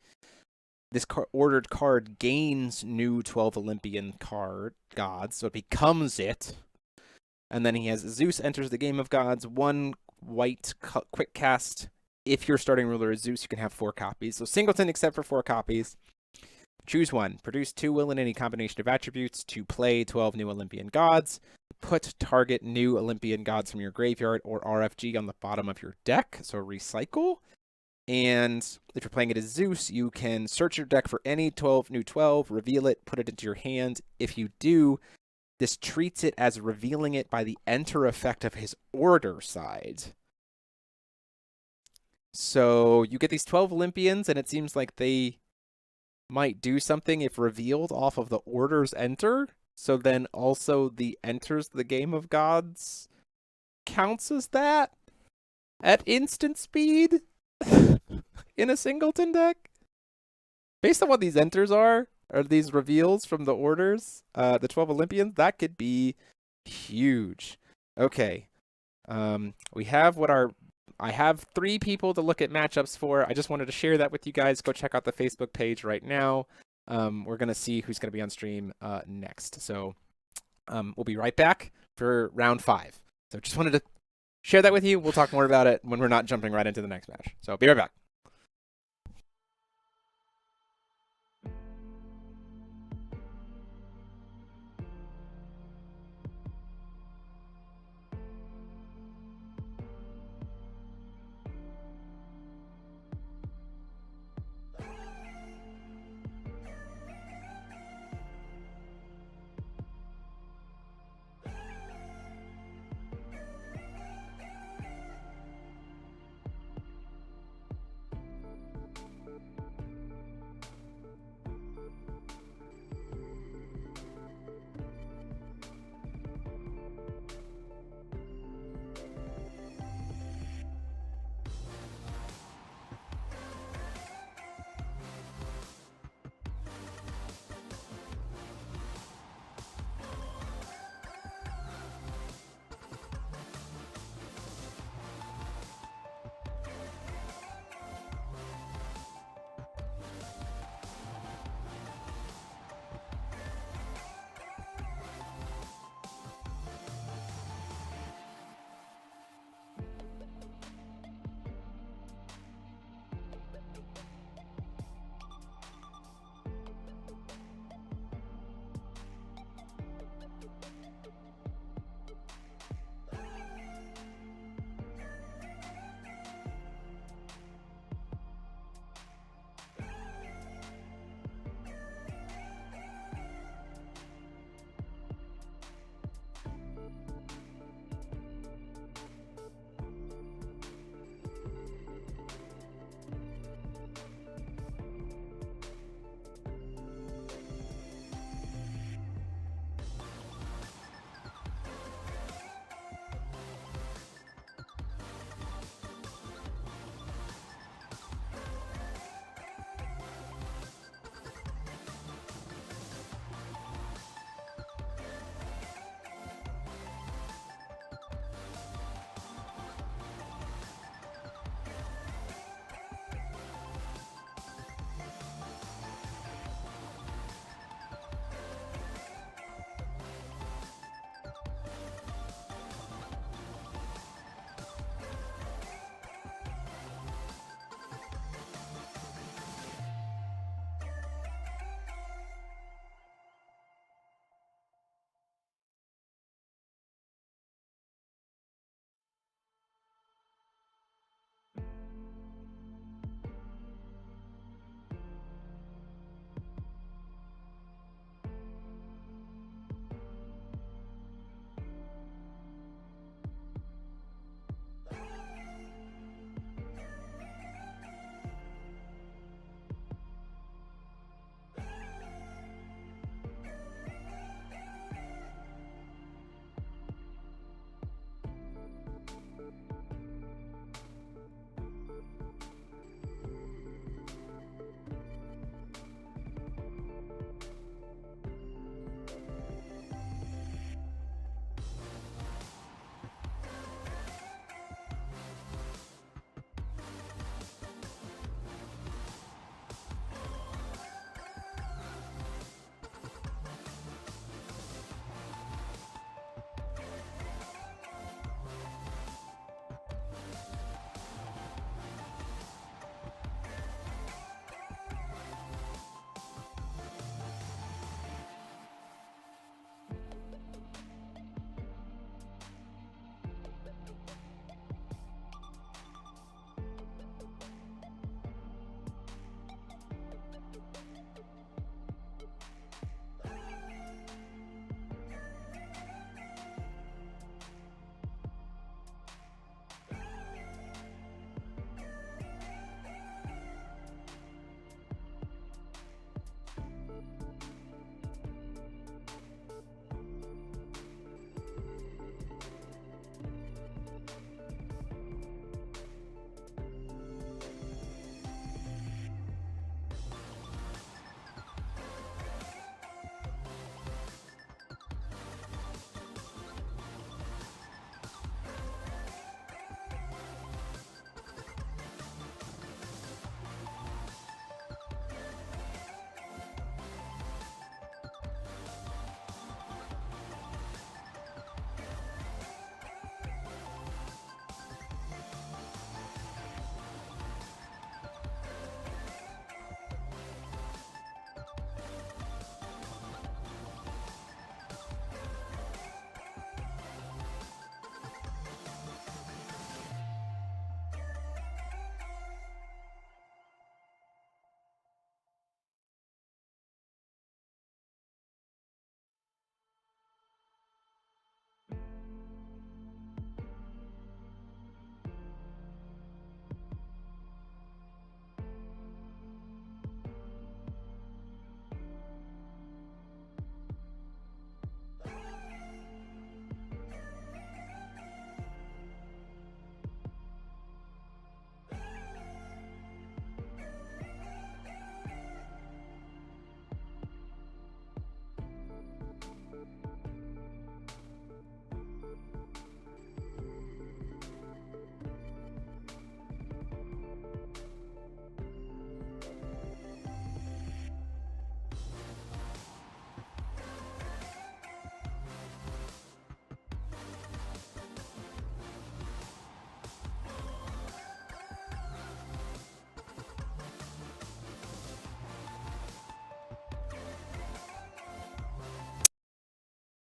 [SPEAKER 1] This ordered card gains new 12 Olympian gods, so it becomes it. And then he has Zeus enters the game of gods, 1 white quick cast. If your starting ruler is Zeus, you can have 4 copies. So Singleton, except for 4 copies. Choose one. Produce 2 will in any combination of attributes to play 12 new Olympian gods. Put target new Olympian gods from your graveyard or RFG on the bottom of your deck. So recycle. And if you're playing it as Zeus, you can search your deck for any new 12, reveal it, put it into your hand. If you do, this treats it as revealing it by the enter effect of his order side. So you get these 12 Olympians, and it seems like they might do something if revealed off of the order's enter. So then also the enters the game of gods counts as that at instant speed in a Singleton deck. Based on what these enters are these reveals from the orders, the 12 Olympians, that could be huge. Okay. We have I have 3 people to look at matchups for. I just wanted to share that with you guys. Go check out the Facebook page right now. We're going to see who's going to be on stream next. So we'll be right back for round 5. So just wanted to share that with you. We'll talk more about it when we're not jumping right into the next match. So be right back.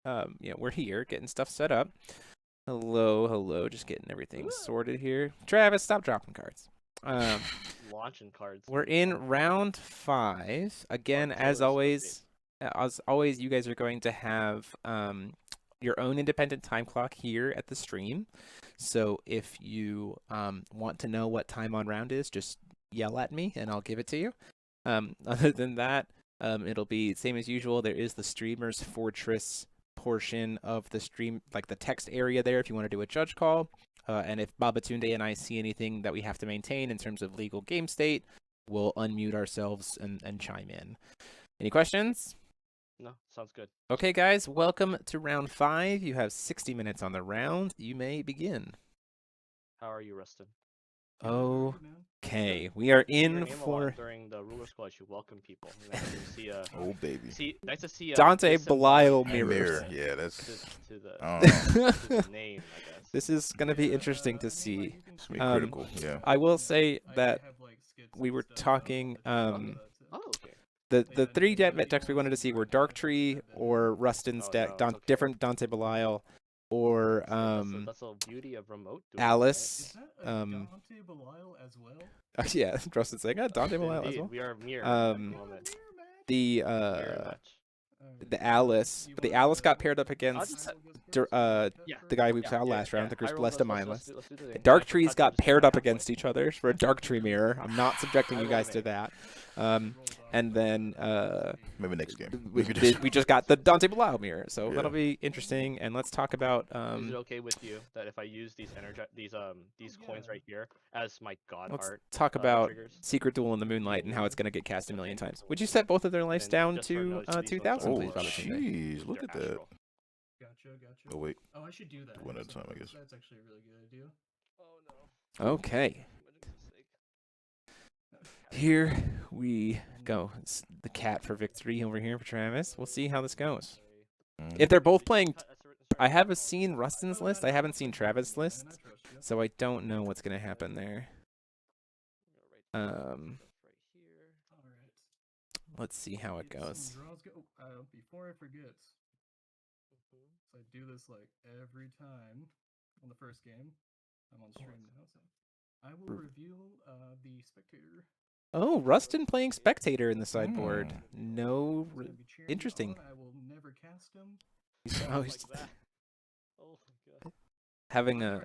[SPEAKER 1] we're here getting stuff set up. Hello, hello, just getting everything sorted here. Travis, stop dropping cards.
[SPEAKER 12] Launching cards.
[SPEAKER 1] We're in round 5. Again, as always, you guys are going to have your own independent time clock here at the stream. So if you want to know what time on round is, just yell at me and I'll give it to you. Other than that, it'll be same as usual. There is the Streamer's Fortress portion of the stream, like the text area there if you want to do a judge call. And if Babatunde and I see anything that we have to maintain in terms of legal game state, we'll unmute ourselves and chime in. Any questions?
[SPEAKER 12] No, sounds good.
[SPEAKER 1] Okay, guys, welcome to round 5. You have 60 minutes on the round. You may begin.
[SPEAKER 12] How are you, Rustin?
[SPEAKER 1] Okay, we are in for
[SPEAKER 12] during the ruler school. I should welcome people. Nice to see
[SPEAKER 2] oh baby.
[SPEAKER 12] Nice to see
[SPEAKER 1] Dante Belial
[SPEAKER 2] mirrors.
[SPEAKER 1] mirrors.
[SPEAKER 2] Yeah, that's
[SPEAKER 12] to the name, I guess.
[SPEAKER 1] This is going to be interesting to see.
[SPEAKER 2] It's gonna be critical. Yeah.
[SPEAKER 1] I will say that we were talking.
[SPEAKER 12] Okay.
[SPEAKER 1] The 3 decks we wanted to see were Dark Tree or Rustin's deck, different Dante Belial, or
[SPEAKER 12] that's the beauty of remote dueling,
[SPEAKER 1] Alice.
[SPEAKER 12] Right?
[SPEAKER 9] Dante Belial as well.
[SPEAKER 1] Yeah, Rustin's saying Dante Belial as well.
[SPEAKER 12] We are mirror at the moment.
[SPEAKER 1] The Alice, but the Alice got paired up against the guy we saw last round, the Crystalesta Mindless. The Dark Trees got paired up against each other for a Dark Tree mirror. I'm not subjecting you guys to that. And then
[SPEAKER 2] maybe next game
[SPEAKER 1] we just got the Dante Belial mirror, so that'll be interesting. And let's talk about.
[SPEAKER 12] Is it okay with you that if I use these coins right here as my god
[SPEAKER 1] let's
[SPEAKER 12] art?
[SPEAKER 1] Talk about
[SPEAKER 12] triggers?
[SPEAKER 1] Secret Duel in the Moonlight and how it's going to get cast a million times. Would you set both of their lives down to 2,000, please, Babatunde?
[SPEAKER 2] Jeez, look at that.
[SPEAKER 9] Gotcha.
[SPEAKER 2] Oh wait.
[SPEAKER 9] Oh, I should do that.
[SPEAKER 2] One at a time, I guess.
[SPEAKER 9] That's actually a really good idea. Oh no.
[SPEAKER 1] Okay. Here we go. It's the cat for victory over here for Travis. We'll see how this goes. If they're both playing, I haven't seen Rustin's list. I haven't seen Travis' list, so I don't know what's going to happen there. Let's see how it goes.
[SPEAKER 9] Before I forget, so I do this like every time on the first game. I'm on stream now, so I will reveal the spectator.
[SPEAKER 1] Oh, Rustin playing spectator in the sideboard. No, interesting.
[SPEAKER 9] I will never cast him.
[SPEAKER 12] Oh my god.
[SPEAKER 1] Having a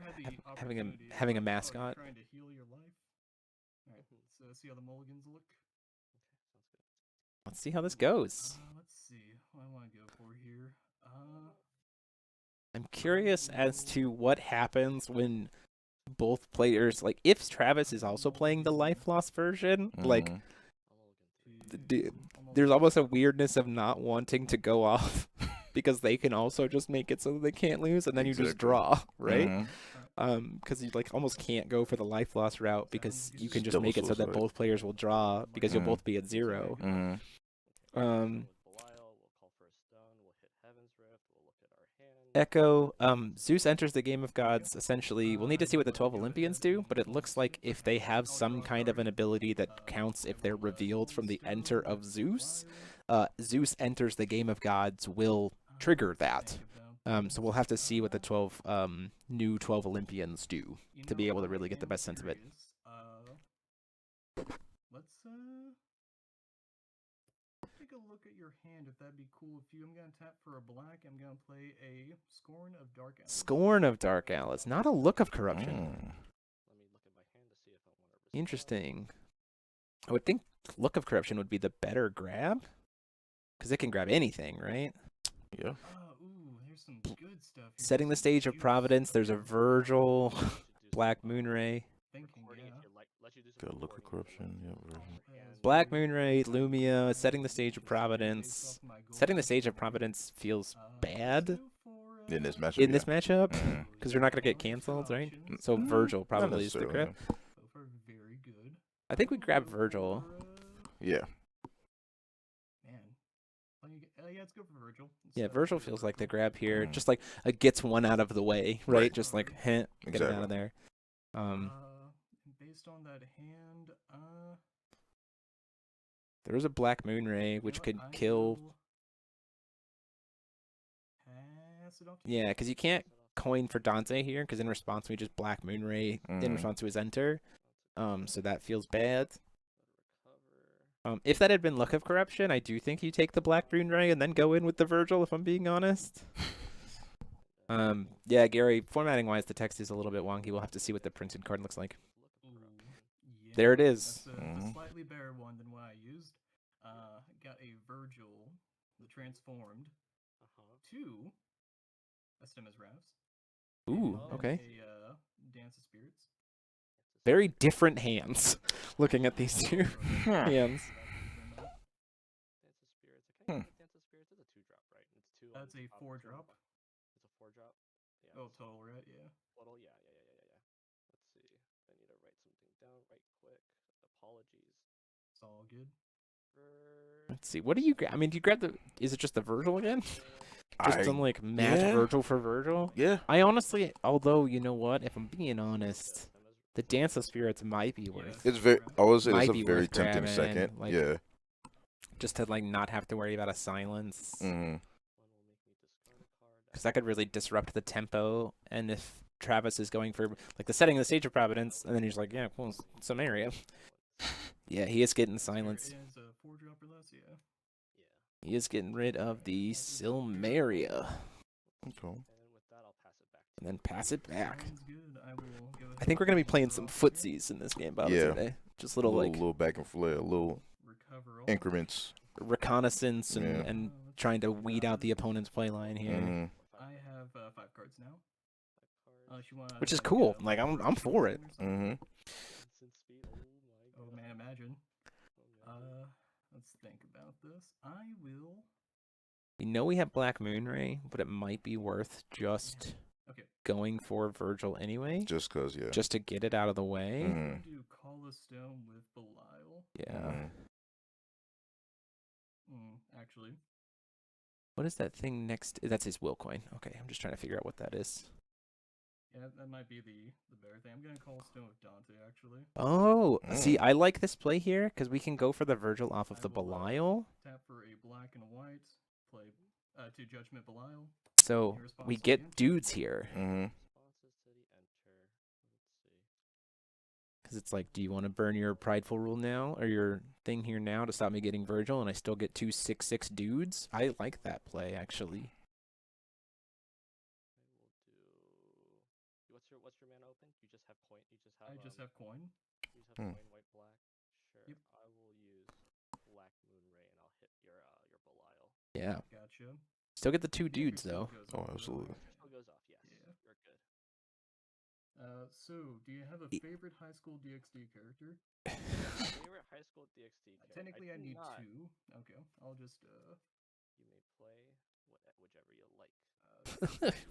[SPEAKER 1] mascot.
[SPEAKER 9] Trying to heal your life. All right, so see how the mulligans look.
[SPEAKER 1] Let's see how this goes.
[SPEAKER 9] Let's see what I want to go for here.
[SPEAKER 1] I'm curious as to what happens when both players, like if Travis is also playing the life loss version, like there's almost a weirdness of not wanting to go off because they can also just make it so that they can't lose, and then you just draw, right? Because you like almost can't go for the life loss route because you can just make it so that both players will draw because you'll both be at 0. Echo, Zeus enters the Game of Gods. Essentially, we'll need to see what the 12 Olympians do, but it looks like if they have some kind of an ability that counts if they're revealed from the enter of Zeus, Zeus enters the Game of Gods will trigger that. So we'll have to see what the 12 new 12 Olympians do to be able to really get the best sense of it.
[SPEAKER 9] Let's take a look at your hand, if that'd be cool with you. I'm going to tap for a black. I'm going to play a Scorn of Dark Alice.
[SPEAKER 1] Scorn of Dark Alice, not a Look of Corruption.
[SPEAKER 12] Let me look at my hand to see if I want to respond.
[SPEAKER 1] Interesting. I would think Look of Corruption would be the better grab, because it can grab anything, right?
[SPEAKER 2] Yeah.
[SPEAKER 9] Ooh, here's some good stuff here.
[SPEAKER 1] Setting the Stage of Providence, there's a Virgil, Black Moonray.
[SPEAKER 2] Got Look of Corruption, yeah.
[SPEAKER 1] Black Moonray, Lumia, Setting the Stage of Providence. Setting the Stage of Providence feels bad
[SPEAKER 2] in this matchup.
[SPEAKER 1] In this matchup, because you're not going to get canceled, right? So Virgil probably is the grab. I think we grab Virgil.
[SPEAKER 2] Yeah.
[SPEAKER 9] Yeah, let's go for Virgil.
[SPEAKER 1] Yeah, Virgil feels like the grab here. Just like a gets one out of the way, right? Just like, get it out of there.
[SPEAKER 9] Based on that hand,
[SPEAKER 1] there is a Black Moonray, which could kill.
[SPEAKER 13] pass it off to you.
[SPEAKER 1] Yeah, because you can't coin for Dante here, because in response we just Black Moonray in response to his enter. So that feels bad. If that had been Luck of Corruption, I do think you take the Black Moonray and then go in with the Virgil, if I'm being honest. Yeah, Gary, formatting wise, the text is a little bit wonky. We'll have to see what the printed card looks like.
[SPEAKER 13] Yeah,
[SPEAKER 1] There it is.
[SPEAKER 13] That's a slightly better one than what I used. Got a Virgil, the transformed, two Estimus Rafts.
[SPEAKER 1] Ooh,
[SPEAKER 13] and
[SPEAKER 1] okay.
[SPEAKER 13] A Dance of Spirits.
[SPEAKER 1] Very different hands. Looking at these two hands.
[SPEAKER 12] Dance of Spirits is a 2-drop, right? It's 2.
[SPEAKER 13] That's a 4-drop.
[SPEAKER 12] It's a 4-drop. Yeah.
[SPEAKER 13] Oh, total, right? Yeah.
[SPEAKER 12] Total, yeah. Let's see. I need to write something down right quick. Apologies.
[SPEAKER 13] It's all good.
[SPEAKER 1] Let's see. What do you grab? I mean, do you grab the? Is it just the Virgil again? Just some like match Virgil for Virgil.
[SPEAKER 2] Yeah.
[SPEAKER 1] I honestly, although you know what, if I'm being honest, the Dance of Spirits might be worth.
[SPEAKER 2] It's very. I would say it's
[SPEAKER 1] might
[SPEAKER 2] a
[SPEAKER 1] be
[SPEAKER 2] very
[SPEAKER 1] worth
[SPEAKER 2] tempting
[SPEAKER 1] grabbing,
[SPEAKER 2] second.
[SPEAKER 1] like,
[SPEAKER 2] Yeah.
[SPEAKER 1] Just to like not have to worry about a silence.
[SPEAKER 2] Mm-hmm.
[SPEAKER 1] Because that could really disrupt the tempo. And if Travis is going for like the setting of the Stage of Providence, and then he's like, yeah, well, some area. Yeah, he is getting silence.
[SPEAKER 13] It is a 4-drop or less, yeah.
[SPEAKER 1] He is getting rid of the Silmeria.
[SPEAKER 2] Okay.
[SPEAKER 1] And then pass it back.
[SPEAKER 13] Sounds good. I will go
[SPEAKER 1] I think we're gonna be playing some footsies in this game, Bob, today. Just little like
[SPEAKER 2] little back and flare, little increments,
[SPEAKER 1] reconnaissance, and trying to weed out the opponent's play line here.
[SPEAKER 13] I have 5 cards now.
[SPEAKER 1] Which is cool. Like I'm for it.
[SPEAKER 13] Oh man, imagine. Let's think about this. I will.
[SPEAKER 1] We know we have Black Moonray, but it might be worth just going for Virgil anyway.
[SPEAKER 2] Just cause, yeah.
[SPEAKER 1] Just to get it out of the way.
[SPEAKER 13] I'm do Call a Stone with Belial.
[SPEAKER 1] Yeah.
[SPEAKER 13] Actually.
[SPEAKER 1] What is that thing next? That's his will coin. Okay, I'm just trying to figure out what that is.
[SPEAKER 13] Yeah, that might be the better thing. I'm gonna Call Stone with Dante, actually.
[SPEAKER 1] Oh, see, I like this play here because we can go for the Virgil off of the Belial.
[SPEAKER 13] Tap for a black and a white. Play 2 Judgment Belial.
[SPEAKER 1] So we get dudes here. Because it's like, do you want to burn your Prideful Rule now, or your thing here now to stop me getting Virgil, and I still get 2 6/6 dudes? I like that play, actually.
[SPEAKER 12] What's your mana open? You just have coin. You just have.
[SPEAKER 13] I just have coin.
[SPEAKER 12] You just have coin, white, black. Sure.
[SPEAKER 13] Yep.
[SPEAKER 12] I will use Black Moonray, and I'll hit your Belial.
[SPEAKER 1] Yeah.
[SPEAKER 13] Gotcha.
[SPEAKER 1] Still get the 2 dudes though.
[SPEAKER 2] Oh, absolutely.
[SPEAKER 12] Still goes off. Yes.
[SPEAKER 13] Yeah.
[SPEAKER 12] You're good.
[SPEAKER 13] So do you have a favorite high school DxD character?
[SPEAKER 12] Favorite high school DxD character?
[SPEAKER 13] Technically, I need
[SPEAKER 12] not.
[SPEAKER 13] 2. Okay, I'll just
[SPEAKER 12] You may play whichever you like.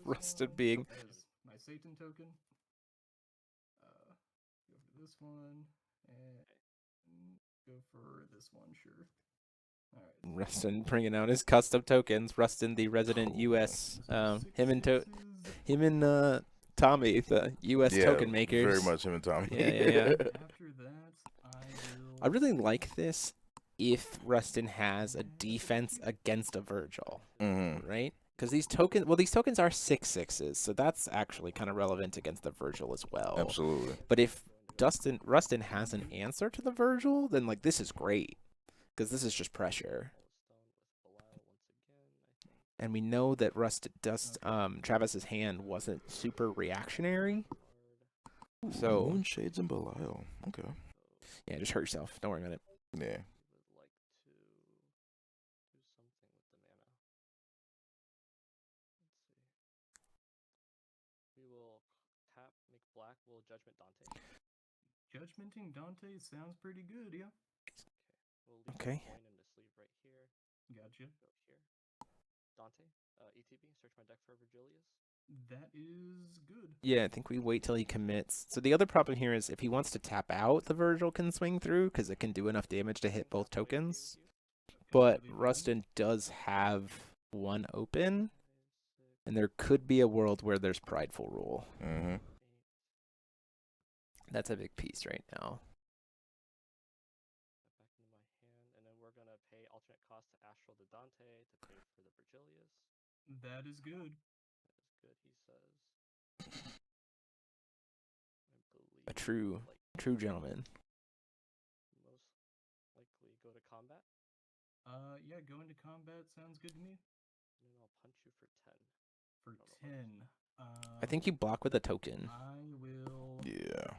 [SPEAKER 1] Rusted being.
[SPEAKER 13] As my Satan token. Go for this one and go for this one. Sure. All right.
[SPEAKER 1] Rustin bringing out his custom tokens. Rustin, the resident U.S. Him and Tommy, the U.S. token makers.
[SPEAKER 2] Very much him and Tommy.
[SPEAKER 1] Yeah.
[SPEAKER 13] After that,
[SPEAKER 1] I really like this if Rustin has a defense against a Virgil, right? Because these tokens are 6/6s, so that's actually kind of relevant against the Virgil as well.
[SPEAKER 2] Absolutely.
[SPEAKER 1] But if Rustin has an answer to the Virgil, then like this is great, because this is just pressure. And we know that Travis's hand wasn't super reactionary. So
[SPEAKER 2] Moonshades and Belial. Okay.
[SPEAKER 1] Yeah, just hurt yourself. Don't worry about it.
[SPEAKER 2] Yeah.
[SPEAKER 12] Black will Judgment Dante.
[SPEAKER 13] Judgmenting Dante sounds pretty good, yeah.
[SPEAKER 12] We'll leave
[SPEAKER 1] Okay.
[SPEAKER 12] the coin in the sleeve right here.
[SPEAKER 13] Gotcha.
[SPEAKER 12] Go here. Dante, ETB, search my deck for Virgilius.
[SPEAKER 13] That is good.
[SPEAKER 1] Yeah, I think we wait till he commits. So the other problem here is if he wants to tap out, the Virgil can swing through because it can do enough damage to hit both tokens. But Rustin does have one open, and there could be a world where there's Prideful Rule. That's a big piece right now.
[SPEAKER 12] Back into my hand, and then we're gonna pay alternate cost to Astral to Dante to pay for the Virgilius.
[SPEAKER 13] That is good.
[SPEAKER 12] good, he says.
[SPEAKER 1] A true gentleman.
[SPEAKER 12] Most likely go to combat.
[SPEAKER 13] Yeah, go into combat sounds good to me.
[SPEAKER 12] And then I'll punch you for 10.
[SPEAKER 13] For 10.
[SPEAKER 1] I think you block with a token.
[SPEAKER 13] I will.
[SPEAKER 2] Yeah.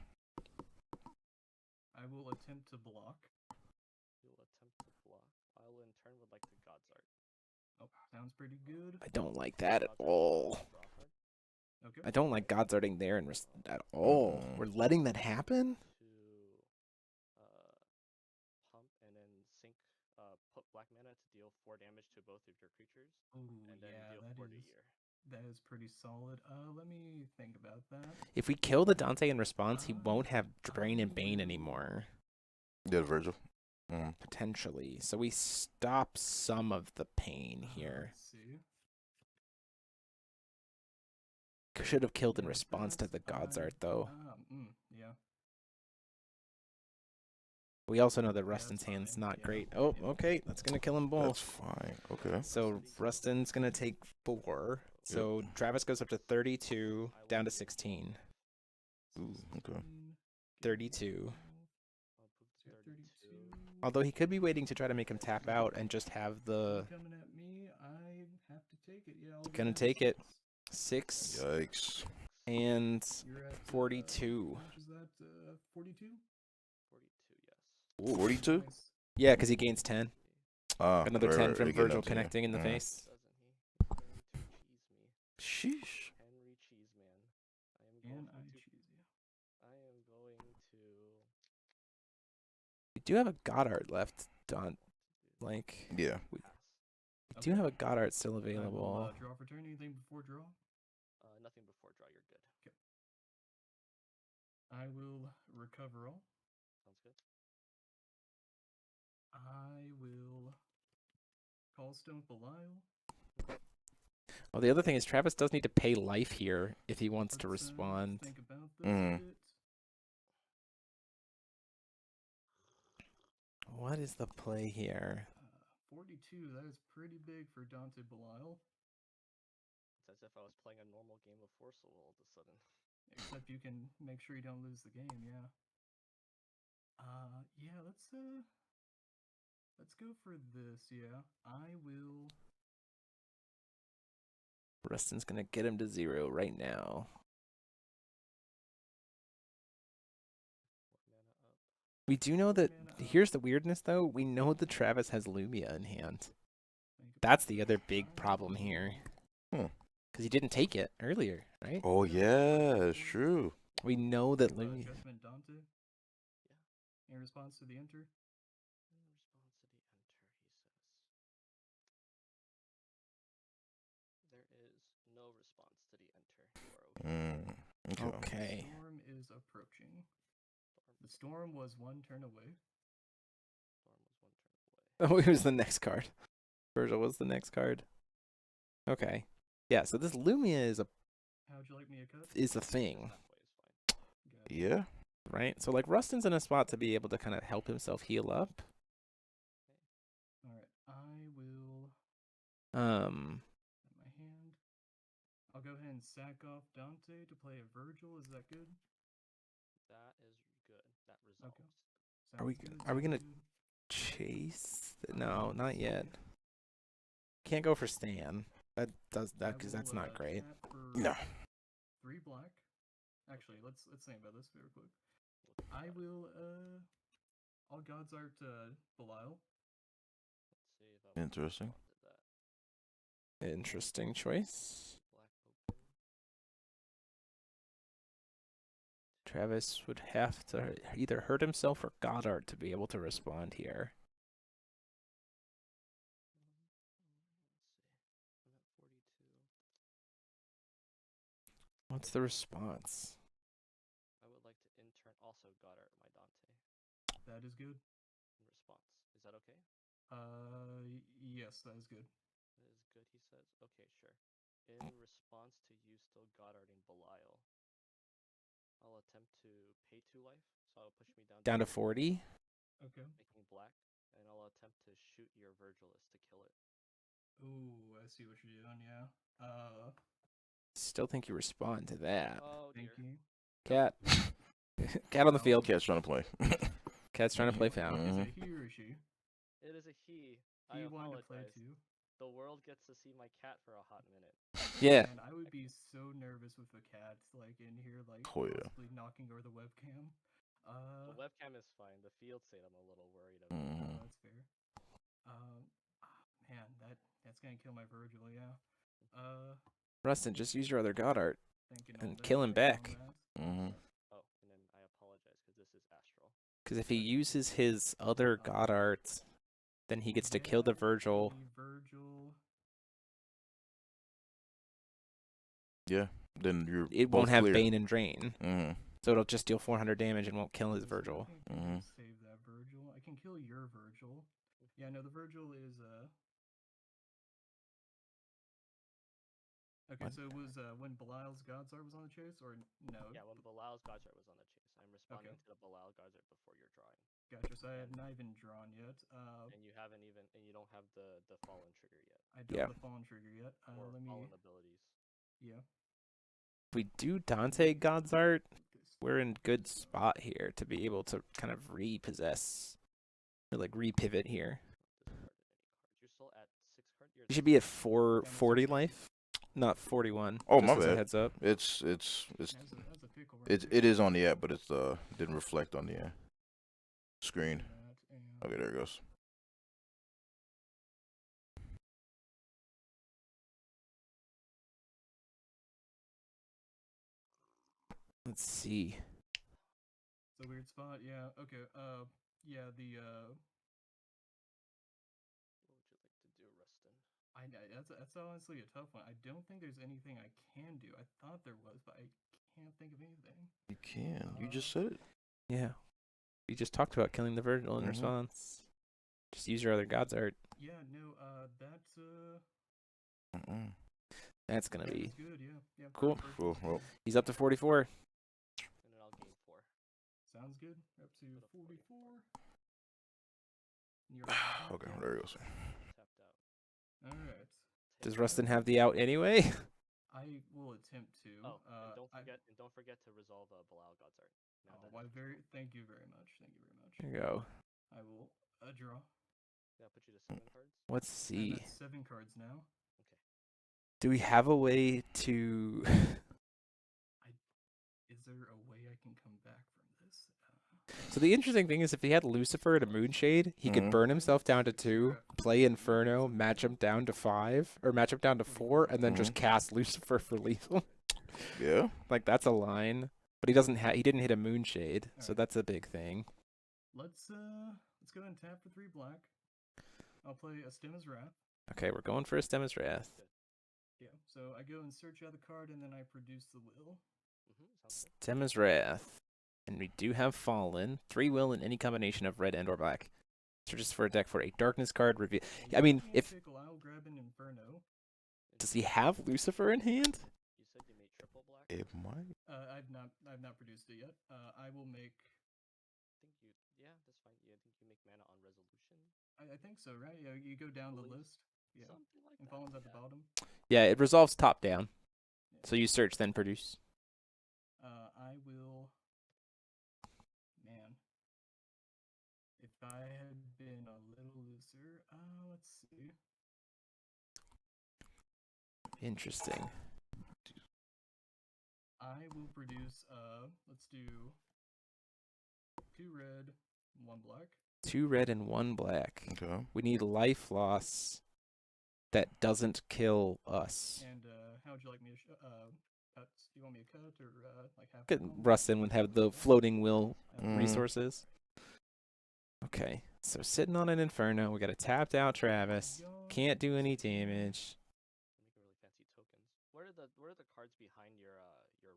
[SPEAKER 13] I will attempt to block.
[SPEAKER 12] You'll attempt to block. I will in turn would like to God's Art.
[SPEAKER 13] Oh, sounds pretty good.
[SPEAKER 1] I don't like that at all.
[SPEAKER 13] Okay.
[SPEAKER 1] I don't like God's Arting there at all. We're letting that happen?
[SPEAKER 12] To pump and then sink, put black mana to deal 4 damage to both of your creatures.
[SPEAKER 13] Ooh,
[SPEAKER 12] and then
[SPEAKER 13] yeah,
[SPEAKER 12] deal
[SPEAKER 13] that
[SPEAKER 12] 4 to
[SPEAKER 13] is
[SPEAKER 12] your.
[SPEAKER 13] that is pretty solid. Let me think about that.
[SPEAKER 1] If we kill the Dante in response, he won't have Drain and Bane anymore.
[SPEAKER 2] Yeah, Virgil.
[SPEAKER 1] Potentially. So we stop some of the pain here.
[SPEAKER 13] Let's see.
[SPEAKER 1] Should have killed in response to the God's Art, though.
[SPEAKER 13] Yeah.
[SPEAKER 1] We also know that Rustin's hand's not great. Oh, okay. That's going to kill them both.
[SPEAKER 2] That's fine. Okay.
[SPEAKER 1] So Rustin's going to take 4. So Travis goes up to 32, down to 16.
[SPEAKER 2] Ooh, okay.
[SPEAKER 1] 32. Although he could be waiting to try to make him tap out and just have the...
[SPEAKER 13] Coming at me, I have to take it. Yeah, I'll
[SPEAKER 1] Gonna take it. 6.
[SPEAKER 2] Yikes.
[SPEAKER 1] And
[SPEAKER 13] You're at
[SPEAKER 1] 42.
[SPEAKER 13] How much is that? 42?
[SPEAKER 12] 42, yes.
[SPEAKER 2] 42?
[SPEAKER 13] Nice.
[SPEAKER 1] Yeah, because he gains 10. Another 10 from
[SPEAKER 2] again,
[SPEAKER 1] Virgil
[SPEAKER 2] up to you.
[SPEAKER 1] connecting in the face.
[SPEAKER 12] Doesn't he?
[SPEAKER 2] Sheesh.
[SPEAKER 12] Henry Cheeseman.
[SPEAKER 13] And I choose you.
[SPEAKER 12] I am going to.
[SPEAKER 1] We do have a Goddard left, Don. Like,
[SPEAKER 2] Yeah.
[SPEAKER 1] we do have a Goddard still
[SPEAKER 13] I will,
[SPEAKER 1] available.
[SPEAKER 13] draw for turn. Anything before draw?
[SPEAKER 12] Nothing before draw. You're good.
[SPEAKER 13] Okay. I will recover all.
[SPEAKER 12] Sounds good.
[SPEAKER 13] I will call Stone Belial.
[SPEAKER 1] Well, the other thing is Travis does need to pay life here if he wants to
[SPEAKER 13] Let's,
[SPEAKER 1] respond.
[SPEAKER 13] Think about this a bit.
[SPEAKER 1] What is the play here?
[SPEAKER 13] 42, that is pretty big for Dante Belial.
[SPEAKER 12] It's as if I was playing a normal game of Forcible all of a sudden.
[SPEAKER 13] Except you can make sure you don't lose the game, yeah. Yeah, let's go for this, yeah. I will...
[SPEAKER 1] Rustin's going to get him to 0 right now. We do know that, here's the weirdness though, we know that Travis has Lumia in hand. That's the other big problem here. Because he didn't take it earlier, right?
[SPEAKER 2] Oh, yeah, it's true.
[SPEAKER 1] We know that Lumia...
[SPEAKER 13] Judgment Dante? Yeah. In response to the enter?
[SPEAKER 12] In response to the enter, he says. There is no response to the enter. You are okay.
[SPEAKER 1] Okay.
[SPEAKER 13] The storm is approaching. The storm was 1 turn away.
[SPEAKER 1] Oh, it was the next card. Virgil was the next card. Okay. Yeah, so this Lumia is a...
[SPEAKER 13] How'd you like me to cut?
[SPEAKER 1] Is a thing.
[SPEAKER 2] Yeah.
[SPEAKER 1] Right? So, like, Rustin's in a spot to be able to kind of help himself heal up.
[SPEAKER 13] Alright, I will...
[SPEAKER 1] Um...
[SPEAKER 13] At my hand. I'll go ahead and sack off Dante to play a Virgil. Is that good?
[SPEAKER 12] That is good. That resolves.
[SPEAKER 13] Okay.
[SPEAKER 1] Are we gonna chase? No, not yet. Can't go for Stan. That does that because that's not great.
[SPEAKER 2] No.
[SPEAKER 13] 3 black. Actually, let's think about this very quick. I will I'll God's Art Belial.
[SPEAKER 12] Let's see if I
[SPEAKER 2] Interesting.
[SPEAKER 1] Interesting choice. Travis would have to either hurt himself or Goddard to be able to respond here. What's the response?
[SPEAKER 12] I would like to in-turn also Goddard my Dante.
[SPEAKER 13] That is good.
[SPEAKER 12] In response. Is that okay?
[SPEAKER 13] Yes, that is good.
[SPEAKER 12] That is good, he says. Okay, sure. In response to you still Goddarding Belial, I'll attempt to pay 2 life, so I'll push me
[SPEAKER 1] down to 40.
[SPEAKER 13] Okay.
[SPEAKER 12] Making black, and I'll attempt to shoot your Virgilus to kill it.
[SPEAKER 13] Ooh, I see what you're doing, yeah.
[SPEAKER 1] Still think you respond to that.
[SPEAKER 12] Oh
[SPEAKER 13] Thank
[SPEAKER 12] dear.
[SPEAKER 13] you.
[SPEAKER 1] Cat. Cat on the field.
[SPEAKER 2] Cat's trying to play.
[SPEAKER 1] Cat's trying to play foul.
[SPEAKER 13] Is it he or she?
[SPEAKER 12] It is a he. I
[SPEAKER 13] He wanted to play
[SPEAKER 12] apologize.
[SPEAKER 13] too.
[SPEAKER 12] The world gets to see my cat for a hot minute.
[SPEAKER 1] Yeah.
[SPEAKER 13] Man, I would be so nervous with a cat like in here, like
[SPEAKER 2] Oh, yeah.
[SPEAKER 13] possibly knocking over the webcam.
[SPEAKER 12] The webcam is fine. The field state I'm a little worried about.
[SPEAKER 2] Mhm.
[SPEAKER 13] That's fair. Man, that's gonna kill my Virgil. Yeah.
[SPEAKER 1] Rustin, just use your other god art
[SPEAKER 13] Thinking
[SPEAKER 1] and
[SPEAKER 13] on that,
[SPEAKER 1] kill him
[SPEAKER 13] thinking on
[SPEAKER 1] back.
[SPEAKER 13] that.
[SPEAKER 2] Mhm.
[SPEAKER 12] Oh, and then I apologize because this is astral.
[SPEAKER 1] Because if he uses his other god art, then he gets to kill the Virgil.
[SPEAKER 13] Virgil.
[SPEAKER 2] Yeah. Then you're.
[SPEAKER 1] It
[SPEAKER 2] both
[SPEAKER 1] won't have
[SPEAKER 2] clear.
[SPEAKER 1] Bane and Drain.
[SPEAKER 2] Mhm.
[SPEAKER 1] So it'll just deal 400 damage and won't kill his Virgil.
[SPEAKER 13] I can save that Virgil. I can kill your Virgil. Yeah, no, the Virgil is Okay,
[SPEAKER 1] What?
[SPEAKER 13] so it was when Belial's Godsart was on the chase, or no?
[SPEAKER 12] Yeah, when Belial's Godsart was on the chase, I'm responding
[SPEAKER 13] Okay.
[SPEAKER 12] to the Belial Godsart before you're drawing.
[SPEAKER 13] Gotcha. So I have not even drawn yet.
[SPEAKER 12] And you haven't even, and you don't have the fallen trigger yet.
[SPEAKER 13] I don't have the fallen trigger yet.
[SPEAKER 12] Or
[SPEAKER 13] Let me.
[SPEAKER 12] fallen abilities.
[SPEAKER 13] Yeah.
[SPEAKER 1] If we do Dante God's art, we're in good spot here to be able to kind of repossess or like repivot here.
[SPEAKER 12] You're still at 6 cards.
[SPEAKER 1] You should be at 440 life, not 41.
[SPEAKER 2] Oh,
[SPEAKER 1] just
[SPEAKER 2] my
[SPEAKER 1] as a
[SPEAKER 2] bad.
[SPEAKER 1] heads up.
[SPEAKER 2] It is on the app, but it's didn't reflect on the screen. Okay, there it goes.
[SPEAKER 1] Let's see.
[SPEAKER 13] It's a weird spot. Yeah. Okay. Yeah. The.
[SPEAKER 12] What would you like to do, Rustin?
[SPEAKER 13] That's honestly a tough one. I don't think there's anything I can do. I thought there was, but I can't think of anything.
[SPEAKER 2] You can. You just said it.
[SPEAKER 1] Yeah. We just talked about killing the Virgil in response. Just use your other god's art.
[SPEAKER 13] Yeah. No. That's
[SPEAKER 1] That's gonna be
[SPEAKER 13] good. Yeah. Yeah.
[SPEAKER 1] cool.
[SPEAKER 2] Cool. Well,
[SPEAKER 1] He's up to 44.
[SPEAKER 12] And then I'll gain 4.
[SPEAKER 13] Sounds good. Up to 44.
[SPEAKER 2] okay, there it goes.
[SPEAKER 12] Tapped out.
[SPEAKER 13] All right.
[SPEAKER 1] Does Rustin have the out anyway?
[SPEAKER 13] I will attempt to.
[SPEAKER 12] Oh, and don't forget to resolve Belial Godsart.
[SPEAKER 13] Thank you very much. Thank you very much.
[SPEAKER 1] There you go.
[SPEAKER 13] I will draw.
[SPEAKER 12] That put you to 7 cards.
[SPEAKER 1] Let's see.
[SPEAKER 13] I'm at 7 cards now.
[SPEAKER 12] Okay.
[SPEAKER 1] Do we have a way to?
[SPEAKER 13] Is there a way I can come back from this?
[SPEAKER 1] So the interesting thing is, if he had Lucifer and a Moonshade, he could burn himself down to 2, play Inferno, match him down to 5, or match him down to 4, and then just cast Lucifer for lethal.
[SPEAKER 2] Yeah.
[SPEAKER 1] Like that's a line, but he didn't hit a Moonshade, so that's a big thing.
[SPEAKER 13] Let's go ahead and tap for 3 black. I'll play a Stemma's Wrath.
[SPEAKER 1] Okay, we're going for a Stemma's Wrath.
[SPEAKER 13] Yeah, so I go and search out the card, and then I produce the will.
[SPEAKER 1] Stemma's Wrath. And we do have Fallen. 3 will in any combination of red and or black. Searches for a deck for a darkness card. Reveal. I mean, if
[SPEAKER 13] I'll grab an Inferno.
[SPEAKER 1] does he have Lucifer in hand?
[SPEAKER 12] You said you made triple black.
[SPEAKER 2] It might.
[SPEAKER 13] I've not produced it yet. I will make.
[SPEAKER 12] Yeah, that's fine. Yeah, I think you make mana on resolution.
[SPEAKER 13] I think so, right? Yeah, you go down the list. Yeah,
[SPEAKER 12] something like
[SPEAKER 13] and Fallen's at the bottom.
[SPEAKER 1] Yeah, it resolves top down. So you search then produce.
[SPEAKER 13] I will. Man, if I had been a little looser, let's see.
[SPEAKER 1] Interesting.
[SPEAKER 13] I will produce. Let's do 2 red, 1 black.
[SPEAKER 1] 2 red and 1 black.
[SPEAKER 2] Okay.
[SPEAKER 1] We need life loss that doesn't kill us.
[SPEAKER 13] And how would you like me to cut? Do you want me to cut or like half?
[SPEAKER 1] Get Rustin would have the floating will resources. Okay, so sitting on an Inferno, we got a tapped out Travis. Can't do any damage.
[SPEAKER 12] Making really fancy tokens. What are the cards behind your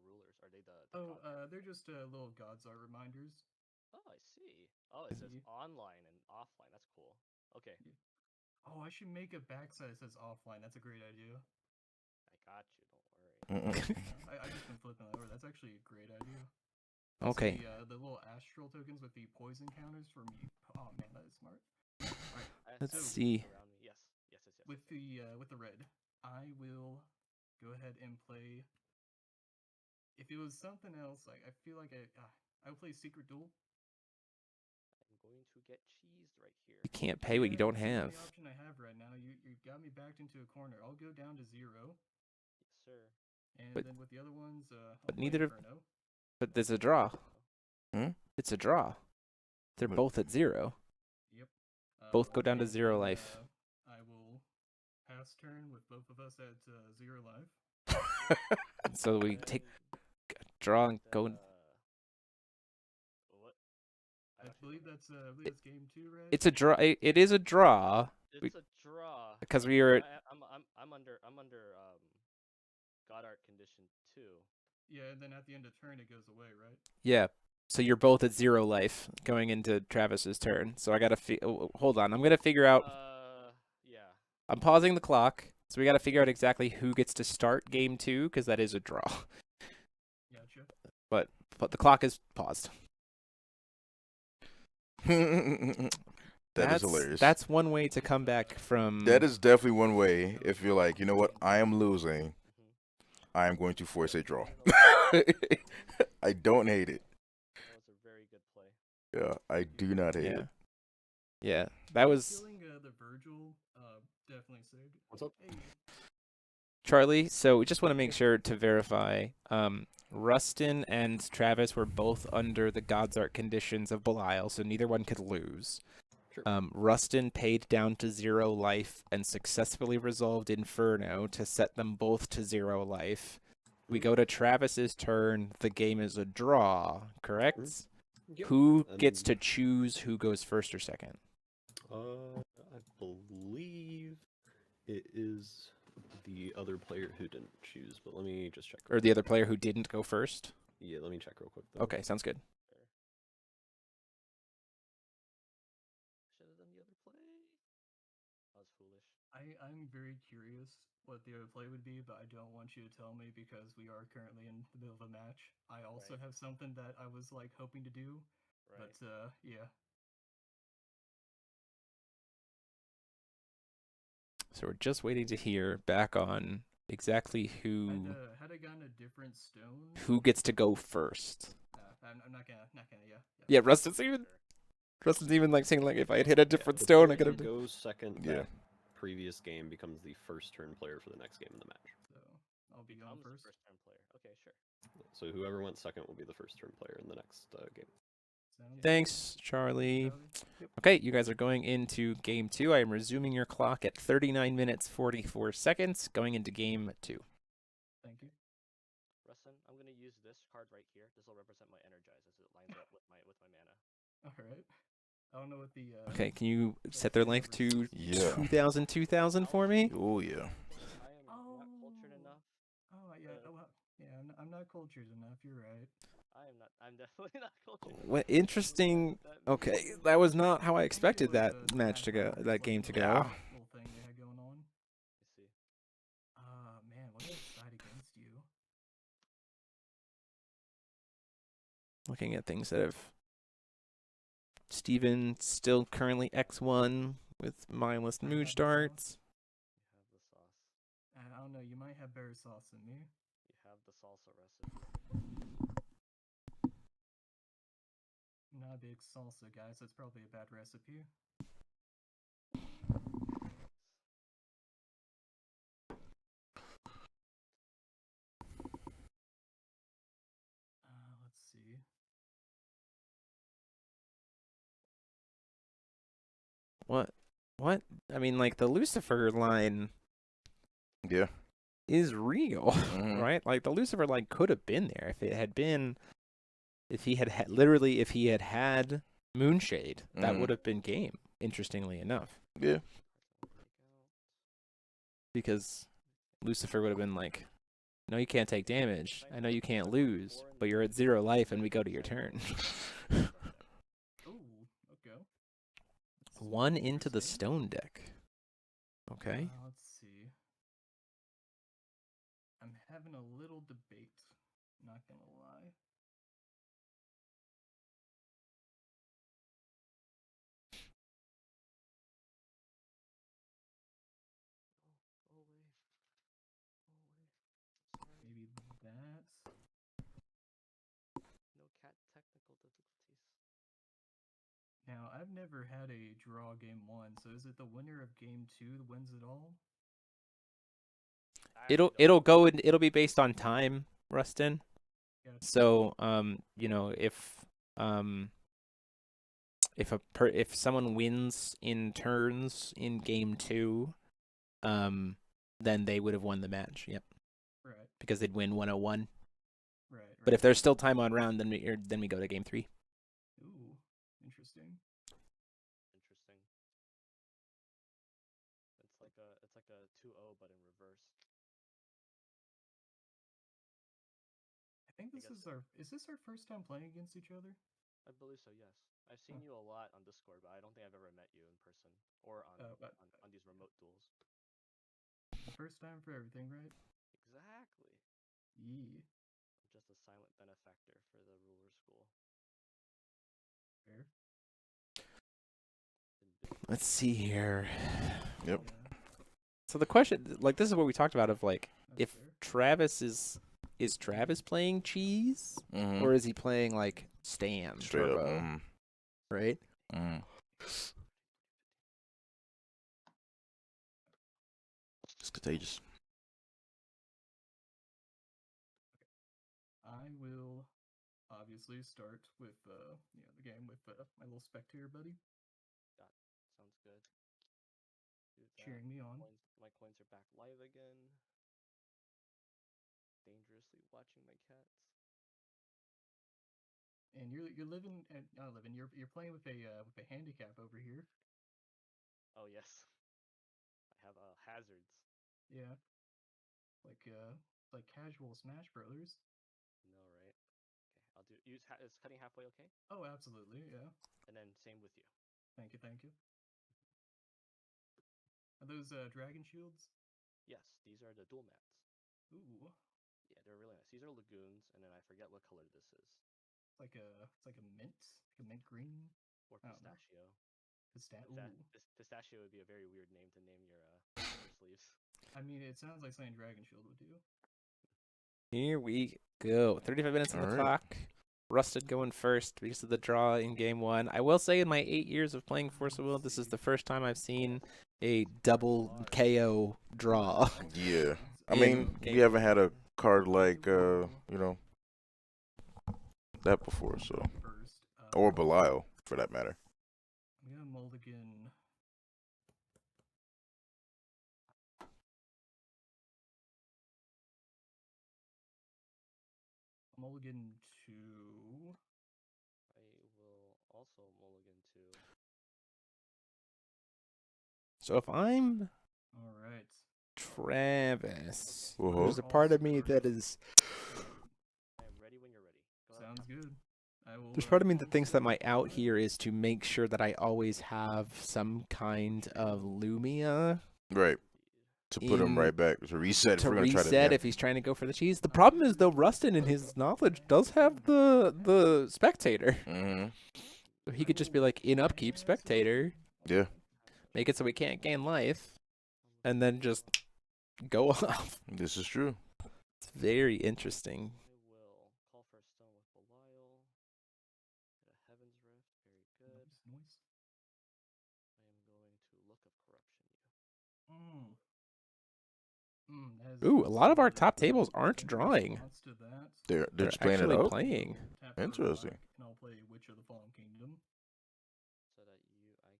[SPEAKER 12] rulers? Are they the
[SPEAKER 13] they're just little Gods Art reminders.
[SPEAKER 12] Oh, I see. Oh, it says online and offline. That's cool. Okay.
[SPEAKER 13] Oh, I should make a backside that says offline. That's a great idea.
[SPEAKER 12] I got you. Don't worry.
[SPEAKER 13] I just been flipping that over. That's actually a great idea.
[SPEAKER 1] Okay.
[SPEAKER 13] The little astral tokens with the poison counters for me. Oh man, that is smart. Right.
[SPEAKER 1] Let's see.
[SPEAKER 12] Yes.
[SPEAKER 13] With the red, I will go ahead and play. If it was something else, like I feel like I would play Secret Duel.
[SPEAKER 12] I'm going to get cheesed right here.
[SPEAKER 1] You can't pay what you don't
[SPEAKER 13] It's the
[SPEAKER 1] have.
[SPEAKER 13] only option I have right now. You got me backed into a corner. I'll go down to 0.
[SPEAKER 12] Yes, sir.
[SPEAKER 13] And
[SPEAKER 1] But-
[SPEAKER 13] then with the other ones, I'll
[SPEAKER 1] But
[SPEAKER 13] play
[SPEAKER 1] neither of.
[SPEAKER 13] Inferno.
[SPEAKER 1] But there's a draw.
[SPEAKER 2] Hmm?
[SPEAKER 1] It's a draw. They're
[SPEAKER 2] But-
[SPEAKER 1] both at 0.
[SPEAKER 13] Yep.
[SPEAKER 1] Both go down to
[SPEAKER 13] and
[SPEAKER 1] 0
[SPEAKER 13] then,
[SPEAKER 1] life.
[SPEAKER 13] I will pass turn with both of us at 0 life.
[SPEAKER 1] So we
[SPEAKER 12] And
[SPEAKER 1] take a draw and
[SPEAKER 12] then,
[SPEAKER 1] go.
[SPEAKER 12] what?
[SPEAKER 13] I believe that's game 2, right?
[SPEAKER 1] It's a draw. It is a draw.
[SPEAKER 12] It's a draw.
[SPEAKER 1] Because
[SPEAKER 12] but
[SPEAKER 1] we are.
[SPEAKER 12] I'm under God Art condition 2.
[SPEAKER 13] Yeah, and then at the end of turn it goes away, right?
[SPEAKER 1] Yeah. So you're both at 0 life going into Travis's turn. So I gotta hold on. I'm gonna figure out.
[SPEAKER 12] Yeah.
[SPEAKER 1] I'm pausing the clock. So we gotta figure out exactly who gets to start game 2 because that is a draw.
[SPEAKER 13] Gotcha.
[SPEAKER 1] But the clock is paused.
[SPEAKER 2] That is hilarious.
[SPEAKER 1] That's one way to come back from.
[SPEAKER 2] That is definitely one way. If you're like, you know what, I am losing, I am going to force a draw. I don't hate it.
[SPEAKER 12] That was a very good play.
[SPEAKER 2] Yeah, I do not hate it.
[SPEAKER 1] Yeah, that was.
[SPEAKER 13] Killing the Virgil definitely saved it.
[SPEAKER 5] What's up?
[SPEAKER 13] Hey.
[SPEAKER 1] Charlie, so we just want to make sure to verify. Rustin and Travis were both under the God's Art conditions of Belial, so neither one could lose.
[SPEAKER 5] Sure.
[SPEAKER 1] Rustin paid down to 0 life and successfully resolved Inferno to set them both to 0 life. We go to Travis's turn. The game is a draw, correct?
[SPEAKER 5] Yep.
[SPEAKER 1] Who gets to choose who goes first or second?
[SPEAKER 5] I believe it is the other player who didn't choose, but let me just check.
[SPEAKER 1] Or the other player who didn't go first?
[SPEAKER 5] Yeah, let me check real quick. Though.
[SPEAKER 1] Okay, sounds good.
[SPEAKER 12] Should have done the other play. That was foolish.
[SPEAKER 13] I'm very curious what the other play would be, but I don't want you to tell me because we are currently in the middle of a match. I also have something that I was like hoping to do, but yeah.
[SPEAKER 1] So we're just waiting to hear back on exactly
[SPEAKER 13] Had I gotten a different stone?
[SPEAKER 1] who gets to go first.
[SPEAKER 13] I'm not gonna, yeah.
[SPEAKER 1] Yeah, Rustin's even like saying like if I had hit a different stone, I could have.
[SPEAKER 5] Go second.
[SPEAKER 1] Yeah.
[SPEAKER 5] That previous game becomes the first turn player for the next game in the match.
[SPEAKER 13] So I'll be going first.
[SPEAKER 12] First turn player. Okay, sure.
[SPEAKER 5] So whoever went second will be the first turn player in the next game.
[SPEAKER 1] Thanks, Charlie. Okay, you guys are going into game 2. I am resuming your clock at 39 minutes 44 seconds, going into game 2.
[SPEAKER 13] Thank you.
[SPEAKER 12] Rustin, I'm gonna use this card right here. This will represent my Energize as it lines up with my mana.
[SPEAKER 13] All right. I don't know what the.
[SPEAKER 1] Okay, can you set their life to
[SPEAKER 2] Yeah.
[SPEAKER 1] 2000 for me?
[SPEAKER 2] Oh yeah.
[SPEAKER 12] I am not cultured enough.
[SPEAKER 13] Oh yeah. I'm not cultured enough. You're right.
[SPEAKER 12] I'm definitely not cultured enough.
[SPEAKER 1] What interesting. Okay, that was not how I expected that match to go. That game to go.
[SPEAKER 13] Little thing they had going on.
[SPEAKER 12] Let's see.
[SPEAKER 13] Man, what did I decide against you?
[SPEAKER 1] Looking at things that have. Steven still currently X1 with mindless mooch darts.
[SPEAKER 12] You have the sauce.
[SPEAKER 13] I don't know. You might have better sauce than me.
[SPEAKER 12] You have the salsa recipe.
[SPEAKER 13] I'm not a big salsa guy, so it's probably a bad recipe. Let's see.
[SPEAKER 1] What? I mean, like, the Lucifer line
[SPEAKER 2] Yeah.
[SPEAKER 1] is real,
[SPEAKER 2] Mhm.
[SPEAKER 1] right? Like, the Lucifer line could have been there if it had been, if he had had Moonshade, that
[SPEAKER 2] Mhm.
[SPEAKER 1] would have been game, interestingly enough.
[SPEAKER 2] Yeah.
[SPEAKER 1] Because Lucifer would have been like, no, you can't take damage. I know you can't lose, but you're at 0 life and we go to your turn.
[SPEAKER 13] Ooh, okay.
[SPEAKER 1] 1 into the stone deck. Okay.
[SPEAKER 13] Let's see. I'm having a little debate. Not gonna lie. Now, I've never had a draw game 1, so is it the winner of game 2 that wins it all?
[SPEAKER 1] It'll be based on time, Rustin.
[SPEAKER 13] Gotcha.
[SPEAKER 1] So you know, if someone wins in turns in game 2, then they would have won the match. Yep.
[SPEAKER 13] Right.
[SPEAKER 1] Because they'd win 101.
[SPEAKER 13] Right.
[SPEAKER 1] But if there's still time on round, then we go to game 3.
[SPEAKER 13] Ooh, interesting.
[SPEAKER 12] Interesting. It's like a 2-0 but in reverse.
[SPEAKER 13] I think this is our first time playing against each other?
[SPEAKER 12] I believe so, yes. I've seen you a lot on Discord, but I don't think I've ever met you in person or on these remote duels.
[SPEAKER 13] First time for everything, right?
[SPEAKER 12] Exactly.
[SPEAKER 13] Yee.
[SPEAKER 12] I'm just a silent benefactor for the ruler school.
[SPEAKER 13] Fair.
[SPEAKER 1] Let's see here.
[SPEAKER 2] Yep.
[SPEAKER 1] So the question, like, this is what we talked about of like,
[SPEAKER 13] That's
[SPEAKER 1] if
[SPEAKER 13] fair.
[SPEAKER 1] Travis is Travis playing cheese,
[SPEAKER 2] Mhm.
[SPEAKER 1] or is he playing like Stan
[SPEAKER 2] Straight
[SPEAKER 1] Turbo,
[SPEAKER 2] up. Mhm.
[SPEAKER 1] right?
[SPEAKER 2] Mhm. It's contagious.
[SPEAKER 13] I will obviously start with the game with my little spectator buddy.
[SPEAKER 12] Sounds good. Do that.
[SPEAKER 13] Cheering me on.
[SPEAKER 12] My coins are back live again. Dangerously watching my cats.
[SPEAKER 13] And you're living and not living. You're playing with a handicap over here.
[SPEAKER 12] Oh yes, I have hazards.
[SPEAKER 13] Yeah. Like casual Smash Brothers.
[SPEAKER 12] No, right? Okay, I'll do. Is cutting halfway okay?
[SPEAKER 13] Oh, absolutely, yeah.
[SPEAKER 12] And then same with you.
[SPEAKER 13] Thank you. Are those dragon shields?
[SPEAKER 12] Yes, these are the dual mats.
[SPEAKER 13] Ooh.
[SPEAKER 12] Yeah, they're really nice. These are lagoons, and then I forget what color this is.
[SPEAKER 13] It's like a mint green.
[SPEAKER 12] Or pistachio. Pistachio would be a very weird name to name your sleeves.
[SPEAKER 13] I mean, it sounds like something Dragon Shield would do.
[SPEAKER 1] Here we go. 35 minutes on the clock. Rusted going first because of the draw in game 1. I will say in my 8 years of playing Force of Will, this is the first time I've seen a double KO draw.
[SPEAKER 2] Yeah. I mean, we haven't had a card like, you know, that before, so. Or Belial, for that matter.
[SPEAKER 13] I'm gonna mulligan. Mulligan 2.
[SPEAKER 12] I will also mulligan 2.
[SPEAKER 1] So if I'm
[SPEAKER 13] all right,
[SPEAKER 1] Travis,
[SPEAKER 2] Uh-huh.
[SPEAKER 1] there's a part of me that is.
[SPEAKER 12] I am ready when you're ready. Go
[SPEAKER 13] Sounds good.
[SPEAKER 1] There's part of me that thinks that my out here is to make sure that I always have some kind of Lumia.
[SPEAKER 2] Right. To put him right back, to reset.
[SPEAKER 1] To reset if he's trying to go for the cheese. The problem is, though, Rustin, in his knowledge, does have the spectator.
[SPEAKER 2] Mm-hmm.
[SPEAKER 1] So he could just be like, in upkeep, spectator.
[SPEAKER 2] Yeah.
[SPEAKER 1] Make it so we can't gain life. And then just go off.
[SPEAKER 2] This is true.
[SPEAKER 1] It's very interesting.
[SPEAKER 12] I will call for a stone with Belial. Get a Heaven's Rift. Very good.
[SPEAKER 13] Nice.
[SPEAKER 12] I am going to Look of Corruption you.
[SPEAKER 1] Ooh, a lot of our top tables aren't drawing.
[SPEAKER 2] They're just playing it
[SPEAKER 1] actually
[SPEAKER 2] out.
[SPEAKER 1] playing.
[SPEAKER 2] Interesting.
[SPEAKER 13] And I'll play Witch of the Fallen Kingdom.
[SPEAKER 12] So that I cannot.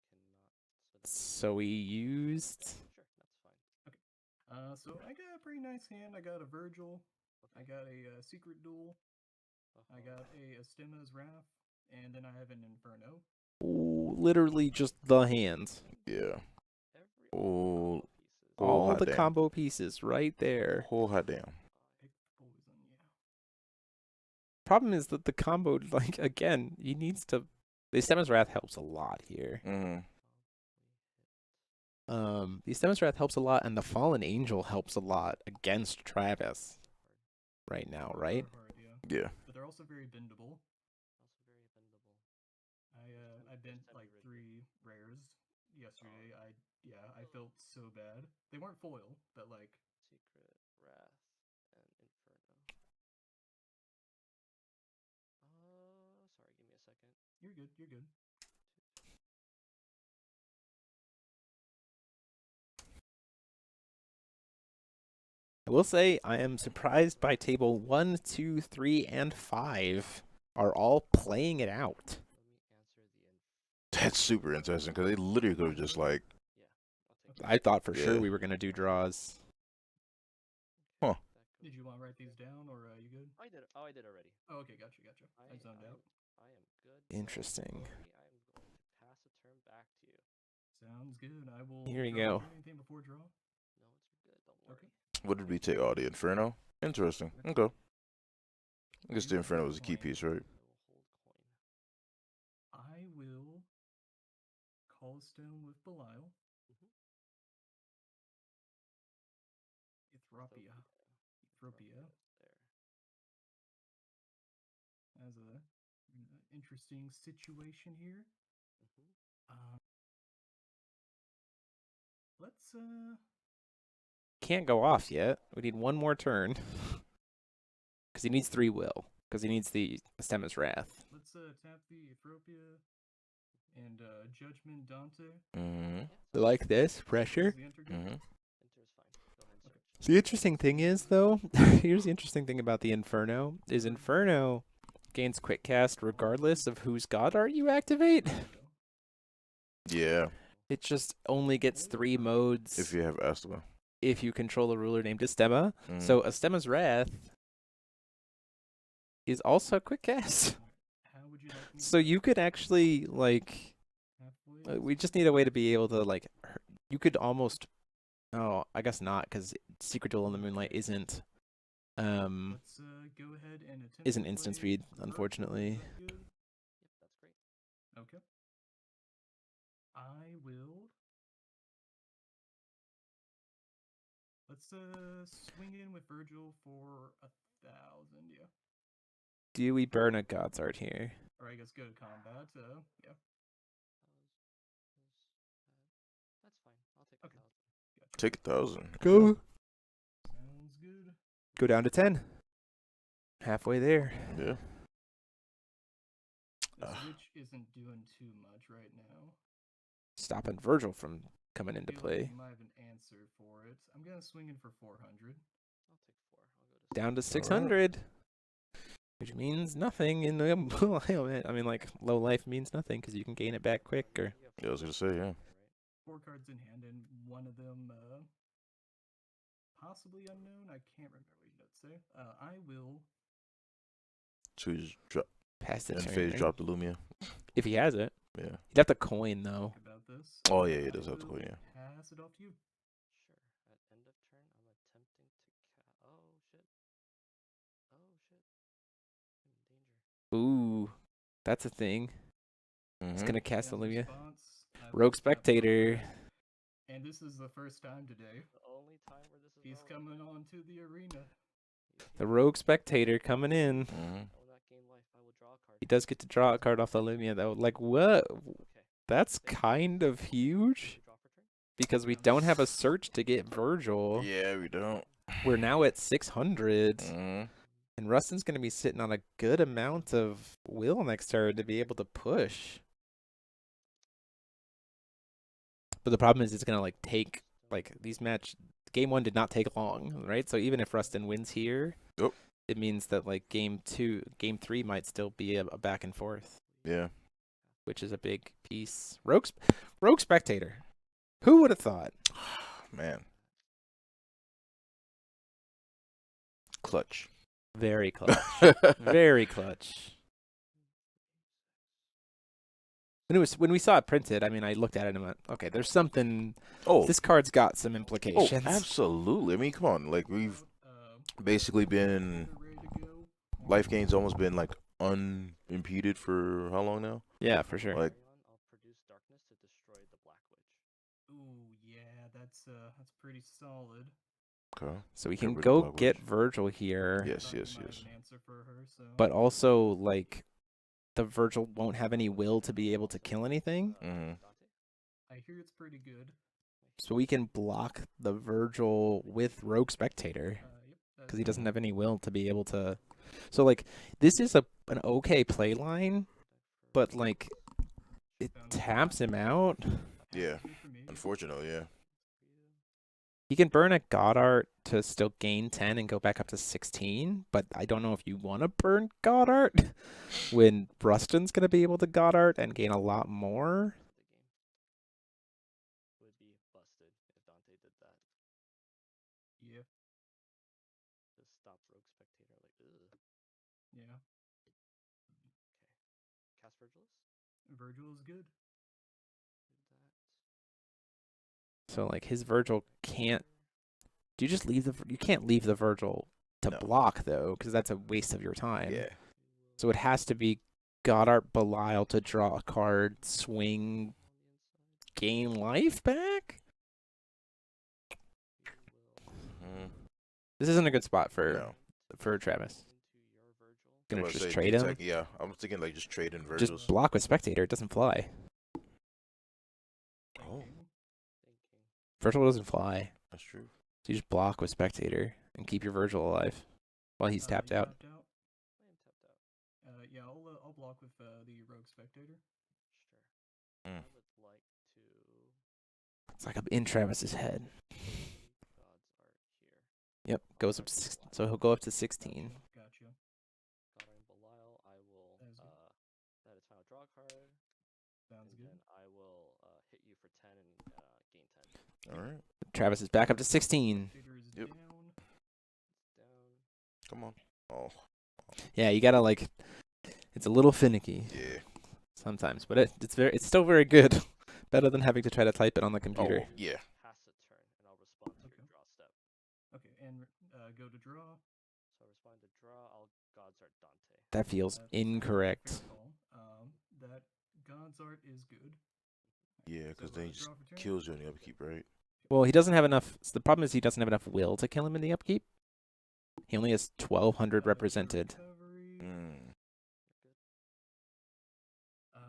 [SPEAKER 1] So we used.
[SPEAKER 12] Sure, that's fine.
[SPEAKER 13] Okay. So I got a pretty nice hand. I got a Virgil. I got a Secret Duel. I got a Astema's Wrath. And then I have an Inferno.
[SPEAKER 1] Ooh, literally just the hands.
[SPEAKER 2] Yeah.
[SPEAKER 1] All the combo pieces right there.
[SPEAKER 2] Whole hot damn.
[SPEAKER 1] Problem is that the combo, like, again, he needs to. The Astema's Wrath helps a lot here.
[SPEAKER 2] Mm-hmm.
[SPEAKER 1] The Astema's Wrath helps a lot, and the Fallen Angel helps a lot against Travis right now, right?
[SPEAKER 2] Yeah.
[SPEAKER 13] But they're also very bendable. I bent like 3 rares yesterday. I felt so bad. They weren't foil, but like
[SPEAKER 12] Secret, Wrath, and Inferno. Sorry, give me a second.
[SPEAKER 13] You're good.
[SPEAKER 1] I will say I am surprised by table 1, 2, 3, and 5 are all playing it out.
[SPEAKER 2] That's super interesting because they literally could have just like.
[SPEAKER 1] I thought for sure
[SPEAKER 2] Yeah.
[SPEAKER 1] we were gonna do draws.
[SPEAKER 2] Huh.
[SPEAKER 13] Did you want to write these down, or you good?
[SPEAKER 12] I did. Oh, I did already.
[SPEAKER 13] Oh, okay, gotcha. I zoned out.
[SPEAKER 12] I am good.
[SPEAKER 1] Interesting.
[SPEAKER 12] I am going to pass a turn back to you.
[SPEAKER 13] Sounds good. I will.
[SPEAKER 1] Here we
[SPEAKER 13] draw.
[SPEAKER 1] go.
[SPEAKER 13] Anything before draw?
[SPEAKER 12] No, it's good. Don't worry.
[SPEAKER 13] Okay.
[SPEAKER 2] What did we take? Oh, the Inferno. Interesting. Okay. I guess the Inferno was a key piece, right?
[SPEAKER 13] I will call a stone with Belial. Ethiopia. As a interesting situation here. Let's
[SPEAKER 1] Can't go off yet. We need one more turn. Because he needs 3 will. Because he needs the Astema's Wrath.
[SPEAKER 13] Let's tap the Ethiopia and Judgment Dante.
[SPEAKER 1] I like this. Pressure.
[SPEAKER 2] Mm-hmm.
[SPEAKER 1] The interesting thing is, though, here's the interesting thing about the Inferno, is Inferno gains quick cast regardless of whose god art you activate.
[SPEAKER 2] Yeah.
[SPEAKER 1] It just only gets 3 modes
[SPEAKER 2] If you have Astema.
[SPEAKER 1] if you control a ruler named Astema. So Astema's Wrath is also a quick cast. So you could actually, like, we just need a way to be able to, like, you could almost, oh, I guess not, because Secret Duel in the Moonlight isn't,
[SPEAKER 13] Let's go ahead and attempt
[SPEAKER 1] isn't
[SPEAKER 13] to
[SPEAKER 1] instant
[SPEAKER 13] play
[SPEAKER 1] speed,
[SPEAKER 13] Vert.
[SPEAKER 1] unfortunately.
[SPEAKER 13] Is that good?
[SPEAKER 12] Yep, that's great.
[SPEAKER 13] Okay. I will. Let's swing in with Virgil for 1,000. Yeah.
[SPEAKER 1] Do we burn a God's Art here?
[SPEAKER 13] Or I guess go to combat. Yeah.
[SPEAKER 12] That's fine. I'll take 1,000.
[SPEAKER 13] Gotcha.
[SPEAKER 2] Take 1,000.
[SPEAKER 1] Go.
[SPEAKER 13] Sounds good.
[SPEAKER 1] Go down to 10. Halfway there.
[SPEAKER 2] Yeah.
[SPEAKER 13] The switch isn't doing too much right now.
[SPEAKER 1] Stopping Virgil from coming into
[SPEAKER 13] I feel like
[SPEAKER 1] play.
[SPEAKER 13] you might have an answer for it. I'm gonna swing in for 400.
[SPEAKER 12] I'll take 4. I'll go to
[SPEAKER 1] Down to 600. Which means nothing in the I mean, like, low life means nothing because you can gain it back quick. Or
[SPEAKER 2] Yeah, I was going to say, yeah.
[SPEAKER 13] 4 cards in hand, and one of them possibly unknown. I can't remember what you notes say. I will.
[SPEAKER 2] So you just drop.
[SPEAKER 1] pass the
[SPEAKER 2] And
[SPEAKER 1] turn.
[SPEAKER 2] phase
[SPEAKER 1] right?
[SPEAKER 2] drop the Lumia.
[SPEAKER 1] If he has it.
[SPEAKER 2] Yeah.
[SPEAKER 1] He'd have to coin, though.
[SPEAKER 13] About this.
[SPEAKER 2] Oh, yeah, he does
[SPEAKER 13] I
[SPEAKER 2] have to
[SPEAKER 13] will
[SPEAKER 2] coin, yeah.
[SPEAKER 13] Pass it off to you.
[SPEAKER 12] Sure. At end of turn, I'm attempting to Oh, shit. Oh, shit. I'm in danger.
[SPEAKER 1] Ooh. That's a thing. He's going to cast
[SPEAKER 13] In
[SPEAKER 1] Olivia.
[SPEAKER 13] response, I will
[SPEAKER 1] Rogue
[SPEAKER 13] tap
[SPEAKER 1] Spectator.
[SPEAKER 13] And this is the first time today.
[SPEAKER 12] The only time where this is
[SPEAKER 13] He's coming on to the arena.
[SPEAKER 1] The Rogue Spectator coming in.
[SPEAKER 12] Oh, that game life. I will draw a card.
[SPEAKER 1] He does get to draw a card off Olivia, though. Like, what? That's kind of huge. Because we don't have a search to get Virgil.
[SPEAKER 2] Yeah, we don't.
[SPEAKER 1] We're now at 600. And Rustin's going to be sitting on a good amount of will next turn to be able to push. But the problem is it's going to, like, take, like, these game 1 did not take long, right? So even if Rustin wins here, it means that, like, game 3 might still be a back and forth.
[SPEAKER 2] Yeah.
[SPEAKER 1] Which is a big piece. Rogue Spectator. Who would have thought?
[SPEAKER 2] Man. Clutch.
[SPEAKER 1] Very clutch. Very clutch. When we saw it printed, I mean, I looked at it and went, okay, there's something.
[SPEAKER 2] Oh,
[SPEAKER 1] this card's got some implications.
[SPEAKER 2] Oh, absolutely. I mean, come on. Like, we've basically been. Life gain's almost been, like, unimpeded for how long now?
[SPEAKER 1] Yeah, for sure.
[SPEAKER 2] Like,
[SPEAKER 12] I'll produce darkness to destroy the Black Witch.
[SPEAKER 13] Ooh, yeah, that's pretty solid.
[SPEAKER 2] okay.
[SPEAKER 1] So we can
[SPEAKER 2] rid of
[SPEAKER 1] go
[SPEAKER 2] Black
[SPEAKER 1] get
[SPEAKER 2] Witch.
[SPEAKER 1] Virgil here.
[SPEAKER 2] Yes.
[SPEAKER 13] An answer for her, so.
[SPEAKER 1] But also, like, the Virgil won't have any will to be able to kill anything.
[SPEAKER 13] I hear it's pretty good.
[SPEAKER 1] So we can block the Virgil with Rogue Spectator. Because he doesn't have any will to be able to. So, like, this is an okay play line, but, like, it taps him out.
[SPEAKER 2] Yeah. Unfortunately, yeah.
[SPEAKER 1] He can burn a God Art to still gain 10 and go back up to 16, but I don't know if you want to burn God Art when Rustin's going to be able to God Art and gain a lot more.
[SPEAKER 12] Would be busted if Dante did that.
[SPEAKER 13] Yeah.
[SPEAKER 12] Just stop Rogue Spectator, like, ugh.
[SPEAKER 13] Yeah.
[SPEAKER 12] Okay. Cast Virgilus?
[SPEAKER 13] Virgil is good.
[SPEAKER 1] So like his Virgil can't. Do you just leave the? You can't leave the Virgil to
[SPEAKER 2] No.
[SPEAKER 1] block though, because that's a waste of your time.
[SPEAKER 2] Yeah.
[SPEAKER 1] So it has to be Goddard Belial to draw a card, swing, gain life back. This isn't a good spot for Travis. Gonna
[SPEAKER 2] Let's
[SPEAKER 1] just
[SPEAKER 2] say
[SPEAKER 1] trade him.
[SPEAKER 2] detect- yeah, I'm thinking like just trading Virgils.
[SPEAKER 1] Just block with Spectator. It doesn't fly.
[SPEAKER 2] Oh,
[SPEAKER 1] Virgil doesn't fly.
[SPEAKER 2] that's true.
[SPEAKER 1] So you just block with Spectator and keep your Virgil alive while he's tapped out.
[SPEAKER 13] Yeah, I'll block with the Rogue Spectator.
[SPEAKER 12] Sure.
[SPEAKER 2] Mm.
[SPEAKER 12] I would like to.
[SPEAKER 1] It's like I'm in Travis's head.
[SPEAKER 12] God's Art here.
[SPEAKER 1] Yep, goes up. So he'll go up to 16.
[SPEAKER 13] Gotcha.
[SPEAKER 12] Goddard Belial, I will. That is final draw card.
[SPEAKER 13] Sounds good.
[SPEAKER 12] And I will hit you for 10 and gain 10.
[SPEAKER 2] All right.
[SPEAKER 1] Travis is back up to 16.
[SPEAKER 2] Yep.
[SPEAKER 12] Down.
[SPEAKER 2] Come on. Oh.
[SPEAKER 1] Yeah, you gotta like. It's a little finicky.
[SPEAKER 2] Yeah.
[SPEAKER 1] Sometimes, but it's still very good. Better than having to try to type it on the computer.
[SPEAKER 2] Oh, yeah.
[SPEAKER 12] Pass a turn, and I'll respond to your draw step.
[SPEAKER 13] Okay, and go to draw.
[SPEAKER 12] So I respond to draw. I'll God's Art Dante.
[SPEAKER 1] That feels incorrect.
[SPEAKER 13] That God's Art is good.
[SPEAKER 2] Yeah, because then he just kills you in the upkeep, right?
[SPEAKER 1] Well, he doesn't have enough. The problem is he doesn't have enough will to kill him in the upkeep. He only has 1,200 represented.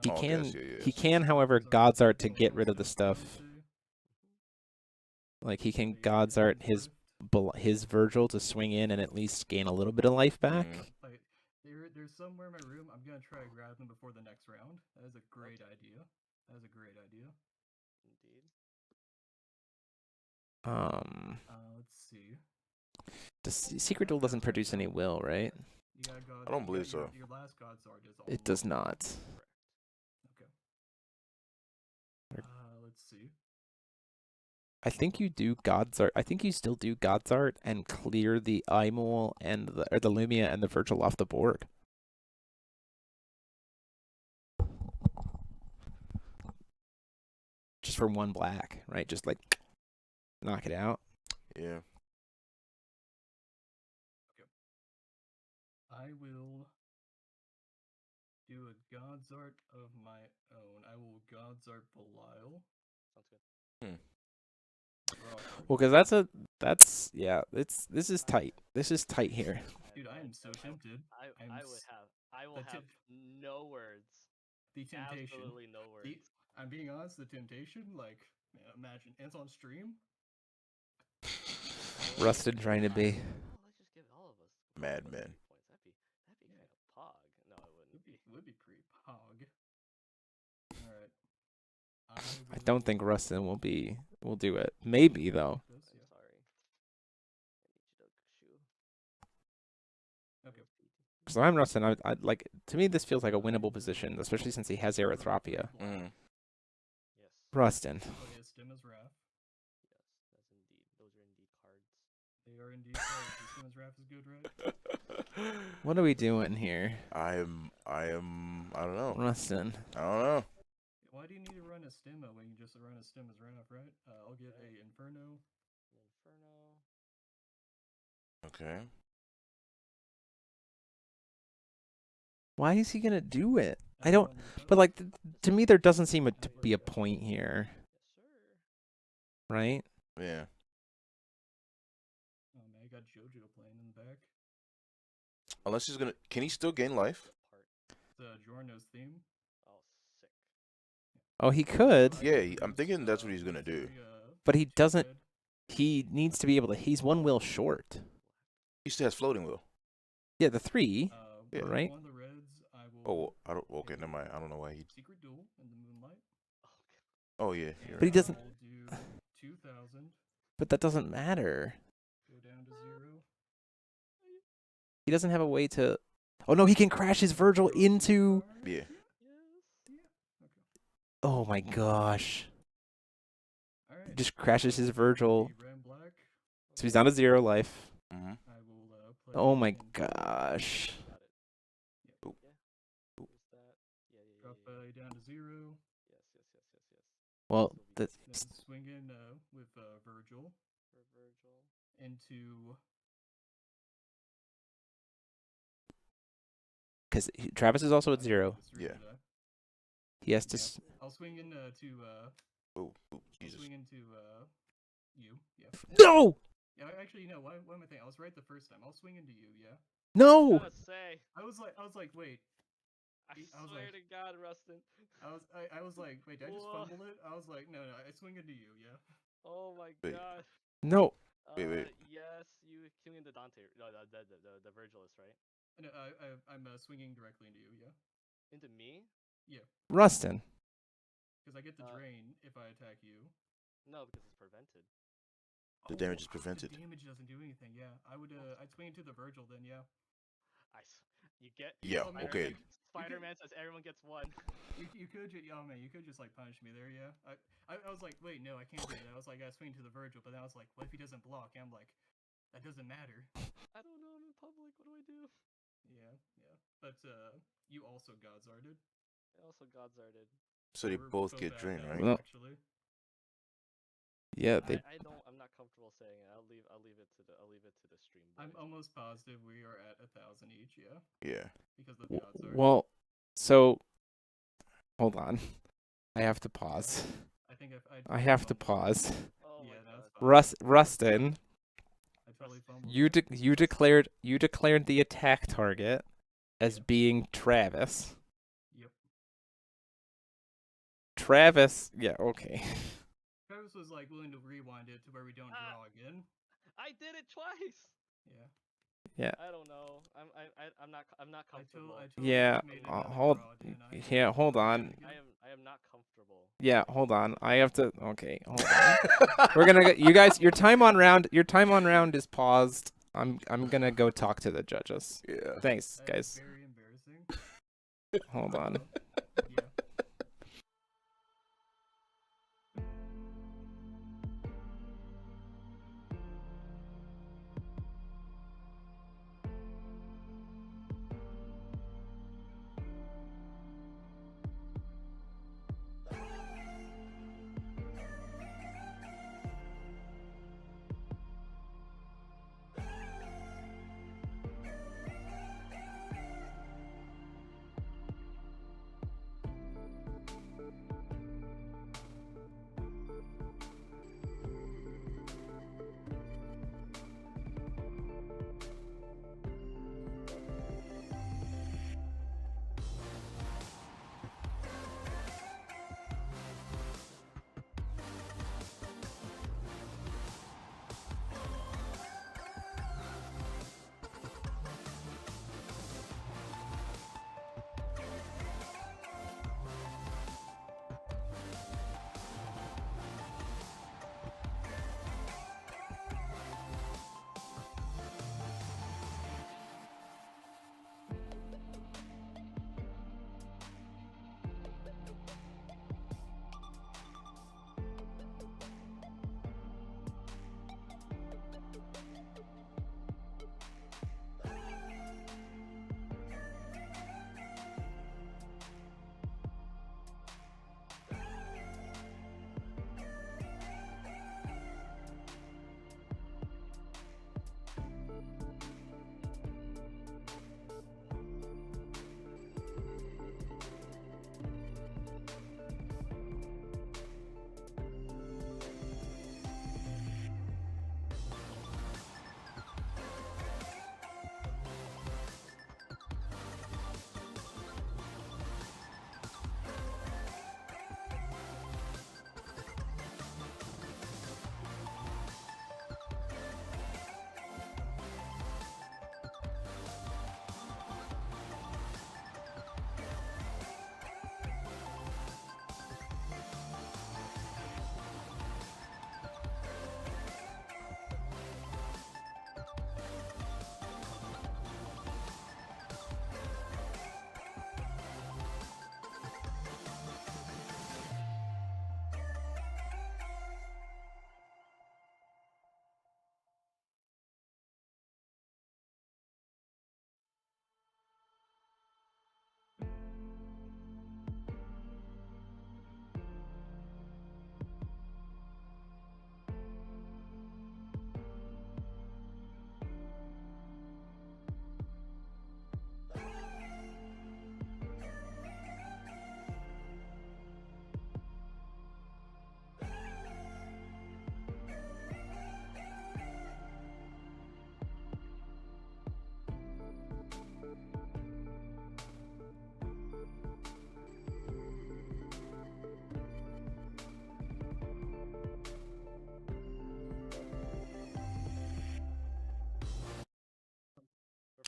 [SPEAKER 1] He
[SPEAKER 2] Oh,
[SPEAKER 1] can,
[SPEAKER 2] yes, yeah.
[SPEAKER 1] he can, however, God's Art to get rid of the stuff. Like he can God's Art his Virgil to swing in and at least gain a little bit of life back.
[SPEAKER 13] Like there's somewhere in my room. I'm gonna try to grab them before the next round. That is a great idea. That is a great idea.
[SPEAKER 12] Indeed.
[SPEAKER 13] Let's see.
[SPEAKER 1] The Secret Duel doesn't produce any will, right?
[SPEAKER 2] I don't believe so.
[SPEAKER 13] Your last God's Art is all.
[SPEAKER 1] It does not.
[SPEAKER 13] Okay. Let's see.
[SPEAKER 1] I think you do God's Art. I think you still do God's Art and clear the Imul and the Lumia and the Virgil off the board. Just for one black, right? Just like knock it out.
[SPEAKER 2] Yeah.
[SPEAKER 13] Okay. I will do a God's Art of my own. I will God's Art Belial.
[SPEAKER 12] Sounds good.
[SPEAKER 1] Well, because this is tight. This is tight here.
[SPEAKER 13] Dude, I am so tempted.
[SPEAKER 12] I will have no words.
[SPEAKER 13] The temptation.
[SPEAKER 12] Absolutely no words.
[SPEAKER 13] I'm being honest, the temptation, like, imagine, it's on stream.
[SPEAKER 1] Rusted trying to be.
[SPEAKER 12] Let's just give all of us
[SPEAKER 2] Madmen.
[SPEAKER 12] points. That'd be kind of pog. No, it wouldn't be.
[SPEAKER 13] It would be pretty pog. Alright.
[SPEAKER 1] I don't think Rustin will do it. Maybe though.
[SPEAKER 12] I'm sorry. I need you to
[SPEAKER 13] Okay.
[SPEAKER 1] So I'm Rustin. I like, to me this feels like a winnable position, especially since he has Erythropia.
[SPEAKER 2] Mm.
[SPEAKER 12] Yes.
[SPEAKER 1] Rustin.
[SPEAKER 13] Oh, yeah, Stimma's Wrath.
[SPEAKER 12] Yes, that's indeed. Those are indeed cards.
[SPEAKER 13] They are indeed cards. Stimma's Wrath is good, right?
[SPEAKER 1] What are we doing here?
[SPEAKER 2] I don't know.
[SPEAKER 1] Rustin.
[SPEAKER 2] I don't know.
[SPEAKER 13] Why do you need to run a Stimma when you just run a Stimma's Wrath, right? I'll get a Inferno.
[SPEAKER 2] Okay.
[SPEAKER 1] Why is he gonna do it? I don't. But like, to me, there doesn't seem to be a point here. Right?
[SPEAKER 2] Yeah.
[SPEAKER 13] Oh man, I got JoJo playing in the back.
[SPEAKER 2] Unless he's gonna, can he still gain life?
[SPEAKER 13] The Giorno's theme.
[SPEAKER 12] Oh, sick.
[SPEAKER 1] Oh, he could.
[SPEAKER 2] Yeah, I'm thinking that's what he's gonna do.
[SPEAKER 1] But he doesn't. He needs to be able to. He's one will short.
[SPEAKER 2] He still has floating will.
[SPEAKER 1] Yeah, the 3.
[SPEAKER 2] Yeah.
[SPEAKER 1] Right?
[SPEAKER 13] One of the Reds, I will.
[SPEAKER 2] Oh, I don't. Okay, never mind. I don't know why he.
[SPEAKER 13] Secret Duel in the Moonlight.
[SPEAKER 2] Oh yeah. You're
[SPEAKER 1] But he
[SPEAKER 2] right.
[SPEAKER 1] doesn't.
[SPEAKER 13] I'll do 2,000.
[SPEAKER 1] But that doesn't matter.
[SPEAKER 13] Go down to 0.
[SPEAKER 1] He doesn't have a way to... Oh, no, he can crash his Virgil into...
[SPEAKER 2] Yeah.
[SPEAKER 1] Oh, my gosh.
[SPEAKER 13] All
[SPEAKER 1] He
[SPEAKER 13] right.
[SPEAKER 1] just crashes his Virgil.
[SPEAKER 13] Be red and black.
[SPEAKER 1] So he's down to 0 life.
[SPEAKER 2] Mm-hmm.
[SPEAKER 13] I will play.
[SPEAKER 1] Oh, my
[SPEAKER 13] into-
[SPEAKER 1] gosh.
[SPEAKER 12] Got it.
[SPEAKER 2] Oop.
[SPEAKER 12] Yeah. Who's that? Yeah.
[SPEAKER 13] Drop down to 0.
[SPEAKER 12] Yes.
[SPEAKER 1] Well,
[SPEAKER 13] Then swing in with Virgil
[SPEAKER 12] For Virgil.
[SPEAKER 13] into...
[SPEAKER 1] Because Travis is also at 0.
[SPEAKER 2] Yeah.
[SPEAKER 1] He has to...
[SPEAKER 13] I'll swing into
[SPEAKER 2] Oh,
[SPEAKER 13] I'll
[SPEAKER 2] Jesus.
[SPEAKER 13] swing into you. Yeah.
[SPEAKER 1] No!
[SPEAKER 13] Yeah. Actually, no. What am I thinking? I was right the first time. I'll swing into you. Yeah.
[SPEAKER 1] No!
[SPEAKER 12] Gotta say,
[SPEAKER 13] I was like, wait.
[SPEAKER 12] I
[SPEAKER 13] I was
[SPEAKER 12] swear
[SPEAKER 13] like-
[SPEAKER 12] to God, Rustin.
[SPEAKER 13] I was like, wait, did I just
[SPEAKER 12] Whoa.
[SPEAKER 13] fumble it? I was like, no, I swing into you. Yeah.
[SPEAKER 12] Oh my
[SPEAKER 2] Wait.
[SPEAKER 12] God.
[SPEAKER 1] No!
[SPEAKER 2] Wait.
[SPEAKER 12] Yes, you swing into Dante. No, the Virgilist, right?
[SPEAKER 13] No, I'm swinging directly into you. Yeah.
[SPEAKER 12] Into me?
[SPEAKER 13] Yeah.
[SPEAKER 1] Rustin.
[SPEAKER 13] Because I get the drain if I attack you.
[SPEAKER 12] No, because it's prevented.
[SPEAKER 2] The damage is prevented.
[SPEAKER 13] The damage doesn't do anything. Yeah. I'd swing into the Virgil then. Yeah.
[SPEAKER 12] You get.
[SPEAKER 2] Yeah,
[SPEAKER 12] Spider-Man-
[SPEAKER 2] okay.
[SPEAKER 12] Spider-Man says everyone gets one.
[SPEAKER 13] You could oh man, you could just like punish me there, yeah. I was like, wait, no, I can't do that. I was like, I swing to the Virgil, but then I was like, what if he doesn't block? And I'm like, that doesn't matter.
[SPEAKER 12] I don't know. I'm in public. What do I do?
[SPEAKER 13] Yeah. But you also Godzarded.
[SPEAKER 12] I also Godzarded.
[SPEAKER 2] So they
[SPEAKER 13] We're
[SPEAKER 2] both
[SPEAKER 13] both
[SPEAKER 2] get
[SPEAKER 13] at
[SPEAKER 2] drained,
[SPEAKER 13] that,
[SPEAKER 2] right?
[SPEAKER 1] Well-
[SPEAKER 13] Actually.
[SPEAKER 1] Yeah, they...
[SPEAKER 12] I'm not comfortable saying it. I'll leave it to the stream.
[SPEAKER 13] I'm
[SPEAKER 12] boys.
[SPEAKER 13] almost positive we are at 1,000 each, yeah.
[SPEAKER 2] Yeah.
[SPEAKER 13] Because of the Godzard.
[SPEAKER 1] Well, so... Hold on. I have to pause.
[SPEAKER 13] I think
[SPEAKER 1] I have to pause.
[SPEAKER 12] Oh
[SPEAKER 13] Yeah,
[SPEAKER 12] my
[SPEAKER 13] that's
[SPEAKER 12] God.
[SPEAKER 13] fine.
[SPEAKER 1] Rustin,
[SPEAKER 13] I totally fumbled.
[SPEAKER 1] you declared the attack target as being Travis.
[SPEAKER 13] Yep.
[SPEAKER 1] Travis, yeah, okay.
[SPEAKER 13] Travis was like willing to rewind it to where we don't draw again.
[SPEAKER 12] I did it twice.
[SPEAKER 13] Yeah.
[SPEAKER 1] Yeah.
[SPEAKER 12] I don't know. I'm not comfortable.
[SPEAKER 13] I totally
[SPEAKER 1] Yeah,
[SPEAKER 13] just made another
[SPEAKER 1] hold.
[SPEAKER 13] draw, didn't I?
[SPEAKER 1] Yeah, hold on.
[SPEAKER 12] I am not comfortable.
[SPEAKER 1] Yeah, hold on. I have to. Okay, hold on. We're gonna. You guys, your time on round is paused. I'm gonna go talk to the judges.
[SPEAKER 2] Yeah.
[SPEAKER 1] Thanks,
[SPEAKER 13] That is
[SPEAKER 1] guys.
[SPEAKER 13] very embarrassing.
[SPEAKER 1] Hold on.
[SPEAKER 13] Yeah.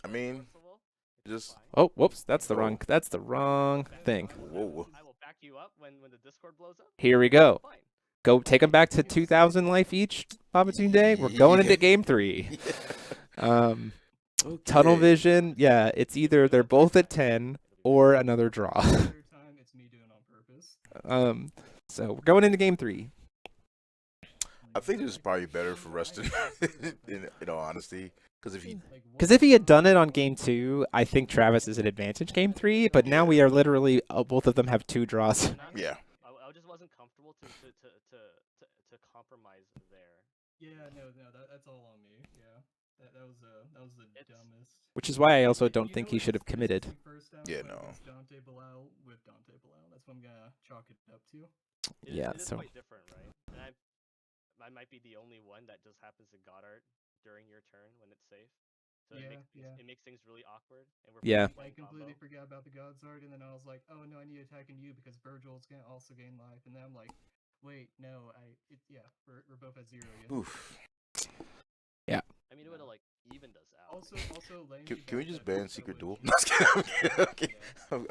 [SPEAKER 2] I mean, just
[SPEAKER 1] Oh, whoops, that's the wrong thing.
[SPEAKER 2] whoa.
[SPEAKER 12] I will back you up when the Discord blows up.
[SPEAKER 1] Here we go.
[SPEAKER 12] Fine.
[SPEAKER 1] Go take them back to 2,000 life each, Babatunde. We're going into game 3. Tunnel vision, yeah, it's either they're both at 10 or another draw. So we're going into game 3.
[SPEAKER 2] I think this is probably better for Rustin, in all honesty, because
[SPEAKER 1] if he had done it on game 2, I think Travis is an advantage game 3. But now we are literally both of them have 2 draws.
[SPEAKER 2] Yeah.
[SPEAKER 12] I just wasn't comfortable to compromise there.
[SPEAKER 13] Yeah, no, that's all on me. Yeah, that was the dumbest.
[SPEAKER 1] Which is why I also don't think he should have committed.
[SPEAKER 2] Yeah, no.
[SPEAKER 13] Dante Bilal with Dante Bilal. That's what I'm gonna chalk it up to.
[SPEAKER 1] Yeah,
[SPEAKER 12] it is
[SPEAKER 1] so
[SPEAKER 12] quite different, right? And I might be the only one that just happens to Goddard during your turn when it's safe. So it makes things really awkward. And we're
[SPEAKER 13] I completely forgot about the God's Art, and then I was like, oh no, I need to attack you because Virgil's gonna also gain life, and then I'm like, wait, no, we're both at 0. Yeah.
[SPEAKER 2] Oof.
[SPEAKER 1] Yeah.
[SPEAKER 12] I mean, it would have like evened us out.
[SPEAKER 13] Also,
[SPEAKER 2] Can we just ban Secret Duel? I'm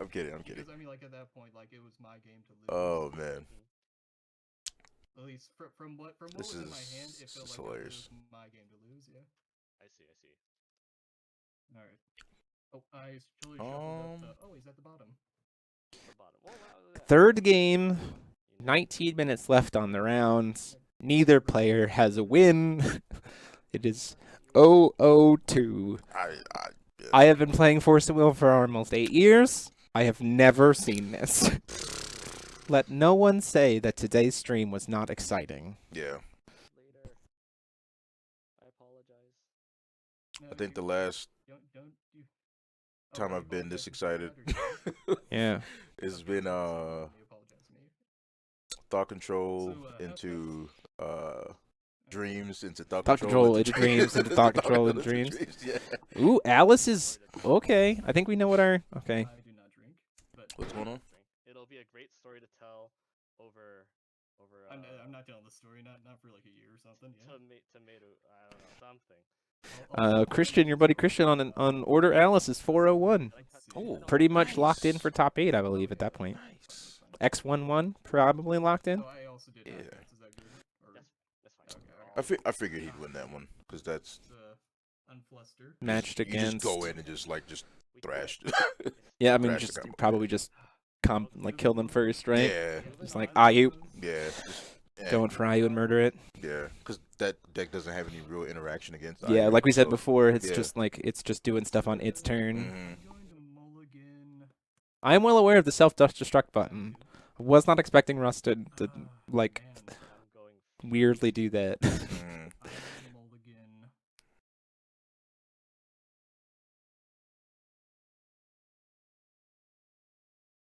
[SPEAKER 2] kidding.
[SPEAKER 13] Because I mean, like at that point, like it was my game to lose.
[SPEAKER 2] Oh man.
[SPEAKER 13] At least from what was in my hand, it felt like
[SPEAKER 2] hilarious.
[SPEAKER 13] it was my game to lose. Yeah.
[SPEAKER 12] I see.
[SPEAKER 13] All right. Oh, I totally shuffled up. Oh, he's at the bottom.
[SPEAKER 1] Third game, 19 minutes left on the round. Neither player has a win. It is 0-0-2. I have been playing Force and Will for almost 8 years. I have never seen this. Let no one say that today's stream was not exciting.
[SPEAKER 2] Yeah.
[SPEAKER 12] Later. I apologize.
[SPEAKER 2] I think the last time I've been this excited,
[SPEAKER 1] yeah,
[SPEAKER 2] it's been thought control into dreams into thought control
[SPEAKER 1] into dreams into thought control into dreams. Yeah. Ooh, Alice is okay. I think we know what our okay.
[SPEAKER 13] I do not drink, but
[SPEAKER 2] what's going on?
[SPEAKER 12] It'll be a great story to tell over.
[SPEAKER 13] I'm not telling the story, not for like a year or something. Yeah.
[SPEAKER 12] Tomato, I don't know, something.
[SPEAKER 1] Christian, your buddy Christian on order Alice is 401.
[SPEAKER 2] Oh,
[SPEAKER 1] pretty much locked in for top 8, I believe, at that point.
[SPEAKER 2] Nice.
[SPEAKER 1] X11 probably locked in.
[SPEAKER 13] Oh, I also did.
[SPEAKER 2] Yeah.
[SPEAKER 13] Is that good? Or... That's fine.
[SPEAKER 2] I figured he'd win that one because that's
[SPEAKER 13] unfluster.
[SPEAKER 1] Matched
[SPEAKER 2] you
[SPEAKER 1] against.
[SPEAKER 2] Just go in and just thrash.
[SPEAKER 1] Yeah, I mean, just probably just kill them first, right?
[SPEAKER 2] Yeah.
[SPEAKER 1] Just like Ayu.
[SPEAKER 2] Yeah.
[SPEAKER 1] Going for Ayu and murder it.
[SPEAKER 2] Yeah, because that deck doesn't have any real interaction against.
[SPEAKER 1] Yeah,
[SPEAKER 2] Ayu,
[SPEAKER 1] like we said before, it's just like it's just doing stuff on its turn.
[SPEAKER 2] Mm-hmm.
[SPEAKER 1] I am well aware of the self-destruct button. I was not expecting Rusted to weirdly do that.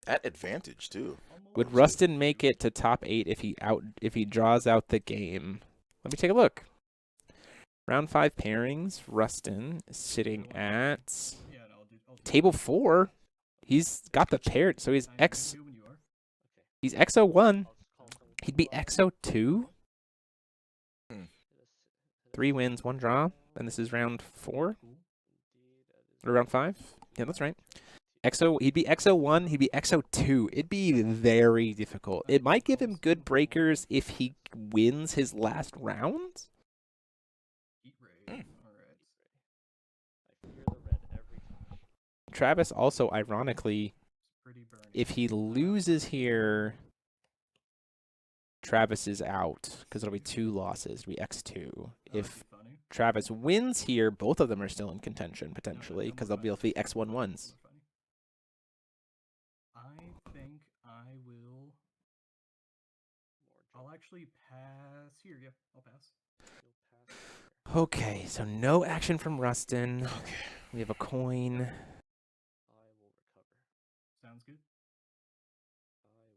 [SPEAKER 2] At advantage too.
[SPEAKER 1] Would Rustin make it to top 8 if he draws out the game? Let me take a look. Round 5 pairings. Rustin is sitting at table 4. He's got the pair, so he's He's XO1. He'd be XO2. 3 wins, 1 draw, and this is round 4 or round 5. Yeah, that's right. He'd be XO1, he'd be XO2. It'd be very difficult. It might give him good breakers if he wins his last round. Travis also, ironically, if he loses here, Travis is out because it'll be 2 losses. It'll be X2. If Travis wins here, both of them are still in contention potentially because they'll be X11s.
[SPEAKER 13] I think I'll actually pass here. Yeah, I'll pass.
[SPEAKER 1] Okay, so no action from Rustin. Okay. We have a coin.
[SPEAKER 12] I will recover.
[SPEAKER 13] Sounds good.
[SPEAKER 12] I will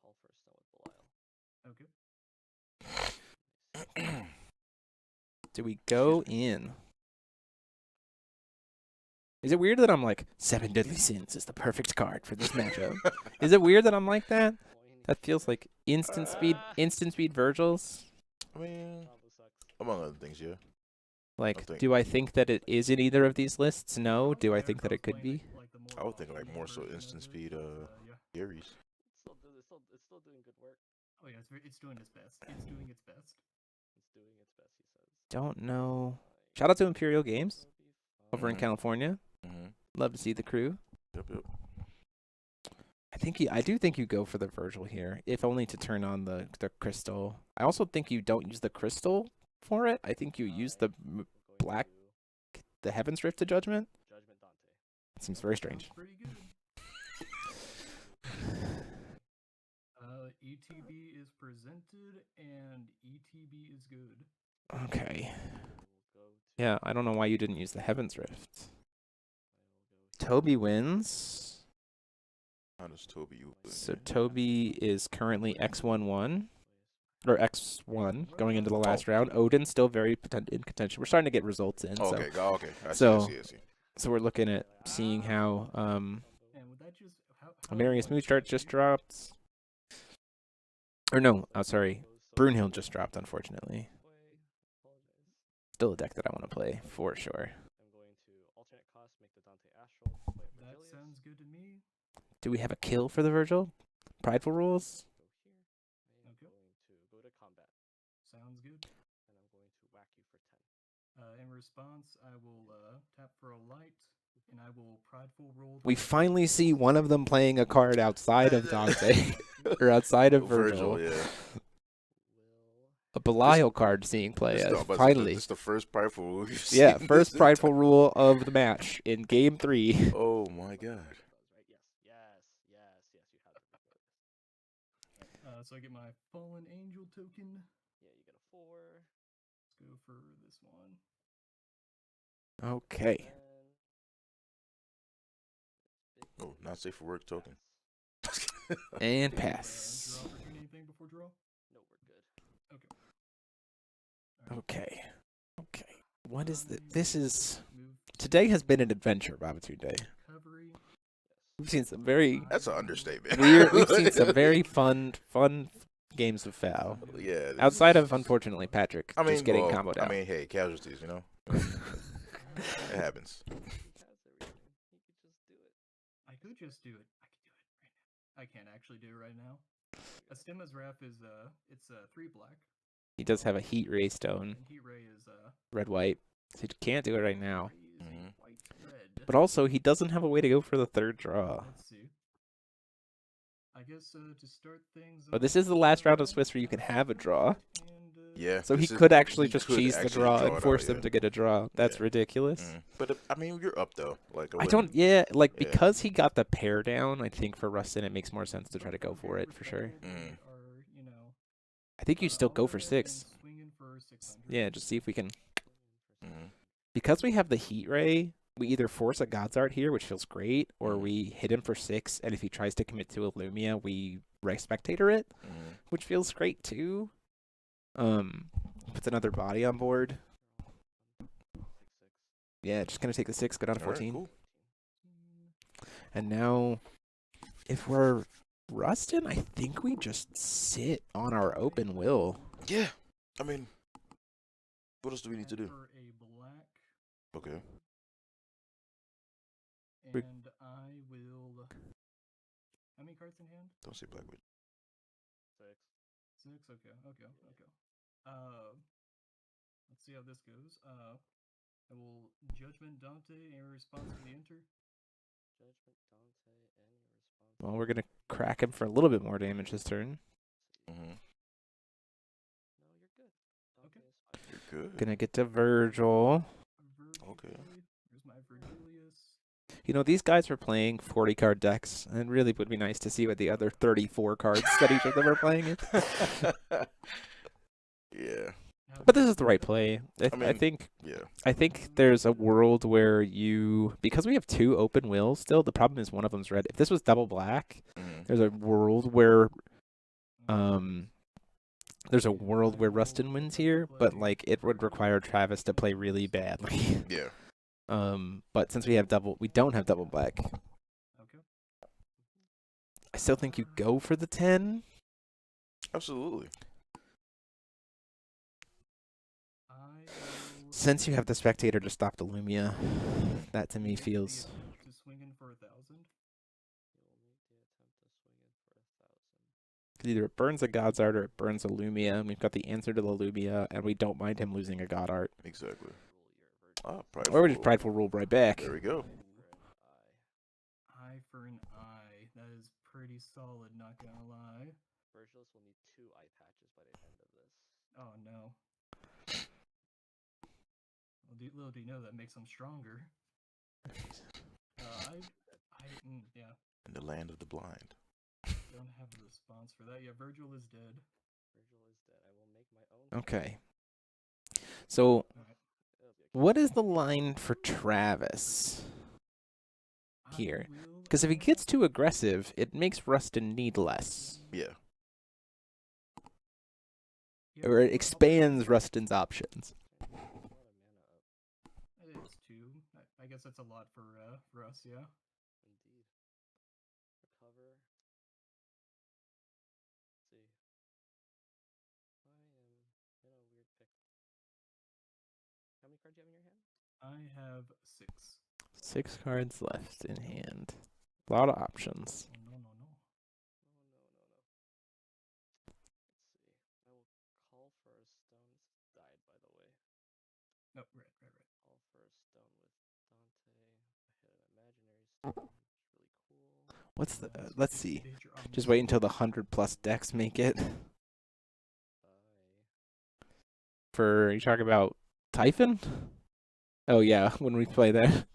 [SPEAKER 12] call first then with Belial.
[SPEAKER 13] Okay.
[SPEAKER 1] Do we go in? Is it weird that I'm like, 7 Deadly Sins is the perfect card for this matchup? Is it weird that I'm like that? That feels like instant speed Virgils.
[SPEAKER 2] I mean, among other things, yeah.
[SPEAKER 1] Like,
[SPEAKER 2] think-
[SPEAKER 1] do I think that it is in either of these lists? No. Do I think that it could be?
[SPEAKER 2] I would think like more so instant speed Gary's.
[SPEAKER 12] It's still doing good work.
[SPEAKER 13] Oh yeah, it's doing its best. It's doing its best.
[SPEAKER 12] It's doing its best, he says.
[SPEAKER 1] Don't know. Shout out to Imperial Games over in
[SPEAKER 2] Mhm.
[SPEAKER 1] California.
[SPEAKER 2] Mhm.
[SPEAKER 1] Love to see the crew.
[SPEAKER 2] Yep.
[SPEAKER 1] I do think you go for the Virgil here, if only to turn on the crystal. I also think you don't use the crystal for it. I think you use the black, the Heaven's Rift to Judgment.
[SPEAKER 12] Judgment Dante.
[SPEAKER 1] It seems very strange.
[SPEAKER 13] Pretty good. ETB is presented and ETB is good.
[SPEAKER 1] Okay. Yeah, I don't know why you didn't use the Heaven's Rift. Toby wins.
[SPEAKER 2] How does Toby win?
[SPEAKER 1] So Toby is currently X11. Or X1 going into the last round. Odin's still very in contention. We're starting to get results in.
[SPEAKER 2] Okay,
[SPEAKER 1] so,
[SPEAKER 2] okay. I see.
[SPEAKER 1] So we're looking at seeing how Amarius Moonstart just dropped. Or no, sorry. Brunhild just dropped, unfortunately. Still a deck that I want to play, for sure.
[SPEAKER 12] I'm going to alternate cost, make the Dante Astral, play
[SPEAKER 13] That
[SPEAKER 12] Virgilius.
[SPEAKER 13] sounds good to me.
[SPEAKER 1] Do we have a kill for the Virgil? Prideful rules?
[SPEAKER 12] Go here. I am going to go to combat.
[SPEAKER 13] Sounds good.
[SPEAKER 12] And I'm going to whack you for 10.
[SPEAKER 13] In response, I will tap for a light, and I will prideful roll.
[SPEAKER 1] We finally see one of them playing a card outside of Dante. Or outside of Virgil.
[SPEAKER 2] Yeah.
[SPEAKER 1] A Belial card seeing play, finally.
[SPEAKER 2] This is the first prideful rule we've seen.
[SPEAKER 1] Yeah, first prideful rule of the match in game 3.
[SPEAKER 2] Oh my god.
[SPEAKER 12] Yes, you have it.
[SPEAKER 13] So I get my Fallen Angel token.
[SPEAKER 12] Yeah, you get a 4.
[SPEAKER 13] Let's go for this one.
[SPEAKER 1] Okay.
[SPEAKER 2] Oh, not safe for work token.
[SPEAKER 1] And pass.
[SPEAKER 13] Draw opportunity, anything before draw?
[SPEAKER 12] No, we're good.
[SPEAKER 1] Okay. What is the... This is... Today has been an adventure, Babatunde. We've seen some very...
[SPEAKER 2] That's an understatement.
[SPEAKER 1] We've seen some very fun games of foul.
[SPEAKER 2] Yeah.
[SPEAKER 1] Outside of, unfortunately, Patrick just getting comboed out.
[SPEAKER 2] I mean, hey, casualties, you know? It happens.
[SPEAKER 13] I could just do it. I can't actually do it right now. Astema's Wrath is it's 3 black.
[SPEAKER 1] He does have a Heat Ray Stone.
[SPEAKER 13] And Heat Ray is
[SPEAKER 1] red-white. So he can't do it right now.
[SPEAKER 13] white-red.
[SPEAKER 1] But also, he doesn't have a way to go for the third draw.
[SPEAKER 13] Let's see. I guess to start things.
[SPEAKER 1] But this is the last round of Swiss where you can have a draw.
[SPEAKER 2] Yeah.
[SPEAKER 1] So he could actually just cheese the draw and force them to get a draw. That's ridiculous.
[SPEAKER 2] But I mean, you're up though. Like
[SPEAKER 1] because he got the pair down. I think for Rustin it makes more sense to try to go for it for sure. I think you still go for 6. Yeah, just see if we can. Because we have the Heat Ray, we either force a God's Art here, which feels great, or we hit him for 6, and if he tries to commit to Illumia, we Spectator it, which feels great too. Puts another body on board. Yeah, just gonna take the 6, go down to 14.
[SPEAKER 2] Cool.
[SPEAKER 1] And now, if we're Rustin, I think we just sit on our open will.
[SPEAKER 2] Yeah. I mean, what else do we need to do?
[SPEAKER 13] For a black.
[SPEAKER 2] Okay.
[SPEAKER 13] And I will. How many cards in hand?
[SPEAKER 2] Don't say black witch.
[SPEAKER 13] 6. Okay. Let's see how this goes. I will Judgment Dante in response to the enter.
[SPEAKER 12] Judgment Dante and your response.
[SPEAKER 1] Well, we're gonna crack him for a little bit more damage this turn.
[SPEAKER 12] No, you're good. Dante is fine.
[SPEAKER 2] You're good.
[SPEAKER 1] Gonna get to Virgil.
[SPEAKER 2] Okay.
[SPEAKER 13] Here's my Virgilius.
[SPEAKER 1] You know, these guys are playing 40-card decks, and it really would be nice to see what the other 34 cards that each of them are playing.
[SPEAKER 2] Yeah.
[SPEAKER 1] But this is the right play. I think there's a world where because we have 2 open wills still, the problem is one of them's red. If this was double black, there's a world where Rustin wins here, but like it would require Travis to play really badly.
[SPEAKER 2] Yeah.
[SPEAKER 1] But since we don't have double black.
[SPEAKER 13] Okay.
[SPEAKER 1] I still think you go for the 10.
[SPEAKER 2] Absolutely.
[SPEAKER 1] Since you have the spectator to stop the Lumia, that to me
[SPEAKER 13] Make the
[SPEAKER 1] feels.
[SPEAKER 13] attempt to swing in for 1,000.
[SPEAKER 1] Either it burns a God's Art or it burns a Lumia, and we've got the answer to the Lumia, and we don't mind him losing a God Art.
[SPEAKER 2] Exactly.
[SPEAKER 1] Or we just prideful rule right back.
[SPEAKER 2] There we go.
[SPEAKER 13] Eye for an eye. That is pretty solid, not gonna lie.
[SPEAKER 12] Virgilus will need 2 eye patches by the end of this.
[SPEAKER 13] Oh no. Little do you know that makes them stronger. Yeah.
[SPEAKER 2] In the land of the blind.
[SPEAKER 13] Don't have a response for that. Yeah, Virgil is dead.
[SPEAKER 12] Virgil is dead. I will make my own.
[SPEAKER 1] Okay. So, what is the line for Travis here? Because if he gets too aggressive, it makes Rustin need less.
[SPEAKER 2] Yeah.
[SPEAKER 1] Or it expands Rustin's options.
[SPEAKER 13] It is 2. I guess that's a lot for us, yeah.
[SPEAKER 12] Indeed. Recover. Let's see. I am in a weird pick. How many cards do you have in your hand?
[SPEAKER 13] I have 6.
[SPEAKER 1] 6 cards left in hand. A lot of options.
[SPEAKER 13] No.
[SPEAKER 12] Let's see. I will call for a stone. This died, by the way.
[SPEAKER 13] No, right.
[SPEAKER 12] Call for a stone with Dante. I hit an imaginary stone. It's really cool.
[SPEAKER 1] What's the? Let's see. Just wait until the 100+ decks make it. For you talking about Typhon? Oh yeah, when we play that.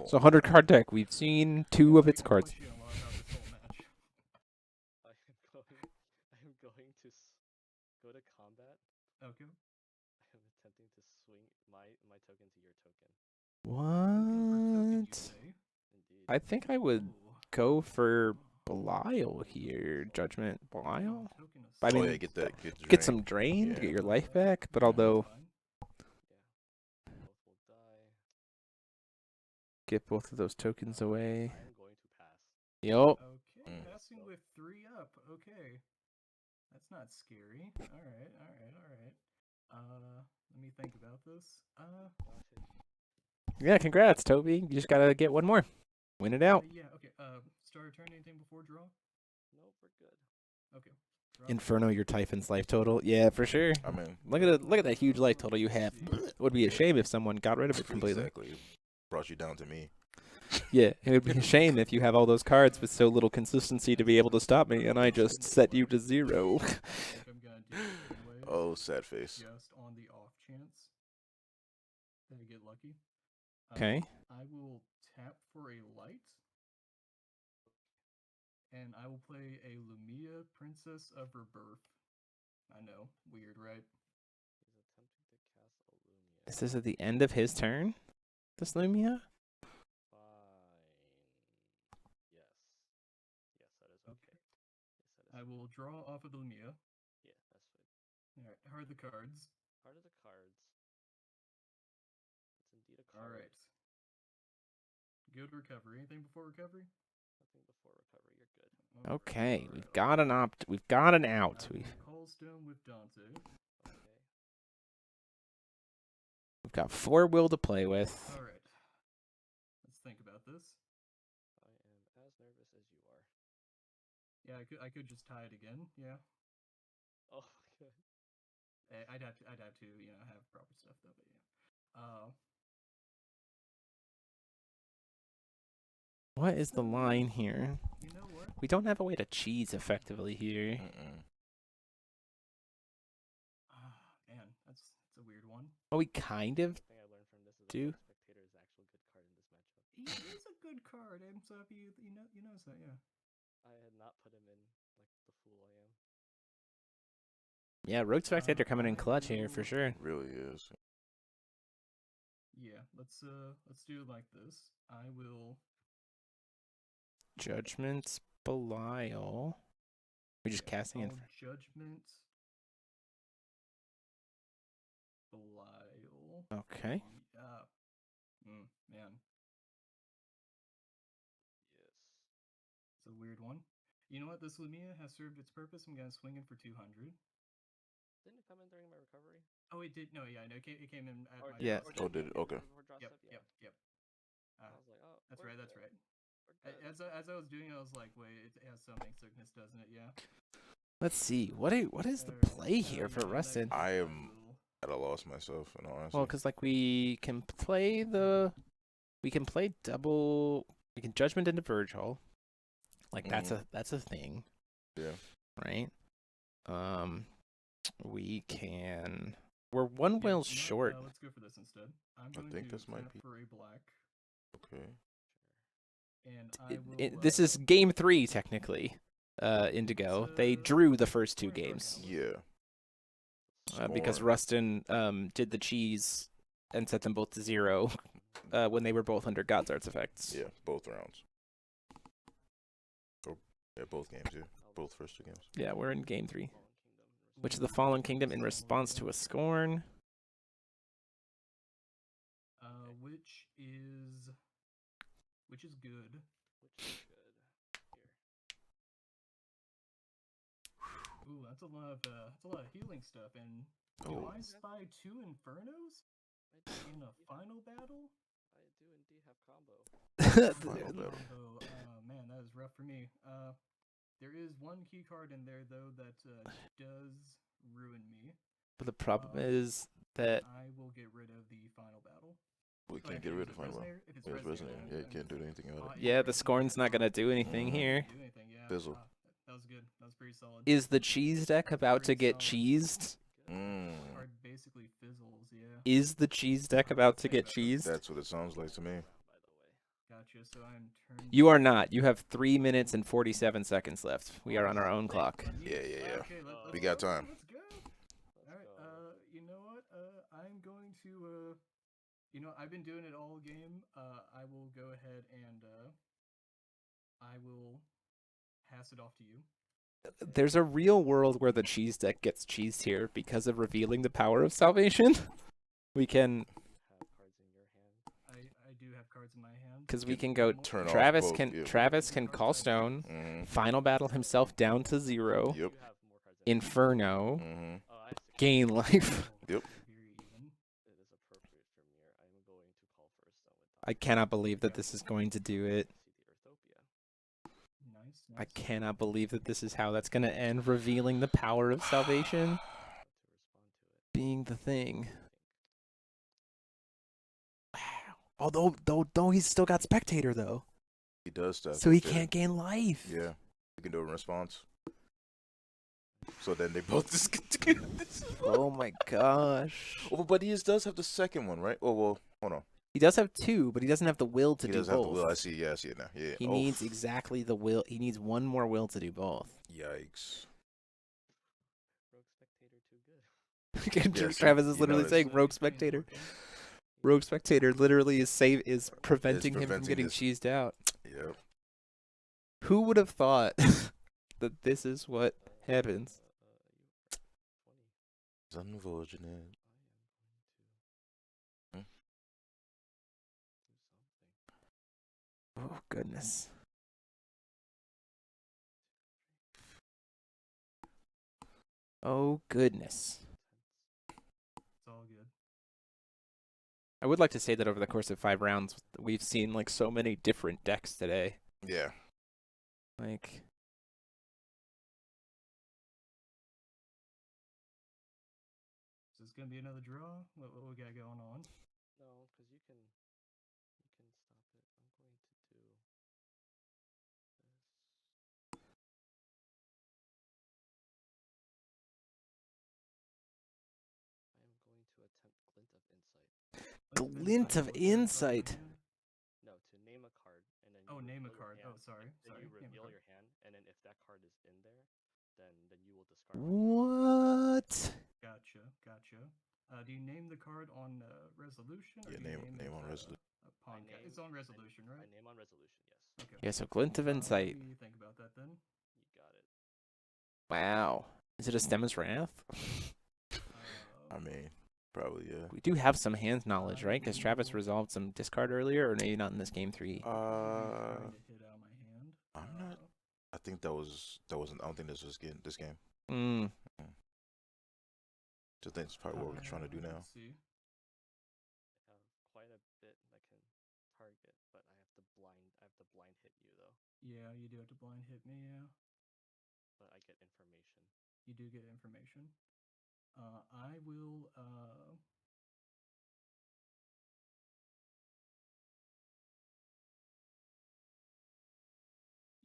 [SPEAKER 1] So 100-card deck. We've seen 2 of its cards.
[SPEAKER 12] I am going to go to combat.
[SPEAKER 13] Okay.
[SPEAKER 12] I am attempting to swing my token to your token.
[SPEAKER 1] What? I think I would go for Belial here. Judgment Belial? I mean,
[SPEAKER 2] yeah,
[SPEAKER 1] get some drain, get your life back, but although... Get both of those tokens away.
[SPEAKER 12] I'm going to pass.
[SPEAKER 1] Yup.
[SPEAKER 13] Okay, passing with 3 up. Okay. That's not scary. Alright. Let me think about this.
[SPEAKER 1] Yeah, congrats, Toby. You just gotta get one more. Win it out.
[SPEAKER 13] Yeah, okay. Start a turn, anything before draw?
[SPEAKER 12] Nope, we're good.
[SPEAKER 13] Okay.
[SPEAKER 1] Inferno, your Typhon's life total. Yeah, for sure.
[SPEAKER 2] I mean,
[SPEAKER 1] look at that huge life total you have. It would be a shame if someone got rid of it completely.
[SPEAKER 2] Exactly. Brought you down to me.
[SPEAKER 1] Yeah, it would be a shame if you have all those cards with so little consistency to be able to stop me, and I just set you to 0.
[SPEAKER 2] Oh, sad face.
[SPEAKER 13] Just on the off chance that I get lucky.
[SPEAKER 1] Okay.
[SPEAKER 13] I will tap for a light, and I will play a Lumia, Princess of Rebirth. I know, weird, right?
[SPEAKER 12] He's attempting to cast a Lumia.
[SPEAKER 1] Is this at the end of his turn? This Lumia?
[SPEAKER 12] Yes. Yes, that is okay. Yes,
[SPEAKER 13] I will draw off of the Lumia.
[SPEAKER 12] Yeah, that's fine.
[SPEAKER 13] Alright, heart the cards.
[SPEAKER 12] Heart of the cards. It's indeed a card.
[SPEAKER 13] Alright. Good recovery. Anything before recovery?
[SPEAKER 12] Nothing before recovery. You're good.
[SPEAKER 1] Okay, we've got an opt. We've got an out.
[SPEAKER 13] Call stone with Dante.
[SPEAKER 12] Okay.
[SPEAKER 1] We've got 4 will to play with.
[SPEAKER 13] Alright. Let's think about this.
[SPEAKER 12] I am as nervous as you are.
[SPEAKER 13] Yeah, I could just tie it again. Yeah.
[SPEAKER 12] Oh, good.
[SPEAKER 13] I'd have to have proper stuff though, but yeah.
[SPEAKER 1] What is the line here?
[SPEAKER 13] You know what?
[SPEAKER 1] We don't have a way to cheese effectively here.
[SPEAKER 13] Man, that's a weird one.
[SPEAKER 1] Oh, we kind of
[SPEAKER 12] The thing I learned from this is
[SPEAKER 1] do.
[SPEAKER 12] that Spectator is actually a good card in this matchup.
[SPEAKER 13] He is a good card. I'm so happy you noticed that. Yeah.
[SPEAKER 12] I had not put him in like the fool I am.
[SPEAKER 1] Yeah, Rogue Spectator coming in clutch here for sure.
[SPEAKER 2] Really is.
[SPEAKER 13] Yeah, let's do it like this. I will
[SPEAKER 1] Judgment Belial. We're just casting in.
[SPEAKER 13] Judgment Belial.
[SPEAKER 1] Okay.
[SPEAKER 13] Man.
[SPEAKER 12] Yes.
[SPEAKER 13] It's a weird one. You know what? This Lumia has served its purpose. I'm gonna swing in for 200.
[SPEAKER 12] Didn't it come in during my recovery?
[SPEAKER 13] Oh, it did. No, yeah, no, it came in at
[SPEAKER 12] Or
[SPEAKER 13] my
[SPEAKER 1] Yeah.
[SPEAKER 12] or
[SPEAKER 2] Oh, did it? Okay.
[SPEAKER 12] before draw
[SPEAKER 13] Yep,
[SPEAKER 12] step? Yeah.
[SPEAKER 13] yep.
[SPEAKER 12] I was like, oh,
[SPEAKER 13] That's
[SPEAKER 12] we're
[SPEAKER 13] right. That's
[SPEAKER 12] good.
[SPEAKER 13] right.
[SPEAKER 12] We're good.
[SPEAKER 13] As I was doing, I was like, wait, it has summoning sickness, doesn't it? Yeah.
[SPEAKER 1] Let's see. What is the
[SPEAKER 13] Alright,
[SPEAKER 1] play here for
[SPEAKER 13] yeah,
[SPEAKER 1] Rustin?
[SPEAKER 2] I
[SPEAKER 13] I
[SPEAKER 2] am
[SPEAKER 13] will-
[SPEAKER 2] at a loss myself, in all honesty.
[SPEAKER 1] Well, because like we can play double. We can judgment into Virgil. Like that's a thing,
[SPEAKER 2] yeah.
[SPEAKER 1] right? We can. We're one
[SPEAKER 13] Yeah,
[SPEAKER 1] will
[SPEAKER 13] you know what?
[SPEAKER 1] short.
[SPEAKER 13] Let's go for this instead. I'm
[SPEAKER 2] I
[SPEAKER 13] going
[SPEAKER 2] think
[SPEAKER 13] to
[SPEAKER 2] this might
[SPEAKER 13] tap
[SPEAKER 2] be
[SPEAKER 13] for a black,
[SPEAKER 2] okay.
[SPEAKER 13] and I will.
[SPEAKER 1] This is game 3 technically. Indigo. They drew the first 2 games.
[SPEAKER 2] Yeah.
[SPEAKER 1] Because
[SPEAKER 2] Scorn.
[SPEAKER 1] Rustin did the cheese and set them both to 0 when they were both under God's Artifacts.
[SPEAKER 2] Yeah, both rounds. Or yeah, both games. Yeah, both first 2 games.
[SPEAKER 1] Yeah, we're in game 3. Which is the Fallen Kingdom in response to a Scorn.
[SPEAKER 13] Which is good.
[SPEAKER 12] Which is good. Here.
[SPEAKER 13] Ooh, that's a lot of healing stuff. And do I spy 2 Infernos in a final battle?
[SPEAKER 12] I do indeed have combo.
[SPEAKER 13] Man, that is rough for me. There is one key card in there though that does ruin me.
[SPEAKER 1] But the problem is that
[SPEAKER 13] I will get rid of the final battle.
[SPEAKER 2] We can't get rid of the final battle.
[SPEAKER 13] If it's
[SPEAKER 2] Yeah, it's
[SPEAKER 13] Resonator,
[SPEAKER 2] Resonator. Yeah, you can't do anything about it.
[SPEAKER 1] yeah, the Scorn's not gonna do anything here.
[SPEAKER 2] Fizzle.
[SPEAKER 13] That was good. That was pretty solid.
[SPEAKER 1] Is the cheese deck about to get cheesed?
[SPEAKER 13] Card basically fizzles, yeah.
[SPEAKER 1] Is the cheese deck about to get cheesed?
[SPEAKER 2] That's what it sounds like to me.
[SPEAKER 13] Gotcha. So I'm turning.
[SPEAKER 1] You are not. You have 3 minutes and 47 seconds left. We are on our own clock.
[SPEAKER 2] Yeah.
[SPEAKER 13] Okay,
[SPEAKER 2] We got time.
[SPEAKER 13] Let's go. All right. You know what? I'm going to. I've been doing it all game. I will go ahead and I will pass it off to you.
[SPEAKER 1] There's a real world where the cheese deck gets cheesed here because of revealing the power of salvation. We can.
[SPEAKER 13] I do have cards in my hand.
[SPEAKER 1] Because we can go.
[SPEAKER 2] Turn
[SPEAKER 1] Travis
[SPEAKER 2] off
[SPEAKER 1] can.
[SPEAKER 2] both, yep.
[SPEAKER 1] Travis can call stone. Final battle himself down to 0.
[SPEAKER 2] Yep.
[SPEAKER 1] Inferno. Gain life.
[SPEAKER 2] Yep.
[SPEAKER 1] I cannot believe that this is going to do it. I cannot believe that this is how that's going to end, revealing the power of salvation being the thing. Wow. Although he's still got Spectator, though.
[SPEAKER 2] He does stuff.
[SPEAKER 1] So he can't gain life.
[SPEAKER 2] Yeah. You can do a response. So then they both just get together.
[SPEAKER 1] Oh my gosh.
[SPEAKER 2] Oh, but he does have the second one, right? Oh, well, hold on.
[SPEAKER 1] He does have 2, but he doesn't have the will to
[SPEAKER 2] He
[SPEAKER 1] do
[SPEAKER 2] does
[SPEAKER 1] both.
[SPEAKER 2] have the will. I see. Yeah, I see it now. Yeah.
[SPEAKER 1] He needs exactly the will. He needs 1 more will to do both.
[SPEAKER 2] Yikes.
[SPEAKER 12] Rogue Spectator too good.
[SPEAKER 2] Yes,
[SPEAKER 1] Travis is
[SPEAKER 2] you
[SPEAKER 1] literally
[SPEAKER 2] noticed.
[SPEAKER 1] saying Rogue Spectator. Rogue Spectator literally is preventing him from getting cheesed out.
[SPEAKER 2] Yep.
[SPEAKER 1] Who would have thought that this is what happens?
[SPEAKER 2] It's unfortunate.
[SPEAKER 1] Oh, goodness. Oh, goodness.
[SPEAKER 13] It's all good.
[SPEAKER 1] I would like to say that over the course of 5 rounds, we've seen like so many different decks today.
[SPEAKER 2] Yeah.
[SPEAKER 1] Like.
[SPEAKER 13] Is this gonna be another draw? What we got going on?
[SPEAKER 12] No, because you can stop it. I'm going to do this. I am going to attempt Glint of Insight.
[SPEAKER 1] Glint of Insight.
[SPEAKER 12] No, to name a card and then.
[SPEAKER 13] Oh,
[SPEAKER 12] you
[SPEAKER 13] name a
[SPEAKER 12] reveal your
[SPEAKER 13] card. Oh,
[SPEAKER 12] hand.
[SPEAKER 13] sorry.
[SPEAKER 12] Then
[SPEAKER 13] Sorry.
[SPEAKER 12] you
[SPEAKER 13] Name a
[SPEAKER 12] reveal
[SPEAKER 13] card.
[SPEAKER 12] your hand, and then if that card is in there, then you will discard. it.
[SPEAKER 1] What?
[SPEAKER 13] Gotcha. Do you name the card on resolution? Or
[SPEAKER 2] Yeah,
[SPEAKER 13] do you
[SPEAKER 2] name on resolution.
[SPEAKER 13] It's on resolution, right?
[SPEAKER 12] I name on resolution, yes.
[SPEAKER 13] Okay.
[SPEAKER 1] Yeah, so Glint of Insight.
[SPEAKER 13] What do you think about that then?
[SPEAKER 12] You got it.
[SPEAKER 1] Wow. Is it a Stemma's Wrath?
[SPEAKER 2] I mean, probably, yeah.
[SPEAKER 1] We do have some hand knowledge, right? Because Travis resolved some discard earlier, or maybe not in this game 3.
[SPEAKER 2] I'm not. I think that was. I don't think this was this game. I think it's probably what we're trying to do now.
[SPEAKER 13] Let's see.
[SPEAKER 12] I have quite a bit that can target, but I have to blind hit you though.
[SPEAKER 13] Yeah, you do have to blind hit me. Yeah,
[SPEAKER 12] But I get information.
[SPEAKER 13] you do get information. I will.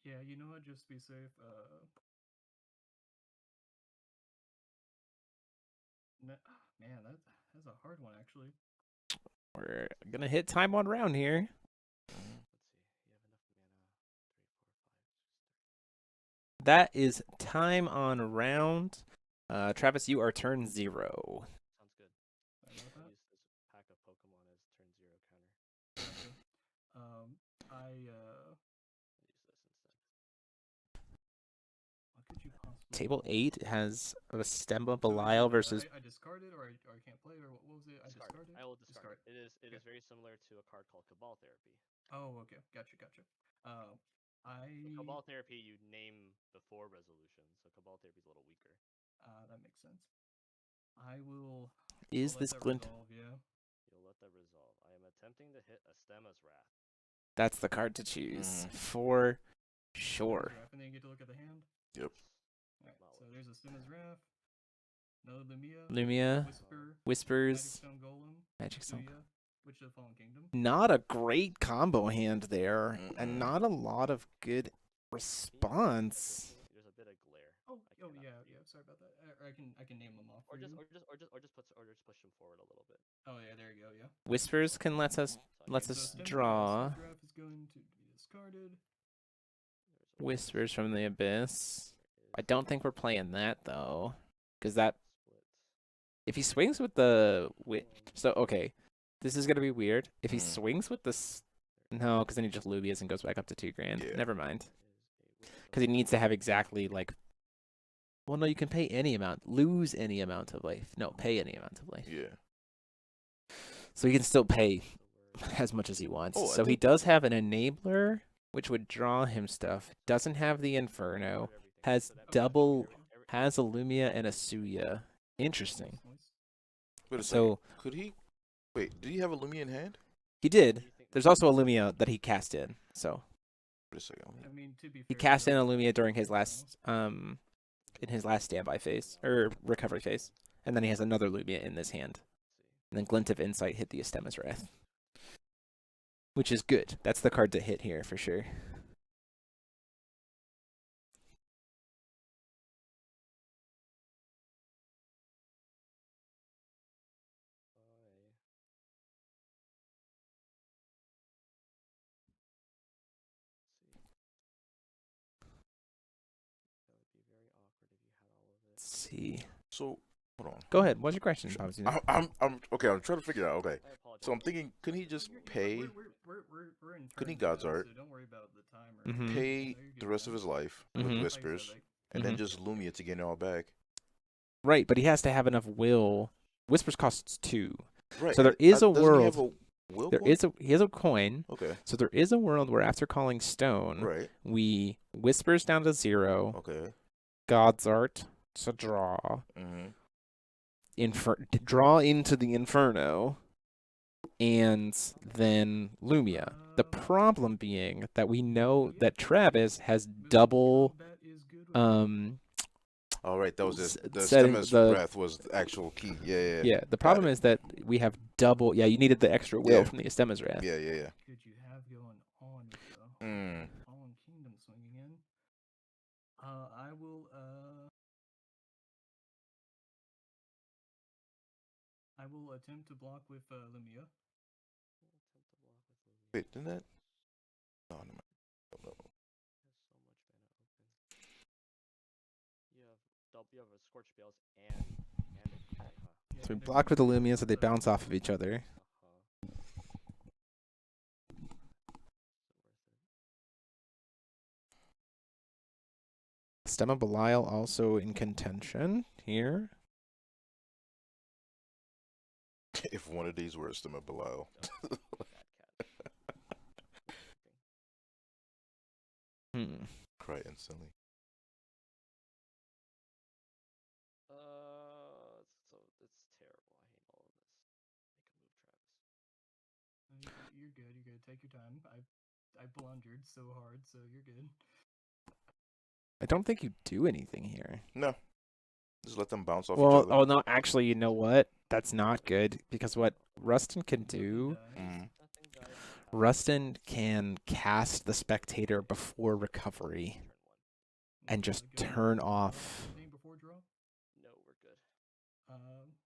[SPEAKER 13] Yeah, you know what? Just to be safe. Man, that's a hard one actually.
[SPEAKER 1] We're gonna hit time on round here.
[SPEAKER 12] Let's see. You have enough mana. 3, 4, 5, 6, 7.
[SPEAKER 1] That is time on round. Travis, you are turn 0.
[SPEAKER 12] Sounds good.
[SPEAKER 13] Sorry about
[SPEAKER 12] I'll
[SPEAKER 13] that.
[SPEAKER 12] use this pack of Pokemon as turn 0 counter.
[SPEAKER 13] Gotcha.
[SPEAKER 12] I'll use this instead.
[SPEAKER 13] What could you possibly?
[SPEAKER 1] Table 8 has a Stemma
[SPEAKER 13] So
[SPEAKER 1] Belial
[SPEAKER 13] is it,
[SPEAKER 1] versus.
[SPEAKER 13] I discard it, or I can't play, or what was it? I discard it.
[SPEAKER 12] I will discard.
[SPEAKER 13] Discard.
[SPEAKER 12] It is very similar to a card called Cabal Therapy.
[SPEAKER 13] Oh, okay. Gotcha.
[SPEAKER 12] Cabal Therapy, you name before resolution, so Cabal Therapy is a little weaker.
[SPEAKER 13] That makes sense. I will.
[SPEAKER 1] Is
[SPEAKER 13] I'll let
[SPEAKER 1] this
[SPEAKER 13] that
[SPEAKER 1] glint?
[SPEAKER 13] resolve, yeah.
[SPEAKER 12] You'll let that resolve. I am attempting to hit a Stemma's Wrath.
[SPEAKER 1] That's the card to choose for sure.
[SPEAKER 13] And then you get to look at the hand.
[SPEAKER 2] Yep.
[SPEAKER 13] Alright, so there's a Stimma's Wrath. Another
[SPEAKER 1] Lumia, Whispers,
[SPEAKER 13] Magic Stone Golem,
[SPEAKER 1] Magic Stone.
[SPEAKER 13] Suya, Witch of the Fallen Kingdom.
[SPEAKER 1] Not a great combo hand there, and not a lot of good response.
[SPEAKER 12] There's a bit of glare.
[SPEAKER 13] Oh yeah. Sorry about that. I can name them off.
[SPEAKER 12] Or
[SPEAKER 13] for
[SPEAKER 12] just
[SPEAKER 13] you.
[SPEAKER 12] push them forward a little bit.
[SPEAKER 13] Oh yeah, there you go. Yeah.
[SPEAKER 1] Whispers can lets us draw.
[SPEAKER 13] Stimma's Wrath is going to be discarded.
[SPEAKER 1] Whispers from the Abyss. I don't think we're playing that though, because that if he swings with the so okay, this is gonna be weird. If he swings with this, no, because then he just Lubias and goes back up to 2 grand.
[SPEAKER 2] Yeah.
[SPEAKER 1] Never mind, because he needs to have exactly like. Well, no, you can pay any amount, lose any amount of life. No, pay any amount of life.
[SPEAKER 2] Yeah.
[SPEAKER 1] So he can still pay as much as he wants.
[SPEAKER 2] Oh,
[SPEAKER 1] so he does have an enabler, which would draw him stuff. Doesn't have the Inferno. Has double. Has a Lumia and a Suya. Interesting.
[SPEAKER 2] Wait a
[SPEAKER 1] So
[SPEAKER 2] second. Could he? Wait, did he have a Lumia in hand?
[SPEAKER 1] he did. There's also a Lumia that he cast in. So
[SPEAKER 2] Wait a second.
[SPEAKER 13] I mean, to be fair,
[SPEAKER 1] he cast in a Lumia during his last in his last standby phase or recovery phase, and then he has another Lumia in this hand. And then Glint of Insight hit the Astema's Wrath, which is good. That's the card to hit here for sure. Let's see.
[SPEAKER 2] So hold on.
[SPEAKER 1] Go ahead. What's your question,
[SPEAKER 2] I'm okay. I'm trying to figure it out. Okay. So I'm thinking, couldn't he just pay?
[SPEAKER 13] We're in
[SPEAKER 2] Couldn't he
[SPEAKER 13] turn
[SPEAKER 2] God's
[SPEAKER 13] now,
[SPEAKER 2] Art?
[SPEAKER 13] so don't worry about the timer.
[SPEAKER 2] Pay the rest of his life with Whispers, and then just Lumia to get it all back.
[SPEAKER 1] Right, but he has to have enough will. Whispers costs 2.
[SPEAKER 2] Right.
[SPEAKER 1] So there is a
[SPEAKER 2] Doesn't he
[SPEAKER 1] world.
[SPEAKER 2] have a will
[SPEAKER 1] There
[SPEAKER 2] point?
[SPEAKER 1] is a he has a coin.
[SPEAKER 2] Okay.
[SPEAKER 1] So there is a world where after calling Stone,
[SPEAKER 2] Right.
[SPEAKER 1] we Whispers down to 0.
[SPEAKER 2] Okay.
[SPEAKER 1] God's Art to draw. Draw into the Inferno, and then Lumia. The problem being that we know that Travis has double.
[SPEAKER 2] All right, that was it. The
[SPEAKER 1] setting
[SPEAKER 2] Stemma's
[SPEAKER 1] the-
[SPEAKER 2] Wrath was the actual key. Yeah.
[SPEAKER 1] Yeah, the problem is that we have double. Yeah, you needed the extra will
[SPEAKER 2] Yeah.
[SPEAKER 1] from the Astema's Wrath.
[SPEAKER 2] Yeah.
[SPEAKER 13] Could you have going on with the
[SPEAKER 2] Mm.
[SPEAKER 13] Fallen Kingdom swinging in? I will attempt to block with Lumia.
[SPEAKER 2] Wait, didn't that? No, no.
[SPEAKER 12] You have a Scorch Bales and a Fury, huh?
[SPEAKER 1] So we block with the Lumia so they bounce off of each other. Stemma Belial also in contention here.
[SPEAKER 2] If one of these were a Stemma Belial. Cry instantly.
[SPEAKER 12] So it's
[SPEAKER 13] you're good. You're good. Take your time. I blundered so hard, so you're good.
[SPEAKER 1] I don't think you do anything here.
[SPEAKER 2] No. Just let them bounce off each
[SPEAKER 1] Well,
[SPEAKER 2] other.
[SPEAKER 1] oh no, actually, you know what? That's not good because what Rustin can do, Rustin can cast the spectator before recovery and just turn off.
[SPEAKER 13] Before draw?
[SPEAKER 12] No, we're good.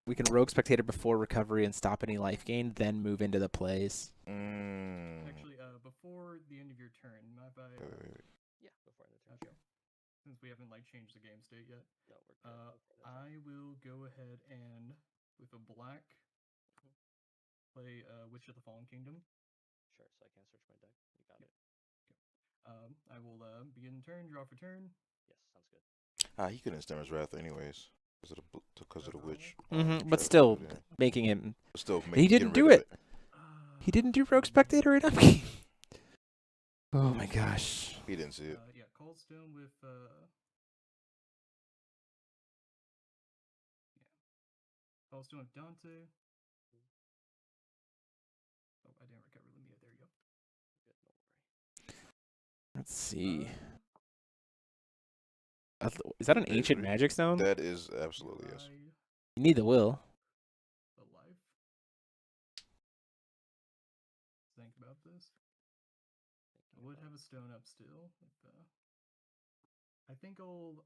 [SPEAKER 1] We can rogue spectator before recovery and stop any life gain, then move into the plays.
[SPEAKER 13] Actually, before the end of your turn, if I
[SPEAKER 12] Yeah, before the turn.
[SPEAKER 13] Okay. Since we haven't like changed the game state yet.
[SPEAKER 12] No, we're good.
[SPEAKER 13] I will go ahead and with a black play Witch of the Fallen Kingdom.
[SPEAKER 12] Sure, so I can't search my deck. You got it.
[SPEAKER 13] Okay. I will begin turn, draw for turn.
[SPEAKER 12] Yes, sounds good.
[SPEAKER 2] He couldn't stem his wrath anyways because of the witch.
[SPEAKER 1] But still making him.
[SPEAKER 2] Still
[SPEAKER 1] he didn't do it. He didn't do rogue spectator in upkeep. Oh my gosh.
[SPEAKER 2] He didn't see it.
[SPEAKER 13] Yeah, Cold Stone with Cold Stone with Dante. Oh, I didn't recover Lumia. There you go.
[SPEAKER 12] Good, don't worry.
[SPEAKER 1] Let's see. Is that an ancient magic stone?
[SPEAKER 2] That is absolutely yes.
[SPEAKER 1] You need the will.
[SPEAKER 13] The life. Think about this. I would have a stone up still. I think I'll.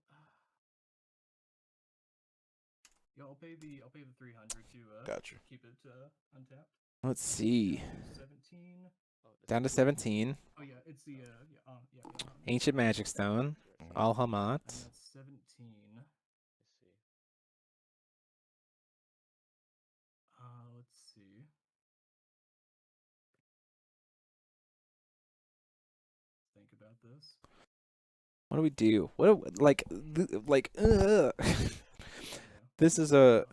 [SPEAKER 13] Yeah, I'll pay the 300 to
[SPEAKER 2] Gotcha.
[SPEAKER 13] keep it untapped.
[SPEAKER 1] Let's see.
[SPEAKER 13] 17.
[SPEAKER 1] Down to 17.
[SPEAKER 13] Oh yeah, it's the
[SPEAKER 1] Ancient magic stone. Alhamat.
[SPEAKER 13] That's 17. Let's see. Think about this.
[SPEAKER 1] What do we do? This is a.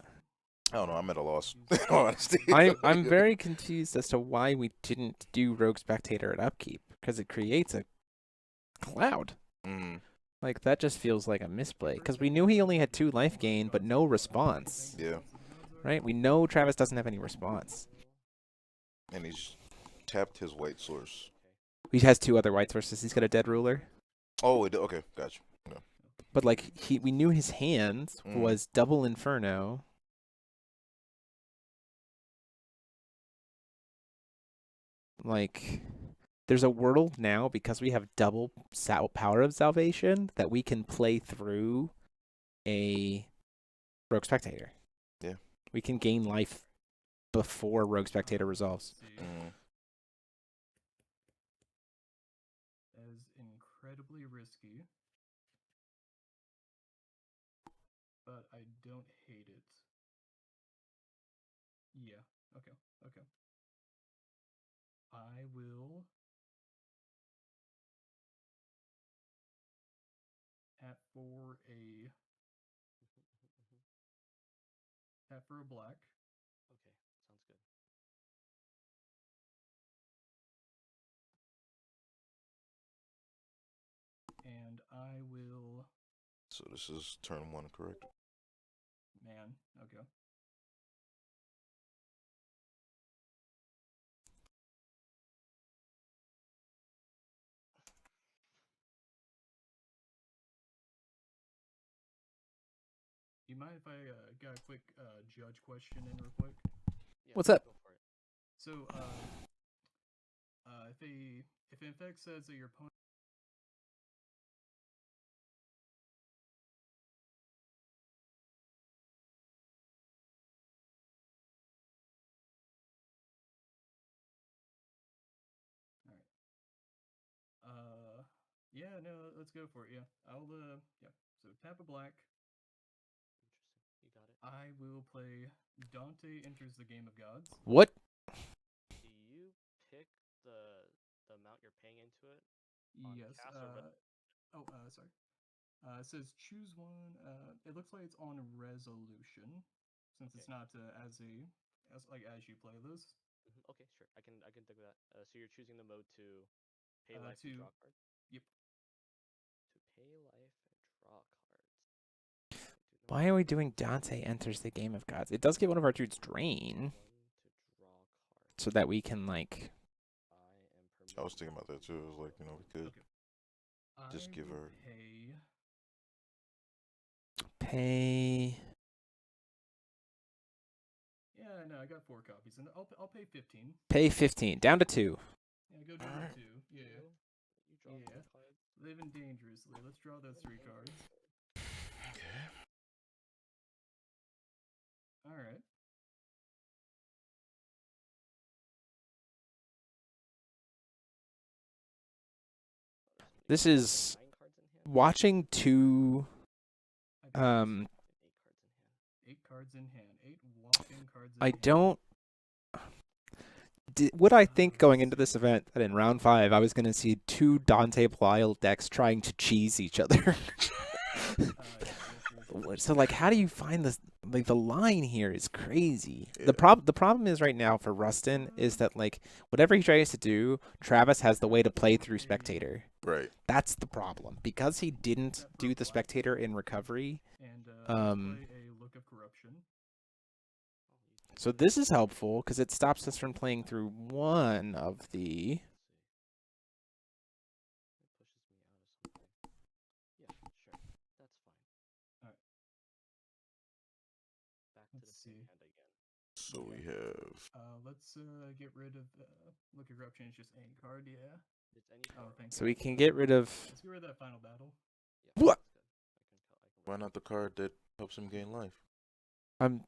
[SPEAKER 2] I don't know. I'm at a loss. Honesty.
[SPEAKER 1] I'm very confused as to why we didn't do rogue spectator at upkeep because it creates a cloud. Like that just feels like a misplay because we knew he only had 2 life gain but no response.
[SPEAKER 2] Yeah.
[SPEAKER 1] Right. We know Travis doesn't have any response.
[SPEAKER 2] And he's tapped his white source.
[SPEAKER 1] He has 2 other white sources. He's got a dead ruler.
[SPEAKER 2] Oh, okay, gotcha. Yeah.
[SPEAKER 1] But like we knew his hand was double Inferno. Like, there's a world now because we have double power of salvation that we can play through a rogue spectator.
[SPEAKER 2] Yeah.
[SPEAKER 1] We can gain life before rogue spectator resolves.
[SPEAKER 13] That is incredibly risky, but I don't hate it. Yeah. Okay. I will tap for a black.
[SPEAKER 12] Okay, sounds good.
[SPEAKER 13] And I will.
[SPEAKER 2] So this is turn 1, correct?
[SPEAKER 13] Man, okay. Do you mind if I got a quick judge question in real quick?
[SPEAKER 12] Yeah,
[SPEAKER 1] what's up?
[SPEAKER 12] Go for it.
[SPEAKER 13] So, if Infect says that your opponent. Alright. Yeah, no, let's go for it. Yeah, I'll yeah. So tap a black.
[SPEAKER 12] Interesting. You got it.
[SPEAKER 13] I will play Dante Enters the Game of Gods.
[SPEAKER 1] What?
[SPEAKER 12] Do you pick the amount you're paying into it?
[SPEAKER 13] Yes. Sorry. It says choose one. It looks like it's on resolution, since it's not as you play this.
[SPEAKER 12] Okay, sure. I can dig that. So you're choosing the mode to pay life and draw cards.
[SPEAKER 13] Yep.
[SPEAKER 12] To pay life and draw cards.
[SPEAKER 1] Why are we doing Dante Enters the Game of Gods? It does get one of our dudes drain.
[SPEAKER 12] To draw cards.
[SPEAKER 1] So that we can, like,
[SPEAKER 2] I was thinking about that too. It was like, you know, we could just give her.
[SPEAKER 1] Pay.
[SPEAKER 13] Yeah, no, I got 4 copies, and I'll pay 15.
[SPEAKER 1] Pay 15. Down to 2.
[SPEAKER 13] Yeah, go down to 2. Yeah. Yeah. Living dangerously. Let's draw those 3 cards.
[SPEAKER 2] Okay.
[SPEAKER 13] All right.
[SPEAKER 1] This is watching 2
[SPEAKER 13] 8 cards in hand. 8 walking cards in
[SPEAKER 1] I
[SPEAKER 13] hand.
[SPEAKER 1] don't would I think going into this event that in round 5 I was going to see 2 Dante Belial decks trying to cheese each other? So like, how do you find this? Like, the line here is crazy.
[SPEAKER 2] Yeah.
[SPEAKER 1] The problem is right now for Rustin is that, like, whatever he tries to do, Travis has the way to play through Spectator.
[SPEAKER 2] Right.
[SPEAKER 1] That's the problem, because he didn't do the Spectator in recovery.
[SPEAKER 13] And play a Look of Corruption.
[SPEAKER 1] So this is helpful because it stops us from playing through one of the.
[SPEAKER 13] Let's see.
[SPEAKER 2] So we have.
[SPEAKER 13] Let's get rid of Look of Corruption. It's just any card, yeah. Oh, thank
[SPEAKER 1] So we can get rid of.
[SPEAKER 13] Let's get rid of that final battle.
[SPEAKER 1] What?
[SPEAKER 2] Why not the card that helps him gain life?
[SPEAKER 13] Let's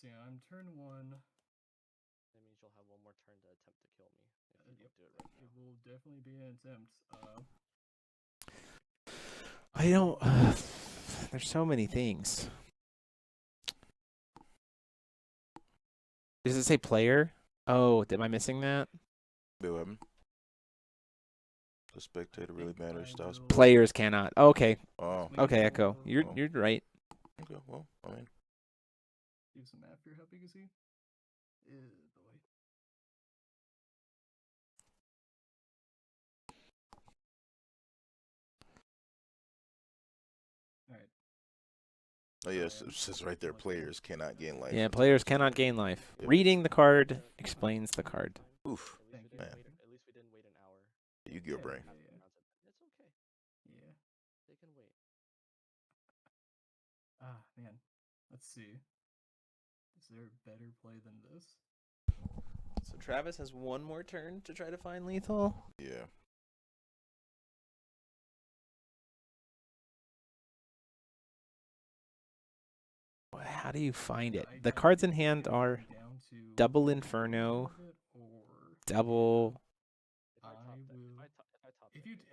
[SPEAKER 13] see. I'm turn 1.
[SPEAKER 12] That means you'll have one more turn to attempt to kill me. If you
[SPEAKER 13] Yep.
[SPEAKER 12] do it right now.
[SPEAKER 13] It will definitely be an attempt.
[SPEAKER 1] I don't. There's so many things. Does it say player? Oh, am I missing that?
[SPEAKER 2] Wait, what happened? The Spectator really matters. Styles.
[SPEAKER 1] Players cannot. Okay.
[SPEAKER 2] Oh.
[SPEAKER 1] Okay, Echo. You're right.
[SPEAKER 2] Okay. Well, I mean.
[SPEAKER 13] Do some math here. How big is he? Boy. All right.
[SPEAKER 2] Oh yes, it says right there. Players cannot gain life.
[SPEAKER 1] Yeah, players cannot gain life. Reading the card explains the card.
[SPEAKER 2] Oof. Man.
[SPEAKER 12] At least we didn't wait an hour.
[SPEAKER 2] You get your brain.
[SPEAKER 12] It's okay.
[SPEAKER 13] Yeah.
[SPEAKER 12] They can wait.
[SPEAKER 13] Ah, man. Let's see. Is there a better play than this?
[SPEAKER 1] So Travis has one more turn to try to find lethal?
[SPEAKER 2] Yeah.
[SPEAKER 1] How do you find it? The cards in hand are double Inferno, double.
[SPEAKER 13] I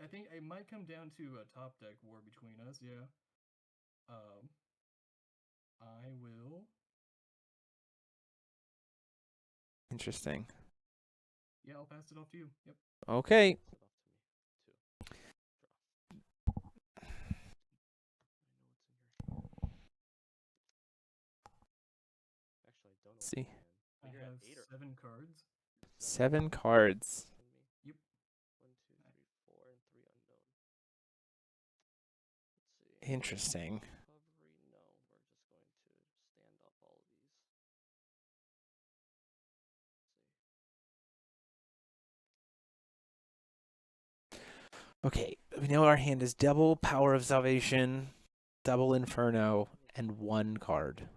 [SPEAKER 13] think it might come down to a top deck war between us. Yeah. I will.
[SPEAKER 1] Interesting.
[SPEAKER 13] Yeah, I'll pass it off to you. Yep.
[SPEAKER 1] Okay. Let's see.
[SPEAKER 13] I have 7 cards.
[SPEAKER 1] 7 cards.
[SPEAKER 13] Yep.
[SPEAKER 12] 1, 2, 3, 4, and 3 unknown. Let's see.
[SPEAKER 1] Interesting.
[SPEAKER 12] Recovery? No, we're just going to stand up all of these.
[SPEAKER 1] Okay, we know our hand is double Power of Salvation, double Inferno, and 1 card.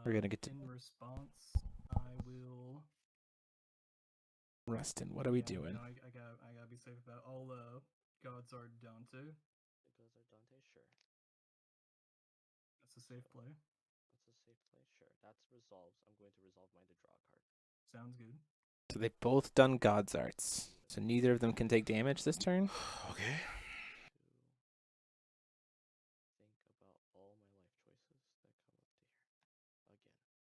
[SPEAKER 1] We're gonna get to
[SPEAKER 13] In response, I will.
[SPEAKER 1] Rustin. What are we doing?
[SPEAKER 13] No, I gotta be safe about all gods are Dante.
[SPEAKER 12] The gods are Dante, sure.
[SPEAKER 13] That's a safe play.
[SPEAKER 12] That's a safe play, sure. That's resolves. I'm going to resolve mine to draw a card.
[SPEAKER 13] Sounds good.
[SPEAKER 1] So they've both done God's Arts. So neither of them can take damage this turn?
[SPEAKER 2] Okay.
[SPEAKER 12] Think about all my life choices that come up to here.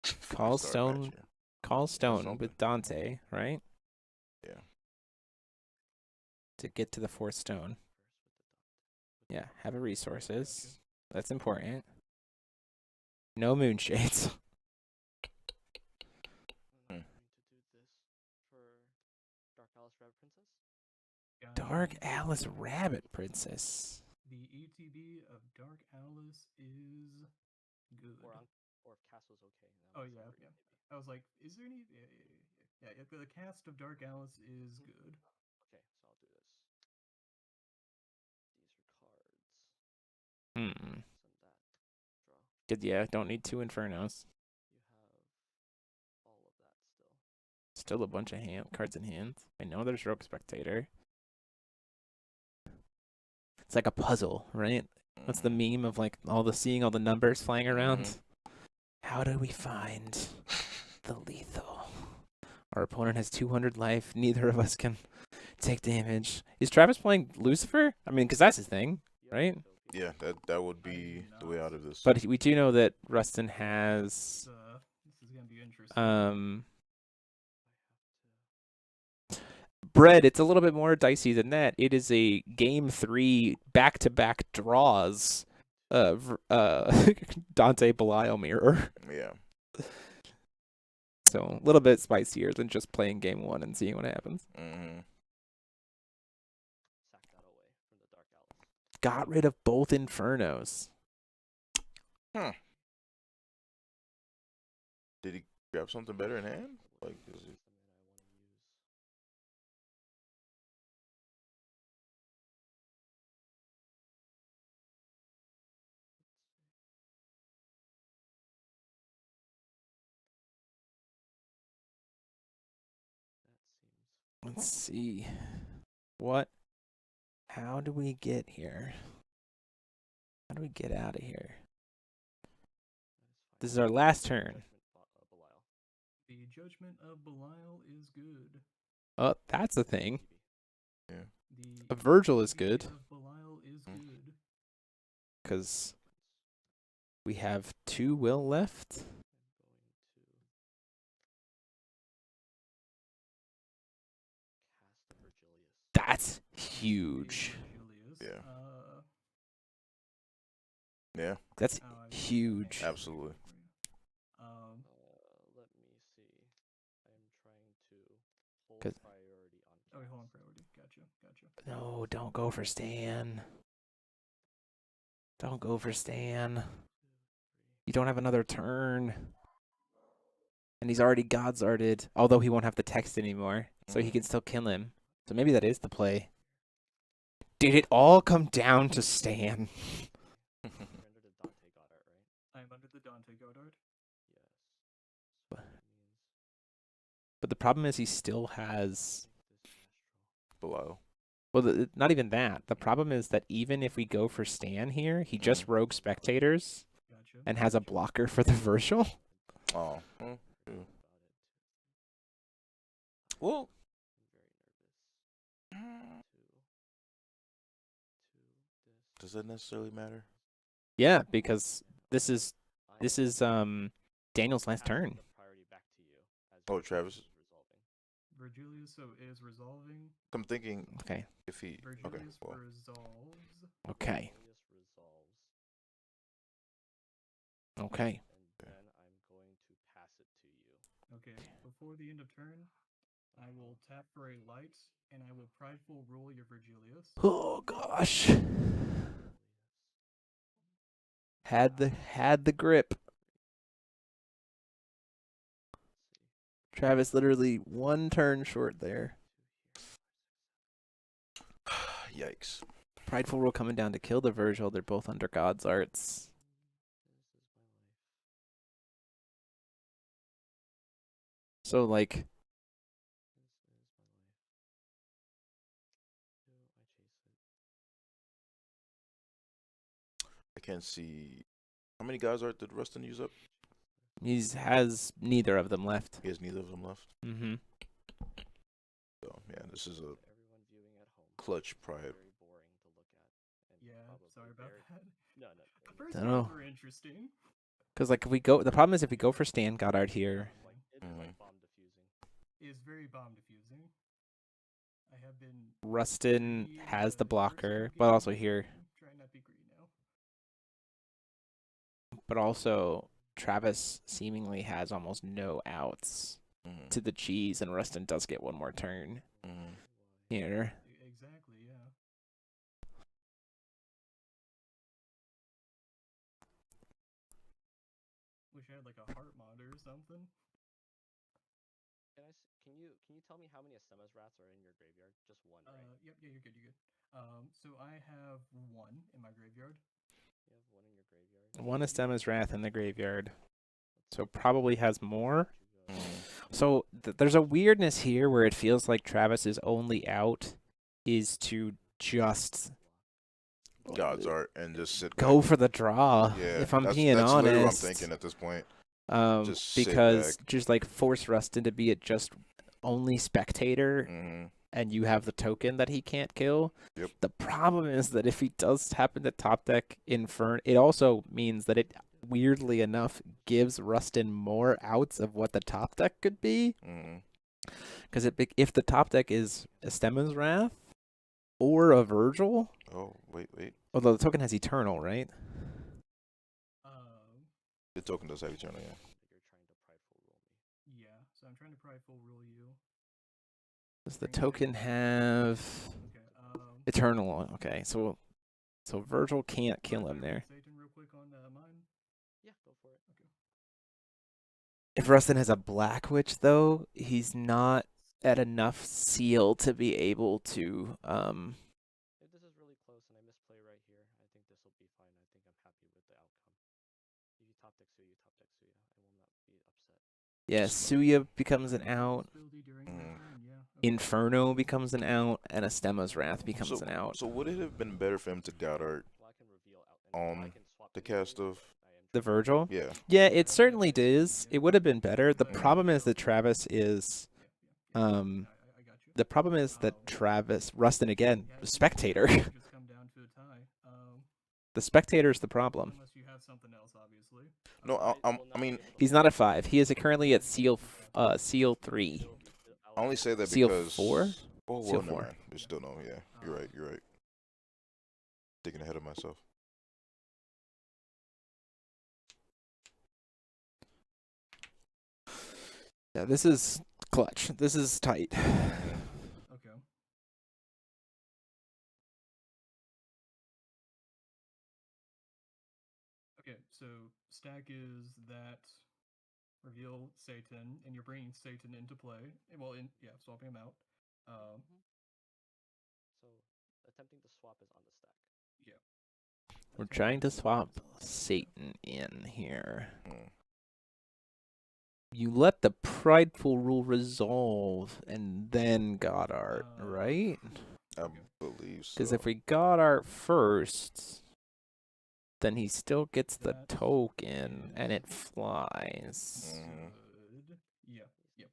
[SPEAKER 12] Again.
[SPEAKER 1] Call Stone. Call Stone with Dante, right?
[SPEAKER 2] Yeah.
[SPEAKER 1] To get to the 4th stone. Yeah, have a resources. That's important. No Moonshades.
[SPEAKER 12] I'm going to do this for Dark Alice Rabbit Princess.
[SPEAKER 1] Dark Alice Rabbit Princess.
[SPEAKER 13] The ETB of Dark Alice is good.
[SPEAKER 12] or if castle's okay.
[SPEAKER 13] Oh yeah, yeah. I was like, is there any? Yeah, the cast of Dark Alice is good.
[SPEAKER 12] Okay, so I'll do this. These are cards.
[SPEAKER 1] Hmm.
[SPEAKER 12] Send that. Draw.
[SPEAKER 1] Good. Yeah. Don't need 2 Infernos.
[SPEAKER 12] You have all of that still.
[SPEAKER 1] Still a bunch of cards in hand. I know there's Rogue Spectator. It's like a puzzle, right? That's the meme of like seeing all the numbers flying around. How do we find the lethal? Our opponent has 200 life. Neither of us can take damage. Is Travis playing Lucifer? I mean, because that's his thing, right?
[SPEAKER 2] Yeah, that would be the way out of this.
[SPEAKER 1] But we do know that Rustin has
[SPEAKER 13] This is gonna be interesting.
[SPEAKER 1] Bread. It's a little bit more dicey than that. It is a game 3 back-to-back draws of Dante Belial mirror.
[SPEAKER 2] Yeah.
[SPEAKER 1] So a little bit spicier than just playing game 1 and seeing what happens.
[SPEAKER 2] Mm-hmm.
[SPEAKER 12] Sack that away from the Dark Alice.
[SPEAKER 1] Got rid of both Infernos.
[SPEAKER 2] Huh. Did he grab something better in hand? Like, is it...
[SPEAKER 1] Let's see. What? How do we get here? How do we get out of here? This is our last turn.
[SPEAKER 13] The Judgment of Belial is good.
[SPEAKER 1] Oh, that's a thing.
[SPEAKER 2] Yeah.
[SPEAKER 1] A Virgil is good.
[SPEAKER 13] Of Belial is good.
[SPEAKER 1] Because we have 2 will left. That's huge.
[SPEAKER 2] Yeah.
[SPEAKER 13] Yeah.
[SPEAKER 2] Yeah.
[SPEAKER 1] That's huge.
[SPEAKER 2] Absolutely.
[SPEAKER 12] Let me see. I am trying to hold
[SPEAKER 1] 'Cause-
[SPEAKER 12] priority on.
[SPEAKER 13] Oh, wait, hold on, priority. Gotcha.
[SPEAKER 1] No, don't go for Stan. Don't go for Stan. You don't have another turn. And he's already Godzarded, although he won't have the text anymore, so he can still kill him. So maybe that is the play. Did it all come down to Stan?
[SPEAKER 12] You're under the Dante Goddard, right?
[SPEAKER 13] I am under the Dante Goddard.
[SPEAKER 12] Yes.
[SPEAKER 1] But the problem is he still has...
[SPEAKER 2] Belial.
[SPEAKER 1] Well, not even that. The problem is that even if we go for Stan here, he just rogue spectators and has a blocker for the Virgil.
[SPEAKER 2] Oh. Well. Does that necessarily matter?
[SPEAKER 1] Yeah, because this is Daniel's last turn.
[SPEAKER 2] Oh, Travis.
[SPEAKER 13] Virgilius is resolving.
[SPEAKER 2] I'm thinking.
[SPEAKER 1] Okay.
[SPEAKER 2] If he.
[SPEAKER 13] Virgilius
[SPEAKER 2] Okay. Well.
[SPEAKER 13] resolves.
[SPEAKER 1] Okay. Okay.
[SPEAKER 12] And then I'm going to pass it to you.
[SPEAKER 13] Okay. Before the end of turn, I will tap for a light, and I will prideful rule your Virgilius.
[SPEAKER 1] Oh gosh. Had the grip. Travis literally 1 turn short there.
[SPEAKER 2] Yikes.
[SPEAKER 1] Prideful Rule coming down to kill the Virgil. They're both under God's arts. So like
[SPEAKER 2] I can't see. How many guys did Rustin use up?
[SPEAKER 1] he has neither of them left.
[SPEAKER 2] He has neither of them left.
[SPEAKER 1] Mm-hmm.
[SPEAKER 2] So yeah, this is a clutch pride.
[SPEAKER 13] Yeah, sorry about that.
[SPEAKER 12] No.
[SPEAKER 13] The first
[SPEAKER 1] Dunno.
[SPEAKER 13] ones were interesting.
[SPEAKER 1] Because like if we go, the problem is if we go for Stan Goddard here.
[SPEAKER 12] It's like bomb diffusing.
[SPEAKER 13] It is very bomb diffusing. I have been.
[SPEAKER 1] Rustin has the blocker, but also here.
[SPEAKER 13] Try not be greedy now.
[SPEAKER 1] But also Travis seemingly has almost no outs to the cheese, and Rustin does get 1 more turn here.
[SPEAKER 13] Exactly, yeah. Which wish I had like a heart monitor or something.
[SPEAKER 12] Can you tell me how many Astemas Rats are in your graveyard? Just one, right?
[SPEAKER 13] Yep, yeah, you're good, you're good. So I have one in my graveyard.
[SPEAKER 12] You have one in your graveyard.
[SPEAKER 1] One Astema's Wrath in the graveyard. So probably has more. So there's a weirdness here where it feels like Travis's only out is to just
[SPEAKER 2] God's art and just sit
[SPEAKER 1] go
[SPEAKER 2] back.
[SPEAKER 1] for the draw.
[SPEAKER 2] Yeah,
[SPEAKER 1] if I'm
[SPEAKER 2] that's
[SPEAKER 1] being
[SPEAKER 2] literally what I'm
[SPEAKER 1] honest,
[SPEAKER 2] thinking at this point. Just sit
[SPEAKER 1] because
[SPEAKER 2] back.
[SPEAKER 1] just like force Rustin to be at just only spectator, and you have the token that he can't kill.
[SPEAKER 2] Yep.
[SPEAKER 1] The problem is that if he does happen to top deck Infern, it also means that it weirdly enough gives Rustin more outs of what the top deck could be. Because if the top deck is Astema's Wrath or a Virgil.
[SPEAKER 2] Oh, wait.
[SPEAKER 1] Although the token has Eternal, right?
[SPEAKER 2] The token does have Eternal, yeah.
[SPEAKER 13] Yeah, so I'm trying to prideful rule you.
[SPEAKER 1] Does the token have Eternal? Okay, so Virgil can't kill him there.
[SPEAKER 13] Satan real quick on mine.
[SPEAKER 12] Yeah, go for it.
[SPEAKER 13] Okay.
[SPEAKER 1] If Rustin has a Black Witch, though, he's not at enough seal to be able to.
[SPEAKER 12] If this is really close and I misplay right here, I think this will be fine. I think I'm happy with the outcome. If you top deck Suya, I will not be upset.
[SPEAKER 1] Yeah, Suya becomes an out. Inferno becomes an out, and Astema's Wrath becomes an out.
[SPEAKER 2] So would it have been better for him to God art on the cast of
[SPEAKER 1] the Virgil?
[SPEAKER 2] Yeah.
[SPEAKER 1] Yeah, it certainly does. It would have been better. The problem is that Travis is, Rustin again, spectator. The spectator is the problem.
[SPEAKER 13] Unless you have something else, obviously.
[SPEAKER 2] No, I mean
[SPEAKER 1] he's not at 5. He is currently at seal 3.
[SPEAKER 2] I only say that
[SPEAKER 1] seal
[SPEAKER 2] because
[SPEAKER 1] 4.
[SPEAKER 2] Oh, well,
[SPEAKER 1] seal
[SPEAKER 2] never
[SPEAKER 1] 4.
[SPEAKER 2] mind. We still know. Yeah, you're right. Thinking ahead of myself.
[SPEAKER 1] Yeah, this is clutch. This is tight.
[SPEAKER 13] Okay. Okay, so stack is that reveal Satan, and you're bringing Satan into play. Well, swapping him out.
[SPEAKER 12] So attempting to swap is on the stack.
[SPEAKER 13] Yeah.
[SPEAKER 1] We're trying to swap Satan in here. You let the prideful rule resolve and then God art, right?
[SPEAKER 2] I believe so.
[SPEAKER 1] Because if we God art first, then he still gets the token and it flies.
[SPEAKER 13] Yeah. Yep.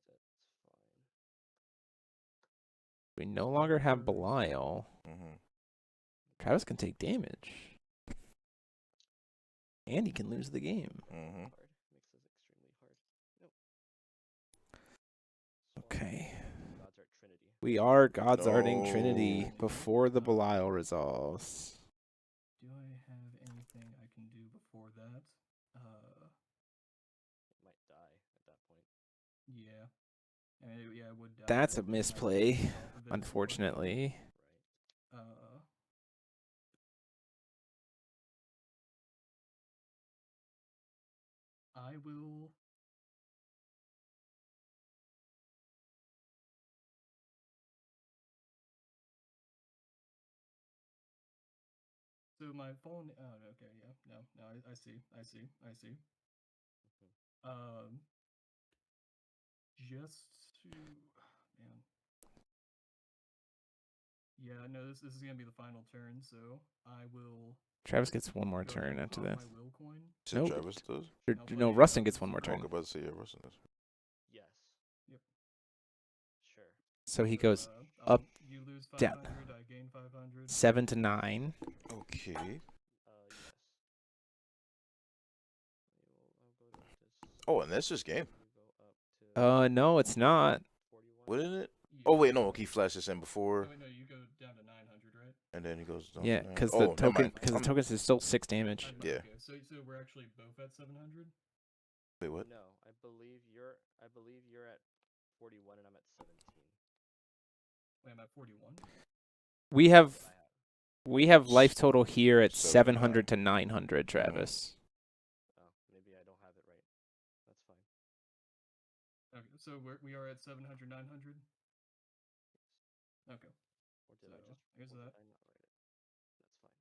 [SPEAKER 1] We no longer have Belial. Travis can take damage. And he can lose the game. Okay. We are God's Arting Trinity before the Belial resolves.
[SPEAKER 13] Do I have anything I can do before that?
[SPEAKER 12] It might die at that point.
[SPEAKER 13] Yeah. I mean, it would die.
[SPEAKER 1] That's a misplay, unfortunately.
[SPEAKER 13] I will. So my phone. Oh, okay, yeah, no, I see. Just to, man. Yeah, no, this is gonna be the final turn, so I will.
[SPEAKER 1] Travis gets one more turn after this.
[SPEAKER 13] My will coin.
[SPEAKER 1] Nope.
[SPEAKER 2] Travis does?
[SPEAKER 1] No, Rustin gets one more turn.
[SPEAKER 2] I'm about to say, yeah, Rustin does.
[SPEAKER 12] Yes.
[SPEAKER 13] Yep.
[SPEAKER 12] Sure.
[SPEAKER 1] So he goes up,
[SPEAKER 13] you lose
[SPEAKER 1] down,
[SPEAKER 13] 500, I gain 500.
[SPEAKER 1] 7 to 9.
[SPEAKER 2] Okay.
[SPEAKER 12] Yes.
[SPEAKER 2] Oh, and that's just game.
[SPEAKER 1] No, it's not.
[SPEAKER 2] Wouldn't it? Oh wait, no. He flashes in before.
[SPEAKER 13] No, you go down to 900, right?
[SPEAKER 2] And then he goes down.
[SPEAKER 1] Yeah, because the token is still 6 damage.
[SPEAKER 2] Yeah.
[SPEAKER 13] Okay, so we're actually both at 700.
[SPEAKER 2] Wait, what?
[SPEAKER 12] No, I believe you're at 41 and I'm at 17.
[SPEAKER 13] Wait, I'm at 41.
[SPEAKER 1] We have life total here at 700 to 900, Travis.
[SPEAKER 12] Oh, maybe I don't have it right.
[SPEAKER 13] so we are at 700, 900. Okay.
[SPEAKER 12] Or did I
[SPEAKER 13] So,
[SPEAKER 12] just?
[SPEAKER 13] here's
[SPEAKER 12] Or
[SPEAKER 13] that.
[SPEAKER 12] did I not write it? That's fine.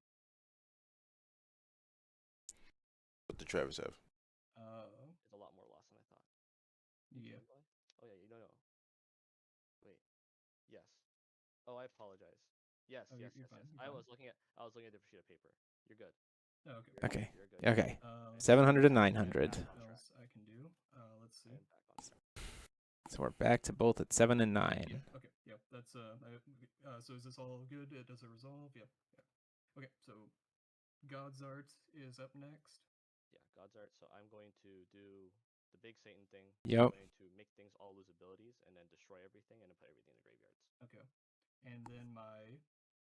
[SPEAKER 2] What did Travis have?
[SPEAKER 12] It's a lot more loss than I thought.
[SPEAKER 13] Yeah.
[SPEAKER 12] Oh yeah, no. Wait. Yes. Oh, I apologize. Yes,
[SPEAKER 13] Oh,
[SPEAKER 12] yes,
[SPEAKER 13] you're
[SPEAKER 12] yes,
[SPEAKER 13] fine,
[SPEAKER 12] yes.
[SPEAKER 13] you're
[SPEAKER 12] I
[SPEAKER 13] fine.
[SPEAKER 12] was looking at a different sheet of paper. You're good.
[SPEAKER 13] Oh, okay.
[SPEAKER 1] Okay.
[SPEAKER 12] You're good.
[SPEAKER 1] Okay.
[SPEAKER 13] So
[SPEAKER 1] 700 to
[SPEAKER 13] what
[SPEAKER 1] 900.
[SPEAKER 13] else I can do? Let's see.
[SPEAKER 12] I am back on track.
[SPEAKER 1] So we're back to both at 7 and 9.
[SPEAKER 13] Yeah. Okay. Yep. That's so is this all good? Does it resolve? Yep. Yep. Okay. So God's Art is up next.
[SPEAKER 12] Yeah, God's Art. So I'm going to do the big Satan thing.
[SPEAKER 1] Yep.
[SPEAKER 12] I'm going to make things all lose abilities and then destroy everything and then put everything in the graveyards.
[SPEAKER 13] Okay. And then my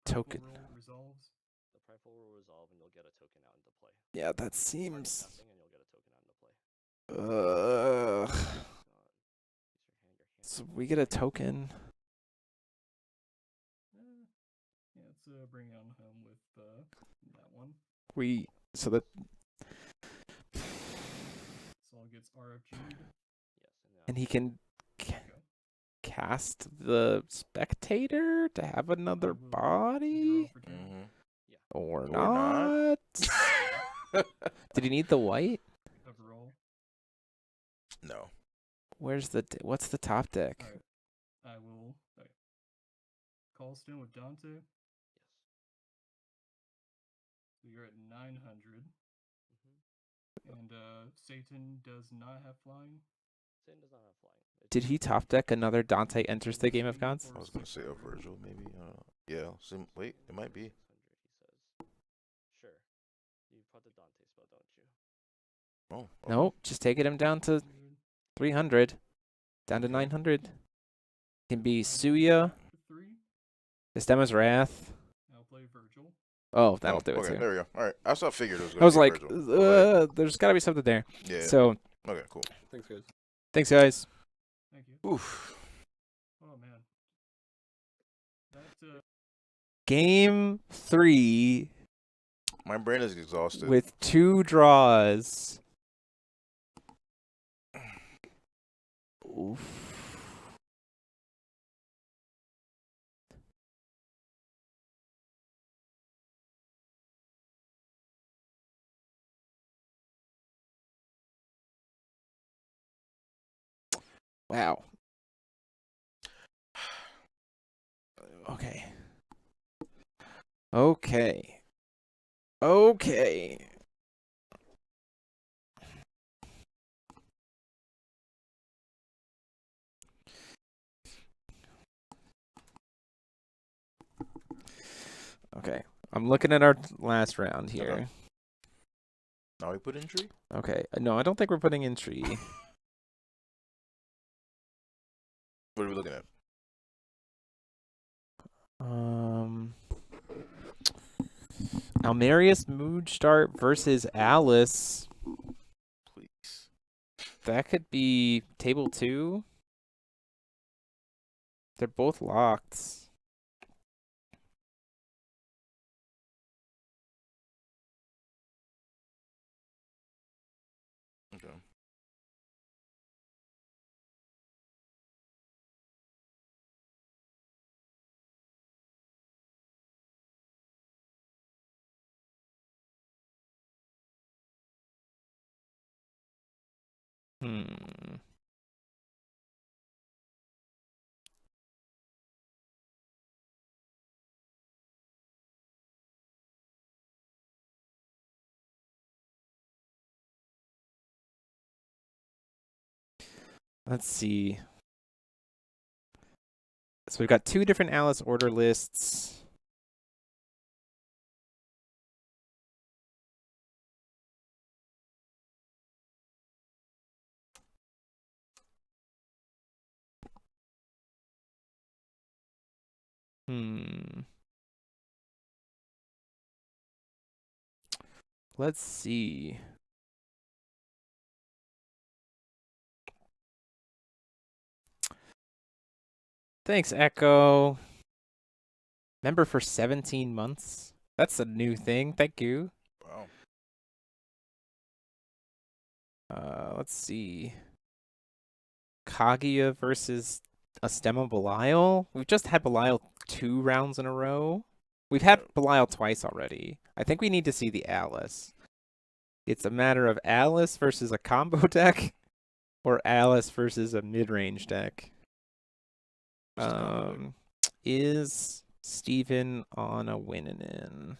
[SPEAKER 1] Token.
[SPEAKER 13] roll resolves.
[SPEAKER 12] The prideful will resolve and you'll get a token out into play.
[SPEAKER 1] Yeah, that
[SPEAKER 12] Target
[SPEAKER 1] seems.
[SPEAKER 12] nothing and you'll get a token out into play.
[SPEAKER 1] So we get a token.
[SPEAKER 13] Yeah, let's bring it on home with that one.
[SPEAKER 1] So that.
[SPEAKER 13] So all gets RFG'd.
[SPEAKER 12] Yes,
[SPEAKER 1] And he can
[SPEAKER 13] Okay.
[SPEAKER 1] cast the spectator to have another body?
[SPEAKER 12] Yeah.
[SPEAKER 1] Or
[SPEAKER 2] not.
[SPEAKER 1] Did he need the white?
[SPEAKER 13] Overall.
[SPEAKER 2] No.
[SPEAKER 1] What's the top deck?
[SPEAKER 13] All right. I will. Right. Callstone with Dante.
[SPEAKER 12] Yes.
[SPEAKER 13] So you're at 900. And Satan does not have flying.
[SPEAKER 12] Satan does not have flying.
[SPEAKER 1] Did he top deck another Dante Enters the Game of Gods?
[SPEAKER 2] I was gonna say a Virgil, maybe. Yeah. Wait, it might be.
[SPEAKER 12] 600, he says. Sure. You put the Dante spell, don't you?
[SPEAKER 2] Oh.
[SPEAKER 1] No, just taking him down to 300. Down to 900. Can be Suya.
[SPEAKER 13] 3.
[SPEAKER 1] Sistema's Wrath.
[SPEAKER 13] I'll play Virgil.
[SPEAKER 1] Oh, that'll do it
[SPEAKER 2] okay,
[SPEAKER 1] too.
[SPEAKER 2] there we go. All right. I figured it was.
[SPEAKER 1] I was like,
[SPEAKER 2] Virgil.
[SPEAKER 1] there's got to be something there.
[SPEAKER 2] Yeah.
[SPEAKER 1] So.
[SPEAKER 2] Okay, cool.
[SPEAKER 5] Thanks, guys.
[SPEAKER 1] Thanks, guys.
[SPEAKER 13] Thank you.
[SPEAKER 2] Oof.
[SPEAKER 13] Oh man. That
[SPEAKER 1] Game 3.
[SPEAKER 2] My brain is exhausted.
[SPEAKER 1] With 2 draws. Oof. Wow. Okay. Okay. Okay. Okay. I'm looking at our last round here.
[SPEAKER 2] Okay. Now we put in tree?
[SPEAKER 1] Okay. No, I don't think we're putting in tree.
[SPEAKER 2] What are we looking at?
[SPEAKER 1] Almerius Moonstart versus Alice.
[SPEAKER 2] Please.
[SPEAKER 1] That could be table 2. They're both locked.
[SPEAKER 2] Okay.
[SPEAKER 1] Let's see. So we've got 2 different Alice order lists. Let's see. Thanks, Echo. Member for 17 months. That's a new thing. Thank you.
[SPEAKER 2] Wow.
[SPEAKER 1] Let's see. Kaguya versus a Stemma Belial. We've just had Belial 2 rounds in a row. We've had Belial twice already. I think we need to see the Alice. It's a matter of Alice versus a combo deck or Alice versus a mid-range deck. Is Steven on a winning in?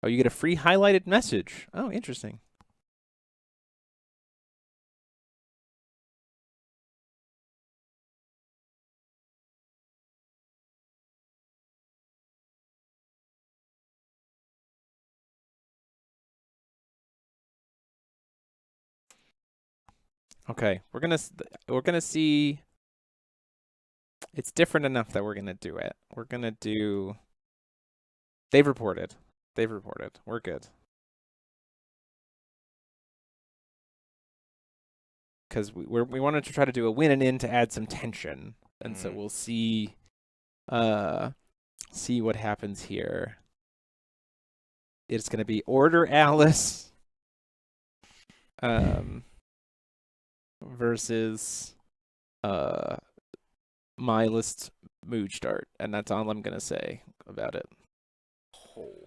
[SPEAKER 1] Oh, you get a free highlighted message. Oh, interesting. Okay, we're gonna see. It's different enough that we're gonna do it. We're gonna do. They've reported. They've reported. We're good. Because we wanted to try to do a win and in to add some tension, and so we'll see. See what happens here. It's gonna be Order Alice. Versus my list mood start, and that's all I'm gonna say about it.
[SPEAKER 2] Who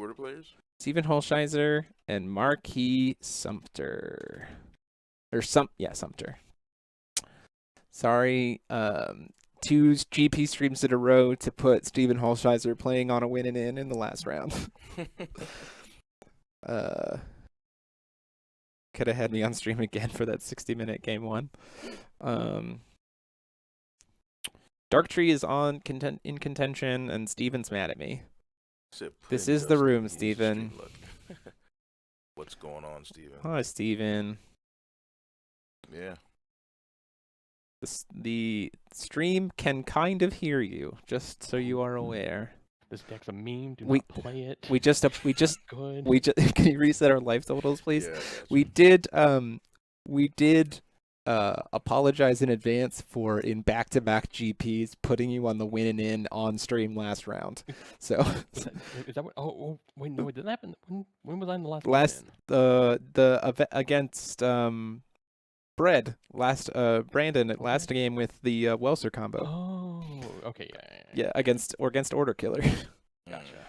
[SPEAKER 2] are the players?
[SPEAKER 1] Steven Holsheiser and Marquis Sumpter. Or Sumpter. Sorry, 2 GP streams in a row to put Steven Holsheiser playing on a win and in the last round. Could have had me on stream again for that 60-minute game 1. Darktree is in contention, and Steven's mad at me. This is the room, Steven.
[SPEAKER 2] What's going on, Steven?
[SPEAKER 1] Hi, Steven.
[SPEAKER 2] Yeah.
[SPEAKER 1] The stream can kind of hear you, just so you are aware.
[SPEAKER 12] This deck's a meme. Do not play it.
[SPEAKER 1] Good. Can you reset our life totals, please?
[SPEAKER 2] Yeah,
[SPEAKER 1] we did apologize in advance for in back-to-back GPs putting you on the win and in on stream last round. So
[SPEAKER 12] is that what? Oh wait, no, it didn't happen. When was I in the last?
[SPEAKER 1] The event against Brandon at last game with the Welser combo.
[SPEAKER 12] Oh, okay,
[SPEAKER 1] yeah. Against Order Killer.
[SPEAKER 12] Gotcha.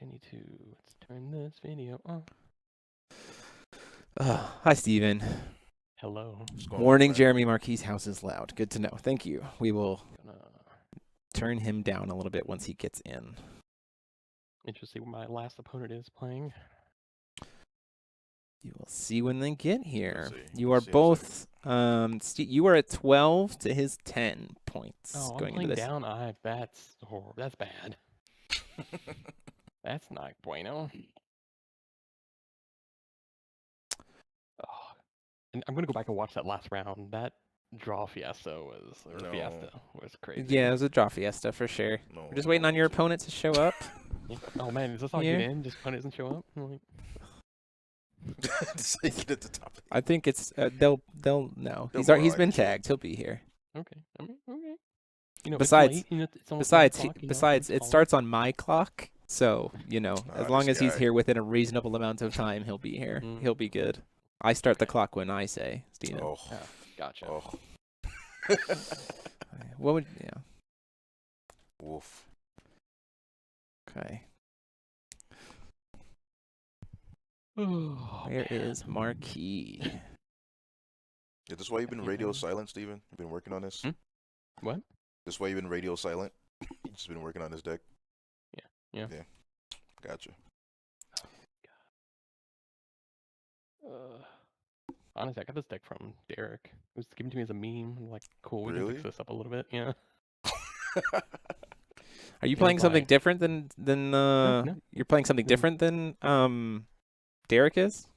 [SPEAKER 12] Let's turn this video on.
[SPEAKER 1] Hi, Steven.
[SPEAKER 12] Hello.
[SPEAKER 1] Warning, Jeremy Marquis' house is loud. Good to know. Thank you. We will turn him down a little bit once he gets in.
[SPEAKER 12] Interesting what my last opponent is playing.
[SPEAKER 1] You will see when they get here. You are both. You are at 12 to his 10 points.
[SPEAKER 12] Oh,
[SPEAKER 1] going
[SPEAKER 12] I'm playing
[SPEAKER 1] into this.
[SPEAKER 12] down. That's bad. That's not bueno. Oh, and I'm gonna go back and watch that last round. That draw fiesta was crazy.
[SPEAKER 1] Yeah, it was a draw fiesta for sure. We're just waiting on your opponent to show up.
[SPEAKER 12] Yeah. Oh man, is this how I get in? Just opponent doesn't show up? Like...
[SPEAKER 2] At the top.
[SPEAKER 1] I think it's they'll know. He's been tagged. He'll be here.
[SPEAKER 12] Okay. Okay. You know,
[SPEAKER 1] besides,
[SPEAKER 12] it's
[SPEAKER 1] it starts on my clock, so as long as he's
[SPEAKER 2] guy.
[SPEAKER 1] here within a reasonable amount of time, he'll be here. He'll be good. I start the clock when I say, Steven.
[SPEAKER 2] Oh,
[SPEAKER 12] gotcha.
[SPEAKER 2] Oh.
[SPEAKER 1] What would
[SPEAKER 2] Woof.
[SPEAKER 1] Okay.
[SPEAKER 12] Oh,
[SPEAKER 1] Where is Marquis?
[SPEAKER 2] Yeah, this why you've been radio silent, Steven? You've been working on this?
[SPEAKER 12] What?
[SPEAKER 2] This why you've been radio silent? You've just been working on this deck?
[SPEAKER 12] Yeah.
[SPEAKER 2] Gotcha.
[SPEAKER 12] Honestly, I got this deck from Derek. It was given to me as a meme. I'm like, cool, we can fix this up a little bit. Yeah.
[SPEAKER 1] Are you playing something different than
[SPEAKER 12] No.
[SPEAKER 1] You're playing something different than Derek is?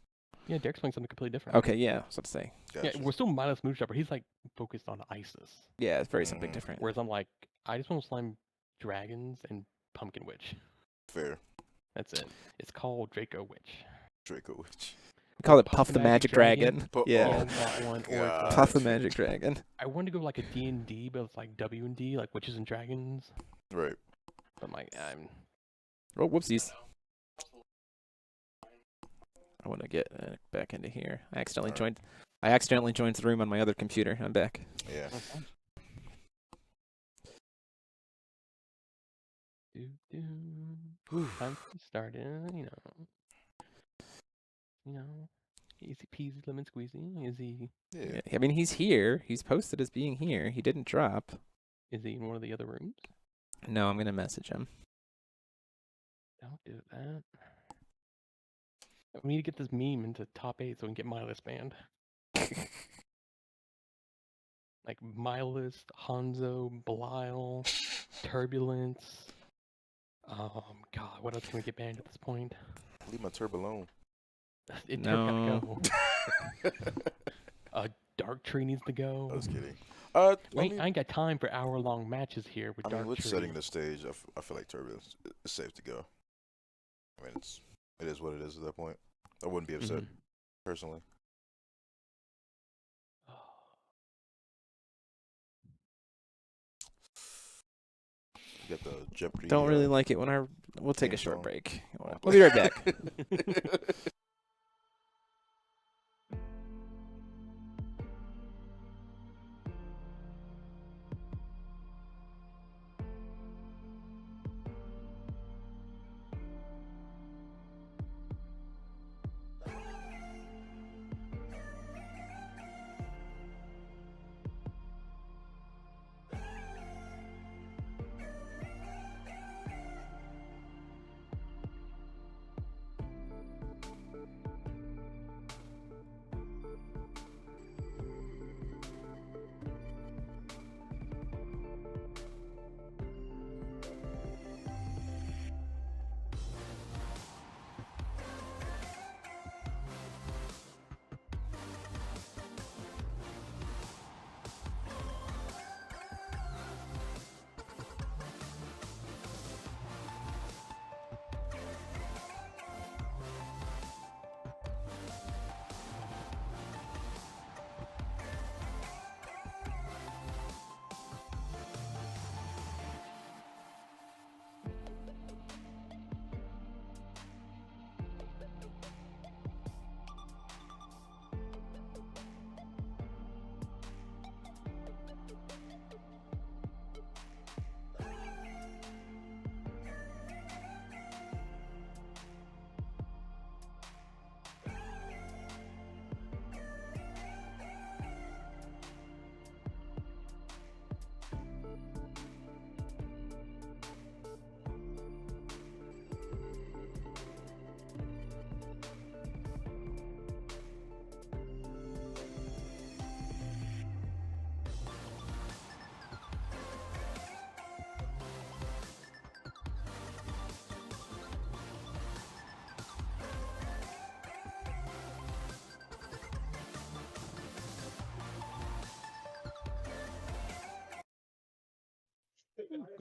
[SPEAKER 12] Yeah, Derek's playing something completely different.
[SPEAKER 1] Okay, yeah, I was about to say.
[SPEAKER 2] Gotcha.
[SPEAKER 12] Yeah, we're still minus Moonshot, but he's like focused on ISIS.
[SPEAKER 1] Yeah, it's very something different.
[SPEAKER 12] Whereas I'm like, I just want to slime dragons and Pumpkin Witch.
[SPEAKER 2] Fair.
[SPEAKER 14] That's it. It's called Draco Witch.
[SPEAKER 2] Draco Witch.
[SPEAKER 1] We call it Puff the Magic Dragon. Yeah.
[SPEAKER 14] That one. Or
[SPEAKER 1] Puff the Magic Dragon.
[SPEAKER 14] I wanted to go like a D&D, but it's like W&D, like Witches and Dragons.
[SPEAKER 2] Right.
[SPEAKER 14] I'm like,
[SPEAKER 1] Oh, whoopsies. I want to get back into here. I accidentally joined the room on my other computer. I'm back.
[SPEAKER 2] Yeah.
[SPEAKER 14] Time to start it, easy peasy lemon squeezy. Is he?
[SPEAKER 1] Yeah. I mean, he's here. He's posted as being here. He didn't drop.
[SPEAKER 14] Is he in one of the other rooms?
[SPEAKER 1] No, I'm gonna message him.
[SPEAKER 14] Don't do that. We need to get this meme into top 8 so we can get Milus banned. Like Milus, Hanzo, Belial, Turbulence. God, what else can we get banned at this point?
[SPEAKER 2] Leave my turb alone.
[SPEAKER 14] It gotta go. Dark Tree needs to go.
[SPEAKER 2] I was kidding.
[SPEAKER 14] I ain't got time for hour-long matches here with Dark
[SPEAKER 2] with
[SPEAKER 14] Tree.
[SPEAKER 2] setting the stage, I feel like Turbulence is safe to go. I mean, it is what it is at that point. I wouldn't be upset, personally. You got the Jeopardy.
[SPEAKER 1] Don't really like it when we'll take a short break. We'll be right back.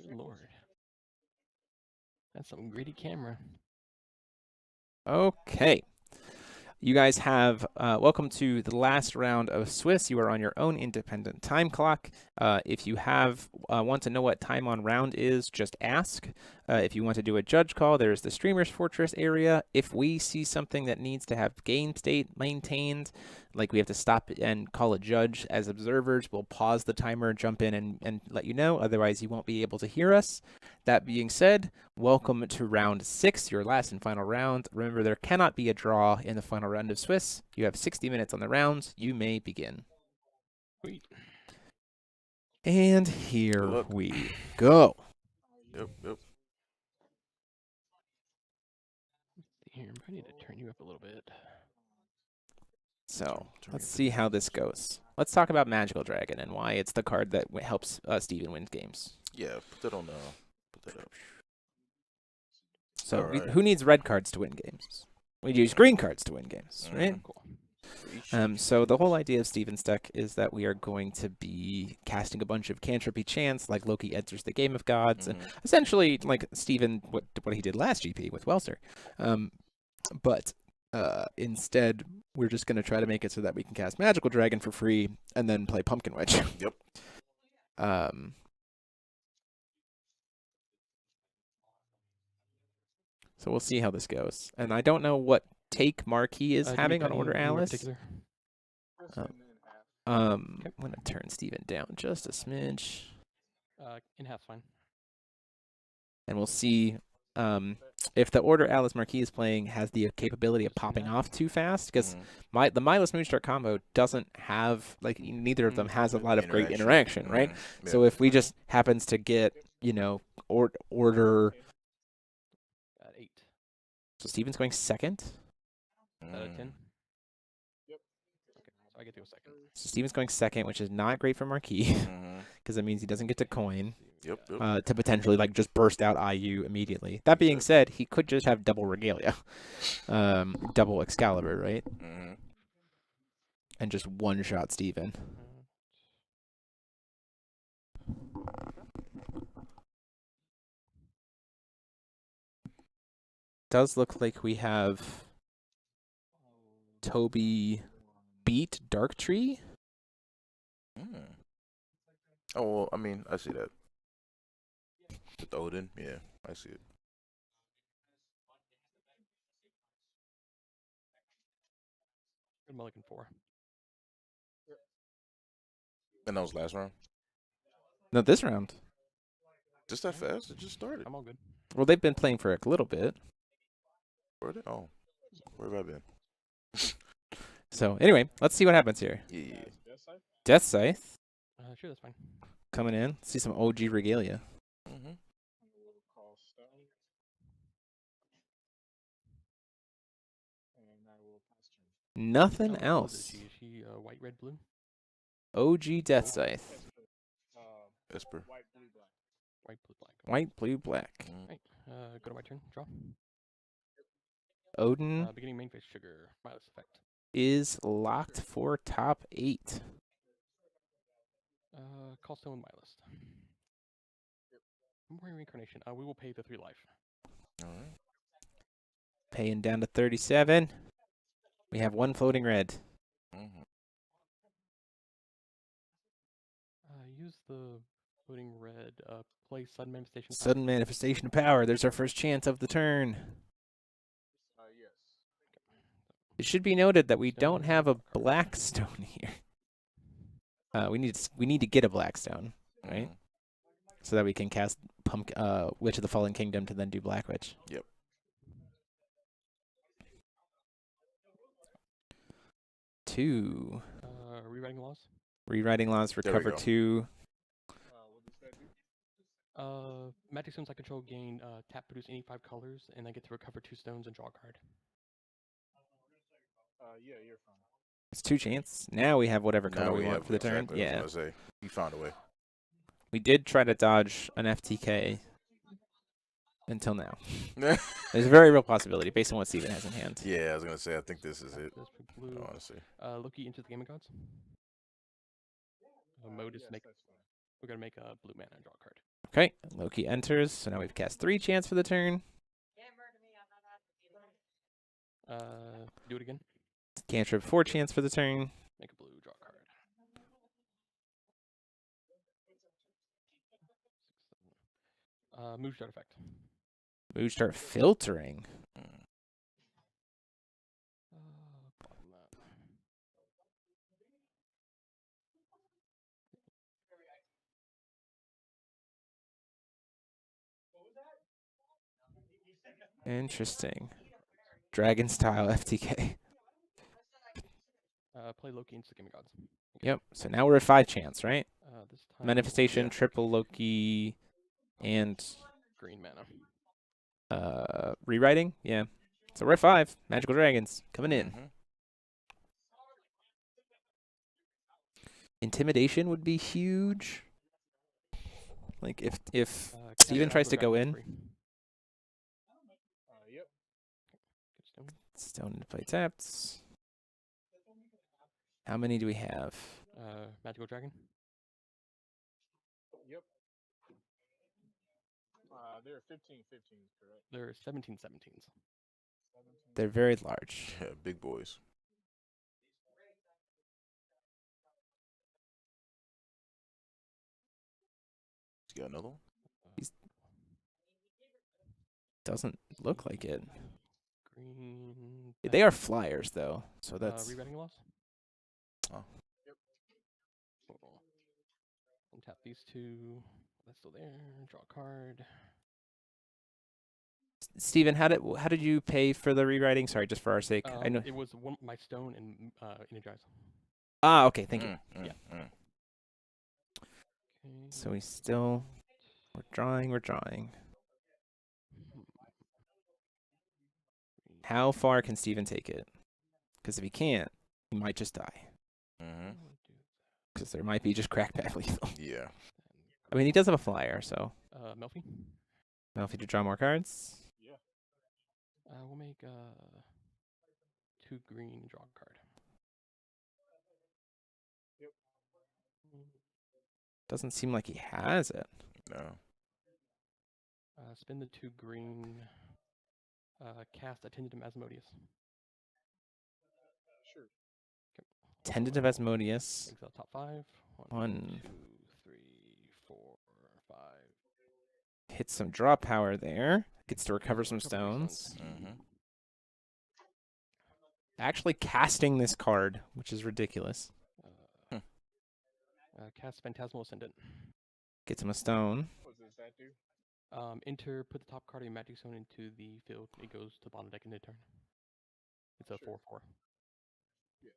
[SPEAKER 14] Good lord. That's some gritty camera.
[SPEAKER 1] Okay. You guys have, welcome to the last round of Swiss. You are on your own independent time clock. If you want to know what time on round is, just ask. If you want to do a judge call, there's the Streamer's Fortress area. If we see something that needs to have game state maintained, like we have to stop and call a judge as observers, we'll pause the timer, jump in and let you know. Otherwise, you won't be able to hear us. That being said, welcome to round 6, your last and final round. Remember, there cannot be a draw in the final round of Swiss. You have 60 minutes on the round. You may begin.
[SPEAKER 14] Sweet.
[SPEAKER 1] And here we go.
[SPEAKER 2] Yep.
[SPEAKER 14] Here, I need to turn you up a little bit.
[SPEAKER 1] So let's see how this goes. Let's talk about Magical Dragon and why it's the card that helps Steven win games.
[SPEAKER 2] Yeah, put that on. Put that up.
[SPEAKER 1] So who needs red cards to win games? We use green cards to win games, right?
[SPEAKER 14] Cool.
[SPEAKER 1] So the whole idea of Steven's deck is that we are going to be casting a bunch of cantripy chants, like Loki enters the game of gods, and essentially like Steven, what he did last GP with Welser. But instead, we're just going to try to make it so that we can cast Magical Dragon for free and then play Pumpkin Witch.
[SPEAKER 2] Yep.
[SPEAKER 1] So we'll see how this goes. And I don't know what take Marquis is having on Order Alice. I'm going to turn Steven down just a smidge.
[SPEAKER 14] In half's fine.
[SPEAKER 1] And we'll see if the Order Alice Marquis is playing has the capability of popping off too fast, because the Mindless Moonstruck combo doesn't have, like, neither of them has a lot of great interaction, right?
[SPEAKER 2] Yeah.
[SPEAKER 1] So if we just happens to get, Order...
[SPEAKER 14] 8.
[SPEAKER 1] So Steven's going second?
[SPEAKER 14] 10. Yep. Okay, so I get to go second.
[SPEAKER 1] So Steven's going second, which is not great for Marquis, because that means he doesn't get to coin.
[SPEAKER 2] Yep.
[SPEAKER 1] To potentially just burst out IU immediately. That being said, he could just have double Regalia, double Excalibur, right? And just one-shot Steven. Does look like we have Toby beat Darktree.
[SPEAKER 2] Oh, well, I mean, I see that. With Odin, yeah, I see it.
[SPEAKER 14] Mulligan 4.
[SPEAKER 2] And that was last round?
[SPEAKER 1] No, this round.
[SPEAKER 2] Just that fast? It just started.
[SPEAKER 14] I'm all good.
[SPEAKER 1] Well, they've been playing for a little bit.
[SPEAKER 2] Where they? Oh, where have I been?
[SPEAKER 1] So, anyway, let's see what happens here.
[SPEAKER 2] Yeah.
[SPEAKER 1] Death Scythe.
[SPEAKER 14] Sure, that's fine.
[SPEAKER 1] Coming in. See some OG Regalia. Nothing else.
[SPEAKER 14] She white, red, blue.
[SPEAKER 1] OG Death Scythe.
[SPEAKER 2] Esper.
[SPEAKER 14] White, blue, black.
[SPEAKER 1] White, blue, black.
[SPEAKER 14] Right. Go to my turn. Draw.
[SPEAKER 1] Odin
[SPEAKER 14] beginning main phase trigger. Mindless effect.
[SPEAKER 1] is locked for top 8.
[SPEAKER 14] Callstone with my list. More reincarnation. We will pay the 3 life.
[SPEAKER 2] All right.
[SPEAKER 1] Paying down to 37. We have 1 floating red.
[SPEAKER 14] Use the floating red. Play sudden manifestation.
[SPEAKER 1] Sudden manifestation of power. There's our first chance of the turn.
[SPEAKER 14] Yes.
[SPEAKER 1] It should be noted that we don't have a black stone here. We need to get a black stone, right? So that we can cast Witch of the Fallen Kingdom to then do Black Witch.
[SPEAKER 2] Yep.
[SPEAKER 1] Two.
[SPEAKER 14] Rewriting laws.
[SPEAKER 1] Rewriting laws for cover 2.
[SPEAKER 14] Magic stones I control gain tap, produce any 5 colors, and I get to recover 2 stones and draw a card.
[SPEAKER 11] Yeah, you're fine.
[SPEAKER 1] It's 2 chance. Now we have whatever color we want for the turn.
[SPEAKER 2] Exactly, I was gonna say. You found a way.
[SPEAKER 1] We did try to dodge an FTK until now. There's a very real possibility based on what Steven has in hand.
[SPEAKER 2] Yeah, I was gonna say. I think this is it.
[SPEAKER 14] Blue.
[SPEAKER 2] Honestly.
[SPEAKER 14] Loki into the Game of Gods. Mode is make. We're gonna make a blue mana and draw a card.
[SPEAKER 1] Okay, Loki enters. So now we've cast 3 chance for the turn.
[SPEAKER 14] Do it again.
[SPEAKER 1] Cantrip 4 chance for the turn.
[SPEAKER 14] Make a blue, draw a card. Move start effect.
[SPEAKER 1] Move start filtering. Interesting. Dragon style FTK.
[SPEAKER 14] Play Loki into the Game of Gods.
[SPEAKER 1] Yep. So now we're at 5 chance, right?
[SPEAKER 14] This time
[SPEAKER 1] Manifestation, triple Loki, and
[SPEAKER 14] green mana.
[SPEAKER 1] Rewriting. Yeah. So we're at 5. Magical Dragons coming in. Intimidation would be huge. Like if Steven tries to go in.
[SPEAKER 11] Yep.
[SPEAKER 1] Stone to play tapped. How many do we have?
[SPEAKER 14] Magical Dragon.
[SPEAKER 15] Yep. They're 15-15s, correct?
[SPEAKER 14] They're 17-17s.
[SPEAKER 15] 17.
[SPEAKER 1] They're very large.
[SPEAKER 2] Yeah, big boys. You got another one?
[SPEAKER 1] Doesn't look like it.
[SPEAKER 14] Green.
[SPEAKER 1] They are flyers, though, so that's.
[SPEAKER 14] Rewriting loss.
[SPEAKER 2] Oh.
[SPEAKER 15] Yep.
[SPEAKER 14] Cool. Untap these two. That's still there. Draw a card.
[SPEAKER 1] Steven, how did you pay for the rewriting? Sorry, just for our sake. I know
[SPEAKER 14] It was my stone and energize.
[SPEAKER 1] Ah, okay, thank you.
[SPEAKER 14] Yeah.
[SPEAKER 1] Okay, so we're drawing. How far can Steven take it? Because if he can't, he might just die. Because there might be just crackback lethal.
[SPEAKER 2] Yeah.
[SPEAKER 1] I mean, he does have a flyer, so.
[SPEAKER 14] Melfi?
[SPEAKER 1] Melfi to draw more cards?
[SPEAKER 15] Yeah.
[SPEAKER 14] We'll make 2 green and draw a card.
[SPEAKER 15] Yep.
[SPEAKER 1] Doesn't seem like he has it.
[SPEAKER 2] No.
[SPEAKER 14] Spin the 2 green. Cast Attendant Asmodeus.
[SPEAKER 15] Sure.
[SPEAKER 14] Okay.
[SPEAKER 1] Tentative Asmodeus.
[SPEAKER 14] Brings out top 5.
[SPEAKER 1] 1,
[SPEAKER 14] 2, 3, 4, 5.
[SPEAKER 1] Hits some draw power there. Gets to recover some stones. Actually casting this card, which is ridiculous.
[SPEAKER 14] Cast Phantasmal Ascendant.
[SPEAKER 1] Gets him a stone.
[SPEAKER 15] What does that do?
[SPEAKER 14] Enter, put the top card of your magic zone into the field. It goes to the bottom deck in the turn. It's a 4/4.
[SPEAKER 15] Yeah.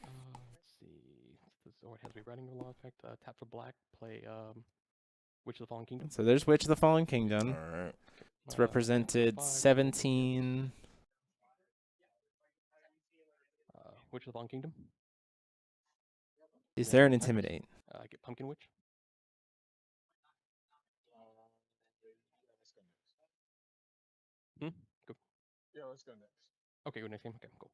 [SPEAKER 14] Let's see. So it has rewriting law effect. Tap for black. Play Witch of the Fallen Kingdom.
[SPEAKER 1] So there's Witch of the Fallen Kingdom.
[SPEAKER 2] All right.
[SPEAKER 1] It's represented 17.
[SPEAKER 14] Witch of the Fallen Kingdom.
[SPEAKER 1] Is there an Intimidate?
[SPEAKER 14] I get Pumpkin Witch.
[SPEAKER 15] Let's go next.
[SPEAKER 14] Go.
[SPEAKER 15] Yeah, let's go next.
[SPEAKER 14] Okay, go next game. Okay, cool.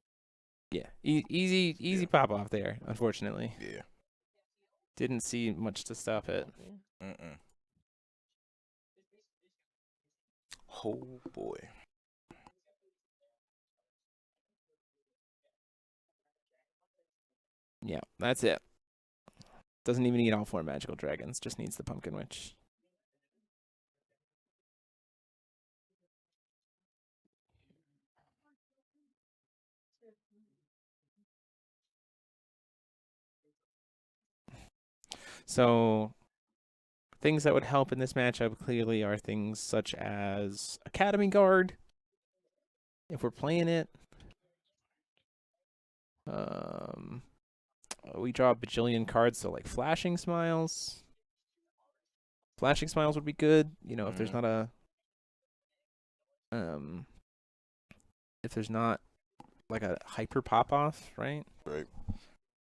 [SPEAKER 1] Yeah, easy pop off there, unfortunately.
[SPEAKER 2] Yeah.
[SPEAKER 1] Didn't see much to stop it.
[SPEAKER 2] Oh, boy.
[SPEAKER 1] Yeah, that's it. Doesn't even need all 4 magical dragons, just needs the Pumpkin Witch. So, things that would help in this matchup clearly are things such as Academy Guard, if we're playing it. We draw a bajillion cards, so like Flashing Smiles. Flashing Smiles would be good, you know, if there's not a if there's not like a hyper pop off, right?
[SPEAKER 2] Right.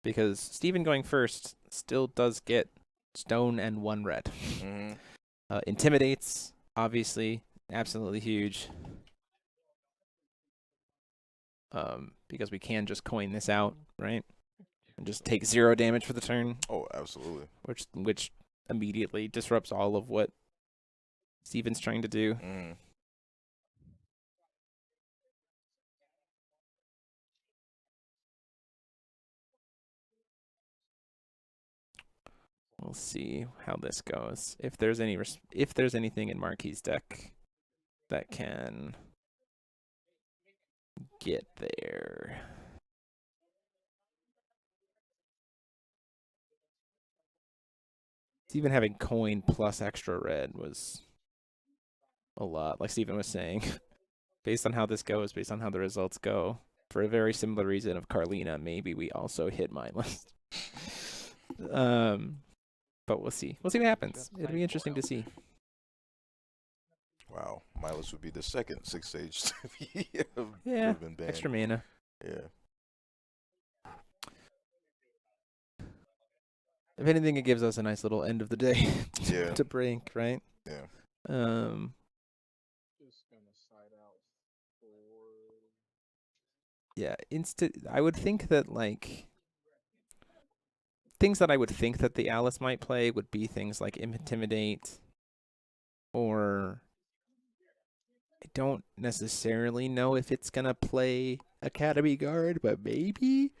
[SPEAKER 1] Because Steven going first still does get stone and 1 red. Intimidates, obviously, absolutely huge. Because we can just coin this out, right? And just take 0 damage for the turn.
[SPEAKER 2] Oh, absolutely.
[SPEAKER 1] Which immediately disrupts all of what Steven's trying to do. We'll see how this goes. If there's anything in Marquis' deck that can get there. Even having coin plus extra red was a lot, like Steven was saying. Based on how this goes, based on how the results go, for a very similar reason of Carlina, maybe we also hit mindless. But we'll see. We'll see what happens. It'll be interesting to see.
[SPEAKER 2] Wow, Mindless would be the second 6-stage to
[SPEAKER 1] yeah,
[SPEAKER 2] have been banned.
[SPEAKER 1] Extra mana.
[SPEAKER 2] Yeah.
[SPEAKER 1] If anything, it gives us a nice little end of the day to break, right?
[SPEAKER 2] Yeah.
[SPEAKER 15] Just gonna side out
[SPEAKER 1] Yeah, I would think that like things that I would think that the Alice might play would be things like Intimidate, or I don't necessarily know if it's gonna play Academy Guard, but maybe.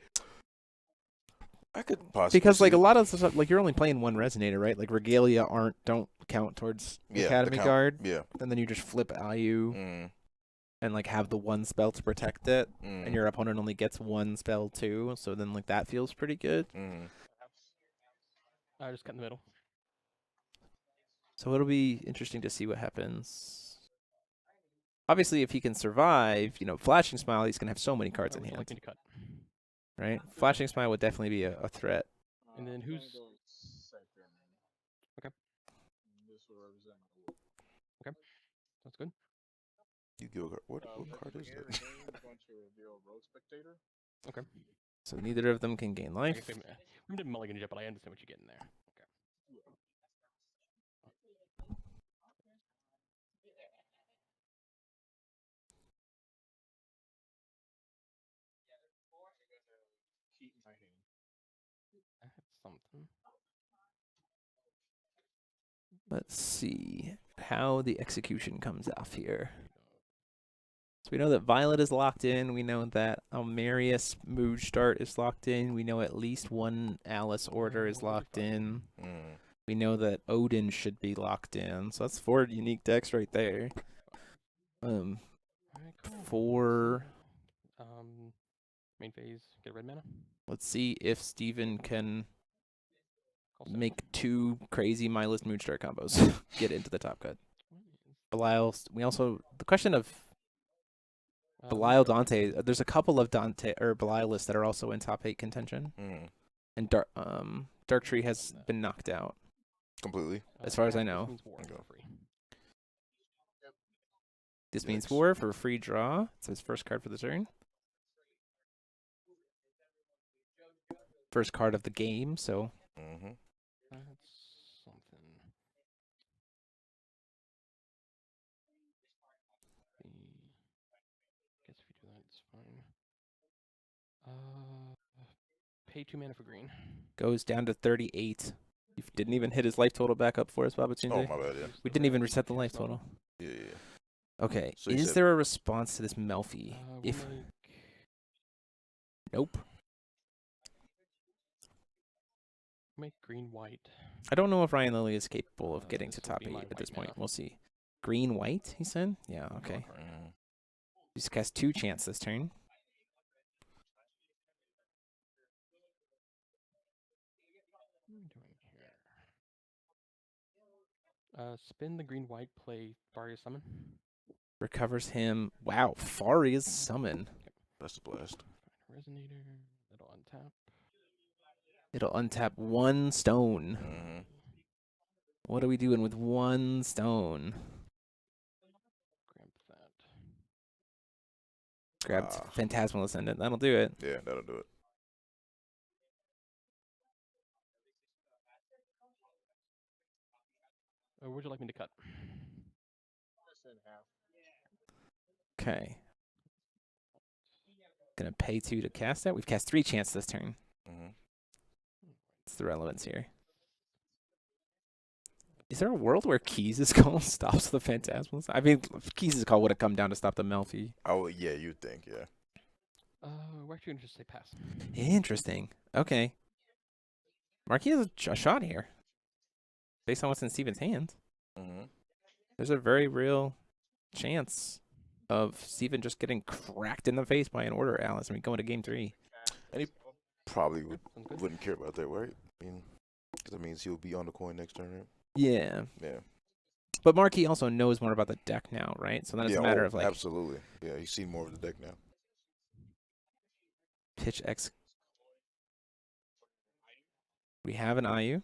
[SPEAKER 2] I could possibly
[SPEAKER 1] Because like
[SPEAKER 2] see
[SPEAKER 1] a
[SPEAKER 2] it.
[SPEAKER 1] lot of stuff, like you're only playing one Resonator, right? Like Regalia don't count towards
[SPEAKER 2] Yeah,
[SPEAKER 1] Academy Guard.
[SPEAKER 2] Yeah.
[SPEAKER 1] And then you just flip IU and like have the one spell to protect it, and your opponent only gets one spell too. So then like that feels pretty good.
[SPEAKER 14] I just cut in the middle.
[SPEAKER 1] So it'll be interesting to see what happens. Obviously, if he can survive, you know, Flashing Smile, he's gonna have so many cards in
[SPEAKER 14] Would you
[SPEAKER 1] hand.
[SPEAKER 14] like me to cut?
[SPEAKER 1] Right? Flashing Smile would definitely be a threat.
[SPEAKER 14] And then who's? Okay.
[SPEAKER 15] This will represent my wolf.
[SPEAKER 14] Okay. That's good.
[SPEAKER 2] You go. What card is
[SPEAKER 15] that?
[SPEAKER 2] that?
[SPEAKER 15] I'm going to reveal Road Spectator.
[SPEAKER 14] Okay.
[SPEAKER 1] So neither of them can gain
[SPEAKER 14] I
[SPEAKER 1] life.
[SPEAKER 14] guess we didn't mulligan it, but I understand what you get in there. Okay.
[SPEAKER 15] Keep my hand.
[SPEAKER 14] That's something.
[SPEAKER 1] Let's see how the execution comes off here. So we know that Violet is locked in. We know that Almerius Moonstart is locked in. We know at least one Alice Order is locked in. We know that Odin should be locked in. So that's 4 unique decks right there. For
[SPEAKER 14] main phase, get red mana.
[SPEAKER 1] let's see if Steven can make 2 crazy Mindless Moonstart combos get into the top cut. Belial, we also the question of Belial Dante. There's a couple of Dante or Belial lists that are also in top 8 contention, and Darktree has been knocked out
[SPEAKER 2] completely,
[SPEAKER 1] as far as I know. This means war for a free draw. It's his first card for the turn. First card of the game, so.
[SPEAKER 14] That's something. Guess if you do that, it's fine. Pay 2 mana for green.
[SPEAKER 1] Goes down to 38. You didn't even hit his life total back up for us, Babatunde.
[SPEAKER 2] Oh, my bad, yeah.
[SPEAKER 1] We didn't even reset the life total.
[SPEAKER 2] Yeah.
[SPEAKER 1] Okay,
[SPEAKER 2] So
[SPEAKER 1] is there a response to this Melfi? If nope.
[SPEAKER 14] Make green white.
[SPEAKER 1] I don't know if Ryan Lilly is capable of getting to top 8 at this point. We'll see. Green white, he said? Yeah, okay. He's cast 2 chance this turn.
[SPEAKER 14] What are we doing here? Spin the green white, play Faria Summon.
[SPEAKER 1] Recovers him. Wow, Faria's Summon.
[SPEAKER 2] That's a blast.
[SPEAKER 14] Resonator, it'll untap.
[SPEAKER 1] It'll untap 1 stone. What are we doing with 1 stone?
[SPEAKER 14] Grab that.
[SPEAKER 1] Grabbed Phantasmal Ascendant. That'll do it.
[SPEAKER 2] Yeah, that'll do it.
[SPEAKER 14] Would you like me to cut?
[SPEAKER 1] Okay. Gonna pay 2 to cast that. We've cast 3 chance this turn. What's the relevance here? Is there a world where Keys' Call stops the Phantasmals? I mean, Keys' Call would have come down to stop the Melfi.
[SPEAKER 2] Oh, yeah, you'd think, yeah.
[SPEAKER 14] We're actually going to just say pass.
[SPEAKER 1] Interesting. Okay. Marquis has a shot here. Based on what's in Steven's hand. There's a very real chance of Steven just getting cracked in the face by an Order Alice. I mean, going to game 3.
[SPEAKER 2] And he probably wouldn't care about that, right? I mean, because that means he'll be on the coin next turn, right?
[SPEAKER 1] Yeah.
[SPEAKER 2] Yeah.
[SPEAKER 1] But Marquis also knows more about the deck now, right? So then it's a matter of like
[SPEAKER 2] absolutely. Yeah, he's seen more of the deck now.
[SPEAKER 1] Pitch X. We have an IU.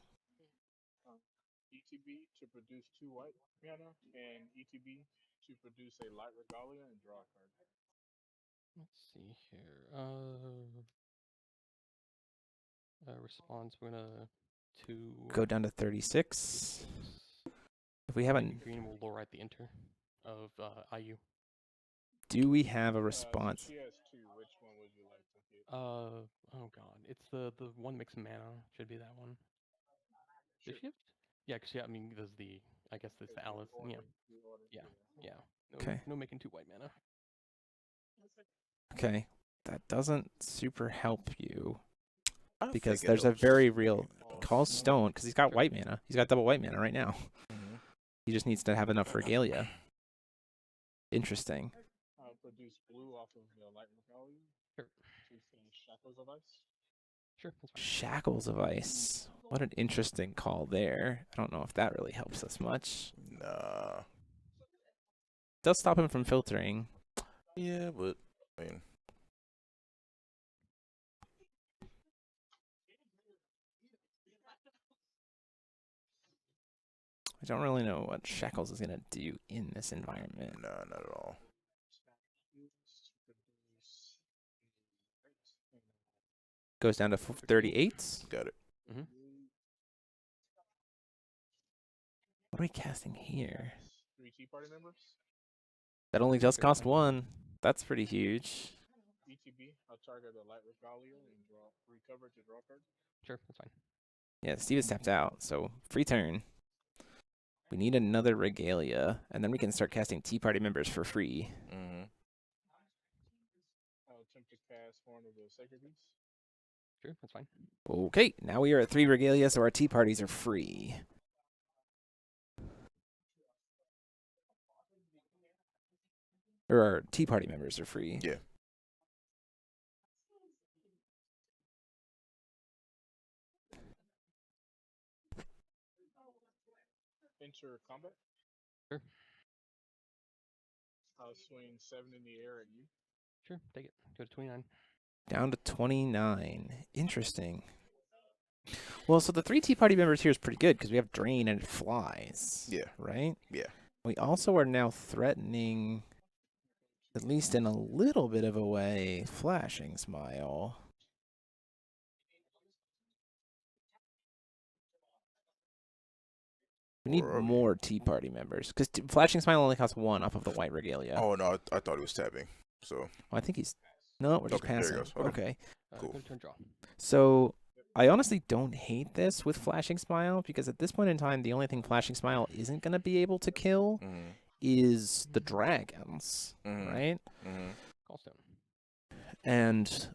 [SPEAKER 15] ETB to produce 2 white mana, and ETB to produce a light regalia and draw a card.
[SPEAKER 14] Let's see here. Response. We're gonna
[SPEAKER 1] go down to 36. If we haven't
[SPEAKER 14] green, will lower at the enter of IU.
[SPEAKER 1] Do we have a response?
[SPEAKER 15] She has 2. Which one would you like to get?
[SPEAKER 14] Oh god, it's the one mixed mana. Should be that one. Does she have? Yeah, cause yeah, I mean, there's the I guess there's the Alice. Yeah, yeah. No,
[SPEAKER 1] Okay.
[SPEAKER 14] no making 2 white mana.
[SPEAKER 1] Okay, that doesn't super help you
[SPEAKER 2] I
[SPEAKER 1] because
[SPEAKER 2] think it
[SPEAKER 1] there's a
[SPEAKER 2] helps.
[SPEAKER 1] very real call stone because he's got white mana. He's got double white mana right now.
[SPEAKER 2] Mm-hmm.
[SPEAKER 1] He just needs to have enough regalia. Interesting.
[SPEAKER 15] I'll produce blue off of the light regalia.
[SPEAKER 14] Sure.
[SPEAKER 15] To finish Shackles of Ice.
[SPEAKER 14] Sure. That's fine.
[SPEAKER 1] Shackles of Ice. What an interesting call there. I don't know if that really helps us much.
[SPEAKER 2] Nah.
[SPEAKER 1] Does stop him from filtering.
[SPEAKER 2] Yeah, but I mean,
[SPEAKER 1] I don't really know what Shackles is gonna do in this environment.
[SPEAKER 2] nah, not at all.
[SPEAKER 1] Goes down to 38.
[SPEAKER 2] Got it.
[SPEAKER 14] Mm-hmm.
[SPEAKER 1] What are we casting here?
[SPEAKER 15] 3 Tea Party members.
[SPEAKER 1] That only does cost 1. That's pretty huge.
[SPEAKER 15] ETB. I'll target the light regalia and recover to draw a card.
[SPEAKER 14] Sure, that's fine.
[SPEAKER 1] Yeah, Steven stepped out, so free turn. We need another regalia, and then we can start casting Tea Party members for free.
[SPEAKER 2] Mm-hmm.
[SPEAKER 15] I'll attempt to cast Horn of the Sacred Beast.
[SPEAKER 14] Sure, that's fine.
[SPEAKER 1] Okay, now we are at 3 regalia, so our Tea Parties are free. Or our Tea Party members are free.
[SPEAKER 2] Yeah.
[SPEAKER 15] Enter combat.
[SPEAKER 14] Sure.
[SPEAKER 15] I'll swing 7 in the air at you.
[SPEAKER 14] Sure, take it. Go to 29.
[SPEAKER 1] Down to 29. Interesting. Well, so the 3 Tea Party members here is pretty good because we have Drain and it flies.
[SPEAKER 2] Yeah.
[SPEAKER 1] Right?
[SPEAKER 2] Yeah.
[SPEAKER 1] We also are now threatening, at least in a little bit of a way, Flashing Smile. We need more Tea Party members because Flashing Smile only costs 1 off of the white regalia.
[SPEAKER 2] Oh no, I thought he was tapping. So.
[SPEAKER 1] Well, I think he's no. We're just
[SPEAKER 2] Okay, there he
[SPEAKER 1] passing.
[SPEAKER 2] goes.
[SPEAKER 1] Okay.
[SPEAKER 2] Cool.
[SPEAKER 14] Go to turn draw.
[SPEAKER 1] So I honestly don't hate this with Flashing Smile because at this point in time, the only thing Flashing Smile isn't going to be able to kill is the dragons, right?
[SPEAKER 14] Callstone.
[SPEAKER 1] And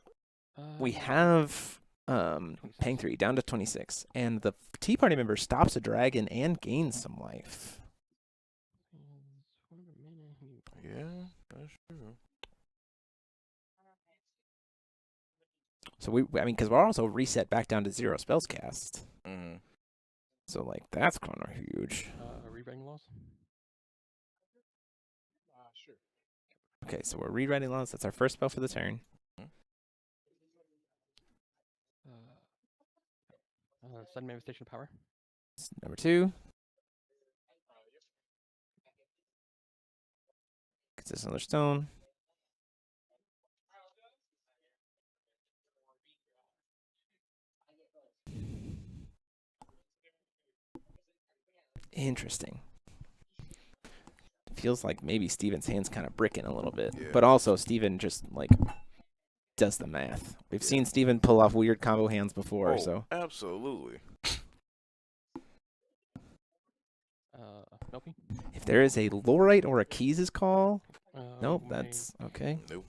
[SPEAKER 1] we have Pang 3 down to 26, and the Tea Party member stops a dragon and gains some life.
[SPEAKER 2] Yeah, that's true.
[SPEAKER 1] So I mean, because we're also reset back down to 0 spells cast.
[SPEAKER 2] Mm-hmm.
[SPEAKER 1] So like that's kind of huge.
[SPEAKER 14] Rewriting laws.
[SPEAKER 15] Sure.
[SPEAKER 1] Okay, so we're rewriting laws. That's our first spell for the turn.
[SPEAKER 14] Sudden manifestation power.
[SPEAKER 1] Number 2. Gets us another stone. Interesting. Feels like maybe Steven's hand's kind of bricking a little bit.
[SPEAKER 2] Yeah.
[SPEAKER 1] But also Steven just like does the math. We've seen Steven pull off weird combo hands before, so
[SPEAKER 2] absolutely.
[SPEAKER 14] Nope.
[SPEAKER 1] If there is a Lorite or a Keys' call, nope,
[SPEAKER 14] my-
[SPEAKER 1] that's okay.
[SPEAKER 2] Nope.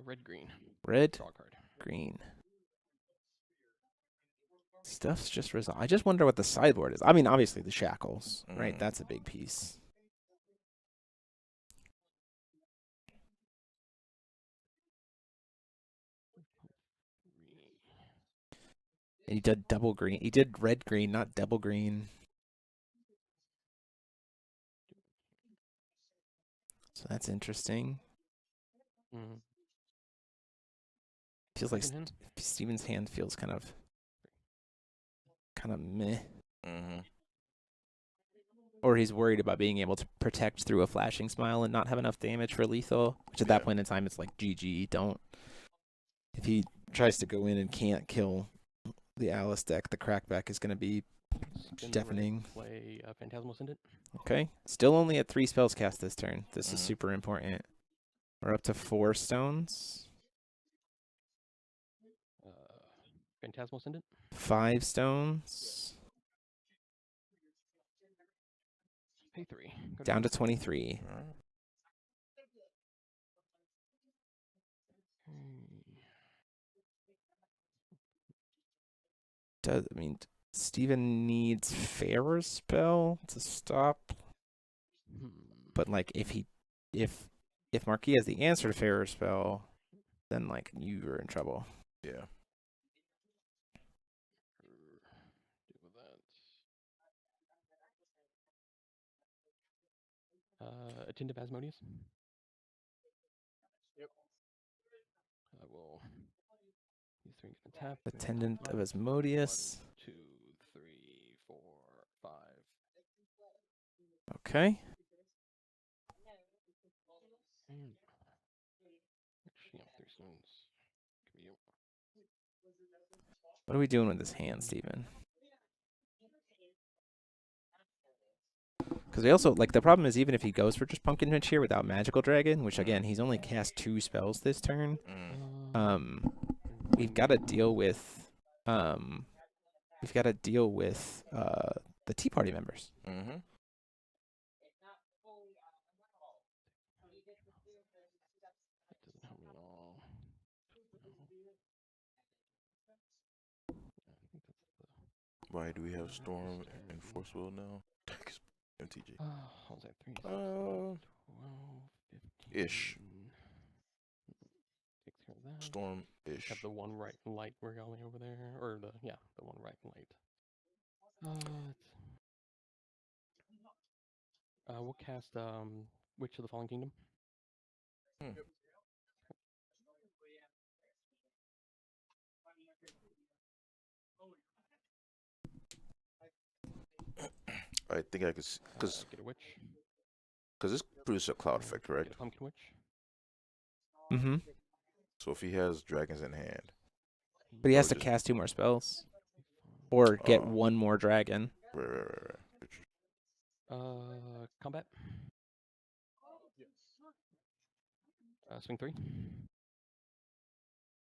[SPEAKER 14] Red green.
[SPEAKER 1] Red,
[SPEAKER 14] Draw a card.
[SPEAKER 1] green. Stuff's just resolved. I just wonder what the sideboard is. I mean, obviously the shackles, right? That's a big piece. And he did double green. He did red green, not double green. So that's interesting. Feels like Steven's hand feels kind of meh. Or he's worried about being able to protect through a Flashing Smile and not have enough damage for lethal, which at that point in time, it's like, GG, don't. If he tries to go in and can't kill the Alice deck, the crackback is going to be deafening.
[SPEAKER 14] Play Phantasmal Ascendant.
[SPEAKER 1] Okay. Still only at 3 spells cast this turn. This is super important. We're up to 4 stones.
[SPEAKER 14] Phantasmal Ascendant.
[SPEAKER 1] 5 stones.
[SPEAKER 14] Pay 3. Go
[SPEAKER 1] Down to 23. Steven needs Fairer Spell to stop. But like if Marquis has the answer to Fairer Spell, then like you're in trouble.
[SPEAKER 2] Yeah.
[SPEAKER 14] Deal with that. Attentive Asmodeus.
[SPEAKER 15] Yep.
[SPEAKER 14] I will. These 3 can tap.
[SPEAKER 1] Attendant of Asmodeus.
[SPEAKER 14] 1, 2, 3, 4, 5.
[SPEAKER 1] Okay.
[SPEAKER 14] And actually, 3 stones. Give me you.
[SPEAKER 1] What are we doing with this hand, Steven? Because we also, like, the problem is even if he goes for just Pumpkin Witch here without Magical Dragon, which again, he's only cast 2 spells this turn, we've got to deal with, the Tea Party members.
[SPEAKER 2] Mm-hmm.
[SPEAKER 14] That doesn't help me at all.
[SPEAKER 2] Why do we have Storm and Force Will now? MTG.
[SPEAKER 14] What was that? 3, 6, 12, 15.
[SPEAKER 2] Ish.
[SPEAKER 14] Takes care of that.
[SPEAKER 2] Storm-ish.
[SPEAKER 14] Have the 1 right and light regalia over there, or the 1 right and light. We'll cast Witch of the Fallen Kingdom.
[SPEAKER 2] I think I could, because
[SPEAKER 14] get a witch.
[SPEAKER 2] Because this produces a cloud effect, correct?
[SPEAKER 14] Get a pumpkin witch.
[SPEAKER 1] Mm-hmm.
[SPEAKER 2] So if he has dragons in hand,
[SPEAKER 1] but he has to cast 2 more spells, or get 1 more dragon.
[SPEAKER 2] Right.
[SPEAKER 14] Combat.
[SPEAKER 15] Yes.
[SPEAKER 14] Swing 3.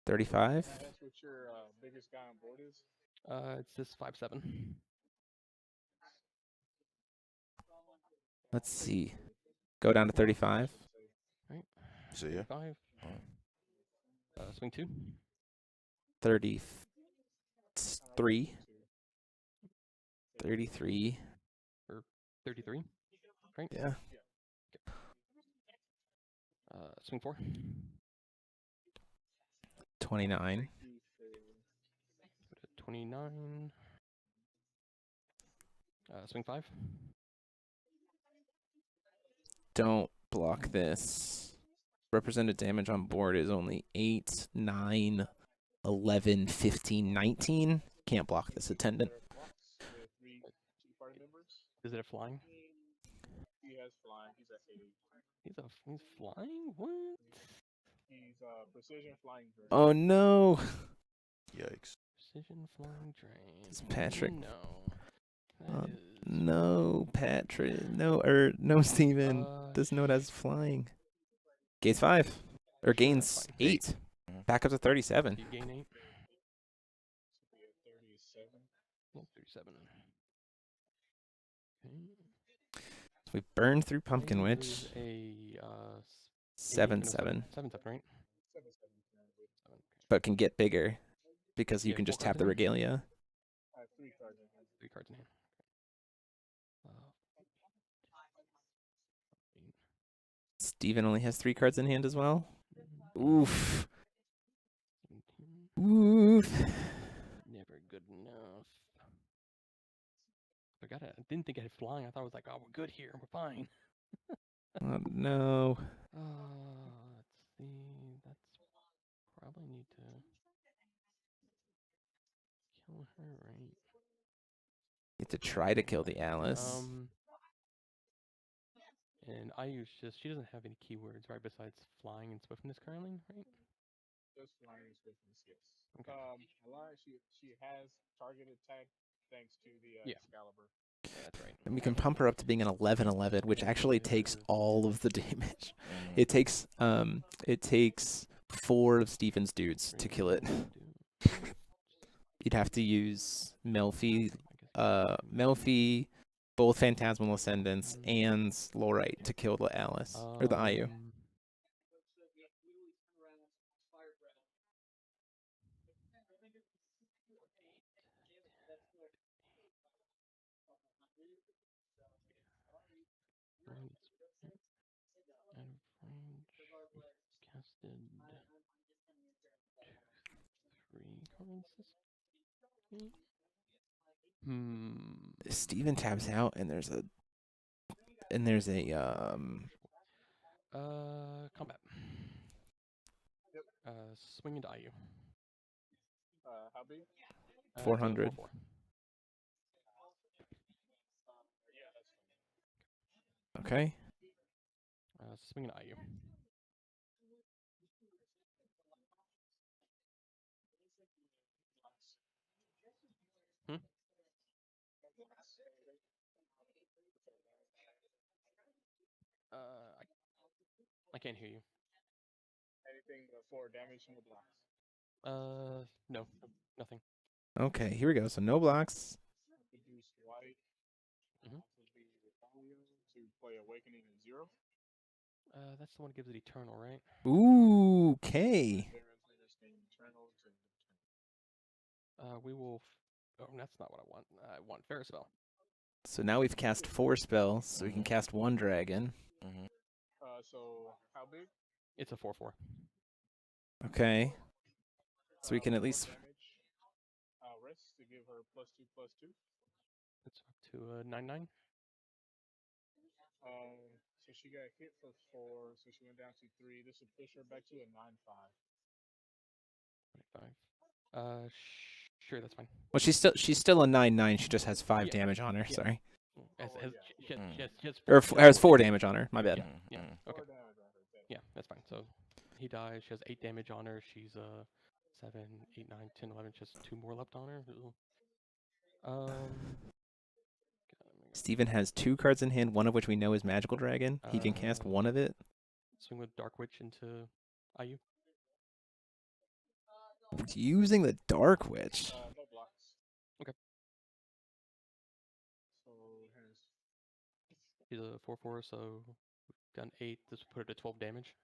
[SPEAKER 1] 35.
[SPEAKER 15] That's what your biggest guy on board is.
[SPEAKER 14] It's this 5/7.
[SPEAKER 1] Let's see. Go down to 35.
[SPEAKER 14] Right.
[SPEAKER 2] So yeah.
[SPEAKER 14] 5. Swing 2.
[SPEAKER 1] 33. 33.
[SPEAKER 14] Or 33. Right?
[SPEAKER 1] Yeah.
[SPEAKER 14] Swing 4.
[SPEAKER 1] 29.
[SPEAKER 14] 29. Swing 5.
[SPEAKER 1] Don't block this. Represented damage on board is only 8, 9, 11, 15, 19. Can't block this attendant.
[SPEAKER 14] Is it a flying?
[SPEAKER 15] He has flying. He's at 80.
[SPEAKER 14] He's flying? What?
[SPEAKER 15] He's precision flying drain.
[SPEAKER 1] Oh no!
[SPEAKER 2] Yikes.
[SPEAKER 14] Precision flying drain.
[SPEAKER 1] It's Patrick.
[SPEAKER 14] No.
[SPEAKER 1] No, Patrick. No, Steven. This note has flying. Gains 5. Or gains 8. Back up to 37.
[SPEAKER 14] You gain 8.
[SPEAKER 15] 37.
[SPEAKER 14] 37. Okay.
[SPEAKER 1] So we burned through Pumpkin Witch.
[SPEAKER 14] A
[SPEAKER 1] 7/7.
[SPEAKER 14] 7/7, right?
[SPEAKER 15] 7.
[SPEAKER 1] But can get bigger because you
[SPEAKER 14] Yeah,
[SPEAKER 1] can
[SPEAKER 14] 4
[SPEAKER 1] just tap
[SPEAKER 14] cards
[SPEAKER 1] the
[SPEAKER 14] in hand?
[SPEAKER 1] regalia.
[SPEAKER 15] I have 3 cards in hand.
[SPEAKER 14] 3 cards in hand.
[SPEAKER 1] Steven only has 3 cards in hand as well. Oof. Oof.
[SPEAKER 14] Never good enough. I didn't think I had flying. I thought I was like, oh, we're good here. We're fine.
[SPEAKER 1] Oh, no.
[SPEAKER 14] Let's see. That's probably need to kill her, right?
[SPEAKER 1] You have to try to kill the Alice.
[SPEAKER 14] And I use she doesn't have any keywords, right, besides flying and swiftness currently, right?
[SPEAKER 15] Just flying and swiftness, yes.
[SPEAKER 14] Okay.
[SPEAKER 15] I lied. She has target attack thanks to the Excalibur.
[SPEAKER 14] that's right.
[SPEAKER 1] And we can pump her up to being an 11/11, which actually takes all of the damage.
[SPEAKER 2] Mm.
[SPEAKER 1] It takes 4 of Steven's dudes to kill it. You'd have to use Melfi, both Phantasmal Ascendants, and Lorite to kill the Alice or the IU.
[SPEAKER 14] Casted 3 cards.
[SPEAKER 1] Steven taps out, and there's a
[SPEAKER 14] Combat. Swing into IU.
[SPEAKER 15] How big?
[SPEAKER 1] 400.
[SPEAKER 14] 4/4.
[SPEAKER 1] Okay.
[SPEAKER 14] Swing into IU. I can't hear you.
[SPEAKER 15] Anything but 4 damage from the blocks.
[SPEAKER 14] No, nothing.
[SPEAKER 1] Okay, here we go. So no blocks.
[SPEAKER 15] Produce white.
[SPEAKER 14] Mhm.
[SPEAKER 15] Would be Refolio to play Awakening in 0.
[SPEAKER 14] That's the one that gives it eternal, right?
[SPEAKER 1] Ooh, okay.
[SPEAKER 14] We will. Oh, that's not what I want. I want Fair Spell.
[SPEAKER 1] So now we've cast 4 spells, so we can cast 1 dragon.
[SPEAKER 2] Mm-hmm.
[SPEAKER 15] So how big?
[SPEAKER 14] It's a 4/4.
[SPEAKER 1] Okay. So we can at least.
[SPEAKER 15] Damage. Rest to give her +2/+2.
[SPEAKER 14] It's up to 9/9.
[SPEAKER 15] So she got hit for 4, so she went down to 3. This will push her back to a 9/5.
[SPEAKER 14] 25. Sure, that's fine.
[SPEAKER 1] Well, she's still a 9/9. She just has 5 damage on her.
[SPEAKER 14] Yeah.
[SPEAKER 1] Sorry.
[SPEAKER 14] Or
[SPEAKER 1] has 4 damage on her. My bad.
[SPEAKER 14] Yeah. Okay. Yeah, that's fine. So he dies. She has 8 damage on her. She's 7, 8, 9, 10, 11. She has 2 more left on her.
[SPEAKER 1] Steven has 2 cards in hand, one of which we know is Magical Dragon. He can cast 1 of it.
[SPEAKER 14] Swing with Dark Witch into IU.
[SPEAKER 1] Using the Dark Witch.
[SPEAKER 15] No blocks.
[SPEAKER 14] Okay.
[SPEAKER 15] So here's.
[SPEAKER 14] He's a 4/4, so we've done 8. This will put her to 12 damage.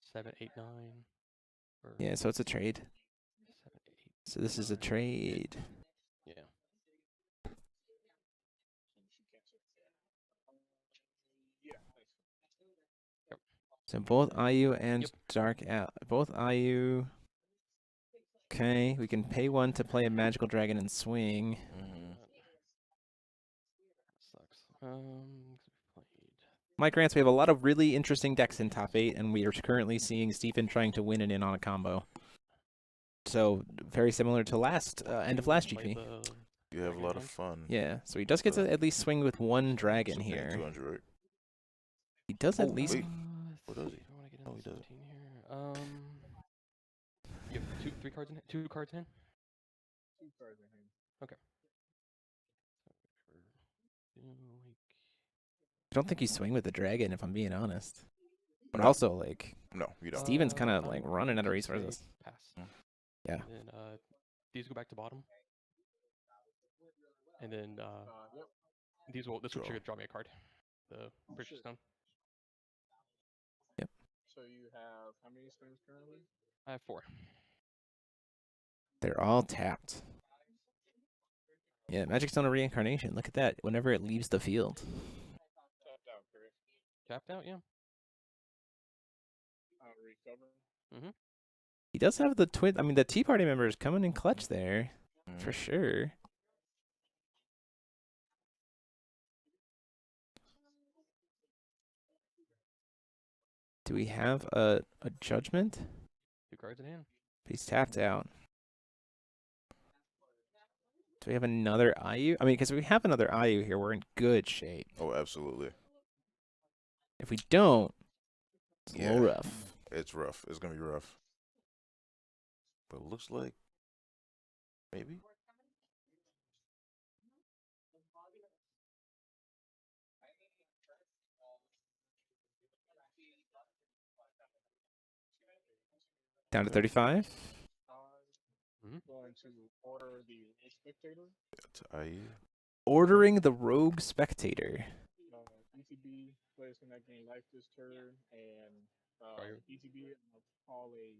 [SPEAKER 14] 7, 8, 9.
[SPEAKER 1] Yeah, so it's a trade.
[SPEAKER 14] 7, 8.
[SPEAKER 1] So this is a trade.
[SPEAKER 14] Yeah.
[SPEAKER 1] So both IU and Dark out. Both IU. Okay, we can pay 1 to play a Magical Dragon and swing.
[SPEAKER 14] Sucks.
[SPEAKER 1] Mike Rance, we have a lot of really interesting decks in top 8, and we are currently seeing Stephen trying to win it in on a combo. So very similar to end of last GP.
[SPEAKER 2] You have a lot of fun.
[SPEAKER 1] Yeah, so he does get to at least swing with 1 dragon here.
[SPEAKER 2] 200, right?
[SPEAKER 1] He does at least.
[SPEAKER 2] Wait. What does he?
[SPEAKER 14] Oh, he does. You have 2 cards in hand? 2 cards in hand?
[SPEAKER 15] 2 cards in hand.
[SPEAKER 14] Okay.
[SPEAKER 1] I don't think you swing with the dragon, if I'm being honest. But also, like,
[SPEAKER 2] no, you don't.
[SPEAKER 1] Steven's kind of like running out of resources.
[SPEAKER 14] Pass.
[SPEAKER 1] Yeah.
[SPEAKER 14] And then these go back to bottom. And then this will trigger draw me a card. The Bridge Stone.
[SPEAKER 1] Yep.
[SPEAKER 15] So you have how many stones currently?
[SPEAKER 14] I have 4.
[SPEAKER 1] They're all tapped. Yeah, Magic Stone of Reincarnation. Look at that. Whenever it leaves the field.
[SPEAKER 15] Tapped out, correct?
[SPEAKER 14] Tapped out, yeah.
[SPEAKER 15] Recover.
[SPEAKER 14] Mm-hmm.
[SPEAKER 1] He does have the twin. I mean, the Tea Party members coming in clutch there, for sure. Do we have a judgment?
[SPEAKER 14] 2 cards in hand.
[SPEAKER 1] He's tapped out. Do we have another IU? I mean, because if we have another IU here, we're in good shape.
[SPEAKER 2] Oh, absolutely.
[SPEAKER 1] If we don't, it's a little rough.
[SPEAKER 2] It's rough. It's going to be rough. But it looks like maybe.
[SPEAKER 1] Down to 35.
[SPEAKER 15] Going to order the spectator.
[SPEAKER 2] That's IE.
[SPEAKER 1] Ordering the Rogue Spectator.
[SPEAKER 15] ETB players can gain life this turn, and ETB I'll call a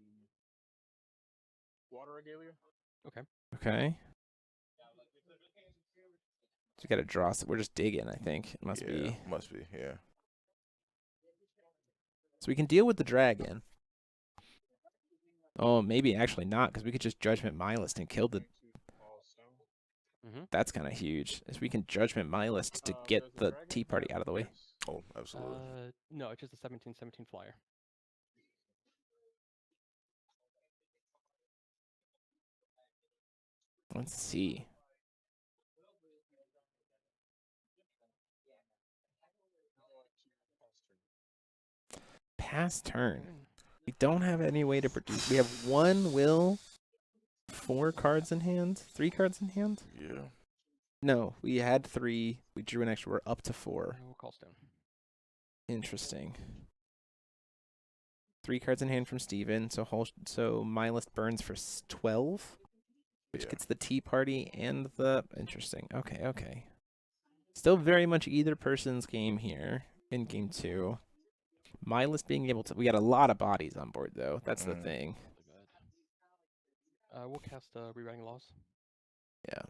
[SPEAKER 15] water regalia.
[SPEAKER 14] Okay.
[SPEAKER 1] Okay. So we got to draw. So we're just digging, I think. It must be.
[SPEAKER 2] Must be, yeah.
[SPEAKER 1] So we can deal with the dragon. Oh, maybe actually not, because we could just Judgment Mylist and kill the... That's kind of huge. Is we can Judgment Mylist to get the Tea Party out of the way.
[SPEAKER 2] Oh, absolutely.
[SPEAKER 14] No, it's just a 17/17 flyer.
[SPEAKER 1] Let's see. Pass turn. We don't have any way to produce. We have 1 will, 4 cards in hand, 3 cards in hand.
[SPEAKER 2] Yeah.
[SPEAKER 1] No, we had 3. We drew an extra. We're up to 4.
[SPEAKER 14] We'll call stone.
[SPEAKER 1] Interesting. 3 cards in hand from Steven. So my list burns for 12, which gets the Tea Party and the... Interesting. Okay, okay. Still very much either person's game here in game 2. My list being able to... We got a lot of bodies on board, though. That's the thing.
[SPEAKER 14] We'll cast Rewriting Laws.
[SPEAKER 1] Yeah.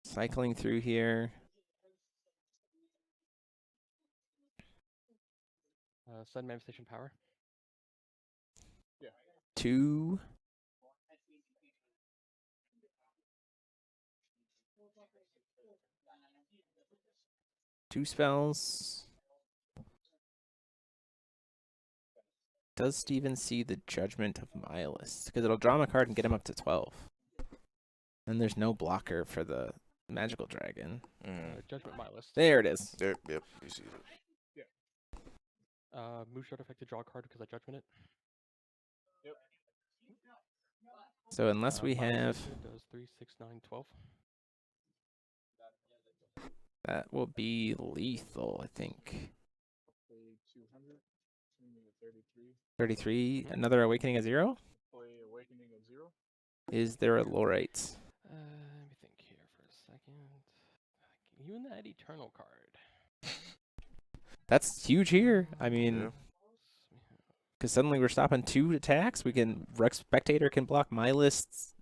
[SPEAKER 1] Cycling through here.
[SPEAKER 14] Sudden Manifestation Power.
[SPEAKER 15] Yeah.
[SPEAKER 1] 2. Two spells. Does Steven see the Judgment of Mylist? Because it'll draw him a card and get him up to 12. And there's no blocker for the Magical Dragon.
[SPEAKER 14] Judgment Mylist.
[SPEAKER 1] There it is.
[SPEAKER 2] There, yep, you see it.
[SPEAKER 14] Yeah. Move short effect to draw a card because I Judgment it.
[SPEAKER 15] Yep.
[SPEAKER 1] So unless we have...
[SPEAKER 14] It does 3, 6, 9, 12.
[SPEAKER 1] That will be lethal, I think.
[SPEAKER 15] 200.
[SPEAKER 1] 33. Another Awakening at 0?
[SPEAKER 15] Play Awakening at 0.
[SPEAKER 1] Is there a Lorite?
[SPEAKER 14] Let me think here for a second. Even that Eternal card.
[SPEAKER 1] That's huge here. I mean, because suddenly we're stopping 2 attacks. We can... Rex Spectator can block my lists.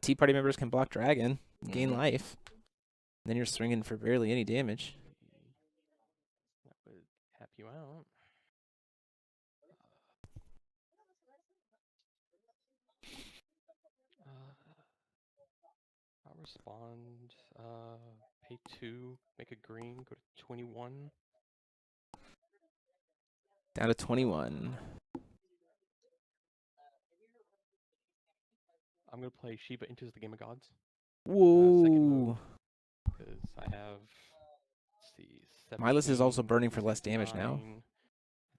[SPEAKER 1] Tea Party members can block Dragon. Gain life. And then you're swinging for barely any damage.
[SPEAKER 14] That would tap you out. I'll respond. Pay 2, make a green, go to 21.
[SPEAKER 1] Down to 21.
[SPEAKER 14] I'm going to play Shiva Enters the Game of Gods.
[SPEAKER 1] Whoa.
[SPEAKER 14] Because I have, let's see, 17,
[SPEAKER 1] My list is also burning for less damage now.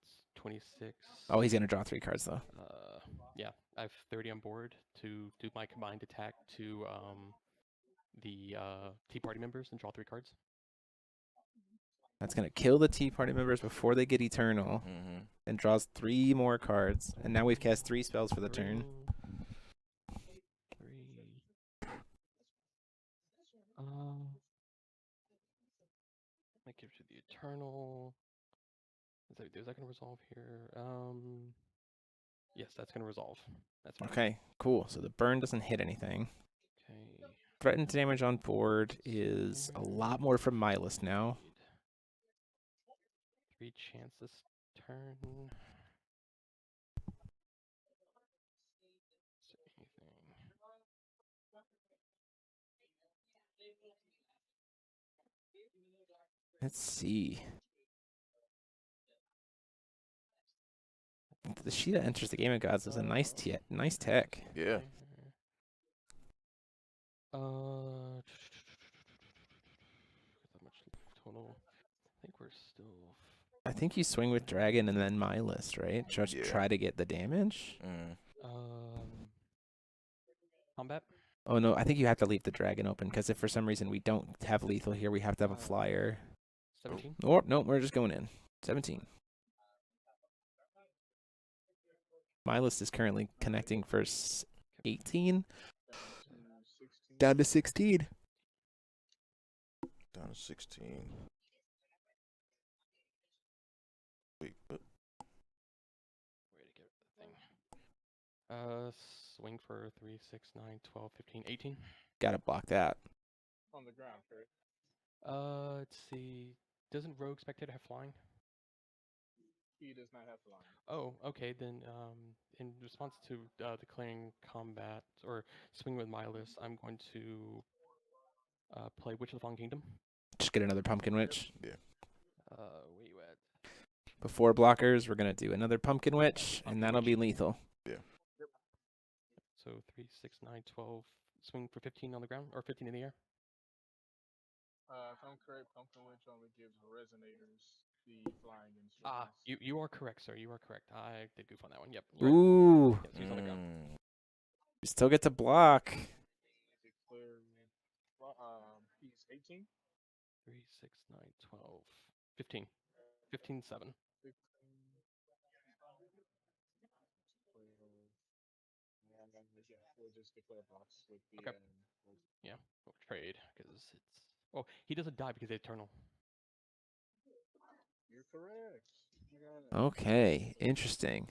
[SPEAKER 14] It's 26.
[SPEAKER 1] Oh, he's going to draw 3 cards, though.
[SPEAKER 14] Yeah, I have 30 on board to do my combined attack to the Tea Party members and draw 3 cards.
[SPEAKER 1] That's going to kill the Tea Party members before they get Eternal. And draws 3 more cards. And now we've cast 3 spells for the turn.
[SPEAKER 14] 3. I give you the Eternal. Is that going to resolve here? Yes, that's going to resolve. That's fine.
[SPEAKER 1] Okay, cool. So the burn doesn't hit anything.
[SPEAKER 14] Okay.
[SPEAKER 1] Threatened damage on board is a lot more from my list now.
[SPEAKER 14] 3 chance this turn. Is there anything?
[SPEAKER 1] Let's see. The Sheeta Enters the Game of Gods is a nice tech.
[SPEAKER 2] Yeah.
[SPEAKER 14] That much total. I think we're still.
[SPEAKER 1] I think you swing with Dragon and then my list, right? Just try to get the damage.
[SPEAKER 14] Combat?
[SPEAKER 1] Oh no, I think you have to leave the Dragon open because if for some reason we don't have lethal here, we have to have a flyer.
[SPEAKER 14] 17.
[SPEAKER 1] Or no, we're just going in. 17. My list is currently connecting for 18. Down to 16.
[SPEAKER 2] Down to 16. Wait, what?
[SPEAKER 14] Way to get the thing. Swing for 3, 6, 9, 12, 15, 18.
[SPEAKER 1] Gotta block that.
[SPEAKER 15] On the ground, correct?
[SPEAKER 14] Let's see. Doesn't rogue spectator have flying?
[SPEAKER 15] He does not have flying.
[SPEAKER 14] Oh, okay. Then, in response to declaring combat or swing with my list, I'm going to play Witch of the Fallen Kingdom.
[SPEAKER 1] Just get another Pumpkin Witch.
[SPEAKER 2] Yeah.
[SPEAKER 14] Where you at?
[SPEAKER 1] Before blockers, we're gonna do another Pumpkin Witch, and that'll be lethal.
[SPEAKER 2] Yeah.
[SPEAKER 14] So 3, 6, 9, 12. Swing for 15 on the ground, or 15 in the air.
[SPEAKER 15] If I'm correct, Pumpkin Witch only gives resonators the flying instructions.
[SPEAKER 14] You are correct, sir. You are correct. I did goof on that one. Yep.
[SPEAKER 1] Ooh.
[SPEAKER 14] Right. Yes, he's on the ground.
[SPEAKER 1] You still get to block.
[SPEAKER 15] Declare, he's 18.
[SPEAKER 14] 3, 6, 9, 12, 15. 15, 7.
[SPEAKER 15] 16. Yeah, we'll just declare blocks with the.
[SPEAKER 14] Okay. Yeah, we'll trade because it's. Oh, he doesn't die because he's eternal.
[SPEAKER 15] You're correct.
[SPEAKER 1] Okay, interesting.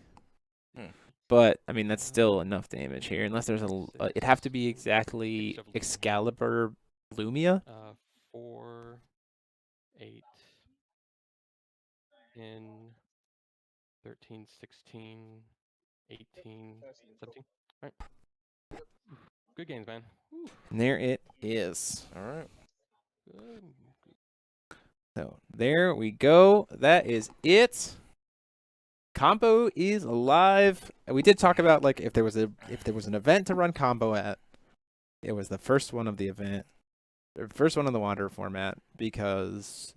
[SPEAKER 1] But I mean, that's still enough damage here, unless there's it'd have to be exactly Excalibur Lumia.
[SPEAKER 14] 4, 8, 10, 13, 16, 18, 17. All right. Good games, man.
[SPEAKER 1] And there it is.
[SPEAKER 2] All right.
[SPEAKER 14] Good.
[SPEAKER 1] So there we go. That is it. Combo is alive. We did talk about like if there was an event to run combo at, it was the first one of the event, or first one of the Wanderer format, because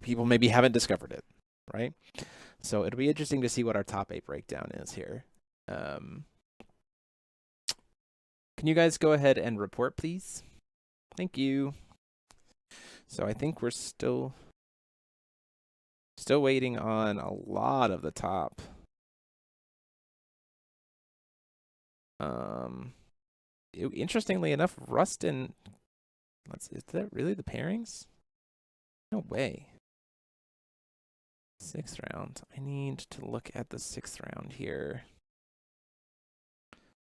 [SPEAKER 1] people maybe haven't discovered it, right? So it'll be interesting to see what our top 8 breakdown is here. Can you guys go ahead and report, please? Thank you. So I think we're still waiting on a lot of the top. Interestingly enough, Rustin. Is that really the pairings? No way. 6th round. I need to look at the 6th round here.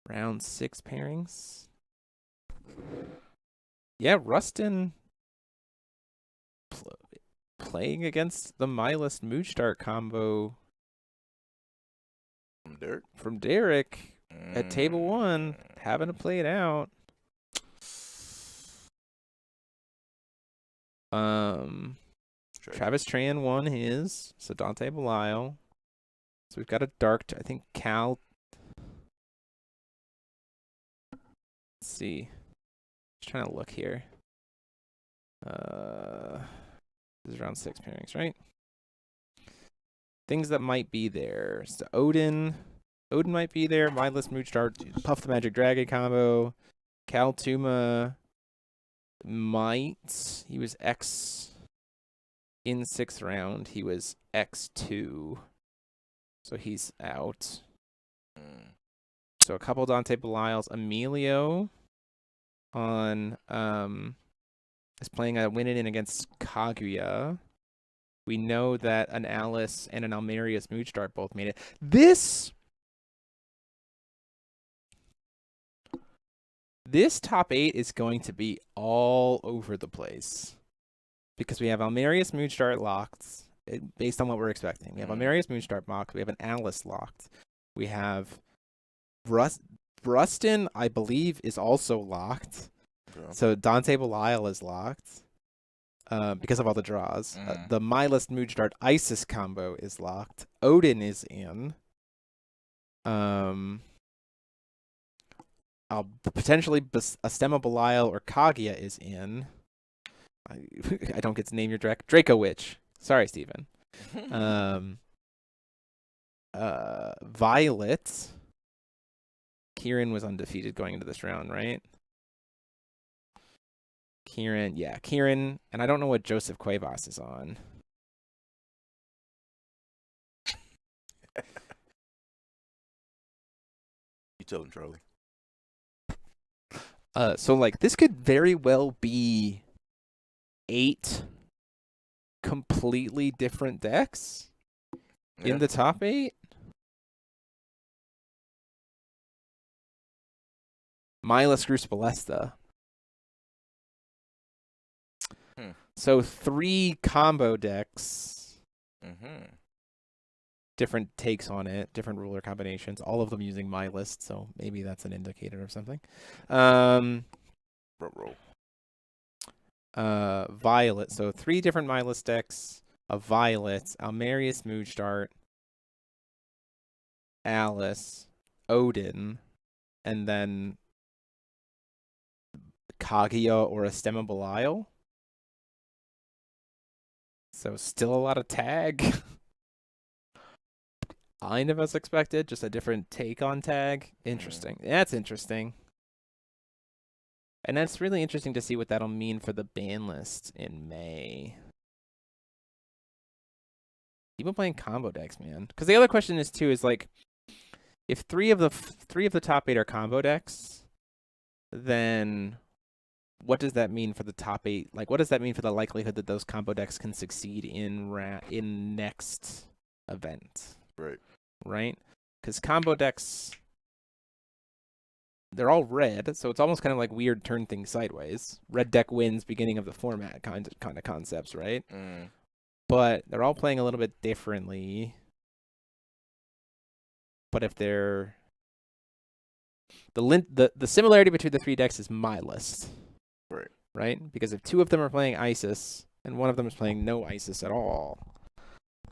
[SPEAKER 1] Round 6 pairings. Yeah, Rustin playing against the Mylist Moodstart combo from Derek at table 1, having to play it out. Travis Tran won his, so Dante Belial. So we've got a dark, I think Cal. Let's see. Just trying to look here. This is round 6 pairings, right? Things that might be there. So Odin might be there. Mindless Moodstart, Puff the Magic Dragon combo. Cal Tuma might. He was X in 6th round. He was X2. So he's out. So a couple Dante Belials. Emilio on is playing a win-in against Kaguya. We know that an Alice and an Almerius Moodstart both made it. This top 8 is going to be all over the place because we have Almerius Moodstart locked based on what we're expecting. We have Almerius Moodstart locked. We have an Alice locked. We have Bruston, I believe, is also locked. Yeah. So Dante Belial is locked because of all the draws. The Mylist Moodstart Isis combo is locked. Odin is in. Potentially Astema Belial or Kaguya is in. I don't get to name your Draco Witch. Sorry, Steven. Violet. Kieran was undefeated going into this round, right? Kieran, yeah, Kieran, and I don't know what Joseph Cuevas is on.
[SPEAKER 2] You tell him, Charlie.
[SPEAKER 1] So like this could very well be 8 completely different decks in the top 8. Milas Crucibalesta. So 3 combo decks. Different takes on it, different ruler combinations, all of them using my list, so maybe that's an indicator of something. Violet, so 3 different my list decks of Violet, Almerius Moonstart, Alice, Odin, and then Kaguya or Astema Belial. So still a lot of tag. Kind of as expected, just a different take on tag. Interesting. That's interesting. And that's really interesting to see what that'll mean for the ban list in May. People playing combo decks, man. Because the other question is too is like, if three of the top 8 are combo decks, then what does that mean for the top 8? Like, what does that mean for the likelihood that those combo decks can succeed in next event? Right? Because combo decks, they're all red, so it's almost kind of like weird turn things sideways. Red deck wins beginning of the format kind of concepts, right? But they're all playing a little bit differently. But if they're the similarity between the 3 decks is my list. Right? Because if 2 of them are playing Isis and 1 of them is playing no Isis at all,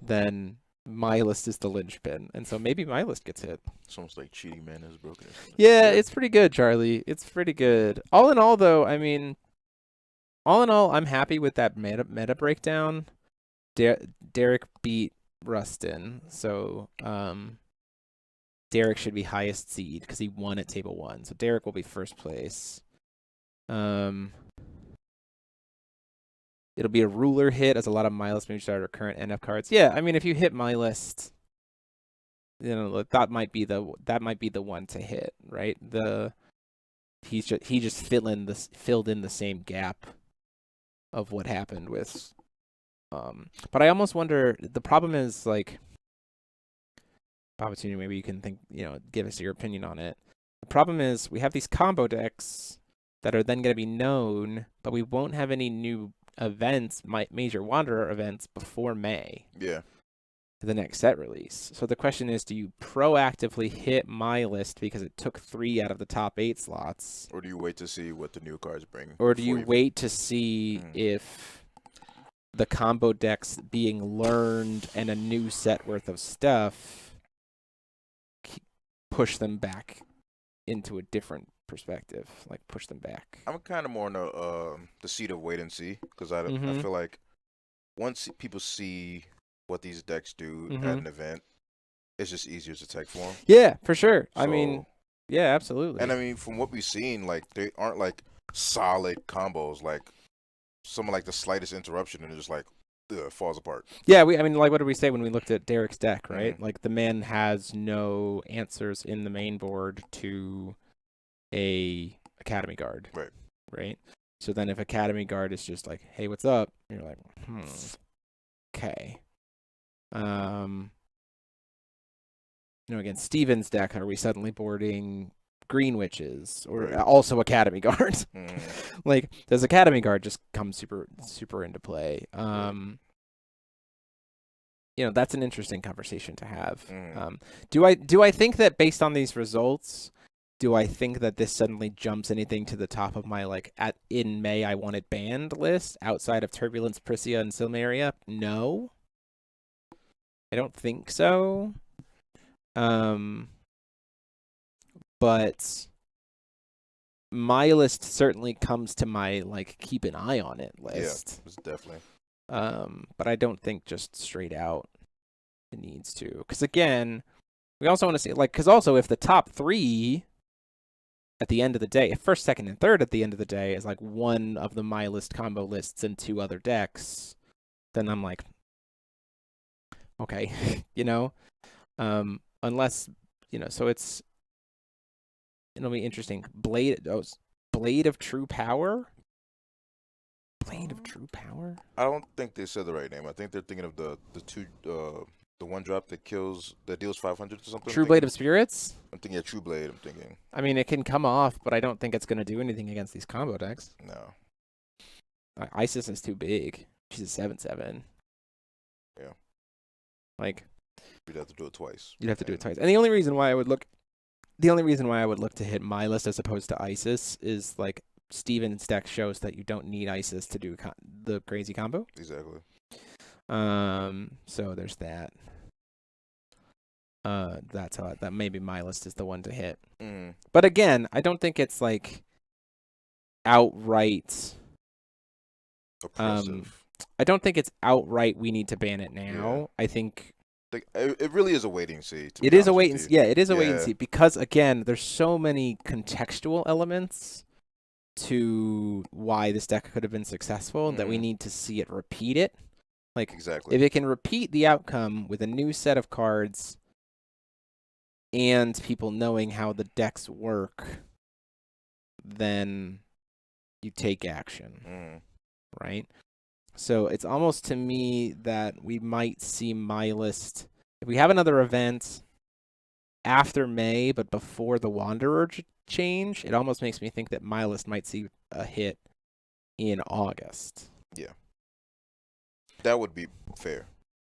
[SPEAKER 1] then my list is the linchpin, and so maybe my list gets hit.
[SPEAKER 2] It's almost like cheating man has broken it.
[SPEAKER 1] Yeah, it's pretty good, Charlie. It's pretty good. All in all, though, I mean, I'm happy with that meta breakdown. Derek beat Rustin, so Derek should be highest seed because he won at table 1. So Derek will be first place. It'll be a ruler hit as a lot of Milas Moonstart are current NF cards. Yeah, I mean, if you hit my list, you know, that might be the one to hit, right? He just filled in the same gap of what happened with. But I almost wonder, the problem is like, Opportunity, maybe you can think, give us your opinion on it. The problem is we have these combo decks that are then going to be known, but we won't have any new events, major Wanderer events before May.
[SPEAKER 2] Yeah.
[SPEAKER 1] The next set release. So the question is, do you proactively hit my list because it took 3 out of the top 8 slots?
[SPEAKER 2] Or do you wait to see what the new cards bring?
[SPEAKER 1] Or do you wait to see if the combo decks being learned and a new set worth of stuff push them back into a different perspective, like push them back?
[SPEAKER 2] I'm kind of more on the seat of wait and see, because I feel like once people see what these decks do at an event, it's just easier to tech for them.
[SPEAKER 1] Yeah, for sure. So, I mean, yeah, absolutely.
[SPEAKER 2] And I mean, from what we've seen, like they aren't like solid combos. Like someone like the slightest interruption and it just like falls apart.
[SPEAKER 1] Yeah, I mean, like what did we say when we looked at Derek's deck, right? Like the man has no answers in the main board to a Academy Guard. Right? So then if Academy Guard is just like, hey, what's up? You're like, okay. Again, Steven's deck, are we suddenly boarding Green Witches or also Academy Guard? Like, does Academy Guard just come super into play? That's an interesting conversation to have. Do I think that based on these results, do I think that this suddenly jumps anything to the top of my in May I want it banned list outside of Turbulence, Prisia, and Silmeria? No. I don't think so. But my list certainly comes to my keep an eye on it list.
[SPEAKER 2] Yeah, it's definitely.
[SPEAKER 1] But I don't think just straight out it needs to. Because again, we also want to see because also if the top 3 at the end of the day, if first, second, and third at the end of the day is like one of the my list combo lists and 2 other decks, then I'm like, okay, you know, unless, you know, so it'll be interesting. Blade of True Power. Blade of True Power.
[SPEAKER 2] I don't think they said the right name. I think they're thinking of the one drop that deals 500 or something.
[SPEAKER 1] True Blade of Spirits.
[SPEAKER 2] I'm thinking True Blade. I'm thinking.
[SPEAKER 1] I mean, it can come off, but I don't think it's gonna do anything against these combo decks.
[SPEAKER 2] No.
[SPEAKER 1] Isis is too big. She's a 7/7.
[SPEAKER 2] Yeah.
[SPEAKER 1] Like.
[SPEAKER 2] You'd have to do it twice.
[SPEAKER 1] You'd have to do it twice. And the only reason why I would look to hit my list as opposed to Isis is like Steven's deck shows that you don't need Isis to do the crazy combo.
[SPEAKER 2] Exactly.
[SPEAKER 1] So there's that. That's how that maybe my list is the one to hit.
[SPEAKER 2] Mm.
[SPEAKER 1] But again, I don't think it's like outright
[SPEAKER 2] oppressive.
[SPEAKER 1] I don't think it's outright we need to ban it now.
[SPEAKER 2] Yeah.
[SPEAKER 1] I think
[SPEAKER 2] it really is a wait and see.
[SPEAKER 1] It is a wait and see. Yeah, it is a wait and see because again, there's so many contextual elements to why this deck could have been successful that we need to see it repeat it. Like
[SPEAKER 2] exactly.
[SPEAKER 1] If it can repeat the outcome with a new set of cards and people knowing how the decks work, then you take action. Right? So it's almost to me that we might see my list if we have another event after May, but before the Wanderer change. It almost makes me think that my list might see a hit in August.
[SPEAKER 2] Yeah, that would be fair.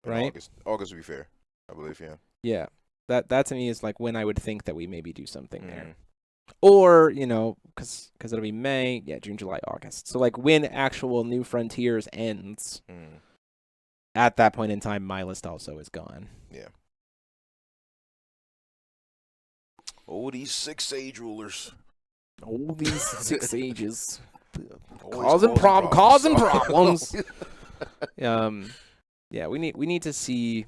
[SPEAKER 1] Right?
[SPEAKER 2] August would be fair, I believe. Yeah.
[SPEAKER 1] Yeah, that to me is like when I would think that we maybe do something there. Or, you know, because it'll be May, June, July, August. So, like, when actual New Frontiers ends, at that point in time, my list also is gone.
[SPEAKER 2] Yeah. Oh, these 6 Sage rulers.
[SPEAKER 1] Oh, these 6 Sages.
[SPEAKER 2] Causing
[SPEAKER 1] problems. Yeah, we need to see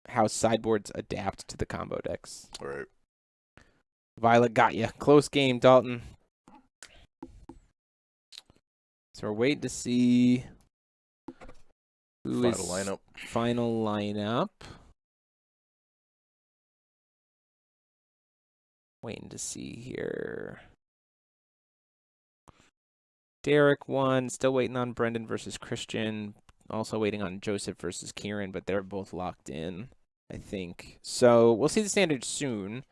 [SPEAKER 1] how sideboards adapt to the combo decks.
[SPEAKER 2] All right.
[SPEAKER 1] Violet got you. Close game, Dalton. So we're waiting to see final lineup. Waiting to see here. Derek won. Still waiting on Brendan versus Christian. Also waiting on Joseph versus Kieran, but they're both locked in, I think. So we'll see the standard soon.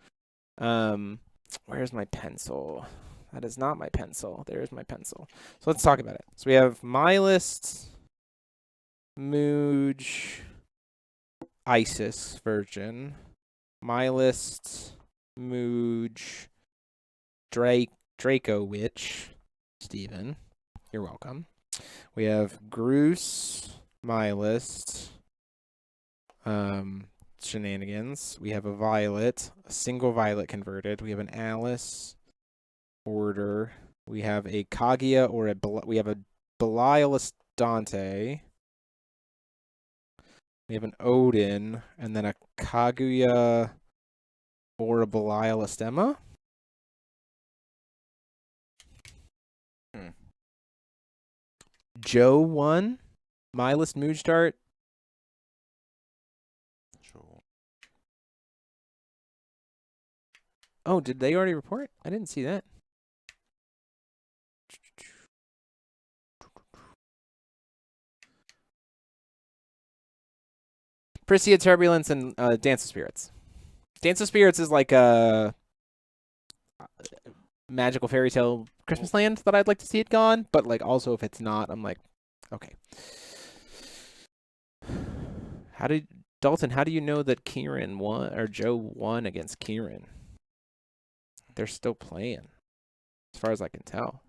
[SPEAKER 1] Where's my pencil? That is not my pencil. There's my pencil. So let's talk about it. So we have my list, Mooj, Isis version, my list, Mooj, Draco Witch, Steven. You're welcome. We have Groose, my list, Shenanigans. We have a Violet, a single Violet converted. We have an Alice order. We have a Kaguya or we have a Belial Dante. We have an Odin and then a Kaguya or a Belial Estema. Joe won. My list Mooj start. Oh, did they already report? I didn't see that. Priscia Turbulence and Dance of Spirits. Dance of Spirits is like a magical fairy tale Christmas land that I'd like to see it gone, but like also if it's not, I'm like, okay. Dalton, how do you know that Kieran won or Joe won against Kieran? They're still playing, as far as I can tell.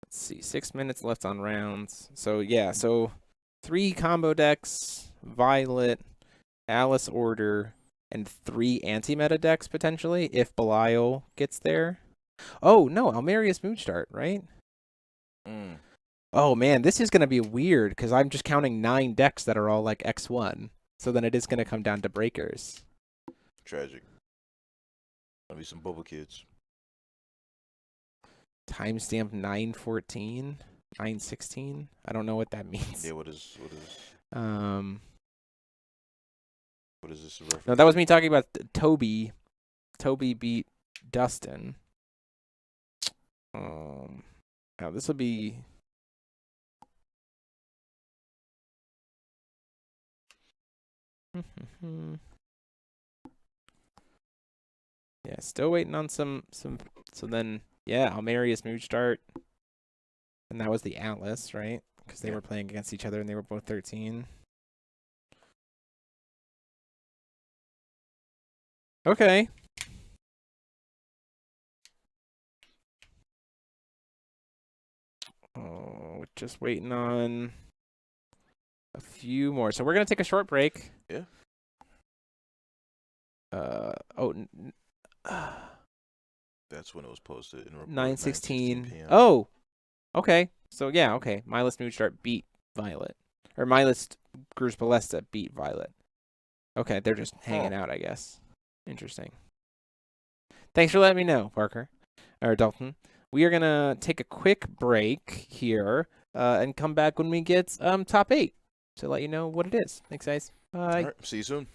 [SPEAKER 1] Let's see, 6 minutes left on rounds. So yeah, so 3 combo decks, Violet, Alice Order, and 3 anti-meta decks potentially if Belial gets there. Oh no, Almerius Moonstart, right? Oh man, this is gonna be weird because I'm just counting 9 decks that are all like X1. So then it is gonna come down to breakers.
[SPEAKER 2] Tragic. Gonna be some bubble kids.
[SPEAKER 1] Timestamp 9:14, 9:16. I don't know what that means.
[SPEAKER 2] Yeah, what is this a reference?
[SPEAKER 1] No, that was me talking about Toby. Toby beat Dustin. Now this will be. Yeah, still waiting on some. So then, yeah, Almerius Mood start, and that was the Atlas, right? Because they were playing against each other, and they were both 13. Okay. Oh, just waiting on a few more. So we're gonna take a short break.
[SPEAKER 2] Yeah. That's when it was posted.
[SPEAKER 1] 9:16.
[SPEAKER 2] PM.
[SPEAKER 1] Oh, okay. So yeah, okay. Milus Moonstart beat Violet, or Milus Gruz Ballesta beat Violet. Okay, they're just hanging out, I guess. Interesting. Thanks for letting me know, Parker or Dalton. We are gonna take a quick break here and come back when we get top 8 to let you know what it is. Thanks, guys. Bye.
[SPEAKER 2] All right, see you soon.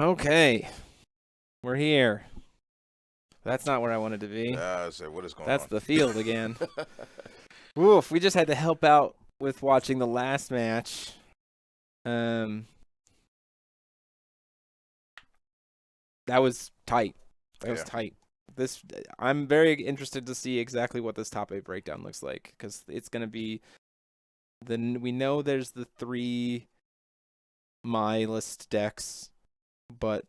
[SPEAKER 1] Okay. We're here. That's not where I wanted to be.
[SPEAKER 2] I said, what is going
[SPEAKER 1] That's
[SPEAKER 2] on?
[SPEAKER 1] the field again. Woof, we just had to help out with watching the last match. That was tight. That was tight. I'm very interested to see exactly what this top 8 breakdown looks like, because it's going to be we know there's the 3 my list decks, but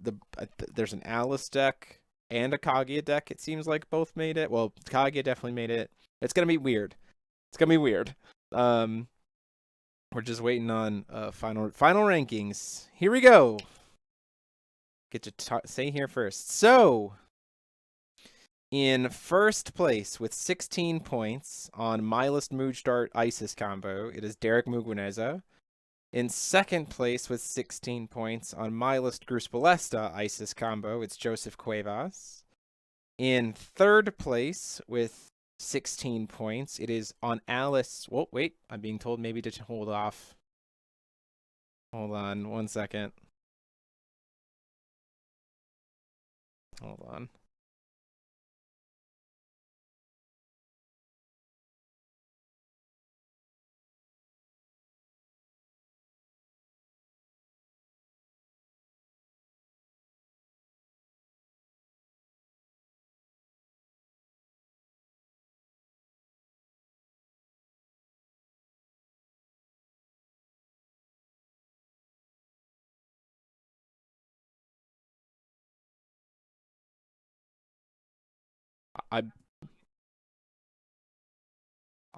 [SPEAKER 1] there's an Alice deck and a Kaguya deck. It seems like both made it. Well, Kaguya definitely made it. It's going to be weird. It's going to be weird. We're just waiting on final rankings. Here we go. Get to say here first. So, in first place with 16 points on My List Moodstart Isis combo, it is Derek Muguineza. In second place with 16 points on My List Gruspalesta Isis combo, it's Joseph Cuevas. In third place with 16 points, it is on Alice. Whoa, wait, I'm being told maybe to hold off. Hold on 1 second. Hold on.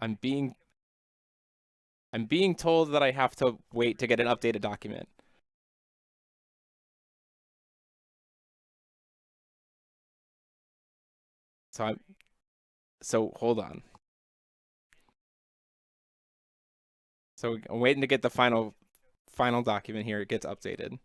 [SPEAKER 1] I'm being told that I have to wait to get an updated document. So hold on. So I'm waiting to get the final document here. It gets updated.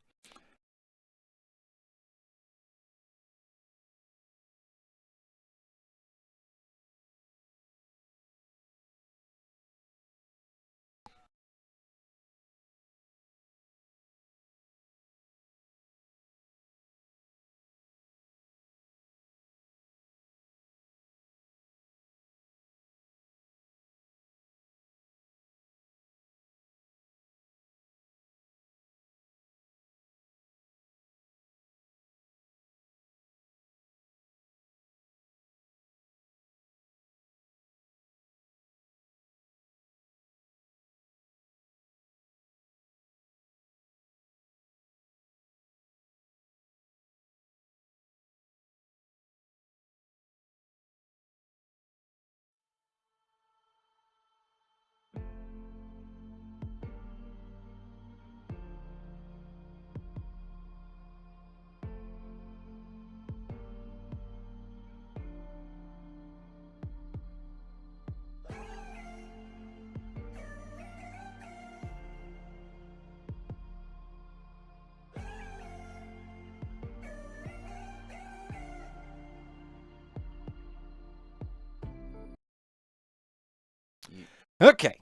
[SPEAKER 1] Okay.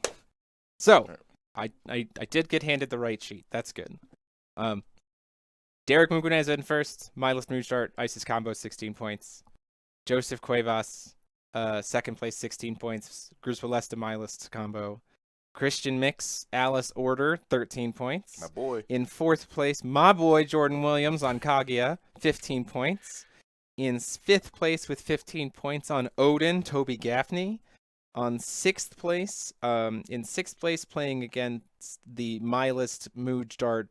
[SPEAKER 1] So, I did get handed the right sheet. That's good. Derek Muguineza in first. My List Moonstart Isis combo 16 points. Joseph Cuevas, second place 16 points. Gruspalesta My List combo. Christian Mix Alice Order 13 points.
[SPEAKER 2] My boy.
[SPEAKER 1] In fourth place, my boy Jordan Williams on Kaguya 15 points. In fifth place with 15 points on Odin, Toby Gaffney. On sixth place, playing against the My List Moodstart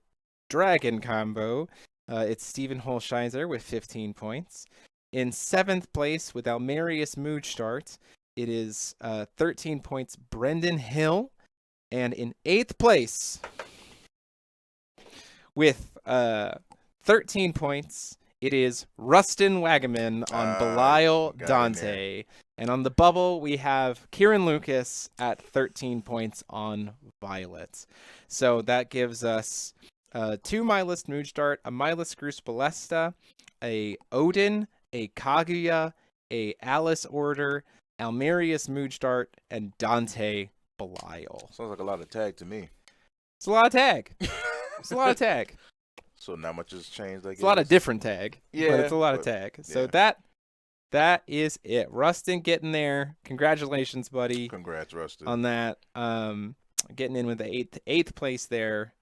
[SPEAKER 1] Dragon combo, it's Stephen Holsheiser with 15 points. In seventh place with Almerius Moodstart, it is 13 points Brendan Hill. And in eighth place with 13 points, it is Rustin Wagaman on Belial Dante. And on the bubble, we have Kieran Lucas at 13 points on Violet. So that gives us 2 My List Moodstart, a My List Gruspalesta, a Odin, a Kaguya, a Alice Order, Almerius Moodstart, and Dante Belial.
[SPEAKER 2] Sounds like a lot of tag to me.
[SPEAKER 1] It's a lot of tag. It's a lot of tag.
[SPEAKER 2] So not much has changed. I guess
[SPEAKER 1] It's a lot of different tag.
[SPEAKER 2] Yeah,
[SPEAKER 1] but it's a lot of
[SPEAKER 2] but-
[SPEAKER 1] tag. So
[SPEAKER 2] yeah.
[SPEAKER 1] that is it. Rustin getting there. Congratulations, buddy.
[SPEAKER 2] Congrats, Rustin.
[SPEAKER 1] On that. Getting in with the eighth place there.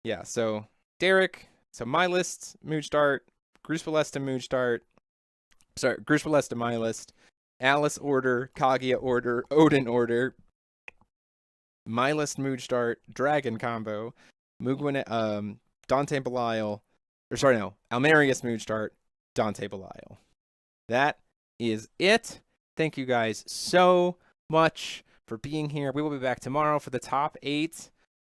[SPEAKER 1] Yeah. So Derek. So my list, Mooch Dart, Gruspalesta Mooch Dart. Sorry, Gruspalesta my list. Alice order, Kaguya order, Odin order. My list, Mooch Dart, Dragon combo, Mugwin, Dante Belial, or sorry, no, Almerius Mooch Dart, Dante Belial. That is it. Thank you guys so much for being here. We will be back tomorrow for the top 8.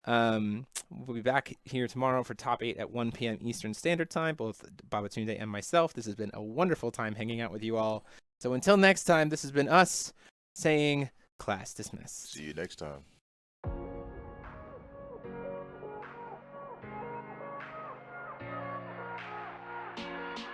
[SPEAKER 1] We'll be back here tomorrow for top 8 at 1 p.m. Eastern Standard Time, both Babatunde and myself. This has been a wonderful time hanging out with you all. So until next time, this has been us saying class dismissed.
[SPEAKER 2] See you next time.